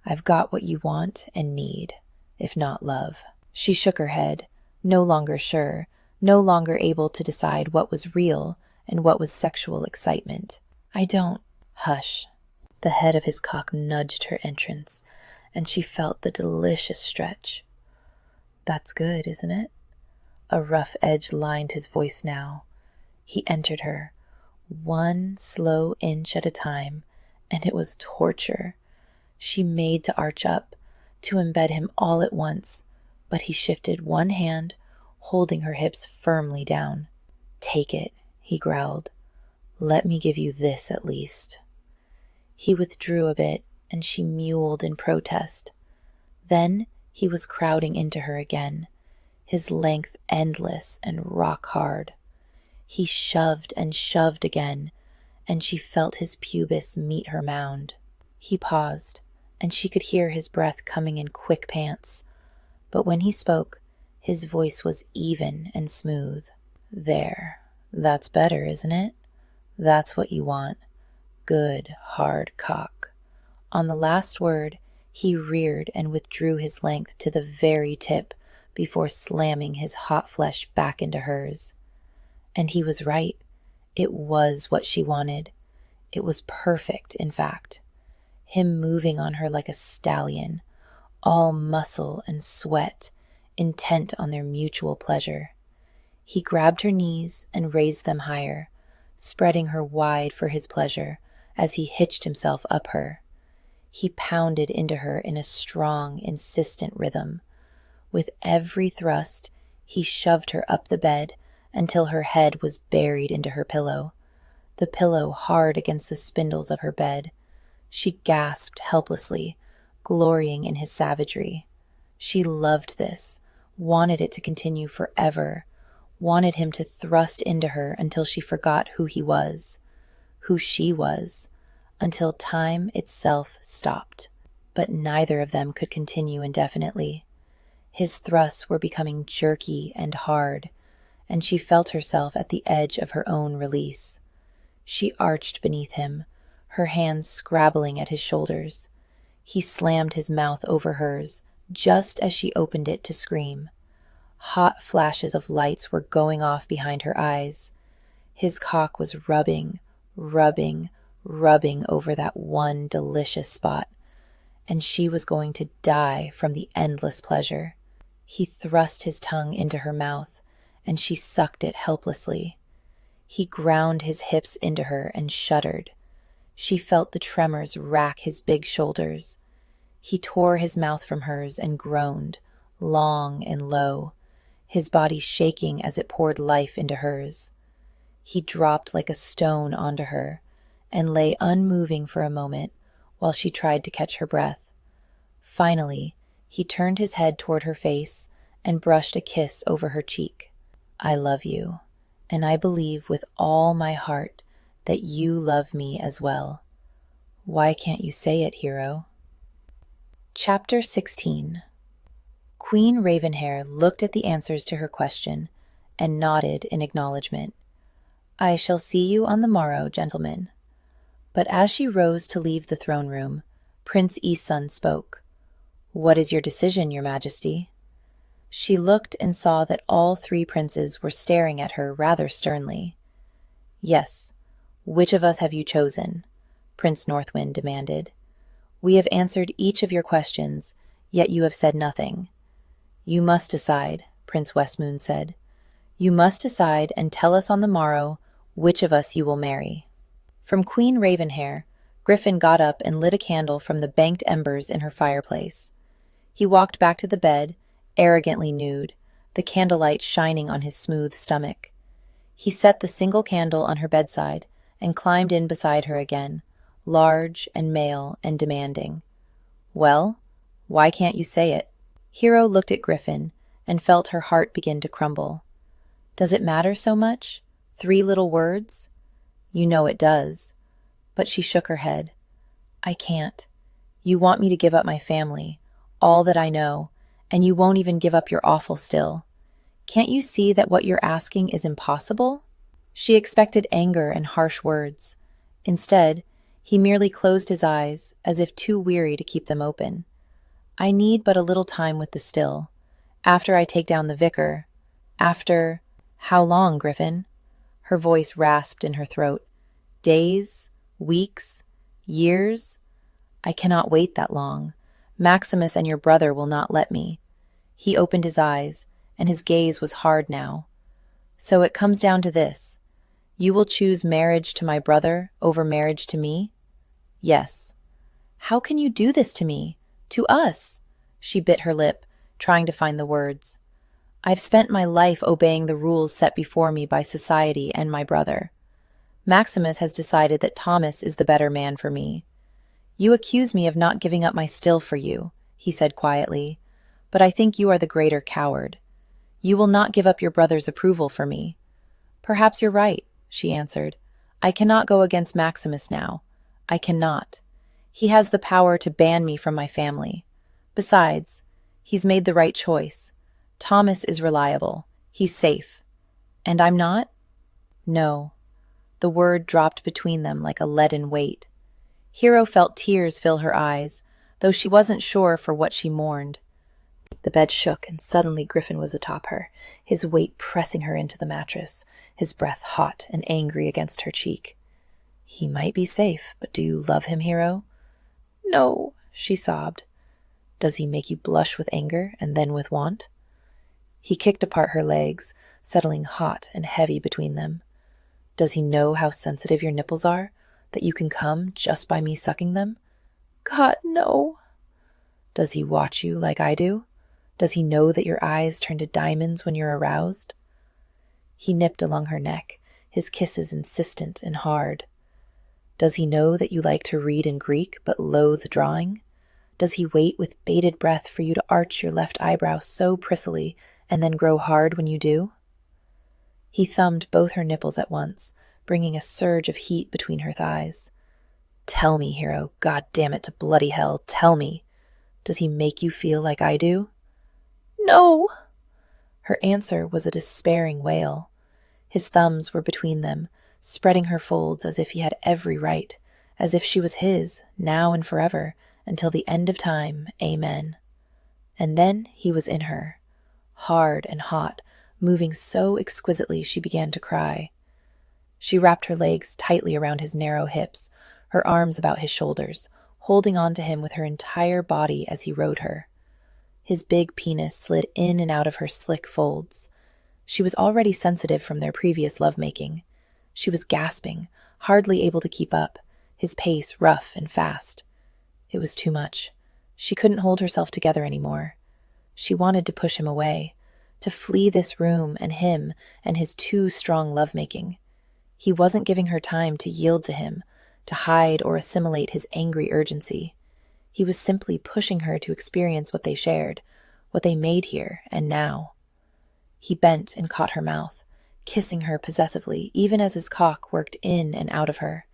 "I've got what you want and need, if not love." She shook her head, no longer sure, no longer able to decide what was real and what was sexual excitement. I don't. Hush. The head of his cock nudged her entrance, and she felt the delicious stretch. That's good, isn't it? A rough edge lined his voice now. He entered her, one slow inch at a time, and it was torture. She made to arch up, to embed him all at once, but he shifted one hand, holding her hips firmly down. Take it, he growled. Let me give you this at least. He withdrew a bit, and she mewled in protest. Then he was crowding into her again, his length endless and rock hard. He shoved and shoved again, and she felt his pubis meet her mound. He paused, and she could hear his breath coming in quick pants. But when he spoke, his voice was even and smooth. There, that's better, isn't it? That's what you want. Good, hard cock. On the last word, he reared and withdrew his length to the very tip before slamming his hot flesh back into hers. And he was right. It was what she wanted. It was perfect, in fact. Him moving on her like a stallion, all muscle and sweat, intent on their mutual pleasure. He grabbed her knees and raised them higher, spreading her wide for his pleasure as he hitched himself up her. He pounded into her in a strong, insistent rhythm. With every thrust, he shoved her up the bed until her head was buried into her pillow, the pillow hard against the spindles of her bed. She gasped helplessly, glorying in his savagery. She loved this, wanted it to continue forever, wanted him to thrust into her until she forgot who he was, who she was, until time itself stopped. But neither of them could continue indefinitely. His thrusts were becoming jerky and hard, and she felt herself at the edge of her own release. She arched beneath him, her hands scrabbling at his shoulders. He slammed his mouth over hers, just as she opened it to scream. Hot flashes of lights were going off behind her eyes. His cock was rubbing over that one delicious spot, and she was going to die from the endless pleasure. He thrust his tongue into her mouth, and she sucked it helplessly. He ground his hips into her and shuddered. She felt the tremors rack his big shoulders. He tore his mouth from hers and groaned, long and low, his body shaking as it poured life into hers. He dropped like a stone onto her and lay unmoving for a moment while she tried to catch her breath. Finally, he turned his head toward her face and brushed a kiss over her cheek. I love you, and I believe with all my heart that you love me as well. Why can't you say it, hero? Chapter 16. Queen Ravenhair looked at the answers to her question and nodded in acknowledgement. I shall see you on the morrow, gentlemen. But as she rose to leave the throne room, Prince Isun spoke. What is your decision, your majesty? She looked and saw that all three princes were staring at her rather sternly. Yes, which of us have you chosen? Prince Northwind demanded. We have answered each of your questions, yet you have said nothing. You must decide, Prince Westmoon said. You must decide and tell us on the morrow which of us you will marry. From Queen Ravenhair, Griffin got up and lit a candle from the banked embers in her fireplace. He walked back to the bed, arrogantly nude, the candlelight shining on his smooth stomach. He set the single candle on her bedside and climbed in beside her again, large and male and demanding. Well, why can't you say it? Hero looked at Griffin and felt her heart begin to crumble. Does it matter so much? 3 little words? You know it does. But she shook her head. I can't. You want me to give up my family, all that I know, and you won't even give up your awful still. Can't you see that what you're asking is impossible? She expected anger and harsh words. Instead, he merely closed his eyes, as if too weary to keep them open. I need but a little time with the still. After I take down the vicar. After... How long, Griffin? Her voice rasped in her throat. Days? Weeks? Years? I cannot wait that long. Maximus and your brother will not let me. He opened his eyes, and his gaze was hard now. So it comes down to this. You will choose marriage to my brother over marriage to me? Yes. How can you do this to me? To us? She bit her lip, trying to find the words. I've spent my life obeying the rules set before me by society and my brother. Maximus has decided that Thomas is the better man for me. You accuse me of not giving up my still for you, he said quietly, but I think you are the greater coward. You will not give up your brother's approval for me. Perhaps you're right, she answered. I cannot go against Maximus now. I cannot. He has the power to ban me from my family. Besides, he's made the right choice. Thomas is reliable. He's safe. And I'm not? No. The word dropped between them like a leaden weight. Hero felt tears fill her eyes, though she wasn't sure for what she mourned. The bed shook, and suddenly Griffin was atop her, his weight pressing her into the mattress, his breath hot and angry against her cheek. He might be safe, but do you love him, Hero? No, she sobbed. Does he make you blush with anger and then with want? He kicked apart her legs, settling hot and heavy between them. Does he know how sensitive your nipples are, that you can come just by me sucking them? God, no. Does he watch you like I do? Does he know that your eyes turn to diamonds when you're aroused? He nipped along her neck, his kisses insistent and hard. Does he know that you like to read in Greek but loathe drawing? Does he wait with bated breath for you to arch your left eyebrow so prissily and then grow hard when you do? He thumbed both her nipples at once, bringing a surge of heat between her thighs. Tell me, Hero, God damn it to bloody hell, tell me. Does he make you feel like I do? No. Her answer was a despairing wail. His thumbs were between them, spreading her folds as if he had every right, as if she was his, now and forever, until the end of time, amen. And then he was in her, hard and hot, moving so exquisitely she began to cry. She wrapped her legs tightly around his narrow hips, her arms about his shoulders, holding on to him with her entire body as he rode her. His big penis slid in and out of her slick folds. She was already sensitive from their previous lovemaking. She was gasping, hardly able to keep up, his pace rough and fast. It was too much. She couldn't hold herself together anymore. She wanted to push him away, to flee this room and him and his too strong lovemaking. He wasn't giving her time to yield to him, to hide or assimilate his angry urgency. He was simply pushing her to experience what they shared, what they made here and now. He bent and caught her mouth, kissing her possessively, even as his cock worked in and out of her.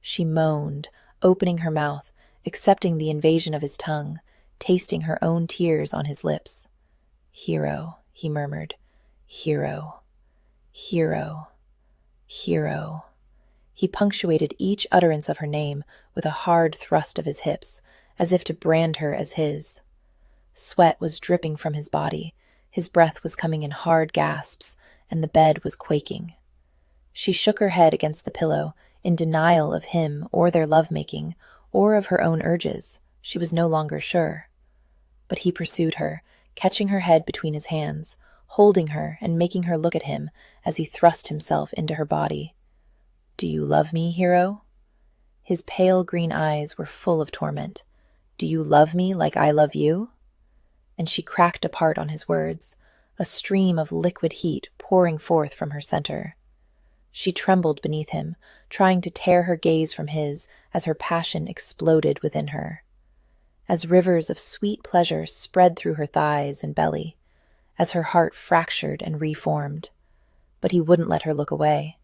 She moaned, opening her mouth, accepting the invasion of his tongue, tasting her own tears on his lips. Hero, he murmured. Hero. Hero. Hero. He punctuated each utterance of her name with a hard thrust of his hips, as if to brand her as his. Sweat was dripping from his body, his breath was coming in hard gasps, and the bed was quaking. She shook her head against the pillow, in denial of him or their lovemaking, or of her own urges. She was no longer sure. But he pursued her, catching her head between his hands, holding her and making her look at him as he thrust himself into her body. Do you love me, Hero? His pale green eyes were full of torment. Do you love me like I love you? And she cracked apart on his words, a stream of liquid heat pouring forth from her center. She trembled beneath him, trying to tear her gaze from his as her passion exploded within her. As rivers of sweet pleasure spread through her thighs and belly, as her heart fractured and reformed. But he wouldn't let her look away.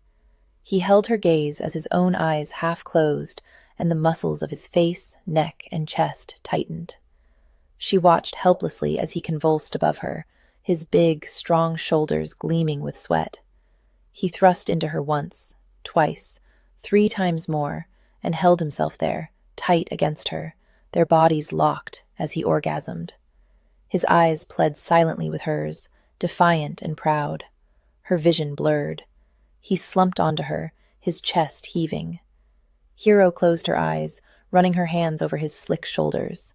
He held her gaze as his own eyes half closed and the muscles of his face, neck, and chest tightened. She watched helplessly as he convulsed above her, his big, strong shoulders gleaming with sweat. He thrust into her once, twice, 3 times more, and held himself there, tight against her, their bodies locked as he orgasmed. His eyes pled silently with hers, defiant and proud. Her vision blurred. He slumped onto her, his chest heaving. Hero closed her eyes, running her hands over his slick shoulders.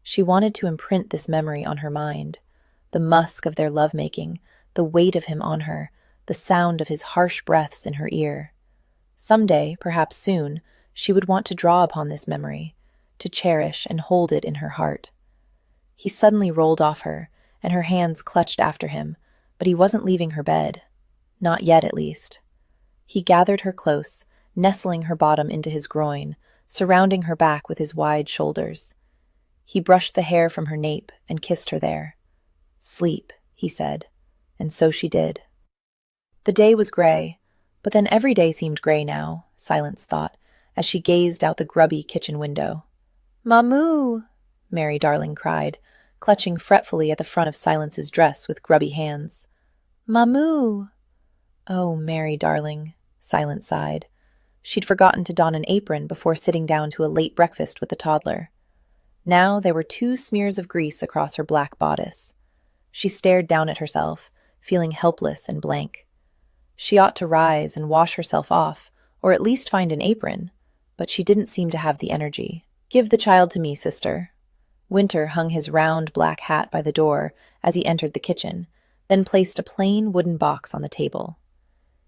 She wanted to imprint this memory on her mind. The musk of their lovemaking, the weight of him on her, the sound of his harsh breaths in her ear. Someday, perhaps soon, she would want to draw upon this memory, to cherish and hold it in her heart. He suddenly rolled off her, and her hands clutched after him, but he wasn't leaving her bed. Not yet, at least. He gathered her close, nestling her bottom into his groin, surrounding her back with his wide shoulders. He brushed the hair from her nape and kissed her there. "Sleep," he said, and so she did. The day was gray, but then every day seemed gray now, Silence thought, as she gazed out the grubby kitchen window. "Mamoo!" Mary Darling cried, clutching fretfully at the front of Silence's dress with grubby hands. "Mamoo!" "Oh, Mary Darling," Silence sighed. She'd forgotten to don an apron before sitting down to a late breakfast with the toddler. Now there were 2 smears of grease across her black bodice. She stared down at herself, feeling helpless and blank. She ought to rise and wash herself off, or at least find an apron, but she didn't seem to have the energy. "Give the child to me, sister." Winter hung his round black hat by the door as he entered the kitchen, then placed a plain wooden box on the table.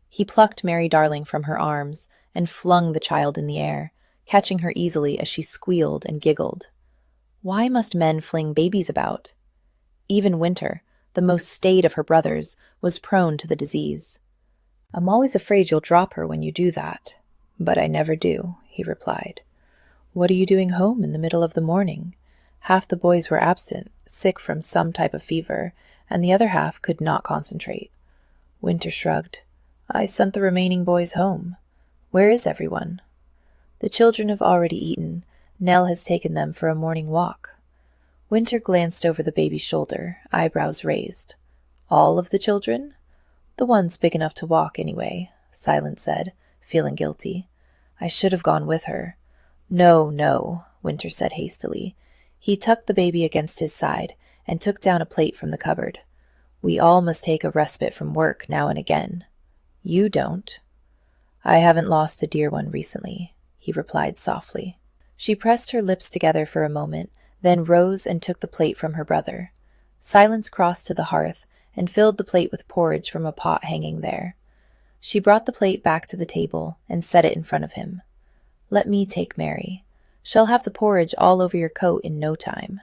He plucked Mary Darling from her arms and flung the child in the air, catching her easily as she squealed and giggled. Why must men fling babies about? Even Winter, the most staid of her brothers, was prone to the disease. "I'm always afraid you'll drop her when you do that." "But I never do," he replied. "What are you doing home in the middle of the morning?" Half the boys were absent, sick from some type of fever, and the other half could not concentrate. Winter shrugged. "I sent the remaining boys home." "Where is everyone?" "The children have already eaten. Nell has taken them for a morning walk." Winter glanced over the baby's shoulder, eyebrows raised. "All of the children?" "The ones big enough to walk, anyway," Silence said, feeling guilty. "I should have gone with her." "No, no," Winter said hastily. He tucked the baby against his side and took down a plate from the cupboard. "We all must take a respite from work now and again." "You don't." "I haven't lost a dear one recently," he replied softly. She pressed her lips together for a moment, then rose and took the plate from her brother. Silence crossed to the hearth and filled the plate with porridge from a pot hanging there. She brought the plate back to the table and set it in front of him. "Let me take Mary. She'll have the porridge all over your coat in no time."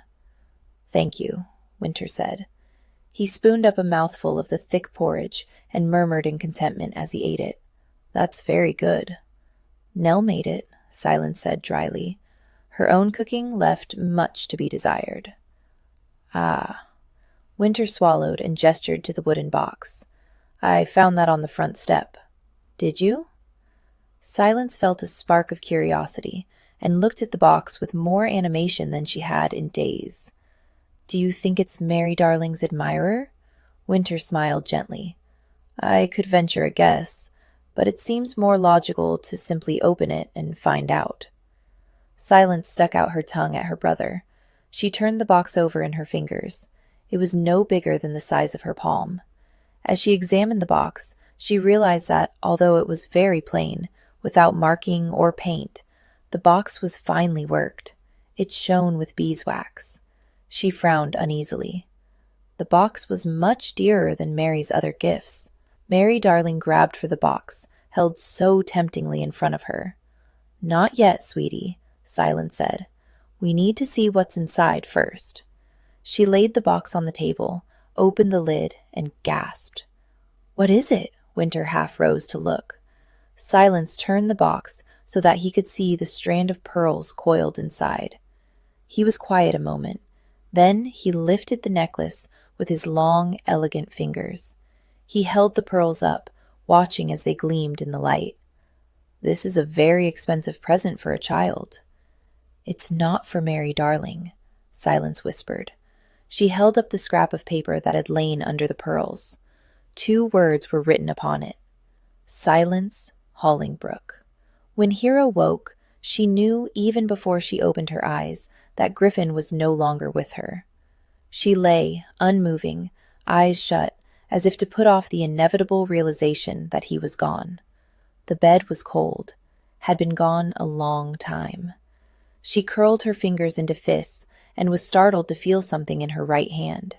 "Thank you," Winter said. He spooned up a mouthful of the thick porridge and murmured in contentment as he ate it. "That's very good." "Nell made it," Silence said dryly. Her own cooking left much to be desired. "Ah." Winter swallowed and gestured to the wooden box. "I found that on the front step." "Did you?" Silence felt a spark of curiosity and looked at the box with more animation than she had in days. "Do you think it's Mary Darling's admirer?" Winter smiled gently. "I could venture a guess, but it seems more logical to simply open it and find out." Silence stuck out her tongue at her brother. She turned the box over in her fingers. It was no bigger than the size of her palm. As she examined the box, she realized that, although it was very plain, without marking or paint, the box was finely worked. It shone with beeswax. She frowned uneasily. The box was much dearer than Mary's other gifts. Mary Darling grabbed for the box, held so temptingly in front of her. "Not yet, sweetie," Silence said. "We need to see what's inside first." She laid the box on the table, opened the lid, and gasped. "What is it?" Winter half rose to look. Silence turned the box so that he could see the strand of pearls coiled inside. He was quiet a moment. Then he lifted the necklace with his long, elegant fingers. He held the pearls up, watching as they gleamed in the light. "This is a very expensive present for a child." "It's not for Mary Darling," Silence whispered. She held up the scrap of paper that had lain under the pearls. 2 words were written upon it. Silence Hollingbrook. When Hero woke, she knew even before she opened her eyes that Griffin was no longer with her. She lay, unmoving, eyes shut, as if to put off the inevitable realization that he was gone. The bed was cold, had been gone a long time. She curled her fingers into fists and was startled to feel something in her right hand.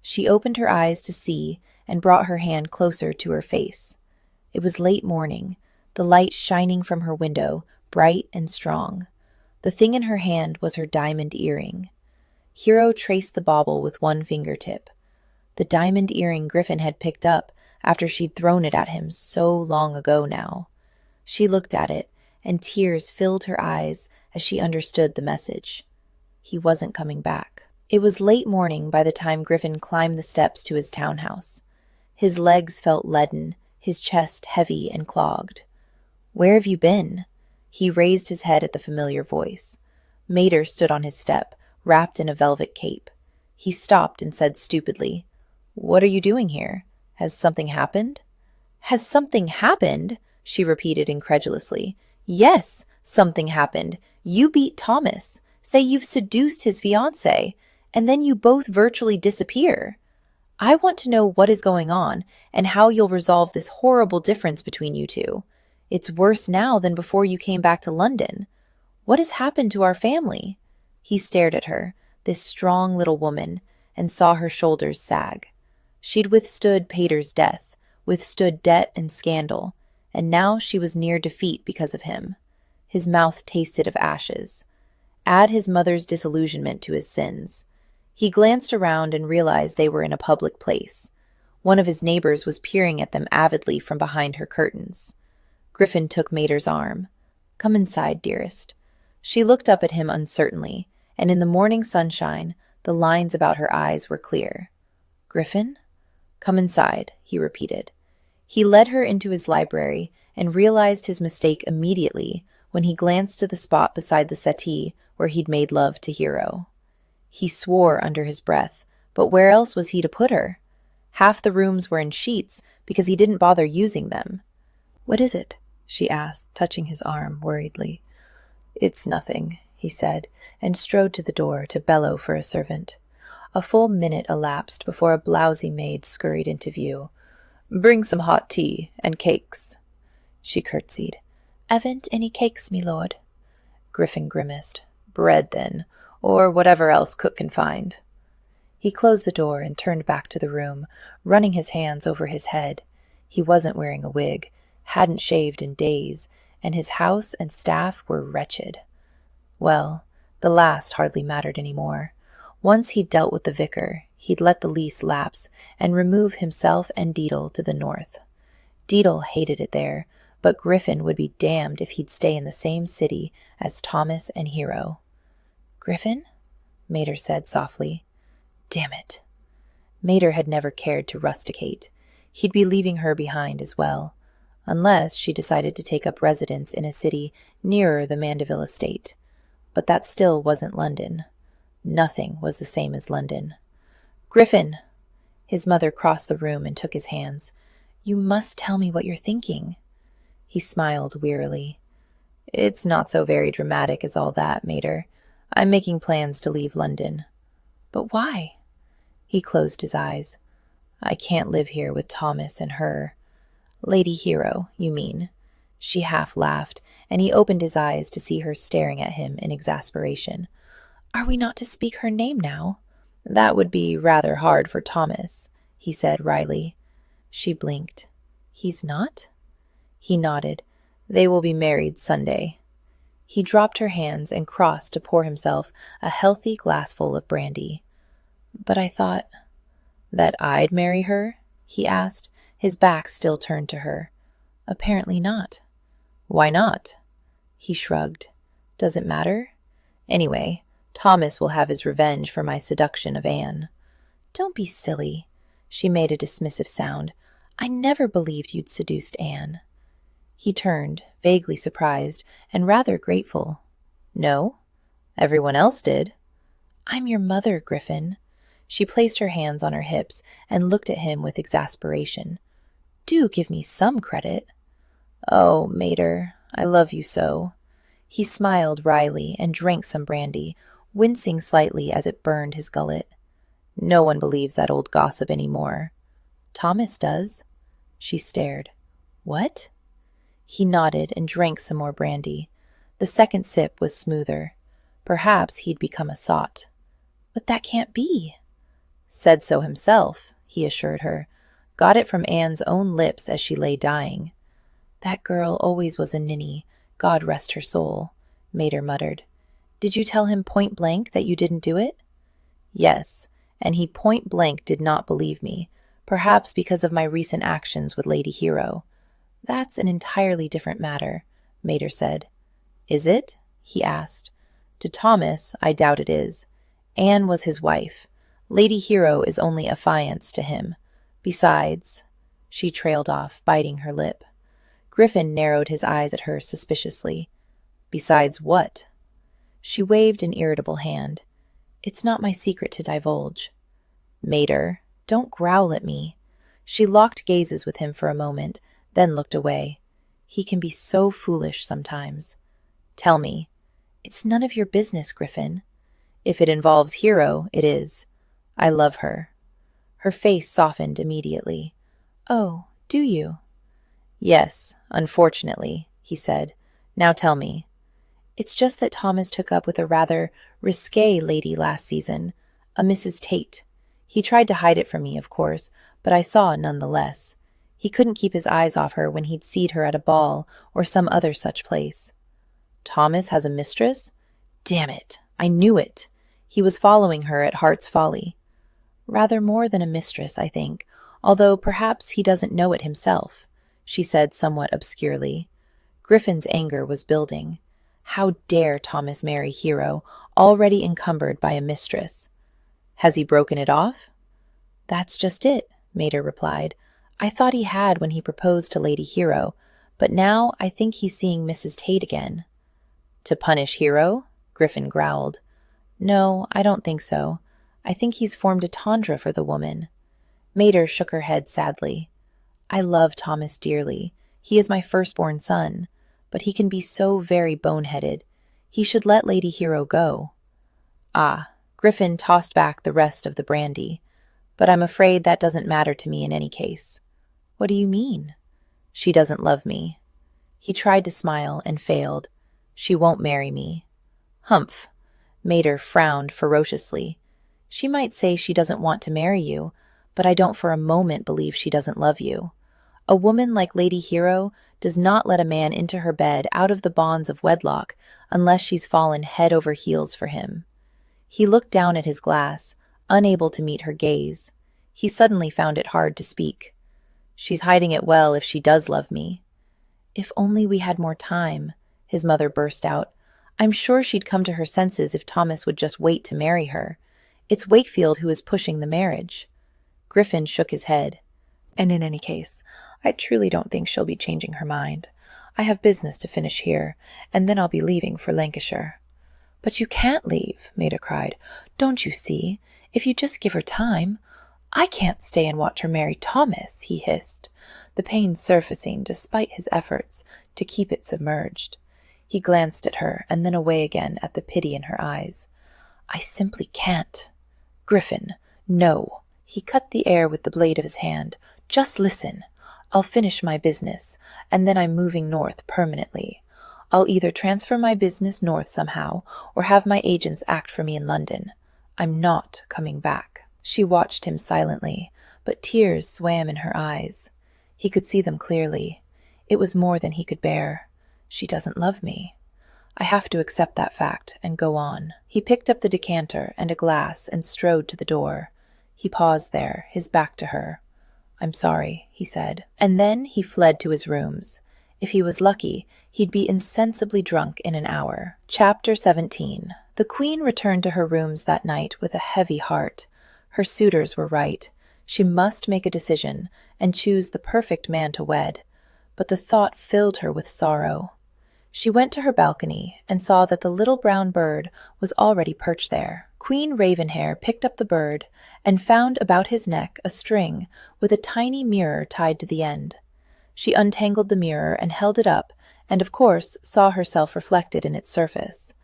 She opened her eyes to see and brought her hand closer to her face. It was late morning, the light shining from her window, bright and strong. The thing in her hand was her diamond earring. Hero traced the bauble with one fingertip. The diamond earring Griffin had picked up after she'd thrown it at him so long ago now. She looked at it, and tears filled her eyes as she understood the message. He wasn't coming back. It was late morning by the time Griffin climbed the steps to his townhouse. His legs felt leaden, his chest heavy and clogged. "Where have you been?" He raised his head at the familiar voice. Mater stood on his step, wrapped in a velvet cape. He stopped and said stupidly, "What are you doing here? Has something happened?" "Has something happened?" she repeated incredulously. "Yes, something happened. You beat Thomas, say you've seduced his fiancée, and then you both virtually disappear. I want to know what is going on and how you'll resolve this horrible difference between you two. It's worse now than before you came back to London. What has happened to our family?" He stared at her, this strong little woman, and saw her shoulders sag. She'd withstood Pater's death, withstood debt and scandal, and now she was near defeat because of him. His mouth tasted of ashes. Add his mother's disillusionment to his sins. He glanced around and realized they were in a public place. One of his neighbors was peering at them avidly from behind her curtains. Griffin took Mater's arm. "Come inside, dearest." She looked up at him uncertainly, and in the morning sunshine, the lines about her eyes were clear. "Griffin?" "Come inside," he repeated. He led her into his library and realized his mistake immediately when he glanced to the spot beside the settee where he'd made love to Hero. He swore under his breath, but where else was he to put her? Half the rooms were in sheets because he didn't bother using them. "What is it?" she asked, touching his arm worriedly. "It's nothing," he said, and strode to the door to bellow for a servant. A full minute elapsed before a blousy maid scurried into view. "Bring some hot tea and cakes." She curtsied. "Haven't any cakes, me lord." Griffin grimaced. "Bread, then, or whatever else cook can find." He closed the door and turned back to the room, running his hands over his head. He wasn't wearing a wig, hadn't shaved in days, and his house and staff were wretched. Well, the last hardly mattered any more. Once he'd dealt with the vicar, he'd let the lease lapse and remove himself and Deedle to the north. Deedle hated it there, but Griffin would be damned if he'd stay in the same city as Thomas and Hero. "Griffin?" Mater said softly. "Damn it." Mater had never cared to rusticate. He'd be leaving her behind as well, unless she decided to take up residence in a city nearer the Mandeville estate. But that still wasn't London. Nothing was the same as London. "Griffin!" His mother crossed the room and took his hands. "You must tell me what you're thinking." He smiled wearily. "It's not so very dramatic as all that, Mater. I'm making plans to leave London." "But why?" He closed his eyes. "I can't live here with Thomas and her." "Lady Hero, you mean?" She half laughed, and he opened his eyes to see her staring at him in exasperation. "Are we not to speak her name now?" "That would be rather hard for Thomas," he said wryly. She blinked. "He's not?" He nodded. "They will be married Sunday." He dropped her hands and crossed to pour himself a healthy glassful of brandy. "But I thought—" "That I'd marry her?" he asked, his back still turned to her. "Apparently not." "Why not?" He shrugged. "Does it matter? Anyway, Thomas will have his revenge for my seduction of Anne." "Don't be silly." She made a dismissive sound. "I never believed you'd seduced Anne." He turned, vaguely surprised and rather grateful. "No? Everyone else did." "I'm your mother, Griffin." She placed her hands on her hips and looked at him with exasperation. "Do give me some credit." "Oh, Mater, I love you so." He smiled wryly and drank some brandy, wincing slightly as it burned his gullet. "No one believes that old gossip any more." Thomas does. She stared. What? He nodded and drank some more brandy. The second sip was smoother. Perhaps he'd become a sot. But that can't be. Said so himself, he assured her. Got it from Anne's own lips as she lay dying. That girl always was a ninny, God rest her soul, Mater muttered. Did you tell him point blank that you didn't do it? Yes, and he point blank did not believe me, perhaps because of my recent actions with Lady Hero. That's an entirely different matter, Mater said. Is it? He asked. To Thomas, I doubt it is. Anne was his wife. Lady Hero is only affianced to him. Besides, she trailed off, biting her lip. Griffin narrowed his eyes at her suspiciously. Besides what? She waved an irritable hand. It's not my secret to divulge. Mater, don't growl at me. She locked gazes with him for a moment, then looked away. He can be so foolish sometimes. Tell me. It's none of your business, Griffin. If it involves Hero, it is. I love her. Her face softened immediately. Oh, do you? Yes, unfortunately, he said. Now tell me. It's just that Thomas took up with a rather risque lady last season, a Mrs. Tate. He tried to hide it from me, of course, but I saw nonetheless. He couldn't keep his eyes off her when he'd seen her at a ball or some other such place. Thomas has a mistress? Damn it, I knew it. He was following her at Heart's Folly. Rather more than a mistress, I think, although perhaps he doesn't know it himself, she said somewhat obscurely. Griffin's anger was building. How dare Thomas marry Hero, already encumbered by a mistress? Has he broken it off? That's just it, Mater replied. I thought he had when he proposed to Lady Hero, but now I think he's seeing Mrs. Tate again. To punish Hero? Griffin growled. No, I don't think so. I think he's formed a tundra for the woman. Mater shook her head sadly. I love Thomas dearly. He is my firstborn son, but he can be so very boneheaded. He should let Lady Hero go. Ah, Griffin tossed back the rest of the brandy. But I'm afraid that doesn't matter to me in any case. What do you mean? She doesn't love me. He tried to smile and failed. She won't marry me. Humph. Mater frowned ferociously. She might say she doesn't want to marry you, but I don't for a moment believe she doesn't love you. A woman like Lady Hero does not let a man into her bed out of the bonds of wedlock unless she's fallen head over heels for him. He looked down at his glass, unable to meet her gaze. He suddenly found it hard to speak. She's hiding it well if she does love me. If only we had more time, his mother burst out. I'm sure she'd come to her senses if Thomas would just wait to marry her. It's Wakefield who is pushing the marriage. Griffin shook his head. And in any case, I truly don't think she'll be changing her mind. I have business to finish here, and then I'll be leaving for Lancashire. But you can't leave, Maida cried. Don't you see? If you just give her time. I can't stay and watch her marry Thomas, he hissed, the pain surfacing despite his efforts to keep it submerged. He glanced at her and then away again at the pity in her eyes. I simply can't. Griffin, no. He cut the air with the blade of his hand. Just listen. I'll finish my business, and then I'm moving north permanently. I'll either transfer my business north somehow, or have my agents act for me in London. I'm not coming back. She watched him silently, but tears swam in her eyes. He could see them clearly. It was more than he could bear. She doesn't love me. I have to accept that fact and go on. He picked up the decanter and a glass and strode to the door. He paused there, his back to her. I'm sorry, he said. And then he fled to his rooms. If he was lucky, he'd be insensibly drunk in an hour. Chapter 17. The Queen returned to her rooms that night with a heavy heart. Her suitors were right. She must make a decision and choose the perfect man to wed. But the thought filled her with sorrow. She went to her balcony and saw that the little brown bird was already perched there. Queen Ravenhair picked up the bird and found about his neck a string with a tiny mirror tied to the end. She untangled the mirror and held it up, and of course saw herself reflected in its surface.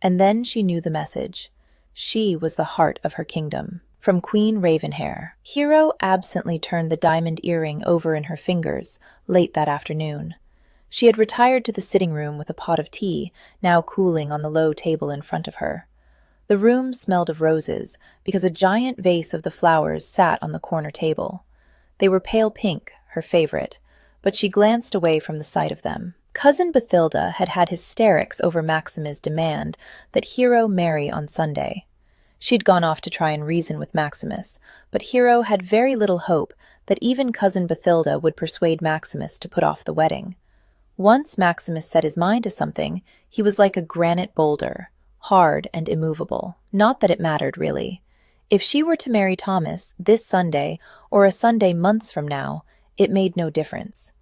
And then she knew the message. She was the heart of her kingdom. from Queen Ravenhair. Hero absently turned the diamond earring over in her fingers late that afternoon. She had retired to the sitting room with a pot of tea, now cooling on the low table in front of her. The room smelled of roses, because a giant vase of the flowers sat on the corner table. They were pale pink, her favorite, but she glanced away from the sight of them. Cousin Bathilda had had hysterics over Maxima's demand that Hero marry on Sunday. She'd gone off to try and reason with Maximus, but Hero had very little hope that even Cousin Bathilda would persuade Maximus to put off the wedding. Once Maximus set his mind to something, he was like a granite boulder, hard and immovable. Not that it mattered, really. If she were to marry Thomas this Sunday or a Sunday months from now, it made no difference.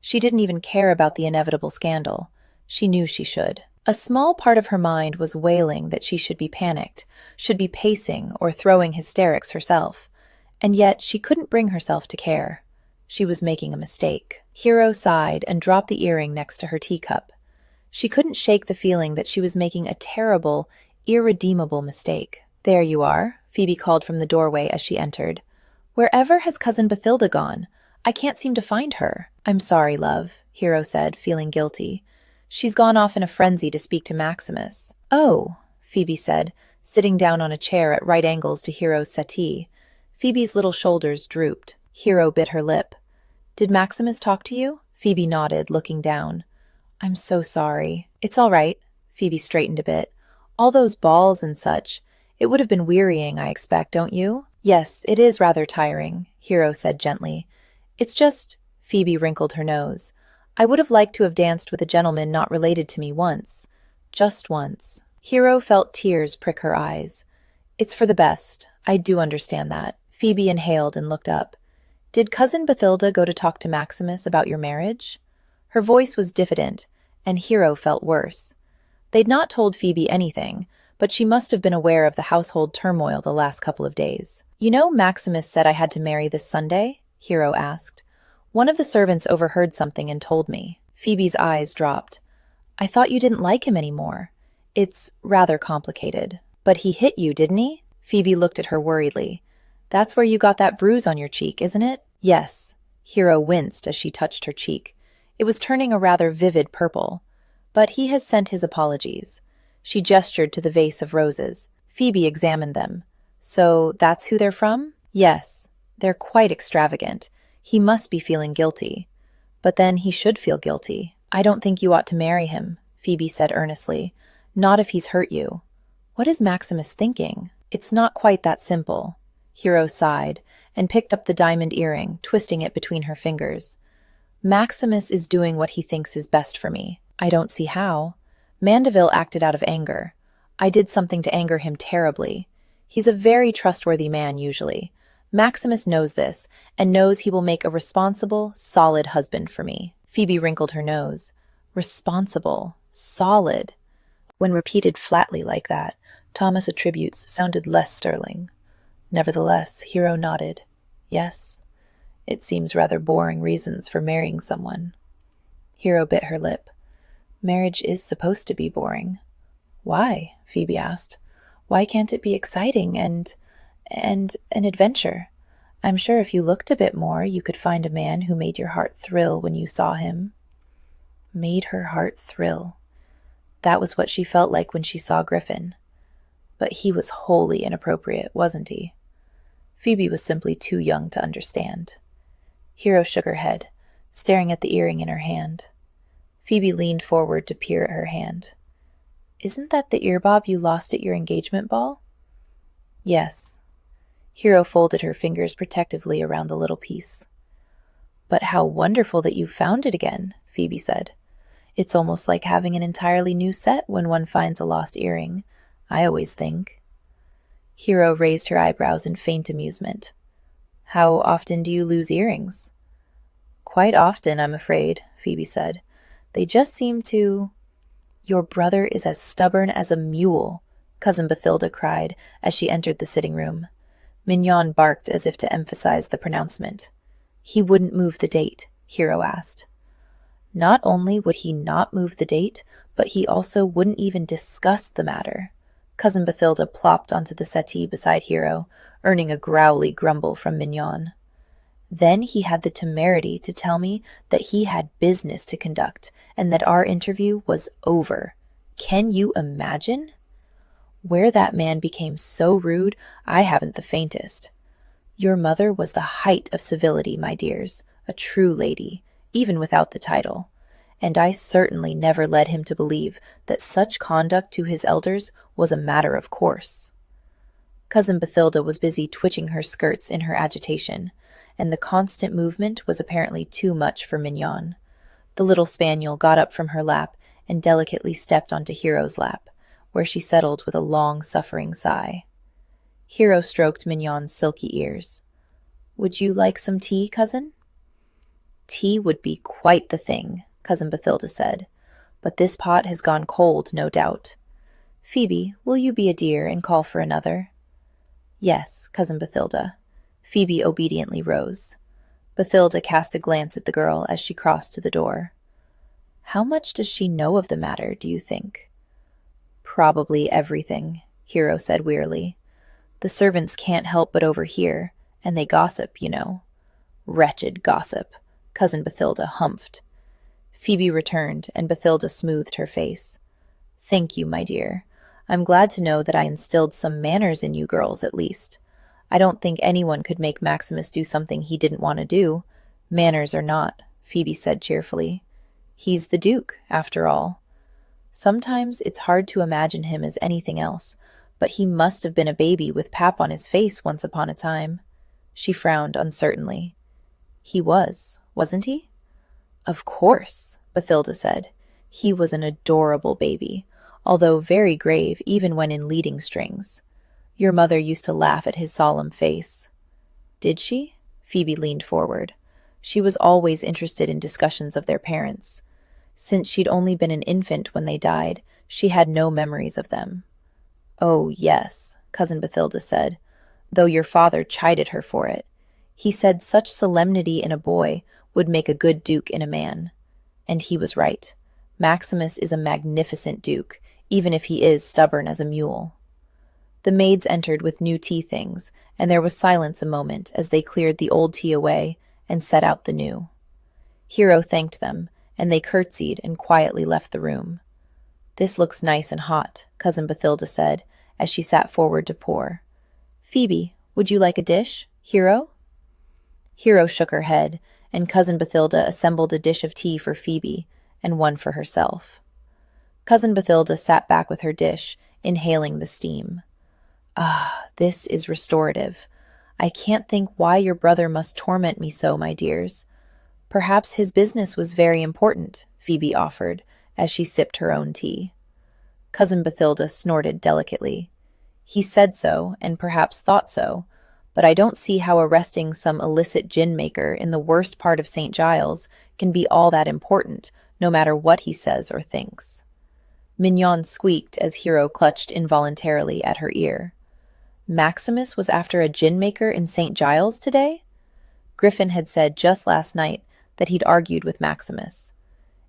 She didn't even care about the inevitable scandal. She knew she should. A small part of her mind was wailing that she should be panicked, should be pacing or throwing hysterics herself. And yet she couldn't bring herself to care. She was making a mistake. Hero sighed and dropped the earring next to her teacup. She couldn't shake the feeling that she was making a terrible, irredeemable mistake. "There you are," Phoebe called from the doorway as she entered. "Wherever has Cousin Bathilda gone? I can't seem to find her." "I'm sorry, love," Hero said, feeling guilty. "She's gone off in a frenzy to speak to Maximus." "Oh," Phoebe said, sitting down on a chair at right angles to Hero's settee. Phoebe's little shoulders drooped. Hero bit her lip. "Did Maximus talk to you?" Phoebe nodded, looking down. "I'm so sorry." "It's all right." Phoebe straightened a bit. "All those balls and such. It would have been wearying, I expect, don't you?" "Yes, it is rather tiring," Hero said gently. "It's just—" Phoebe wrinkled her nose. "I would have liked to have danced with a gentleman not related to me once. Just once." Hero felt tears prick her eyes. "It's for the best. I do understand that." Phoebe inhaled and looked up. "Did Cousin Bathilda go to talk to Maximus about your marriage?" Her voice was diffident, and Hero felt worse. They'd not told Phoebe anything, but she must have been aware of the household turmoil the last couple of days. "You know, Maximus said I had to marry this Sunday?" Hero asked. "One of the servants overheard something and told me." Phoebe's eyes dropped. "I thought you didn't like him anymore. It's rather complicated." "But he hit you, didn't he?" Phoebe looked at her worriedly. "That's where you got that bruise on your cheek, isn't it?" "Yes." Hero winced as she touched her cheek. It was turning a rather vivid purple. "But he has sent his apologies." She gestured to the vase of roses. Phoebe examined them. "So that's who they're from?" "Yes. They're quite extravagant. He must be feeling guilty." "But then he should feel guilty." "I don't think you ought to marry him," Phoebe said earnestly. "Not if he's hurt you." "What is Maximus thinking?" "It's not quite that simple." Hero sighed and picked up the diamond earring, twisting it between her fingers. "Maximus is doing what he thinks is best for me." "I don't see how." "Mandeville acted out of anger. I did something to anger him terribly. He's a very trustworthy man, usually. Maximus knows this, and knows he will make a responsible, solid husband for me." Phoebe wrinkled her nose. Responsible. Solid. When repeated flatly like that, Thomas' attributes sounded less sterling. Nevertheless, Hero nodded. "Yes. It seems rather boring reasons for marrying someone." Hero bit her lip. "Marriage is supposed to be boring." "Why?" Phoebe asked. "Why can't it be exciting and an adventure? I'm sure if you looked a bit more, you could find a man who made your heart thrill when you saw him." Made her heart thrill. That was what she felt like when she saw Griffin. But he was wholly inappropriate, wasn't he? Phoebe was simply too young to understand. Hero shook her head, staring at the earring in her hand. Phoebe leaned forward to peer at her hand. "Isn't that the earbob you lost at your engagement ball?" "Yes." Hero folded her fingers protectively around the little piece. "But how wonderful that you found it again," Phoebe said. "It's almost like having an entirely new set when one finds a lost earring, I always think." Hero raised her eyebrows in faint amusement. "How often do you lose earrings?" "Quite often, I'm afraid," Phoebe said. "They just seem to—" "Your brother is as stubborn as a mule," Cousin Bathilda cried as she entered the sitting room. Mignon barked as if to emphasize the pronouncement. "He wouldn't move the date?" Hero asked. "Not only would he not move the date, but he also wouldn't even discuss the matter." Cousin Bathilda plopped onto the settee beside Hero, earning a growly grumble from Mignon. Then he had the temerity to tell me that he had business to conduct and that our interview was over. Can you imagine? Where that man became so rude, I haven't the faintest. Your mother was the height of civility, my dears, a true lady, even without the title, and I certainly never led him to believe that such conduct to his elders was a matter of course. Cousin Bathilda was busy twitching her skirts in her agitation, and the constant movement was apparently too much for Mignon. The little spaniel got up from her lap and delicately stepped onto Hero's lap, where she settled with a long-suffering sigh. Hero stroked Mignon's silky ears. "Would you like some tea, cousin?" "Tea would be quite the thing," Cousin Bathilda said, "but this pot has gone cold, no doubt. Phoebe, will you be a dear and call for another?" "Yes, Cousin Bathilda." Phoebe obediently rose. Bathilda cast a glance at the girl as she crossed to the door. "How much does she know of the matter, do you think?" "Probably everything," Hero said wearily. "The servants can't help but overhear, and they gossip, you know." "Wretched gossip," Cousin Bathilda humphed. Phoebe returned, and Bathilda smoothed her face. "Thank you, my dear. I'm glad to know that I instilled some manners in you girls, at least. I don't think anyone could make Maximus do something he didn't want to do, manners or not," Phoebe said cheerfully. "He's the Duke, after all. Sometimes it's hard to imagine him as anything else, but he must have been a baby with pap on his face once upon a time." She frowned uncertainly. "He was, wasn't he?" "Of course," Bathilda said. "He was an adorable baby, although very grave even when in leading strings. Your mother used to laugh at his solemn face." "Did she?" Phoebe leaned forward. She was always interested in discussions of their parents. Since she'd only been an infant when they died, she had no memories of them. "Oh, yes," Cousin Bathilda said, "though your father chided her for it. He said such solemnity in a boy would make a good duke in a man. And he was right. Maximus is a magnificent duke, even if he is stubborn as a mule." The maids entered with new tea things, and there was silence a moment as they cleared the old tea away and set out the new. Hero thanked them, and they curtsied and quietly left the room. "This looks nice and hot," Cousin Bathilda said, as she sat forward to pour. "Phoebe, would you like a dish? Hero?" Hero shook her head, and Cousin Bathilda assembled a dish of tea for Phoebe, and one for herself. Cousin Bathilda sat back with her dish, inhaling the steam. "Ah, this is restorative. I can't think why your brother must torment me so, my dears. Perhaps his business was very important," Phoebe offered, as she sipped her own tea. Cousin Bathilda snorted delicately. "He said so, and perhaps thought so, but I don't see how arresting some illicit gin-maker in the worst part of St. Giles can be all that important, no matter what he says or thinks." Mignon squeaked as Hero clutched involuntarily at her ear. Maximus was after a gin-maker in St. Giles today? Griffin had said just last night that he'd argued with Maximus.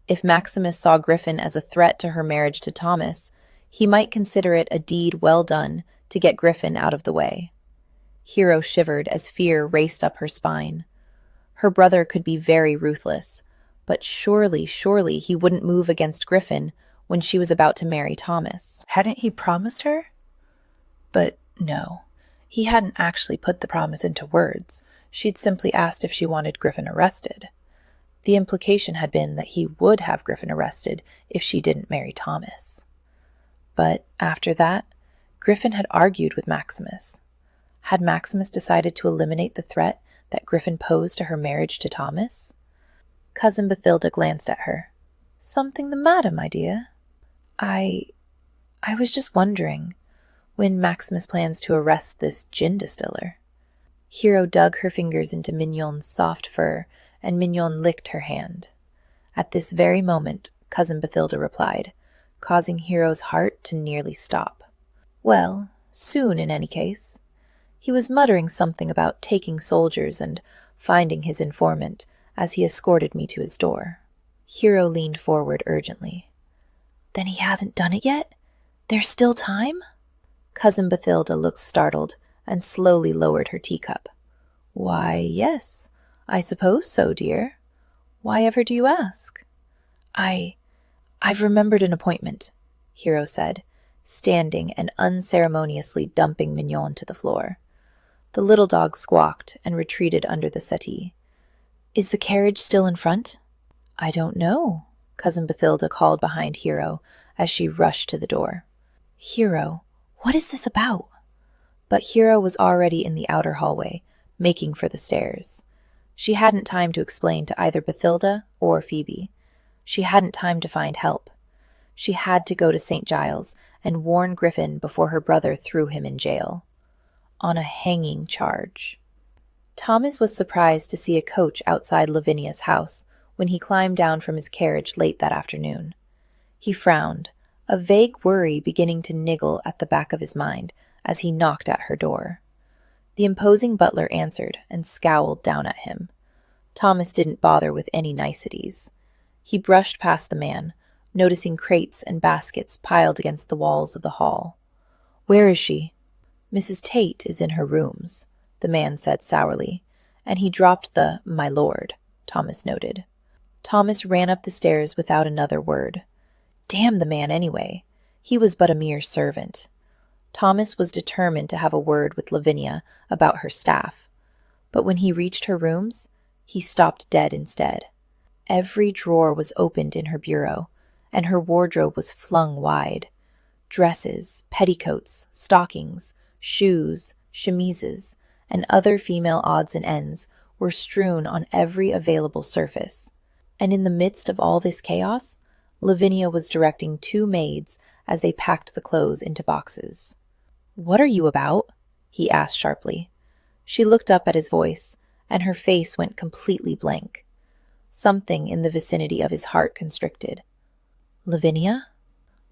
If Maximus saw Griffin as a threat to her marriage to Thomas, he might consider it a deed well done to get Griffin out of the way. Hero shivered as fear raced up her spine. Her brother could be very ruthless, but surely he wouldn't move against Griffin when she was about to marry Thomas. Hadn't he promised her? But no, he hadn't actually put the promise into words. She'd simply asked if she wanted Griffin arrested. The implication had been that he would have Griffin arrested if she didn't marry Thomas. But after that, Griffin had argued with Maximus. Had Maximus decided to eliminate the threat that Griffin posed to her marriage to Thomas? Cousin Bathilda glanced at her. "Something the matter, my dear?" I was just wondering when Maximus plans to arrest this gin distiller." Hero dug her fingers into Mignon's soft fur, and Mignon licked her hand. At this very moment, Cousin Bathilda replied, causing Hero's heart to nearly stop. "Well, soon in any case. He was muttering something about taking soldiers and finding his informant as he escorted me to his door." Hero leaned forward urgently. "Then he hasn't done it yet? There's still time?" Cousin Bathilda looked startled and slowly lowered her teacup. "Why, yes, I suppose so, dear. Why ever do you ask?" I've remembered an appointment," Hero said, standing and unceremoniously dumping Mignon to the floor. The little dog squawked and retreated under the settee. "Is the carriage still in front?" "I don't know," Cousin Bathilda called behind Hero as she rushed to the door. "Hero, what is this about?" But Hero was already in the outer hallway, making for the stairs. She hadn't time to explain to either Bathilda or Phoebe. She hadn't time to find help. She had to go to St. Giles and warn Griffin before her brother threw him in jail. On a hanging charge. Thomas was surprised to see a coach outside Lavinia's house when he climbed down from his carriage late that afternoon. He frowned, a vague worry beginning to niggle at the back of his mind as he knocked at her door. The imposing butler answered and scowled down at him. Thomas didn't bother with any niceties. He brushed past the man, noticing crates and baskets piled against the walls of the hall. "Where is she?" "Mrs. Tate is in her rooms," the man said sourly, and he dropped the "my lord," Thomas noted. Thomas ran up the stairs without another word. Damn the man anyway. He was but a mere servant. Thomas was determined to have a word with Lavinia about her staff. But when he reached her rooms, he stopped dead instead. Every drawer was opened in her bureau, and her wardrobe was flung wide. Dresses, petticoats, stockings, shoes, chemises, and other female odds and ends were strewn on every available surface. And in the midst of all this chaos, Lavinia was directing 2 maids as they packed the clothes into boxes. "What are you about?" he asked sharply. She looked up at his voice, and her face went completely blank. Something in the vicinity of his heart constricted. "Lavinia?"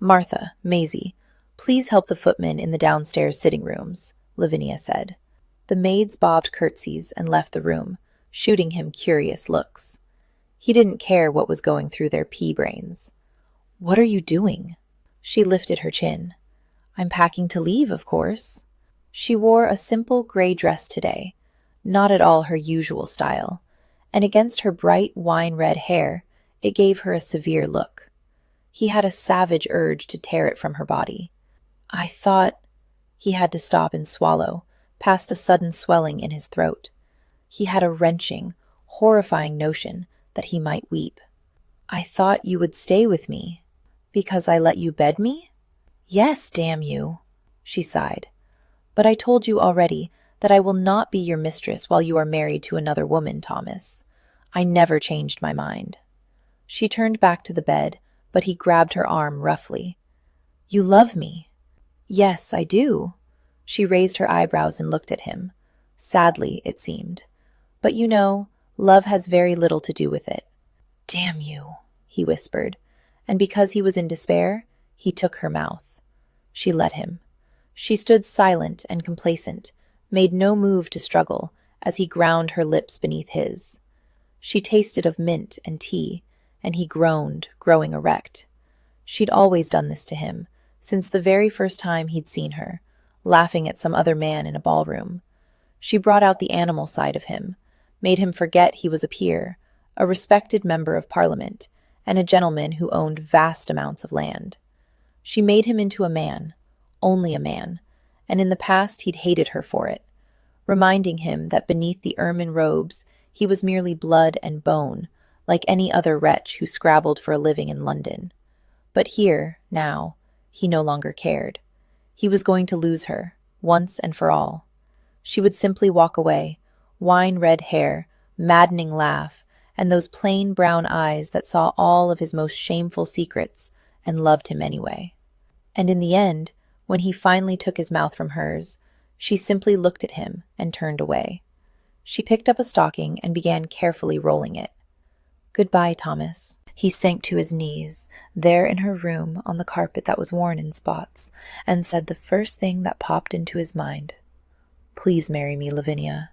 "Martha, Maisie, please help the footmen in the downstairs sitting rooms," Lavinia said. The maids bobbed curtsies and left the room, shooting him curious looks. He didn't care what was going through their pea-brains. "What are you doing?" She lifted her chin. "I'm packing to leave, of course." She wore a simple gray dress today, not at all her usual style, and against her bright wine-red hair, it gave her a severe look. He had a savage urge to tear it from her body. "I thought—" He had to stop and swallow, past a sudden swelling in his throat. He had a wrenching, horrifying notion that he might weep. "I thought you would stay with me. Because I let you bed me?" "Yes, damn you," she sighed. "But I told you already that I will not be your mistress while you are married to another woman, Thomas. I never changed my mind." She turned back to the bed, but he grabbed her arm roughly. "You love me." "Yes, I do." She raised her eyebrows and looked at him. Sadly, it seemed. "But you know, love has very little to do with it." "Damn you," he whispered, and because he was in despair, he took her mouth. She let him. She stood silent and complacent, made no move to struggle, as he ground her lips beneath his. She tasted of mint and tea, and he groaned, growing erect. She'd always done this to him, since the very first time he'd seen her, laughing at some other man in a ballroom. She brought out the animal side of him, made him forget he was a peer, a respected member of Parliament, and a gentleman who owned vast amounts of land. She made him into a man, only a man, and in the past he'd hated her for it, reminding him that beneath the ermine robes he was merely blood and bone, like any other wretch who scrabbled for a living in London. But here, now, he no longer cared. He was going to lose her, once and for all. She would simply walk away, wine-red hair, maddening laugh, and those plain brown eyes that saw all of his most shameful secrets and loved him anyway. And in the end, when he finally took his mouth from hers, she simply looked at him and turned away. She picked up a stocking and began carefully rolling it. "Goodbye, Thomas." He sank to his knees, there in her room on the carpet that was worn in spots, and said the first thing that popped into his mind. "Please marry me, Lavinia."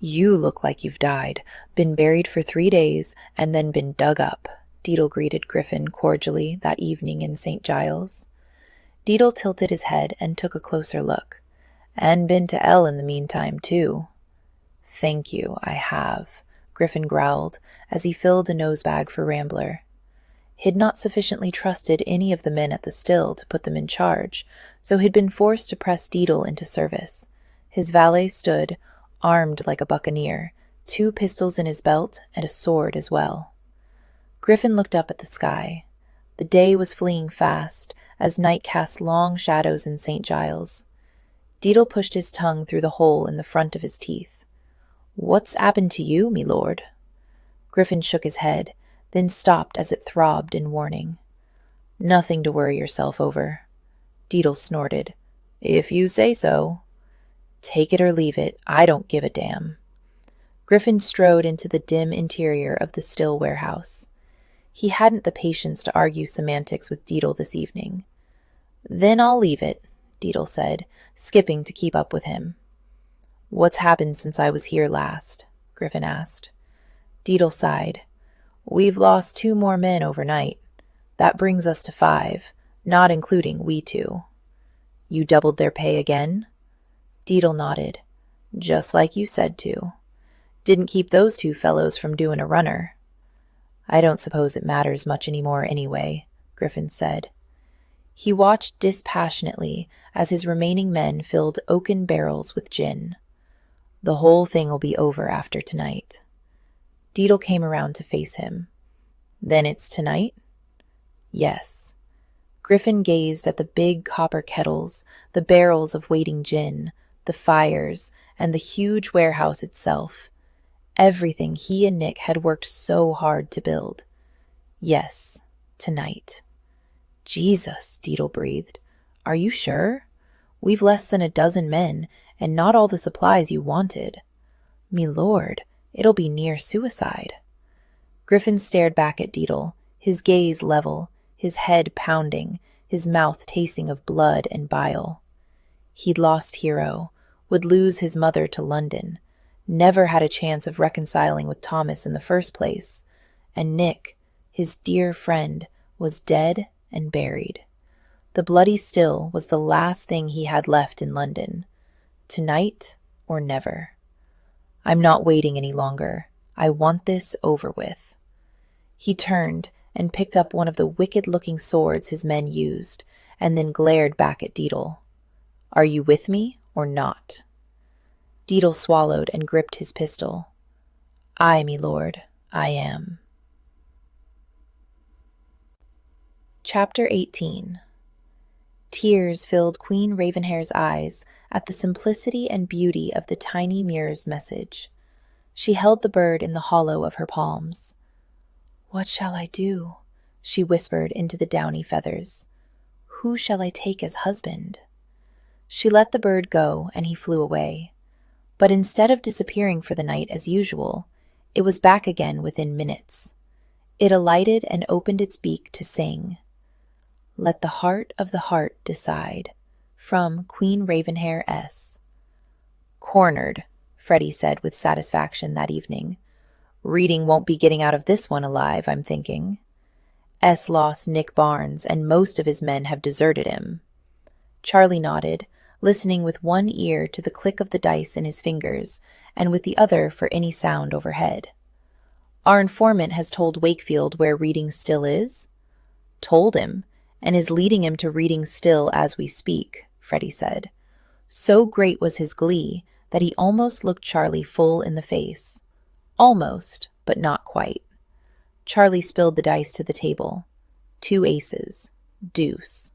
"You look like you've died, been buried for 3 days, and then been dug up," Deedle greeted Griffin cordially that evening in St. Giles. Deedle tilted his head and took a closer look, And been to Elle in the meantime, too. Thank you, I have, Griffin growled as he filled a nosebag for Rambler. He'd not sufficiently trusted any of the men at the still to put them in charge, so he'd been forced to press Deedle into service. His valet stood, armed like a buccaneer, 2 pistols in his belt and a sword as well. Griffin looked up at the sky. The day was fleeing fast, as night cast long shadows in St. Giles. Deedle pushed his tongue through the hole in the front of his teeth. "What's happened to you, me lord?" Griffin shook his head, then stopped as it throbbed in warning. "Nothing to worry yourself over." Deedle snorted. "If you say so." "Take it or leave it, I don't give a damn." Griffin strode into the dim interior of the still warehouse. He hadn't the patience to argue semantics with Deedle this evening. "Then I'll leave it," Deedle said, skipping to keep up with him. "What's happened since I was here last?" Griffin asked. Deedle sighed. "We've lost 2 more men overnight. That brings us to 5, not including we 2. You doubled their pay again?" Deedle nodded. "Just like you said to. Didn't keep those 2 fellows from doing a runner." "I don't suppose it matters much anymore anyway," Griffin said. He watched dispassionately as his remaining men filled oaken barrels with gin. "The whole thing'll be over after tonight." Deedle came around to face him. "Then it's tonight?" "Yes." Griffin gazed at the big copper kettles, the barrels of waiting gin, the fires, and the huge warehouse itself. Everything he and Nick had worked so hard to build. Yes, tonight. "Jesus," Deedle breathed. "Are you sure? We've less than 12 men, and not all the supplies you wanted." "Me lord, it'll be near suicide." Griffin stared back at Deedle, his gaze level, his head pounding, his mouth tasting of blood and bile. He'd lost Hero, would lose his mother to London, never had a chance of reconciling with Thomas in the first place, and Nick, his dear friend, was dead and buried. The bloody still was the last thing he had left in London. Tonight or never. "I'm not waiting any longer. I want this over with." He turned and picked up one of the wicked-looking swords his men used, and then glared back at Deedle. "Are you with me or not?" Deedle swallowed and gripped his pistol. "Aye, me lord, I am." Chapter 18. Tears filled Queen Ravenhair's eyes at the simplicity and beauty of the tiny mirror's message. She held the bird in the hollow of her palms. "What shall I do?" she whispered into the downy feathers. "Who shall I take as husband?" She let the bird go, and he flew away. But instead of disappearing for the night as usual, it was back again within minutes. It alighted and opened its beak to sing. "Let the heart of the heart decide," from Queen Ravenhair S. "Cornered," Freddie said with satisfaction that evening. "Reading won't be getting out of this one alive, I'm thinking. S lost Nick Barnes, and most of his men have deserted him." Charlie nodded, listening with one ear to the click of the dice in his fingers, and with the other for any sound overhead. "Our informant has told Wakefield where Reading still is?" "Told him, and is leading him to Reading still as we speak," Freddie said. So great was his glee that he almost looked Charlie full in the face. Almost, but not quite. Charlie spilled the dice to the table. 2 aces. Deuce.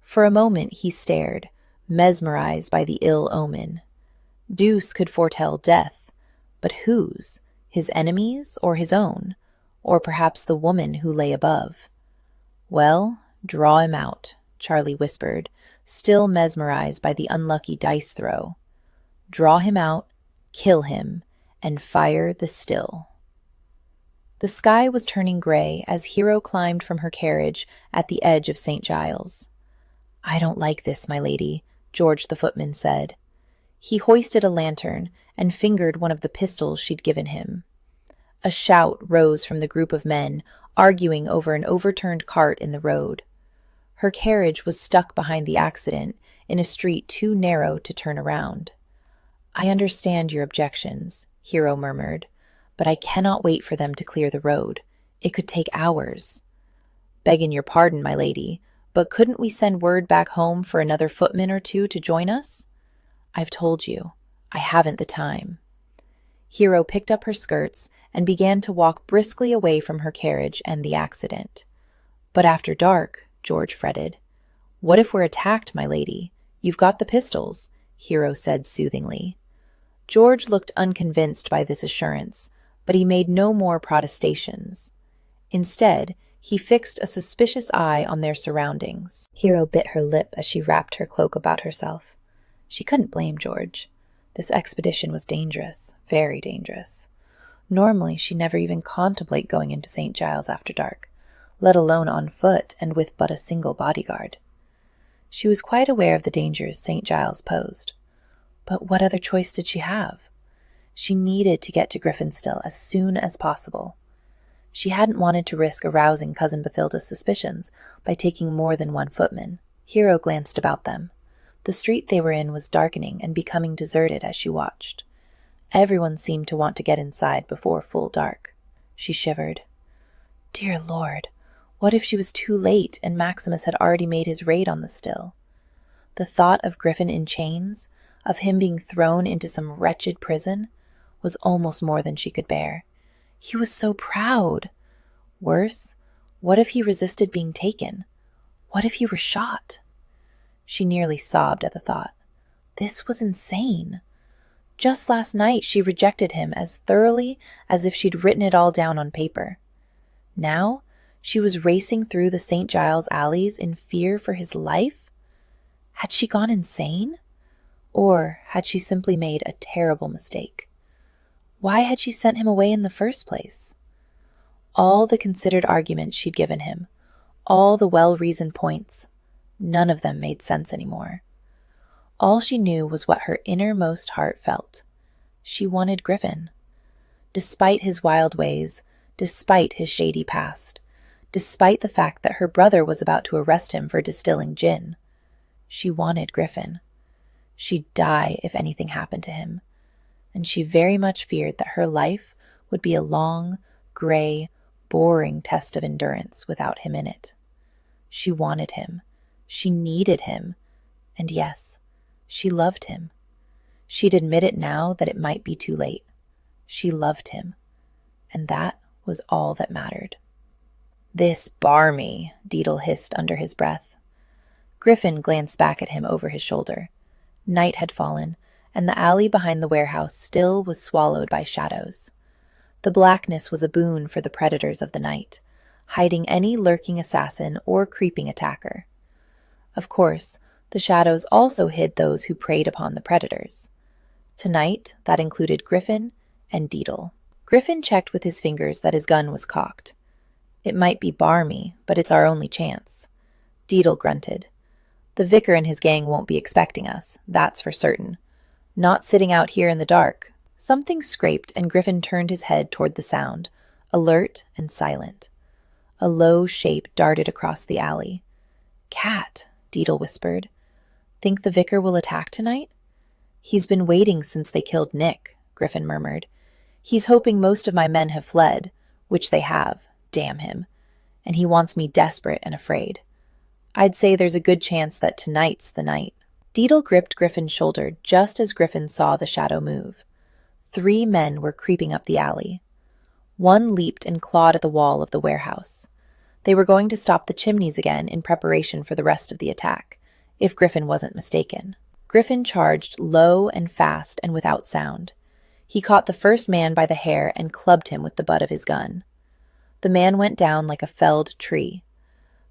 For a moment he stared, mesmerized by the ill omen. Deuce could foretell death, but whose? His enemies or his own? Or perhaps the woman who lay above? "Well, draw him out," Charlie whispered, still mesmerized by the unlucky dice throw. "Draw him out, kill him, and fire the still." The sky was turning gray as Hero climbed from her carriage at the edge of St. Giles. "I don't like this, my lady," George the footman said. He hoisted a lantern and fingered one of the pistols she'd given him. A shout rose from the group of men, arguing over an overturned cart in the road. Her carriage was stuck behind the accident in a street too narrow to turn around. "I understand your objections," Hero murmured, "but I cannot wait for them to clear the road. It could take hours." "Begging your pardon, my lady, but couldn't we send word back home for another footman or two to join us?" "I've told you, I haven't the time." Hero picked up her skirts and began to walk briskly away from her carriage and the accident. "But after dark," George fretted. "What if we're attacked, my lady? You've got the pistols," Hero said soothingly. George looked unconvinced by this assurance, but he made no more protestations. Instead, he fixed a suspicious eye on their surroundings. Hero bit her lip as she wrapped her cloak about herself. She couldn't blame George. This expedition was dangerous, very dangerous. Normally, she never even contemplated going into St. Giles after dark, let alone on foot and with but a single bodyguard. She was quite aware of the dangers St. Giles posed. But what other choice did she have? She needed to get to Griffinstill as soon as possible. She hadn't wanted to risk arousing Cousin Bathilda's suspicions by taking more than one footman. Hero glanced about them. The street they were in was darkening and becoming deserted as she watched. Everyone seemed to want to get inside before full dark. She shivered. Dear Lord, what if she was too late and Maximus had already made his raid on the still? The thought of Griffin in chains, of him being thrown into some wretched prison, was almost more than she could bear. He was so proud. Worse, what if he resisted being taken? What if he were shot? She nearly sobbed at the thought. This was insane. Just last night she rejected him as thoroughly as if she'd written it all down on paper. Now she was racing through the St. Giles alleys in fear for his life? Had she gone insane? Or had she simply made a terrible mistake? Why had she sent him away in the first place? All the considered arguments she'd given him, all the well-reasoned points, none of them made sense anymore. All she knew was what her innermost heart felt. She wanted Griffin. Despite his wild ways, despite his shady past, despite the fact that her brother was about to arrest him for distilling gin, she wanted Griffin. She'd die if anything happened to him, and she very much feared that her life would be a long, gray, boring test of endurance without him in it. She wanted him. She needed him. And yes, she loved him. She'd admit it now that it might be too late. She loved him. And that was all that mattered. "This barmy," Deedle hissed under his breath. Griffin glanced back at him over his shoulder. Night had fallen, and the alley behind the warehouse still was swallowed by shadows. The blackness was a boon for the predators of the night, hiding any lurking assassin or creeping attacker. Of course, the shadows also hid those who preyed upon the predators. Tonight, that included Griffin and Deedle. Griffin checked with his fingers that his gun was cocked. "It might be barmy, but it's our only chance." Deedle grunted. "The vicar and his gang won't be expecting us, that's for certain. Not sitting out here in the dark." Something scraped and Griffin turned his head toward the sound, alert and silent. A low shape darted across the alley. "Cat," Deedle whispered. "Think the vicar will attack tonight?" "He's been waiting since they killed Nick," Griffin murmured. "He's hoping most of my men have fled, which they have, damn him, and he wants me desperate and afraid. I'd say there's a good chance that tonight's the night." Deedle gripped Griffin's shoulder just as Griffin saw the shadow move. 3 men were creeping up the alley. One leaped and clawed at the wall of the warehouse. They were going to stop the chimneys again in preparation for the rest of the attack, if Griffin wasn't mistaken. Griffin charged low and fast and without sound. He caught the first man by the hair and clubbed him with the butt of his gun. The man went down like a felled tree.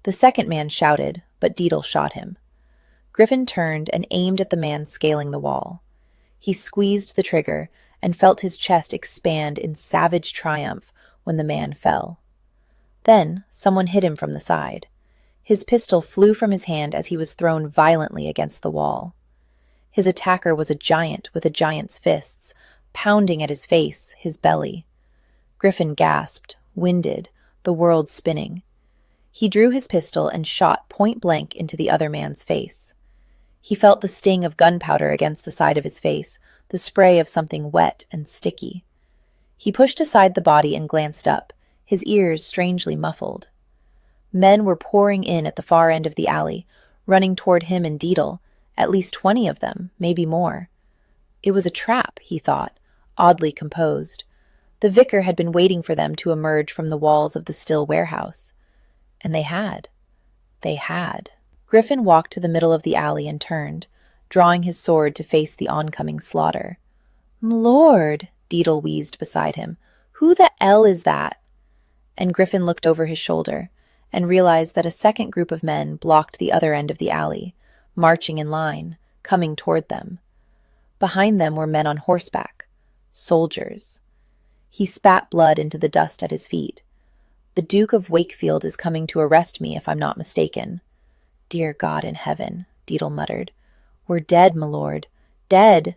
The second man shouted, but Deedle shot him. Griffin turned and aimed at the man scaling the wall. He squeezed the trigger and felt his chest expand in savage triumph when the man fell. Then someone hit him from the side. His pistol flew from his hand as he was thrown violently against the wall. His attacker was a giant with a giant's fists, pounding at his face, his belly. Griffin gasped, winded, the world spinning. He drew his pistol and shot point blank into the other man's face. He felt the sting of gunpowder against the side of his face, the spray of something wet and sticky. He pushed aside the body and glanced up, his ears strangely muffled. Men were pouring in at the far end of the alley, running toward him and Deedle, at least 20 of them, maybe more. It was a trap, he thought, oddly composed. The vicar had been waiting for them to emerge from the walls of the still warehouse. And they had. They had. Griffin walked to the middle of the alley and turned, drawing his sword to face the oncoming slaughter. "Lord," Deedle wheezed beside him, "who the 'ell is that?" And Griffin looked over his shoulder and realized that a second group of men blocked the other end of the alley, marching in line, coming toward them. Behind them were men on horseback, soldiers. He spat blood into the dust at his feet. "The Duke of Wakefield is coming to arrest me, if I'm not mistaken." "Dear God in heaven," Deedle muttered. "We're dead, my lord. Dead!"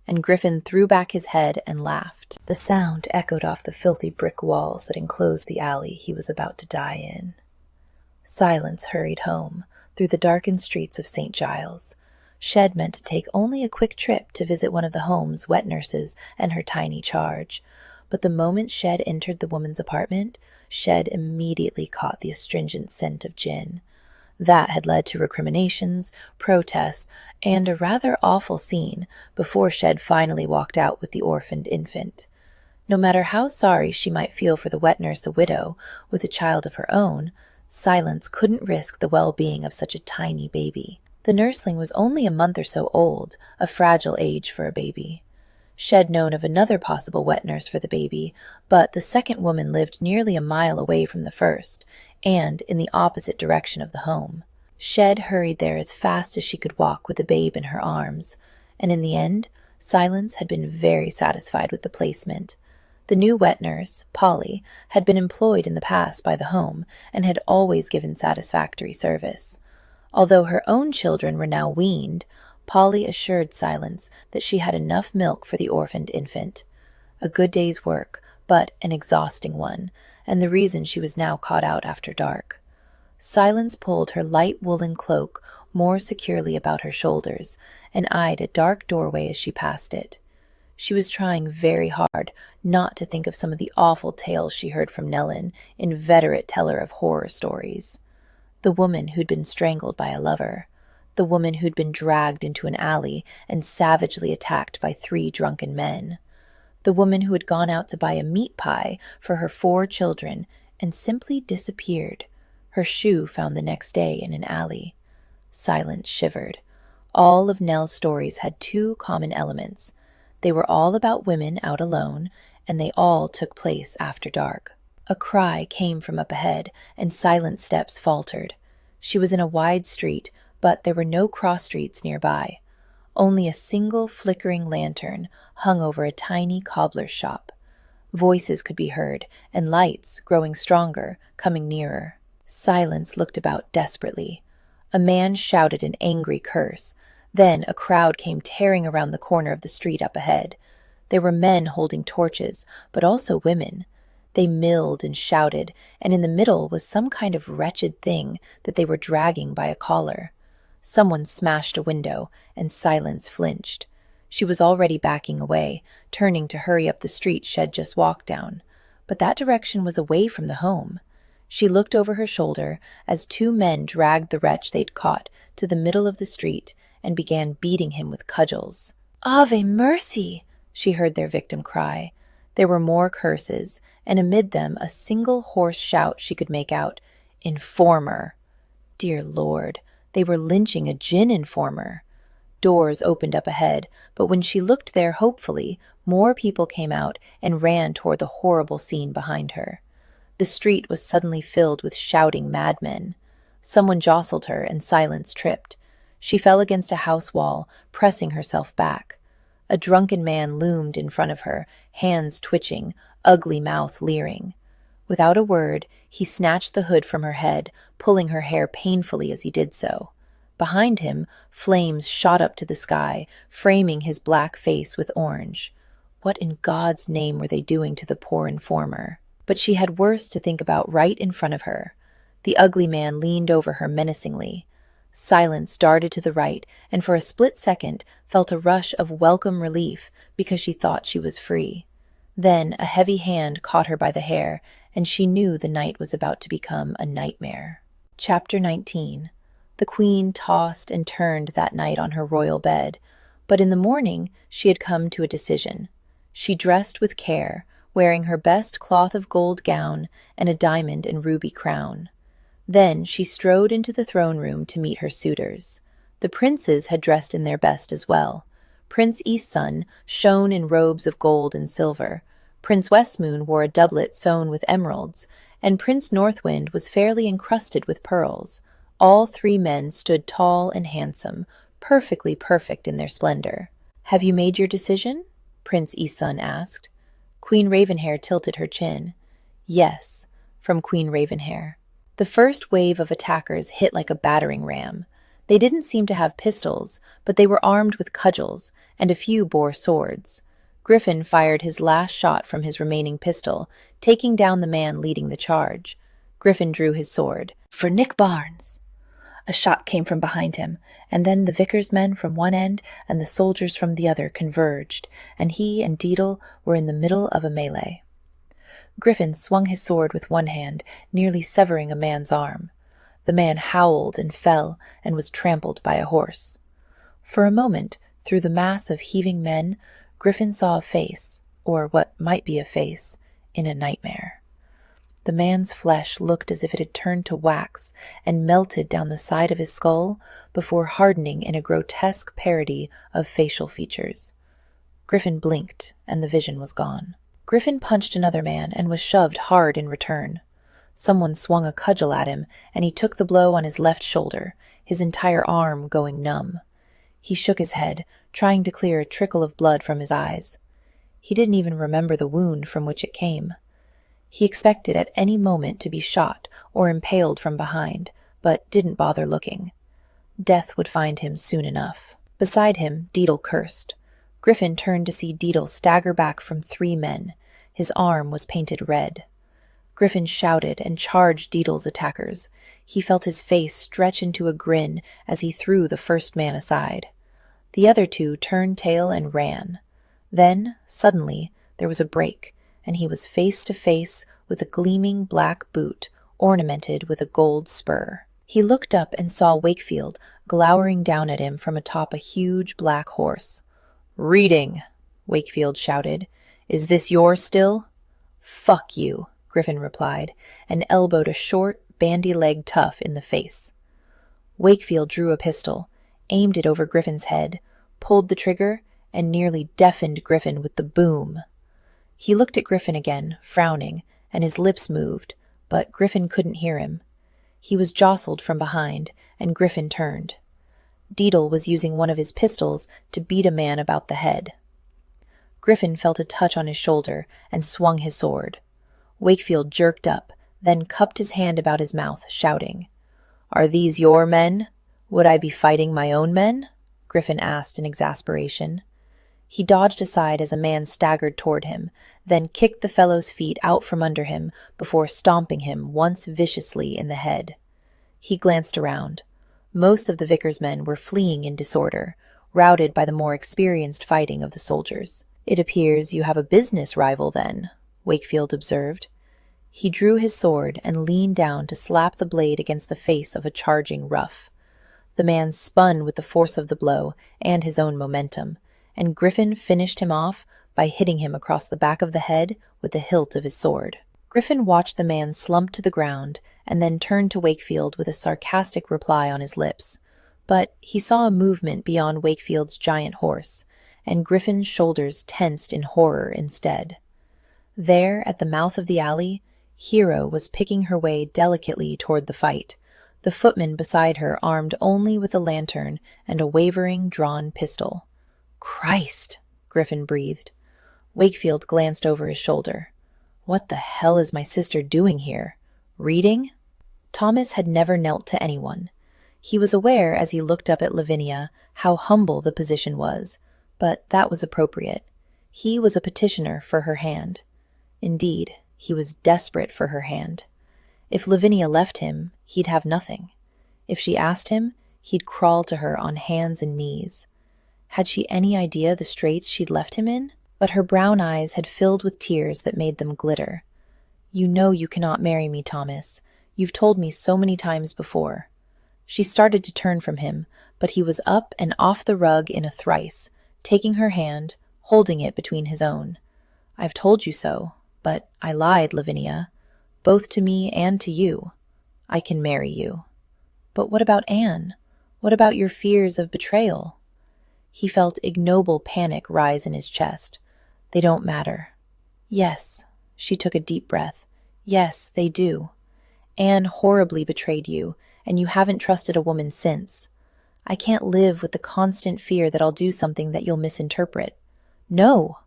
And Griffin threw back his head and laughed. The sound echoed off the filthy brick walls that enclosed the alley he was about to die in. Silence hurried home, through the darkened streets of St. Giles. Shed meant to take only a quick trip to visit one of the home's wet nurses and her tiny charge. But the moment Shed entered the woman's apartment, Shed immediately caught the astringent scent of gin. That had led to recriminations, protests, and a rather awful scene before Shed finally walked out with the orphaned infant. No matter how sorry she might feel for the wet nurse, a widow with a child of her own, Silence couldn't risk the well-being of such a tiny baby. The nursling was only a month or so old, a fragile age for a baby. Shed known of another possible wet nurse for the baby, but the second woman lived nearly a mile away from the first, and in the opposite direction of the home. Shed hurried there as fast as she could walk with the babe in her arms, and in the end, Silence had been very satisfied with the placement. The new wet nurse, Polly, had been employed in the past by the home and had always given satisfactory service. Although her own children were now weaned, Polly assured Silence that she had enough milk for the orphaned infant. A good day's work, but an exhausting one, and the reason she was now caught out after dark. Silence pulled her light woolen cloak more securely about her shoulders and eyed a dark doorway as she passed it. She was trying very hard not to think of some of the awful tales she heard from Nellin, inveterate teller of horror stories. The woman who'd been strangled by a lover. The woman who'd been dragged into an alley and savagely attacked by 3 drunken men. The woman who had gone out to buy a meat pie for her 4 children and simply disappeared, her shoe found the next day in an alley. Silence shivered. All of Nell's stories had 2 common elements. They were all about women out alone, and they all took place after dark. A cry came from up ahead, and Silent's steps faltered. She was in a wide street, but there were no cross streets nearby. Only a single flickering lantern hung over a tiny cobbler's shop. Voices could be heard, and lights, growing stronger, coming nearer. Silence looked about desperately. A man shouted an angry curse. Then a crowd came tearing around the corner of the street up ahead. There were men holding torches, but also women. They milled and shouted, and in the middle was some kind of wretched thing that they were dragging by a collar. Someone smashed a window, and Silence flinched. She was already backing away, turning to hurry up the street Shed just walked down. But that direction was away from the home. She looked over her shoulder as 2 men dragged the wretch they'd caught to the middle of the street and began beating him with cudgels. "Ave mercy!" she heard their victim cry. There were more curses, and amid them a single hoarse shout she could make out. "Informer!" Dear Lord, they were lynching a gin informer. Doors opened up ahead, but when she looked there hopefully, more people came out and ran toward the horrible scene behind her. The street was suddenly filled with shouting madmen. Someone jostled her, and Silence tripped. She fell against a house wall, pressing herself back. A drunken man loomed in front of her, hands twitching, ugly mouth leering. Without a word, he snatched the hood from her head, pulling her hair painfully as he did so. Behind him, flames shot up to the sky, framing his black face with orange. What in God's name were they doing to the poor informer? But she had worse to think about right in front of her. The ugly man leaned over her menacingly. Silence darted to the right, and for a split second felt a rush of welcome relief because she thought she was free. Then a heavy hand caught her by the hair, and she knew the night was about to become a nightmare. Chapter 19. The Queen tossed and turned that night on her royal bed, but in the morning she had come to a decision. She dressed with care, wearing her best cloth of gold gown and a diamond and ruby crown. Then she strode into the throne room to meet her suitors. The princes had dressed in their best as well. Prince Eastsun shone in robes of gold and silver. Prince Westmoon wore a doublet sewn with emeralds, and Prince Northwind was fairly encrusted with pearls. All three men stood tall and handsome, perfectly perfect in their splendor. "Have you made your decision?" Prince Eastsun asked. Queen Ravenhair tilted her chin. "Yes," from Queen Ravenhair. The first wave of attackers hit like a battering ram. They didn't seem to have pistols, but they were armed with cudgels, and a few bore swords. Griffin fired his last shot from his remaining pistol, taking down the man leading the charge. Griffin drew his sword. "For Nick Barnes!" A shot came from behind him, and then the vicar's men from one end and the soldiers from the other converged, and he and Deedle were in the middle of a melee. Griffin swung his sword with one hand, nearly severing a man's arm. The man howled and fell and was trampled by a horse. For a moment, through the mass of heaving men, Griffin saw a face, or what might be a face, in a nightmare. The man's flesh looked as if it had turned to wax and melted down the side of his skull before hardening in a grotesque parody of facial features. Griffin blinked, and the vision was gone. Griffin punched another man and was shoved hard in return. Someone swung a cudgel at him, and he took the blow on his left shoulder, his entire arm going numb. He shook his head, trying to clear a trickle of blood from his eyes. He didn't even remember the wound from which it came. He expected at any moment to be shot or impaled from behind, but didn't bother looking. Death would find him soon enough. Beside him, Deedle cursed. Griffin turned to see Deedle stagger back from three men. His arm was painted red. Griffin shouted and charged Deedle's attackers. He felt his face stretch into a grin as he threw the first man aside. The other two turned tail and ran. Then, suddenly, there was a break, and he was face to face with a gleaming black boot ornamented with a gold spur. He looked up and saw Wakefield glowering down at him from atop a huge black horse. "Reading!" Wakefield shouted. "Is this yours still?" "Fuck you," Griffin replied, and elbowed a short, bandy-legged tough in the face. Wakefield drew a pistol, aimed it over Griffin's head, pulled the trigger, and nearly deafened Griffin with the boom. He looked at Griffin again, frowning, and his lips moved, but Griffin couldn't hear him. He was jostled from behind, and Griffin turned. Deedle was using one of his pistols to beat a man about the head. Griffin felt a touch on his shoulder and swung his sword. Wakefield jerked up, then cupped his hand about his mouth, shouting, "Are these your men? Would I be fighting my own men?" Griffin asked in exasperation. He dodged aside as a man staggered toward him, then kicked the fellow's feet out from under him before stomping him once viciously in the head. He glanced around. Most of the vicar's men were fleeing in disorder, routed by the more experienced fighting of the soldiers. "It appears you have a business rival, then," Wakefield observed. He drew his sword and leaned down to slap the blade against the face of a charging rough. The man spun with the force of the blow and his own momentum, and Griffin finished him off by hitting him across the back of the head with the hilt of his sword. Griffin watched the man slump to the ground and then turned to Wakefield with a sarcastic reply on his lips. But he saw a movement beyond Wakefield's giant horse, and Griffin's shoulders tensed in horror instead. There, at the mouth of the alley, Hero was picking her way delicately toward the fight, the footman beside her armed only with a lantern and a wavering, drawn pistol. "Christ!" Griffin breathed. Wakefield glanced over his shoulder. "What the hell is my sister doing here? Reading?" Thomas had never knelt to anyone. He was aware, as he looked up at Lavinia, how humble the position was, but that was appropriate. He was a petitioner for her hand. Indeed, he was desperate for her hand. If Lavinia left him, he'd have nothing. If she asked him, he'd crawl to her on hands and knees. Had she any idea the straits she'd left him in? But her brown eyes had filled with tears that made them glitter. "You know you cannot marry me, Thomas. You've told me so many times before." She started to turn from him, but he was up and off the rug in a thrice, taking her hand, holding it between his own. "I've told you so, but I lied, Lavinia, both to me and to you. I can marry you." "But what about Anne? What about your fears of betrayal?" He felt ignoble panic rise in his chest. "They don't matter." "Yes." She took a deep breath. "Yes, they do. Anne horribly betrayed you, and you haven't trusted a woman since. I can't live with the constant fear that I'll do something that you'll misinterpret." "No!"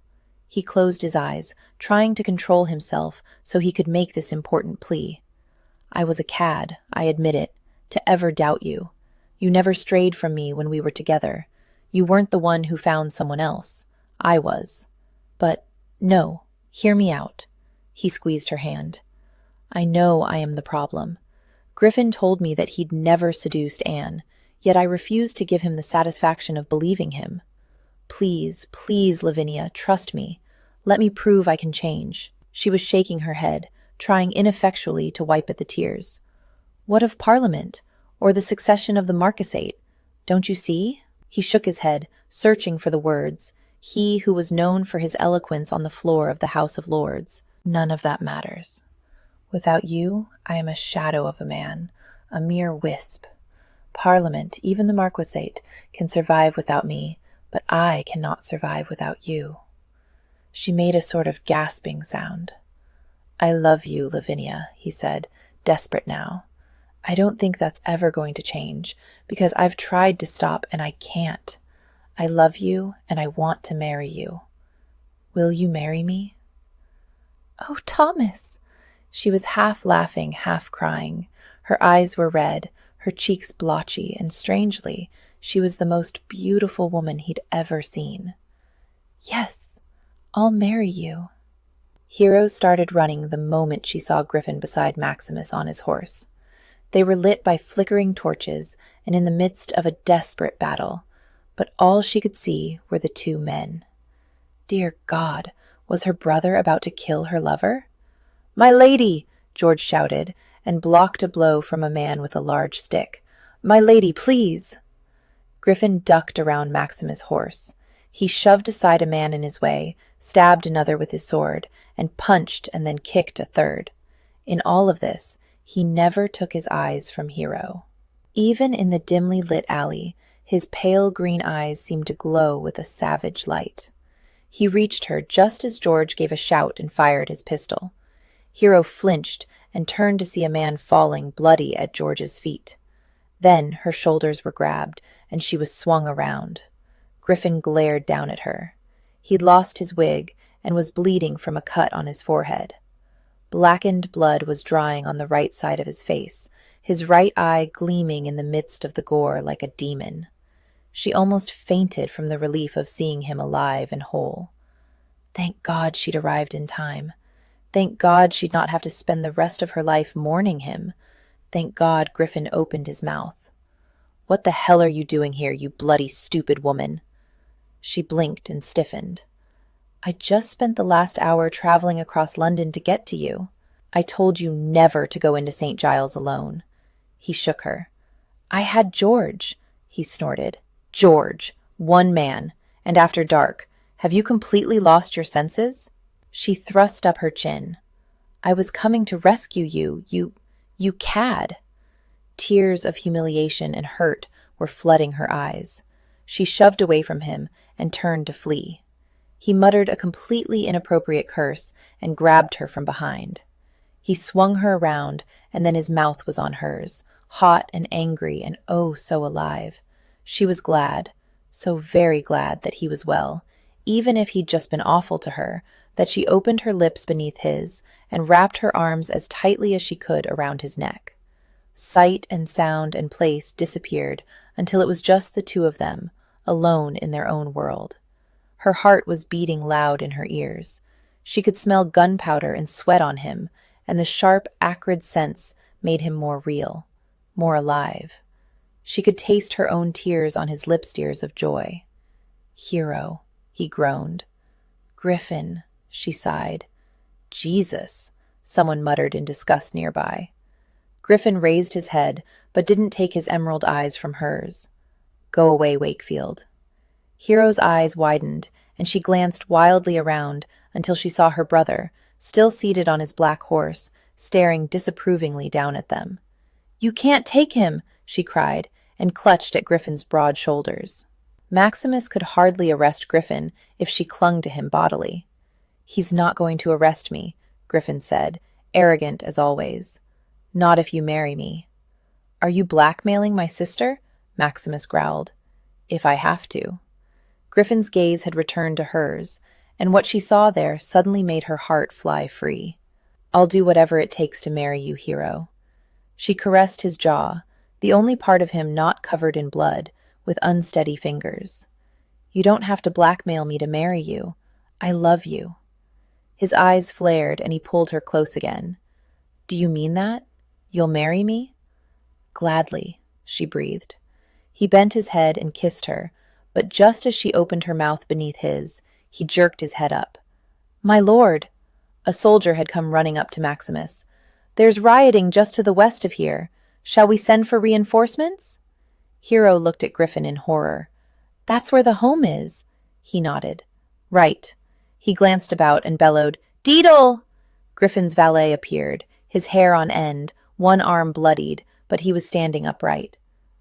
He closed his eyes, trying to control himself so he could make this important plea. "I was a cad, I admit it, to ever doubt you. You never strayed from me when we were together. You weren't the one who found someone else. I was. But, no, hear me out." He squeezed her hand. "I know I am the problem. Griffin told me that he'd never seduced Anne, yet I refused to give him the satisfaction of believing him. Please, please, Lavinia, trust me. Let me prove I can change." She was shaking her head, trying ineffectually to wipe at the tears. "What of Parliament, or the succession of the Marquisate? Don't you see?" He shook his head, searching for the words, he who was known for his eloquence on the floor of the House of Lords. "None of that matters. Without you, I am a shadow of a man, a mere wisp. Parliament, even the Marquisate, can survive without me, but I cannot survive without you." She made a sort of gasping sound. "I love you, Lavinia," he said, desperate now. "I don't think that's ever going to change, because I've tried to stop and I can't. I love you and I want to marry you. Will you marry me?" "Oh, Thomas!" She was half laughing, half crying. Her eyes were red, her cheeks blotchy, and strangely, she was the most beautiful woman he'd ever seen. "Yes, I'll marry you." Hero started running the moment she saw Griffin beside Maximus on his horse. They were lit by flickering torches and in the midst of a desperate battle, but all she could see were the two men. Dear God, was her brother about to kill her lover? "My lady!" George shouted, and blocked a blow from a man with a large stick. "My lady, please!" Griffin ducked around Maximus' horse. He shoved aside a man in his way, stabbed another with his sword, and punched and then kicked a third. In all of this, he never took his eyes from Hero. Even in the dimly lit alley, his pale green eyes seemed to glow with a savage light. He reached her just as George gave a shout and fired his pistol. Hero flinched and turned to see a man falling bloody at George's feet. Then her shoulders were grabbed, and she was swung around. Griffin glared down at her. He'd lost his wig and was bleeding from a cut on his forehead. Blackened blood was drying on the right side of his face, his right eye gleaming in the midst of the gore like a demon. She almost fainted from the relief of seeing him alive and whole. Thank God she'd arrived in time. Thank God she'd not have to spend the rest of her life mourning him. Thank God Griffin opened his mouth. "What the hell are you doing here, you bloody stupid woman?" She blinked and stiffened. "I just spent the last hour traveling across London to get to you. I told you never to go into St. Giles alone." He shook her. "I had George," he snorted. "George, one man, and after dark. Have you completely lost your senses?" She thrust up her chin. "I was coming to rescue you, you cad." Tears of humiliation and hurt were flooding her eyes. She shoved away from him and turned to flee. He muttered a completely inappropriate curse and grabbed her from behind. He swung her around, and then his mouth was on hers, hot and angry and oh so alive. She was glad, so very glad that he was well, even if he'd just been awful to her, that she opened her lips beneath his and wrapped her arms as tightly as she could around his neck. Sight and sound and place disappeared until it was just the two of them, alone in their own world. Her heart was beating loud in her ears. She could smell gunpowder and sweat on him, and the sharp, acrid scents made him more real, more alive. She could taste her own tears on his lips' tears of joy. "Hero," he groaned. "Griffin," she sighed. "Jesus," someone muttered in disgust nearby. Griffin raised his head, but didn't take his emerald eyes from hers. "Go away, Wakefield." Hero's eyes widened, and she glanced wildly around until she saw her brother, still seated on his black horse, staring disapprovingly down at them. "You can't take him!" she cried, and clutched at Griffin's broad shoulders. Maximus could hardly arrest Griffin if she clung to him bodily. "He's not going to arrest me," Griffin said, arrogant as always. "Not if you marry me." "Are you blackmailing my sister?" Maximus growled. "If I have to." Griffin's gaze had returned to hers, and what she saw there suddenly made her heart fly free. "I'll do whatever it takes to marry you, Hero." She caressed his jaw, the only part of him not covered in blood, with unsteady fingers. "You don't have to blackmail me to marry you. I love you." His eyes flared, and he pulled her close again. "Do you mean that? You'll marry me?" "Gladly," she breathed. He bent his head and kissed her, but just as she opened her mouth beneath his, he jerked his head up. "My lord!" A soldier had come running up to Maximus. "There's rioting just to the west of here. Shall we send for reinforcements?" Hero looked at Griffin in horror. "That's where the home is." He nodded. "Right." He glanced about and bellowed, "Deedle!" Griffin's valet appeared, his hair on end, one arm bloodied, but he was standing upright.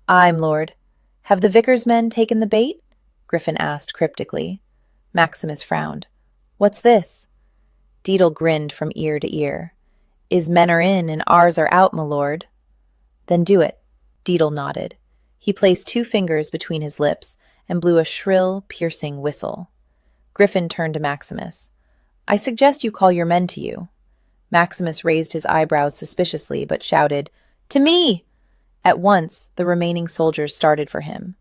"Aye, lord." "Have the vicar's men taken the bait?" Griffin asked cryptically. Maximus frowned. "What's this?" Deedle grinned from ear to ear. "'Is men are in and ours are out, my lord." "Then do it." Deedle nodded. He placed 2 fingers between his lips and blew a shrill, piercing whistle. Griffin turned to Maximus. "I suggest you call your men to you." Maximus raised his eyebrows suspiciously, but shouted, "To me!" At once, the remaining soldiers started for him.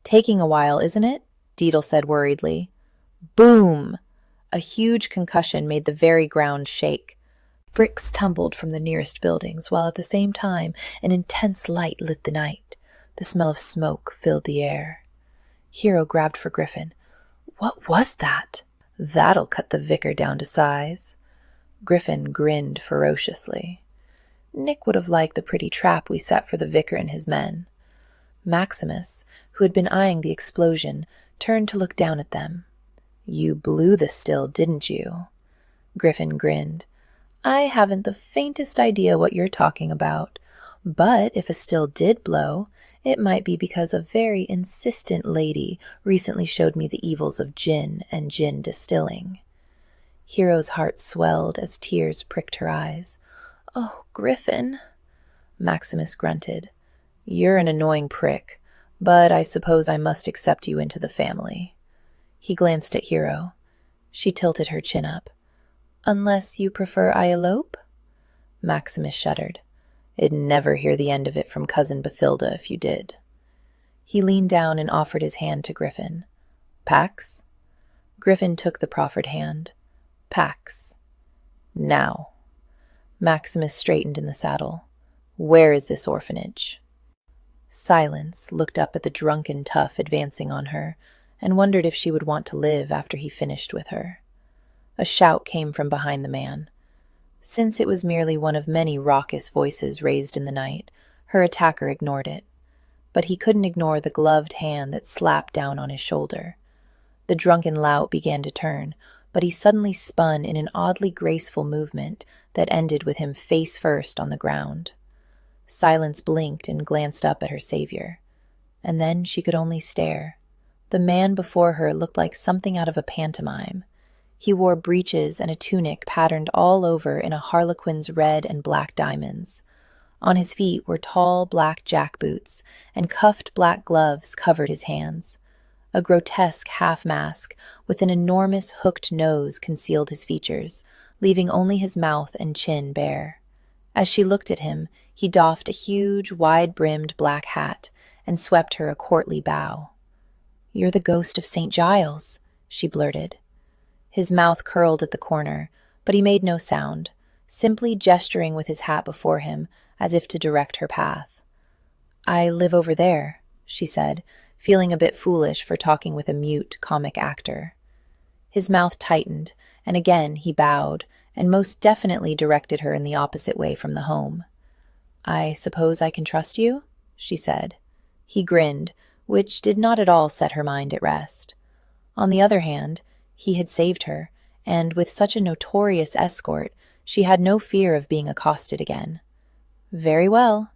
"Taking a while, isn't it?" Deedle said worriedly. Boom! A huge concussion made the very ground shake. Bricks tumbled from the nearest buildings, while at the same time an intense light lit the night. The smell of smoke filled the air. Hero grabbed for Griffin. "What was that?" "That'll cut the vicar down to size." Griffin grinned ferociously. "Nick would have liked the pretty trap we set for the vicar and his men." Maximus, who had been eyeing the explosion, turned to look down at them. "You blew the still, didn't you?" Griffin grinned. "I haven't the faintest idea what you're talking about, but if a still did blow, it might be because a very insistent lady recently showed me the evils of gin and gin distilling." Hero's heart swelled as tears pricked her eyes. "Oh, Griffin." Maximus grunted. "You're an annoying prick, but I suppose I must accept you into the family." He glanced at Hero. She tilted her chin up. "Unless you prefer I elope?" Maximus shuddered. "I'd never hear the end of it from Cousin Bathilda if you did." He leaned down and offered his hand to Griffin. "Pax?" Griffin took the proffered hand. "Pax. Now." Maximus straightened in the saddle. "Where is this orphanage?" Silence looked up at the drunken tough advancing on her, and wondered if she would want to live after he finished with her. A shout came from behind the man. Since it was merely one of many raucous voices raised in the night, her attacker ignored it. But he couldn't ignore the gloved hand that slapped down on his shoulder. The drunken lout began to turn, but he suddenly spun in an oddly graceful movement that ended with him face first on the ground. Silence blinked and glanced up at her savior, and then she could only stare. The man before her looked like something out of a pantomime. He wore breeches and a tunic patterned all over in a harlequin's red and black diamonds. On his feet were tall black jackboots, and cuffed black gloves covered his hands. A grotesque half-mask with an enormous hooked nose concealed his features, leaving only his mouth and chin bare. As she looked at him, he doffed a huge, wide-brimmed black hat and swept her a courtly bow. "You're the ghost of St. Giles," she blurted. His mouth curled at the corner, but he made no sound, simply gesturing with his hat before him as if to direct her path. "I live over there," she said, feeling a bit foolish for talking with a mute comic actor. His mouth tightened, and again he bowed, and most definitely directed her in the opposite way from the home. "I suppose I can trust you?" she said. He grinned, which did not at all set her mind at rest. On the other hand, he had saved her, and with such a notorious escort, she had no fear of being accosted again. "Very well."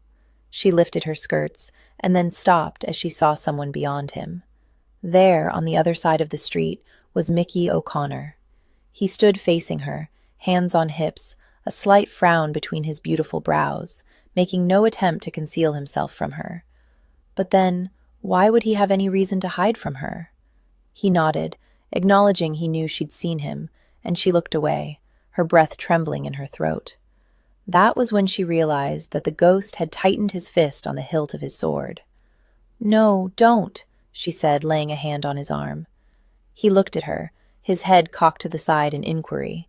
She lifted her skirts, and then stopped as she saw someone beyond him. There, on the other side of the street, was Mickey O'Connor. He stood facing her, hands on hips, a slight frown between his beautiful brows, making no attempt to conceal himself from her. But then, why would he have any reason to hide from her? He nodded, acknowledging he knew she'd seen him, and she looked away, her breath trembling in her throat. That was when she realized that the ghost had tightened his fist on the hilt of his sword. "No, don't," she said, laying a hand on his arm. He looked at her, his head cocked to the side in inquiry.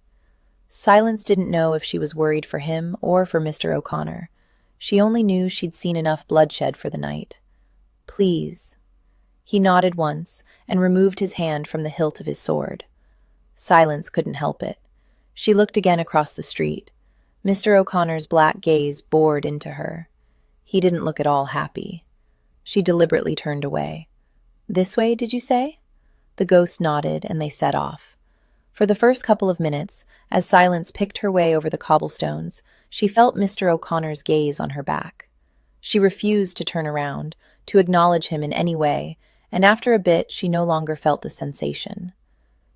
Silence didn't know if she was worried for him or for Mr. O'Connor. She only knew she'd seen enough bloodshed for the night. "Please." He nodded once and removed his hand from the hilt of his sword. Silence couldn't help it. She looked again across the street. Mr. O'Connor's black gaze bored into her. He didn't look at all happy. She deliberately turned away. "This way, did you say?" The ghost nodded, and they set off. For the first couple of minutes, as Silence picked her way over the cobblestones, she felt Mr. O'Connor's gaze on her back. She refused to turn around, to acknowledge him in any way, and after a bit she no longer felt the sensation.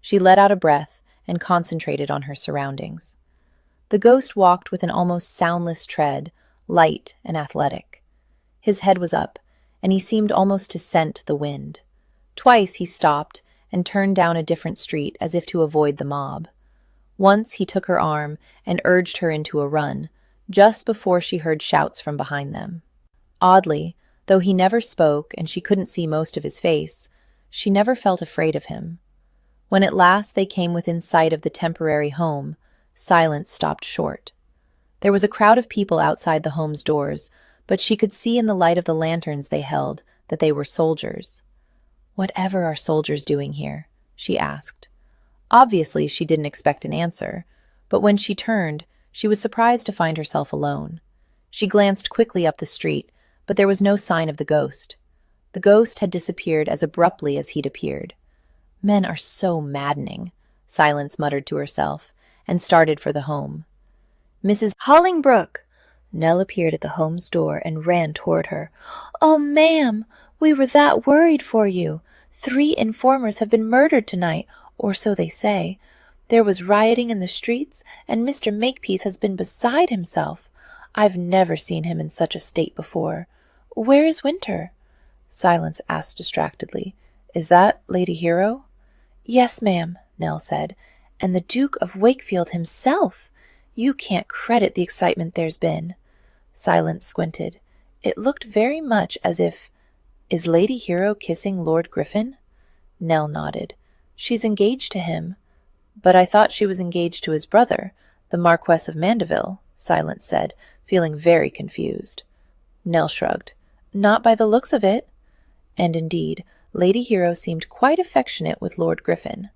She let out a breath and concentrated on her surroundings. The ghost walked with an almost soundless tread, light and athletic. His head was up, and he seemed almost to scent the wind. Twice he stopped and turned down a different street as if to avoid the mob. Once he took her arm and urged her into a run, just before she heard shouts from behind them. Oddly, though he never spoke and she couldn't see most of his face, she never felt afraid of him. When at last they came within sight of the temporary home, Silence stopped short. There was a crowd of people outside the home's doors, but she could see in the light of the lanterns they held that they were soldiers. "Whatever are soldiers doing here?" she asked. Obviously, she didn't expect an answer, but when she turned, she was surprised to find herself alone. She glanced quickly up the street, but there was no sign of the ghost. The ghost had disappeared as abruptly as he'd appeared. "Men are so maddening," Silence muttered to herself, and started for the home. "Mrs. Hollingbrook!" Nell appeared at the home's door and ran toward her. "Oh, ma'am, we were that worried for you. 3 informers have been murdered tonight, or so they say. There was rioting in the streets, and Mr. Makepeace has been beside himself. I've never seen him in such a state before. Where is Winter?" Silence asked distractedly. "Is that Lady Hero?" "Yes, ma'am," Nell said, "and the Duke of Wakefield himself. You can't credit the excitement there's been." Silence squinted. It looked very much as if... "Is Lady Hero kissing Lord Griffin?" Nell nodded. "She's engaged to him." "But I thought she was engaged to his brother, the Marquess of Mandeville," Silence said, feeling very confused. Nell shrugged. "Not by the looks of it." And indeed, Lady Hero seemed quite affectionate with Lord Griffin.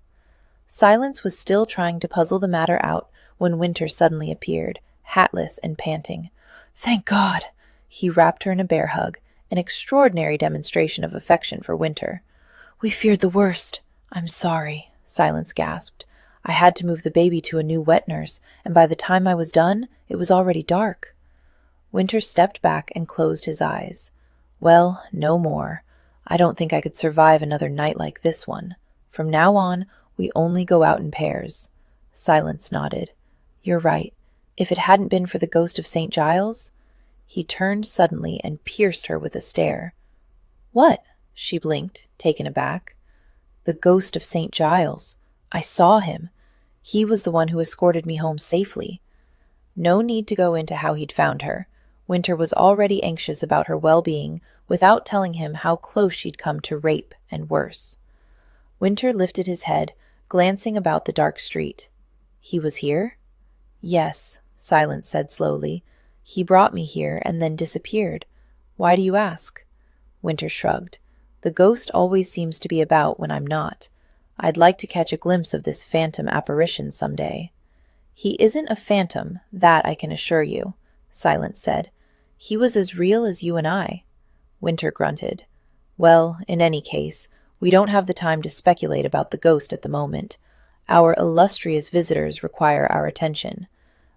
Silence was still trying to puzzle the matter out when Winter suddenly appeared, hatless and panting. "Thank God!" He wrapped her in a bear hug, an extraordinary demonstration of affection for Winter. "We feared the worst. I'm sorry," Silence gasped. "I had to move the baby to a new wet nurse, and by the time I was done, it was already dark." Winter stepped back and closed his eyes. "Well, no more. I don't think I could survive another night like this one. From now on, we only go out in pairs." Silence nodded. "You're right. If it hadn't been for the ghost of St. Giles—" He turned suddenly and pierced her with a stare. "What?" She blinked, taken aback. "The ghost of St. Giles. I saw him. He was the one who escorted me home safely." No need to go into how he'd found her. Winter was already anxious about her well-being without telling him how close she'd come to rape and worse. Winter lifted his head, glancing about the dark street. "He was here?" "Yes," Silence said slowly. "He brought me here and then disappeared. Why do you ask?" Winter shrugged. "The ghost always seems to be about when I'm not. I'd like to catch a glimpse of this phantom apparition someday." "He isn't a phantom, that I can assure you," Silence said. "He was as real as you and I." Winter grunted. "Well, in any case, we don't have the time to speculate about the ghost at the moment. Our illustrious visitors require our attention."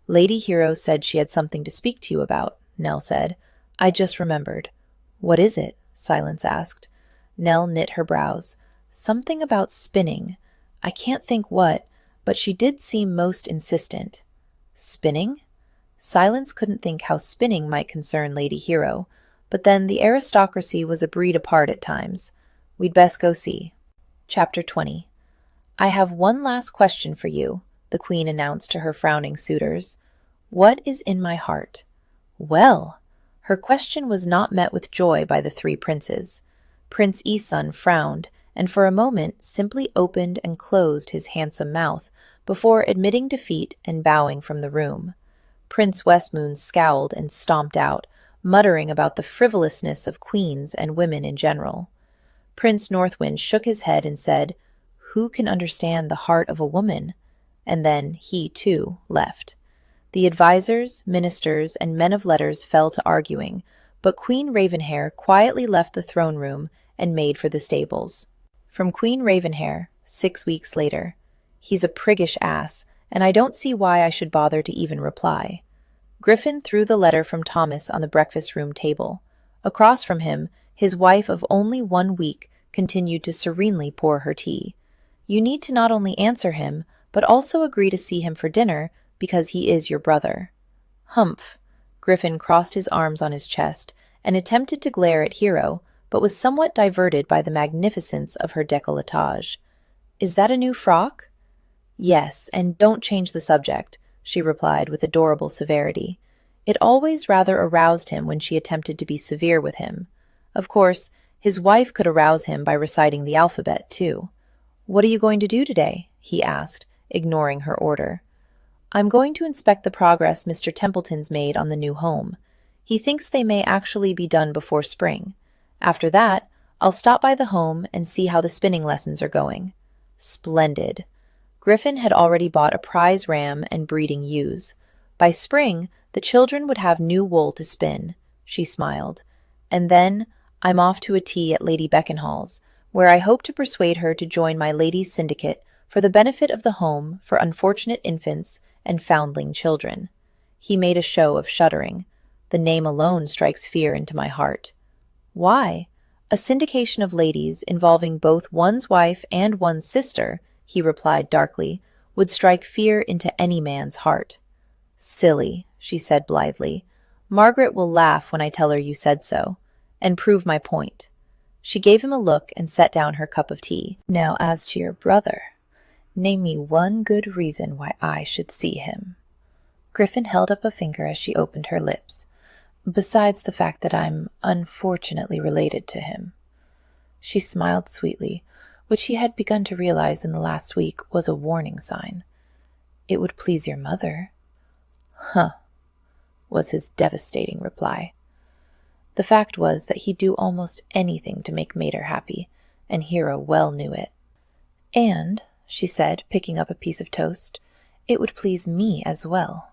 "Lady Hero said she had something to speak to you about," Nell said. "I just remembered." "What is it?" Silence asked. Nell knit her brows. "Something about spinning. I can't think what, but she did seem most insistent." "Spinning?" Silence couldn't think how spinning might concern Lady Hero, but then the aristocracy was a breed apart at times. We'd best go see. Chapter 20. "I have one last question for you," the queen announced to her frowning suitors. "What is in my heart?" Well! Her question was not met with joy by the three princes. Prince Isun frowned, and for a moment simply opened and closed his handsome mouth before admitting defeat and bowing from the room. Prince Westmoon scowled and stomped out, muttering about the frivolousness of queens and women in general. Prince Northwind shook his head and said, "Who can understand the heart of a woman?" And then he, too, left. The advisers, ministers, and men of letters fell to arguing, but Queen Ravenhair quietly left the throne room and made for the stables. From Queen Ravenhair, 6 weeks later. "He's a priggish ass, and I don't see why I should bother to even reply." Griffin threw the letter from Thomas on the breakfast-room table. Across from him, his wife of only 1 week continued to serenely pour her tea. "You need to not only answer him, but also agree to see him for dinner, because he is your brother." "Humph." Griffin crossed his arms on his chest and attempted to glare at Hero, but was somewhat diverted by the magnificence of her décolletage. "Is that a new frock?" "Yes, and don't change the subject," she replied with adorable severity. It always rather aroused him when she attempted to be severe with him. Of course, his wife could arouse him by reciting the alphabet, too. "What are you going to do today?" he asked, ignoring her order. "I'm going to inspect the progress Mr. Templeton's made on the new home. He thinks they may actually be done before spring. After that, I'll stop by the home and see how the spinning lessons are going." Splendid. Griffin had already bought a prize ram and breeding ewes. By spring, the children would have new wool to spin. She smiled. "And then I'm off to a tea at Lady Beckenhall's, where I hope to persuade her to join my ladies' syndicate for the benefit of the home for unfortunate infants and foundling children." He made a show of shuddering. "The name alone strikes fear into my heart." "Why? A syndication of ladies involving both one's wife and one's sister," he replied darkly, "would strike fear into any man's heart." "Silly," she said blithely. "Margaret will laugh when I tell her you said so, and prove my point." She gave him a look and set down her cup of tea. "Now, as to your brother, name me one good reason why I should see him." Griffin held up a finger as she opened her lips. "Besides the fact that I'm unfortunately related to him." She smiled sweetly, which he had begun to realize in the last week was a warning sign. "It would please your mother." "Huh," was his devastating reply. The fact was that he'd do almost anything to make Mater happy, and Hero well knew it. "And," she said, picking up a piece of toast, "it would please me as well."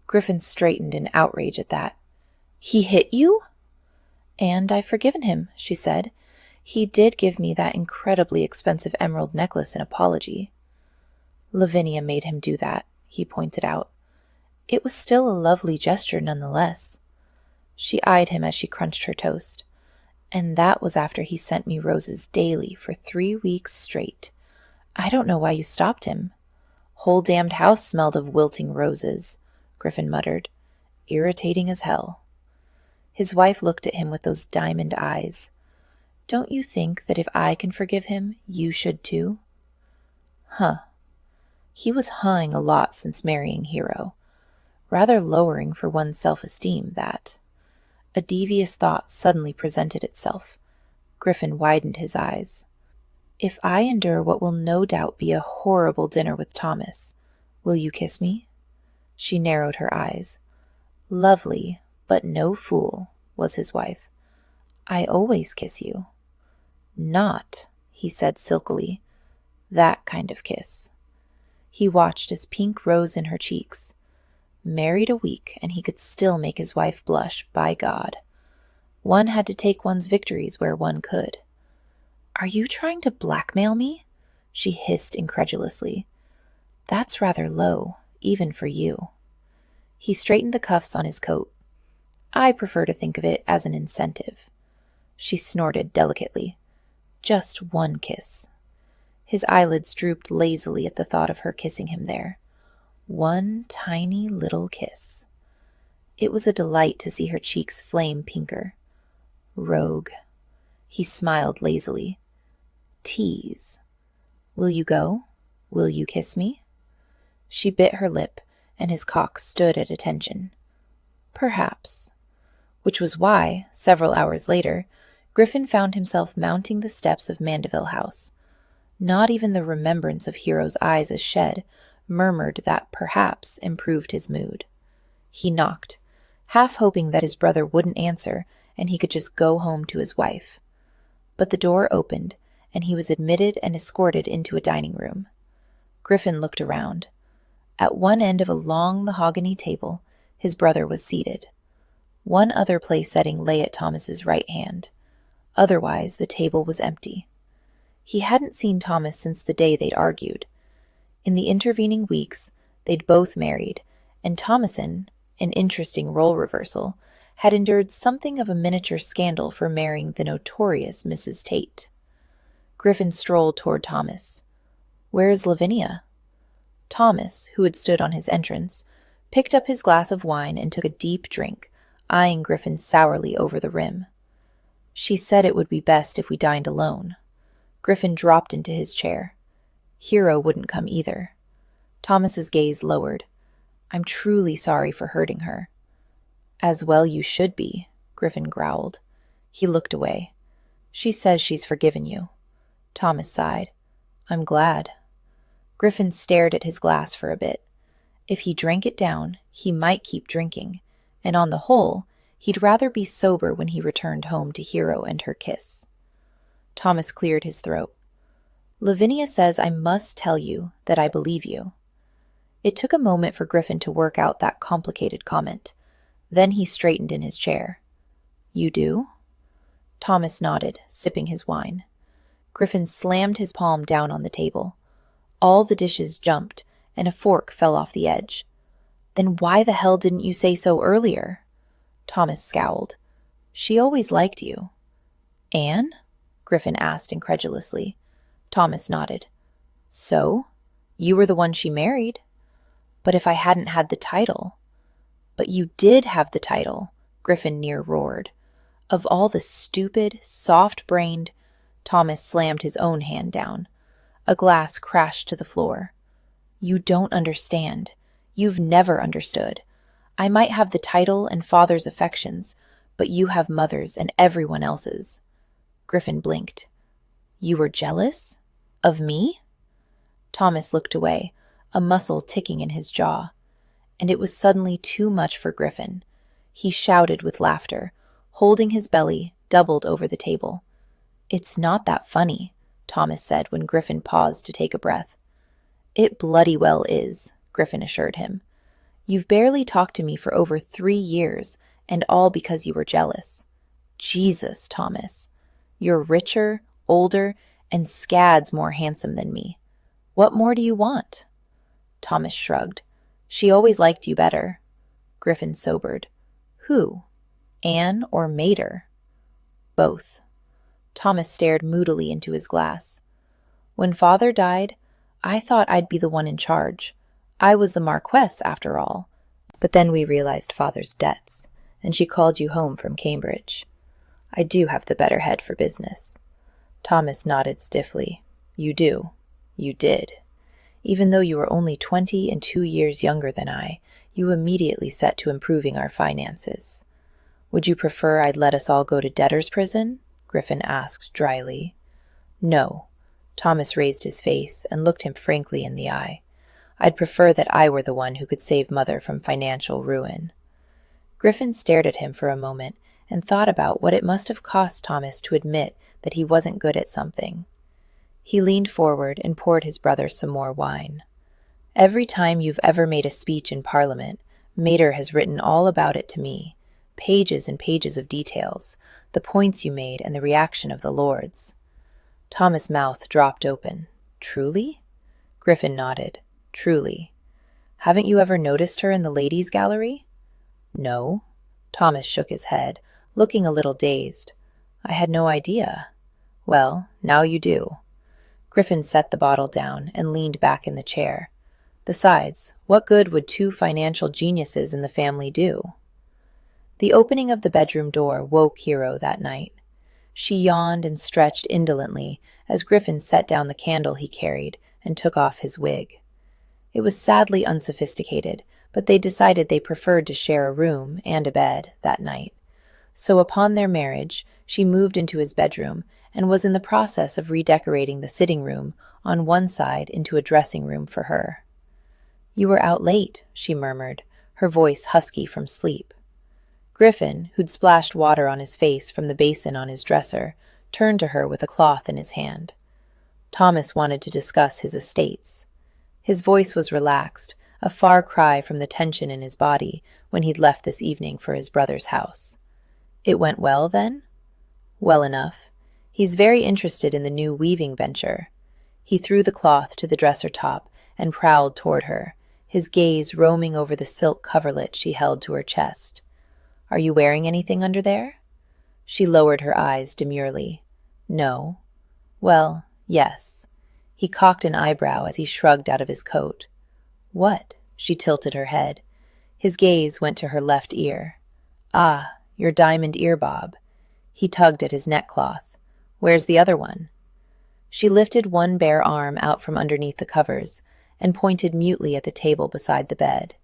Griffin straightened in outrage at that. "He hit you?" "And I've forgiven him," she said. "He did give me that incredibly expensive emerald necklace in apology." "Lavinia made him do that," he pointed out. "It was still a lovely gesture nonetheless." She eyed him as she crunched her toast. "And that was after he sent me roses daily for 3 weeks straight. I don't know why you stopped him." "Whole damned house smelled of wilting roses," Griffin muttered. "Irritating as hell." His wife looked at him with those diamond eyes. "Don't you think that if I can forgive him, you should too?" Huh. He was huhing a lot since marrying Hero. Rather lowering for one's self-esteem, that. A devious thought suddenly presented itself. Griffin widened his eyes. "If I endure what will no doubt be a horrible dinner with Thomas, will you kiss me?" She narrowed her eyes. Lovely, but no fool, was his wife. I always kiss you. Not, he said silkily, that kind of kiss. He watched as pink rose in her cheeks. Married a week, and he could still make his wife blush, by God. One had to take one's victories where one could. Are you trying to blackmail me? She hissed incredulously. That's rather low, even for you. He straightened the cuffs on his coat. I prefer to think of it as an incentive. She snorted delicately. Just one kiss. His eyelids drooped lazily at the thought of her kissing him there. One tiny little kiss. It was a delight to see her cheeks flame pinker. Rogue. He smiled lazily. Tease. Will you go? Will you kiss me? She bit her lip, and his cock stood at attention. Perhaps. Which was why, several hours later, Griffin found himself mounting the steps of Mandeville House. Not even the remembrance of Hero's eyes as shed murmured that perhaps improved his mood. He knocked, half hoping that his brother wouldn't answer and he could just go home to his wife. But the door opened, and he was admitted and escorted into a dining room. Griffin looked around. At one end of a long mahogany table, his brother was seated. One other place setting lay at Thomas's right hand. Otherwise, the table was empty. He hadn't seen Thomas since the day they'd argued. In the intervening weeks, they'd both married, and Thomason, an interesting role reversal, had endured something of a miniature scandal for marrying the notorious Mrs. Tate. Griffin strolled toward Thomas. Where is Lavinia? Thomas, who had stood on his entrance, picked up his glass of wine and took a deep drink, eyeing Griffin sourly over the rim. She said it would be best if we dined alone. Griffin dropped into his chair. Hero wouldn't come either. Thomas's gaze lowered. I'm truly sorry for hurting her. As well you should be, Griffin growled. He looked away. She says she's forgiven you. Thomas sighed. I'm glad. Griffin stared at his glass for a bit. If he drank it down, he might keep drinking, and on the whole, he'd rather be sober when he returned home to Hero and her kiss. Thomas cleared his throat. Lavinia says I must tell you that I believe you. It took a moment for Griffin to work out that complicated comment. Then he straightened in his chair. You do? Thomas nodded, sipping his wine. Griffin slammed his palm down on the table. All the dishes jumped, and a fork fell off the edge. Then why the hell didn't you say so earlier? Thomas scowled. She always liked you. Anne? Griffin asked incredulously. Thomas nodded. So? You were the one she married. But if I hadn't had the title. But you did have the title, Griffin near roared. Of all the stupid, soft-brained... Thomas slammed his own hand down. A glass crashed to the floor. You don't understand. You've never understood. I might have the title and father's affections, but you have mother's and everyone else's. Griffin blinked. You were jealous? Of me? Thomas looked away, a muscle ticking in his jaw. And it was suddenly too much for Griffin. He shouted with laughter, holding his belly, doubled over the table. It's not that funny, Thomas said when Griffin paused to take a breath. It bloody well is, Griffin assured him. You've barely talked to me for over 3 years, and all because you were jealous. Jesus, Thomas. You're richer, older, and scads more handsome than me. What more do you want? Thomas shrugged. She always liked you better. Griffin sobered. Who? Anne or Mater? Both. Thomas stared moodily into his glass. When father died, I thought I'd be the one in charge. I was the Marquess, after all. But then we realized father's debts, and she called you home from Cambridge. I do have the better head for business. Thomas nodded stiffly. You do. You did. Even though you were only 20 and 2 years younger than I, you immediately set to improving our finances. Would you prefer I'd let us all go to debtor's prison? Griffin asked dryly. No. Thomas raised his face and looked him frankly in the eye. I'd prefer that I were the one who could save Mother from financial ruin." Griffin stared at him for a moment and thought about what it must have cost Thomas to admit that he wasn't good at something. He leaned forward and poured his brother some more wine. "Every time you've ever made a speech in Parliament, Mater has written all about it to me. Pages and pages of details, the points you made and the reaction of the lords." Thomas' mouth dropped open. "Truly?" Griffin nodded. "Truly. Haven't you ever noticed her in the ladies' gallery?" "No." Thomas shook his head, looking a little dazed. "I had no idea." "Well, now you do." Griffin set the bottle down and leaned back in the chair. "Besides, what good would two financial geniuses in the family do?" The opening of the bedroom door woke Hero that night. She yawned and stretched indolently as Griffin set down the candle he carried and took off his wig. It was sadly unsophisticated, but they decided they preferred to share a room and a bed that night. So upon their marriage, she moved into his bedroom and was in the process of redecorating the sitting room on one side into a dressing room for her. "You were out late," she murmured, her voice husky from sleep. Griffin, who'd splashed water on his face from the basin on his dresser, turned to her with a cloth in his hand. Thomas wanted to discuss his estates. His voice was relaxed, a far cry from the tension in his body when he'd left this evening for his brother's house. "It went well, then?" "Well enough. He's very interested in the new weaving venture." He threw the cloth to the dresser top and prowled toward her, his gaze roaming over the silk coverlet she held to her chest. "Are you wearing anything under there?" She lowered her eyes demurely. "No." "Well, yes." He cocked an eyebrow as he shrugged out of his coat. "What?" She tilted her head. His gaze went to her left ear. "Ah, your diamond ear bob." He tugged at his neckcloth. "Where's the other one?" She lifted one bare arm out from underneath the covers and pointed mutely at the table beside the bed.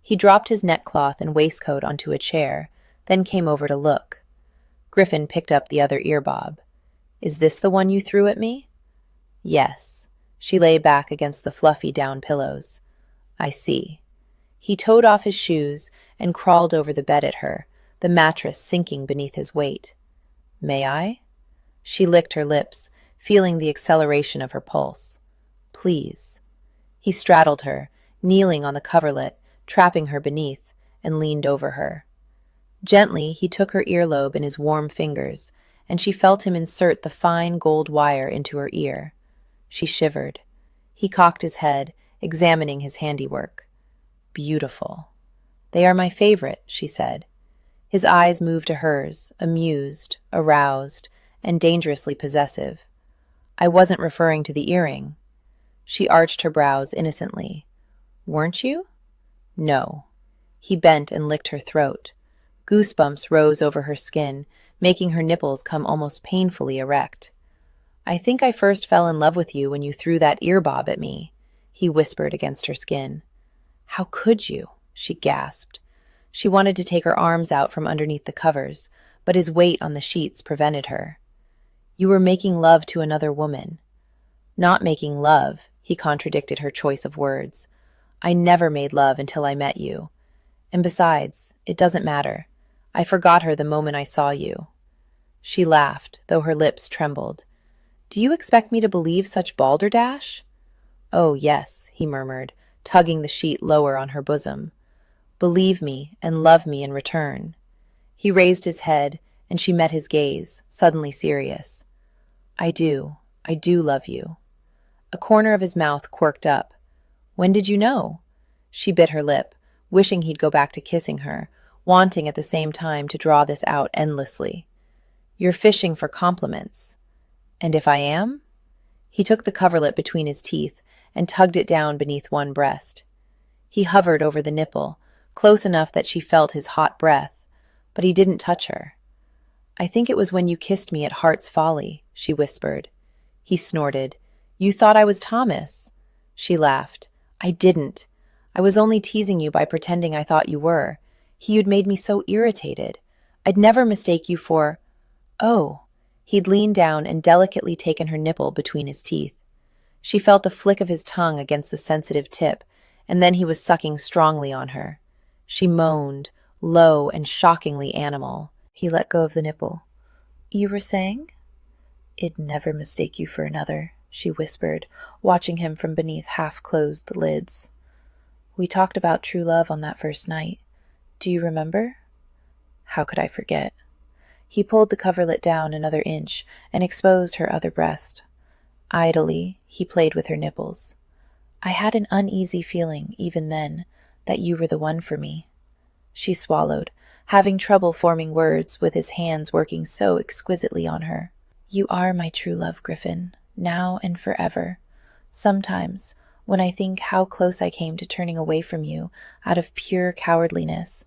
He dropped his neckcloth and waistcoat onto a chair, then came over to look. Griffin picked up the other ear bob. "Is this the one you threw at me?" "Yes." She lay back against the fluffy down pillows. "I see." He towed off his shoes and crawled over the bed at her, the mattress sinking beneath his weight. "May I?" She licked her lips, feeling the acceleration of her pulse. "Please." He straddled her, kneeling on the coverlet, trapping her beneath, and leaned over her. Gently, he took her earlobe in his warm fingers, and she felt him insert the fine gold wire into her ear. She shivered. He cocked his head, examining his handiwork. "Beautiful." "They are my favorite," she said. His eyes moved to hers, amused, aroused, and dangerously possessive. "I wasn't referring to the earring." She arched her brows innocently. "Weren't you?" "No." He bent and licked her throat. Goosebumps rose over her skin, making her nipples come almost painfully erect. "I think I first fell in love with you when you threw that ear bob at me," he whispered against her skin. "How could you?" she gasped. She wanted to take her arms out from underneath the covers, but his weight on the sheets prevented her. "You were making love to another woman." "Not making love," he contradicted her choice of words. "I never made love until I met you. And besides, it doesn't matter. I forgot her the moment I saw you." She laughed, though her lips trembled. "Do you expect me to believe such balderdash?" "Oh, yes," he murmured, tugging the sheet lower on her bosom. "Believe me and love me in return." He raised his head, and she met his gaze, suddenly serious. I do love you." A corner of his mouth quirked up. "When did you know?" She bit her lip, wishing he'd go back to kissing her, wanting at the same time to draw this out endlessly. "You're fishing for compliments." "And if I am?" He took the coverlet between his teeth and tugged it down beneath one breast. He hovered over the nipple, close enough that she felt his hot breath, but he didn't touch her. "I think it was when you kissed me at Heart's Folly," she whispered. He snorted. "You thought I was Thomas." She laughed. "I didn't. I was only teasing you by pretending I thought you were. You'd made me so irritated. I'd never mistake you for—" "Oh." He'd leaned down and delicately taken her nipple between his teeth. She felt the flick of his tongue against the sensitive tip, and then he was sucking strongly on her. She moaned, low and shockingly animal. He let go of the nipple. "You were saying?" "I'd never mistake you for another," she whispered, watching him from beneath half-closed lids. "We talked about true love on that first night. Do you remember?" "How could I forget?" He pulled the coverlet down another inch and exposed her other breast. Idly, he played with her nipples. "I had an uneasy feeling, even then, that you were the one for me." She swallowed, having trouble forming words with his hands working so exquisitely on her. "You are my true love, Griffin, now and forever. Sometimes, when I think how close I came to turning away from you out of pure cowardliness,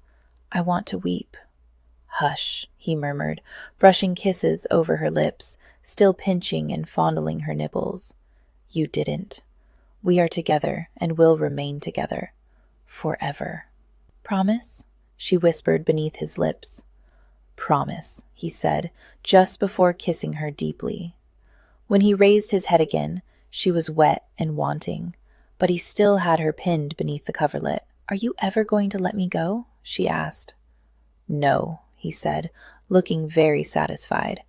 I want to weep." "Hush," he murmured, brushing kisses over her lips, still pinching and fondling her nipples. "You didn't. We are together and will remain together. Forever." "Promise?" she whispered beneath his lips. "Promise," he said, just before kissing her deeply. When he raised his head again, she was wet and wanting, but he still had her pinned beneath the coverlet. "Are you ever going to let me go?" she asked. "No," he said, looking very satisfied.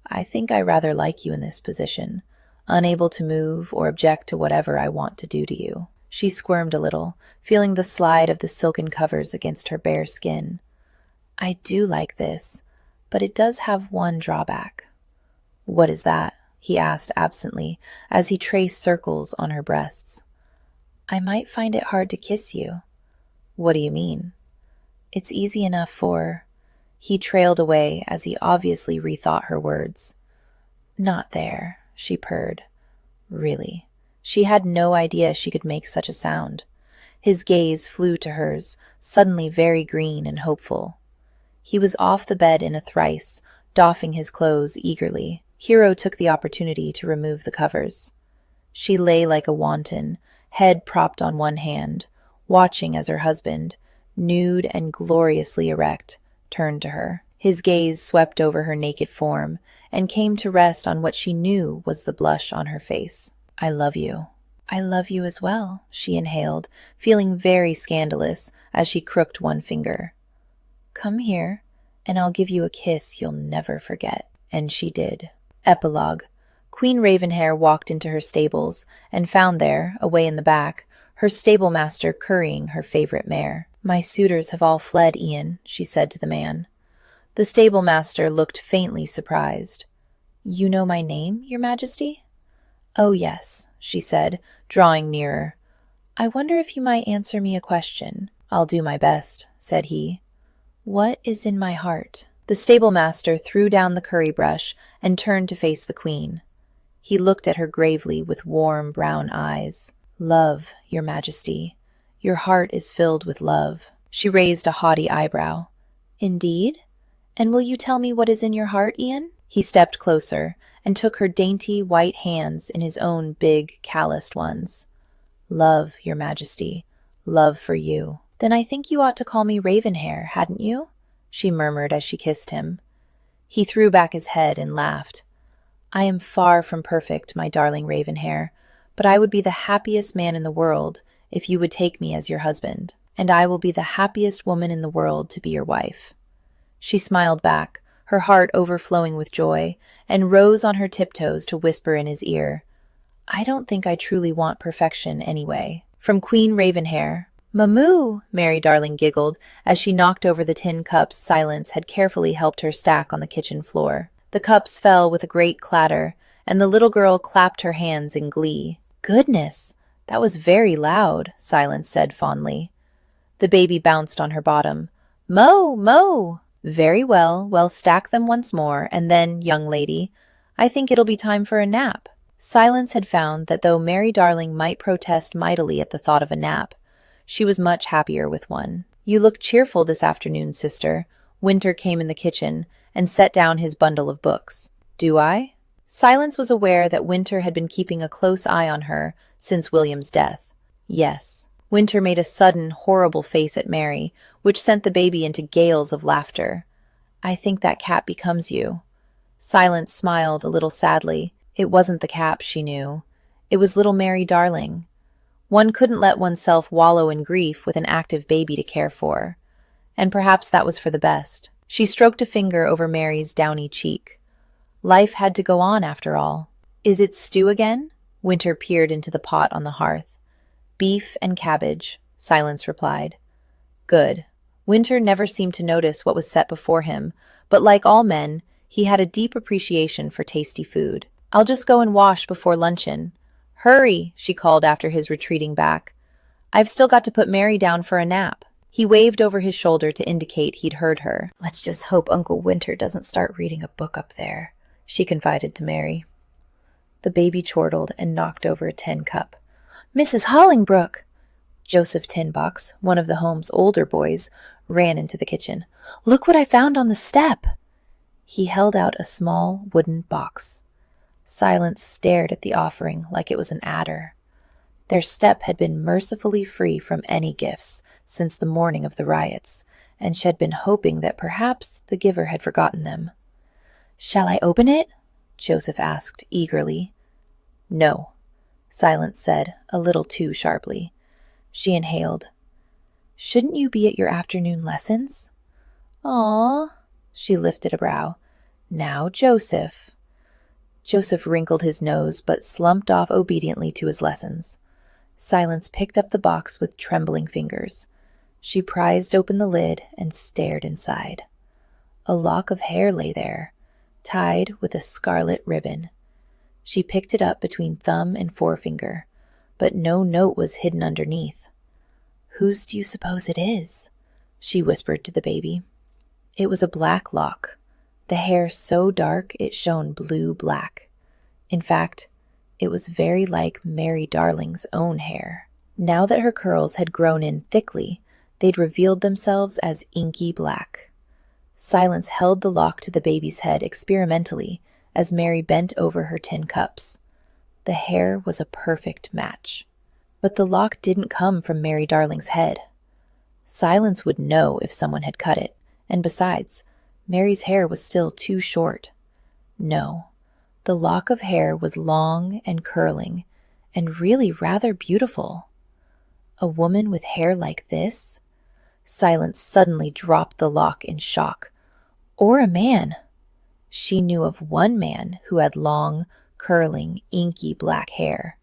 "I think I rather like you in this position, unable to move or object to whatever I want to do to you." She squirmed a little, feeling the slide of the silken covers against her bare skin. "I do like this, but it does have one drawback." "What is that?" he asked absently, as he traced circles on her breasts. "I might find it hard to kiss you." "What do you mean?" "It's easy enough for—" He trailed away as he obviously rethought her words. "Not there," she purred. Really, she had no idea she could make such a sound. His gaze flew to hers, suddenly very green and hopeful. He was off the bed in a thrice, doffing his clothes eagerly. Hero took the opportunity to remove the covers. She lay like a wanton, head propped on one hand, watching as her husband, nude and gloriously erect, turned to her. His gaze swept over her naked form and came to rest on what she knew was the blush on her face. "I love you." "I love you as well," she inhaled, feeling very scandalous as she crooked one finger. "Come here, and I'll give you a kiss you'll never forget." And she did. Epilogue. Queen Ravenhair walked into her stables and found there, away in the back, her stable-master currying her favorite mare. "My suitors have all fled, Ian," she said to the man. The stable-master looked faintly surprised. "You know my name, your majesty?" "Oh, yes," she said, drawing nearer. "I wonder if you might answer me a question." "I'll do my best," said he. "What is in my heart?" The stable-master threw down the curry brush and turned to face the queen. He looked at her gravely with warm brown eyes. "Love, your majesty. Your heart is filled with love." She raised a haughty eyebrow. "Indeed? And will you tell me what is in your heart, Ian?" He stepped closer and took her dainty white hands in his own big, calloused ones. "Love, your majesty. Love for you." "Then I think you ought to call me Ravenhair, hadn't you?" she murmured as she kissed him. He threw back his head and laughed. "I am far from perfect, my darling Ravenhair, but I would be the happiest man in the world if you would take me as your husband, and I will be the happiest woman in the world to be your wife." She smiled back, her heart overflowing with joy, and rose on her tiptoes to whisper in his ear, "I don't think I truly want perfection anyway." From Queen Ravenhair. "Mamoo!" Mary Darling giggled as she knocked over the tin cups Silence had carefully helped her stack on the kitchen floor. The cups fell with a great clatter, and the little girl clapped her hands in glee. "Goodness, that was very loud," Silence said fondly. The baby bounced on her bottom. "Mo! Mo!" "Very well, well, stack them once more, and then, young lady, I think it'll be time for a nap." Silence had found that though Mary Darling might protest mightily at the thought of a nap, she was much happier with one. "You look cheerful this afternoon, sister." Winter came in the kitchen and set down his bundle of books. "Do I?" Silence was aware that Winter had been keeping a close eye on her since William's death. "Yes." Winter made a sudden, horrible face at Mary, which sent the baby into gales of laughter. "I think that cap becomes you." Silence smiled a little sadly. It wasn't the cap, she knew. It was little Mary Darling. One couldn't let oneself wallow in grief with an active baby to care for, and perhaps that was for the best. She stroked a finger over Mary's downy cheek. Life had to go on after all. "Is it stew again?" Winter peered into the pot on the hearth. "Beef and cabbage," Silence replied. Good. Winter never seemed to notice what was set before him, but like all men, he had a deep appreciation for tasty food. "I'll just go and wash before luncheon." "Hurry," she called after his retreating back. "I've still got to put Mary down for a nap." He waved over his shoulder to indicate he'd heard her. "Let's just hope Uncle Winter doesn't start reading a book up there," she confided to Mary. The baby chortled and knocked over a tin cup. "Mrs. Hollingbrook!" Joseph Tinbox, one of the home's older boys, ran into the kitchen. "Look what I found on the step!" He held out a small wooden box. Silence stared at the offering like it was an adder. Their step had been mercifully free from any gifts since the morning of the riots, and she had been hoping that perhaps the giver had forgotten them. "Shall I open it?" Joseph asked eagerly. "No," Silence said, a little too sharply. She inhaled. "Shouldn't you be at your afternoon lessons?" "Aw," she lifted a brow. "Now, Joseph." Joseph wrinkled his nose but slumped off obediently to his lessons. Silence picked up the box with trembling fingers. She prized open the lid and stared inside. A lock of hair lay there, tied with a scarlet ribbon. She picked it up between thumb and forefinger, but no note was hidden underneath. "Whose do you suppose it is?" she whispered to the baby. It was a black lock, the hair so dark it shone blue-black. In fact, it was very like Mary Darling's own hair. Now that her curls had grown in thickly, they'd revealed themselves as inky black. Silence held the lock to the baby's head experimentally as Mary bent over her tin cups. The hair was a perfect match. But the lock didn't come from Mary Darling's head. Silence would know if someone had cut it, and besides, Mary's hair was still too short. No, the lock of hair was long and curling, and really rather beautiful. A woman with hair like this? Silence suddenly dropped the lock in shock. Or a man. She knew of one man who had long, curling, inky black hair.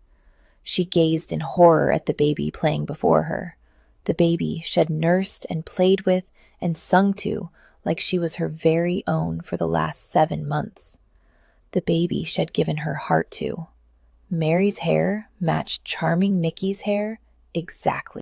She gazed in horror at the baby playing before her, the baby she had nursed and played with and sung to like she was her very own for the last 7 months. The baby she had given her heart to. Mary's hair matched charming Mickey's hair exactly.